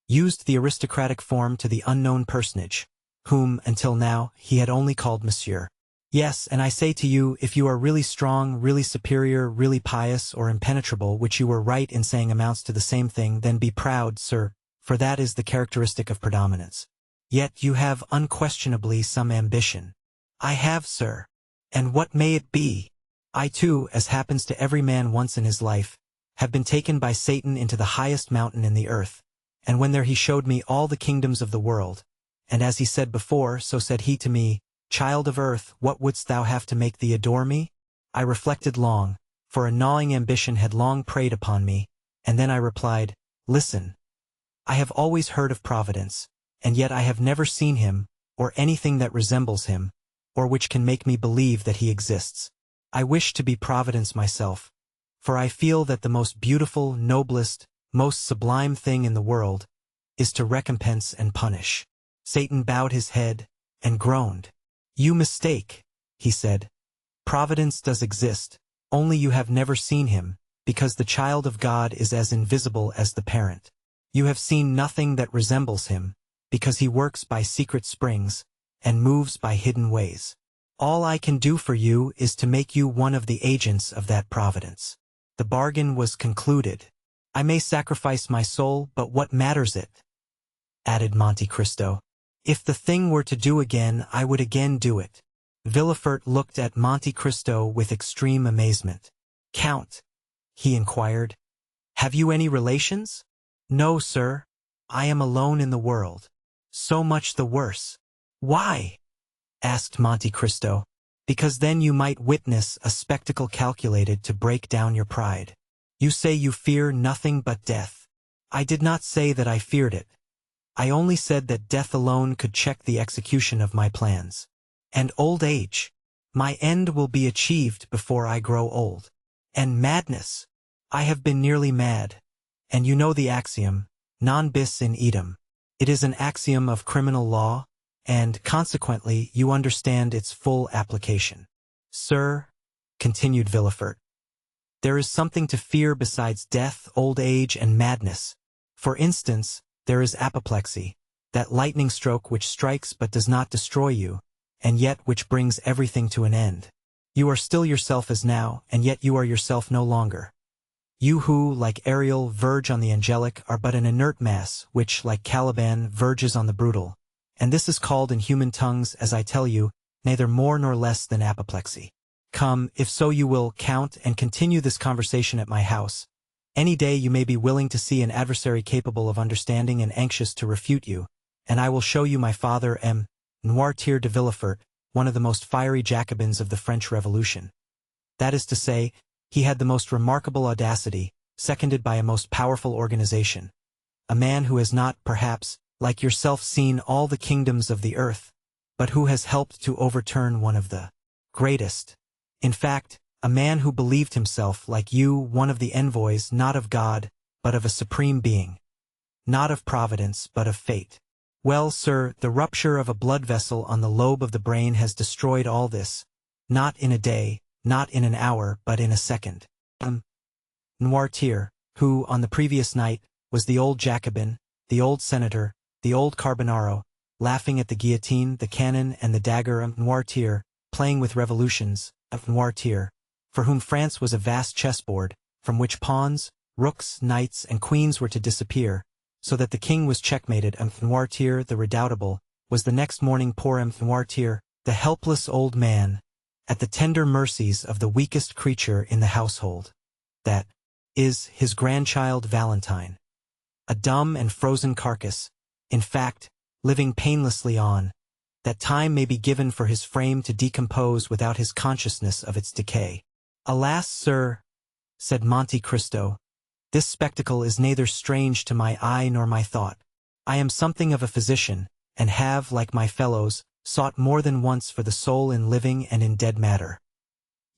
used the aristocratic form to the unknown personage, whom, until now, he had only called Monsieur. Yes, and I say to you, if you are really strong, really superior, really pious, or impenetrable, which you were right in saying amounts to the same thing, then be proud, sir, for that is the characteristic of predominance. Yet you have unquestionably some ambition. I have, sir. And what may it be? I too, as happens to every man once in his life, have been taken by Satan into the highest mountain in the earth, and when there he showed me all the kingdoms of the world, and as he said before, so said he to me, Child of earth, what wouldst thou have to make thee adore me? I reflected long, for a gnawing ambition had long preyed upon me, and then I replied, Listen. I have always heard of Providence, and yet I have never seen him, or anything that resembles him, or which can make me believe that he exists. I wish to be Providence myself, for I feel that the most beautiful, noblest, most sublime thing in the world is to recompense and punish. Satan bowed his head and groaned. You mistake, he said. Providence does exist, only you have never seen him, because the child of God is as invisible as the parent. You have seen nothing that resembles him, because he works by secret springs, and moves by hidden ways. All I can do for you is to make you one of the agents of that providence. The bargain was concluded. I may sacrifice my soul, but what matters it? Added Monte Cristo. If the thing were to do again, I would again do it. Villefort looked at Monte Cristo with extreme amazement. Count, he inquired, have you any relations? No, sir. I am alone in the world. So much the worse. Why? Asked Monte Cristo. Because then you might witness a spectacle calculated to break down your pride. You say you fear nothing but death. I did not say that I feared it. I only said that death alone could check the execution of my plans. And old age. My end will be achieved before I grow old. And madness. I have been nearly mad. And you know the axiom, non bis in idem. It is an axiom of criminal law, and, consequently, you understand its full application. Sir, continued Villefort, there is something to fear besides death, old age, and madness. For instance, there is apoplexy, that lightning stroke which strikes but does not destroy you, and yet which brings everything to an end. You are still yourself as now, and yet you are yourself no longer. You who, like Ariel, verge on the angelic, are but an inert mass, which, like Caliban, verges on the brutal. And this is called in human tongues, as I tell you, neither more nor less than apoplexy. Come, if so you will, Count, and continue this conversation at my house. Any day you may be willing to see an adversary capable of understanding and anxious to refute you, and I will show you my father M. Noirtier de Villefort, one of the most fiery Jacobins of the French Revolution. That is to say, he had the most remarkable audacity, seconded by a most powerful organization. A man who has not, perhaps, like yourself, seen all the kingdoms of the earth, but who has helped to overturn one of the greatest. In fact, a man who believed himself, like you, one of the envoys not of God, but of a supreme being. Not of providence, but of fate. Well, sir, the rupture of a blood vessel on the lobe of the brain has destroyed all this, not in a day, not in an hour, but in a second. Noirtier, who, on the previous night, was the old Jacobin, the old senator, the old Carbonaro, laughing at the guillotine, the cannon, and the dagger of Noirtier, playing with revolutions, of Noirtier, for whom France was a vast chessboard, from which pawns, rooks, knights, and queens were to disappear, so that the king was checkmated. Noirtier, the redoubtable, was the next morning poor Noirtier, the helpless old man, at the tender mercies of the weakest creature in the household. That is, his grandchild Valentine. A dumb and frozen carcass, in fact, living painlessly on, that time may be given for his frame to decompose without his consciousness of its decay. Alas, sir, said Monte Cristo, This spectacle is neither strange to my eye nor my thought. I am something of a physician, and have, like my fellows, sought more than once for the soul in living and in dead matter.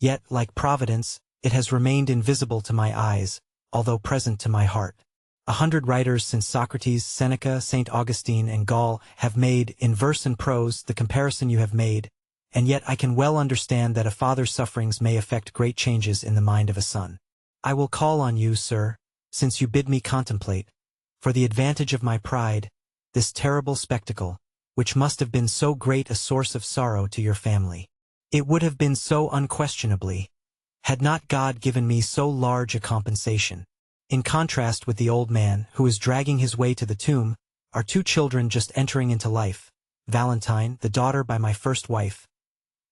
Yet, like Providence, it has remained invisible to my eyes, although present to my heart. 100 writers since Socrates, Seneca, St. Augustine, and Gall have made, in verse and prose, the comparison you have made, and yet I can well understand that a father's sufferings may effect great changes in the mind of a son. I will call on you, sir, since you bid me contemplate, for the advantage of my pride, this terrible spectacle, which must have been so great a source of sorrow to your family. It would have been so unquestionably, had not God given me so large a compensation. In contrast with the old man, who is dragging his way to the tomb, are 2 children just entering into life, Valentine, the daughter by my first wife,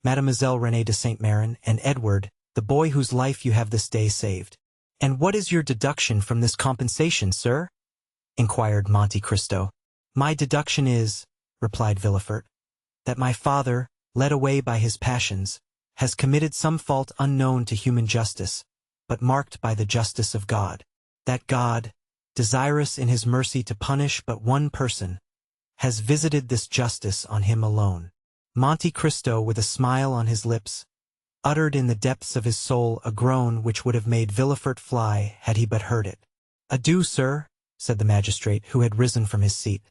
Mademoiselle Renée de Saint-Méran, and Edward, the boy whose life you have this day saved. And what is your deduction from this compensation, sir? Inquired Monte Cristo. My deduction is, replied Villefort, that my father, led away by his passions, has committed some fault unknown to human justice, but marked by the justice of God. That God, desirous in his mercy to punish but one person, has visited this justice on him alone. Monte Cristo, with a smile on his lips, uttered in the depths of his soul a groan which would have made Villefort fly had he but heard it. Adieu, sir, said the magistrate, who had risen from his seat.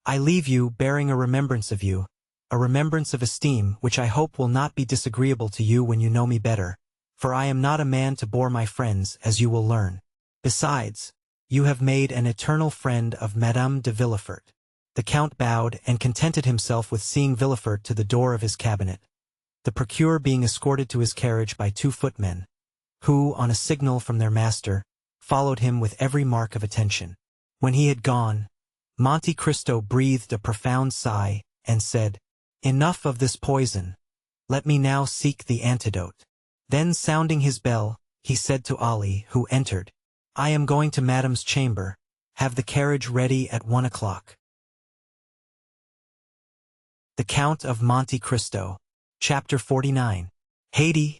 I leave you, bearing a remembrance of you, a remembrance of esteem which I hope will not be disagreeable to you when you know me better, for I am not a man to bore my friends, as you will learn. Besides, you have made an eternal friend of Madame de Villefort. The Count bowed and contented himself with seeing Villefort to the door of his cabinet, the procureur being escorted to his carriage by 2 footmen, who, on a signal from their master, followed him with every mark of attention. When he had gone, Monte Cristo breathed a profound sigh, and said, Enough of this poison. Let me now seek the antidote. Then sounding his bell, he said to Ali, who entered, I am going to Madame's chamber. Have the carriage ready at 1 o'clock. The Count of Monte Cristo. Chapter 49. Haydée.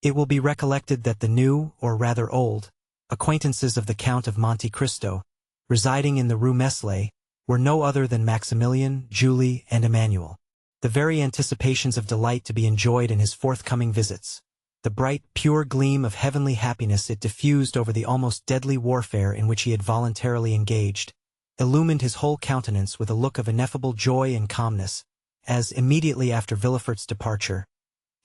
It will be recollected that the new, or rather old, acquaintances of the Count of Monte Cristo, residing in the Rue Meslay, were no other than Maximilian, Julie, and Emmanuel. The very anticipations of delight to be enjoyed in his forthcoming visits, the bright, pure gleam of heavenly happiness it diffused over the almost deadly warfare in which he had voluntarily engaged, illumined his whole countenance with a look of ineffable joy and calmness, as, immediately after Villefort's departure,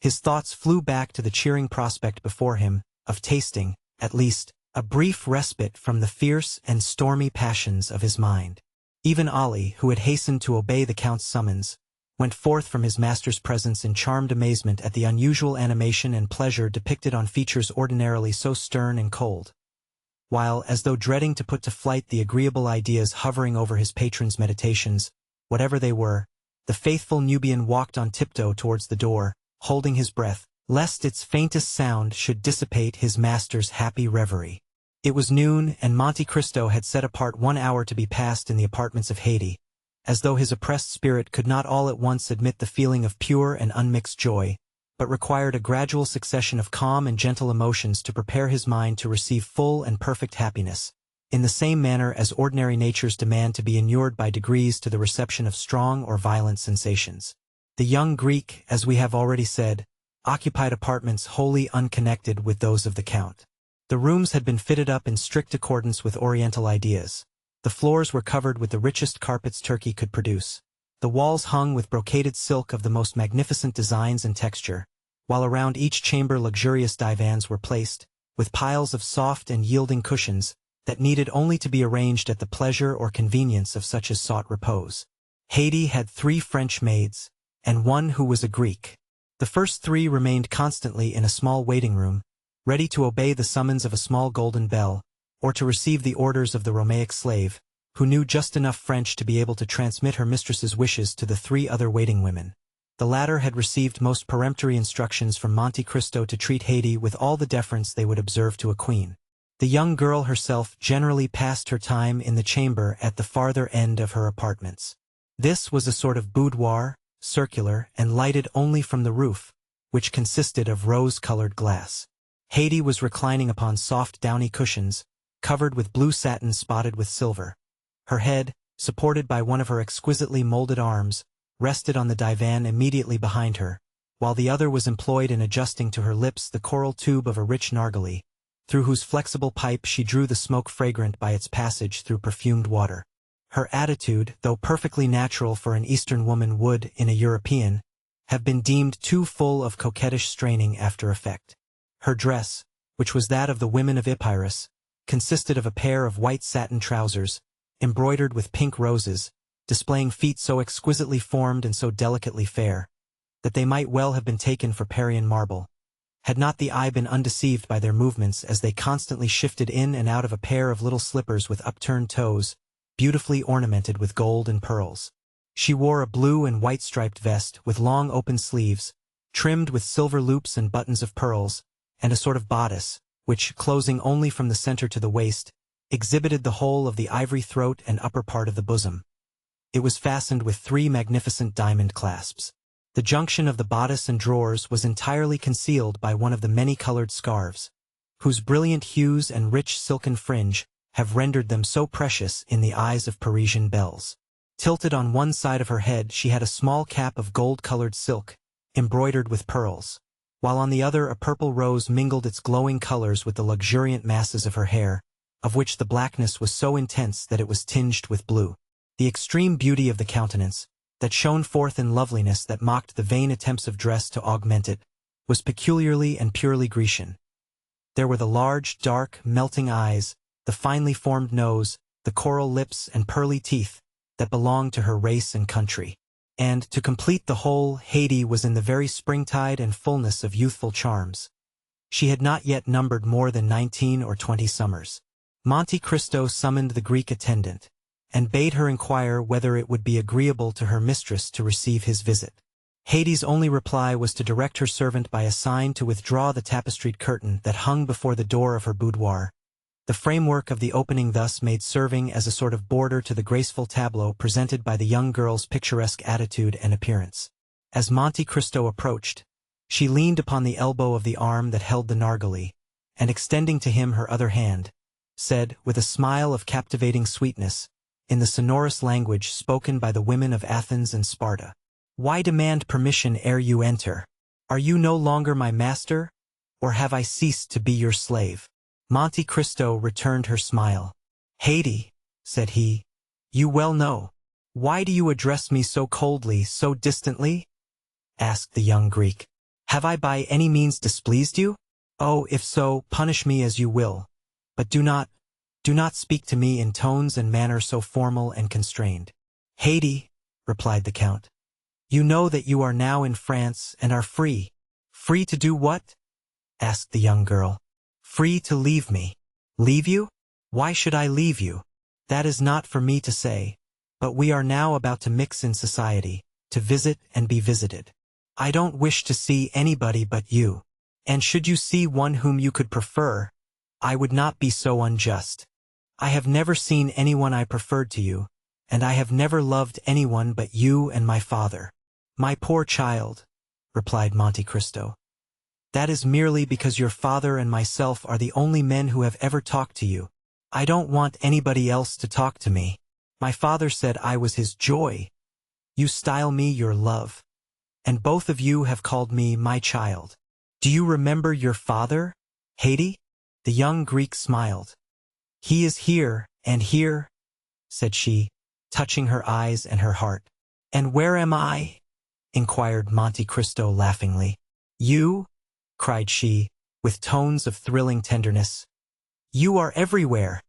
his thoughts flew back to the cheering prospect before him, of tasting, at least, a brief respite from the fierce and stormy passions of his mind. Even Ali, who had hastened to obey the Count's summons, went forth from his master's presence in charmed amazement at the unusual animation and pleasure depicted on features ordinarily so stern and cold, while, as though dreading to put to flight the agreeable ideas hovering over his patron's meditations, whatever they were, the faithful Nubian walked on tiptoe towards the door, holding his breath, lest its faintest sound should dissipate his master's happy reverie. It was noon, and Monte Cristo had set apart 1 hour to be passed in the apartments of Haydée, as though his oppressed spirit could not all at once admit the feeling of pure and unmixed joy, but required a gradual succession of calm and gentle emotions to prepare his mind to receive full and perfect happiness, in the same manner as ordinary natures demand to be inured by degrees to the reception of strong or violent sensations. The young Greek, as we have already said, occupied apartments wholly unconnected with those of the Count. The rooms had been fitted up in strict accordance with Oriental ideas. The floors were covered with the richest carpets Turkey could produce. The walls hung with brocaded silk of the most magnificent designs and texture, while around each chamber luxurious divans were placed, with piles of soft and yielding cushions, that needed only to be arranged at the pleasure or convenience of such as sought repose. Haydée had 3 French maids, and 1 who was a Greek. The first 3 remained constantly in a small waiting room, ready to obey the summons of a small golden bell, or to receive the orders of the Romaic slave, who knew just enough French to be able to transmit her mistress's wishes to the 3 other waiting women. The latter had received most peremptory instructions from Monte Cristo to treat Haydée with all the deference they would observe to a queen. The young girl herself generally passed her time in the chamber at the farther end of her apartments. This was a sort of boudoir, circular, and lighted only from the roof, which consisted of rose-colored glass. Haydée was reclining upon soft downy cushions, covered with blue satin spotted with silver. Her head, supported by one of her exquisitely molded arms, rested on the divan immediately behind her, while the other was employed in adjusting to her lips the coral tube of a rich narghilé, through whose flexible pipe she drew the smoke fragrant by its passage through perfumed water. Her attitude, though perfectly natural for an Eastern woman would, in a European, have been deemed too full of coquettish straining after effect. Her dress, which was that of the women of Epirus, consisted of a pair of white satin trousers, embroidered with pink roses, displaying feet so exquisitely formed and so delicately fair, that they might well have been taken for Parian marble, had not the eye been undeceived by their movements as they constantly shifted in and out of a pair of little slippers with upturned toes, beautifully ornamented with gold and pearls. She wore a blue and white striped vest with long open sleeves, trimmed with silver loops and buttons of pearls, and a sort of bodice, which, closing only from the center to the waist, exhibited the whole of the ivory throat and upper part of the bosom. It was fastened with 3 magnificent diamond clasps. The junction of the bodice and drawers was entirely concealed by one of the many-colored scarves, whose brilliant hues and rich silken fringe have rendered them so precious in the eyes of Parisian belles. Tilted on one side of her head she had a small cap of gold-colored silk, embroidered with pearls, while on the other a purple rose mingled its glowing colors with the luxuriant masses of her hair, of which the blackness was so intense that it was tinged with blue. The extreme beauty of the countenance, that shone forth in loveliness that mocked the vain attempts of dress to augment it, was peculiarly and purely Grecian. There were the large, dark, melting eyes, the finely formed nose, the coral lips and pearly teeth, that belonged to her race and country. And, to complete the whole, Haydée was in the very springtide and fullness of youthful charms. She had not yet numbered more than 19 or 20 summers. Monte Cristo summoned the Greek attendant, and bade her inquire whether it would be agreeable to her mistress to receive his visit. Haydée's only reply was to direct her servant by a sign to withdraw the tapestried curtain that hung before the door of her boudoir, the framework of the opening thus made serving as a sort of border to the graceful tableau presented by the young girl's picturesque attitude and appearance. As Monte Cristo approached, she leaned upon the elbow of the arm that held the narghilé, and extending to him her other hand, said, with a smile of captivating sweetness, in the sonorous language spoken by the women of Athens and Sparta, "Why demand permission ere you enter? Are you no longer my master, or have I ceased to be your slave?" Monte Cristo returned her smile. "Haydée," said he, "you well know. Why do you address me so coldly, so distantly?" asked the young Greek. "Have I by any means displeased you? Oh, if so, punish me as you will, but do not speak to me in tones and manner so formal and constrained." "Haydée," replied the Count, "you know that you are now in France and are free." "Free to do what?" asked the young girl. "Free to leave me." "Leave you? Why should I leave you?" "That is not for me to say, but we are now about to mix in society, to visit and be visited. I don't wish to see anybody but you, and should you see one whom you could prefer, I would not be so unjust. I have never seen anyone I preferred to you, and I have never loved anyone but you and my father." "My poor child," replied Monte Cristo, "that is merely because your father and myself are the only men who have ever talked to you. I don't want anybody else to talk to me. My father said I was his joy. You style me your love, and both of you have called me my child. Do you remember your father, Haydée?" The young Greek smiled. "He is here, and here," said she, touching her eyes and her heart. "And where am I?" inquired Monte Cristo laughingly. "You?" cried she, with tones of thrilling tenderness. "You are everywhere."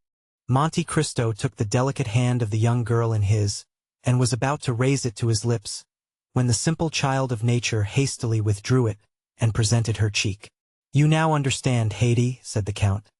Monte Cristo took the delicate hand of the young girl in his, and was about to raise it to his lips, when the simple child of nature hastily withdrew it, and presented her cheek. "You now understand, Haydée," said the Count,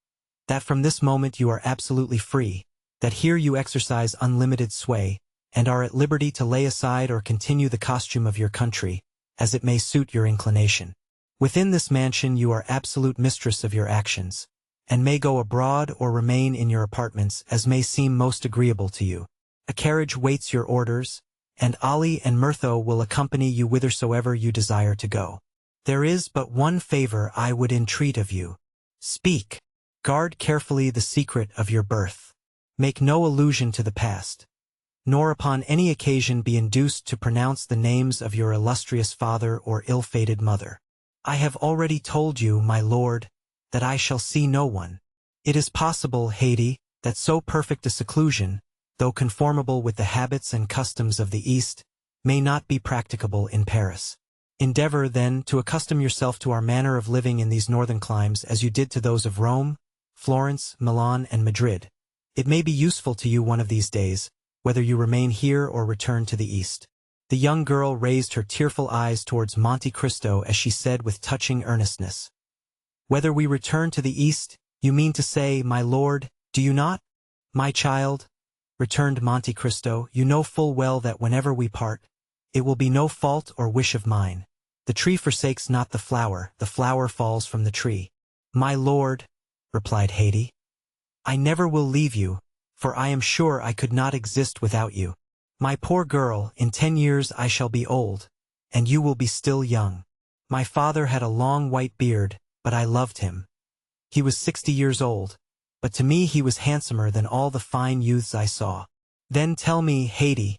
"that from this moment you are absolutely free, that here you exercise unlimited sway, and are at liberty to lay aside or continue the costume of your country, as it may suit your inclination. Within this mansion you are absolute mistress of your actions, and may go abroad or remain in your apartments as may seem most agreeable to you. A carriage waits your orders, and Ali and Myrtho will accompany you whithersoever you desire to go. There is but one favor I would entreat of you. Speak. Guard carefully the secret of your birth. Make no allusion to the past, nor upon any occasion be induced to pronounce the names of your illustrious father or ill-fated mother. I have already told you, my lord, that I shall see no one. It is possible, Haydée, that so perfect a seclusion, though conformable with the habits and customs of the East, may not be practicable in Paris. Endeavor, then, to accustom yourself to our manner of living in these northern climes as you did to those of Rome, Florence, Milan, and Madrid. It may be useful to you one of these days, whether you remain here or return to the East. The young girl raised her tearful eyes towards Monte Cristo as she said with touching earnestness, "Whether we return to the East, you mean to say, my lord, do you not?" "My child," returned Monte Cristo, "you know full well that whenever we part, it will be no fault or wish of mine. The tree forsakes not the flower falls from the tree." "My lord," replied Haydée, "I never will leave you, for I am sure I could not exist without you. My poor girl, in 10 years I shall be old, and you will be still young. My father had a long white beard, but I loved him. He was 60 years old, but to me he was handsomer than all the fine youths I saw. Then tell me, Haydée,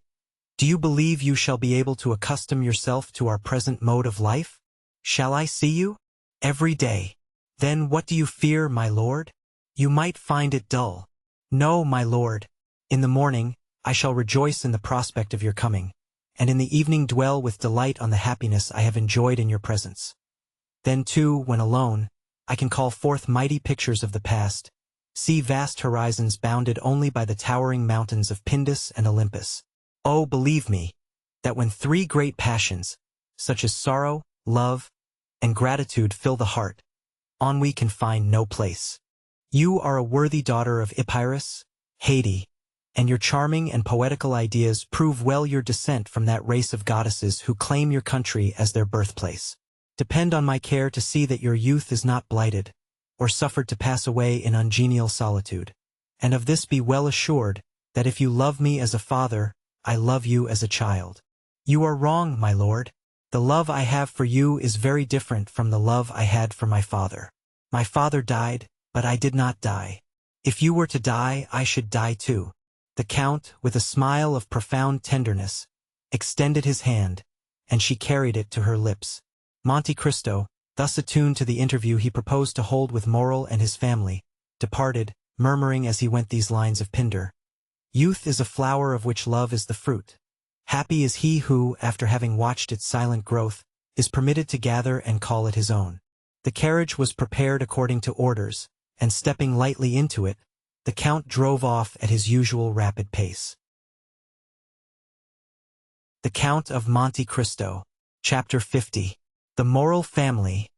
do you believe you shall be able to accustom yourself to our present mode of life? Shall I see you? Every day. Then what do you fear, my lord? You might find it dull. No, my lord. In the morning, I shall rejoice in the prospect of your coming, and in the evening dwell with delight on the happiness I have enjoyed in your presence. Then too, when alone, I can call forth mighty pictures of the past, see vast horizons bounded only by the towering mountains of Pindus and Olympus. Oh, believe me, that when 3 great passions, such as sorrow, love, and gratitude fill the heart, ennui can find no place. You are a worthy daughter of Epirus, Haydée, and your charming and poetical ideas prove well your descent from that race of goddesses who claim your country as their birthplace. Depend on my care to see that your youth is not blighted, or suffered to pass away in ungenial solitude. And of this be well assured, that if you love me as a father, I love you as a child. You are wrong, my lord. The love I have for you is very different from the love I had for my father. My father died, but I did not die. If you were to die, I should die too." The Count, with a smile of profound tenderness, extended his hand, and she carried it to her lips. Monte Cristo, thus attuned to the interview he proposed to hold with Morrel and his family, departed, murmuring as he went these lines of Pindar: "Youth is a flower of which love is the fruit. Happy is he who, after having watched its silent growth, is permitted to gather and call it his own." The carriage was prepared according to orders, and stepping lightly into it, the Count drove off at his usual rapid pace. The Count of Monte Cristo. Chapter 50. The Morrel Family.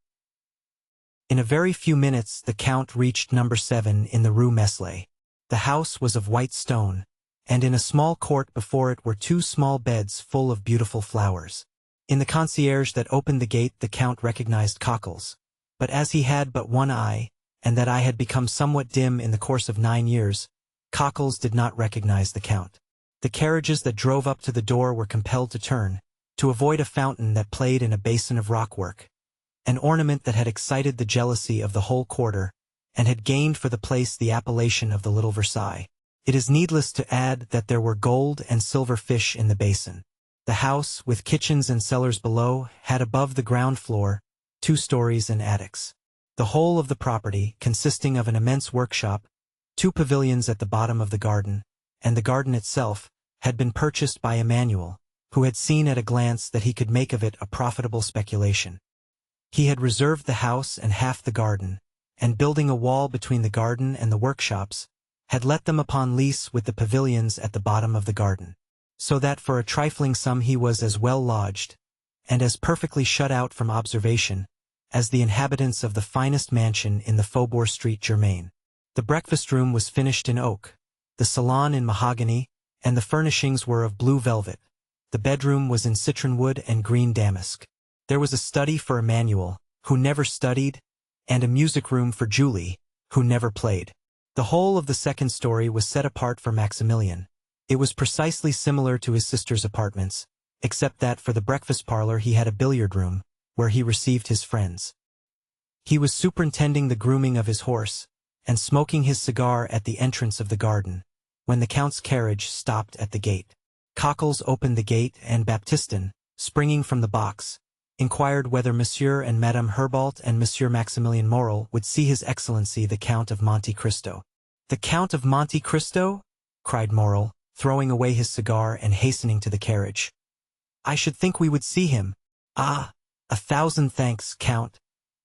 In a very few minutes the Count reached number 7 in the Rue Meslay. The house was of white stone, and in a small court before it were 2 small beds full of beautiful flowers. In the concierge that opened the gate the Count recognized Cockles, but as he had but one eye, and that eye had become somewhat dim in the course of 9 years, Cockles did not recognize the Count. The carriages that drove up to the door were compelled to turn, to avoid a fountain that played in a basin of rockwork, an ornament that had excited the jealousy of the whole quarter, and had gained for the place the appellation of the Little Versailles. It is needless to add that there were gold and silver fish in the basin. The house, with kitchens and cellars below, had above the ground floor 2 stories and attics. The whole of the property, consisting of an immense workshop, 2 pavilions at the bottom of the garden, and the garden itself, had been purchased by Emmanuel, who had seen at a glance that he could make of it a profitable speculation. He had reserved the house and half the garden, and building a wall between the garden and the workshops, had let them upon lease with the pavilions at the bottom of the garden, so that for a trifling sum he was as well lodged, and as perfectly shut out from observation, as the inhabitants of the finest mansion in the Faubourg Street Germain. The breakfast-room was finished in oak, the salon in mahogany, and the furnishings were of blue velvet. The bedroom was in citron wood and green damask. There was a study for Emmanuel, who never studied, and a music-room for Julie, who never played. The whole of the second story was set apart for Maximilian. It was precisely similar to his sister's apartments, except that for the breakfast parlor he had a billiard room, where he received his friends. He was superintending the grooming of his horse, and smoking his cigar at the entrance of the garden, when the Count's carriage stopped at the gate. Cockles opened the gate, and Baptistin, springing from the box, inquired whether Monsieur and Madame Herbault and Monsieur Maximilien Morel would see His Excellency the Count of Monte Cristo. "The Count of Monte Cristo?" cried Morel, throwing away his cigar and hastening to the carriage. "I should think we would see him. Ah, 1,000 thanks, Count,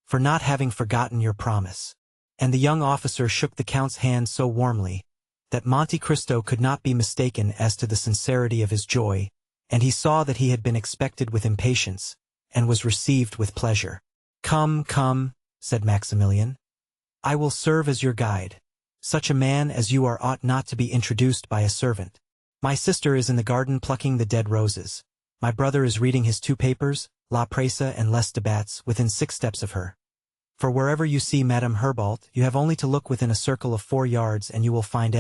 for not having forgotten your promise." And the young officer shook the Count's hand so warmly that Monte Cristo could not be mistaken as to the sincerity of his joy, and he saw that he had been expected with impatience, and was received with pleasure. "Come, come," said Maximilien. "I will serve as your guide. Such a man as you are ought not to be introduced by a servant. My sister is in the garden plucking the dead roses. My brother is reading his 2 papers, La Presse and Les Débats, within 6 steps of her. For wherever you see Madame Herbault, you have only to look within a circle of 4 yards and you will find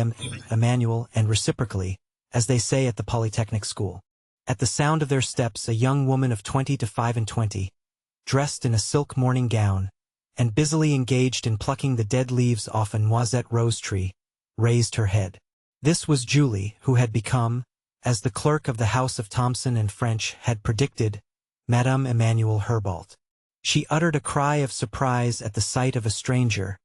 Emmanuel, and reciprocally, as they say at the Polytechnic School." At the sound of their steps, a young woman of 20 to 25, dressed in a silk morning gown, and busily engaged in plucking the dead leaves off a noisette rose tree, raised her head. This was Julie, who had become, as the clerk of the house of Thomson and French had predicted, Madame Emmanuel Herbault. She uttered a cry of surprise at the sight of a stranger,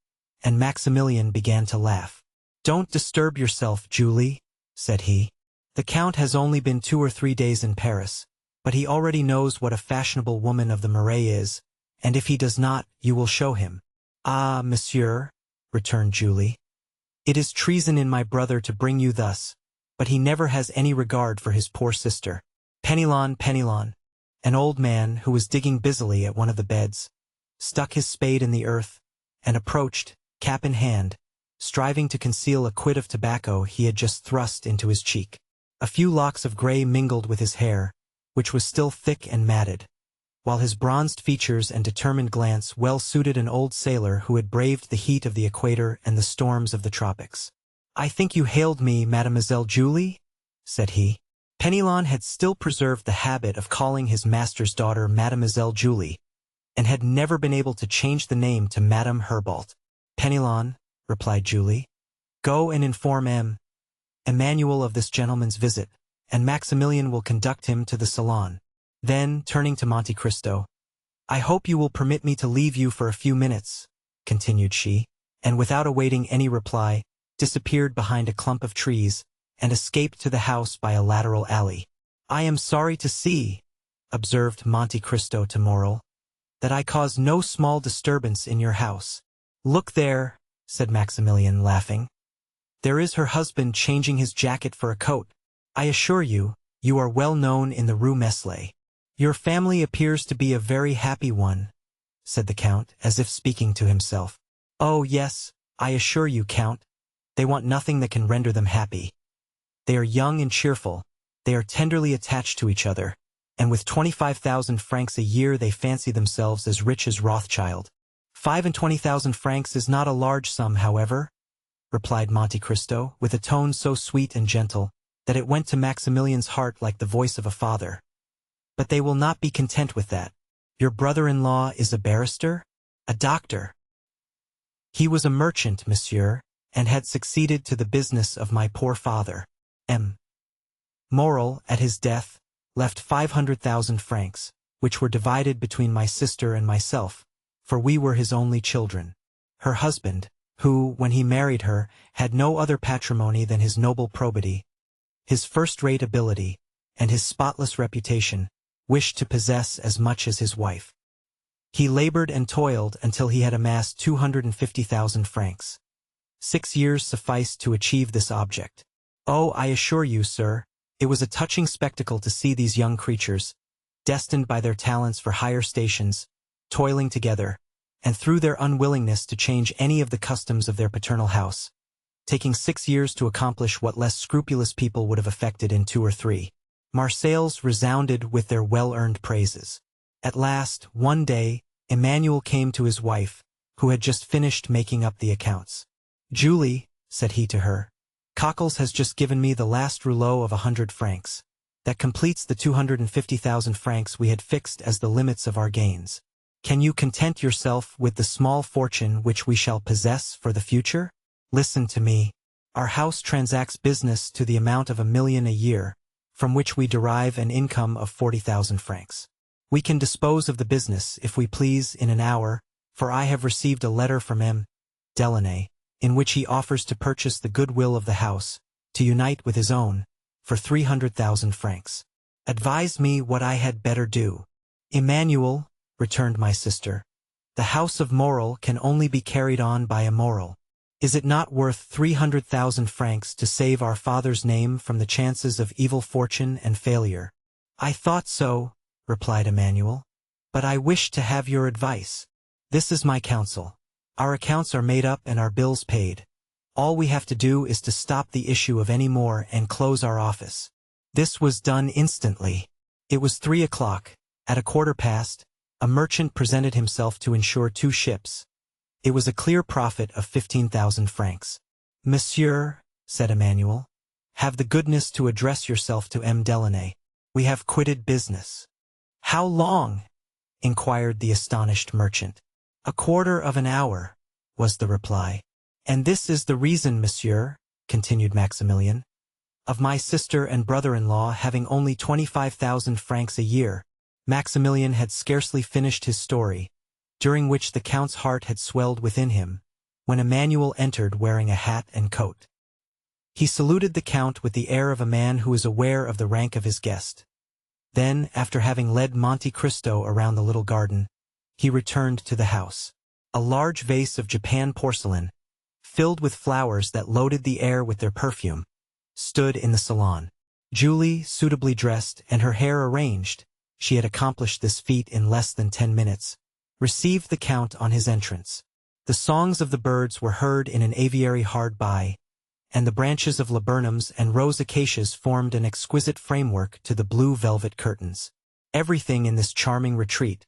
and Maximilien began to laugh. "Don't disturb yourself, Julie," said he. "The Count has only been 2 or 3 days in Paris, but he already knows what a fashionable woman of the Marais is, and if he does not, you will show him." "Ah, monsieur," returned Julie, "it is treason in my brother to bring you thus, but he never has any regard for his poor sister." Penelon, an old man who was digging busily at one of the beds, stuck his spade in the earth, and approached, cap in hand, striving to conceal a quid of tobacco he had just thrust into his cheek. A few locks of gray mingled with his hair, which was still thick and matted, while his bronzed features and determined glance well suited an old sailor who had braved the heat of the equator and the storms of the tropics. "I think you hailed me, Mademoiselle Julie?" said he. Penelon had still preserved the habit of calling his master's daughter Mademoiselle Julie, and had never been able to change the name to Madame Herbault. "Penelon," replied Julie, "go and inform Emmanuel of this gentleman's visit, and Maximilien will conduct him to the salon." Then, turning to Monte Cristo, "I hope you will permit me to leave you for a few minutes," continued she, and without awaiting any reply, disappeared behind a clump of trees, and escaped to the house by a lateral alley. "I am sorry to see," observed Monte Cristo to Morel, "that I caused no small disturbance in your house." "Look there," said Maximilien, laughing. "There is her husband changing his jacket for a coat. I assure you, you are well known in the Rue Meslay. Your family appears to be a very happy one," said the Count, as if speaking to himself. "Oh, yes, I assure you, Count, they want nothing that can render them happy. They are young and cheerful, they are tenderly attached to each other, and with 25,000 francs a year they fancy themselves as rich as Rothschild." 25,000 francs is not a large sum, however," replied Monte Cristo, with a tone so sweet and gentle that it went to Maximilien's heart like the voice of a father. "But they will not be content with that. Your brother-in-law is a barrister? A doctor?" "He was a merchant, monsieur, and had succeeded to the business of my poor father. Morel, at his death, left 500,000 francs, which were divided between my sister and myself, for we were his only children. Her husband, who, when he married her, had no other patrimony than his noble probity, his first-rate ability, and his spotless reputation, wished to possess as much as his wife. He labored and toiled until he had amassed 250,000 francs. 6 years sufficed to achieve this object. Oh, I assure you, sir, it was a touching spectacle to see these young creatures, destined by their talents for higher stations, toiling together, and through their unwillingness to change any of the customs of their paternal house, taking 6 years to accomplish what less scrupulous people would have effected in 2 or 3. Marseilles resounded with their well-earned praises. At last, one day, Emmanuel came to his wife, who had just finished making up the accounts. "Julie," said he to her, "Cockles has just given me the last rouleau of 100 francs. That completes the 250,000 francs we had fixed as the limits of our gains. Can you content yourself with the small fortune which we shall possess for the future? Listen to me. Our house transacts business to the amount of 1 million a year, from which we derive an income of 40,000 francs. We can dispose of the business, if we please, in an hour, for I have received a letter from M. Delaunay, in which he offers to purchase the goodwill of the house, to unite with his own, for 300,000 francs. Advise me what I had better do. Emmanuel, returned my sister, the house of Morel can only be carried on by a moral. Is it not worth 300,000 francs to save our father's name from the chances of evil fortune and failure? I thought so, replied Emmanuel, but I wish to have your advice. This is my counsel. Our accounts are made up and our bills paid. All we have to do is to stop the issue of any more and close our office. This was done instantly. It was 3 o'clock. At 1:15, a merchant presented himself to insure 2 ships. It was a clear profit of 15,000 francs. Monsieur, said Emmanuel, have the goodness to address yourself to M. Delaunay. We have quitted business. How long? Inquired the astonished merchant. 1/4 of an hour, was the reply. And this is the reason, monsieur, continued Maximilian, of my sister and brother-in-law having only 25,000 francs a year. Maximilian had scarcely finished his story, during which the Count's heart had swelled within him, when Emmanuel entered wearing a hat and coat. He saluted the Count with the air of a man who is aware of the rank of his guest. Then, after having led Monte Cristo around the little garden, he returned to the house. A large vase of Japan porcelain, filled with flowers that loaded the air with their perfume, stood in the salon. Julie, suitably dressed and her hair arranged, she had accomplished this feat in less than 10 minutes, received the Count on his entrance. The songs of the birds were heard in an aviary hard by, and the branches of laburnums and rose acacias formed an exquisite framework to the blue velvet curtains. Everything in this charming retreat,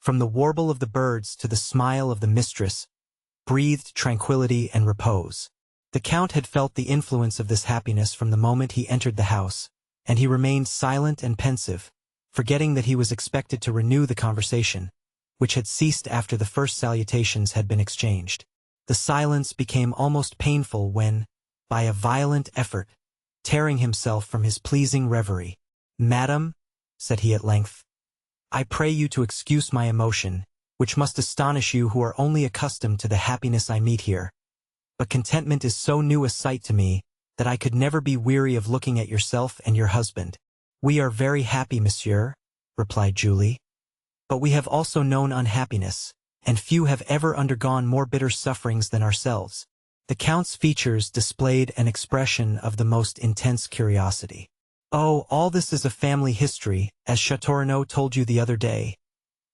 from the warble of the birds to the smile of the mistress, breathed tranquility and repose. The Count had felt the influence of this happiness from the moment he entered the house, and he remained silent and pensive, forgetting that he was expected to renew the conversation, which had ceased after the first salutations had been exchanged. The silence became almost painful when, by a violent effort, tearing himself from his pleasing reverie, "Madam," said he at length, "I pray you to excuse my emotion, which must astonish you who are only accustomed to the happiness I meet here. But contentment is so new a sight to me that I could never be weary of looking at yourself and your husband." "We are very happy, monsieur," replied Julie. "But we have also known unhappiness, and few have ever undergone more bitter sufferings than ourselves." The Count's features displayed an expression of the most intense curiosity. "Oh, all this is a family history, as Châteaurenaud told you the other day,"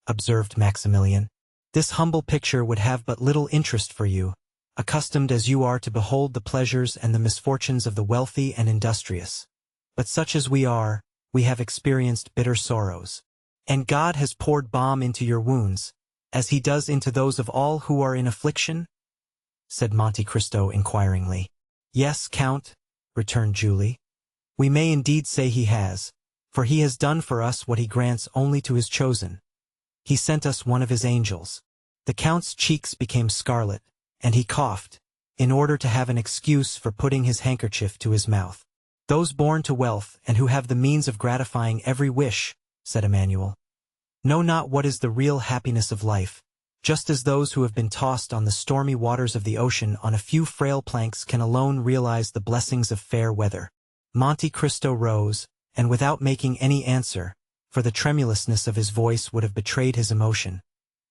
observed Maximilian. "This humble picture would have but little interest for you, accustomed as you are to behold the pleasures and the misfortunes of the wealthy and industrious. But such as we are, we have experienced bitter sorrows. And God has poured balm into your wounds, as he does into those of all who are in affliction?" said Monte Cristo inquiringly. "Yes, Count," returned Julie. "We may indeed say he has, for he has done for us what he grants only to his chosen. He sent us one of his angels." The Count's cheeks became scarlet, and he coughed, in order to have an excuse for putting his handkerchief to his mouth. "Those born to wealth and who have the means of gratifying every wish," said Emmanuel, "know not what is the real happiness of life, just as those who have been tossed on the stormy waters of the ocean on a few frail planks can alone realize the blessings of fair weather." Monte Cristo rose, and without making any answer, for the tremulousness of his voice would have betrayed his emotion,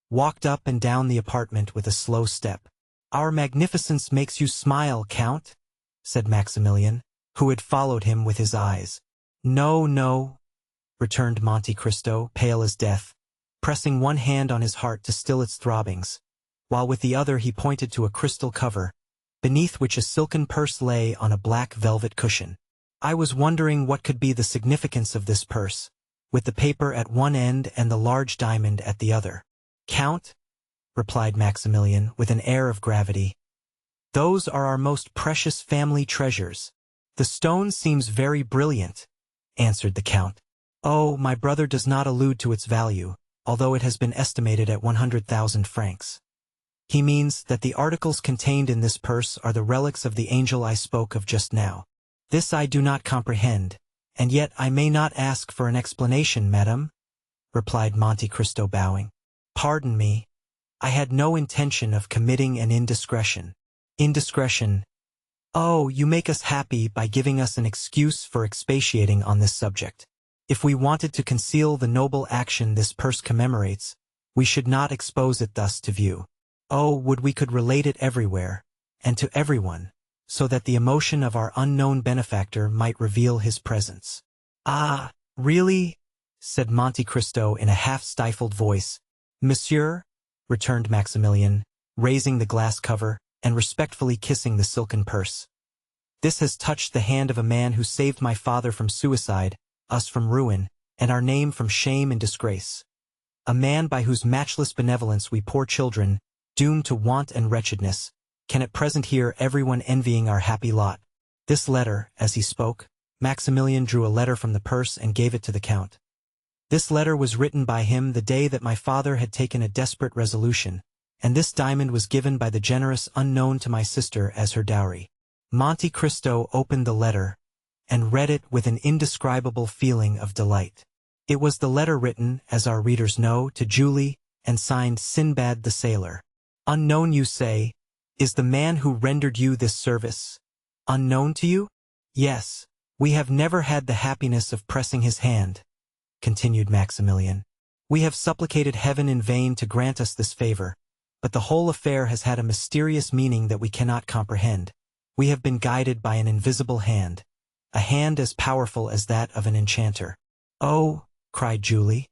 walked up and down the apartment with a slow step. "Our magnificence makes you smile, Count," said Maximilian, who had followed him with his eyes. "No, no," returned Monte Cristo, pale as death, pressing one hand on his heart to still its throbbings, while with the other he pointed to a crystal cover, beneath which a silken purse lay on a black velvet cushion. "I was wondering what could be the significance of this purse, with the paper at one end and the large diamond at the other." "Count," replied Maximilian with an air of gravity, "those are our most precious family treasures." "The stone seems very brilliant," answered the Count. "Oh, my brother does not allude to its value, although it has been estimated at 100,000 francs. He means that the articles contained in this purse are the relics of the angel I spoke of just now. This I do not comprehend, and yet I may not ask for an explanation, madame, replied Monte Cristo bowing. Pardon me. I had no intention of committing an indiscretion. Indiscretion. Oh, you make us happy by giving us an excuse for expatiating on this subject. If we wanted to conceal the noble action this purse commemorates, we should not expose it thus to view. Oh, would we could relate it everywhere, and to everyone, so that the emotion of our unknown benefactor might reveal his presence. Ah, really? Said Monte Cristo in a half-stifled voice. Monsieur, returned Maximilian, raising the glass cover and respectfully kissing the silken purse. This has touched the hand of a man who saved my father from suicide, us from ruin, and our name from shame and disgrace. A man by whose matchless benevolence we poor children, doomed to want and wretchedness, can at present hear everyone envying our happy lot. This letter, as he spoke, Maximilian drew a letter from the purse and gave it to the Count. This letter was written by him the day that my father had taken a desperate resolution, and this diamond was given by the generous unknown to my sister as her dowry. Monte Cristo opened the letter and read it with an indescribable feeling of delight. It was the letter written, as our readers know, to Julie, and signed Sinbad the Sailor. Unknown, you say, is the man who rendered you this service? Unknown to you? Yes, we have never had the happiness of pressing his hand, continued Maximilian. We have supplicated heaven in vain to grant us this favor, but the whole affair has had a mysterious meaning that we cannot comprehend. We have been guided by an invisible hand, a hand as powerful as that of an enchanter. Oh, cried Julie,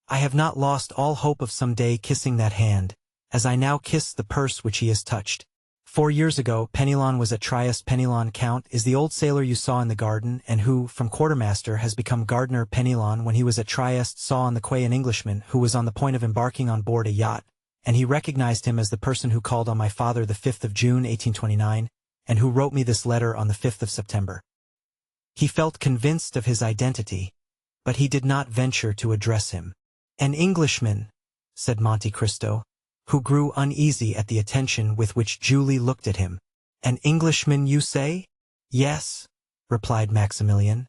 I have not lost all hope of some day kissing that hand, as I now kiss the purse which he has touched. 4 years ago, Penelon was at Trieste. Penelon, Count, is the old sailor you saw in the garden, and who, from quartermaster, has become gardener. Penelon, when he was at Trieste, saw on the quay an Englishman who was on the point of embarking on board a yacht, and he recognized him as the person who called on my father the 5th of June, 1829, and who wrote me this letter on the 5th of September. He felt convinced of his identity, but he did not venture to address him. An Englishman, said Monte Cristo, who grew uneasy at the attention with which Julie looked at him. An Englishman, you say? Yes, replied Maximilian.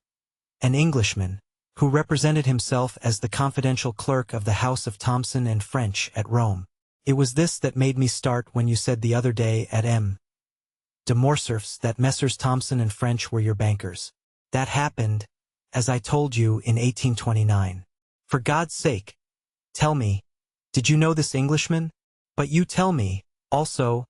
An Englishman, who represented himself as the confidential clerk of the house of Thomson and French at Rome. It was this that made me start when you said the other day at M. de Morcerf's that Messrs. Thomson and French were your bankers. That happened, as I told you, in 1829. For God's sake, tell me, did you know this Englishman? But you tell me, also,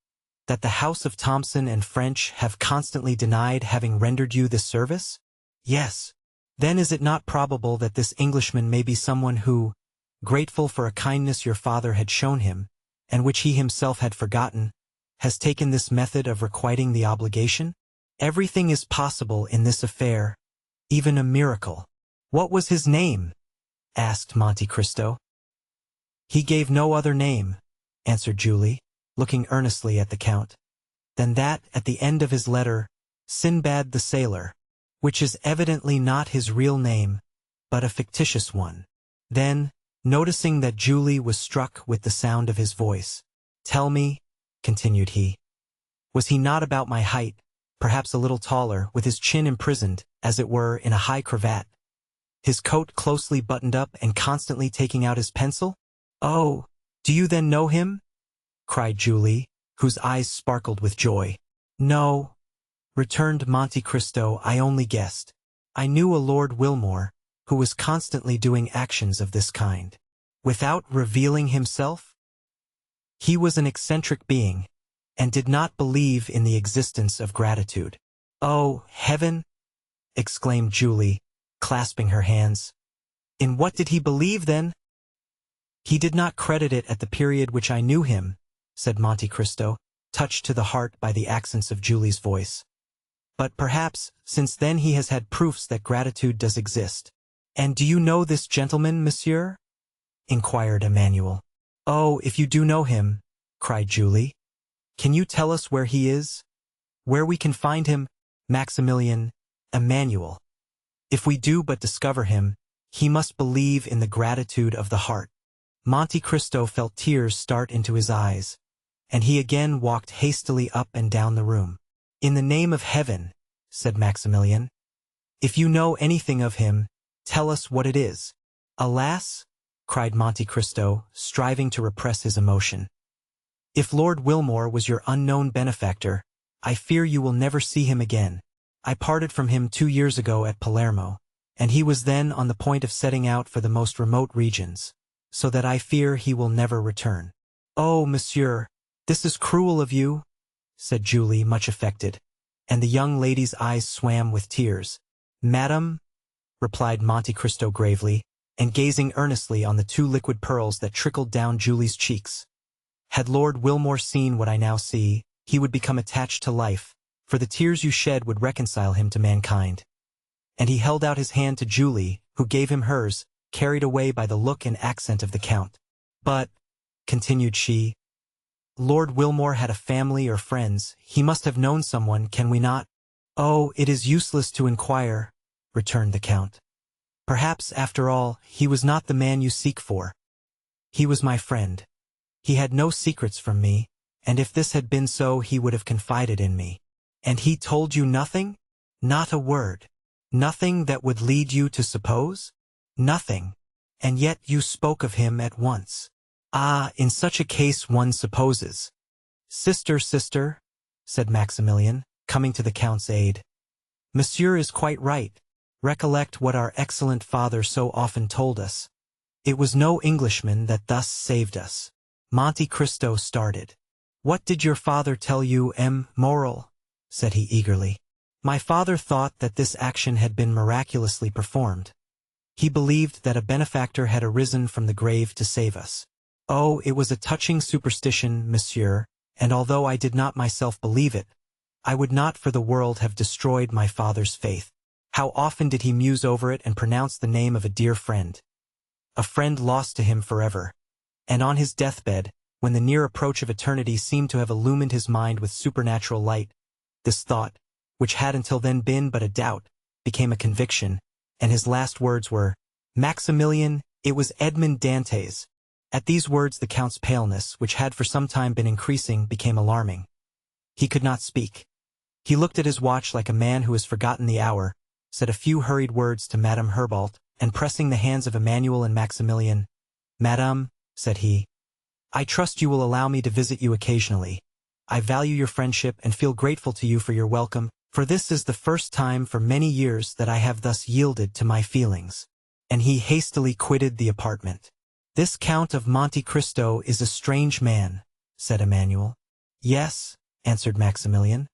that the house of Thomson and French have constantly denied having rendered you this service? Yes. Then is it not probable that this Englishman may be someone who, grateful for a kindness your father had shown him, and which he himself had forgotten, has taken this method of requiting the obligation? Everything is possible in this affair, even a miracle. What was his name? Asked Monte Cristo. He gave no other name, answered Julie, looking earnestly at the Count, than that at the end of his letter, Sinbad the Sailor, which is evidently not his real name, but a fictitious one. Then, noticing that Julie was struck with the sound of his voice, tell me, continued he, was he not about my height, perhaps a little taller, with his chin imprisoned, as it were, in a high cravat, his coat closely buttoned up and constantly taking out his pencil? Oh, do you then know him? Cried Julie, whose eyes sparkled with joy. No, returned Monte Cristo, I only guessed. I knew a Lord Wilmore, who was constantly doing actions of this kind. Without revealing himself? He was an eccentric being, and did not believe in the existence of gratitude. Oh, heaven! Exclaimed Julie, clasping her hands. In what did he believe, then? He did not credit it at the period which I knew him, said Monte Cristo, touched to the heart by the accents of Julie's voice. But perhaps, since then he has had proofs that gratitude does exist. And do you know this gentleman, monsieur? Inquired Emmanuel. Oh, if you do know him, cried Julie. Can you tell us where he is? Where we can find him? Maximilian, Emmanuel. If we do but discover him, he must believe in the gratitude of the heart. Monte Cristo felt tears start into his eyes, and he again walked hastily up and down the room. "In the name of heaven," said Maximilian, "if you know anything of him, tell us what it is." "Alas," cried Monte Cristo, striving to repress his emotion, "if Lord Wilmore was your unknown benefactor, I fear you will never see him again. I parted from him 2 years ago at Palermo, and he was then on the point of setting out for the most remote regions, so that I fear he will never return." "Oh, monsieur, this is cruel of you," said Julie, much affected, and the young lady's eyes swam with tears. "Madam," replied Monte Cristo gravely, and gazing earnestly on the 2 liquid pearls that trickled down Julie's cheeks, "had Lord Wilmore seen what I now see, he would become attached to life, for the tears you shed would reconcile him to mankind." And he held out his hand to Julie, who gave him hers, carried away by the look and accent of the Count. "But," continued she, "Lord Wilmore had a family or friends, he must have known someone, can we not?" "Oh, it is useless to inquire," returned the Count. "Perhaps, after all, he was not the man you seek for. He was my friend. He had no secrets from me, and if this had been so he would have confided in me." "And he told you nothing?" "Not a word." "Nothing that would lead you to suppose?" "Nothing. And yet you spoke of him at once." "Ah, in such a case one supposes." "Sister, said Maximilian, coming to the Count's aid. "Monsieur is quite right. Recollect what our excellent father so often told us. It was no Englishman that thus saved us." Monte Cristo started. "What did your father tell you, Moral?" said he eagerly. "My father thought that this action had been miraculously performed. He believed that a benefactor had arisen from the grave to save us." "Oh, it was a touching superstition, monsieur, and although I did not myself believe it, I would not for the world have destroyed my father's faith. How often did he muse over it and pronounce the name of a dear friend, a friend lost to him forever. And on his deathbed, when the near approach of eternity seemed to have illumined his mind with supernatural light, this thought, which had until then been but a doubt, became a conviction, and his last words were, 'Maximilian, it was Edmond Dantes.'" At these words the Count's paleness, which had for some time been increasing, became alarming. He could not speak. He looked at his watch like a man who has forgotten the hour, said a few hurried words to Madame Herbault, and pressing the hands of Emmanuel and Maximilian, "Madame," said he, "I trust you will allow me to visit you occasionally. I value your friendship and feel grateful to you for your welcome, for this is the first time for many years that I have thus yielded to my feelings." And he hastily quitted the apartment. "This Count of Monte Cristo is a strange man," said Emmanuel. "Yes," answered Maximilian,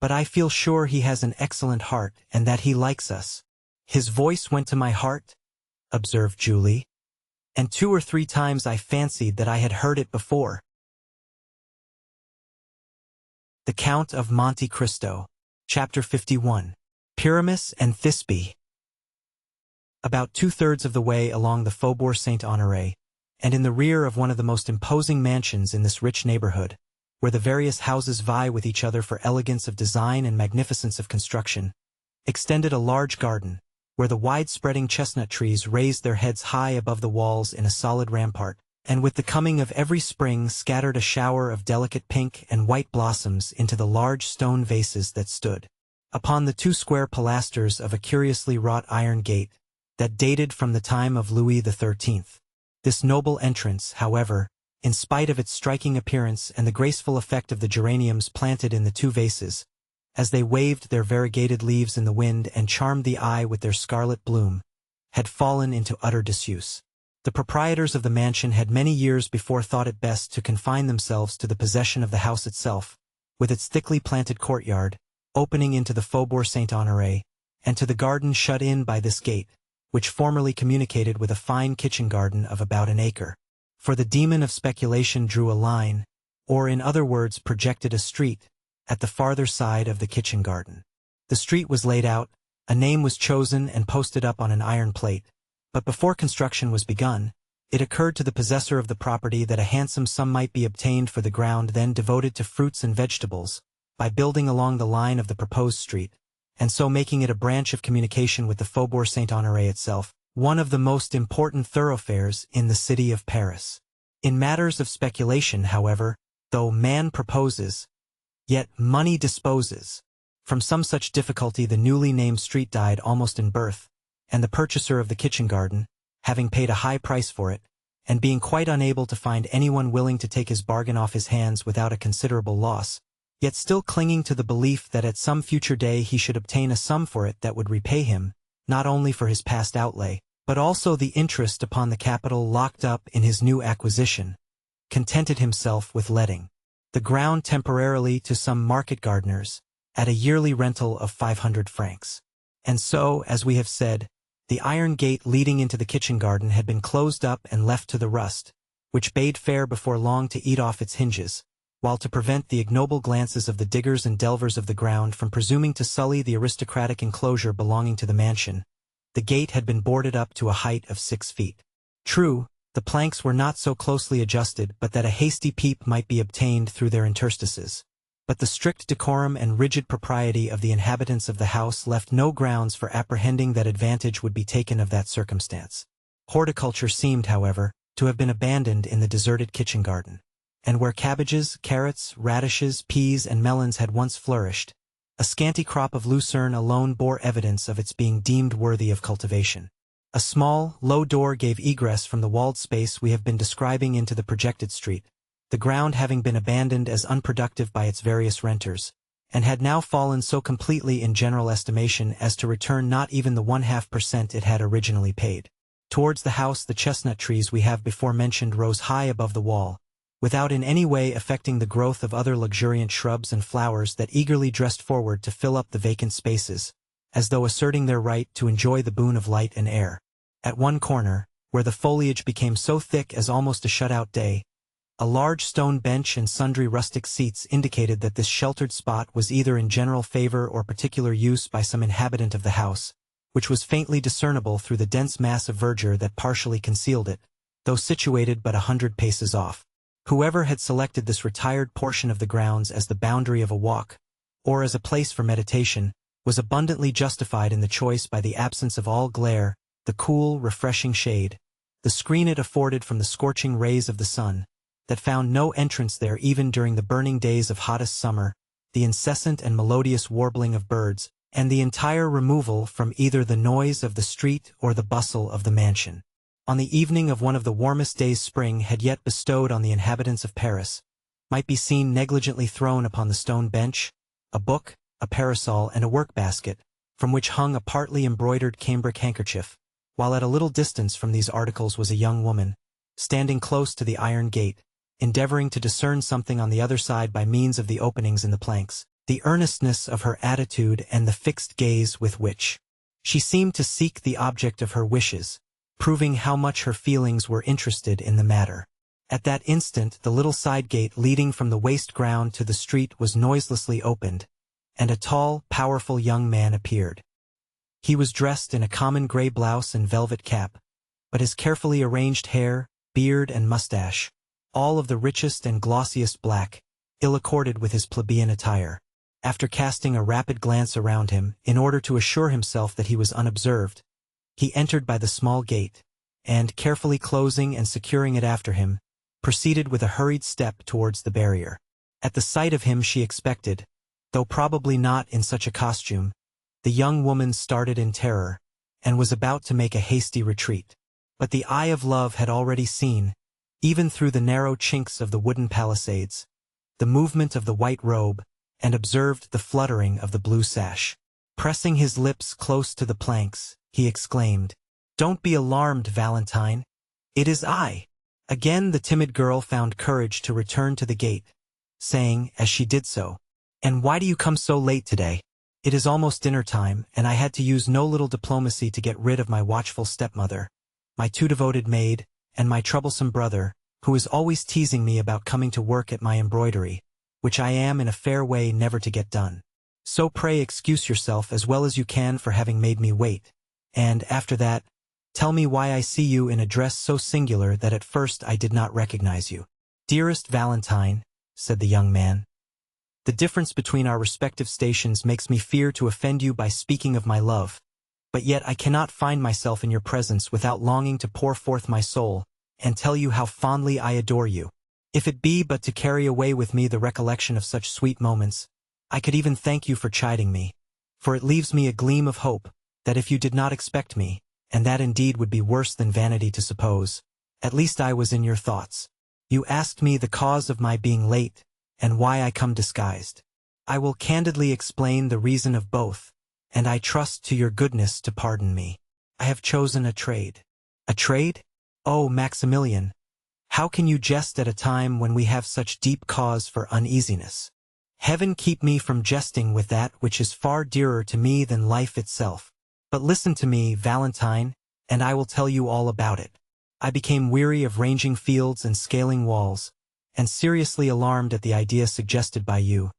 "but I feel sure he has an excellent heart and that he likes us." "His voice went to my heart," observed Julie, "and 2 or 3 times I fancied that I had heard it before." The Count of Monte Cristo. Chapter 51. Pyramus and Thisbe. About 2/3 of the way along the Faubourg Saint-Honoré, and in the rear of one of the most imposing mansions in this rich neighborhood, where the various houses vie with each other for elegance of design and magnificence of construction, extended a large garden, where the wide-spreading chestnut trees raised their heads high above the walls in a solid rampart, and with the coming of every spring scattered a shower of delicate pink and white blossoms into the large stone vases that stood upon the 2 square pilasters of a curiously wrought iron gate that dated from the time of Louis XIII. This noble entrance, however, in spite of its striking appearance and the graceful effect of the geraniums planted in the 2 vases, as they waved their variegated leaves in the wind and charmed the eye with their scarlet bloom, had fallen into utter disuse. The proprietors of the mansion had many years before thought it best to confine themselves to the possession of the house itself, with its thickly planted courtyard, opening into the Faubourg Saint-Honoré, and to the garden shut in by this gate, which formerly communicated with a fine kitchen garden of about an acre. For the demon of speculation drew a line, or in other words projected a street, at the farther side of the kitchen garden. The street was laid out, a name was chosen and posted up on an iron plate, but before construction was begun, it occurred to the possessor of the property that a handsome sum might be obtained for the ground then devoted to fruits and vegetables, by building along the line of the proposed street, and so making it a branch of communication with the Faubourg Saint-Honoré itself, one of the most important thoroughfares in the city of Paris. In matters of speculation, however, though man proposes, yet money disposes. From some such difficulty the newly named street died almost in birth, and the purchaser of the kitchen garden, having paid a high price for it, and being quite unable to find anyone willing to take his bargain off his hands without a considerable loss, yet still clinging to the belief that at some future day he should obtain a sum for it that would repay him, not only for his past outlay, but also the interest upon the capital locked up in his new acquisition, contented himself with letting the ground temporarily to some market gardeners, at a yearly rental of 500 francs. And so, as we have said, the iron gate leading into the kitchen garden had been closed up and left to the rust, which bade fair before long to eat off its hinges, while to prevent the ignoble glances of the diggers and delvers of the ground from presuming to sully the aristocratic enclosure belonging to the mansion, the gate had been boarded up to a height of 6 feet. True, the planks were not so closely adjusted but that a hasty peep might be obtained through their interstices. But the strict decorum and rigid propriety of the inhabitants of the house left no grounds for apprehending that advantage would be taken of that circumstance. Horticulture seemed, however, to have been abandoned in the deserted kitchen garden, and where cabbages, carrots, radishes, peas, and melons had once flourished, a scanty crop of lucerne alone bore evidence of its being deemed worthy of cultivation. A small, low door gave egress from the walled space we have been describing into the projected street, the ground having been abandoned as unproductive by its various renters, and had now fallen so completely in general estimation as to return not even the 0.5% it had originally paid. Towards the house the chestnut trees we have before mentioned rose high above the wall, without in any way affecting the growth of other luxuriant shrubs and flowers that eagerly dressed forward to fill up the vacant spaces, as though asserting their right to enjoy the boon of light and air. At one corner, where the foliage became so thick as almost to shut out day, a large stone bench and sundry rustic seats indicated that this sheltered spot was either in general favor or particular use by some inhabitant of the house, which was faintly discernible through the dense mass of verdure that partially concealed it, though situated but 100 paces off. Whoever had selected this retired portion of the grounds as the boundary of a walk, or as a place for meditation, was abundantly justified in the choice by the absence of all glare, the cool, refreshing shade, the screen it afforded from the scorching rays of the sun, that found no entrance there even during the burning days of hottest summer, the incessant and melodious warbling of birds, and the entire removal from either the noise of the street or the bustle of the mansion. On the evening of one of the warmest days spring had yet bestowed on the inhabitants of Paris, might be seen negligently thrown upon the stone bench, a book, a parasol, and a work-basket, from which hung a partly embroidered cambric handkerchief, while at a little distance from these articles was a young woman, standing close to the iron gate, endeavoring to discern something on the other side by means of the openings in the planks. The earnestness of her attitude and the fixed gaze with which she seemed to seek the object of her wishes, proving how much her feelings were interested in the matter. At that instant the little side gate leading from the waste ground to the street was noiselessly opened, and a tall, powerful young man appeared. He was dressed in a common gray blouse and velvet cap, but his carefully arranged hair, beard, and mustache, all of the richest and glossiest black, ill-accorded with his plebeian attire. After casting a rapid glance around him, in order to assure himself that he was unobserved, he entered by the small gate, and, carefully closing and securing it after him, proceeded with a hurried step towards the barrier. At the sight of him she expected, though probably not in such a costume, the young woman started in terror, and was about to make a hasty retreat. But the eye of love had already seen, even through the narrow chinks of the wooden palisades, the movement of the white robe, and observed the fluttering of the blue sash. Pressing his lips close to the planks, he exclaimed, "Don't be alarmed, Valentine. It is I." Again the timid girl found courage to return to the gate, saying, as she did so, "And why do you come so late today? It is almost dinner time, and I had to use no little diplomacy to get rid of my watchful stepmother, my too devoted maid, and my troublesome brother, who is always teasing me about coming to work at my embroidery, which I am in a fair way never to get done. So pray excuse yourself as well as you can for having made me wait, and, after that, tell me why I see you in a dress so singular that at first I did not recognize you." "Dearest Valentine," said the young man, "the difference between our respective stations makes me fear to offend you by speaking of my love, but yet I cannot find myself in your presence without longing to pour forth my soul, and tell you how fondly I adore you. If it be but to carry away with me the recollection of such sweet moments, I could even thank you for chiding me, for it leaves me a gleam of hope, that if you did not expect me, and that indeed would be worse than vanity to suppose, at least I was in your thoughts. You asked me the cause of my being late, and why I come disguised. I will candidly explain the reason of both, and I trust to your goodness to pardon me. I have chosen a trade. A trade? Oh, Maximilian, how can you jest at a time when we have such deep cause for uneasiness? Heaven keep me from jesting with that which is far dearer to me than life itself. But listen to me, Valentine, and I will tell you all about it. I became weary of ranging fields and scaling walls, and seriously alarmed at the idea suggested by you,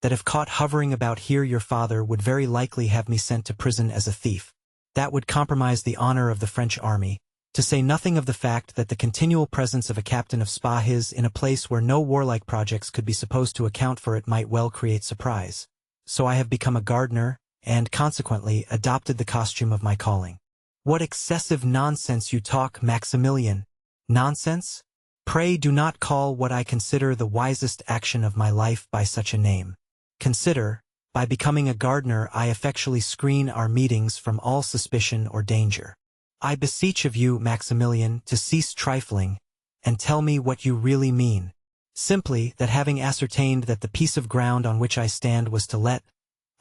that if caught hovering about here your father would very likely have me sent to prison as a thief. That would compromise the honor of the French army, to say nothing of the fact that the continual presence of a captain of Spahis in a place where no warlike projects could be supposed to account for it might well create surprise. So I have become a gardener, and consequently adopted the costume of my calling. What excessive nonsense you talk, Maximilian! Nonsense? Pray do not call what I consider the wisest action of my life by such a name. Consider, by becoming a gardener I effectually screen our meetings from all suspicion or danger. I beseech of you, Maximilian, to cease trifling, and tell me what you really mean. Simply that having ascertained that the piece of ground on which I stand was to let,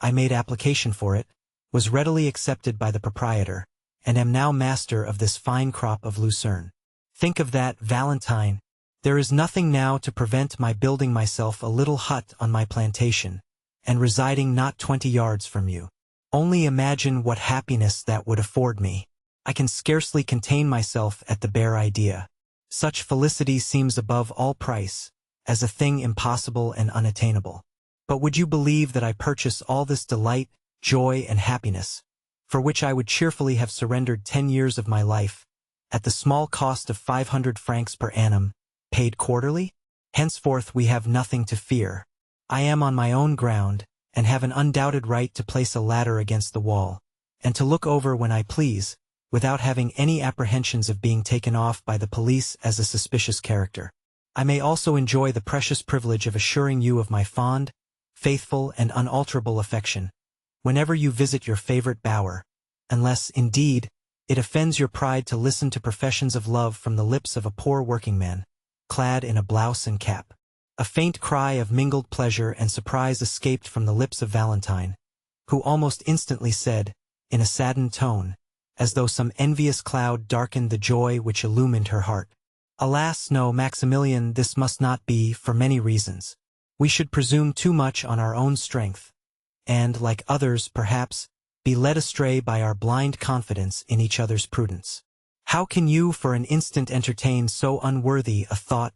I made application for it, was readily accepted by the proprietor, and am now master of this fine crop of lucerne. Think of that, Valentine. There is nothing now to prevent my building myself a little hut on my plantation, and residing not 20 yards from you. Only imagine what happiness that would afford me. I can scarcely contain myself at the bare idea. Such felicity seems above all price, as a thing impossible and unattainable. But would you believe that I purchase all this delight, joy, and happiness, for which I would cheerfully have surrendered 10 years of my life, at the small cost of 500 francs per annum, paid quarterly? Henceforth we have nothing to fear. I am on my own ground, and have an undoubted right to place a ladder against the wall, and to look over when I please, without having any apprehensions of being taken off by the police as a suspicious character. I may also enjoy the precious privilege of assuring you of my fond, faithful, and unalterable affection, whenever you visit your favorite bower, unless, indeed, it offends your pride to listen to professions of love from the lips of a poor working-man, clad in a blouse and cap. A faint cry of mingled pleasure and surprise escaped from the lips of Valentine, who almost instantly said, in a saddened tone, as though some envious cloud darkened the joy which illumined her heart, "Alas, no, Maximilian, this must not be, for many reasons. We should presume too much on our own strength, and, like others, perhaps, be led astray by our blind confidence in each other's prudence. How can you for an instant entertain so unworthy a thought,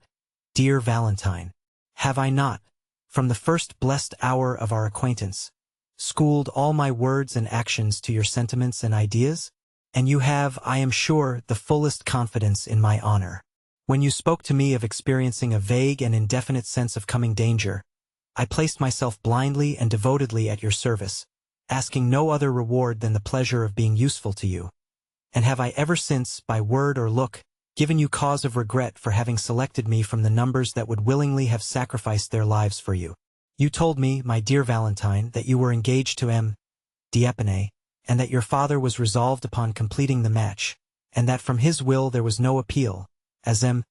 dear Valentine? Have I not, from the first blessed hour of our acquaintance, schooled all my words and actions to your sentiments and ideas? And you have, I am sure, the fullest confidence in my honor. When you spoke to me of experiencing a vague and indefinite sense of coming danger, I placed myself blindly and devotedly at your service, asking no other reward than the pleasure of being useful to you. And have I ever since, by word or look, given you cause of regret for having selected me from the numbers that would willingly have sacrificed their lives for you? You told me, my dear Valentine, that you were engaged to M. d'Épinay, and that your father was resolved upon completing the match, and that from his will there was no appeal, as M.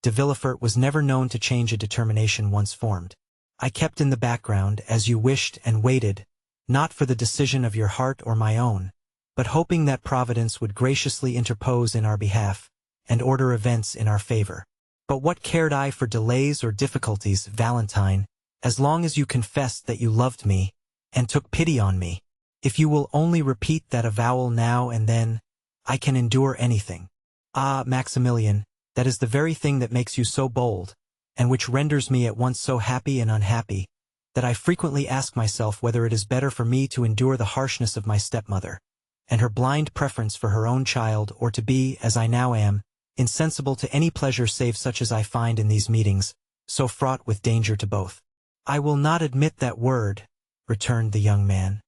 de Villefort was never known to change a determination once formed. I kept in the background, as you wished, and waited, not for the decision of your heart or my own, but hoping that Providence would graciously interpose in our behalf, and order events in our favor. But what cared I for delays or difficulties, Valentine, as long as you confessed that you loved me, and took pity on me? If you will only repeat that avowal now and then, I can endure anything. Ah, Maximilian, that is the very thing that makes you so bold, and which renders me at once so happy and unhappy, that I frequently ask myself whether it is better for me to endure the harshness of my stepmother, and her blind preference for her own child, or to be, as I now am, insensible to any pleasure save such as I find in these meetings, so fraught with danger to both. I will not admit that word, returned the young man.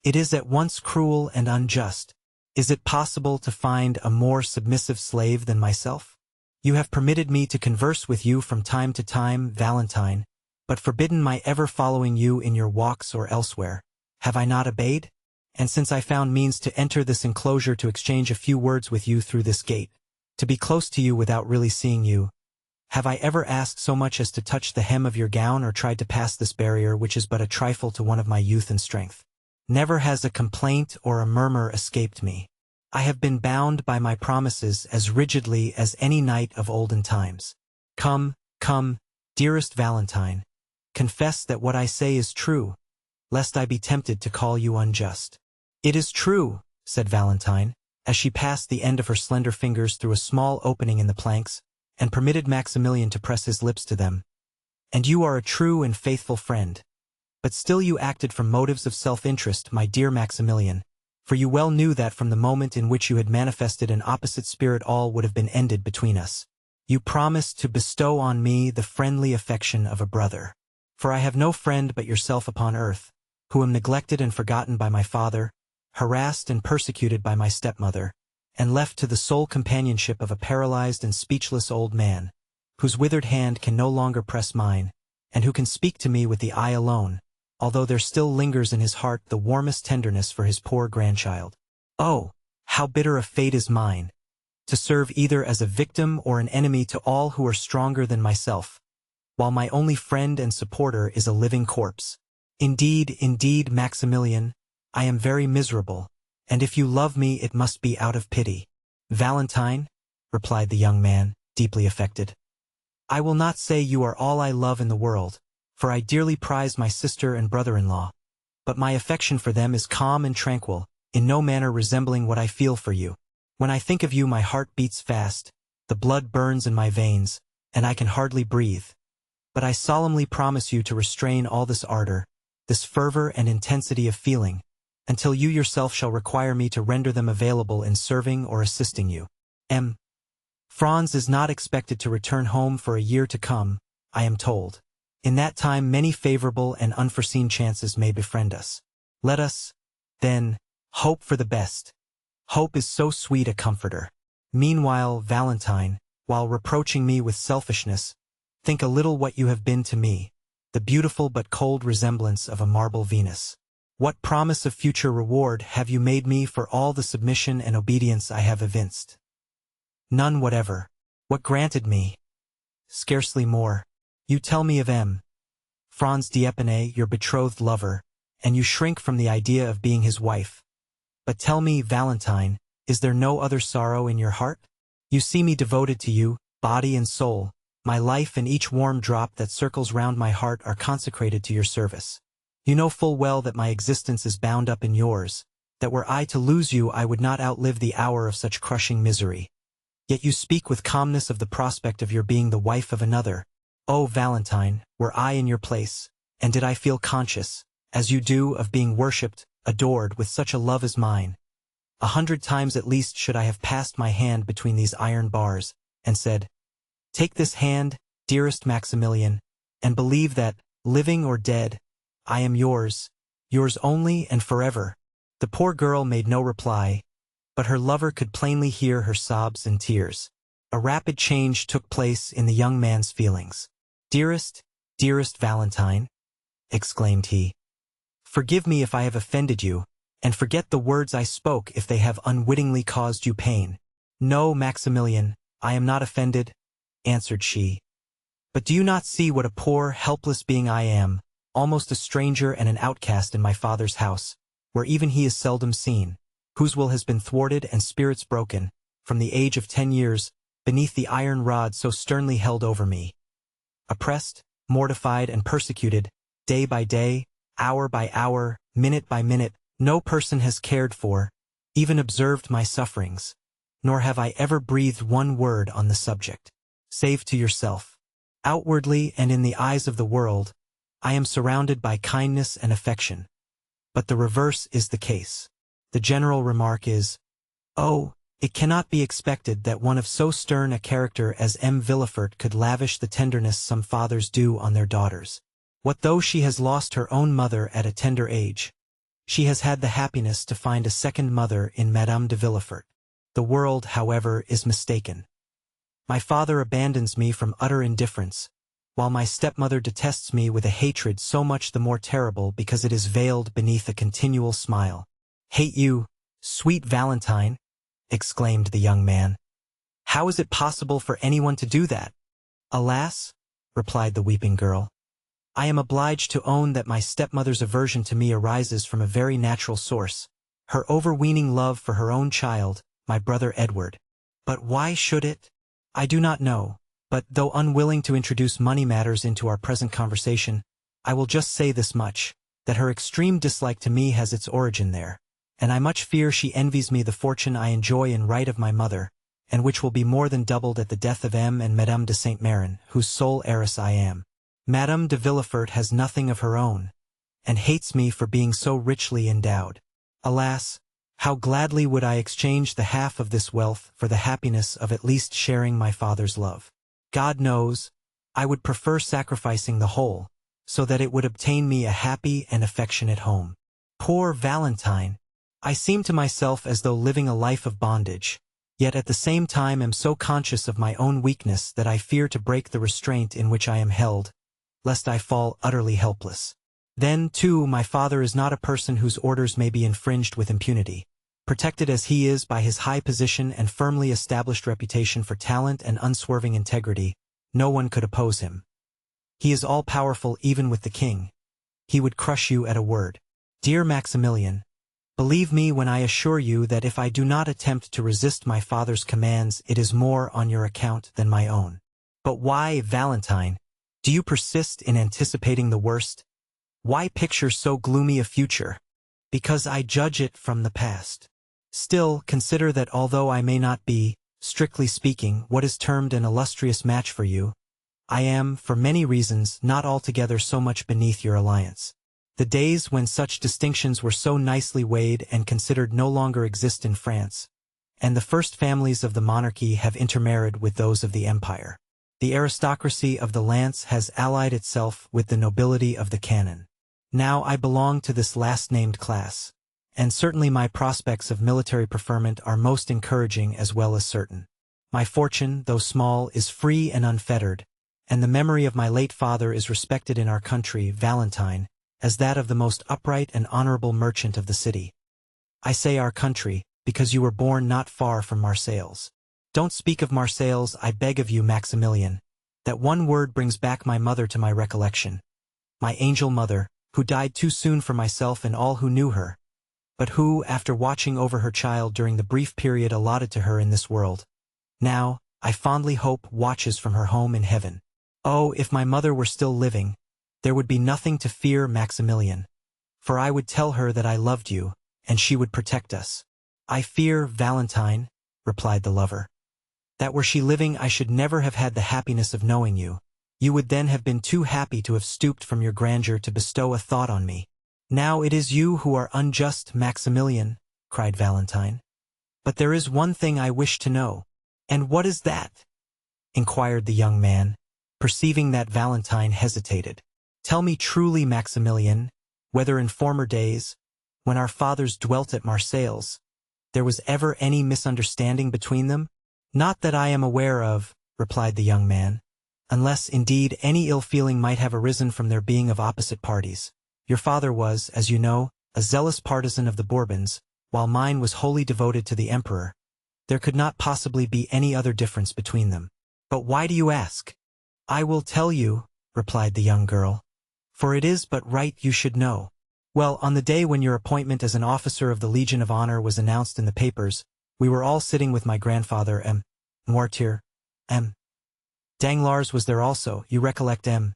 It is at once cruel and unjust. Is it possible to find a more submissive slave than myself? You have permitted me to converse with you from time to time, Valentine, but forbidden my ever following you in your walks or elsewhere. Have I not obeyed? And since I found means to enter this enclosure to exchange a few words with you through this gate, to be close to you without really seeing you, have I ever asked so much as to touch the hem of your gown or tried to pass this barrier which is but a trifle to one of my youth and strength? Never has a complaint or a murmur escaped me. I have been bound by my promises as rigidly as any knight of olden times. Come, come, dearest Valentine, confess that what I say is true, lest I be tempted to call you unjust. It is true, said Valentine, as she passed the end of her slender fingers through a small opening in the planks, and permitted Maximilian to press his lips to them. And you are a true and faithful friend. But still you acted from motives of self-interest, my dear Maximilian, for you well knew that from the moment in which you had manifested an opposite spirit all would have been ended between us. You promised to bestow on me the friendly affection of a brother. For I have no friend but yourself upon earth, who am neglected and forgotten by my father, harassed and persecuted by my stepmother, and left to the sole companionship of a paralyzed and speechless old man, whose withered hand can no longer press mine, and who can speak to me with the eye alone, although there still lingers in his heart the warmest tenderness for his poor grandchild. Oh, how bitter a fate is mine, to serve either as a victim or an enemy to all who are stronger than myself, while my only friend and supporter is a living corpse. Indeed, indeed, Maximilian, I am very miserable, and if you love me it must be out of pity. Valentine, replied the young man, deeply affected, I will not say you are all I love in the world, for I dearly prize my sister and brother-in-law, but my affection for them is calm and tranquil, in no manner resembling what I feel for you. When I think of you my heart beats fast, the blood burns in my veins, and I can hardly breathe. But I solemnly promise you to restrain all this ardor, this fervor and intensity of feeling, until you yourself shall require me to render them available in serving or assisting you. Franz is not expected to return home for a year to come, I am told. In that time many favorable and unforeseen chances may befriend us. Let us, then, hope for the best. Hope is so sweet a comforter. Meanwhile, Valentine, while reproaching me with selfishness, think a little what you have been to me, the beautiful but cold resemblance of a marble Venus. What promise of future reward have you made me for all the submission and obedience I have evinced? None whatever. What granted me? Scarcely more. You tell me of Franz d'Épinay, your betrothed lover, and you shrink from the idea of being his wife. But tell me, Valentine, is there no other sorrow in your heart? You see me devoted to you, body and soul. My life and each warm drop that circles round my heart are consecrated to your service. You know full well that my existence is bound up in yours, that were I to lose you I would not outlive the hour of such crushing misery. Yet you speak with calmness of the prospect of your being the wife of another. Oh, Valentine, were I in your place, and did I feel conscious, as you do, of being worshipped, adored with such a love as mine, 100 times at least should I have passed my hand between these iron bars, and said, Take this hand, dearest Maximilian, and believe that, living or dead, I am yours only and forever. The poor girl made no reply, but her lover could plainly hear her sobs and tears. A rapid change took place in the young man's feelings. Dearest, dearest Valentine, exclaimed he, forgive me if I have offended you, and forget the words I spoke if they have unwittingly caused you pain. No, Maximilian, I am not offended, answered she. But do you not see what a poor, helpless being I am, almost a stranger and an outcast in my father's house, where even he is seldom seen, whose will has been thwarted and spirits broken, from the age of 10 years, beneath the iron rod so sternly held over me. Oppressed, mortified, and persecuted, day by day, hour by hour, minute by minute, no person has cared for, even observed my sufferings, nor have I ever breathed one word on the subject, save to yourself. Outwardly and in the eyes of the world, I am surrounded by kindness and affection, but the reverse is the case. The general remark is, oh, it cannot be expected that one of so stern a character as Villefort could lavish the tenderness some fathers do on their daughters. What though she has lost her own mother at a tender age? She has had the happiness to find a second mother in Madame de Villefort. The world, however, is mistaken. My father abandons me from utter indifference, while my stepmother detests me with a hatred so much the more terrible because it is veiled beneath a continual smile. "Hate you, sweet Valentine!" exclaimed the young man. "How is it possible for anyone to do that?" "Alas," replied the weeping girl, "I am obliged to own that my stepmother's aversion to me arises from a very natural source, her overweening love for her own child, my brother Edward. But why should it? I do not know, but though unwilling to introduce money matters into our present conversation, I will just say this much, that her extreme dislike to me has its origin there, and I much fear she envies me the fortune I enjoy in right of my mother, and which will be more than doubled at the death of M. and Madame de Saint-Méran, whose sole heiress I am. Madame de Villefort has nothing of her own, and hates me for being so richly endowed. Alas, how gladly would I exchange the half of this wealth for the happiness of at least sharing my father's love. God knows, I would prefer sacrificing the whole, so that it would obtain me a happy and affectionate home. Poor Valentine! I seem to myself as though living a life of bondage, yet at the same time am so conscious of my own weakness that I fear to break the restraint in which I am held, lest I fall utterly helpless. Then, too, my father is not a person whose orders may be infringed with impunity. Protected as he is by his high position and firmly established reputation for talent and unswerving integrity, no one could oppose him. He is all-powerful even with the king. He would crush you at a word. Dear Maximilian, believe me when I assure you that if I do not attempt to resist my father's commands, it is more on your account than my own. But why, Valentine? Do you persist in anticipating the worst? Why picture so gloomy a future? Because I judge it from the past. Still, consider that although I may not be, strictly speaking, what is termed an illustrious match for you, I am, for many reasons, not altogether so much beneath your alliance. The days when such distinctions were so nicely weighed and considered no longer exist in France, and the first families of the monarchy have intermarried with those of the empire. The aristocracy of the lance has allied itself with the nobility of the cannon. Now I belong to this last-named class, and certainly my prospects of military preferment are most encouraging as well as certain. My fortune, though small, is free and unfettered, and the memory of my late father is respected in our country, Valentine, as that of the most upright and honorable merchant of the city. I say our country, because you were born not far from Marseilles. Don't speak of Marseilles, I beg of you, Maximilian. That one word brings back my mother to my recollection. My angel mother, who died too soon for myself and all who knew her, but who, after watching over her child during the brief period allotted to her in this world, now, I fondly hope, watches from her home in heaven. Oh, if my mother were still living, there would be nothing to fear, Maximilian, for I would tell her that I loved you, and she would protect us. I fear, Valentine, replied the lover, that were she living I should never have had the happiness of knowing you. You would then have been too happy to have stooped from your grandeur to bestow a thought on me. Now it is you who are unjust, Maximilian, cried Valentine. But there is one thing I wish to know. And what is that? Inquired the young man, perceiving that Valentine hesitated. Tell me truly, Maximilian, whether in former days, when our fathers dwelt at Marseilles, there was ever any misunderstanding between them? Not that I am aware of, replied the young man, unless, indeed, any ill feeling might have arisen from their being of opposite parties. Your father was, as you know, a zealous partisan of the Bourbons, while mine was wholly devoted to the emperor. There could not possibly be any other difference between them. But why do you ask? I will tell you, replied the young girl, for it is but right you should know. Well, on the day when your appointment as an officer of the Legion of Honor was announced in the papers, we were all sitting with my grandfather, M. Noirtier. M. Danglars was there also, you recollect M.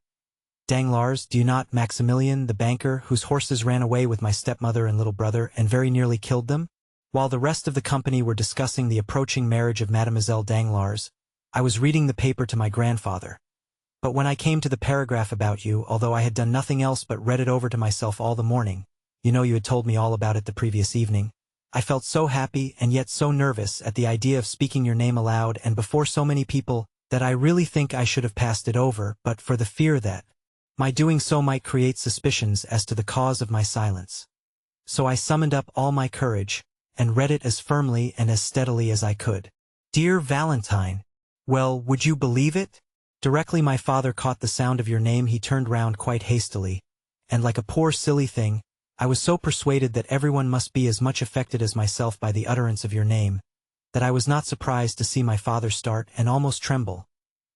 Danglars, do you not, Maximilian, the banker, whose horses ran away with my stepmother and little brother and very nearly killed them? While the rest of the company were discussing the approaching marriage of Mademoiselle Danglars, I was reading the paper to my grandfather. But when I came to the paragraph about you, although I had done nothing else but read it over to myself all the morning, you know you had told me all about it the previous evening, I felt so happy and yet so nervous at the idea of speaking your name aloud and before so many people that I really think I should have passed it over but for the fear that my doing so might create suspicions as to the cause of my silence. so I summoned up all my courage, and read it as firmly and as steadily as I could. Dear Valentine, well, would you believe it? Directly my father caught the sound of your name he turned round quite hastily, and like a poor silly thing, I was so persuaded that everyone must be as much affected as myself by the utterance of your name, that I was not surprised to see my father start and almost tremble.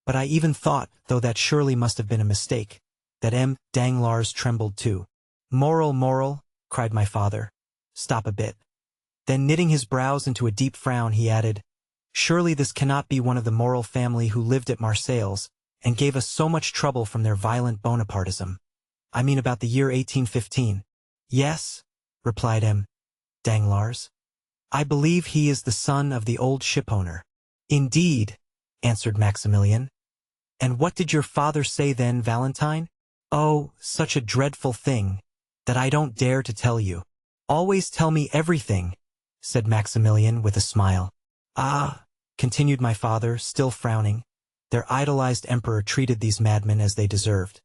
But I even thought, though that surely must have been a mistake, that Danglars trembled too. Moral, cried my father. Stop a bit. Then knitting his brows into a deep frown, he added, surely this cannot be one of the Moral family who lived at Marseilles, and gave us so much trouble from their violent Bonapartism. I mean about the year 1815. Yes, replied Danglars. I believe he is the son of the old shipowner. Indeed, answered Maximilian. And what did your father say then, Valentine? Oh, such a dreadful thing, that I don't dare to tell you. Always tell me everything, said Maximilian with a smile. Ah, continued my father, still frowning, their idolized emperor treated these madmen as they deserved.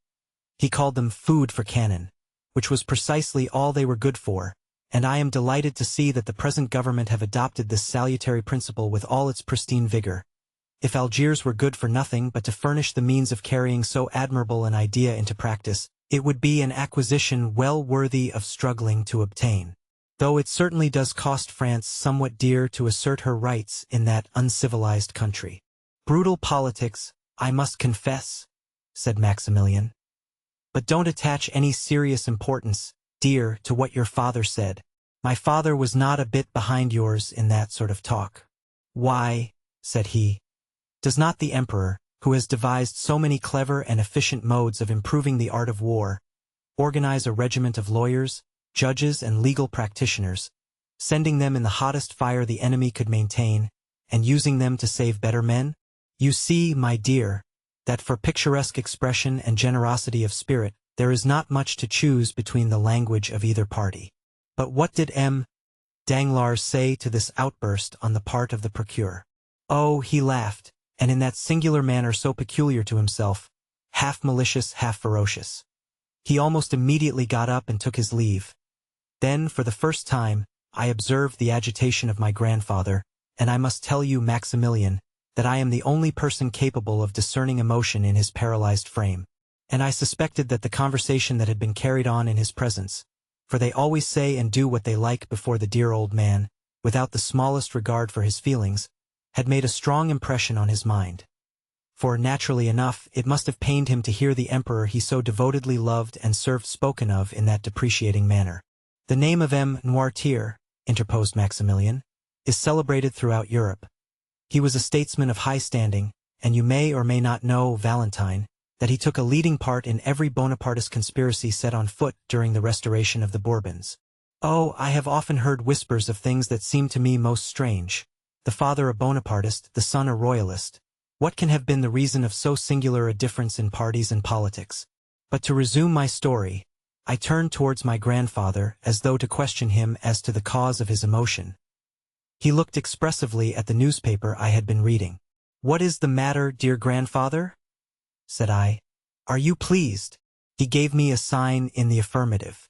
He called them food for cannon, which was precisely all they were good for, and I am delighted to see that the present government have adopted this salutary principle with all its pristine vigor. If Algiers were good for nothing but to furnish the means of carrying so admirable an idea into practice, it would be an acquisition well worthy of struggling to obtain. Though it certainly does cost France somewhat dear to assert her rights in that uncivilized country. Brutal politics, I must confess, said Maximilian. But don't attach any serious importance, dear, to what your father said. My father was not a bit behind yours in that sort of talk. Why, said he, does not the emperor, who has devised so many clever and efficient modes of improving the art of war, organize a regiment of lawyers, judges and legal practitioners, sending them in the hottest fire the enemy could maintain, and using them to save better men? You see, my dear, that for picturesque expression and generosity of spirit, there is not much to choose between the language of either party. But what did Danglars say to this outburst on the part of the procureur? Oh, he laughed, and in that singular manner so peculiar to himself, half malicious, half ferocious. He almost immediately got up and took his leave. Then, for the first time, I observed the agitation of my grandfather, and I must tell you, Maximilian, that I am the only person capable of discerning emotion in his paralyzed frame, and I suspected that the conversation that had been carried on in his presence, for they always say and do what they like before the dear old man, without the smallest regard for his feelings, had made a strong impression on his mind. For, naturally enough, it must have pained him to hear the emperor he so devotedly loved and served spoken of in that depreciating manner. The name of Noirtier, interposed Maximilian, is celebrated throughout Europe. He was a statesman of high standing, and you may or may not know, Valentine, that he took a leading part in every Bonapartist conspiracy set on foot during the restoration of the Bourbons. Oh, I have often heard whispers of things that seem to me most strange. The father a Bonapartist, the son a royalist. What can have been the reason of so singular a difference in parties and politics? But to resume my story, I turned towards my grandfather as though to question him as to the cause of his emotion. He looked expressively at the newspaper I had been reading. What is the matter, dear grandfather? Said I. Are you pleased? He gave me a sign in the affirmative.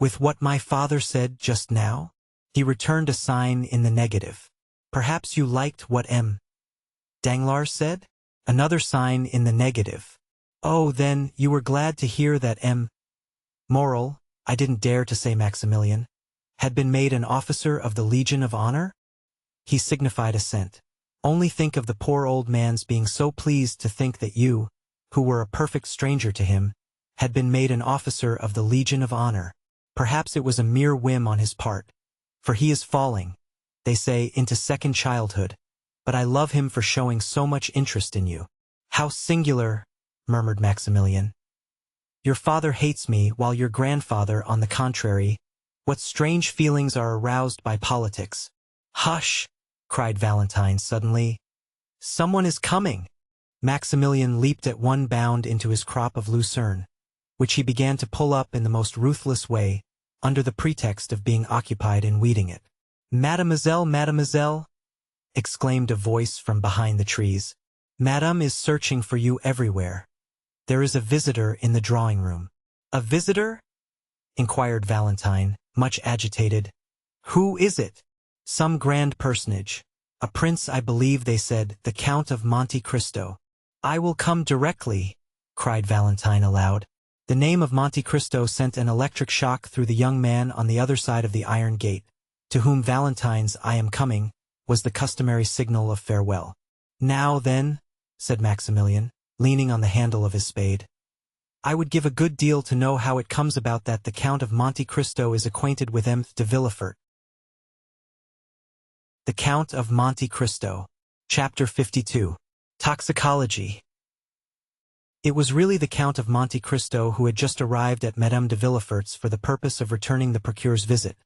With what my father said just now? He returned a sign in the negative. Perhaps you liked what Danglars said? Another sign in the negative. Oh, then, you were glad to hear that Moral, I didn't dare to say Maximilian, had been made an officer of the Legion of Honor? He signified assent. Only think of the poor old man's being so pleased to think that you, who were a perfect stranger to him, had been made an officer of the Legion of Honor. Perhaps it was a mere whim on his part, for he is falling, they say, into second childhood, but I love him for showing so much interest in you. How singular, murmured Maximilian. Your father hates me, while your grandfather, on the contrary. What strange feelings are aroused by politics. Hush, cried Valentine suddenly. Someone is coming. Maximilian leaped at one bound into his crop of lucerne, which he began to pull up in the most ruthless way, under the pretext of being occupied in weeding it. Mademoiselle, mademoiselle, exclaimed a voice from behind the trees. Madame is searching for you everywhere. There is a visitor in the drawing-room. A visitor? Inquired Valentine, much agitated. "Who is it?" "Some grand personage. A prince, I believe they said, the Count of Monte Cristo." "I will come directly," cried Valentine aloud. The name of Monte Cristo sent an electric shock through the young man on the other side of the iron gate, to whom Valentine's "I am coming" was the customary signal of farewell. "Now then," said Maximilian, leaning on the handle of his spade, "I would give a good deal to know how it comes about that the Count of Monte Cristo is acquainted with M. de Villefort." The Count of Monte Cristo. Chapter 52. Toxicology. It was really the Count of Monte Cristo who had just arrived at Madame de Villefort's for the purpose of returning the procureur's visit,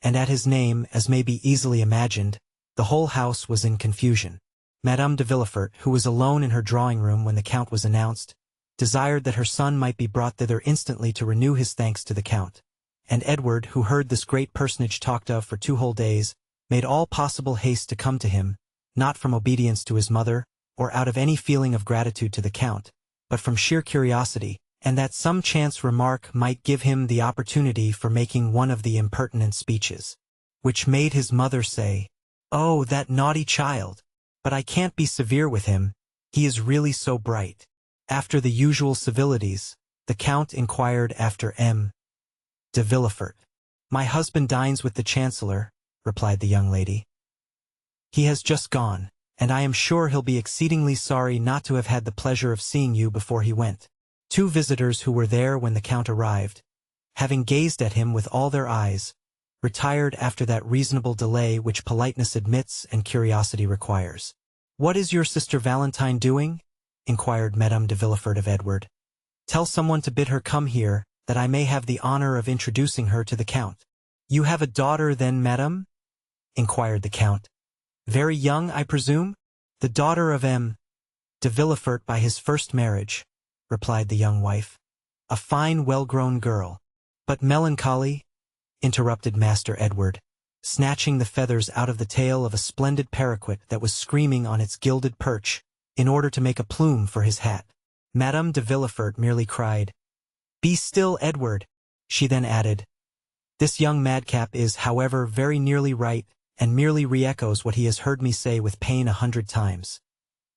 and at his name, as may be easily imagined, the whole house was in confusion. Madame de Villefort, who was alone in her drawing-room when the Count was announced, desired that her son might be brought thither instantly to renew his thanks to the Count, and Edward, who heard this great personage talked of for 2 whole days, made all possible haste to come to him, not from obedience to his mother, or out of any feeling of gratitude to the Count, but from sheer curiosity, and that some chance remark might give him the opportunity for making one of the impertinent speeches, which made his mother say, "Oh, that naughty child! But I can't be severe with him, he is really so bright." After the usual civilities, the Count inquired after M. de Villefort. "My husband dines with the Chancellor," replied the young lady. "He has just gone, and I am sure he'll be exceedingly sorry not to have had the pleasure of seeing you before he went." 2 visitors who were there when the Count arrived, having gazed at him with all their eyes, retired after that reasonable delay which politeness admits and curiosity requires. "What is your sister Valentine doing?" inquired Madame de Villefort of Edward. "Tell someone to bid her come here, that I may have the honor of introducing her to the Count." "You have a daughter then, madame?" inquired the Count. "Very young, I presume?" "The daughter of M. de Villefort by his first marriage," replied the young wife. "A fine, well-grown girl." "But melancholy?" interrupted Master Edward, snatching the feathers out of the tail of a splendid paroquet that was screaming on its gilded perch, in order to make a plume for his hat. Madame de Villefort merely cried, "Be still, Edward." She then added, "This young madcap is, however, very nearly right, and merely re-echoes what he has heard me say with pain 100 times.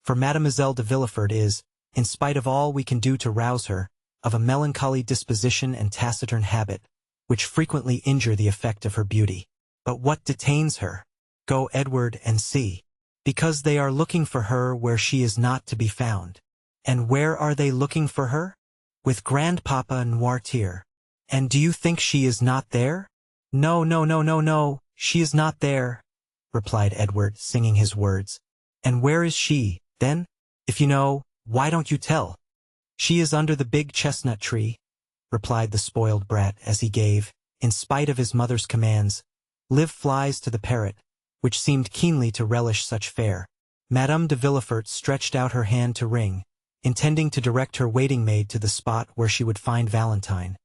For Mademoiselle de Villefort is, in spite of all we can do to rouse her, of a melancholy disposition and taciturn habit, which frequently injure the effect of her beauty. But what detains her? Go, Edward, and see. Because they are looking for her where she is not to be found." "And where are they looking for her?" "With Grandpapa Noirtier." "And do you think she is not there?" "No, no, no, no, no, she is not there," replied Edward, singing his words. "And where is she, then? If you know, why don't you tell?" "She is under the big chestnut tree," replied the spoiled brat as he gave, in spite of his mother's commands, live flies to the parrot, which seemed keenly to relish such fare. Madame de Villefort stretched out her hand to ring, intending to direct her waiting-maid to the spot where she would find Valentine,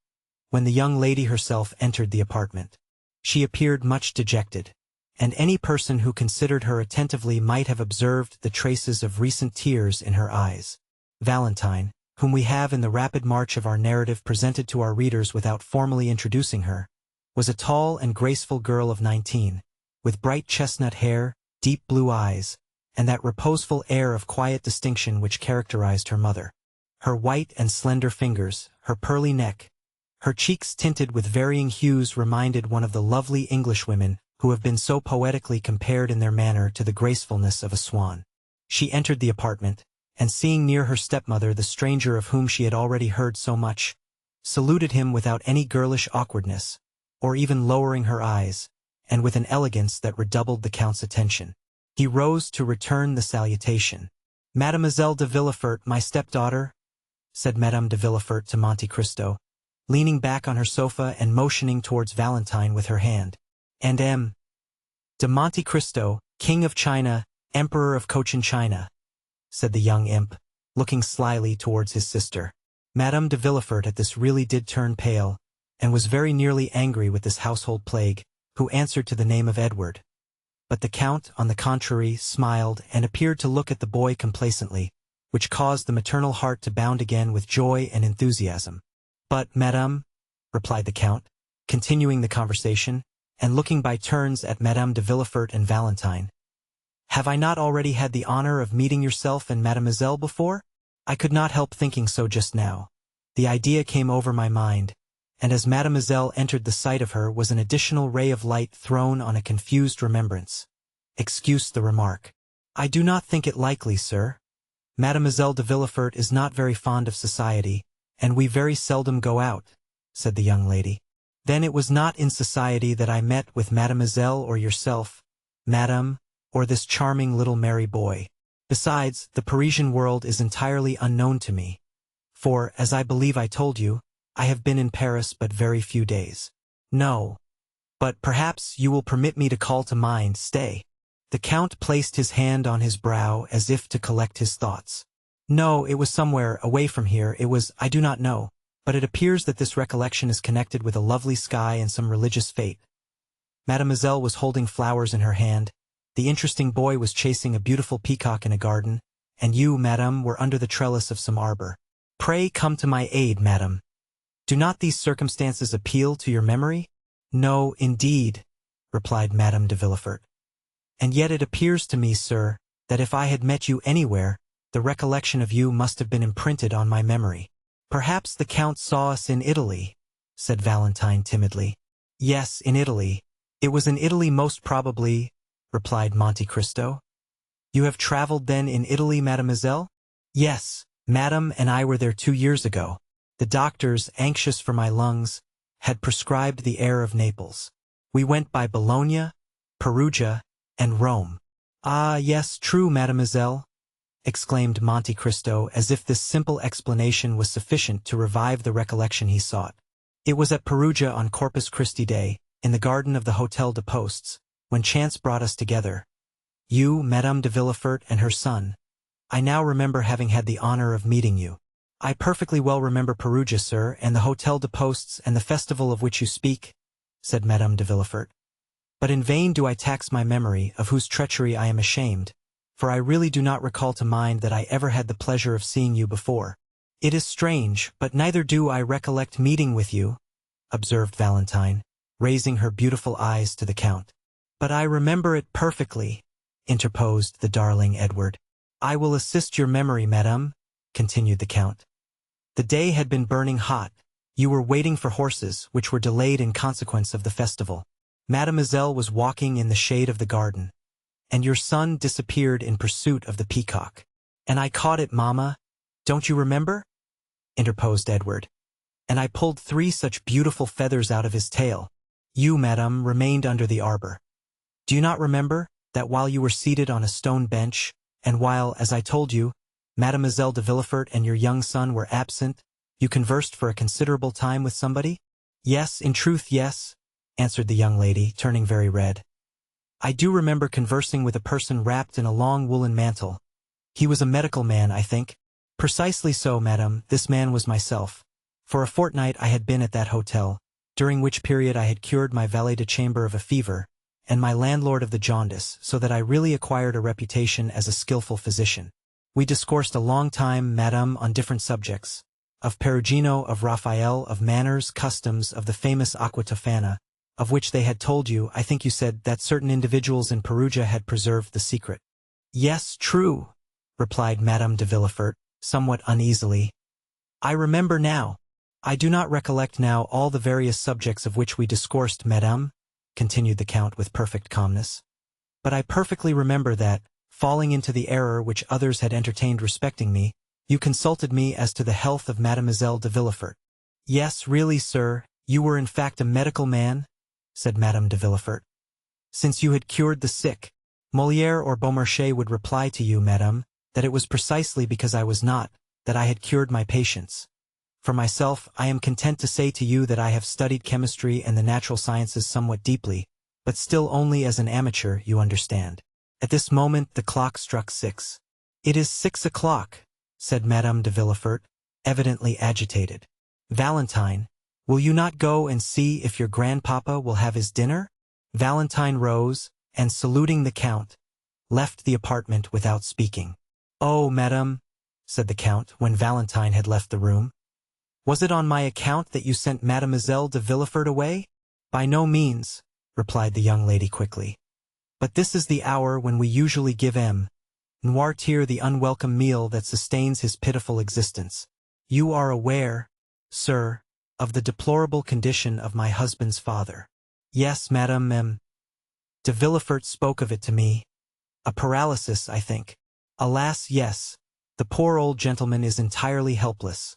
when the young lady herself entered the apartment. She appeared much dejected, and any person who considered her attentively might have observed the traces of recent tears in her eyes. Valentine, whom we have in the rapid march of our narrative presented to our readers without formally introducing her, was a tall and graceful girl of 19, with bright chestnut hair, deep blue eyes, and that reposeful air of quiet distinction which characterized her mother. Her white and slender fingers, her pearly neck, her cheeks tinted with varying hues reminded one of the lovely Englishwomen who have been so poetically compared in their manner to the gracefulness of a swan. She entered the apartment, and seeing near her stepmother the stranger of whom she had already heard so much, saluted him without any girlish awkwardness, or even lowering her eyes, and with an elegance that redoubled the Count's attention. He rose to return the salutation. "Mademoiselle de Villefort, my stepdaughter," said Madame de Villefort to Monte Cristo, leaning back on her sofa and motioning towards Valentine with her hand. "And M. de Monte Cristo, King of China, Emperor of Cochin China," said the young imp, looking slyly towards his sister. Madame de Villefort at this really did turn pale, and was very nearly angry with this household plague, who answered to the name of Edward. But the Count, on the contrary, smiled and appeared to look at the boy complacently, which caused the maternal heart to bound again with joy and enthusiasm. "But, madame," replied the Count, continuing the conversation, and looking by turns at Madame de Villefort and Valentine. "Have I not already had the honor of meeting yourself and Mademoiselle before? I could not help thinking so just now. The idea came over my mind, and as Mademoiselle entered the sight of her was an additional ray of light thrown on a confused remembrance. Excuse the remark. I do not think it likely, sir. Mademoiselle de Villefort is not very fond of society, and we very seldom go out," said the young lady. "Then it was not in society that I met with Mademoiselle or yourself, Madame, or this charming little merry boy. Besides, the Parisian world is entirely unknown to me, for, as I believe I told you, I have been in Paris but very few days. No. But perhaps you will permit me to call to mind, stay." The Count placed his hand on his brow as if to collect his thoughts. "No, it was somewhere, away from here, it was, I do not know, but it appears that this recollection is connected with a lovely sky and some religious fate. Mademoiselle was holding flowers in her hand, the interesting boy was chasing a beautiful peacock in a garden, and you, madame, were under the trellis of some arbor. Pray come to my aid, madame. Do not these circumstances appeal to your memory?" "No, indeed," replied Madame de Villefort. "And yet it appears to me, sir, that if I had met you anywhere, the recollection of you must have been imprinted on my memory." "Perhaps the Count saw us in Italy," said Valentine timidly. "Yes, in Italy. It was in Italy most probably," replied Monte Cristo. "You have traveled then in Italy, mademoiselle?" "Yes, madame, and I were there 2 years ago. The doctors, anxious for my lungs, had prescribed the air of Naples. We went by Bologna, Perugia, and Rome." "Ah, yes, true, mademoiselle," exclaimed Monte Cristo, as if this simple explanation was sufficient to revive the recollection he sought. "It was at Perugia on Corpus Christi Day, in the garden of the Hôtel de Postes, when chance brought us together. You, Madame de Villefort, and her son. I now remember having had the honor of meeting you." "I perfectly well remember Perugia, sir, and the Hôtel de Postes and the festival of which you speak," said Madame de Villefort. "But in vain do I tax my memory, of whose treachery I am ashamed, for I really do not recall to mind that I ever had the pleasure of seeing you before." "It is strange, but neither do I recollect meeting with you," observed Valentine, raising her beautiful eyes to the Count. "But I remember it perfectly," interposed the darling Edward. "I will assist your memory, madame," continued the Count. "The day had been burning hot. You were waiting for horses, which were delayed in consequence of the festival. Mademoiselle was walking in the shade of the garden, and your son disappeared in pursuit of the peacock. And I caught it, mamma. Don't you remember?" interposed Edward. "And I pulled 3 such beautiful feathers out of his tail. You, madame, remained under the arbor. Do you not remember that while you were seated on a stone bench, and while, as I told you, Mademoiselle de Villefort and your young son were absent, you conversed for a considerable time with somebody?" "Yes, in truth, yes," answered the young lady, turning very red. "I do remember conversing with a person wrapped in a long woolen mantle. He was a medical man, I think." "Precisely so, madame, this man was myself. For a fortnight I had been at that hotel, during which period I had cured my valet de chambre of a fever, and my landlord of the jaundice, so that I really acquired a reputation as a skillful physician. We discoursed a long time, madame, on different subjects, of Perugino, of Raphael, of manners, customs, of the famous Aqua Tofana, of which they had told you. I think you said that certain individuals in Perugia had preserved the secret." "Yes, true," replied Madame de Villefort, somewhat uneasily. "I remember now. I do not recollect now all the various subjects of which we discoursed, madame," continued the Count with perfect calmness. "But I perfectly remember that, falling into the error which others had entertained respecting me, you consulted me as to the health of Mademoiselle de Villefort." "Yes, really, sir, you were in fact a medical man," said Madame de Villefort. "Since you had cured the sick, Molière or Beaumarchais would reply to you, madame, that it was precisely because I was not, that I had cured my patients. For myself, I am content to say to you that I have studied chemistry and the natural sciences somewhat deeply, but still only as an amateur, you understand." At this moment the clock struck 6. "It is 6 o'clock," said Madame de Villefort, evidently agitated. "Valentine, will you not go and see if your grandpapa will have his dinner?" Valentine rose, and saluting the Count, left the apartment without speaking. "Oh, madame," said the Count, when Valentine had left the room, "was it on my account that you sent Mademoiselle de Villefort away?" By no means, replied the young lady quickly. But this is the hour when we usually give Noirtier the unwelcome meal that sustains his pitiful existence. You are aware, sir, of the deplorable condition of my husband's father. Yes, Madame de Villefort spoke of it to me. A paralysis, I think. Alas, yes. The poor old gentleman is entirely helpless.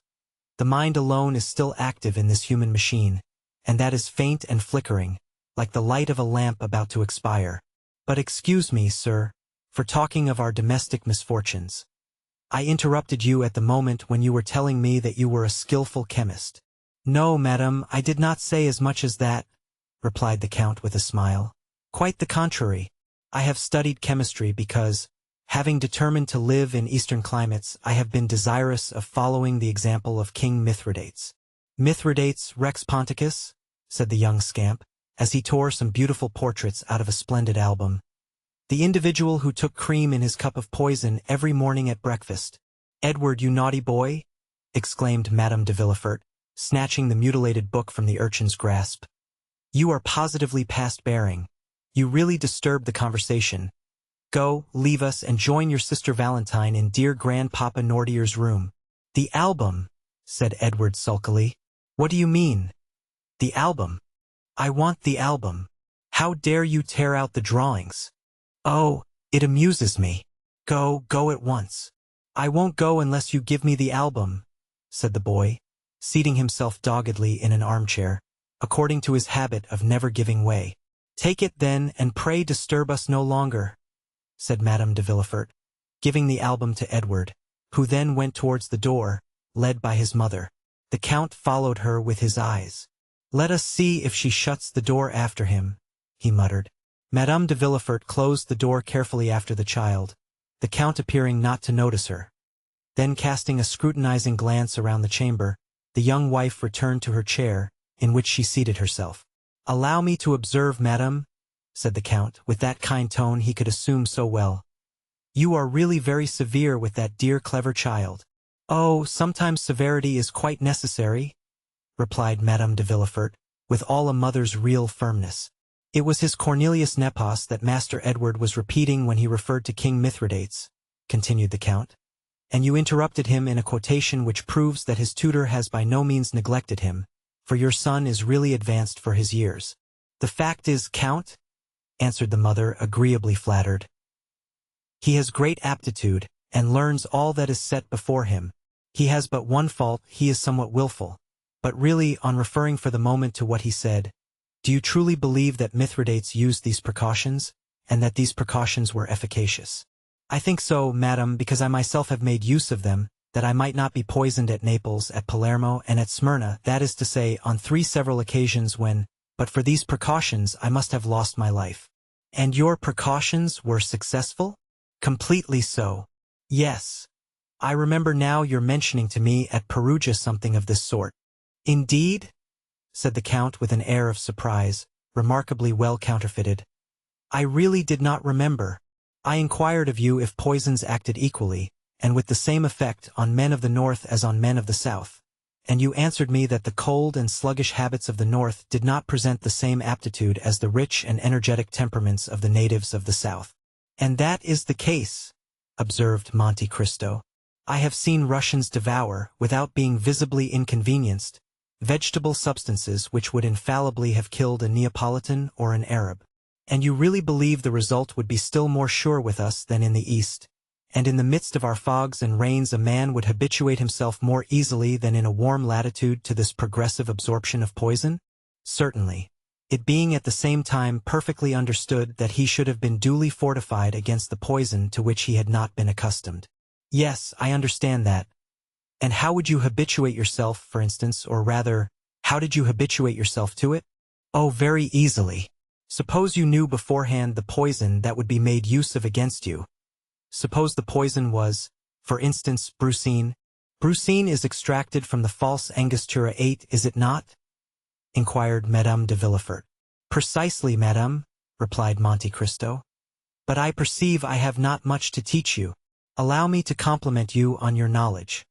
The mind alone is still active in this human machine, and that is faint and flickering, like the light of a lamp about to expire. But excuse me, sir, for talking of our domestic misfortunes. I interrupted you at the moment when you were telling me that you were a skillful chemist. No, madam, I did not say as much as that, replied the Count with a smile. Quite the contrary. I have studied chemistry because, having determined to live in Eastern climates, I have been desirous of following the example of King Mithridates. Mithridates Rex Ponticus? Said the young scamp, as he tore some beautiful portraits out of a splendid album. The individual who took cream in his cup of poison every morning at breakfast. Edward, you naughty boy! Exclaimed Madame de Villefort, snatching the mutilated book from the urchin's grasp. You are positively past bearing. You really disturb the conversation. Go, leave us, and join your sister Valentine in dear Grandpapa Noirtier's room. The album, said Edward sulkily. What do you mean? The album. I want the album. How dare you tear out the drawings? Oh, it amuses me. Go at once. I won't go unless you give me the album, said the boy, seating himself doggedly in an armchair, according to his habit of never giving way. Take it then, and pray disturb us no longer, said Madame de Villefort, giving the album to Edward, who then went towards the door, led by his mother. The Count followed her with his eyes. Let us see if she shuts the door after him, he muttered. Madame de Villefort closed the door carefully after the child, the Count appearing not to notice her. Then casting a scrutinizing glance around the chamber, the young wife returned to her chair, in which she seated herself. Allow me to observe, madame, said the Count, with that kind tone he could assume so well. You are really very severe with that dear clever child. Oh, sometimes severity is quite necessary, replied Madame de Villefort, with all a mother's real firmness. It was his Cornelius Nepos that Master Edward was repeating when he referred to King Mithridates, continued the Count, and you interrupted him in a quotation which proves that his tutor has by no means neglected him, for your son is really advanced for his years. The fact is, Count, answered the mother, agreeably flattered, he has great aptitude, and learns all that is set before him. He has but one fault, he is somewhat willful. But really, on referring for the moment to what he said, do you truly believe that Mithridates used these precautions, and that these precautions were efficacious? I think so, madam, because I myself have made use of them, that I might not be poisoned at Naples, at Palermo, and at Smyrna, that is to say, on 3 several occasions when, but for these precautions, I must have lost my life. And your precautions were successful? Completely so. Yes. I remember now your mentioning to me at Perugia something of this sort. Indeed? Said the Count with an air of surprise, remarkably well counterfeited. I really did not remember. I inquired of you if poisons acted equally, and with the same effect on men of the North as on men of the South, and you answered me that the cold and sluggish habits of the North did not present the same aptitude as the rich and energetic temperaments of the natives of the South. And that is the case, observed Monte Cristo. I have seen Russians devour, without being visibly inconvenienced, vegetable substances which would infallibly have killed a Neapolitan or an Arab. And you really believe the result would be still more sure with us than in the East, and in the midst of our fogs and rains a man would habituate himself more easily than in a warm latitude to this progressive absorption of poison? Certainly. It being at the same time perfectly understood that he should have been duly fortified against the poison to which he had not been accustomed. Yes, I understand that. And how would you habituate yourself, for instance, or rather, how did you habituate yourself to it? Oh, very easily. Suppose you knew beforehand the poison that would be made use of against you. Suppose the poison was, for instance, brucine. Brucine is extracted from the false Angostura 8, is it not? Inquired Madame de Villefort. Precisely, madame, replied Monte Cristo. But I perceive I have not much to teach you. Allow me to compliment you on your knowledge.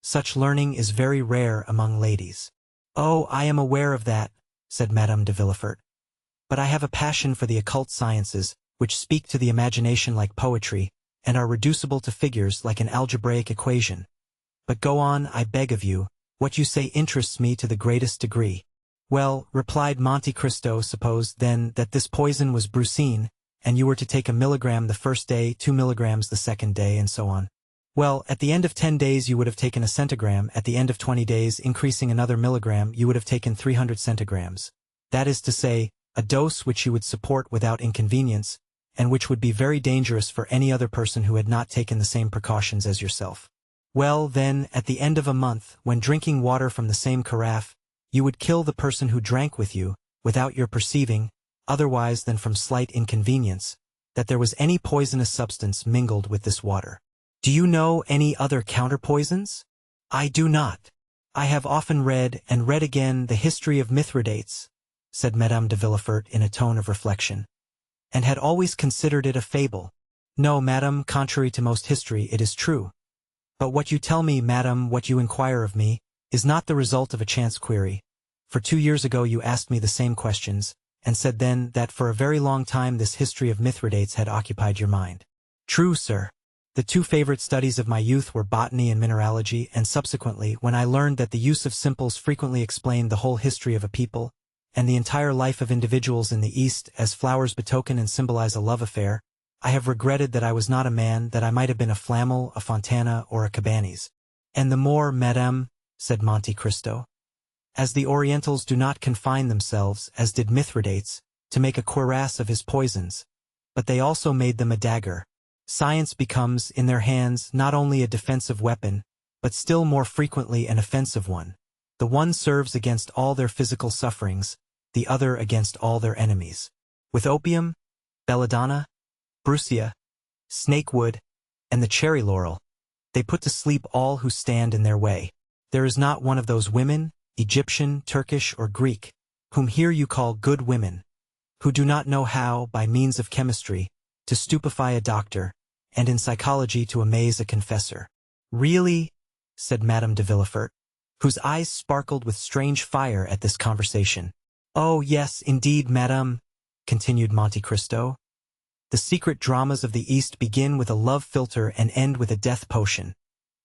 Such learning is very rare among ladies. Oh, I am aware of that, said Madame de Villefort. "But I have a passion for the occult sciences, which speak to the imagination like poetry, and are reducible to figures like an algebraic equation. But go on, I beg of you, what you say interests me to the greatest degree." "Well," replied Monte Cristo, "suppose, then, that this poison was brucine, and you were to take 1 milligram the first day, 2 milligrams the second day, and so on. Well, at the end of 10 days you would have taken a centigram, at the end of 20 days, increasing another milligram, you would have taken 300 centigrams. That is to say, a dose which you would support without inconvenience, and which would be very dangerous for any other person who had not taken the same precautions as yourself. Well, then, at the end of a month, when drinking water from the same carafe, you would kill the person who drank with you, without your perceiving, otherwise than from slight inconvenience, that there was any poisonous substance mingled with this water. Do you know any other counterpoisons?" "I do not. I have often read, and read again, the history of Mithridates," said Madame de Villefort in a tone of reflection, "and had always considered it a fable." "No, madame, contrary to most history, it is true. But what you tell me, madame, what you inquire of me, is not the result of a chance query. For 2 years ago you asked me the same questions, and said then that for a very long time this history of Mithridates had occupied your mind." "True, sir. The 2 favorite studies of my youth were botany and mineralogy, and subsequently, when I learned that the use of simples frequently explained the whole history of a people, and the entire life of individuals in the East, as flowers betoken and symbolize a love affair, I have regretted that I was not a man, that I might have been a Flamel, a Fontana, or a Cabanis." "And the more, madame," said Monte Cristo, "as the Orientals do not confine themselves, as did Mithridates, to make a cuirass of his poisons, but they also made them a dagger. Science becomes, in their hands, not only a defensive weapon, but still more frequently an offensive one. The one serves against all their physical sufferings, the other against all their enemies. With opium, belladonna, brucia, snakewood, and the cherry laurel, they put to sleep all who stand in their way. There is not one of those women, Egyptian, Turkish, or Greek, whom here you call good women, who do not know how, by means of chemistry, to stupefy a doctor, and in psychology to amaze a confessor." "Really?" said Madame de Villefort, whose eyes sparkled with strange fire at this conversation. "Oh, yes, indeed, madame," continued Monte Cristo. "The secret dramas of the East begin with a love philtre and end with a death potion.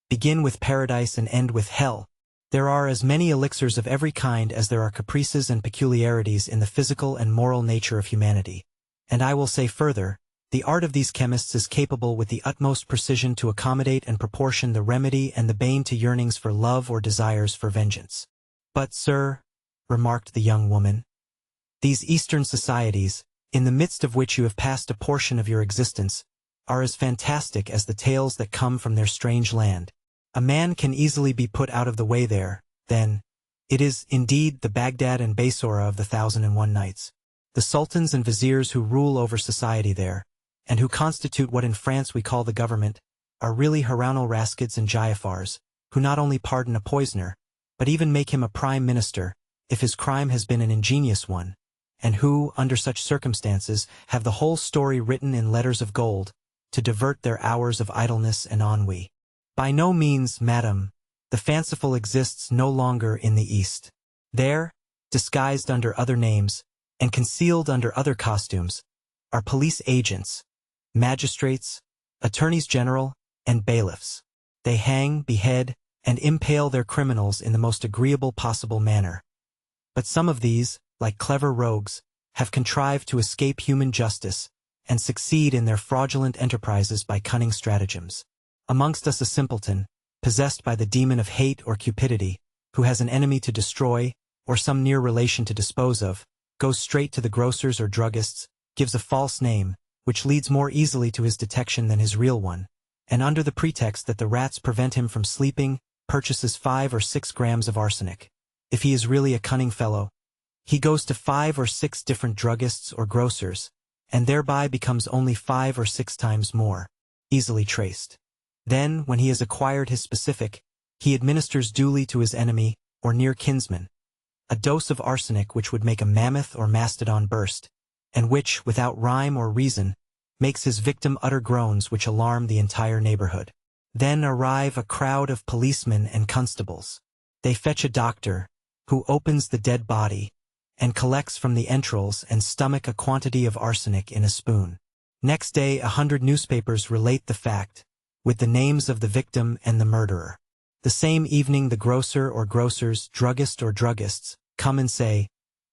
Begin with paradise and end with hell. There are as many elixirs of every kind as there are caprices and peculiarities in the physical and moral nature of humanity. And I will say further, the art of these chemists is capable with the utmost precision to accommodate and proportion the remedy and the bane to yearnings for love or desires for vengeance." "But, sir," remarked the young woman, "these Eastern societies, in the midst of which you have passed a portion of your existence, are as fantastic as the tales that come from their strange land. A man can easily be put out of the way there, then. It is, indeed, the Baghdad and Bassora of the 1001 Nights. The sultans and viziers who rule over society there, and who constitute what in France we call the government, are really Haroun Raskids and Jaafars, who not only pardon a poisoner, but even make him a prime minister, if his crime has been an ingenious one, and who, under such circumstances, have the whole story written in letters of gold, to divert their hours of idleness and ennui. By no means, madam, the fanciful exists no longer in the East. There, disguised under other names, and concealed under other costumes, are police agents, magistrates, attorneys general, and bailiffs. They hang, behead, and impale their criminals in the most agreeable possible manner. But some of these, like clever rogues, have contrived to escape human justice, and succeed in their fraudulent enterprises by cunning stratagems. Amongst us a simpleton, possessed by the demon of hate or cupidity, who has an enemy to destroy, or some near relation to dispose of, goes straight to the grocers or druggists, gives a false name, which leads more easily to his detection than his real one, and under the pretext that the rats prevent him from sleeping, purchases 5 or 6 grams of arsenic. If he is really a cunning fellow, he goes to 5 or 6 different druggists or grocers, and thereby becomes only 5 or 6 times more easily traced. Then, when he has acquired his specific, he administers duly to his enemy, or near kinsman, a dose of arsenic which would make a mammoth or mastodon burst, and which, without rhyme or reason, makes his victim utter groans which alarm the entire neighborhood. Then arrive a crowd of policemen and constables. They fetch a doctor, who opens the dead body, and collects from the entrails and stomach a quantity of arsenic in a spoon. Next day 100 newspapers relate the fact, with the names of the victim and the murderer. The same evening the grocer or grocers, druggist or druggists, come and say,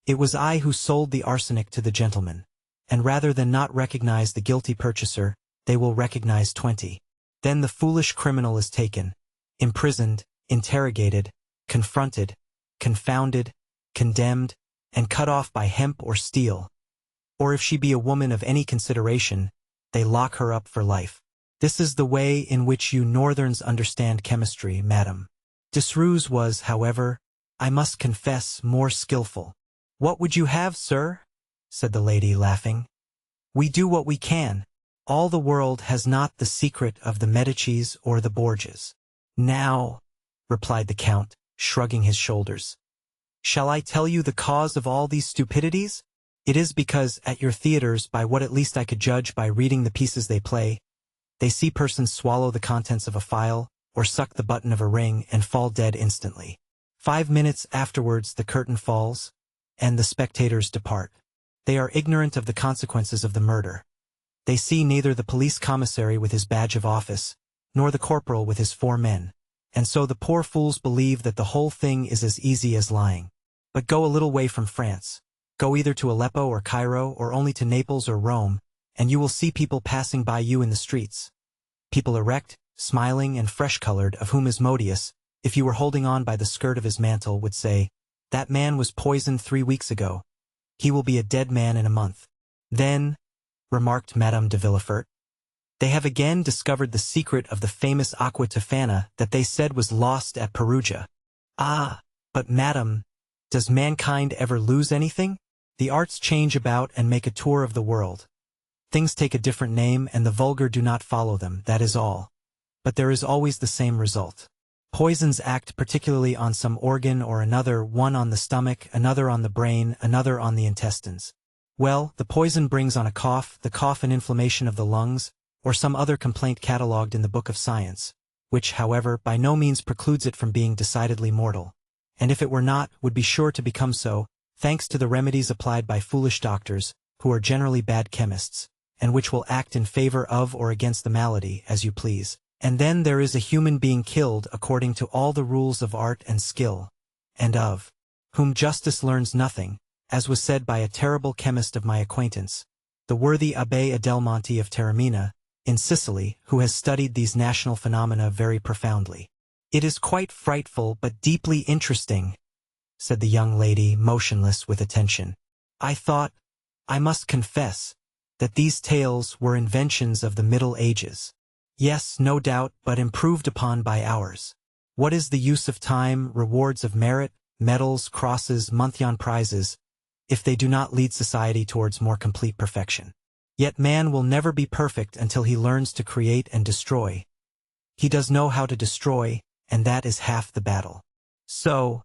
"It was I who sold the arsenic to the gentleman." And rather than not recognize the guilty purchaser, they will recognize 20. Then the foolish criminal is taken, imprisoned, interrogated, confronted, confounded, condemned, and cut off by hemp or steel. Or if she be a woman of any consideration, they lock her up for life. This is the way in which you Northerns understand chemistry, madam. Desrues was, however, I must confess, more skillful. "What would you have, sir?" said the lady, laughing. "We do what we can. All the world has not the secret of the Medicis or the Borgias." "Now," replied the Count, shrugging his shoulders, "shall I tell you the cause of all these stupidities? It is because, at your theaters, by what at least I could judge by reading the pieces they play, they see persons swallow the contents of a phial, or suck the button of a ring, and fall dead instantly. 5 minutes afterwards the curtain falls, and the spectators depart. They are ignorant of the consequences of the murder. They see neither the police commissary with his badge of office, nor the corporal with his 4 men, and so the poor fools believe that the whole thing is as easy as lying. But go a little way from France. Go either to Aleppo or Cairo, or only to Naples or Rome, and you will see people passing by you in the streets. People erect, smiling, and fresh-colored, of whom Asmodeus, if you were holding on by the skirt of his mantle, would say, 'That man was poisoned 3 weeks ago. He will be a dead man in a month.'" "Then," remarked Madame de Villefort, "they have again discovered the secret of the famous aqua tofana that they said was lost at Perugia." "Ah, but madame, does mankind ever lose anything? The arts change about and make a tour of the world. Things take a different name and the vulgar do not follow them, that is all. But there is always the same result. Poisons act particularly on some organ or another, one on the stomach, another on the brain, another on the intestines. Well, the poison brings on the cough an inflammation of the lungs, or some other complaint catalogued in the book of science, which, however, by no means precludes it from being decidedly mortal. And if it were not, would be sure to become so, thanks to the remedies applied by foolish doctors, who are generally bad chemists, and which will act in favor of or against the malady, as you please. And then there is a human being killed according to all the rules of art and skill, and of whom justice learns nothing, as was said by a terrible chemist of my acquaintance, the worthy Abbé Adelmonte of Taormina, in Sicily, who has studied these national phenomena very profoundly. "It is quite frightful but deeply interesting," said the young lady, motionless with attention. "I thought, I must confess, that these tales were inventions of the Middle Ages." "Yes, no doubt, but improved upon by ours. What is the use of time, rewards of merit, medals, crosses, Monthyon prizes, if they do not lead society towards more complete perfection? Yet man will never be perfect until he learns to create and destroy. He does know how to destroy, and that is half the battle. So,"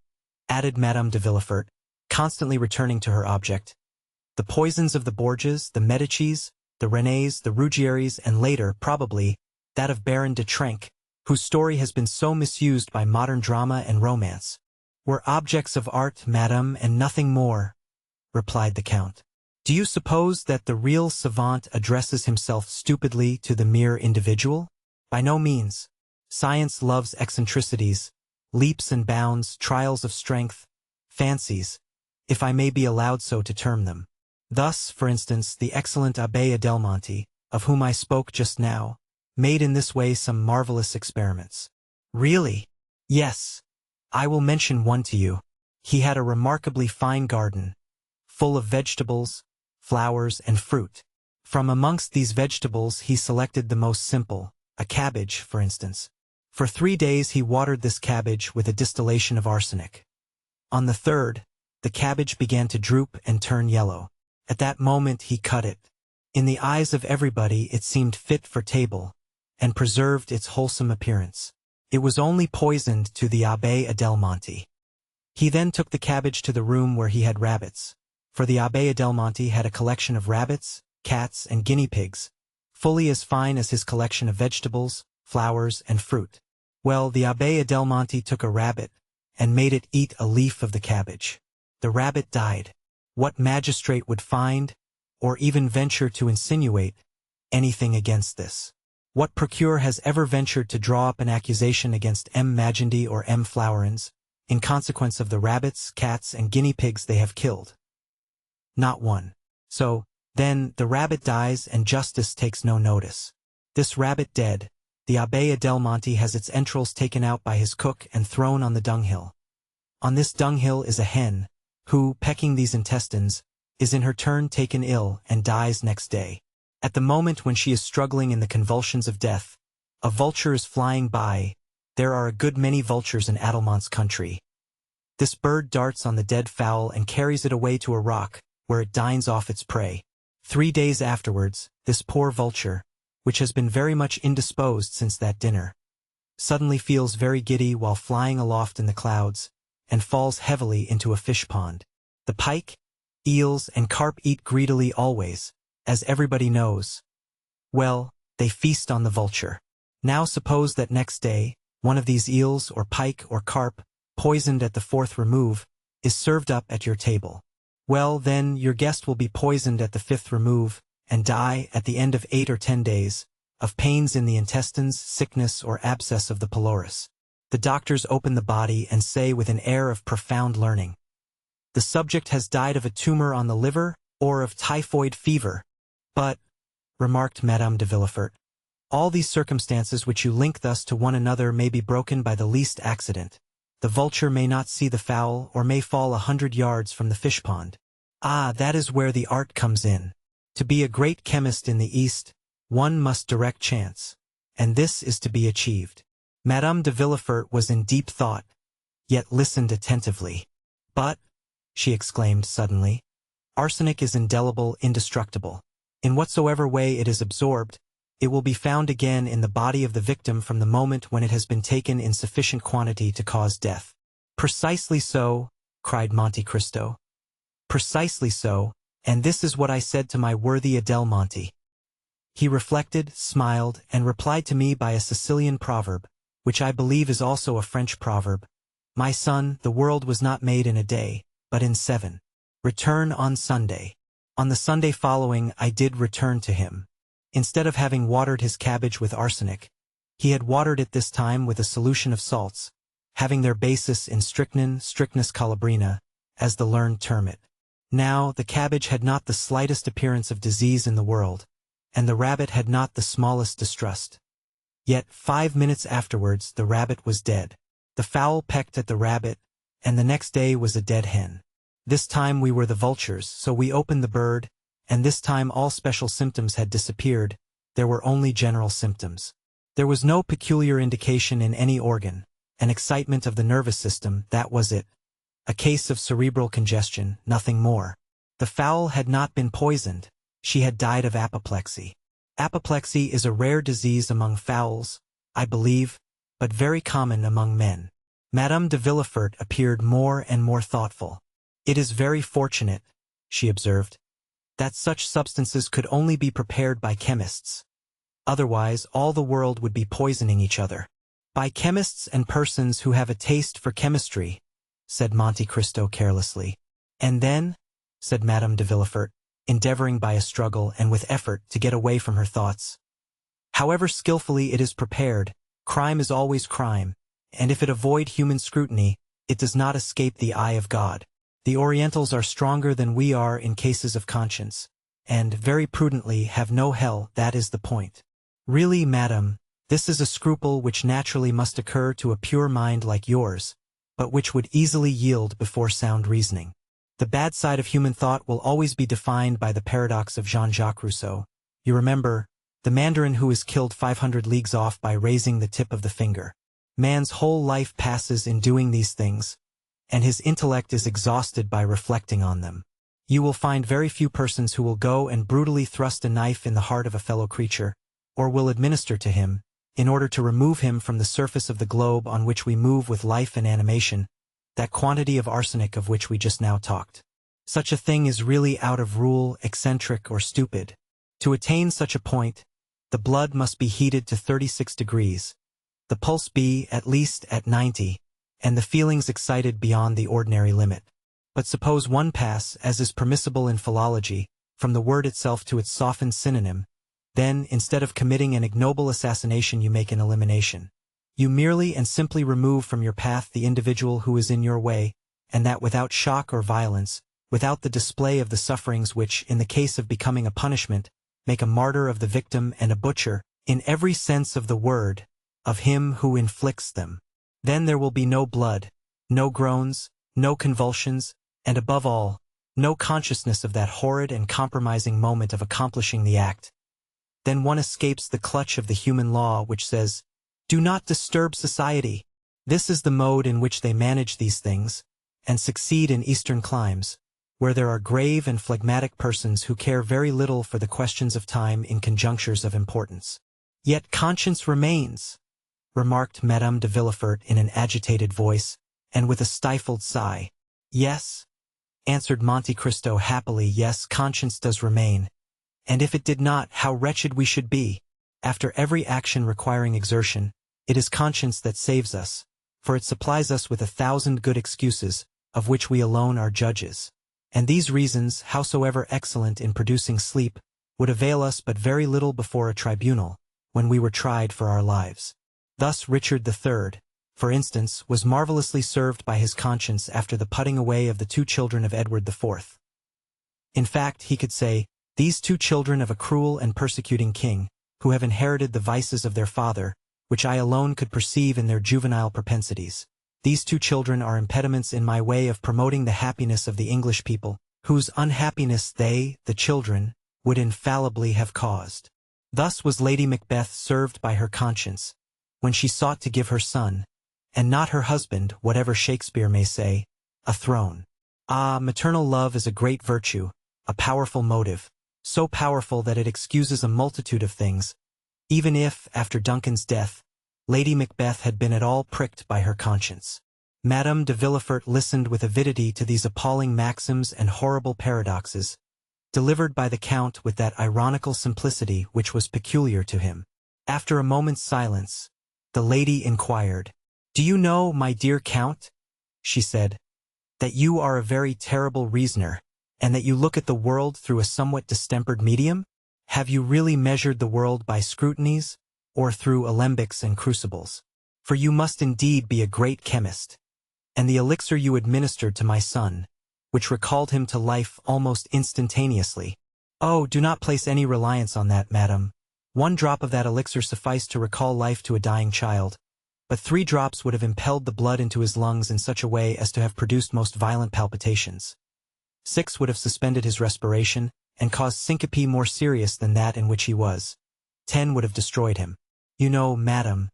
added Madame de Villefort, constantly returning to her object, "the poisons of the Borgias, the Medicis, the Renés, the Ruggieris, and later, probably, that of Baron de Trenck, whose story has been so misused by modern drama and romance, were objects of art, madame, and nothing more," replied the Count. "Do you suppose that the real savant addresses himself stupidly to the mere individual? By no means. Science loves eccentricities, leaps and bounds, trials of strength, fancies, if I may be allowed so to term them. Thus, for instance, the excellent Abbé Adelmonte, of whom I spoke just now, made in this way some marvelous experiments." "Really?" "Yes. I will mention one to you. He had a remarkably fine garden, full of vegetables, flowers, and fruit. From amongst these vegetables he selected the most simple, a cabbage, for instance. For 3 days he watered this cabbage with a distillation of arsenic. On the 3rd, the cabbage began to droop and turn yellow. At that moment he cut it. In the eyes of everybody it seemed fit for table, and preserved its wholesome appearance. It was only poisoned to the Abbé Adelmonte. He then took the cabbage to the room where he had rabbits, for the Abbé Adelmonte had a collection of rabbits, cats, and guinea pigs, fully as fine as his collection of vegetables, flowers, and fruit. Well, the Abbé Adelmonte took a rabbit, and made it eat a leaf of the cabbage. The rabbit died. What magistrate would find, or even venture to insinuate, anything against this? What procureur has ever ventured to draw up an accusation against M. Magendie or M. Flowerens, in consequence of the rabbits, cats, and guinea pigs they have killed? Not one. So, then, the rabbit dies and justice takes no notice. This rabbit dead, the Abbé Adelmonte has its entrails taken out by his cook and thrown on the dunghill. On this dunghill is a hen, who, pecking these intestines, is in her turn taken ill and dies next day. At the moment when she is struggling in the convulsions of death, a vulture is flying by. There are a good many vultures in Adelmonte's country. This bird darts on the dead fowl and carries it away to a rock, where it dines off its prey. 3 days afterwards, this poor vulture, which has been very much indisposed since that dinner, suddenly feels very giddy while flying aloft in the clouds, and falls heavily into a fish pond. The pike, eels, and carp eat greedily always, as everybody knows. Well, they feast on the vulture. Now suppose that next day, one of these eels or pike or carp, poisoned at the 4th remove, is served up at your table. Well, then, your guest will be poisoned at the 5th remove, and die, at the end of 8 or 10 days, of pains in the intestines, sickness, or abscess of the pylorus. The doctors open the body and say with an air of profound learning, "The subject has died of a tumor on the liver, or of typhoid fever." "But," remarked Madame de Villefort, "all these circumstances which you link thus to one another may be broken by the least accident. The vulture may not see the fowl, or may fall 100 yards from the fish pond." Ah, that is where the art comes in. To be a great chemist in the East, one must direct chance, and this is to be achieved. Madame de Villefort was in deep thought, yet listened attentively. "But," she exclaimed suddenly, "arsenic is indelible, indestructible. In whatsoever way it is absorbed, it will be found again in the body of the victim from the moment when it has been taken in sufficient quantity to cause death." "Precisely so," cried Monte Cristo. "Precisely so, and this is what I said to my worthy Adelmonte. He reflected, smiled, and replied to me by a Sicilian proverb, which I believe is also a French proverb: 'My son, the world was not made in a day, but in 7. Return on Sunday.' On the Sunday following I did return to him. Instead of having watered his cabbage with arsenic, he had watered it this time with a solution of salts, having their basis in strychnine, strychnus colubrina, as the learned term it. Now, the cabbage had not the slightest appearance of disease in the world, and the rabbit had not the smallest distrust. Yet 5 minutes afterwards the rabbit was dead. The fowl pecked at the rabbit, and the next day was a dead hen. This time we were the vultures, so we opened the bird, and this time all special symptoms had disappeared. There were only general symptoms. There was no peculiar indication in any organ, an excitement of the nervous system, that was it. A case of cerebral congestion, nothing more. The fowl had not been poisoned. She had died of apoplexy. Apoplexy is a rare disease among fowls, I believe, but very common among men. Madame de Villefort appeared more and more thoughtful. "It is very fortunate," she observed, "that such substances could only be prepared by chemists. Otherwise, all the world would be poisoning each other." "By chemists and persons who have a taste for chemistry," said Monte Cristo carelessly. "And then?" said Madame de Villefort, endeavoring by a struggle and with effort to get away from her thoughts. "However skillfully it is prepared, crime is always crime, and if it avoid human scrutiny, it does not escape the eye of God. The Orientals are stronger than we are in cases of conscience, and, very prudently, have no hell, that is the point. Really, madam, this is a scruple which naturally must occur to a pure mind like yours, but which would easily yield before sound reasoning. The bad side of human thought will always be defined by the paradox of Jean-Jacques Rousseau. You remember, the mandarin who is killed 500 leagues off by raising the tip of the finger. Man's whole life passes in doing these things, and his intellect is exhausted by reflecting on them. You will find very few persons who will go and brutally thrust a knife in the heart of a fellow creature, or will administer to him, in order to remove him from the surface of the globe on which we move with life and animation, that quantity of arsenic of which we just now talked. Such a thing is really out of rule, eccentric, or stupid. To attain such a point, the blood must be heated to 36 degrees, the pulse be, at least, at 90, and the feelings excited beyond the ordinary limit. But suppose one pass, as is permissible in philology, from the word itself to its softened synonym, then, instead of committing an ignoble assassination, you make an elimination. You merely and simply remove from your path the individual who is in your way, and that without shock or violence, without the display of the sufferings which, in the case of becoming a punishment, make a martyr of the victim and a butcher, in every sense of the word, of him who inflicts them. Then there will be no blood, no groans, no convulsions, and above all, no consciousness of that horrid and compromising moment of accomplishing the act. Then one escapes the clutch of the human law which says, "Do not disturb society." This is the mode in which they manage these things, and succeed in Eastern climes, where there are grave and phlegmatic persons who care very little for the questions of time in conjunctures of importance. "Yet conscience remains," remarked Madame de Villefort in an agitated voice, and with a stifled sigh. "Yes," answered Monte Cristo happily, "yes, conscience does remain. And if it did not, how wretched we should be. After every action requiring exertion, it is conscience that saves us, for it supplies us with 1,000 good excuses, of which we alone are judges. And these reasons, howsoever excellent in producing sleep, would avail us but very little before a tribunal, when we were tried for our lives. Thus Richard III, for instance, was marvelously served by his conscience after the putting away of the 2 children of Edward IV. In fact, he could say, "These 2 children of a cruel and persecuting king, who have inherited the vices of their father, which I alone could perceive in their juvenile propensities. These 2 children are impediments in my way of promoting the happiness of the English people, whose unhappiness they, the children, would infallibly have caused." Thus was Lady Macbeth served by her conscience, when she sought to give her son, and not her husband, whatever Shakespeare may say, a throne. Ah, maternal love is a great virtue, a powerful motive, so powerful that it excuses a multitude of things, even if, after Duncan's death, Lady Macbeth had been at all pricked by her conscience. Madame de Villefort listened with avidity to these appalling maxims and horrible paradoxes, delivered by the Count with that ironical simplicity which was peculiar to him. After a moment's silence, the lady inquired, "Do you know, my dear Count," she said, "that you are a very terrible reasoner, and that you look at the world through a somewhat distempered medium? Have you really measured the world by scrutinies, or through alembics and crucibles? For you must indeed be a great chemist. And the elixir you administered to my son, which recalled him to life almost instantaneously. Oh, do not place any reliance on that, madam. 1 drop of that elixir sufficed to recall life to a dying child, but 3 drops would have impelled the blood into his lungs in such a way as to have produced most violent palpitations. 6 would have suspended his respiration, and caused syncope more serious than that in which he was. 10 would have destroyed him. You know, madam,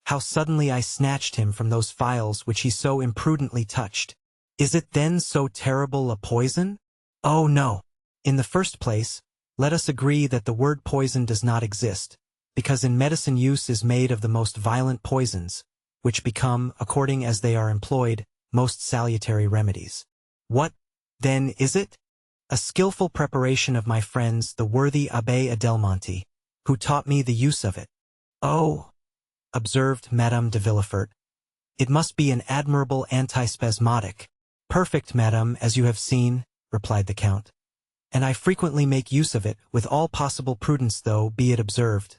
how suddenly I snatched him from those phials which he so imprudently touched. Is it then so terrible a poison? Oh no! In the first place, let us agree that the word poison does not exist, because in medicine use is made of the most violent poisons, which become, according as they are employed, most salutary remedies. What, then, is it? A skillful preparation of my friends, the worthy Abbé Adelmonte, who taught me the use of it. Oh, observed Madame de Villefort, it must be an admirable antispasmodic. Perfect, madame, as you have seen, replied the Count. And I frequently make use of it, with all possible prudence, though, be it observed.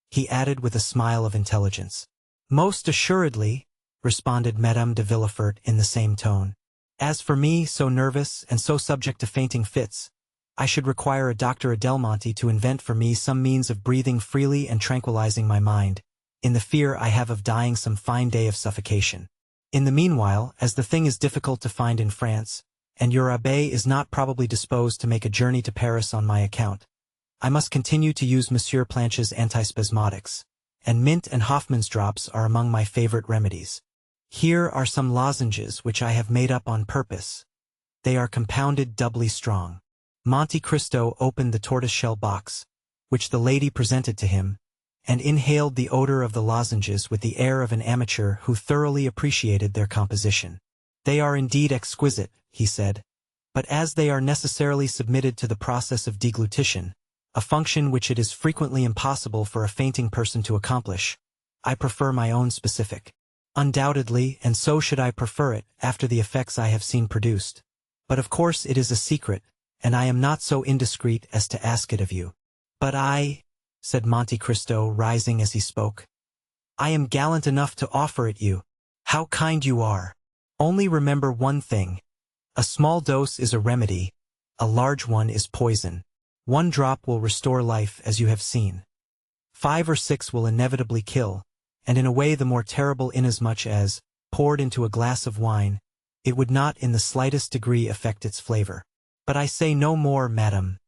He added with a smile of intelligence. Most assuredly, responded Madame de Villefort in the same tone. As for me, so nervous and so subject to fainting fits, I should require a Dr. Adelmonte to invent for me some means of breathing freely and tranquilizing my mind, in the fear I have of dying some fine day of suffocation. In the meanwhile, as the thing is difficult to find in France, and your abbé is not probably disposed to make a journey to Paris on my account, I must continue to use Monsieur Planche's antispasmodics, and mint and Hoffman's drops are among my favorite remedies. Here are some lozenges which I have made up on purpose. They are compounded doubly strong. Monte Cristo opened the tortoise-shell box, which the lady presented to him, and inhaled the odor of the lozenges with the air of an amateur who thoroughly appreciated their composition. They are indeed exquisite, he said, but as they are necessarily submitted to the process of deglutition, a function which it is frequently impossible for a fainting person to accomplish, I prefer my own specific. Undoubtedly, and so should I prefer it, after the effects I have seen produced. But of course it is a secret, and I am not so indiscreet as to ask it of you. But I, said Monte Cristo, rising as he spoke, I am gallant enough to offer it you. How kind you are! Only remember one thing. A small dose is a remedy, a large one is poison. 1 drop will restore life, as you have seen. 5 or 6 will inevitably kill, and in a way the more terrible inasmuch as, poured into a glass of wine, it would not in the slightest degree affect its flavor. But I say no more, madam.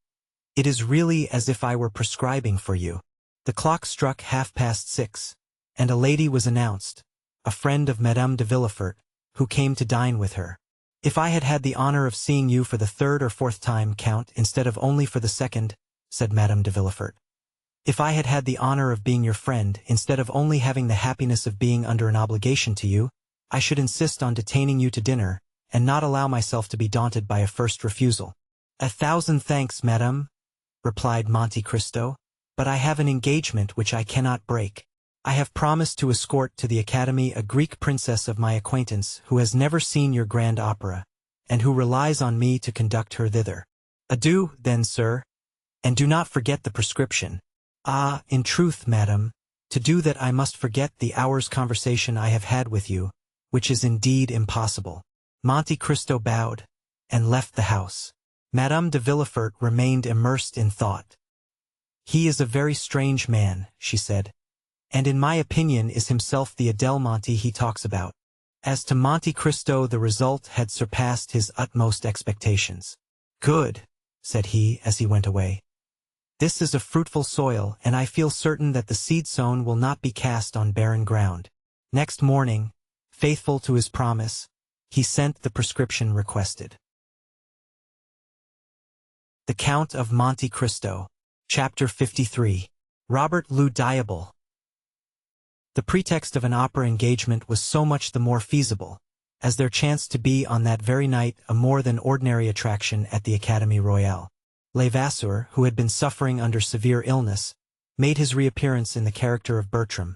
It is really as if I were prescribing for you. The clock struck 6:30, and a lady was announced, a friend of Madame de Villefort, who came to dine with her. If I had had the honor of seeing you for the 3rd or 4th time, Count, instead of only for the 2nd, said Madame de Villefort. If I had had the honor of being your friend, instead of only having the happiness of being under an obligation to you, I should insist on detaining you to dinner, and not allow myself to be daunted by a first refusal. 1,000 thanks, madame, replied Monte Cristo, but I have an engagement which I cannot break. I have promised to escort to the Academy a Greek princess of my acquaintance who has never seen your grand opera, and who relies on me to conduct her thither. Adieu, then, sir, and do not forget the prescription. Ah, in truth, madam, to do that I must forget the hour's conversation I have had with you, which is indeed impossible. Monte Cristo bowed, and left the house. Madame de Villefort remained immersed in thought. He is a very strange man, she said, and in my opinion is himself the Adelmonte he talks about. As to Monte Cristo, the result had surpassed his utmost expectations. Good, said he as he went away. This is a fruitful soil, and I feel certain that the seed sown will not be cast on barren ground. Next morning, faithful to his promise, he sent the prescription requested. The Count of Monte Cristo. Chapter 53. Robert le Diable. The pretext of an opera engagement was so much the more feasible, as there chanced to be on that very night a more than ordinary attraction at the Académie Royale. Levasseur, who had been suffering under severe illness, made his reappearance in the character of Bertram,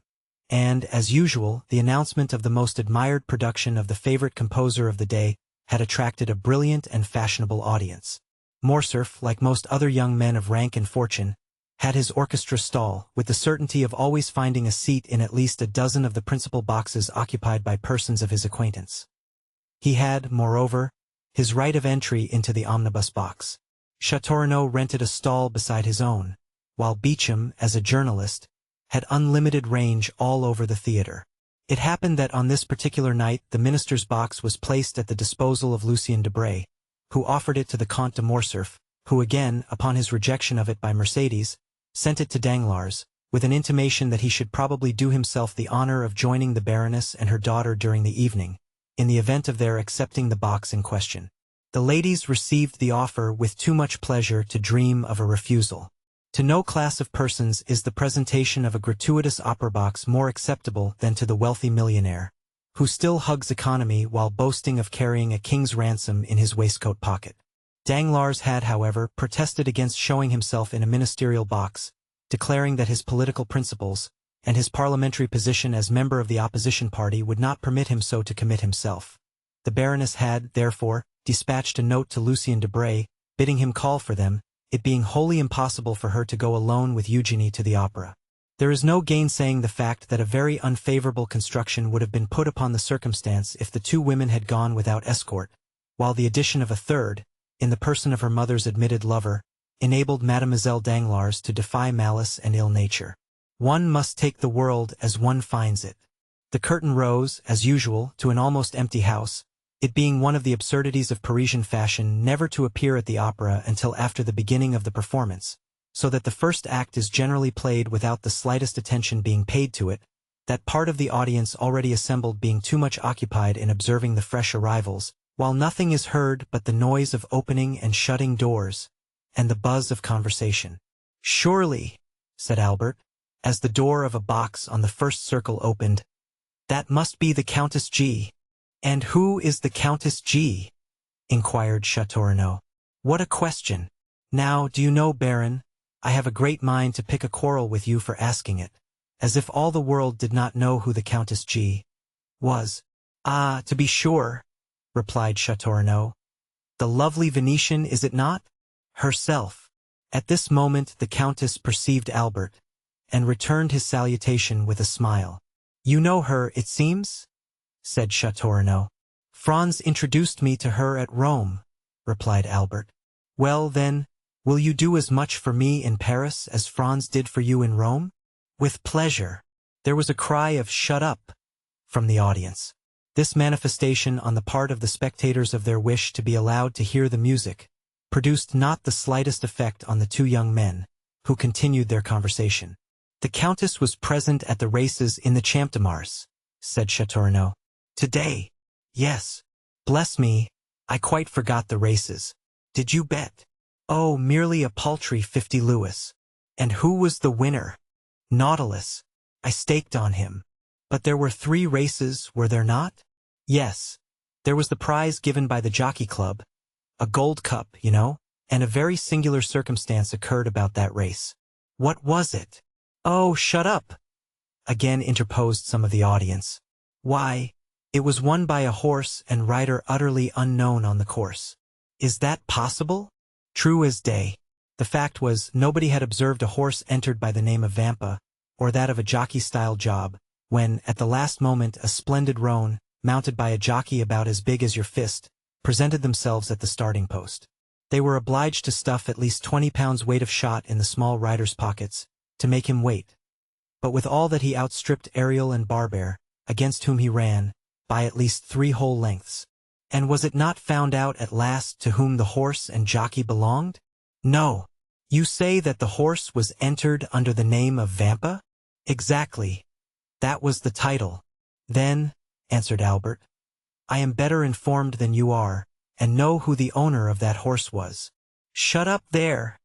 and, as usual, the announcement of the most admired production of the favorite composer of the day had attracted a brilliant and fashionable audience. Morcerf, like most other young men of rank and fortune, had his orchestra stall, with the certainty of always finding a seat in at least a dozen of the principal boxes occupied by persons of his acquaintance. He had, moreover, his right of entry into the omnibus box. Châteaurenaud rented a stall beside his own, while Beauchamp, as a journalist, had unlimited range all over the theatre. It happened that on this particular night the minister's box was placed at the disposal of Lucien Debray, who offered it to the Comte de Morcerf, who again, upon his rejection of it by Mercédès, sent it to Danglars, with an intimation that he should probably do himself the honor of joining the Baroness and her daughter during the evening, in the event of their accepting the box in question. The ladies received the offer with too much pleasure to dream of a refusal. To no class of persons is the presentation of a gratuitous opera box more acceptable than to the wealthy millionaire, who still hugs economy while boasting of carrying a king's ransom in his waistcoat pocket. Danglars had, however, protested against showing himself in a ministerial box, declaring that his political principles, and his parliamentary position as member of the opposition party would not permit him so to commit himself. The Baroness had, therefore, dispatched a note to Lucien Debray, bidding him call for them, it being wholly impossible for her to go alone with Eugénie to the opera. There is no gainsaying the fact that a very unfavorable construction would have been put upon the circumstance if the two women had gone without escort, while the addition of a third, in the person of her mother's admitted lover, enabled Mademoiselle Danglars to defy malice and ill nature. One must take the world as one finds it. The curtain rose, as usual, to an almost empty house, it being one of the absurdities of Parisian fashion never to appear at the opera until after the beginning of the performance, so that the first act is generally played without the slightest attention being paid to it, that part of the audience already assembled being too much occupied in observing the fresh arrivals, while nothing is heard but the noise of opening and shutting doors, and the buzz of conversation. "Surely," said Albert, as the door of a box on the first circle opened, "that must be the Countess G." "And who is the Countess G?" inquired Châteaurenaud. "What a question! Now, do you know, Baron, I have a great mind to pick a quarrel with you for asking it, as if all the world did not know who the Countess G was." "Ah, to be sure," replied Châteaurenaud. The lovely Venetian, is it not? Herself. At this moment the Countess perceived Albert, and returned his salutation with a smile. You know her, it seems? Said Châteaurenaud. Franz introduced me to her at Rome, replied Albert. Well, then, will you do as much for me in Paris as Franz did for you in Rome? With pleasure. There was a cry of "Shut up!" from the audience. This manifestation on the part of the spectators of their wish to be allowed to hear the music produced not the slightest effect on the two young men, who continued their conversation. The Countess was present at the races in the Champ de Mars, said Châteaurenaud. Today? Yes. Bless me, I quite forgot the races. Did you bet? Oh, merely a paltry 50 louis. And who was the winner? Nautilus. I staked on him. But there were 3 races, were there not? Yes. There was the prize given by the Jockey Club, a gold cup, you know, and a very singular circumstance occurred about that race. What was it? Oh, shut up! Again interposed some of the audience. Why, it was won by a horse and rider utterly unknown on the course. Is that possible? True as day. The fact was, nobody had observed a horse entered by the name of Vampa, or that of a jockey-style job, when, at the last moment, a splendid roan, mounted by a jockey about as big as your fist, presented themselves at the starting post. They were obliged to stuff at least 20 pounds weight of shot in the small rider's pockets, to make him wait. But with all that he outstripped Ariel and Barbare, against whom he ran, by at least 3 whole lengths. And was it not found out at last to whom the horse and jockey belonged? No. You say that the horse was entered under the name of Vampa? Exactly. That was the title. Then, answered Albert, I am better informed than you are, and know who the owner of that horse was. Shut up there!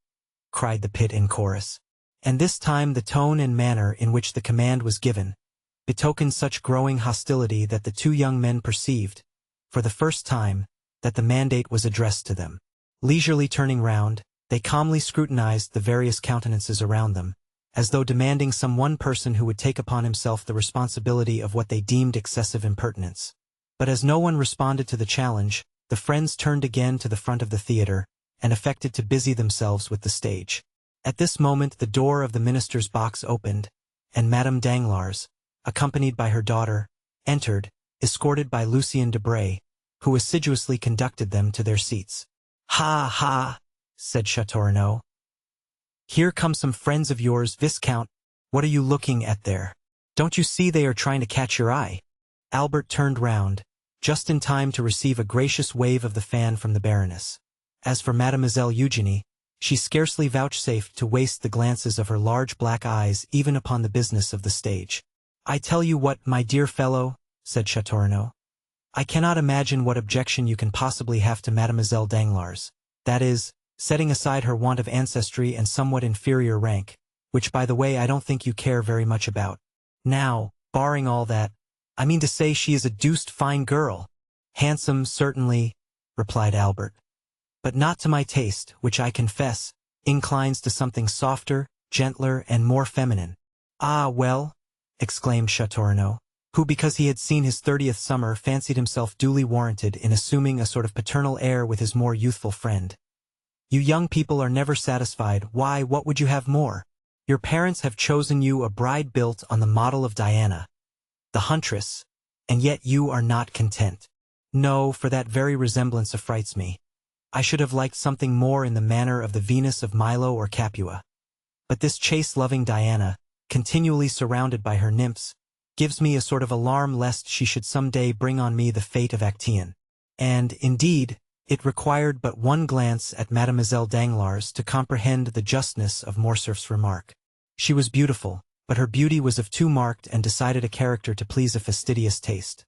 Cried the pit in chorus. And this time the tone and manner in which the command was given betokened such growing hostility that the two young men perceived, for the first time, that the mandate was addressed to them. Leisurely turning round, they calmly scrutinized the various countenances around them, as though demanding some one person who would take upon himself the responsibility of what they deemed excessive impertinence. But as no one responded to the challenge, the friends turned again to the front of the theater, and affected to busy themselves with the stage. At this moment the door of the minister's box opened, and Madame Danglars, accompanied by her daughter, entered, escorted by Lucien Debray, who assiduously conducted them to their seats. Ha, ha, said Châteaurenaud. Here come some friends of yours, Viscount. What are you looking at there? Don't you see they are trying to catch your eye? Albert turned round, just in time to receive a gracious wave of the fan from the Baroness. As for Mademoiselle Eugénie, she scarcely vouchsafed to waste the glances of her large black eyes even upon the business of the stage. I tell you what, my dear fellow, said Châteaurenaud, I cannot imagine what objection you can possibly have to Mademoiselle Danglars, that is, setting aside her want of ancestry and somewhat inferior rank, which by the way I don't think you care very much about. Now, barring all that, I mean to say she is a deuced fine girl. Handsome, certainly, replied Albert, but not to my taste, which I confess, inclines to something softer, gentler, and more feminine. Ah, well, exclaimed Châteaurenaud, who because he had seen his 30th summer fancied himself duly warranted in assuming a sort of paternal air with his more youthful friend. You young people are never satisfied. Why, what would you have more? Your parents have chosen you a bride built on the model of Diana, the huntress, and yet you are not content. No, for that very resemblance affrights me. I should have liked something more in the manner of the Venus of Milo or Capua. But this chase-loving Diana, continually surrounded by her nymphs, gives me a sort of alarm lest she should some day bring on me the fate of Actaeon. And, indeed, it required but one glance at Mademoiselle Danglars to comprehend the justness of Morcerf's remark. She was beautiful, but her beauty was of too marked and decided a character to please a fastidious taste.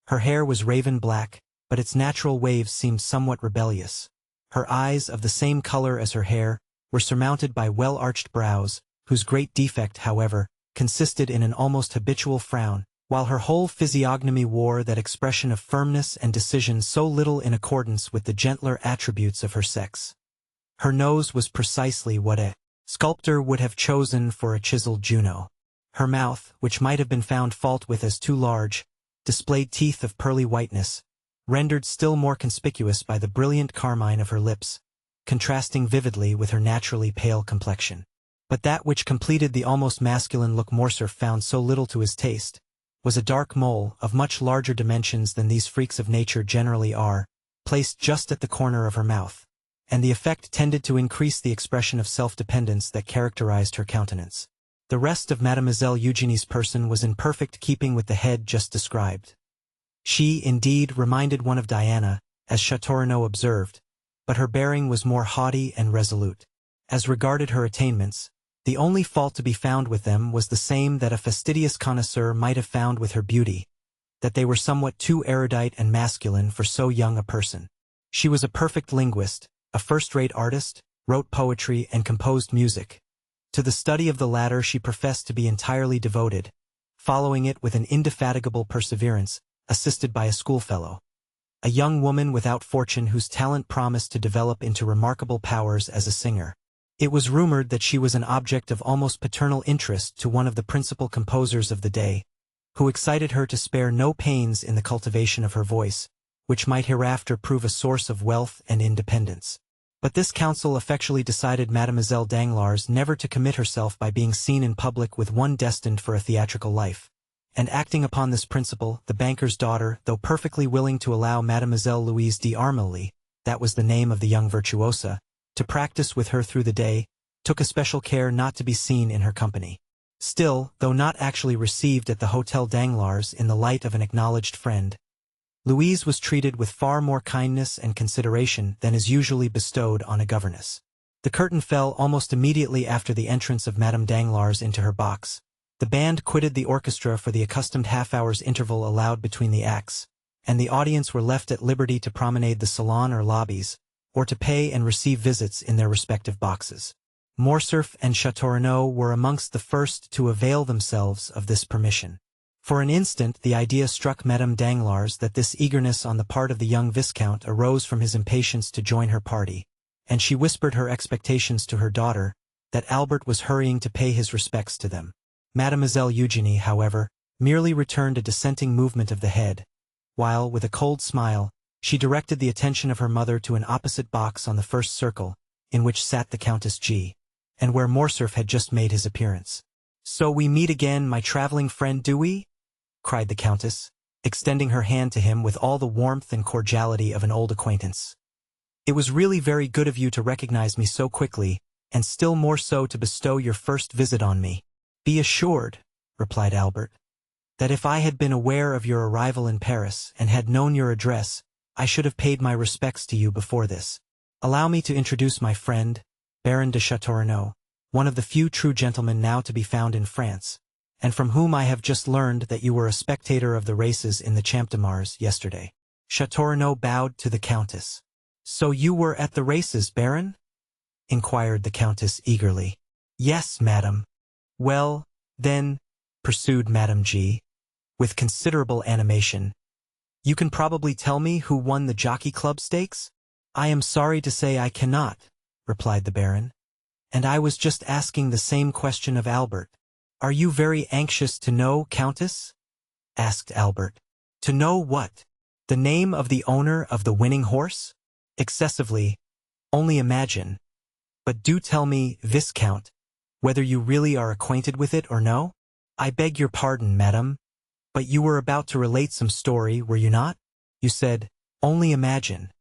Her hair was raven black, but its natural waves seemed somewhat rebellious. Her eyes, of the same color as her hair, were surmounted by well-arched brows, whose great defect, however, consisted in an almost habitual frown, while her whole physiognomy wore that expression of firmness and decision so little in accordance with the gentler attributes of her sex. Her nose was precisely what a sculptor would have chosen for a chiseled Juno. Her mouth, which might have been found fault with as too large, displayed teeth of pearly whiteness, rendered still more conspicuous by the brilliant carmine of her lips, contrasting vividly with her naturally pale complexion. But that which completed the almost masculine look Morcerf found so little to his taste was a dark mole, of much larger dimensions than these freaks of nature generally are, placed just at the corner of her mouth, and the effect tended to increase the expression of self-dependence that characterized her countenance. The rest of Mademoiselle Eugenie's person was in perfect keeping with the head just described. She, indeed, reminded one of Diana, as Châteaurenaud observed, but her bearing was more haughty and resolute. As regarded her attainments, the only fault to be found with them was the same that a fastidious connoisseur might have found with her beauty, that they were somewhat too erudite and masculine for so young a person. She was a perfect linguist, a first-rate artist, wrote poetry and composed music. To the study of the latter she professed to be entirely devoted, following it with an indefatigable perseverance, assisted by a schoolfellow. A young woman without fortune whose talent promised to develop into remarkable powers as a singer. It was rumored that she was an object of almost paternal interest to one of the principal composers of the day, who excited her to spare no pains in the cultivation of her voice, which might hereafter prove a source of wealth and independence. But this counsel effectually decided Mademoiselle Danglars never to commit herself by being seen in public with one destined for a theatrical life. And acting upon this principle, the banker's daughter, though perfectly willing to allow Mademoiselle Louise d'Armilly, that was the name of the young virtuosa, to practice with her through the day, took especial care not to be seen in her company. Still, though not actually received at the Hôtel Danglars in the light of an acknowledged friend, Louise was treated with far more kindness and consideration than is usually bestowed on a governess. The curtain fell almost immediately after the entrance of Madame Danglars into her box. The band quitted the orchestra for the accustomed half-hour's interval allowed between the acts, and the audience were left at liberty to promenade the salon or lobbies, or to pay and receive visits in their respective boxes. Morcerf and Châteaurenaud were amongst the first to avail themselves of this permission. For an instant the idea struck Madame Danglars that this eagerness on the part of the young Viscount arose from his impatience to join her party, and she whispered her expectations to her daughter, that Albert was hurrying to pay his respects to them. Mademoiselle Eugenie, however, merely returned a dissenting movement of the head, while, with a cold smile, she directed the attention of her mother to an opposite box on the first circle, in which sat the Countess G., and where Morcerf had just made his appearance. "So we meet again, my traveling friend, do we?" cried the Countess, extending her hand to him with all the warmth and cordiality of an old acquaintance. "It was really very good of you to recognize me so quickly, and still more so to bestow your first visit on me." "Be assured," replied Albert, "that if I had been aware of your arrival in Paris and had known your address, I should have paid my respects to you before this. Allow me to introduce my friend, Baron de Châteaurenaud, one of the few true gentlemen now to be found in France, and from whom I have just learned that you were a spectator of the races in the Champ de Mars yesterday." Châteaurenaud bowed to the Countess. "So you were at the races, Baron?" inquired the Countess eagerly. "Yes, madam." "Well, then," pursued Madame G., with considerable animation, "you can probably tell me who won the Jockey Club stakes?" "I am sorry to say I cannot," replied the Baron, "and I was just asking the same question of Albert." "Are you very anxious to know, Countess?" asked Albert. "To know what? The name of the owner of the winning horse?" "Excessively. Only imagine. But do tell me, Viscount, whether you really are acquainted with it or no?" "I beg your pardon, madam, but you were about to relate some story, were you not? You said, 'Only imagine,'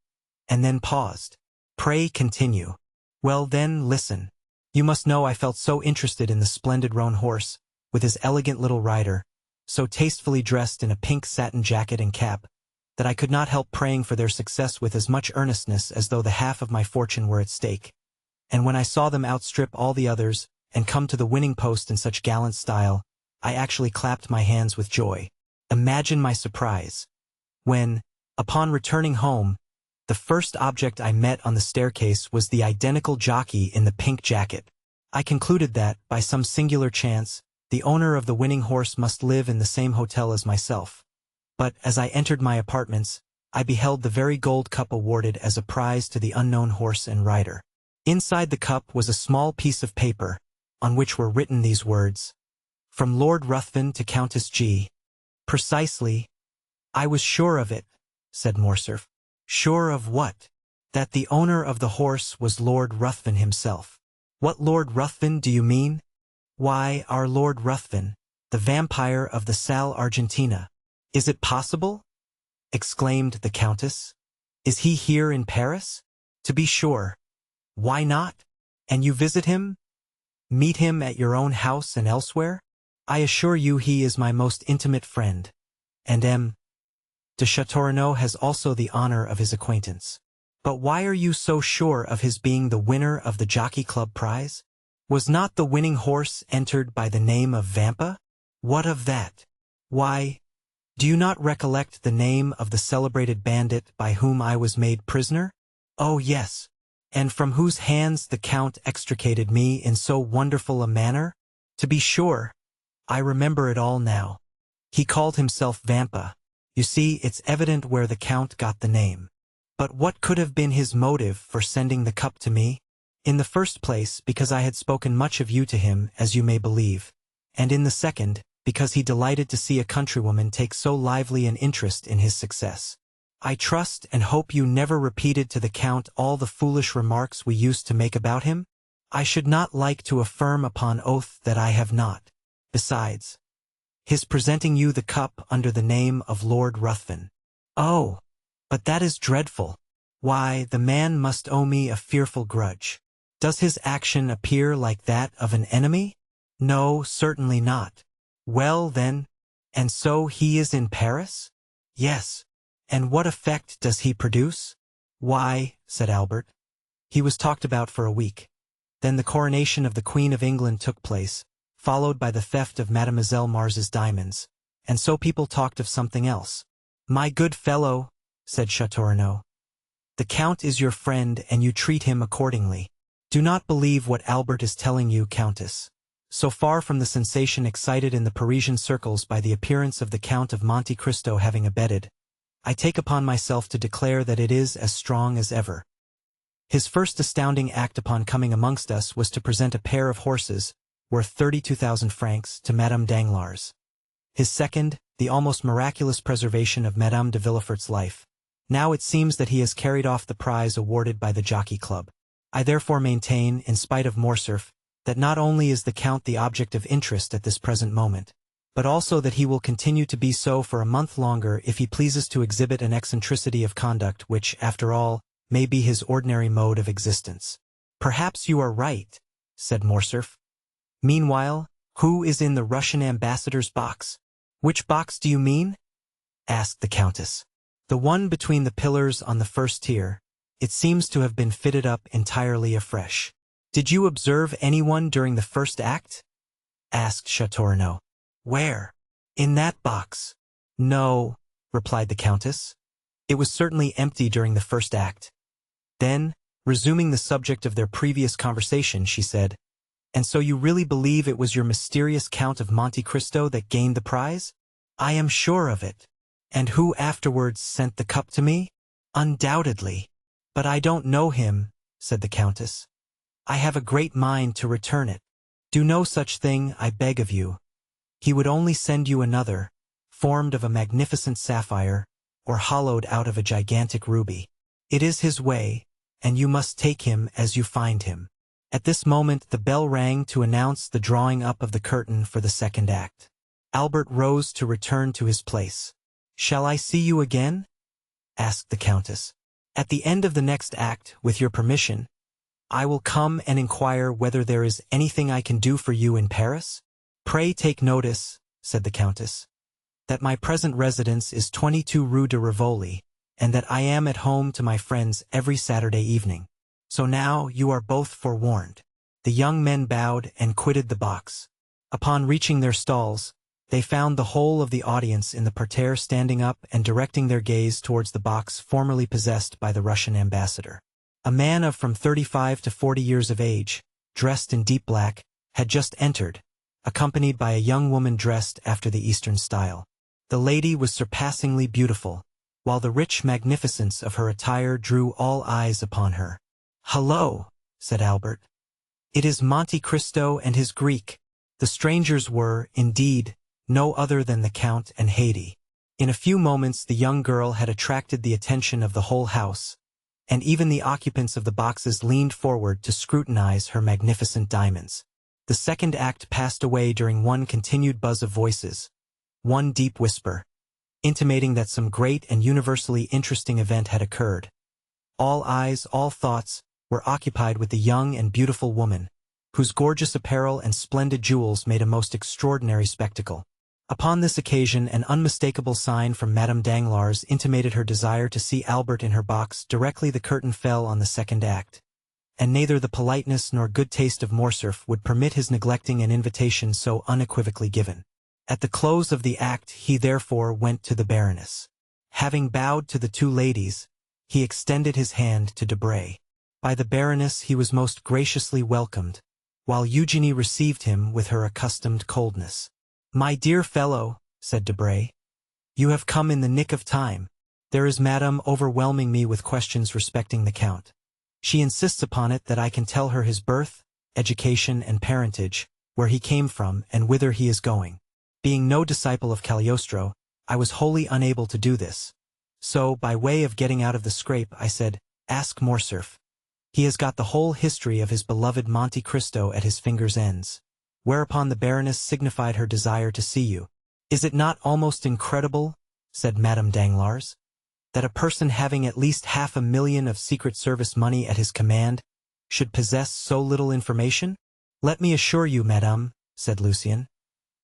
and then paused. Pray continue." "Well then, listen. You must know I felt so interested in the splendid roan horse, with his elegant little rider, so tastefully dressed in a pink satin jacket and cap, that I could not help praying for their success with as much earnestness as though the half of my fortune were at stake. And when I saw them outstrip all the others, and come to the winning post in such gallant style, I actually clapped my hands with joy. Imagine my surprise, when, upon returning home, the first object I met on the staircase was the identical jockey in the pink jacket. I concluded that, by some singular chance, the owner of the winning horse must live in the same hotel as myself. But, as I entered my apartments, I beheld the very gold cup awarded as a prize to the unknown horse and rider. Inside the cup was a small piece of paper, on which were written these words: "From Lord Ruthven to Countess G." "Precisely. I was sure of it," said Morcerf. Sure of what? That the owner of the horse was Lord Ruthven himself. What Lord Ruthven do you mean? Why, our Lord Ruthven, the vampire of the Salle Argentina. Is it possible? Exclaimed the Countess. Is he here in Paris? To be sure. Why not? And you visit him? Meet him at your own house and elsewhere? I assure you he is my most intimate friend, and M. de Chateaurenaud has also the honor of his acquaintance. But why are you so sure of his being the winner of the Jockey Club prize? Was not the winning horse entered by the name of Vampa? What of that? Why, do you not recollect the name of the celebrated bandit by whom I was made prisoner? Oh yes, and from whose hands the Count extricated me in so wonderful a manner? To be sure, I remember it all now. He called himself Vampa. You see, it's evident where the Count got the name. But what could have been his motive for sending the cup to me? In the first place, because I had spoken much of you to him, as you may believe, and in the second, because he delighted to see a countrywoman take so lively an interest in his success. I trust and hope you never repeated to the Count all the foolish remarks we used to make about him? I should not like to affirm upon oath that I have not. Besides, his presenting you the cup under the name of Lord Ruthven. Oh, but that is dreadful. Why, the man must owe me a fearful grudge. Does his action appear like that of an enemy? No, certainly not. Well, then, and so he is in Paris? Yes. And what effect does he produce? Why, said Albert, he was talked about for a week. Then the coronation of the Queen of England took place, followed by the theft of Mademoiselle Mars's diamonds, and so people talked of something else. My good fellow, said Chateaurenaud, the Count is your friend and you treat him accordingly. Do not believe what Albert is telling you, Countess. So far from the sensation excited in the Parisian circles by the appearance of the Count of Monte Cristo having abetted, I take upon myself to declare that it is as strong as ever. His first astounding act upon coming amongst us was to present a pair of horses, worth 32,000 francs, to Madame Danglars. His second, the almost miraculous preservation of Madame de Villefort's life. Now it seems that he has carried off the prize awarded by the Jockey Club. I therefore maintain, in spite of Morcerf, that not only is the Count the object of interest at this present moment, but also that he will continue to be so for a month longer if he pleases to exhibit an eccentricity of conduct which, after all, may be his ordinary mode of existence. Perhaps you are right, said Morcerf. Meanwhile, who is in the Russian ambassador's box? Which box do you mean? Asked the Countess. The one between the pillars on the first tier. It seems to have been fitted up entirely afresh. Did you observe anyone during the first act? Asked Chateaurenaud. Where? In that box. No, replied the Countess. It was certainly empty during the first act. Then, resuming the subject of their previous conversation, she said, And so you really believe it was your mysterious Count of Monte Cristo that gained the prize? I am sure of it. And who afterwards sent the cup to me? Undoubtedly. But I don't know him, said the Countess. I have a great mind to return it. Do no such thing, I beg of you. He would only send you another, formed of a magnificent sapphire, or hollowed out of a gigantic ruby. It is his way, and you must take him as you find him. At this moment the bell rang to announce the drawing up of the curtain for the second act. Albert rose to return to his place. Shall I see you again? Asked the Countess. At the end of the next act, with your permission, I will come and inquire whether there is anything I can do for you in Paris. Pray take notice, said the Countess, that my present residence is 22 Rue de Rivoli, and that I am at home to my friends every Saturday evening. So now you are both forewarned. The young men bowed and quitted the box. Upon reaching their stalls, they found the whole of the audience in the parterre standing up and directing their gaze towards the box formerly possessed by the Russian ambassador. A man of from 35 to 40 years of age, dressed in deep black, had just entered, accompanied by a young woman dressed after the Eastern style. The lady was surpassingly beautiful, while the rich magnificence of her attire drew all eyes upon her. "Hullo," said Albert. "It is Monte Cristo and his Greek." The strangers were, indeed, no other than the Count and Haydée. In a few moments the young girl had attracted the attention of the whole house, and even the occupants of the boxes leaned forward to scrutinize her magnificent diamonds. The second act passed away during one continued buzz of voices, one deep whisper, intimating that some great and universally interesting event had occurred. All eyes, all thoughts, were occupied with the young and beautiful woman, whose gorgeous apparel and splendid jewels made a most extraordinary spectacle. Upon this occasion an unmistakable sign from Madame Danglars intimated her desire to see Albert in her box directly the curtain fell on the second act, and neither the politeness nor good taste of Morcerf would permit his neglecting an invitation so unequivocally given. At the close of the act he therefore went to the Baroness. Having bowed to the two ladies, he extended his hand to Debray. By the Baroness he was most graciously welcomed, while Eugenie received him with her accustomed coldness. "My dear fellow," said Debray, "you have come in the nick of time. There is Madame overwhelming me with questions respecting the Count. She insists upon it that I can tell her his birth, education, and parentage, where he came from, and whither he is going. Being no disciple of Cagliostro, I was wholly unable to do this. So, by way of getting out of the scrape, I said, 'Ask Morcerf. He has got the whole history of his beloved Monte Cristo at his fingers' ends.' Whereupon the Baroness signified her desire to see you. 'Is it not almost incredible,' said Madame Danglars, 'that a person having at least 500,000 of Secret Service money at his command should possess so little information?' 'Let me assure you, Madame,' said Lucien,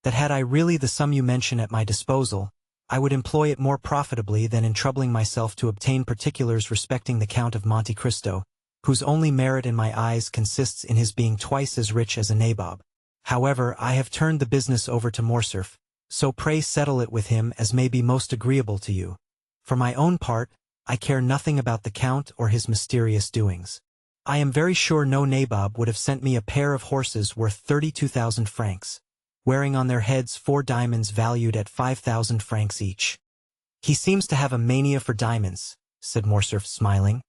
'that had I really the sum you mention at my disposal, I would employ it more profitably than in troubling myself to obtain particulars respecting the Count of Monte Cristo, whose only merit in my eyes consists in his being twice as rich as a nabob. However, I have turned the business over to Morcerf, so pray settle it with him as may be most agreeable to you. For my own part, I care nothing about the Count or his mysterious doings. I am very sure no nabob would have sent me a pair of horses worth 32,000 francs, wearing on their heads 4 diamonds valued at 5,000 francs each.' 'He seems to have a mania for diamonds,' said Morcerf, smiling.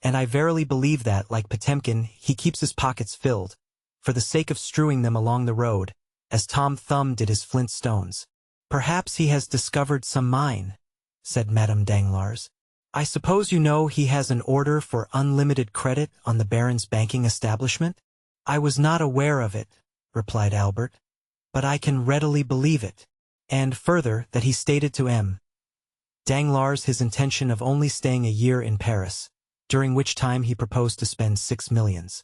'And I verily believe that, like Potemkin, he keeps his pockets filled, for the sake of strewing them along the road, as Tom Thumb did his flint stones.' 'Perhaps he has discovered some mine,' said Madame Danglars. 'I suppose you know he has an order for unlimited credit on the Baron's banking establishment?' 'I was not aware of it,' replied Albert, 'but I can readily believe it. And, further, that he stated to M. Danglars his intention of only staying a year in Paris, during which time he proposed to spend 6 millions.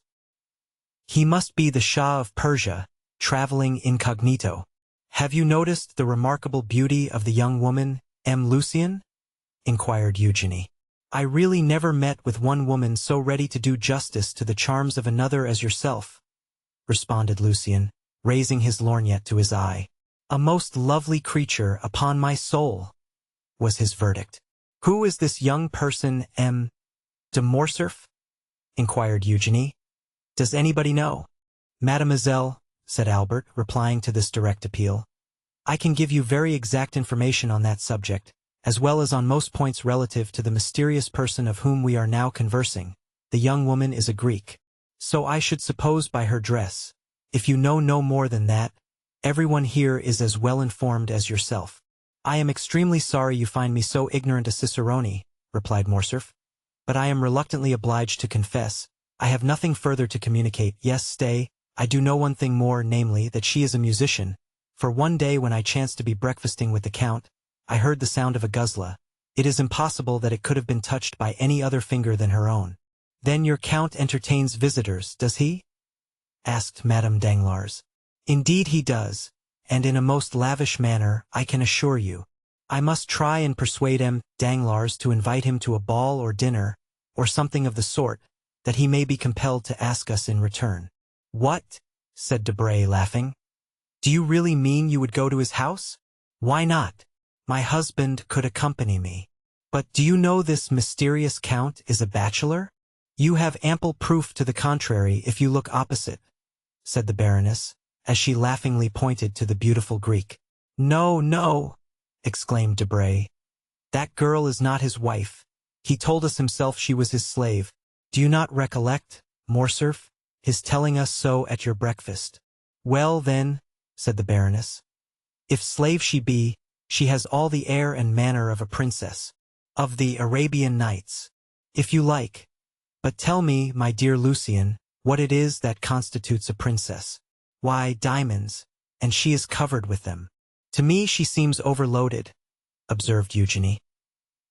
He must be the Shah of Persia, traveling incognito. Have you noticed the remarkable beauty of the young woman, M. Lucien?' inquired Eugenie. 'I really never met with one woman so ready to do justice to the charms of another as yourself,' responded Lucien, raising his lorgnette to his eye. 'A most lovely creature, upon my soul,' was his verdict. 'Who is this young person, M. de Morcerf?' inquired Eugenie. 'Does anybody know?' 'Mademoiselle,' said Albert, replying to this direct appeal, 'I can give you very exact information on that subject, as well as on most points relative to the mysterious person of whom we are now conversing. The young woman is a Greek. So I should suppose by her dress. If you know no more than that, everyone here is as well informed as yourself.' 'I am extremely sorry you find me so ignorant a cicerone,' replied Morcerf, 'but I am reluctantly obliged to confess, I have nothing further to communicate. Yes, stay, I do know one thing more, namely, that she is a musician, for one day when I chanced to be breakfasting with the Count, I heard the sound of a guzla. It is impossible that it could have been touched by any other finger than her own.' 'Then your Count entertains visitors, does he?' asked Madame Danglars. 'Indeed he does, and in a most lavish manner, I can assure you. I must try and persuade M. Danglars to invite him to a ball or dinner, or something of the sort, that he may be compelled to ask us in return.' 'What?' said Debray, laughing. 'Do you really mean you would go to his house?' 'Why not? My husband could accompany me.' 'But do you know this mysterious Count is a bachelor?' 'You have ample proof to the contrary if you look opposite,' said the Baroness, as she laughingly pointed to the beautiful Greek. 'No, no,' exclaimed Debray. 'That girl is not his wife. He told us himself she was his slave. Do you not recollect, Morcerf, his telling us so at your breakfast?' 'Well, then,' said the Baroness, 'if slave she be, She has all the air and manner of a princess. Of the Arabian Nights, if you like. But tell me, my dear Lucien, what it is that constitutes a princess. Why, diamonds, and she is covered with them. To me she seems overloaded, observed Eugenie.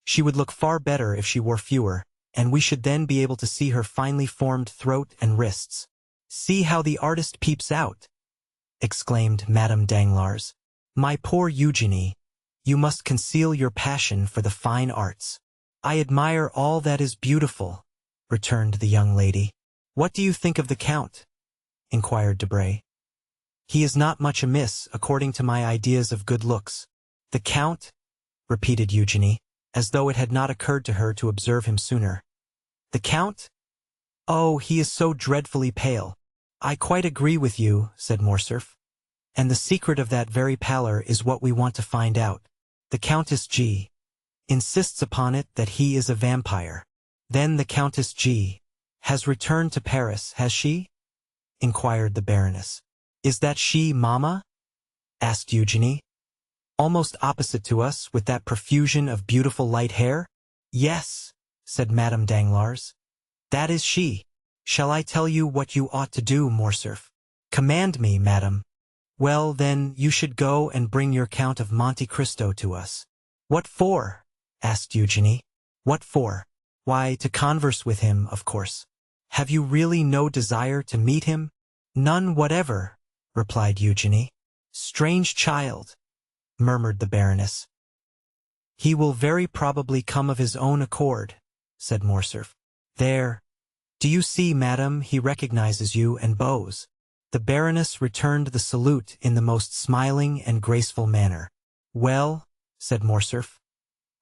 She would look far better if she wore fewer, and we should then be able to see her finely formed throat and wrists. See how the artist peeps out, exclaimed Madame Danglars. My poor Eugenie, you must conceal your passion for the fine arts. I admire all that is beautiful, returned the young lady. What do you think of the Count? Inquired Debray. He is not much amiss, according to my ideas of good looks. The Count? Repeated Eugenie, as though it had not occurred to her to observe him sooner. The Count? Oh, he is so dreadfully pale. I quite agree with you, said Morcerf. And the secret of that very pallor is what we want to find out. The Countess G. insists upon it that he is a vampire. Then the Countess G. has returned to Paris, has she? Inquired the Baroness. Is that she, Mamma? Asked Eugenie. Almost opposite to us, with that profusion of beautiful light hair? Yes, said Madame Danglars. That is she. Shall I tell you what you ought to do, Morcerf? Command me, madame. Well, then, you should go and bring your Count of Monte Cristo to us. What for? Asked Eugenie. What for? Why, to converse with him, of course. Have you really no desire to meet him? None whatever, replied Eugenie. Strange child, murmured the Baroness. He will very probably come of his own accord, said Morcerf. There. Do you see, madame, he recognizes you and bows. The Baroness returned the salute in the most smiling and graceful manner. Well, said Morcerf,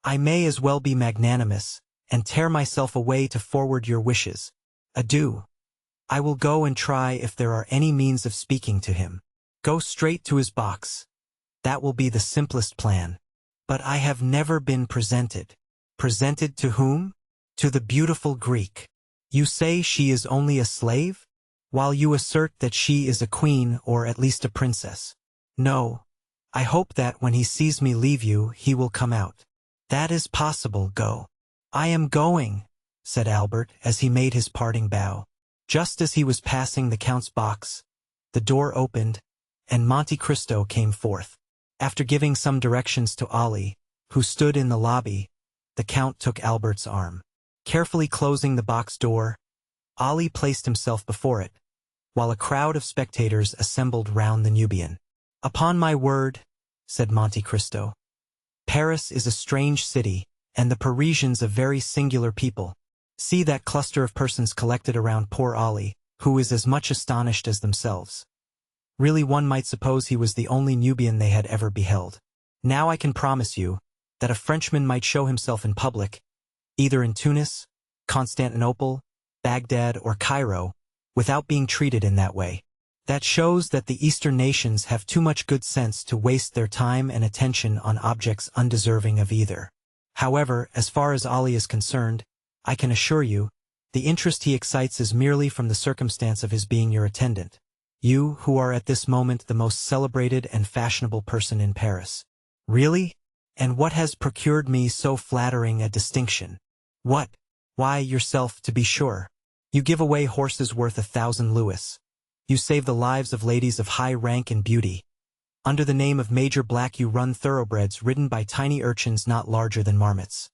I may as well be magnanimous, and tear myself away to forward your wishes. Adieu. I will go and try if there are any means of speaking to him. Go straight to his box. That will be the simplest plan. But I have never been presented. Presented to whom? To the beautiful Greek. You say she is only a slave? While you assert that she is a queen or at least a princess. No. I hope that when he sees me leave you, he will come out. That is possible, go. I am going, said Albert as he made his parting bow. Just as he was passing the Count's box, the door opened, and Monte Cristo came forth. After giving some directions to Ali, who stood in the lobby, the Count took Albert's arm. Carefully closing the box door, Ali placed himself before it, while a crowd of spectators assembled round the Nubian. Upon my word, said Monte Cristo, Paris is a strange city, and the Parisians a very singular people. See that cluster of persons collected around poor Ali, who is as much astonished as themselves. Really one might suppose he was the only Nubian they had ever beheld. Now I can promise you that a Frenchman might show himself in public, either in Tunis, Constantinople, Baghdad, or Cairo, without being treated in that way. That shows that the Eastern nations have too much good sense to waste their time and attention on objects undeserving of either. However, as far as Ali is concerned, I can assure you, the interest he excites is merely from the circumstance of his being your attendant. You, who are at this moment the most celebrated and fashionable person in Paris. Really? And what has procured me so flattering a distinction? What? Why, yourself, to be sure. You give away horses worth 1,000 louis. You save the lives of ladies of high rank and beauty. Under the name of Major Black you run thoroughbreds ridden by tiny urchins not larger than marmots.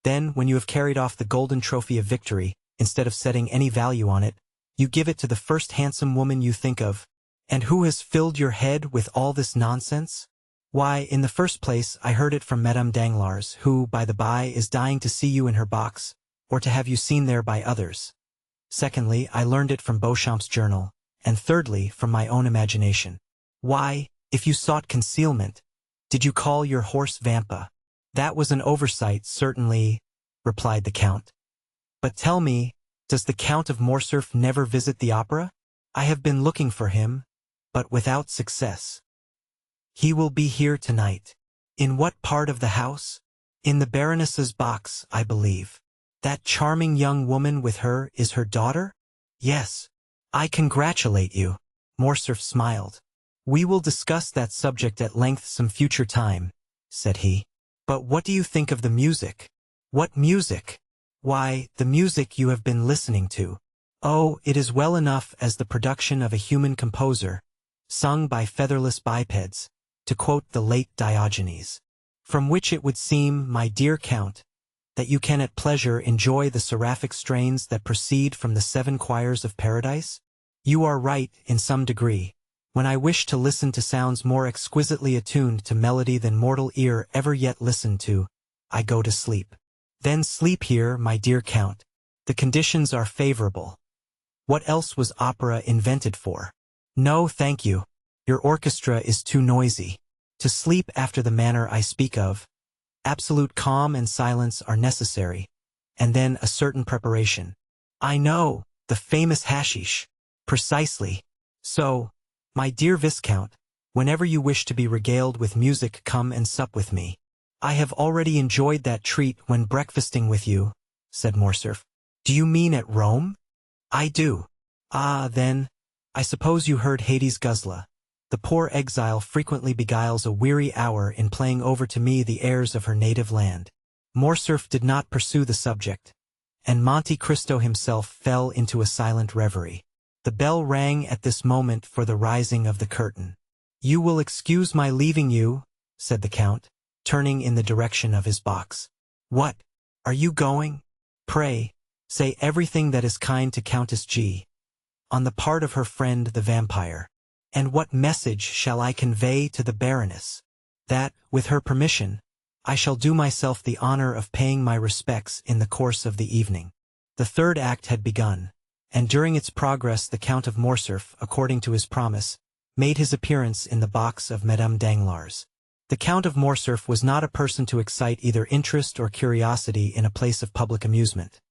Then, when you have carried off the golden trophy of victory, instead of setting any value on it, you give it to the first handsome woman you think of. And who has filled your head with all this nonsense? Why, in the first place, I heard it from Madame Danglars, who, by the by, is dying to see you in her box, or to have you seen there by others. Secondly, I learned it from Beauchamp's journal, and thirdly, from my own imagination. Why, if you sought concealment, did you call your horse Vampa? That was an oversight, certainly, replied the Count. But tell me, does the Count of Morcerf never visit the opera? I have been looking for him, but without success. He will be here tonight. In what part of the house? In the Baroness's box, I believe. That charming young woman with her is her daughter? Yes. I congratulate you. Morcerf smiled. We will discuss that subject at length some future time, said he. "But what do you think of the music?" "What music?" "Why, the music you have been listening to." "Oh, it is well enough as the production of a human composer, sung by featherless bipeds, to quote the late Diogenes. From which it would seem, my dear Count, that you can at pleasure enjoy the seraphic strains that proceed from the 7 choirs of paradise? You are right, in some degree. When I wish to listen to sounds more exquisitely attuned to melody than mortal ear ever yet listened to, I go to sleep. Then sleep here, my dear Count. The conditions are favorable. What else was opera invented for? No, thank you. Your orchestra is too noisy. To sleep after the manner I speak of, absolute calm and silence are necessary, and then a certain preparation. I know, the famous hashish. Precisely. So, my dear Viscount, whenever you wish to be regaled with music, come and sup with me. I have already enjoyed that treat when breakfasting with you, said Morcerf. Do you mean at Rome? I do. Ah, then, I suppose you heard Hades' Guzla. The poor exile frequently beguiles a weary hour in playing over to me the airs of her native land. Morcerf did not pursue the subject, and Monte Cristo himself fell into a silent reverie. The bell rang at this moment for the rising of the curtain. You will excuse my leaving you, said the Count, turning in the direction of his box. What? Are you going? Pray, say everything that is kind to Countess G. on the part of her friend the vampire. And what message shall I convey to the Baroness? That, with her permission, I shall do myself the honor of paying my respects in the course of the evening. The 3rd act had begun, and during its progress the Count of Morcerf, according to his promise, made his appearance in the box of Madame Danglars. The Count of Morcerf was not a person to excite either interest or curiosity in a place of public amusement.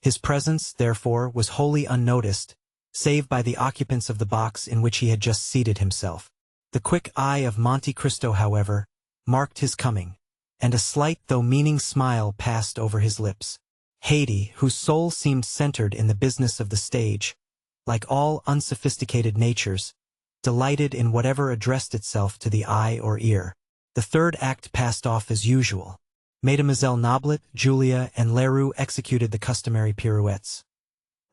His presence, therefore, was wholly unnoticed, save by the occupants of the box in which he had just seated himself. The quick eye of Monte Cristo, however, marked his coming, and a slight though meaning smile passed over his lips. Haydée, whose soul seemed centered in the business of the stage, like all unsophisticated natures, delighted in whatever addressed itself to the eye or ear. The 3rd act passed off as usual. Mademoiselle Noblet, Julia, and Leroux executed the customary pirouettes.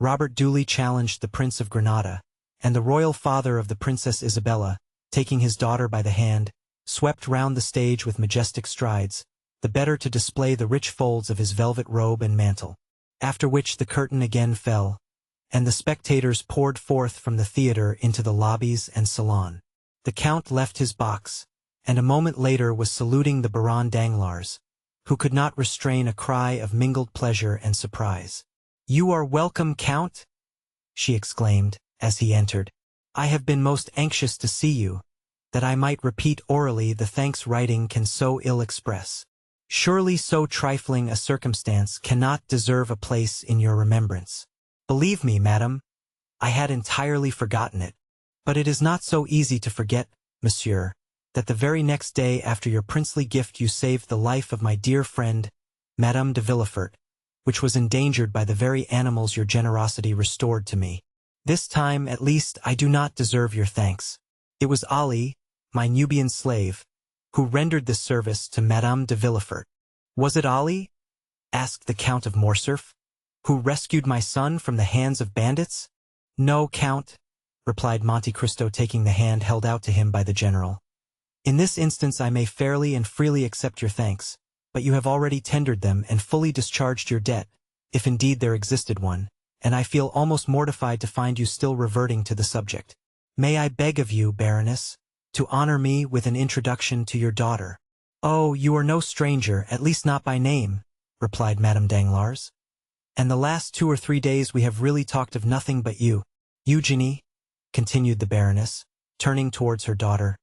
Robert duly challenged the Prince of Granada, and the royal father of the Princess Isabella, taking his daughter by the hand, swept round the stage with majestic strides, the better to display the rich folds of his velvet robe and mantle. After which the curtain again fell, and the spectators poured forth from the theatre into the lobbies and salon. The Count left his box, and a moment later was saluting the Baronne Danglars, who could not restrain a cry of mingled pleasure and surprise. "You are welcome, Count," she exclaimed, as he entered. "I have been most anxious to see you, that I might repeat orally the thanks writing can so ill express. Surely so trifling a circumstance cannot deserve a place in your remembrance. Believe me, madam, I had entirely forgotten it. But it is not so easy to forget, monsieur, that the very next day after your princely gift you saved the life of my dear friend, Madame de Villefort, which was endangered by the very animals your generosity restored to me. This time, at least, I do not deserve your thanks. It was Ali, my Nubian slave, who rendered this service to Madame de Villefort." "Was it Ali?" asked the Count of Morcerf, "who rescued my son from the hands of bandits?" "No, Count," replied Monte Cristo, taking the hand held out to him by the general. "In this instance I may fairly and freely accept your thanks, but you have already tendered them and fully discharged your debt, if indeed there existed one, and I feel almost mortified to find you still reverting to the subject. May I beg of you, Baroness, to honor me with an introduction to your daughter?" "Oh, you are no stranger, at least not by name," replied Madame Danglars. "And the last 2 or 3 days we have really talked of nothing but you. Eugenie," continued the Baroness, turning towards her daughter,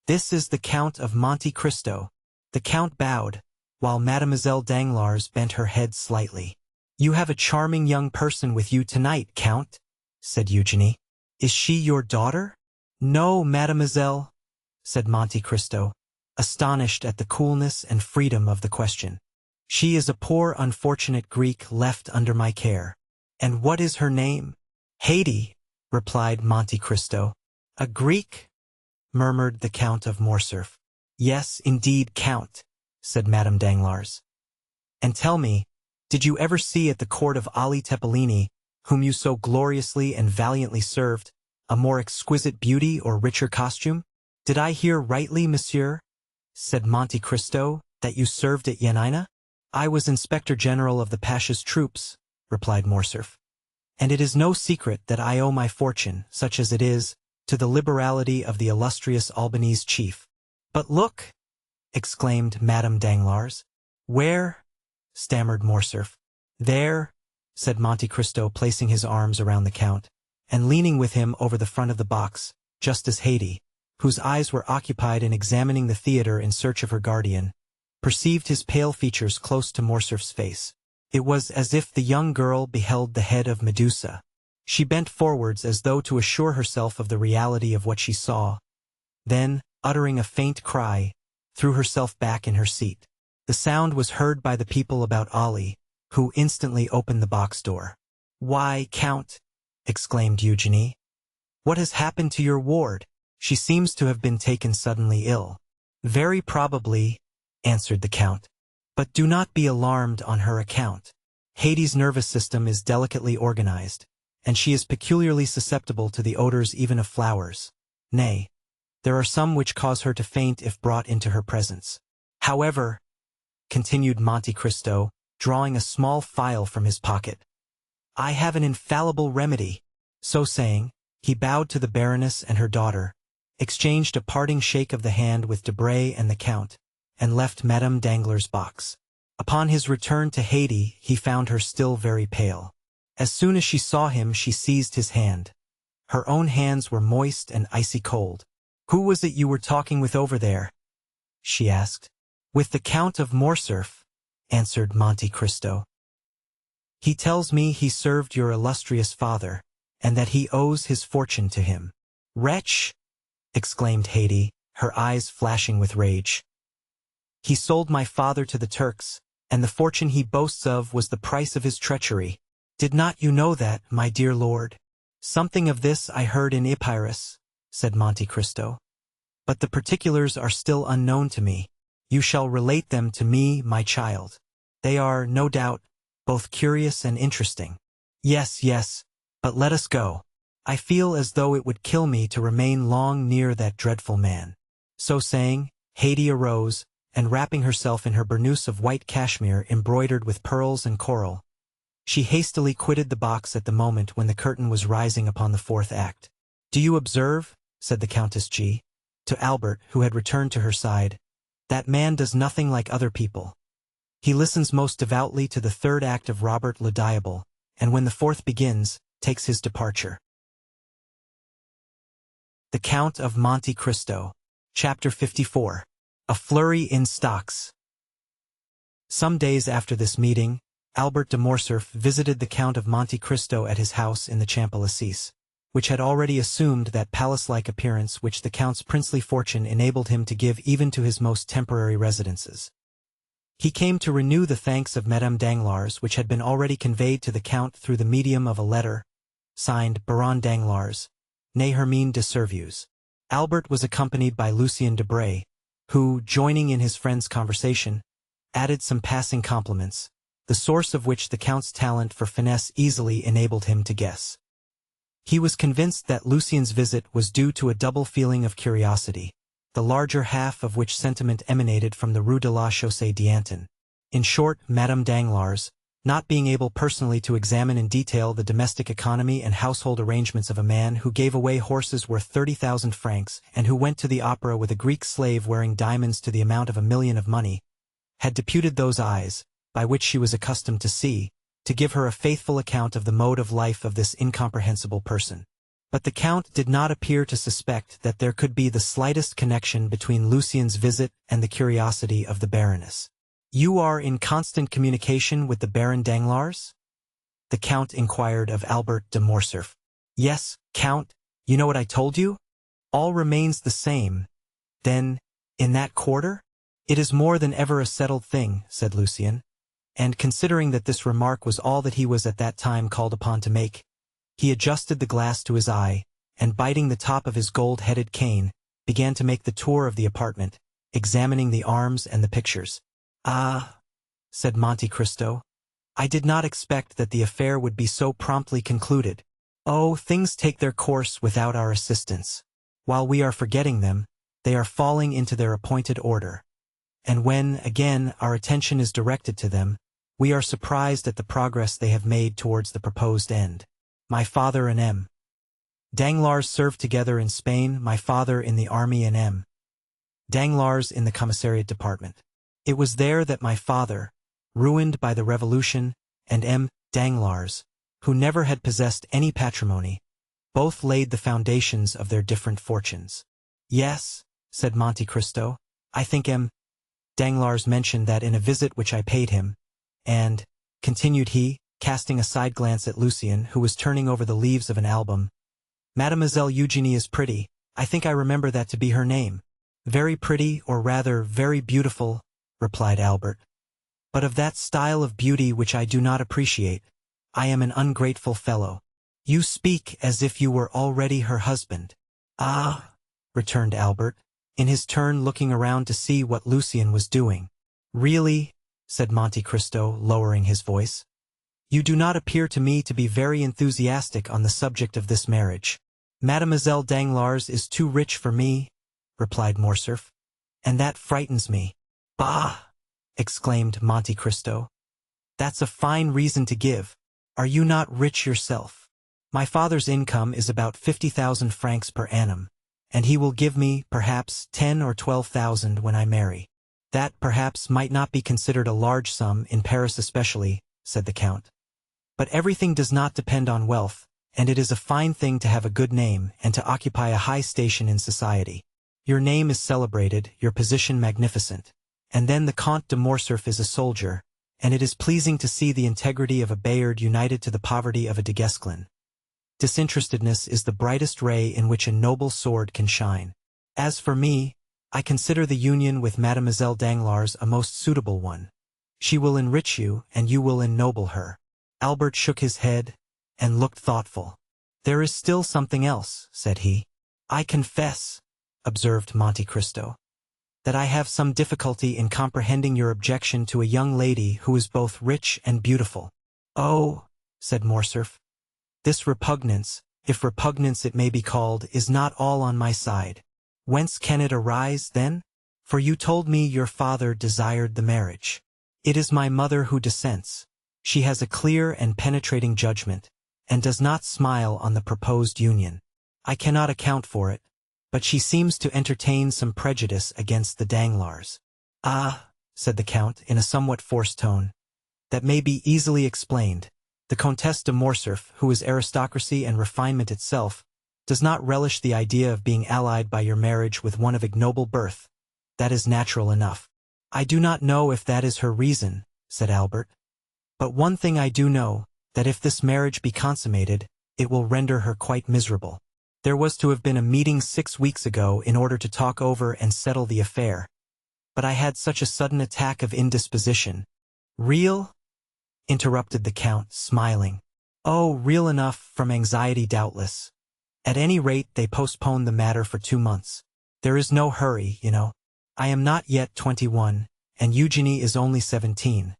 "this is the Count of Monte Cristo." The Count bowed, while Mademoiselle Danglars bent her head slightly. "You have a charming young person with you tonight, Count," said Eugenie. "Is she your daughter?" "No, mademoiselle," said Monte Cristo, astonished at the coolness and freedom of the question. "She is a poor unfortunate Greek left under my care." "And what is her name?" "Haydée," replied Monte Cristo. "A Greek?" murmured the Count of Morcerf. "Yes, indeed, Count," said Madame Danglars. "And tell me, did you ever see at the court of Ali Tepelini, whom you so gloriously and valiantly served, a more exquisite beauty or richer costume?" "Did I hear rightly, monsieur?" said Monte Cristo, "that you served at Yanina?" "I was Inspector General of the Pasha's troops," replied Morcerf, "and it is no secret that I owe my fortune, such as it is, to the liberality of the illustrious Albanese chief." "But look!" exclaimed Madame Danglars. "Where?" stammered Morcerf. "There," said Monte Cristo, placing his arms around the Count, and leaning with him over the front of the box, just as Haydée, whose eyes were occupied in examining the theatre in search of her guardian, perceived his pale features close to Morcerf's face. It was as if the young girl beheld the head of Medusa. She bent forwards as though to assure herself of the reality of what she saw, then, uttering a faint cry, threw herself back in her seat. The sound was heard by the people about Ali, who instantly opened the box door. "Why, Count," exclaimed Eugénie, "what has happened to your ward? She seems to have been taken suddenly ill." "Very probably," answered the Count, "but do not be alarmed on her account. Haydée's nervous system is delicately organized, and she is peculiarly susceptible to the odors even of flowers. Nay, there are some which cause her to faint if brought into her presence. However," continued Monte Cristo, drawing a small phial from his pocket, "I have an infallible remedy." So saying, he bowed to the Baroness and her daughter, exchanged a parting shake of the hand with Debray and the Count, and left Madame Danglars' box. Upon his return to Haydée, he found her still very pale. As soon as she saw him, she seized his hand. Her own hands were moist and icy cold. "Who was it you were talking with over there?" she asked. "With the Count of Morcerf," answered Monte Cristo. "He tells me he served your illustrious father, and that he owes his fortune to him." "Wretch!" exclaimed Haydée, her eyes flashing with rage. "He sold my father to the Turks, and the fortune he boasts of was the price of his treachery. Did not you know that, my dear lord?" "Something of this I heard in Epirus," said Monte Cristo, "but the particulars are still unknown to me. You shall relate them to me, my child. They are, no doubt, both curious and interesting." "Yes, yes, but let us go. I feel as though it would kill me to remain long near that dreadful man." So saying, Haydée arose, and wrapping herself in her burnous of white cashmere embroidered with pearls and coral, she hastily quitted the box at the moment when the curtain was rising upon the fourth act. "Do you observe," said the Countess G. to Albert, who had returned to her side, "that man does nothing like other people. He listens most devoutly to the third act of Robert le Diable, and when the fourth begins, takes his departure." The Count of Monte Cristo. Chapter 54. A Flurry in Stocks. Some days after this meeting, Albert de Morcerf visited the Count of Monte Cristo at his house in the Champs-Élysées, which had already assumed that palace-like appearance which the Count's princely fortune enabled him to give even to his most temporary residences. He came to renew the thanks of Madame Danglars which had been already conveyed to the Count through the medium of a letter, signed Baron Danglars, née Hermine de Servius. Albert was accompanied by Lucien Debray, who, joining in his friend's conversation, added some passing compliments, the source of which the Count's talent for finesse easily enabled him to guess. He was convinced that Lucien's visit was due to a double feeling of curiosity, the larger half of which sentiment emanated from the Rue de la Chaussée d'Antin. In short, Madame Danglars, not being able personally to examine in detail the domestic economy and household arrangements of a man who gave away horses worth 30,000 francs and who went to the opera with a Greek slave wearing diamonds to the amount of 1,000,000 of money, had deputed those eyes, by which she was accustomed to see, to give her a faithful account of the mode of life of this incomprehensible person. But the Count did not appear to suspect that there could be the slightest connection between Lucien's visit and the curiosity of the Baroness. "You are in constant communication with the Baron Danglars?" the Count inquired of Albert de Morcerf. "Yes, Count, you know what I told you? All remains the same. Then, in that quarter? It is more than ever a settled thing," said Lucien, and considering that this remark was all that he was at that time called upon to make, he adjusted the glass to his eye, and biting the top of his gold-headed cane, began to make the tour of the apartment, examining the arms and the pictures. "Ah," said Monte Cristo. "I did not expect that the affair would be so promptly concluded. Oh, things take their course without our assistance. While we are forgetting them, they are falling into their appointed order. And when, again, our attention is directed to them, we are surprised at the progress they have made towards the proposed end. My father and M. Danglars served together in Spain, my father in the army and M. Danglars in the commissariat department. It was there that my father, ruined by the revolution, and M. Danglars, who never had possessed any patrimony, both laid the foundations of their different fortunes." "Yes," said Monte Cristo, "I think M. Danglars mentioned that in a visit which I paid him, and," continued he, casting a side glance at Lucien, who was turning over the leaves of an album, "Mademoiselle Eugénie is pretty. I think I remember that to be her name." "Very pretty, or rather, very beautiful," replied Albert. "But of that style of beauty which I do not appreciate. I am an ungrateful fellow." "You speak as if you were already her husband." "Ah," returned Albert, in his turn looking around to see what Lucien was doing. "Really," said Monte Cristo, lowering his voice, "you do not appear to me to be very enthusiastic on the subject of this marriage." "Mademoiselle Danglars is too rich for me," replied Morcerf, "and that frightens me." "Bah!" exclaimed Monte Cristo. "That's a fine reason to give. Are you not rich yourself? My father's income is about 50,000 francs per annum, and he will give me, perhaps, 10 or 12,000 when I marry. That, perhaps, might not be considered a large sum, in Paris especially," said the Count. "But everything does not depend on wealth, and it is a fine thing to have a good name and to occupy a high station in society. Your name is celebrated, your position magnificent. And then the Comte de Morcerf is a soldier, and it is pleasing to see the integrity of a Bayard united to the poverty of a de Guesclin. Disinterestedness is the brightest ray in which a noble sword can shine. As for me, I consider the union with Mademoiselle Danglars a most suitable one. She will enrich you, and you will ennoble her." Albert shook his head and looked thoughtful. "There is still something else," said he. "I confess," observed Monte Cristo, "that I have some difficulty in comprehending your objection to a young lady who is both rich and beautiful." "Oh," said Morcerf, "this repugnance, if repugnance it may be called, is not all on my side." "Whence can it arise, then? For you told me your father desired the marriage." "It is my mother who dissents. She has a clear and penetrating judgment, and does not smile on the proposed union. I cannot account for it, but she seems to entertain some prejudice against the Danglars." "Ah," said the Count, in a somewhat forced tone, "that may be easily explained. The Comtesse de Morcerf, who is aristocracy and refinement itself, does not relish the idea of being allied by your marriage with one of ignoble birth. That is natural enough." "I do not know if that is her reason," said Albert. "But one thing I do know, that if this marriage be consummated, it will render her quite miserable. There was to have been a meeting 6 weeks ago in order to talk over and settle the affair. But I had such a sudden attack of indisposition." "Real?" interrupted the Count, smiling. "Oh, real enough, from anxiety doubtless. At any rate, they postponed the matter for 2 months. There is no hurry, you know. I am not yet 21, and Eugénie is only 17.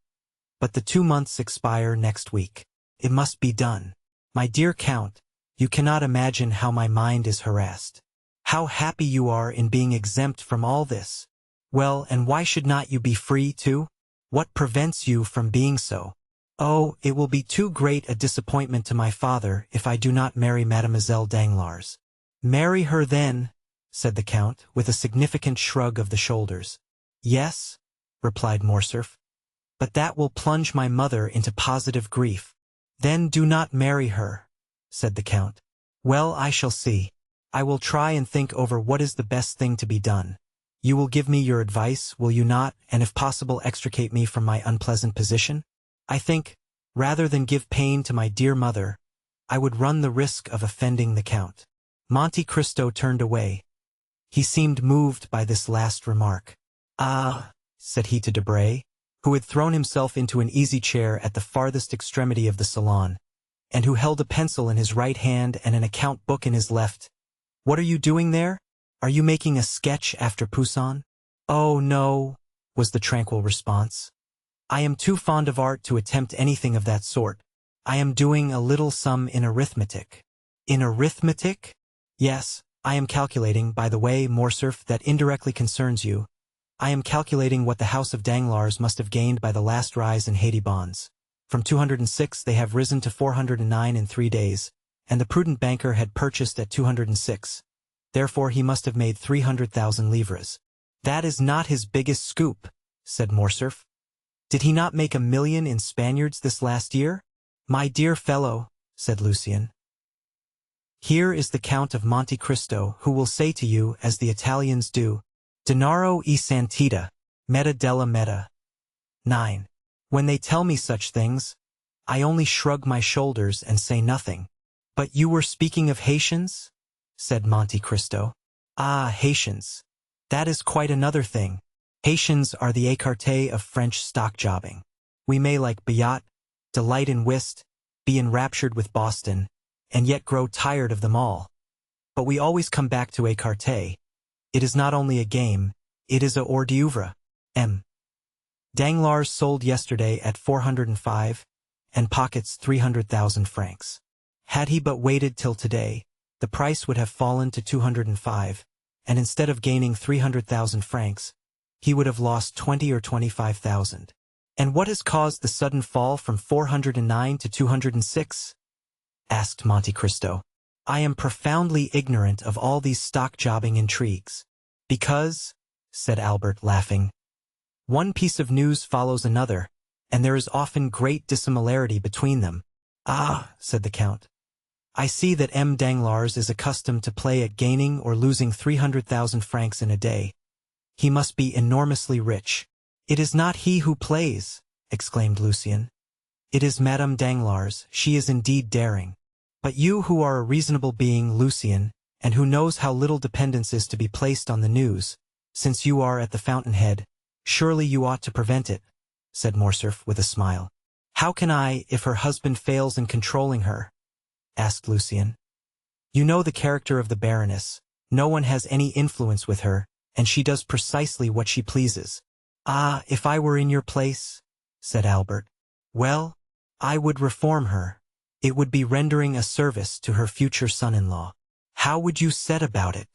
But the 2 months expire next week. It must be done. My dear Count, you cannot imagine how my mind is harassed. How happy you are in being exempt from all this. Well, and why should not you be free, too? What prevents you from being so? Oh, it will be too great a disappointment to my father if I do not marry Mademoiselle Danglars." "Marry her then," said the Count, with a significant shrug of the shoulders. "Yes," replied Morcerf, "but that will plunge my mother into positive grief." "Then do not marry her," said the Count. "Well, I shall see. I will try and think over what is the best thing to be done. You will give me your advice, will you not, and if possible extricate me from my unpleasant position? I think, rather than give pain to my dear mother, I would run the risk of offending the Count." Monte Cristo turned away. He seemed moved by this last remark. "Ah," said he to Debray, who had thrown himself into an easy chair at the farthest extremity of the salon, and who held a pencil in his right hand and an account book in his left. "What are you doing there? Are you making a sketch after Poussin?" "Oh, no," was the tranquil response. "I am too fond of art to attempt anything of that sort. I am doing a little sum in arithmetic." "In arithmetic?" "Yes, I am calculating, by the way, Morcerf, that indirectly concerns you. I am calculating what the House of Danglars must have gained by the last rise in Haiti bonds. From 206 they have risen to 409 in 3 days, and the prudent banker had purchased at 206. Therefore he must have made 300,000 livres." "That is not his biggest scoop," said Morcerf. "Did he not make 1,000,000 in Spaniards this last year?" "My dear fellow," said Lucien, "here is the Count of Monte Cristo, who will say to you, as the Italians do, Denaro e santita, meta della meta. 9. When they tell me such things, I only shrug my shoulders and say nothing." "But you were speaking of Haitians?" said Monte Cristo. "Ah, Haitians. That is quite another thing. Haitians are the écarté of French stock jobbing. We may like billot, delight in whist, be enraptured with Boston, and yet grow tired of them all. But we always come back to écarté. It is not only a game, it is a hors d'oeuvre. M. Danglars sold yesterday at 405, and pockets 300,000 francs. Had he but waited till today, the price would have fallen to 205, and instead of gaining 300,000 francs, he would have lost 20 or 25,000. "And what has caused the sudden fall from 409 to 206? asked Monte Cristo. "I am profoundly ignorant of all these stock-jobbing intrigues." "Because," said Albert, laughing, "one piece of news follows another, and there is often great dissimilarity between them." "Ah," said the Count, "I see that M. Danglars is accustomed to play at gaining or losing 300,000 francs in a day. He must be enormously rich." "It is not he who plays," exclaimed Lucien. "It is Madame Danglars. She is indeed daring. But you who are a reasonable being, Lucien, and who knows how little dependence is to be placed on the news, since you are at the fountainhead, surely you ought to prevent it," said Morcerf with a smile. "How can I, if her husband fails in controlling her?" asked Lucien. "You know the character of the Baroness. No one has any influence with her, and she does precisely what she pleases." "Ah, if I were in your place," said Albert. "Well, I would reform her. It would be rendering a service to her future son-in-law." "How would you set about it?"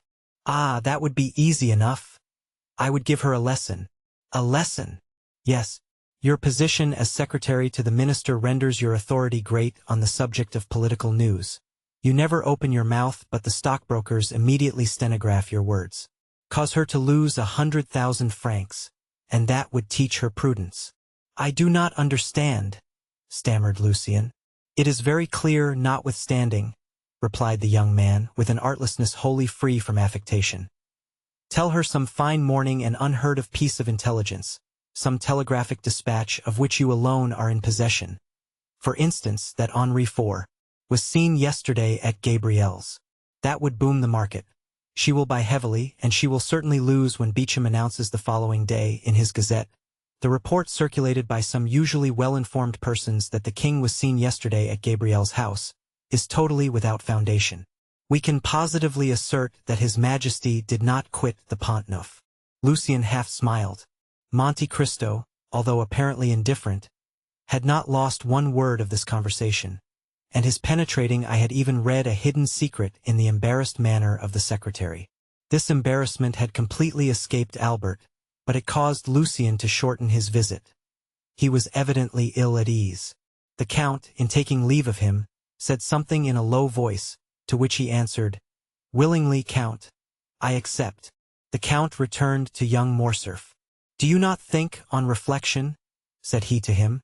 "Ah, that would be easy enough. I would give her a lesson." "A lesson?" "Yes. Your position as secretary to the minister renders your authority great on the subject of political news. You never open your mouth, but the stockbrokers immediately stenograph your words. Cause her to lose 100,000 francs, and that would teach her prudence." "I do not understand," stammered Lucien. "It is very clear, notwithstanding," replied the young man, with an artlessness wholly free from affectation. "Tell her some fine morning and unheard-of piece of intelligence, some telegraphic dispatch of which you alone are in possession. For instance, that Henri IV was seen yesterday at Gabriel's. That would boom the market. She will buy heavily, and she will certainly lose when Beauchamp announces the following day, in his Gazette, the report circulated by some usually well-informed persons that the king was seen yesterday at Gabriel's house, is totally without foundation. We can positively assert that His Majesty did not quit the Pont Neuf." Lucien half smiled. Monte Cristo, although apparently indifferent, had not lost one word of this conversation, and his penetrating eye had even read a hidden secret in the embarrassed manner of the secretary. This embarrassment had completely escaped Albert, but it caused Lucien to shorten his visit. He was evidently ill at ease. The Count, in taking leave of him, said something in a low voice, to which he answered, "Willingly, Count. I accept." The Count returned to young Morcerf. "Do you not think, on reflection," said he to him,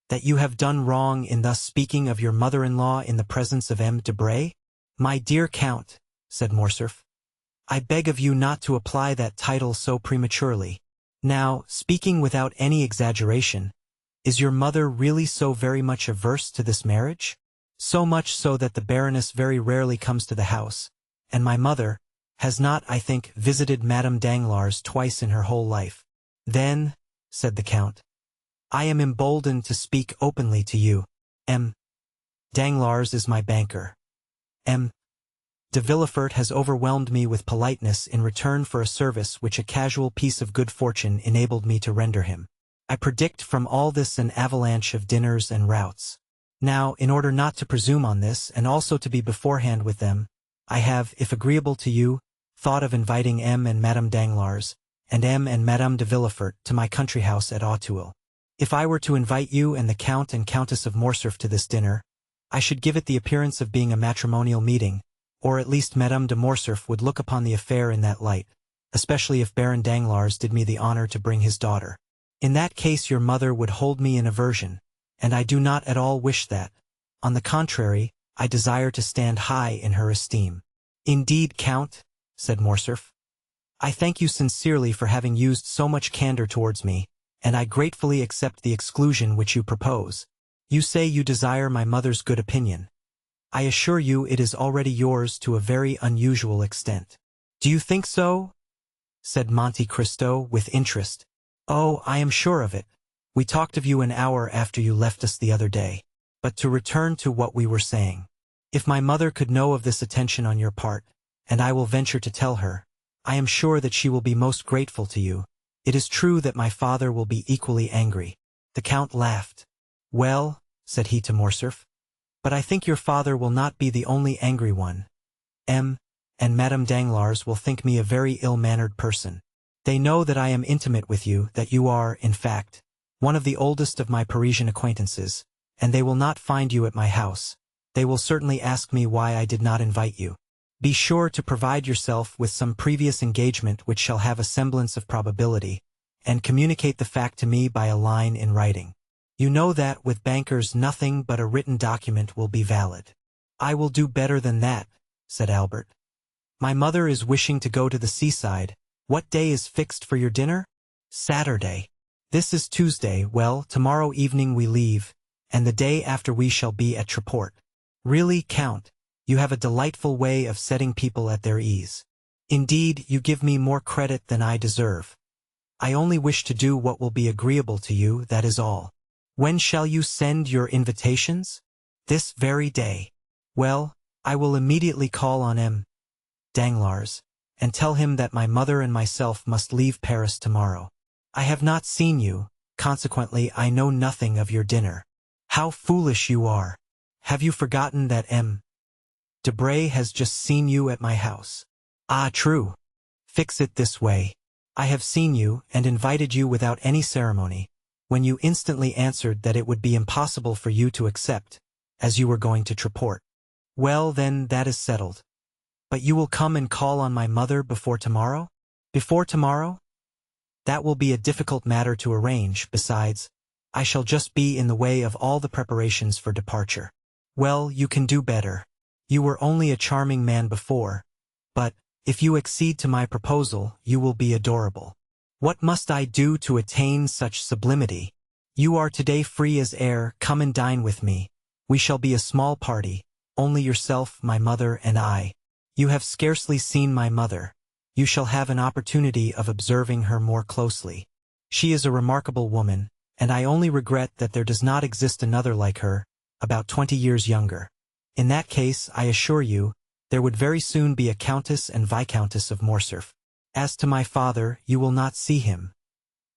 "that you have done wrong in thus speaking of your mother-in-law in the presence of M. Debray?" "My dear Count," said Morcerf, "I beg of you not to apply that title so prematurely. Now, speaking without any exaggeration, is your mother really so very much averse to this marriage? So much so that the Baroness very rarely comes to the house, and my mother has not, I think, visited Madame Danglars twice in her whole life." "Then," said the Count, "I am emboldened to speak openly to you. M. Danglars is my banker. M. De Villefort has overwhelmed me with politeness in return for a service which a casual piece of good fortune enabled me to render him. I predict from all this an avalanche of dinners and routs. Now, in order not to presume on this, and also to be beforehand with them, I have, if agreeable to you, thought of inviting M. and Madame Danglars, and M. and Madame de Villefort to my country house at Auteuil. If I were to invite you and the Count and Countess of Morcerf to this dinner, I should give it the appearance of being a matrimonial meeting, or at least Madame de Morcerf would look upon the affair in that light, especially if Baron Danglars did me the honor to bring his daughter. In that case your mother would hold me in aversion, and I do not at all wish that. On the contrary, I desire to stand high in her esteem. Indeed, Count, said Morcerf, I thank you sincerely for having used so much candor towards me, and I gratefully accept the exclusion which you propose. You say you desire my mother's good opinion. I assure you it is already yours to a very unusual extent. Do you think so? Said Monte Cristo with interest. Oh, I am sure of it. We talked of you an hour after you left us the other day. But to return to what we were saying. If my mother could know of this attention on your part, and I will venture to tell her, I am sure that she will be most grateful to you. It is true that my father will be equally angry. The Count laughed. Well, said he to Morcerf, but I think your father will not be the only angry one. M. and Madame Danglars will think me a very ill-mannered person. They know that I am intimate with you, that you are, in fact, one of the oldest of my Parisian acquaintances, and they will not find you at my house. They will certainly ask me why I did not invite you. Be sure to provide yourself with some previous engagement which shall have a semblance of probability, and communicate the fact to me by a line in writing. You know that, with bankers, nothing but a written document will be valid. I will do better than that, said Albert. My mother is wishing to go to the seaside. What day is fixed for your dinner? Saturday. This is Tuesday. Well, tomorrow evening we leave, and the day after we shall be at Treport. Really, Count, you have a delightful way of setting people at their ease. Indeed, you give me more credit than I deserve. I only wish to do what will be agreeable to you, that is all. When shall you send your invitations? This very day. Well, I will immediately call on M. Danglars, and tell him that my mother and myself must leave Paris tomorrow. I have not seen you, consequently I know nothing of your dinner. How foolish you are! Have you forgotten that M. Debray has just seen you at my house? Ah, true. Fix it this way. I have seen you, and invited you without any ceremony, when you instantly answered that it would be impossible for you to accept, as you were going to Treport. Well, then, that is settled. But you will come and call on my mother before tomorrow? Before tomorrow? That will be a difficult matter to arrange. Besides, I shall just be in the way of all the preparations for departure. Well, you can do better. You were only a charming man before, but, if you accede to my proposal, you will be adorable. What must I do to attain such sublimity? You are today free as air. Come and dine with me. We shall be a small party, only yourself, my mother, and I. You have scarcely seen my mother. You shall have an opportunity of observing her more closely. She is a remarkable woman, and I only regret that there does not exist another like her, about 20 years younger. In that case, I assure you, there would very soon be a Countess and Viscountess of Morcerf. As to my father, you will not see him.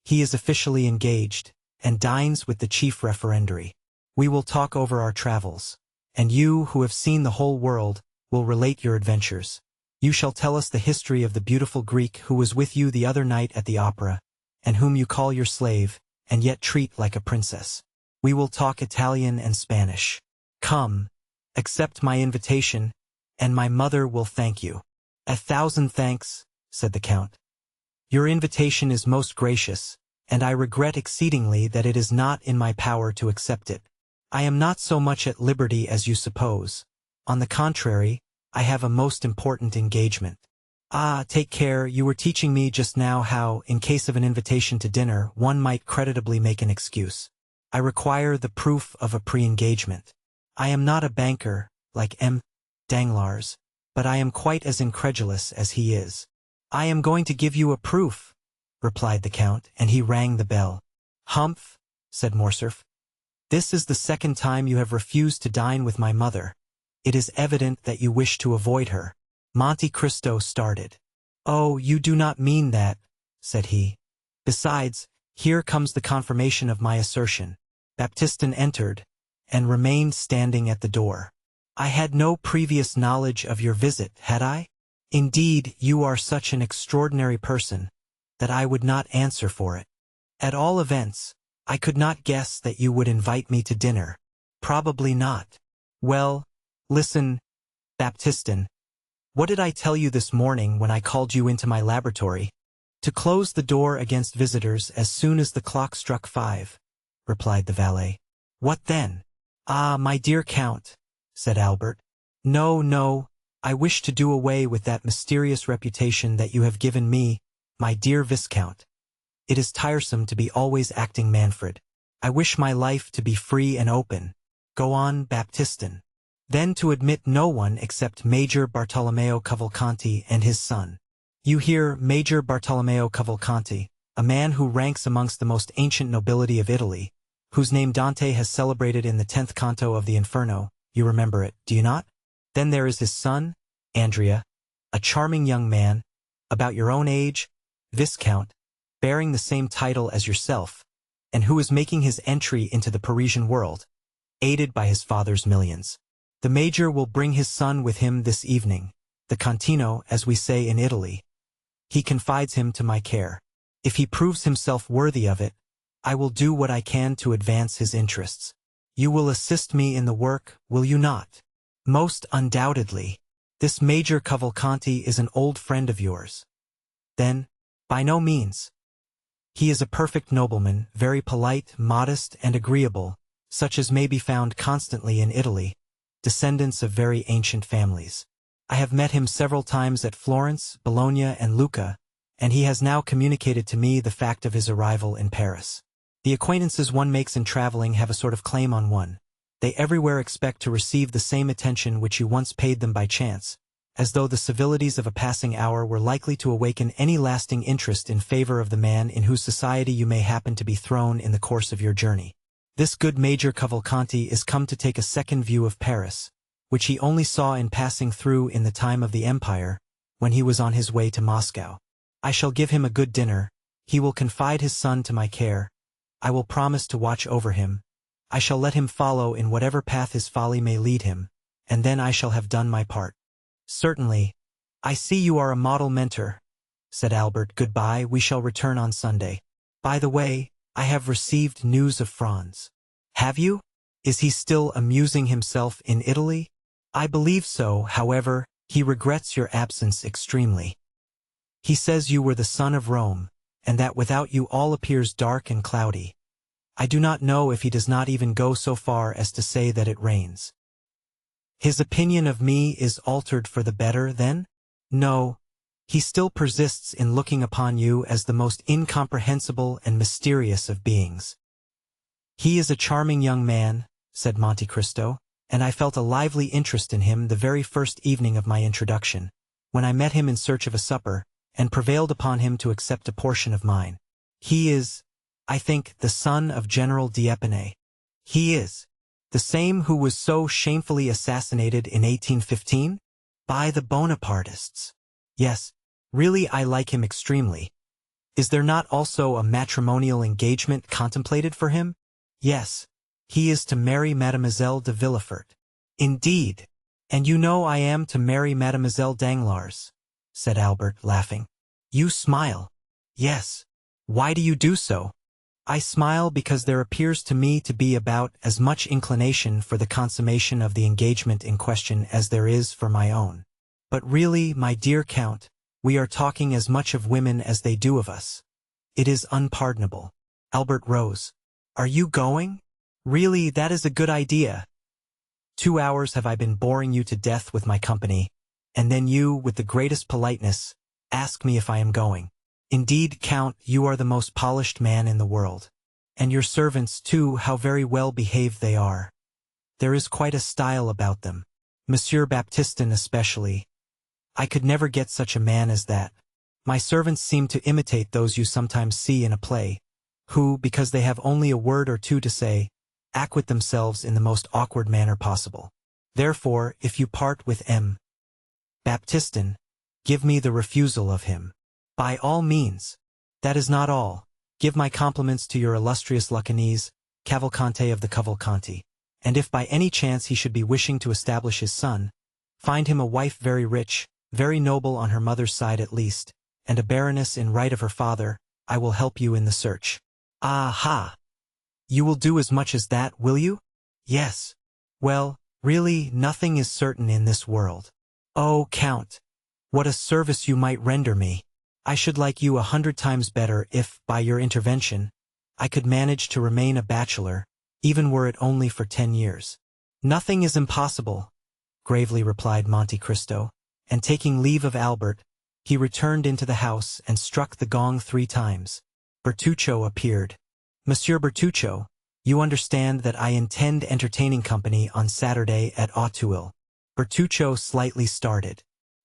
He is officially engaged, and dines with the chief referendary. We will talk over our travels, and you, who have seen the whole world, will relate your adventures. You shall tell us the history of the beautiful Greek who was with you the other night at the opera, and whom you call your slave, and yet treat like a princess. We will talk Italian and Spanish. Come, accept my invitation, and my mother will thank you. 1,000 thanks, said the Count. Your invitation is most gracious, and I regret exceedingly that it is not in my power to accept it. I am not so much at liberty as you suppose. On the contrary, I have a most important engagement. Ah, take care, you were teaching me just now how, in case of an invitation to dinner, one might creditably make an excuse. I require the proof of a pre-engagement. I am not a banker, like M. Danglars, but I am quite as incredulous as he is. I am going to give you a proof, replied the Count, and he rang the bell. Humph, said Morcerf. This is the second time you have refused to dine with my mother. It is evident that you wish to avoid her. Monte Cristo started. "Oh, you do not mean that," said he. "Besides, here comes the confirmation of my assertion." Baptistin entered, and remained standing at the door. "I had no previous knowledge of your visit, had I? Indeed, you are such an extraordinary person, that I would not answer for it. At all events, I could not guess that you would invite me to dinner. Probably not. Well, listen, Baptistin. What did I tell you this morning when I called you into my laboratory? To close the door against visitors as soon as the clock struck 5, replied the valet. What then? Ah, my dear Count, said Albert. No, no, I wish to do away with that mysterious reputation that you have given me, my dear Viscount. It is tiresome to be always acting Manfred. I wish my life to be free and open. Go on, Baptistin. Then to admit no one except Major Bartolomeo Cavalcanti and his son. You hear, Major Bartolomeo Cavalcanti, a man who ranks amongst the most ancient nobility of Italy, whose name Dante has celebrated in the 10th canto of the Inferno. You remember it, do you not? Then there is his son, Andrea, a charming young man, about your own age, Viscount, bearing the same title as yourself, and who is making his entry into the Parisian world, aided by his father's millions. The Major will bring his son with him this evening, the Contino, as we say in Italy. He confides him to my care. If he proves himself worthy of it, I will do what I can to advance his interests. You will assist me in the work, will you not? Most undoubtedly. This Major Cavalcanti is an old friend of yours. Then, by no means. He is a perfect nobleman, very polite, modest, and agreeable, such as may be found constantly in Italy, descendants of very ancient families. I have met him several times at Florence, Bologna, and Lucca, and he has now communicated to me the fact of his arrival in Paris. The acquaintances one makes in traveling have a sort of claim on one. They everywhere expect to receive the same attention which you once paid them by chance, as though the civilities of a passing hour were likely to awaken any lasting interest in favor of the man in whose society you may happen to be thrown in the course of your journey. This good Major Cavalcanti is come to take a second view of Paris, which he only saw in passing through in the time of the Empire, when he was on his way to Moscow. I shall give him a good dinner, he will confide his son to my care, I will promise to watch over him, I shall let him follow in whatever path his folly may lead him, and then I shall have done my part. Certainly. I see you are a model mentor, said Albert. Goodbye, we shall return on Sunday. By the way, I have received news of Franz. Have you? Is he still amusing himself in Italy? I believe so, however, he regrets your absence extremely. He says you were the son of Rome, and that without you all appears dark and cloudy. I do not know if he does not even go so far as to say that it rains. His opinion of me is altered for the better, then? No. He still persists in looking upon you as the most incomprehensible and mysterious of beings. He is a charming young man, said Monte Cristo, and I felt a lively interest in him the very first evening of my introduction, when I met him in search of a supper, and prevailed upon him to accept a portion of mine. He is, I think, the son of General d'Épinay. He is. The same who was so shamefully assassinated in 1815? By the Bonapartists. Yes, really I like him extremely. Is there not also a matrimonial engagement contemplated for him? Yes, he is to marry Mademoiselle de Villefort. Indeed, and you know I am to marry Mademoiselle Danglars, said Albert, laughing. You smile. Yes. Why do you do so? I smile because there appears to me to be about as much inclination for the consummation of the engagement in question as there is for my own. But really, my dear Count, we are talking as much of women as they do of us. It is unpardonable. Albert rose. Are you going? Really, that is a good idea. 2 hours have I been boring you to death with my company, and then you, with the greatest politeness, ask me if I am going. Indeed, Count, you are the most polished man in the world. And your servants, too, how very well behaved they are. There is quite a style about them. Monsieur Baptistin especially. I could never get such a man as that. My servants seem to imitate those you sometimes see in a play, who, because they have only a word or two to say, acquit themselves in the most awkward manner possible. Therefore, if you part with M. Baptistin, give me the refusal of him. By all means. That is not all. Give my compliments to your illustrious Lucanese, Cavalcante of the Cavalcanti, and if by any chance he should be wishing to establish his son, find him a wife very rich, very noble on her mother's side at least, and a baroness in right of her father. I will help you in the search. Aha! You will do as much as that, will you? Yes. Well, really, nothing is certain in this world. Oh, Count, what a service you might render me! I should like you 100 times better if, by your intervention, I could manage to remain a bachelor, even were it only for 10 years. Nothing is impossible, gravely replied Monte Cristo, and taking leave of Albert, he returned into the house and struck the gong 3 times. Bertuccio appeared. Monsieur Bertuccio, you understand that I intend entertaining company on Saturday at Auteuil. Bertuccio slightly started.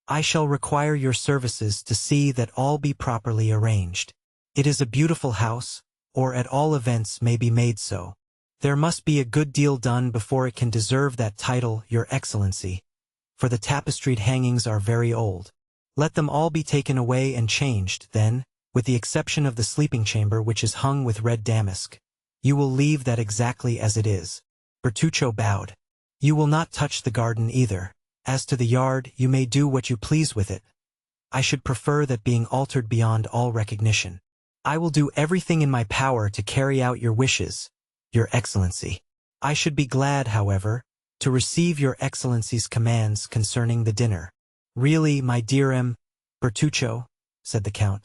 I shall require your services to see that all be properly arranged. It is a beautiful house, or at all events may be made so. There must be a good deal done before it can deserve that title, Your Excellency, for the tapestried hangings are very old. Let them all be taken away and changed, then, with the exception of the sleeping chamber which is hung with red damask. You will leave that exactly as it is. Bertuccio bowed. You will not touch the garden either. As to the yard, you may do what you please with it. I should prefer that being altered beyond all recognition. I will do everything in my power to carry out your wishes, Your Excellency. I should be glad, however, to receive Your Excellency's commands concerning the dinner. Really, my dear Bertuccio, said the Count,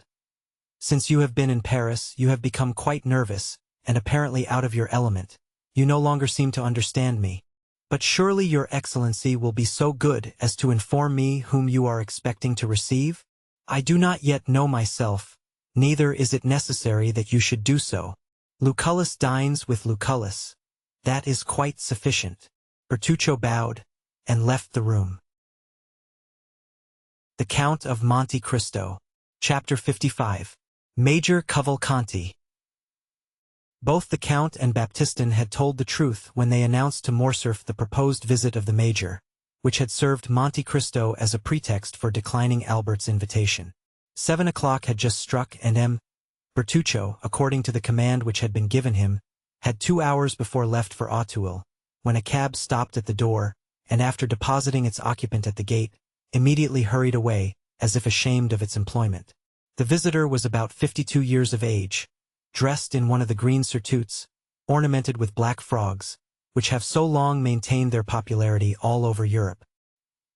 since you have been in Paris, you have become quite nervous, and apparently out of your element. You no longer seem to understand me. But surely Your Excellency will be so good as to inform me whom you are expecting to receive? I do not yet know myself, neither is it necessary that you should do so. Lucullus dines with Lucullus. That is quite sufficient. Bertuccio bowed, and left the room. The Count of Monte Cristo. Chapter 55. Major Cavalcanti. Both the Count and Baptistin had told the truth when they announced to Morcerf the proposed visit of the Major, which had served Monte Cristo as a pretext for declining Albert's invitation. 7 o'clock had just struck, and Bertuccio, according to the command which had been given him, had 2 hours before left for Auteuil, when a cab stopped at the door, and after depositing its occupant at the gate, immediately hurried away, as if ashamed of its employment. The visitor was about 52 years of age, dressed in one of the green surtouts, ornamented with black frogs, which have so long maintained their popularity all over Europe.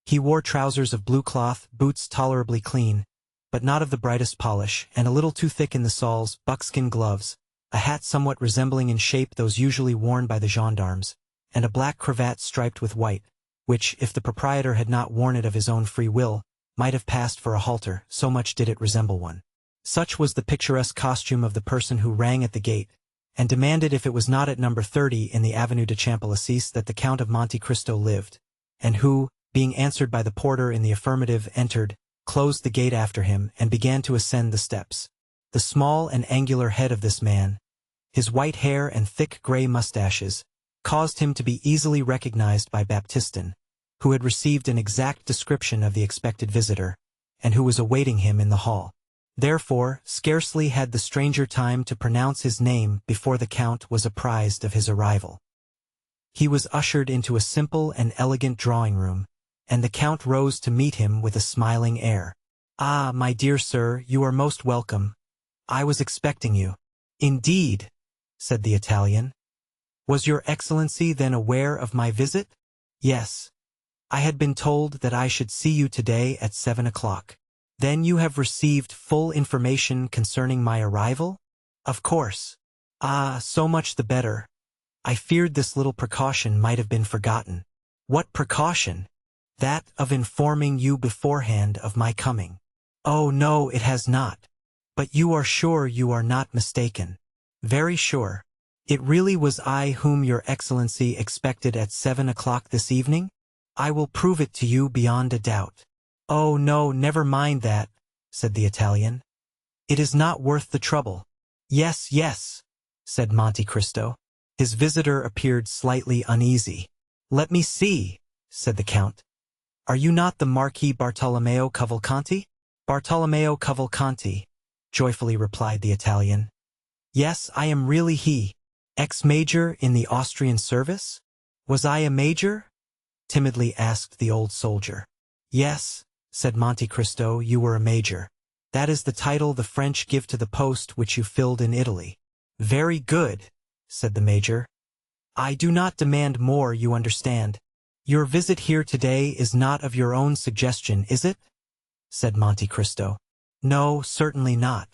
He wore trousers of blue cloth, boots tolerably clean, but not of the brightest polish, and a little too thick in the soles, buckskin gloves, a hat somewhat resembling in shape those usually worn by the gendarmes, and a black cravat striped with white, which, if the proprietor had not worn it of his own free will, might have passed for a halter, so much did it resemble one. Such was the picturesque costume of the person who rang at the gate, and demanded if it was not at number 30 in the Avenue de Champalicis that the Count of Monte Cristo lived, and who, being answered by the porter in the affirmative, entered, closed the gate after him, and began to ascend the steps. The small and angular head of this man, his white hair and thick gray mustaches, caused him to be easily recognized by Baptistin, who had received an exact description of the expected visitor, and who was awaiting him in the hall. Therefore, scarcely had the stranger time to pronounce his name before the Count was apprised of his arrival. He was ushered into a simple and elegant drawing-room, and the Count rose to meet him with a smiling air. "Ah, my dear sir, you are most welcome. I was expecting you." "Indeed," said the Italian. "Was your Excellency then aware of my visit?" "Yes. I had been told that I should see you today at 7 o'clock. Then you have received full information concerning my arrival?" "Of course." "Ah, so much the better. I feared this little precaution might have been forgotten." "What precaution?" "That of informing you beforehand of my coming." "Oh no, it has not. But you are sure you are not mistaken?" "Very sure. It really was I whom your Excellency expected at 7 o'clock this evening? I will prove it to you beyond a doubt." "Oh no, never mind that," said the Italian. "It is not worth the trouble." "Yes, yes," said Monte Cristo. His visitor appeared slightly uneasy. "Let me see," said the Count. Are you not the Marquis Bartolomeo Cavalcanti? Bartolomeo Cavalcanti, joyfully replied the Italian. Yes, I am really he. Ex-major in the Austrian service? Was I a major? Timidly asked the old soldier. Yes, said Monte Cristo, you were a major. That is the title the French give to the post which you filled in Italy. Very good, said the major. I do not demand more, you understand. Your visit here today is not of your own suggestion, is it? Said Monte Cristo. No, certainly not.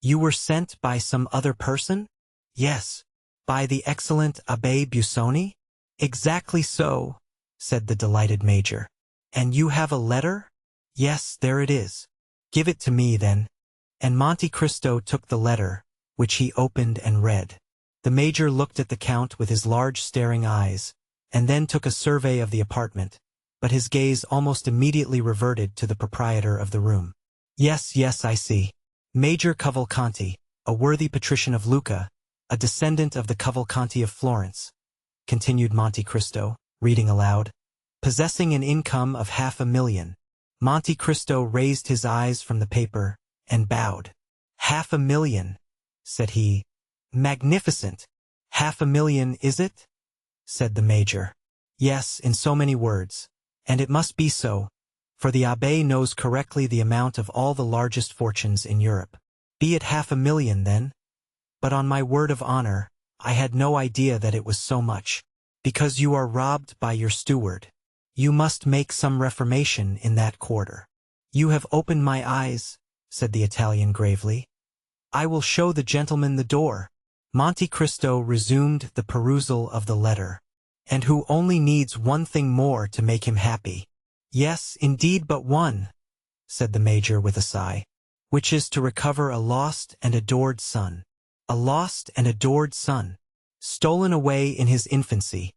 You were sent by some other person? Yes. By the excellent Abbé Busoni? Exactly so, said the delighted major. And you have a letter? Yes, there it is. Give it to me, then. And Monte Cristo took the letter, which he opened and read. The major looked at the count with his large staring eyes, and then took a survey of the apartment, but his gaze almost immediately reverted to the proprietor of the room. Yes, yes, I see. Major Cavalcanti, a worthy patrician of Lucca, a descendant of the Cavalcanti of Florence, continued Monte Cristo, reading aloud. Possessing an income of 500,000. Monte Cristo raised his eyes from the paper and bowed. 500,000, said he. Magnificent. 500,000, is it? Said the major. Yes, in so many words. And it must be so, for the abbé knows correctly the amount of all the largest fortunes in Europe. Be it 500,000, then? But on my word of honor, I had no idea that it was so much. Because you are robbed by your steward. You must make some reformation in that quarter. You have opened my eyes, said the Italian gravely. I will show the gentleman the door. Monte Cristo resumed the perusal of the letter. And who only needs one thing more to make him happy. Yes, indeed, but one, said the major with a sigh, which is to recover a lost and adored son. A lost and adored son, stolen away in his infancy,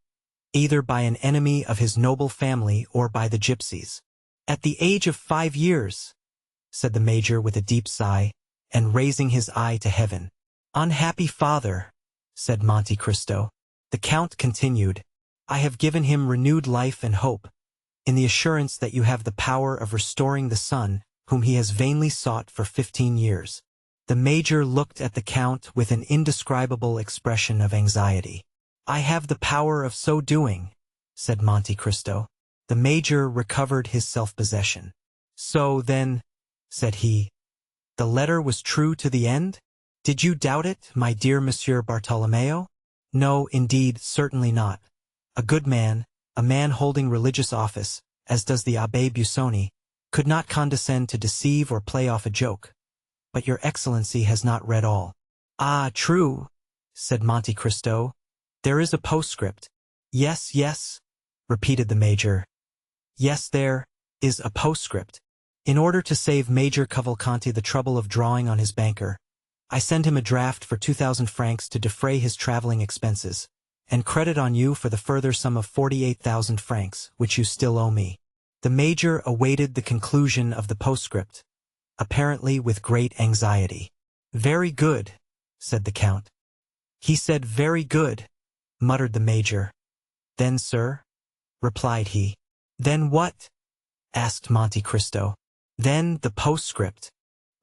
either by an enemy of his noble family or by the gypsies. At the age of 5 years, said the major with a deep sigh, and raising his eye to heaven. Unhappy father, said Monte Cristo. The count continued, I have given him renewed life and hope, in the assurance that you have the power of restoring the son whom he has vainly sought for 15 years. The major looked at the count with an indescribable expression of anxiety. I have the power of so doing, said Monte Cristo. The major recovered his self-possession. So, then, said he, the letter was true to the end? Did you doubt it, my dear Monsieur Bartolomeo? No, indeed, certainly not. A good man, a man holding religious office, as does the Abbé Busoni, could not condescend to deceive or play off a joke. But your Excellency has not read all. Ah, true, said Monte Cristo. There is a postscript. Yes, yes, repeated the major. Yes, there is a postscript. In order to save Major Cavalcanti the trouble of drawing on his banker, I send him a draft for 2,000 francs to defray his traveling expenses, and credit on you for the further sum of 48,000 francs, which you still owe me. The major awaited the conclusion of the postscript, apparently with great anxiety. Very good, said the count. He said very good, muttered the major. Then, sir, replied he. Then what? Asked Monte Cristo. Then the postscript.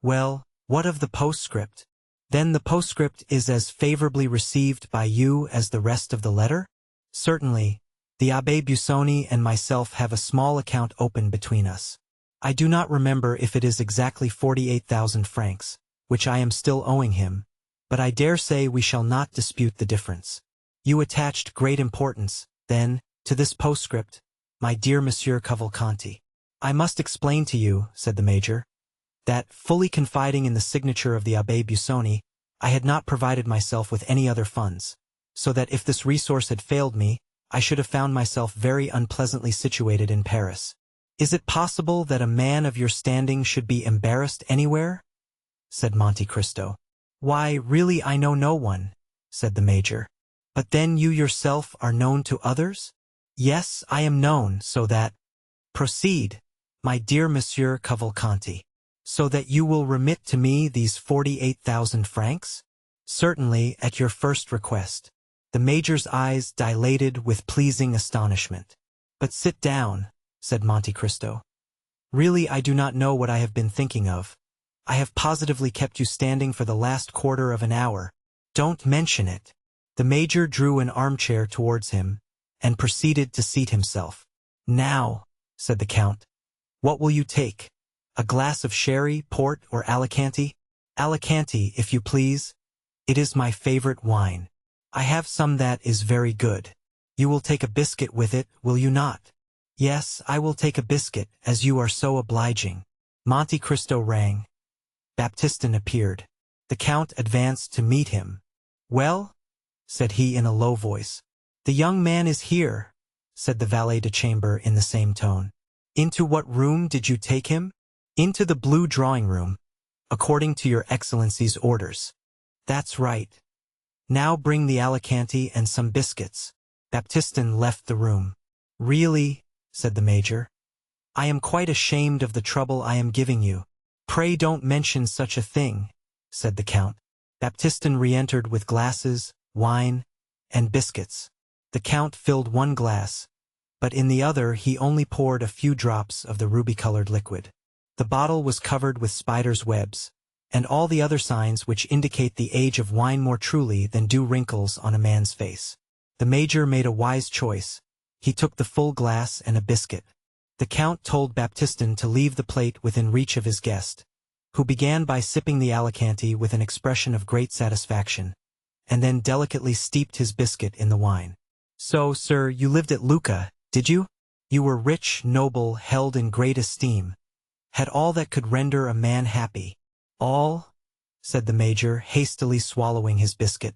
Well, what of the postscript? Then the postscript is as favorably received by you as the rest of the letter? Certainly, the Abbé Busoni and myself have a small account open between us. I do not remember if it is exactly 48,000 francs, which I am still owing him, but I dare say we shall not dispute the difference. You attached great importance, then, to this postscript, my dear Monsieur Cavalcanti. I must explain to you, said the major, that, fully confiding in the signature of the Abbé Busoni, I had not provided myself with any other funds, so that if this resource had failed me, I should have found myself very unpleasantly situated in Paris. Is it possible that a man of your standing should be embarrassed anywhere? Said Monte Cristo. Why, really I know no one, said the major. But then you yourself are known to others? Yes, I am known, so that— Proceed, my dear Monsieur Cavalcanti. So that you will remit to me these 48,000 francs? Certainly, at your first request. The major's eyes dilated with pleasing astonishment. But sit down, said Monte Cristo. Really, I do not know what I have been thinking of. I have positively kept you standing for the last quarter of an hour. Don't mention it. The Major drew an armchair towards him and proceeded to seat himself. Now, said the Count, what will you take? A glass of sherry, port, or Alicante? Alicante, if you please. It is my favorite wine. I have some that is very good. You will take a biscuit with it, will you not? Yes, I will take a biscuit, as you are so obliging. Monte Cristo rang. Baptistin appeared. The Count advanced to meet him. Well? Said he in a low voice. The young man is here, said the valet de chambre in the same tone. Into what room did you take him? Into the blue drawing-room, according to your Excellency's orders. That's right. Now bring the Alicante and some biscuits. Baptistin left the room. Really, said the Major, I am quite ashamed of the trouble I am giving you. Pray don't mention such a thing, said the Count. Baptistin re-entered with glasses, wine, and biscuits. The Count filled one glass, but in the other he only poured a few drops of the ruby-colored liquid. The bottle was covered with spiders' webs, and all the other signs which indicate the age of wine more truly than do wrinkles on a man's face. The Major made a wise choice. He took the full glass and a biscuit. The Count told Baptistin to leave the plate within reach of his guest, who began by sipping the Alicante with an expression of great satisfaction, and then delicately steeped his biscuit in the wine. So, sir, you lived at Lucca, did you? You were rich, noble, held in great esteem, had all that could render a man happy. All? Said the Major, hastily swallowing his biscuit.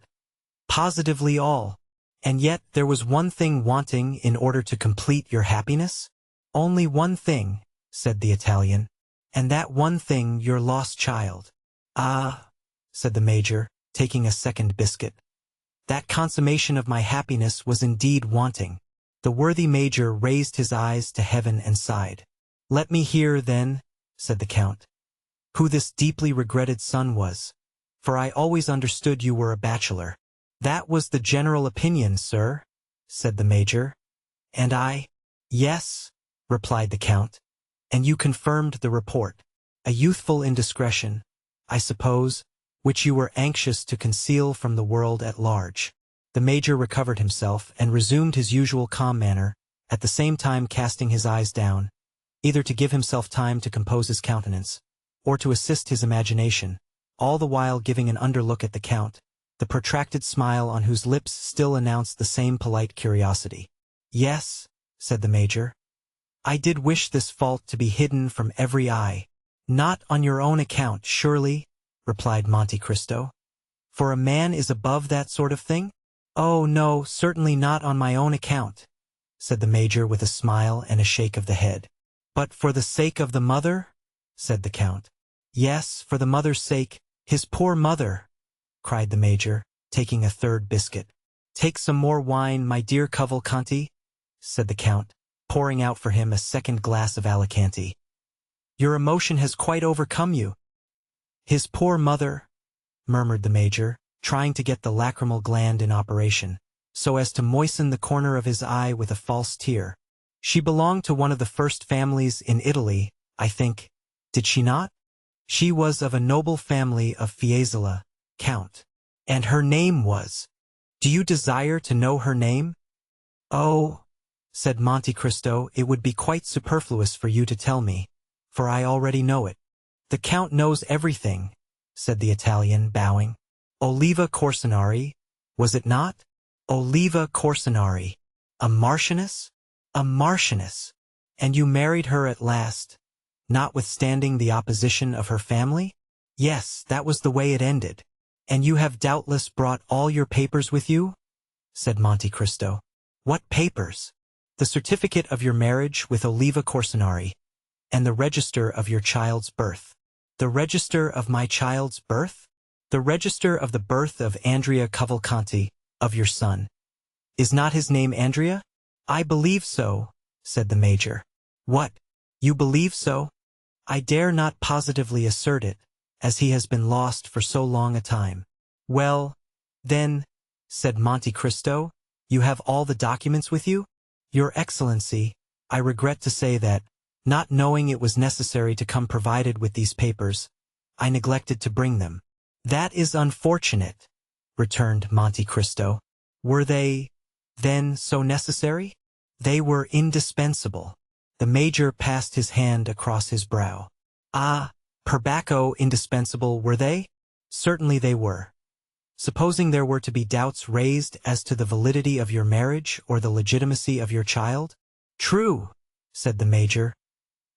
Positively all. And yet there was one thing wanting in order to complete your happiness? Only one thing, said the Italian, and that one thing your lost child. Ah, said the Major, taking a second biscuit. That consummation of my happiness was indeed wanting. The worthy Major raised his eyes to heaven and sighed. Let me hear, then, said the Count, who this deeply regretted son was, for I always understood you were a bachelor. That was the general opinion, sir, said the Major. And I? Yes, replied the Count, and you confirmed the report. A youthful indiscretion, I suppose, which you were anxious to conceal from the world at large. The Major recovered himself and resumed his usual calm manner, at the same time casting his eyes down, either to give himself time to compose his countenance, or to assist his imagination, all the while giving an underlook at the Count, the protracted smile on whose lips still announced the same polite curiosity. Yes, said the Major, I did wish this fault to be hidden from every eye. Not on your own account, surely, replied Monte Cristo. For a man is above that sort of thing? Oh, no, certainly not on my own account, said the Major with a smile and a shake of the head. But for the sake of the mother? Said the Count. Yes, for the mother's sake, his poor mother, cried the Major, taking a third biscuit. Take some more wine, my dear Cavalcanti, said the Count, pouring out for him a second glass of Alicante. Your emotion has quite overcome you. His poor mother, murmured the Major, trying to get the lacrimal gland in operation, so as to moisten the corner of his eye with a false tear. She belonged to one of the first families in Italy, I think, did she not? She was of a noble family of Fiesole, Count. And her name was— Do you desire to know her name? Oh, said Monte Cristo, it would be quite superfluous for you to tell me, for I already know it. The Count knows everything, said the Italian, bowing. Oliva Corsinari, was it not? Oliva Corsinari. A marchioness? A marchioness. And you married her at last, notwithstanding the opposition of her family? Yes, that was the way it ended. And you have doubtless brought all your papers with you? Said Monte Cristo. What papers? The certificate of your marriage with Oliva Corsinari, and the register of your child's birth. The register of my child's birth? The register of the birth of Andrea Cavalcanti, of your son. Is not his name Andrea? I believe so, said the Major. What? You believe so? I dare not positively assert it, as he has been lost for so long a time. Well, then, said Monte Cristo, you have all the documents with you? Your Excellency, I regret to say that, not knowing it was necessary to come provided with these papers, I neglected to bring them." "That is unfortunate," returned Monte Cristo. "Were they, then, so necessary?" "They were indispensable." The major passed his hand across his brow. "Ah, perbacco indispensable, were they?" "Certainly they were." "Supposing there were to be doubts raised as to the validity of your marriage or the legitimacy of your child?" "True," said the major.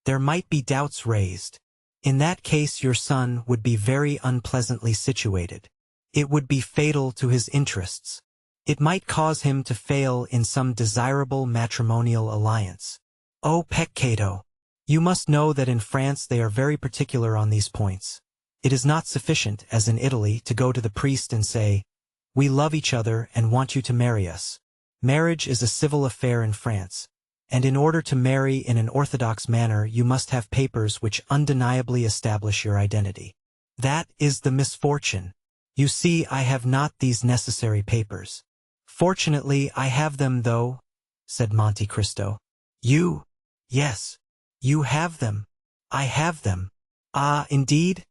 "There might be doubts raised. In that case your son would be very unpleasantly situated. It would be fatal to his interests. It might cause him to fail in some desirable matrimonial alliance. Oh, peccato! You must know that in France they are very particular on these points. It is not sufficient, as in Italy, to go to the priest and say, 'We love each other and want you to marry us.' Marriage is a civil affair in France, and in order to marry in an orthodox manner you must have papers which undeniably establish your identity. That is the misfortune. You see, I have not these necessary papers." "Fortunately, I have them, though," said Monte Cristo. "You? Yes, you have them. I have them." "Ah, indeed?"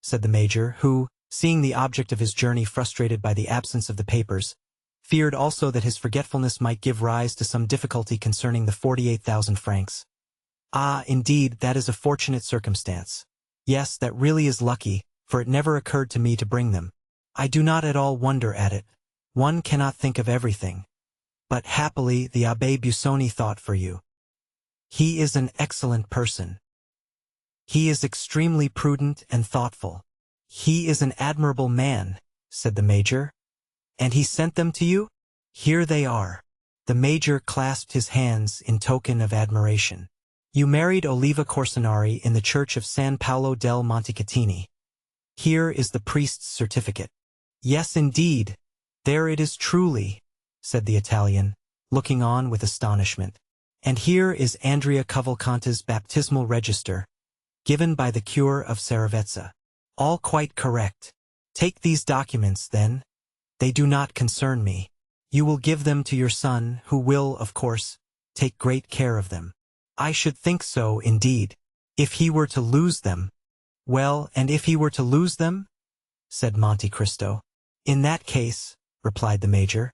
said the major, who, seeing the object of his journey frustrated by the absence of the papers, feared also that his forgetfulness might give rise to some difficulty concerning the 48,000 francs. "Ah, indeed, that is a fortunate circumstance. Yes, that really is lucky, for it never occurred to me to bring them. I do not at all wonder at it. One cannot think of everything. But happily the Abbé Busoni thought for you. He is an excellent person. He is extremely prudent and thoughtful. He is an admirable man," said the major. "And he sent them to you?" "Here they are." The major clasped his hands in token of admiration. "You married Oliva Corsinari in the church of San Paolo del Montecatini. Here is the priest's certificate." "Yes, indeed. There it is truly," said the Italian, looking on with astonishment. "And here is Andrea Cavalcante's baptismal register, given by the cure of Saravezza. All quite correct. Take these documents, then. They do not concern me. You will give them to your son, who will, of course, take great care of them." "I should think so, indeed. If he were to lose them." "Well, and if he were to lose them?" said Monte Cristo. "In that case," replied the major,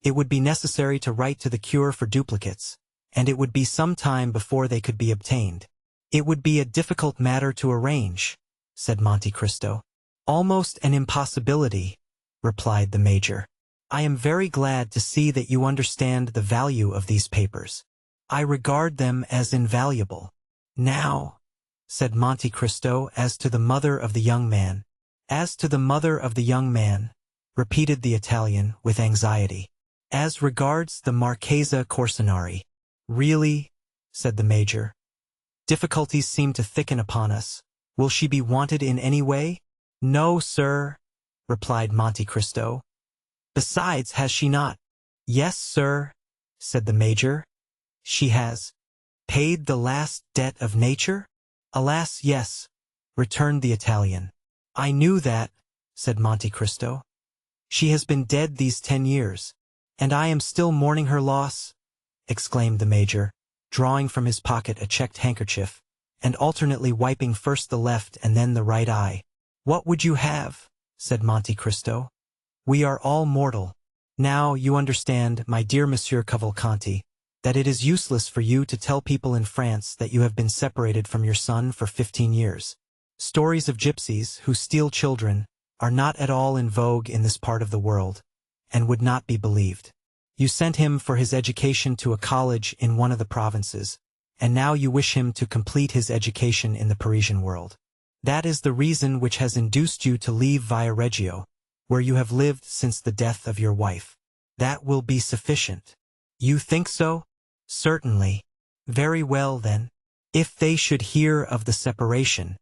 "it would be necessary to write to the cure for duplicates, and it would be some time before they could be obtained." "It would be a difficult matter to arrange," said Monte Cristo. "Almost an impossibility," replied the major. "I am very glad to see that you understand the value of these papers. I regard them as invaluable. Now," said Monte Cristo, "as to the mother of the young man." "As to the mother of the young man," repeated the Italian with anxiety. "As regards the Marchesa Corsinari." "Really?" said the major. "Difficulties seem to thicken upon us. Will she be wanted in any way?" "No, sir," replied Monte Cristo. "Besides, has she not?" "Yes, sir," said the major. "She has paid the last debt of nature?" "Alas, yes," returned the Italian. "I knew that," said Monte Cristo. "She has been dead these 10 years. And I am still mourning her loss?" exclaimed the major, drawing from his pocket a checked handkerchief, and alternately wiping first the left and then the right eye. "What would you have?" said Monte Cristo. "We are all mortal. Now, you understand, my dear Monsieur Cavalcanti, that it is useless for you to tell people in France that you have been separated from your son for 15 years. Stories of gypsies who steal children are not at all in vogue in this part of the world, and would not be believed. You sent him for his education to a college in one of the provinces, and now you wish him to complete his education in the Parisian world. That is the reason which has induced you to leave Viareggio, where you have lived since the death of your wife. That will be sufficient. You think so? Certainly. Very well, then. If they should hear of the separation—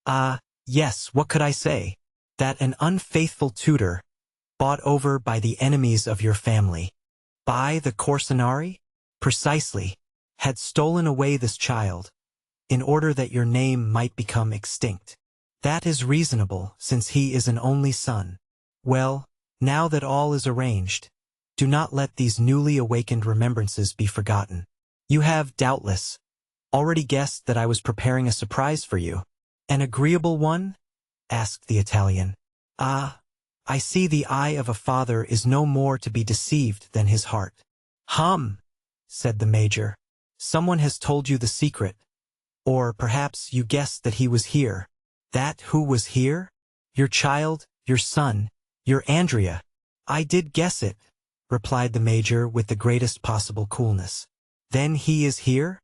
Ah, yes, what could I say? That an unfaithful tutor, bought over by the enemies of your family, by the Corsinari? Precisely, had stolen away this child, in order that your name might become extinct. That is reasonable, since he is an only son. Well, now that all is arranged, do not let these newly awakened remembrances be forgotten. You have, doubtless, already guessed that I was preparing a surprise for you. An agreeable one? Asked the Italian. Ah, I see the eye of a father is no more to be deceived than his heart. Hum, said the Major. Someone has told you the secret. Or perhaps you guessed that he was here. That who was here? Your child, your son, your Andrea. I did guess it, replied the Major with the greatest possible coolness. Then he is here?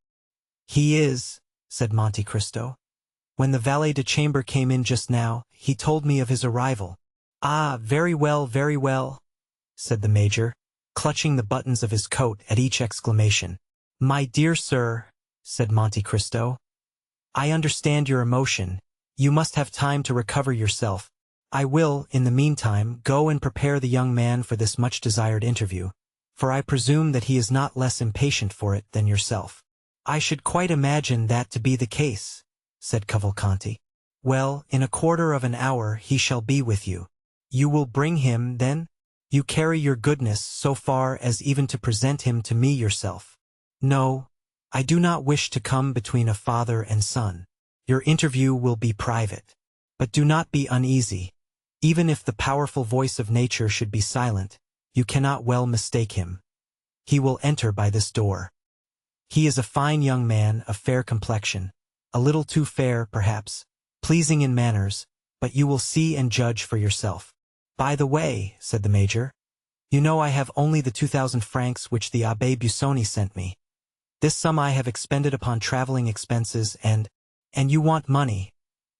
He is, said Monte Cristo. When the valet de chambre came in just now, he told me of his arrival. Ah, very well, said the Major, clutching the buttons of his coat at each exclamation. My dear sir, said Monte Cristo, I understand your emotion. You must have time to recover yourself. I will, in the meantime, go and prepare the young man for this much-desired interview, for I presume that he is not less impatient for it than yourself. I should quite imagine that to be the case, said Cavalcanti. Well, in a quarter of an hour he shall be with you. You will bring him, then? You carry your goodness so far as even to present him to me yourself. No, I do not wish to come between a father and son. Your interview will be private. But do not be uneasy. Even if the powerful voice of nature should be silent, you cannot well mistake him. He will enter by this door. He is a fine young man of fair complexion, a little too fair, perhaps, pleasing in manners, but you will see and judge for yourself. By the way, said the Major, you know I have only the 2,000 francs which the Abbé Busoni sent me. This sum I have expended upon traveling expenses and you want money.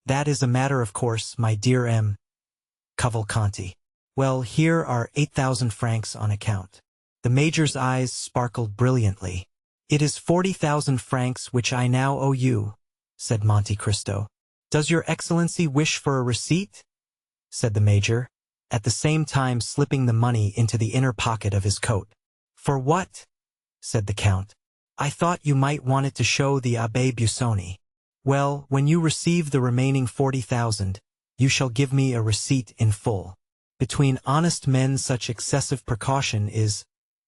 That is a matter of course, my dear M. Cavalcanti. Well, here are 8,000 francs on account. The Major's eyes sparkled brilliantly. It is 40,000 francs which I now owe you, said Monte Cristo. Does your Excellency wish for a receipt? Said the Major, at the same time slipping the money into the inner pocket of his coat. For what? Said the Count. I thought you might want it to show the Abbé Busoni. Well, when you receive the remaining 40,000, you shall give me a receipt in full. Between honest men such excessive precaution is,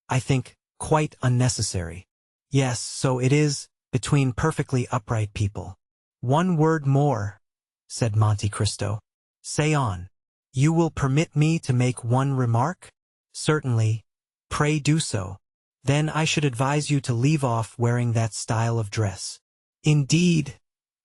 I think, quite unnecessary. Yes, so it is, between perfectly upright people. One word more, said Monte Cristo. Say on. You will permit me to make one remark? Certainly. Pray do so. Then I should advise you to leave off wearing that style of dress. Indeed,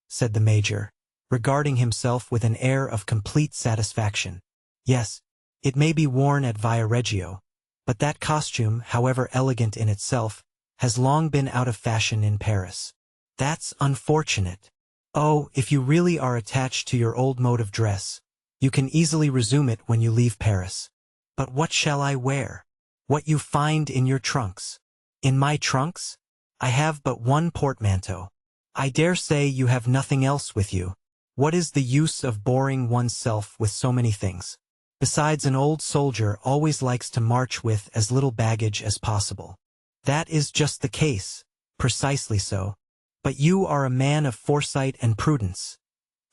said the Major, regarding himself with an air of complete satisfaction. Yes, it may be worn at Viareggio, but that costume, however elegant in itself, has long been out of fashion in Paris. That's unfortunate. Oh, if you really are attached to your old mode of dress, you can easily resume it when you leave Paris. But what shall I wear? What you find in your trunks. In my trunks? I have but one portmanteau. I dare say you have nothing else with you. What is the use of boring oneself with so many things? Besides, an old soldier always likes to march with as little baggage as possible. That is just the case, precisely so. But you are a man of foresight and prudence.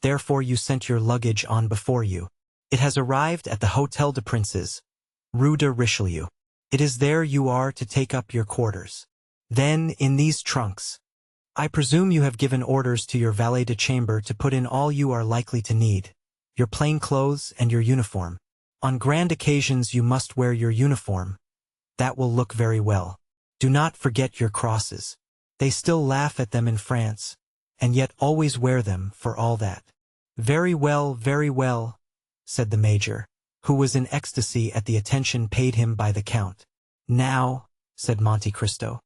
Therefore you sent your luggage on before you. It has arrived at the Hôtel de Princes, Rue de Richelieu. It is there you are to take up your quarters. Then, in these trunks, I presume you have given orders to your valet de chambre to put in all you are likely to need, your plain clothes and your uniform. On grand occasions you must wear your uniform. That will look very well. Do not forget your crosses. They still laugh at them in France, and yet always wear them for all that. Very well, said the Major, who was in ecstasy at the attention paid him by the Count. Now, said Monte Cristo,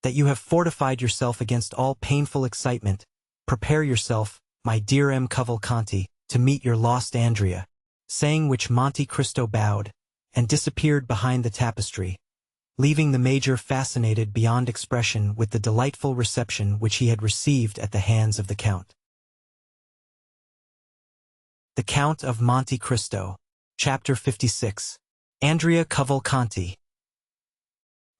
that you have fortified yourself against all painful excitement, prepare yourself, my dear M. Cavalcanti, to meet your lost Andrea, saying which Monte Cristo bowed, and disappeared behind the tapestry, leaving the Major fascinated beyond expression with the delightful reception which he had received at the hands of the Count. The Count of Monte Cristo. Chapter 56. Andrea Cavalcanti.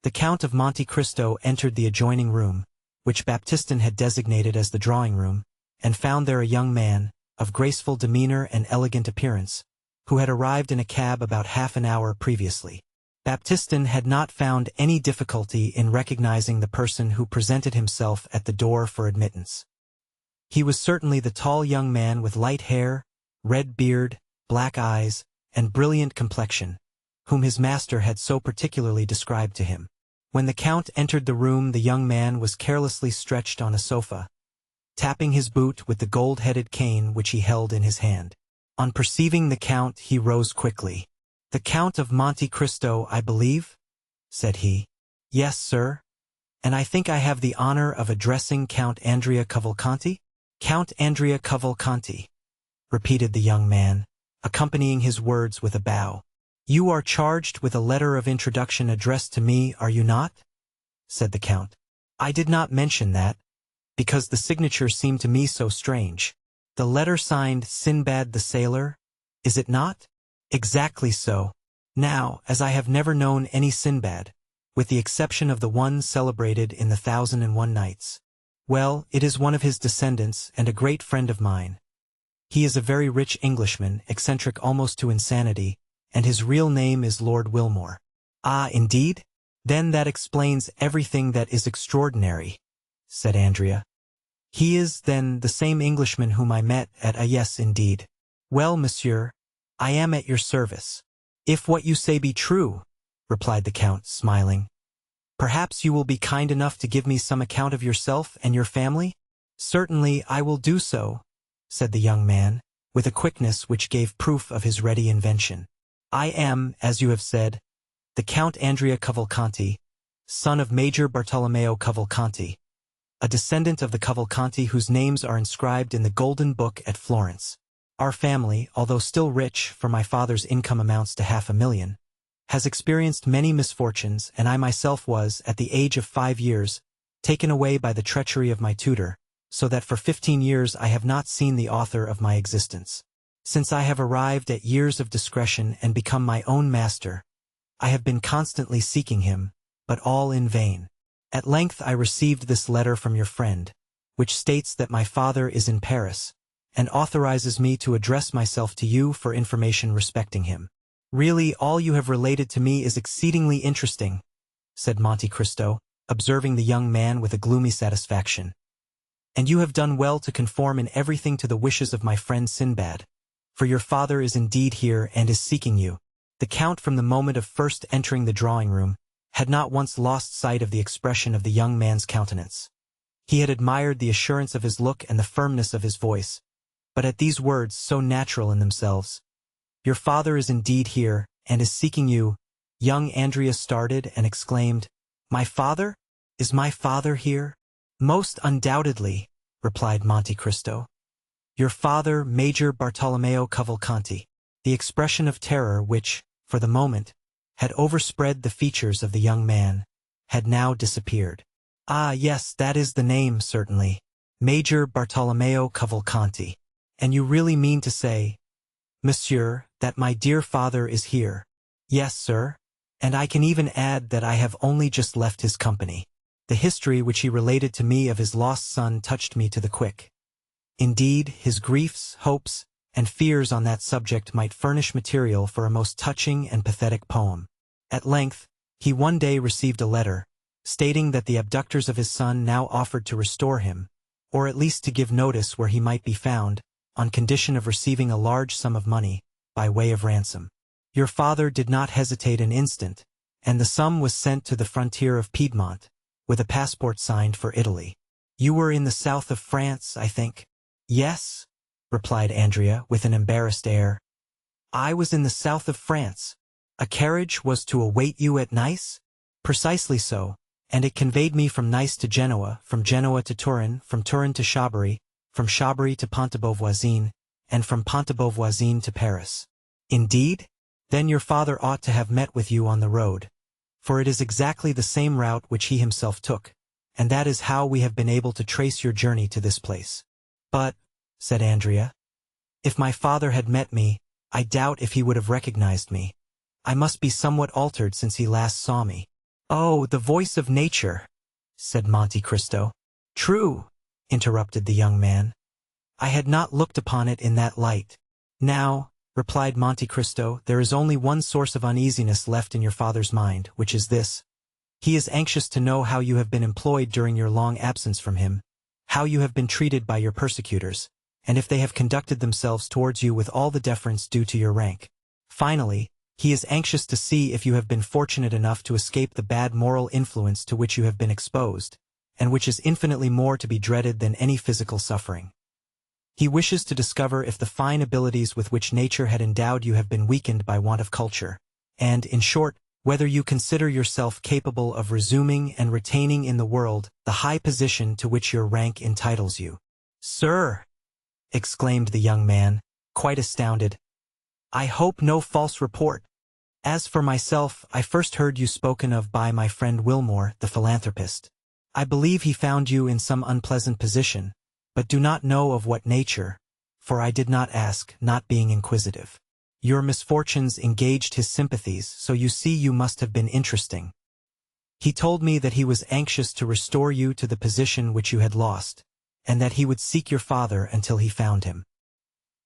The Count of Monte Cristo entered the adjoining room, which Baptistin had designated as the drawing-room, and found there a young man, of graceful demeanor and elegant appearance, who had arrived in a cab about half an hour previously. Baptistin had not found any difficulty in recognizing the person who presented himself at the door for admittance. He was certainly the tall young man with light hair, red beard, black eyes, and brilliant complexion, whom his master had so particularly described to him. When the Count entered the room, the young man was carelessly stretched on a sofa, tapping his boot with the gold-headed cane which he held in his hand. On perceiving the Count, he rose quickly. "The Count of Monte Cristo, I believe?" said he. "Yes, sir. And I think I have the honor of addressing Count Andrea Cavalcanti?" "Count Andrea Cavalcanti," repeated the young man, accompanying his words with a bow. "You are charged with a letter of introduction addressed to me, are you not?" said the Count. "I did not mention that, because the signature seemed to me so strange. The letter signed Sinbad the Sailor, is it not?" "Exactly so. Now, as I have never known any Sinbad, with the exception of the one celebrated in the 1001 Nights. Well, it is one of his descendants and a great friend of mine. He is a very rich Englishman, eccentric almost to insanity, and his real name is Lord Wilmore." "Ah, indeed? Then that explains everything that is extraordinary," said Andrea. "He is, then, the same Englishman whom I met at yes, indeed. Well, monsieur, I am at your service." "If what you say be true," replied the Count, smiling, "perhaps you will be kind enough to give me some account of yourself and your family?" "Certainly I will do so," said the young man, with a quickness which gave proof of his ready invention. "I am, as you have said, the Count Andrea Cavalcanti, son of Major Bartolomeo Cavalcanti, a descendant of the Cavalcanti whose names are inscribed in the Golden Book at Florence. Our family, although still rich, for my father's income amounts to 500,000, has experienced many misfortunes, and I myself was, at the age of 5 years, taken away by the treachery of my tutor, so that for 15 years I have not seen the author of my existence. Since I have arrived at years of discretion and become my own master, I have been constantly seeking him, but all in vain. At length I received this letter from your friend, which states that my father is in Paris, and authorizes me to address myself to you for information respecting him." "Really, all you have related to me is exceedingly interesting," said Monte Cristo, observing the young man with a gloomy satisfaction. "And you have done well to conform in everything to the wishes of my friend Sinbad, for your father is indeed here and is seeking you." The Count, from the moment of first entering the drawing-room, had not once lost sight of the expression of the young man's countenance. He had admired the assurance of his look and the firmness of his voice, but at these words, so natural in themselves, "Your father is indeed here, and is seeking you," young Andrea started and exclaimed, "My father? Is my father here?" "Most undoubtedly," replied Monte Cristo. "Your father, Major Bartolomeo Cavalcanti." The expression of terror which, for the moment, had overspread the features of the young man, had now disappeared. "Ah, yes, that is the name, certainly. Major Bartolomeo Cavalcanti. And you really mean to say, monsieur, that my dear father is here?" "Yes, sir, and I can even add that I have only just left his company." The history which he related to me of his lost son touched me to the quick. Indeed, his griefs, hopes, and fears on that subject might furnish material for a most touching and pathetic poem. At length, he one day received a letter, stating that the abductors of his son now offered to restore him, or at least to give notice where he might be found, on condition of receiving a large sum of money, by way of ransom. Your father did not hesitate an instant, and the sum was sent to the frontier of Piedmont, with a passport signed for Italy. "You were in the south of France, I think?" "Yes," replied Andrea, with an embarrassed air. "I was in the south of France. A carriage was to await you at Nice?" "Precisely so, and it conveyed me from Nice to Genoa, from Genoa to Turin, from Turin to Chabris, from Chabris to Pont-de-Beauvoisine, and from Pont-de-Beauvoisine to Paris." "Indeed? Then your father ought to have met with you on the road, for it is exactly the same route which he himself took, and that is how we have been able to trace your journey to this place." "But," said Andrea, "if my father had met me, I doubt if he would have recognized me. I must be somewhat altered since he last saw me." "Oh, the voice of nature," said Monte Cristo. "True," interrupted the young man. "I had not looked upon it in that light. Now, replied Monte Cristo, there is only one source of uneasiness left in your father's mind, which is this. He is anxious to know how you have been employed during your long absence from him, how you have been treated by your persecutors, and if they have conducted themselves towards you with all the deference due to your rank. Finally, he is anxious to see if you have been fortunate enough to escape the bad moral influence to which you have been exposed, and which is infinitely more to be dreaded than any physical suffering. He wishes to discover if the fine abilities with which nature had endowed you have been weakened by want of culture, and, in short, whether you consider yourself capable of resuming and retaining in the world the high position to which your rank entitles you. "Sir!" exclaimed the young man, quite astounded. "I hope no false report. As for myself, I first heard you spoken of by my friend Wilmore, the philanthropist. I believe he found you in some unpleasant position, but do not know of what nature, for I did not ask, not being inquisitive. Your misfortunes engaged his sympathies, so you see you must have been interesting. He told me that he was anxious to restore you to the position which you had lost, and that he would seek your father until he found him.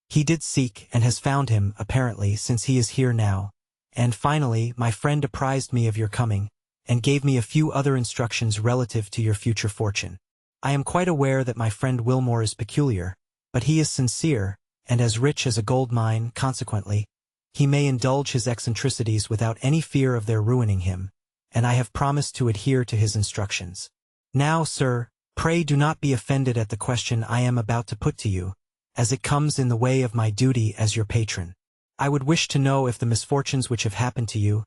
He did seek and has found him, apparently, since he is here now, and finally my friend apprised me of your coming, and gave me a few other instructions relative to your future fortune. I am quite aware that my friend Wilmore is peculiar, but he is sincere, and as rich as a gold mine. Consequently, he may indulge his eccentricities without any fear of their ruining him, and I have promised to adhere to his instructions. Now, sir, pray do not be offended at the question I am about to put to you, as it comes in the way of my duty as your patron. I would wish to know if the misfortunes which have happened to you,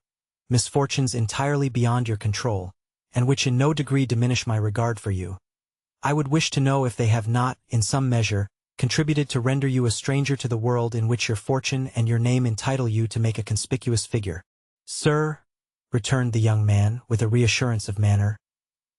misfortunes entirely beyond your control, and which in no degree diminish my regard for you, I would wish to know if they have not, in some measure, contributed to render you a stranger to the world in which your fortune and your name entitle you to make a conspicuous figure. "Sir," returned the young man, with a reassurance of manner,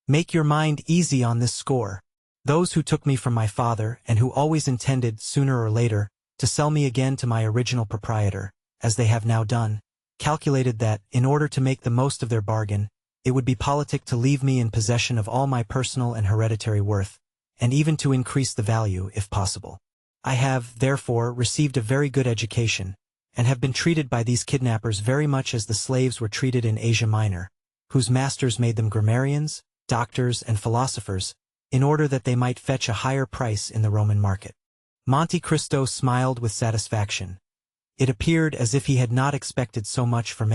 "make your mind easy on this score. Those who took me from my father, and who always intended, sooner or later, to sell me again to my original proprietor, as they have now done, calculated that, in order to make the most of their bargain, it would be politic to leave me in possession of all my personal and hereditary worth, and even to increase the value, if possible. I have, therefore, received a very good education, and have been treated by these kidnappers very much as the slaves were treated in Asia Minor, whose masters made them grammarians, doctors, and philosophers, in order that they might fetch a higher price in the Roman market." Monte Cristo smiled with satisfaction. It appeared as if he had not expected so much from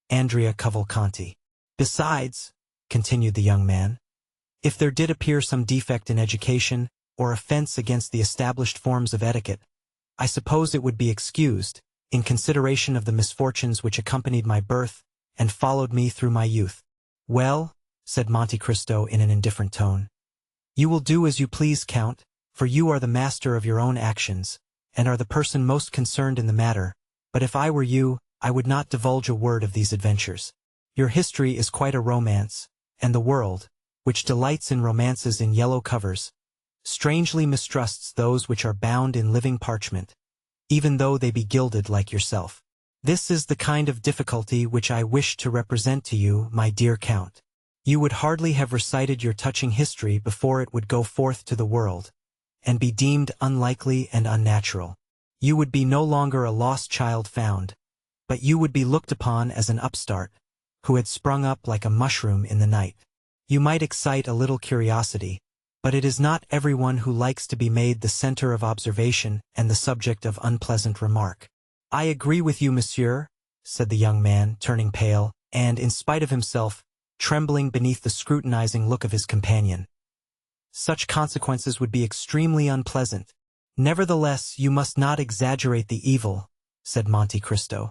Andrea Cavalcanti. "Besides," continued the young man, "if there did appear some defect in education, or offense against the established forms of etiquette, I suppose it would be excused, in consideration of the misfortunes which accompanied my birth, and followed me through my youth." "Well," said Monte Cristo in an indifferent tone, "you will do as you please, Count, for you are the master of your own actions, and are the person most concerned in the matter, but if I were you, I would not divulge a word of these adventures. Your history is quite a romance, and the world, which delights in romances in yellow covers, strangely mistrusts those which are bound in living parchment, even though they be gilded like yourself. This is the kind of difficulty which I wish to represent to you, my dear Count. You would hardly have recited your touching history before it would go forth to the world, and be deemed unlikely and unnatural. You would be no longer a lost child found, but you would be looked upon as an upstart, who had sprung up like a mushroom in the night. You might excite a little curiosity, but it is not everyone who likes to be made the center of observation and the subject of unpleasant remark." "I agree with you, monsieur," said the young man, turning pale, and, in spite of himself, trembling beneath the scrutinizing look of his companion. "Such consequences would be extremely unpleasant. Nevertheless, you must not exaggerate the evil," said Monte Cristo.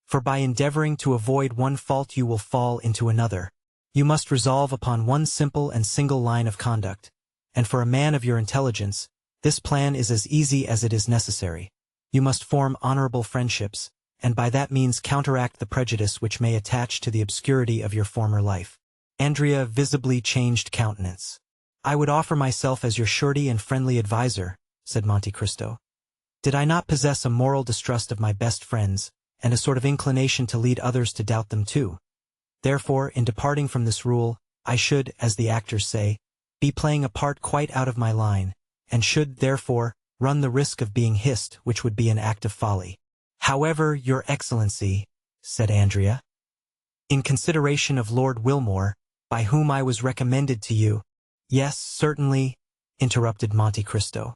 "For by endeavoring to avoid one fault you will fall into another. You must resolve upon one simple and single line of conduct, and for a man of your intelligence, this plan is as easy as it is necessary. You must form honorable friendships, and by that means counteract the prejudice which may attach to the obscurity of your former life." Andrea visibly changed countenance. "I would offer myself as your surety and friendly adviser," said Monte Cristo. "Did I not possess a moral distrust of my best friends, and a sort of inclination to lead others to doubt them too? Therefore, in departing from this rule, I should, as the actors say, be playing a part quite out of my line, and should, therefore, run the risk of being hissed, which would be an act of folly. However, Your Excellency, said Andrea, in consideration of Lord Wilmore, by whom I was recommended to you. Yes, certainly, interrupted Monte Cristo.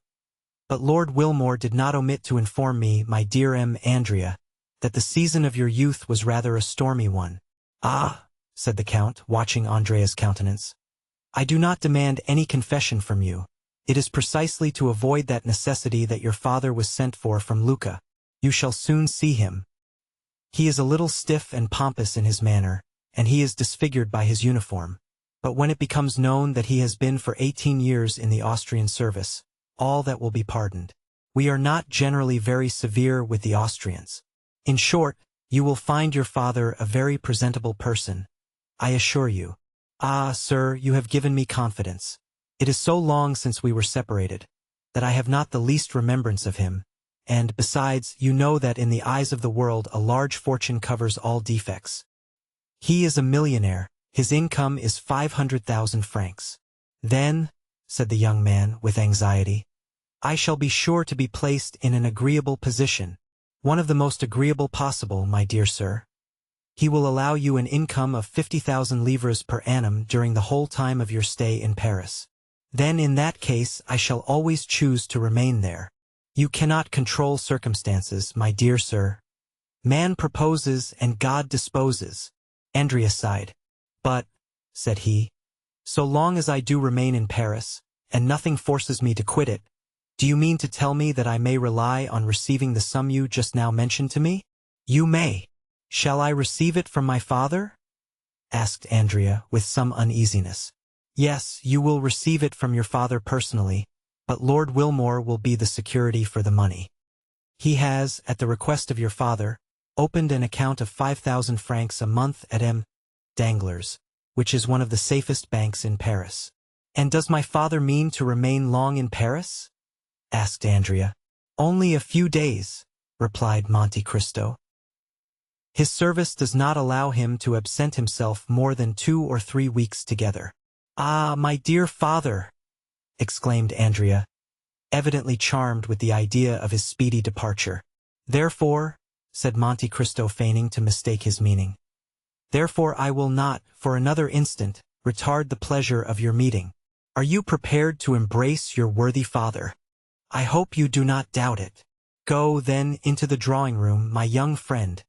But Lord Wilmore did not omit to inform me, my dear Andrea, that the season of your youth was rather a stormy one. Ah, said the Count, watching Andrea's countenance. I do not demand any confession from you. It is precisely to avoid that necessity that your father was sent for from Lucca. You shall soon see him. He is a little stiff and pompous in his manner, and he is disfigured by his uniform. But when it becomes known that he has been for 18 years in the Austrian service, all that will be pardoned. We are not generally very severe with the Austrians. In short, you will find your father a very presentable person, I assure you. Ah, sir, you have given me confidence. It is so long since we were separated, that I have not the least remembrance of him, and, besides, you know that in the eyes of the world a large fortune covers all defects. He is a millionaire. His income is 500,000 francs. Then, said the young man with anxiety, I shall be sure to be placed in an agreeable position, one of the most agreeable possible, my dear sir. He will allow you an income of 50,000 livres per annum during the whole time of your stay in Paris. Then in that case I shall always choose to remain there. You cannot control circumstances, my dear sir. Man proposes and God disposes. Andrea sighed. But, said he, so long as I do remain in Paris, and nothing forces me to quit it, do you mean to tell me that I may rely on receiving the sum you just now mentioned to me? You may. Shall I receive it from my father? Asked Andrea with some uneasiness. Yes, you will receive it from your father personally, but Lord Wilmore will be the security for the money. He has, at the request of your father, opened an account of 5,000 francs a month at M. Danglars, which is one of the safest banks in Paris. And does my father mean to remain long in Paris? Asked Andrea. Only a few days, replied Monte Cristo. His service does not allow him to absent himself more than 2 or 3 weeks together. Ah, my dear father, exclaimed Andrea, evidently charmed with the idea of his speedy departure. Therefore, said Monte Cristo, feigning to mistake his meaning, therefore I will not, for another instant, retard the pleasure of your meeting. Are you prepared to embrace your worthy father? I hope you do not doubt it. Go, then, into the drawing-room, my young friend,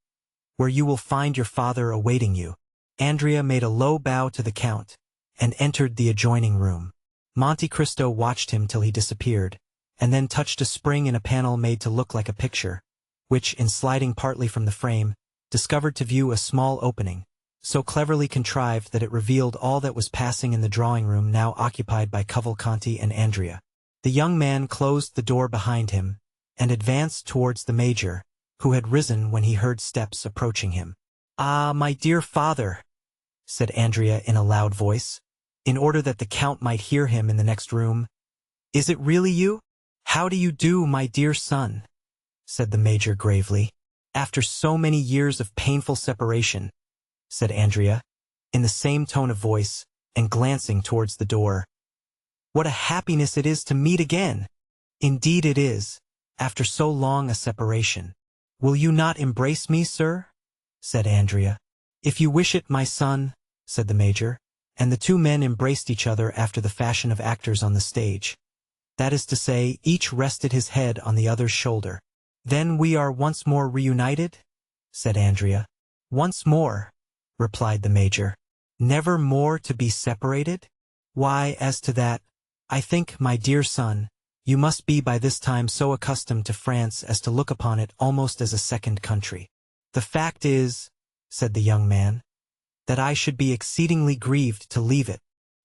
where you will find your father awaiting you. Andrea made a low bow to the Count, and entered the adjoining room. Monte Cristo watched him till he disappeared, and then touched a spring in a panel made to look like a picture, which, in sliding partly from the frame, discovered to view a small opening, so cleverly contrived that it revealed all that was passing in the drawing-room now occupied by Cavalcanti and Andrea. The young man closed the door behind him, and advanced towards the Major, who had risen when he heard steps approaching him. Ah, my dear father, said Andrea in a loud voice, in order that the Count might hear him in the next room. Is it really you? How do you do, my dear son? Said the Major gravely. After so many years of painful separation, said Andrea, in the same tone of voice, and glancing towards the door. What a happiness it is to meet again! Indeed it is, after so long a separation. Will you not embrace me, sir? Said Andrea. If you wish it, my son, said the Major, and the two men embraced each other after the fashion of actors on the stage. That is to say, each rested his head on the other's shoulder. Then we are once more reunited? Said Andrea. Once more, replied the Major. Never more to be separated? Why, as to that, I think, my dear son, you must be by this time so accustomed to France as to look upon it almost as a second country. The fact is, said the young man, that I should be exceedingly grieved to leave it.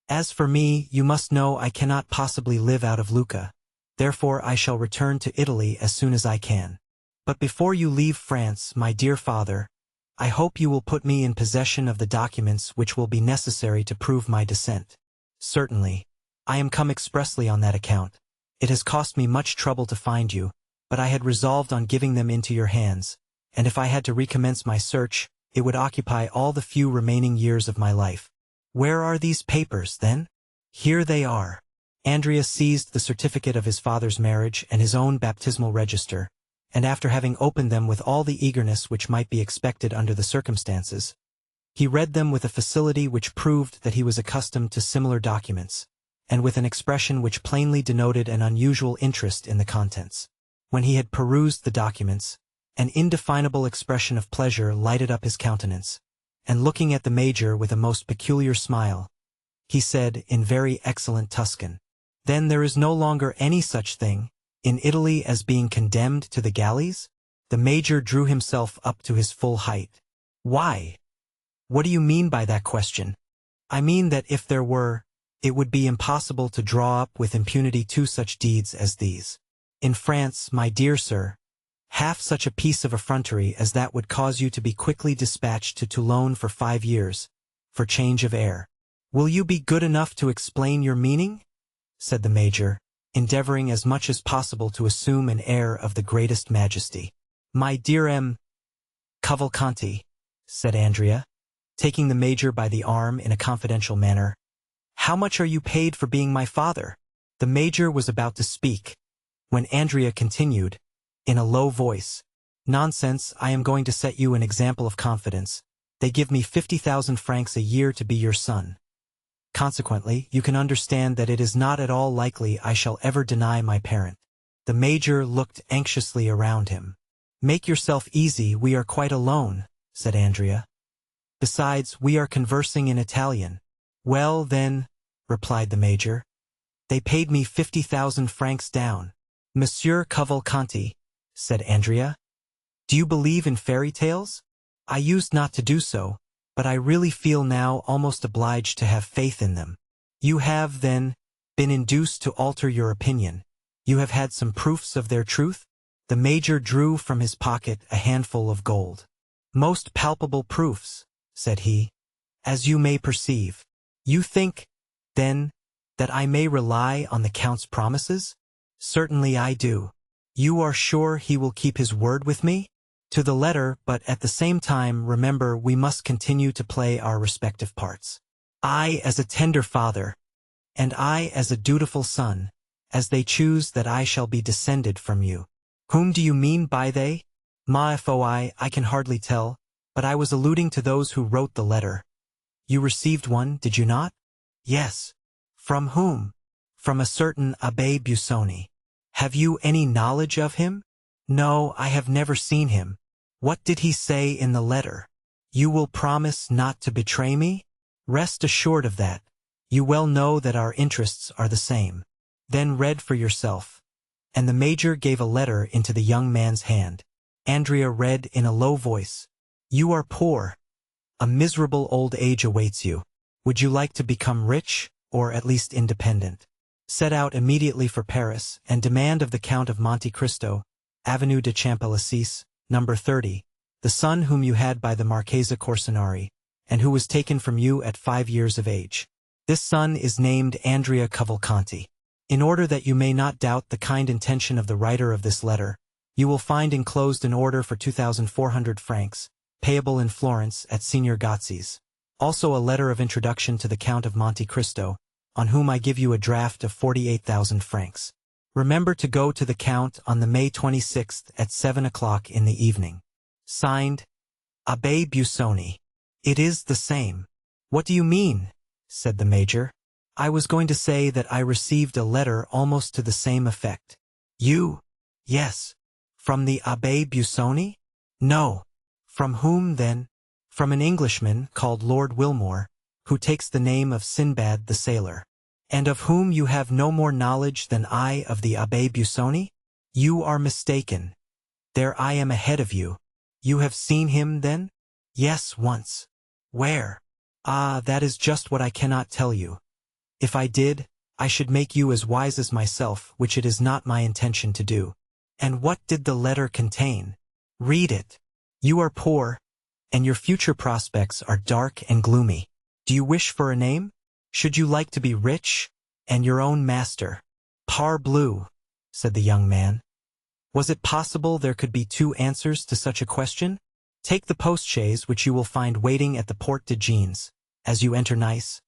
As for me, you must know I cannot possibly live out of Lucca, therefore I shall return to Italy as soon as I can. But before you leave France, my dear father, I hope you will put me in possession of the documents which will be necessary to prove my descent. Certainly. I am come expressly on that account. It has cost me much trouble to find you, but I had resolved on giving them into your hands, and if I had to recommence my search, it would occupy all the few remaining years of my life. Where are these papers, then? Here they are. Andrea seized the certificate of his father's marriage and his own baptismal register, and after having opened them with all the eagerness which might be expected under the circumstances, he read them with a facility which proved that he was accustomed to similar documents, and with an expression which plainly denoted an unusual interest in the contents. When he had perused the documents, an indefinable expression of pleasure lighted up his countenance, and looking at the Major with a most peculiar smile, he said in very excellent Tuscan, "Then there is no longer any such thing in Italy as being condemned to the galleys?" The Major drew himself up to his full height. "Why? What do you mean by that question?" "I mean that if there were, it would be impossible to draw up with impunity two such deeds as these. In France, my dear sir, half such a piece of effrontery as that would cause you to be quickly dispatched to Toulon for 5 years, for change of air." "Will you be good enough to explain your meaning?" said the Major, endeavoring as much as possible to assume an air of the greatest majesty. "My dear M. Cavalcanti," said Andrea, taking the Major by the arm in a confidential manner, "how much are you paid for being my father?" The Major was about to speak, when Andrea continued, in a low voice, "Nonsense, I am going to set you an example of confidence. They give me 50,000 francs a year to be your son. Consequently, you can understand that it is not at all likely I shall ever deny my parent." The Major looked anxiously around him. "Make yourself easy, we are quite alone," said Andrea. "Besides, we are conversing in Italian." "Well, then," replied the Major, "they paid me 50,000 francs down." "Monsieur Cavalcanti," said Andrea, "do you believe in fairy tales?" "I used not to do so, but I really feel now almost obliged to have faith in them." "You have, then, been induced to alter your opinion. You have had some proofs of their truth?" The Major drew from his pocket a handful of gold. "Most palpable proofs," said he, "as you may perceive." "You think, then, that I may rely on the Count's promises?" "Certainly I do." "You are sure he will keep his word with me?" "To the letter, but at the same time remember we must continue to play our respective parts. I as a tender father, and I as a dutiful son, as they choose that I shall be descended from you." "Whom do you mean by they?" "Ma foi, I can hardly tell, but I was alluding to those who wrote the letter." "You received one, did you not?" "Yes." "From whom?" "From a certain Abbé Busoni." "Have you any knowledge of him?" "No, I have never seen him." "What did he say in the letter?" "You will promise not to betray me?" "Rest assured of that. You well know that our interests are the same." "Then read for yourself." And the Major gave a letter into the young man's hand. Andrea read in a low voice, "You are poor. A miserable old age awaits you. Would you like to become rich, or at least independent? Set out immediately for Paris, and demand of the Count of Monte Cristo, Avenue de Champs-Élysées, number 30, the son whom you had by the Marchesa Corsinari, and who was taken from you at 5 years of age. This son is named Andrea Cavalcanti. In order that you may not doubt the kind intention of the writer of this letter, you will find enclosed an order for 2,400 francs, payable in Florence at Signor Gozzi's. Also a letter of introduction to the Count of Monte Cristo, on whom I give you a draft of 48,000 francs. Remember to go to the Count on the May 26th at 7 o'clock in the evening. Signed, Abbé Busoni. "It is the same." "What do you mean?" said the Major. "I was going to say that I received a letter almost to the same effect." "You?" "Yes." "From the Abbé Busoni?" "No." "From whom, then?" "From an Englishman called Lord Wilmore, who takes the name of Sinbad the Sailor." "And of whom you have no more knowledge than I of the Abbé Busoni?" "You are mistaken. There I am ahead of you." "You have seen him, then?" "Yes, once." "Where?" "Ah, that is just what I cannot tell you. If I did, I should make you as wise as myself, which it is not my intention to do." "And what did the letter contain?" "Read it." "You are poor, and your future prospects are dark and gloomy. Do you wish for a name? Should you like to be rich, and your own master?" "Parbleu," said the young man. Was it possible there could be two answers to such a question? "Take the post-chaise which you will find waiting at the Porte de Jeans, as you enter Nice.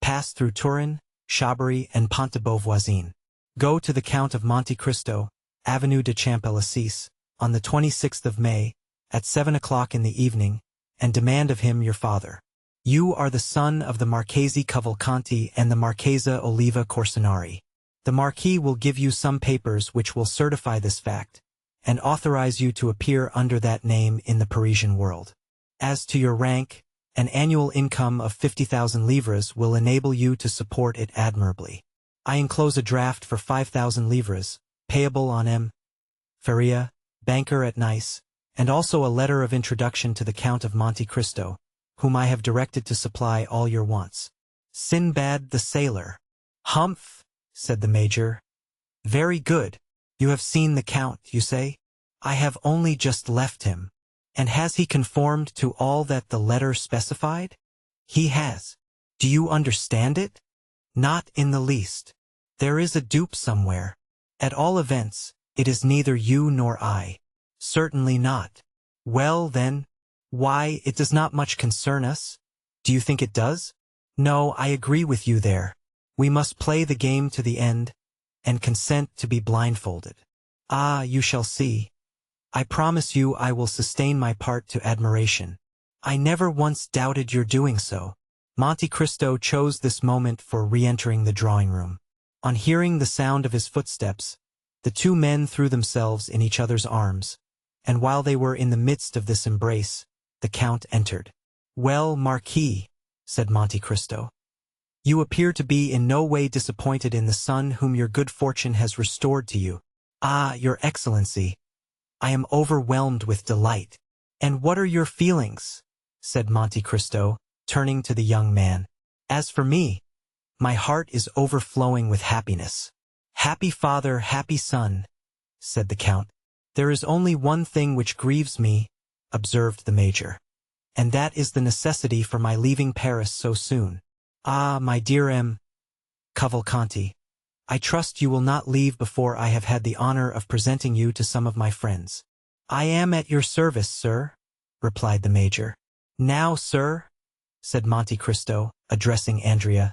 Pass through Turin, Chabris, and Pont de Beauvoisin. Go to the Count of Monte Cristo, Avenue de Champs-Élysées, on the 26th of May, at 7 o'clock in the evening, and demand of him your father. You are the son of the Marchese Cavalcanti and the Marchesa Oliva Corsinari. The Marquis will give you some papers which will certify this fact, and authorize you to appear under that name in the Parisian world. As to your rank, an annual income of 50,000 livres will enable you to support it admirably. I enclose a draft for 5,000 livres, payable on M. Feria, banker at Nice, and also a letter of introduction to the Count of Monte Cristo, whom I have directed to supply all your wants. Sinbad the sailor. Humph, said the Major. Very good. You have seen the Count, you say? I have only just left him. And has he conformed to all that the letter specified? He has. Do you understand it? Not in the least. There is a dupe somewhere. At all events, it is neither you nor I. Certainly not. Well, then, why, it does not much concern us. Do you think it does? No, I agree with you there. We must play the game to the end, and consent to be blindfolded. Ah, you shall see. I promise you I will sustain my part to admiration. I never once doubted your doing so. Monte Cristo chose this moment for re-entering the drawing-room. On hearing the sound of his footsteps, the two men threw themselves in each other's arms, and while they were in the midst of this embrace, the Count entered. Well, Marquis, said Monte Cristo, you appear to be in no way disappointed in the son whom your good fortune has restored to you. Ah, your Excellency, I am overwhelmed with delight. And what are your feelings? Said Monte Cristo, turning to the young man. As for me, my heart is overflowing with happiness. Happy father, happy son, said the Count. There is only one thing which grieves me, observed the Major, and that is the necessity for my leaving Paris so soon. Ah, my dear M. Cavalcanti, I trust you will not leave before I have had the honor of presenting you to some of my friends. I am at your service, sir, replied the Major. Now, sir, said Monte Cristo, addressing Andrea,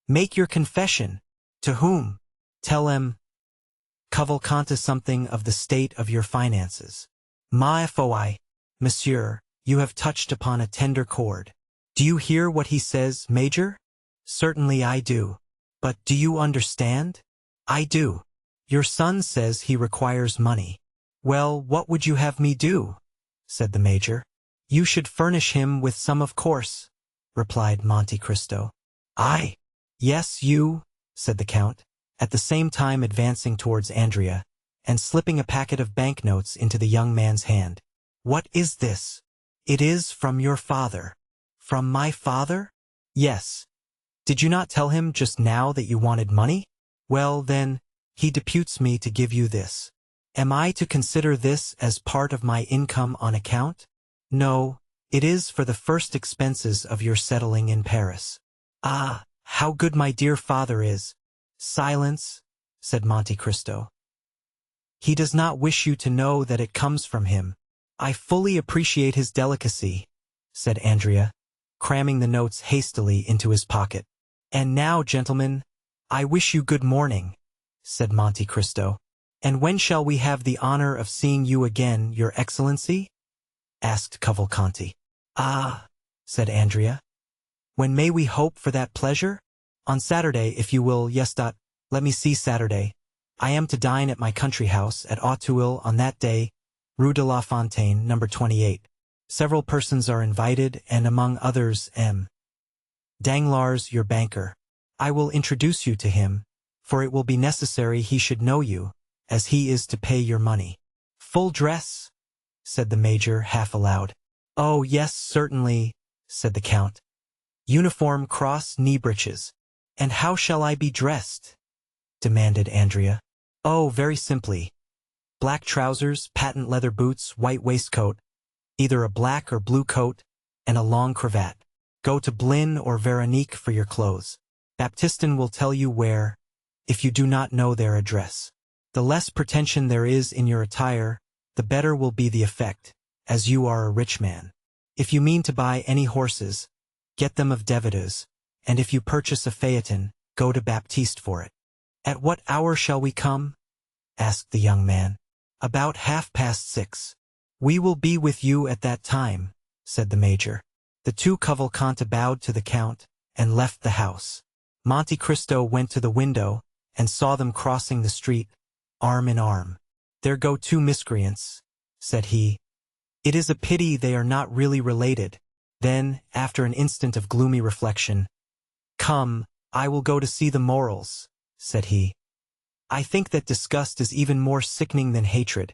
make your confession. To whom? Tell M. Cavalcanti something of the state of your finances. Ma foi, monsieur, you have touched upon a tender chord. Do you hear what he says, Major? Certainly I do. But do you understand? I do. Your son says he requires money. Well, what would you have me do? Said the Major. You should furnish him with some, of course, replied Monte Cristo. I? Yes, you, said the Count, at the same time advancing towards Andrea, and slipping a packet of banknotes into the young man's hand. What is this? It is from your father. From my father? Yes. Did you not tell him just now that you wanted money? Well, then, he deputes me to give you this. Am I to consider this as part of my income on account? No, it is for the first expenses of your settling in Paris. Ah, how good my dear father is. Silence, said Monte Cristo. He does not wish you to know that it comes from him. I fully appreciate his delicacy, said Andrea, cramming the notes hastily into his pocket. And now, gentlemen, I wish you good morning, said Monte Cristo. And when shall we have the honor of seeing you again, your Excellency? Asked Cavalcanti. Ah, said Andrea. When may we hope for that pleasure? On Saturday, if you will. Yes. Let me see Saturday. I am to dine at my country house at Auteuil on that day, Rue de la Fontaine, number 28. Several persons are invited, and among others M. Danglars, your banker. I will introduce you to him, for it will be necessary he should know you, as he is to pay your money. Full dress? Said the Major, half aloud. Oh, yes, certainly, said the Count. Uniform, cross, knee breeches. And how shall I be dressed? Demanded Andrea. Oh, very simply. Black trousers, patent leather boots, white waistcoat, either a black or blue coat, and a long cravat. Go to Blin or Veronique for your clothes. Baptistin will tell you where, if you do not know their address. The less pretension there is in your attire, the better will be the effect, as you are a rich man. If you mean to buy any horses, get them of Devidas, and if you purchase a phaeton, go to Baptiste for it. At what hour shall we come? Asked the young man. About 6:30. We will be with you at that time, said the major. The two cavalcanti bowed to the count and left the house. Monte Cristo went to the window and saw them crossing the street, arm in arm. There go two miscreants, said he. It is a pity they are not really related. Then, after an instant of gloomy reflection, come, I will go to see the morals, said he. I think that disgust is even more sickening than hatred.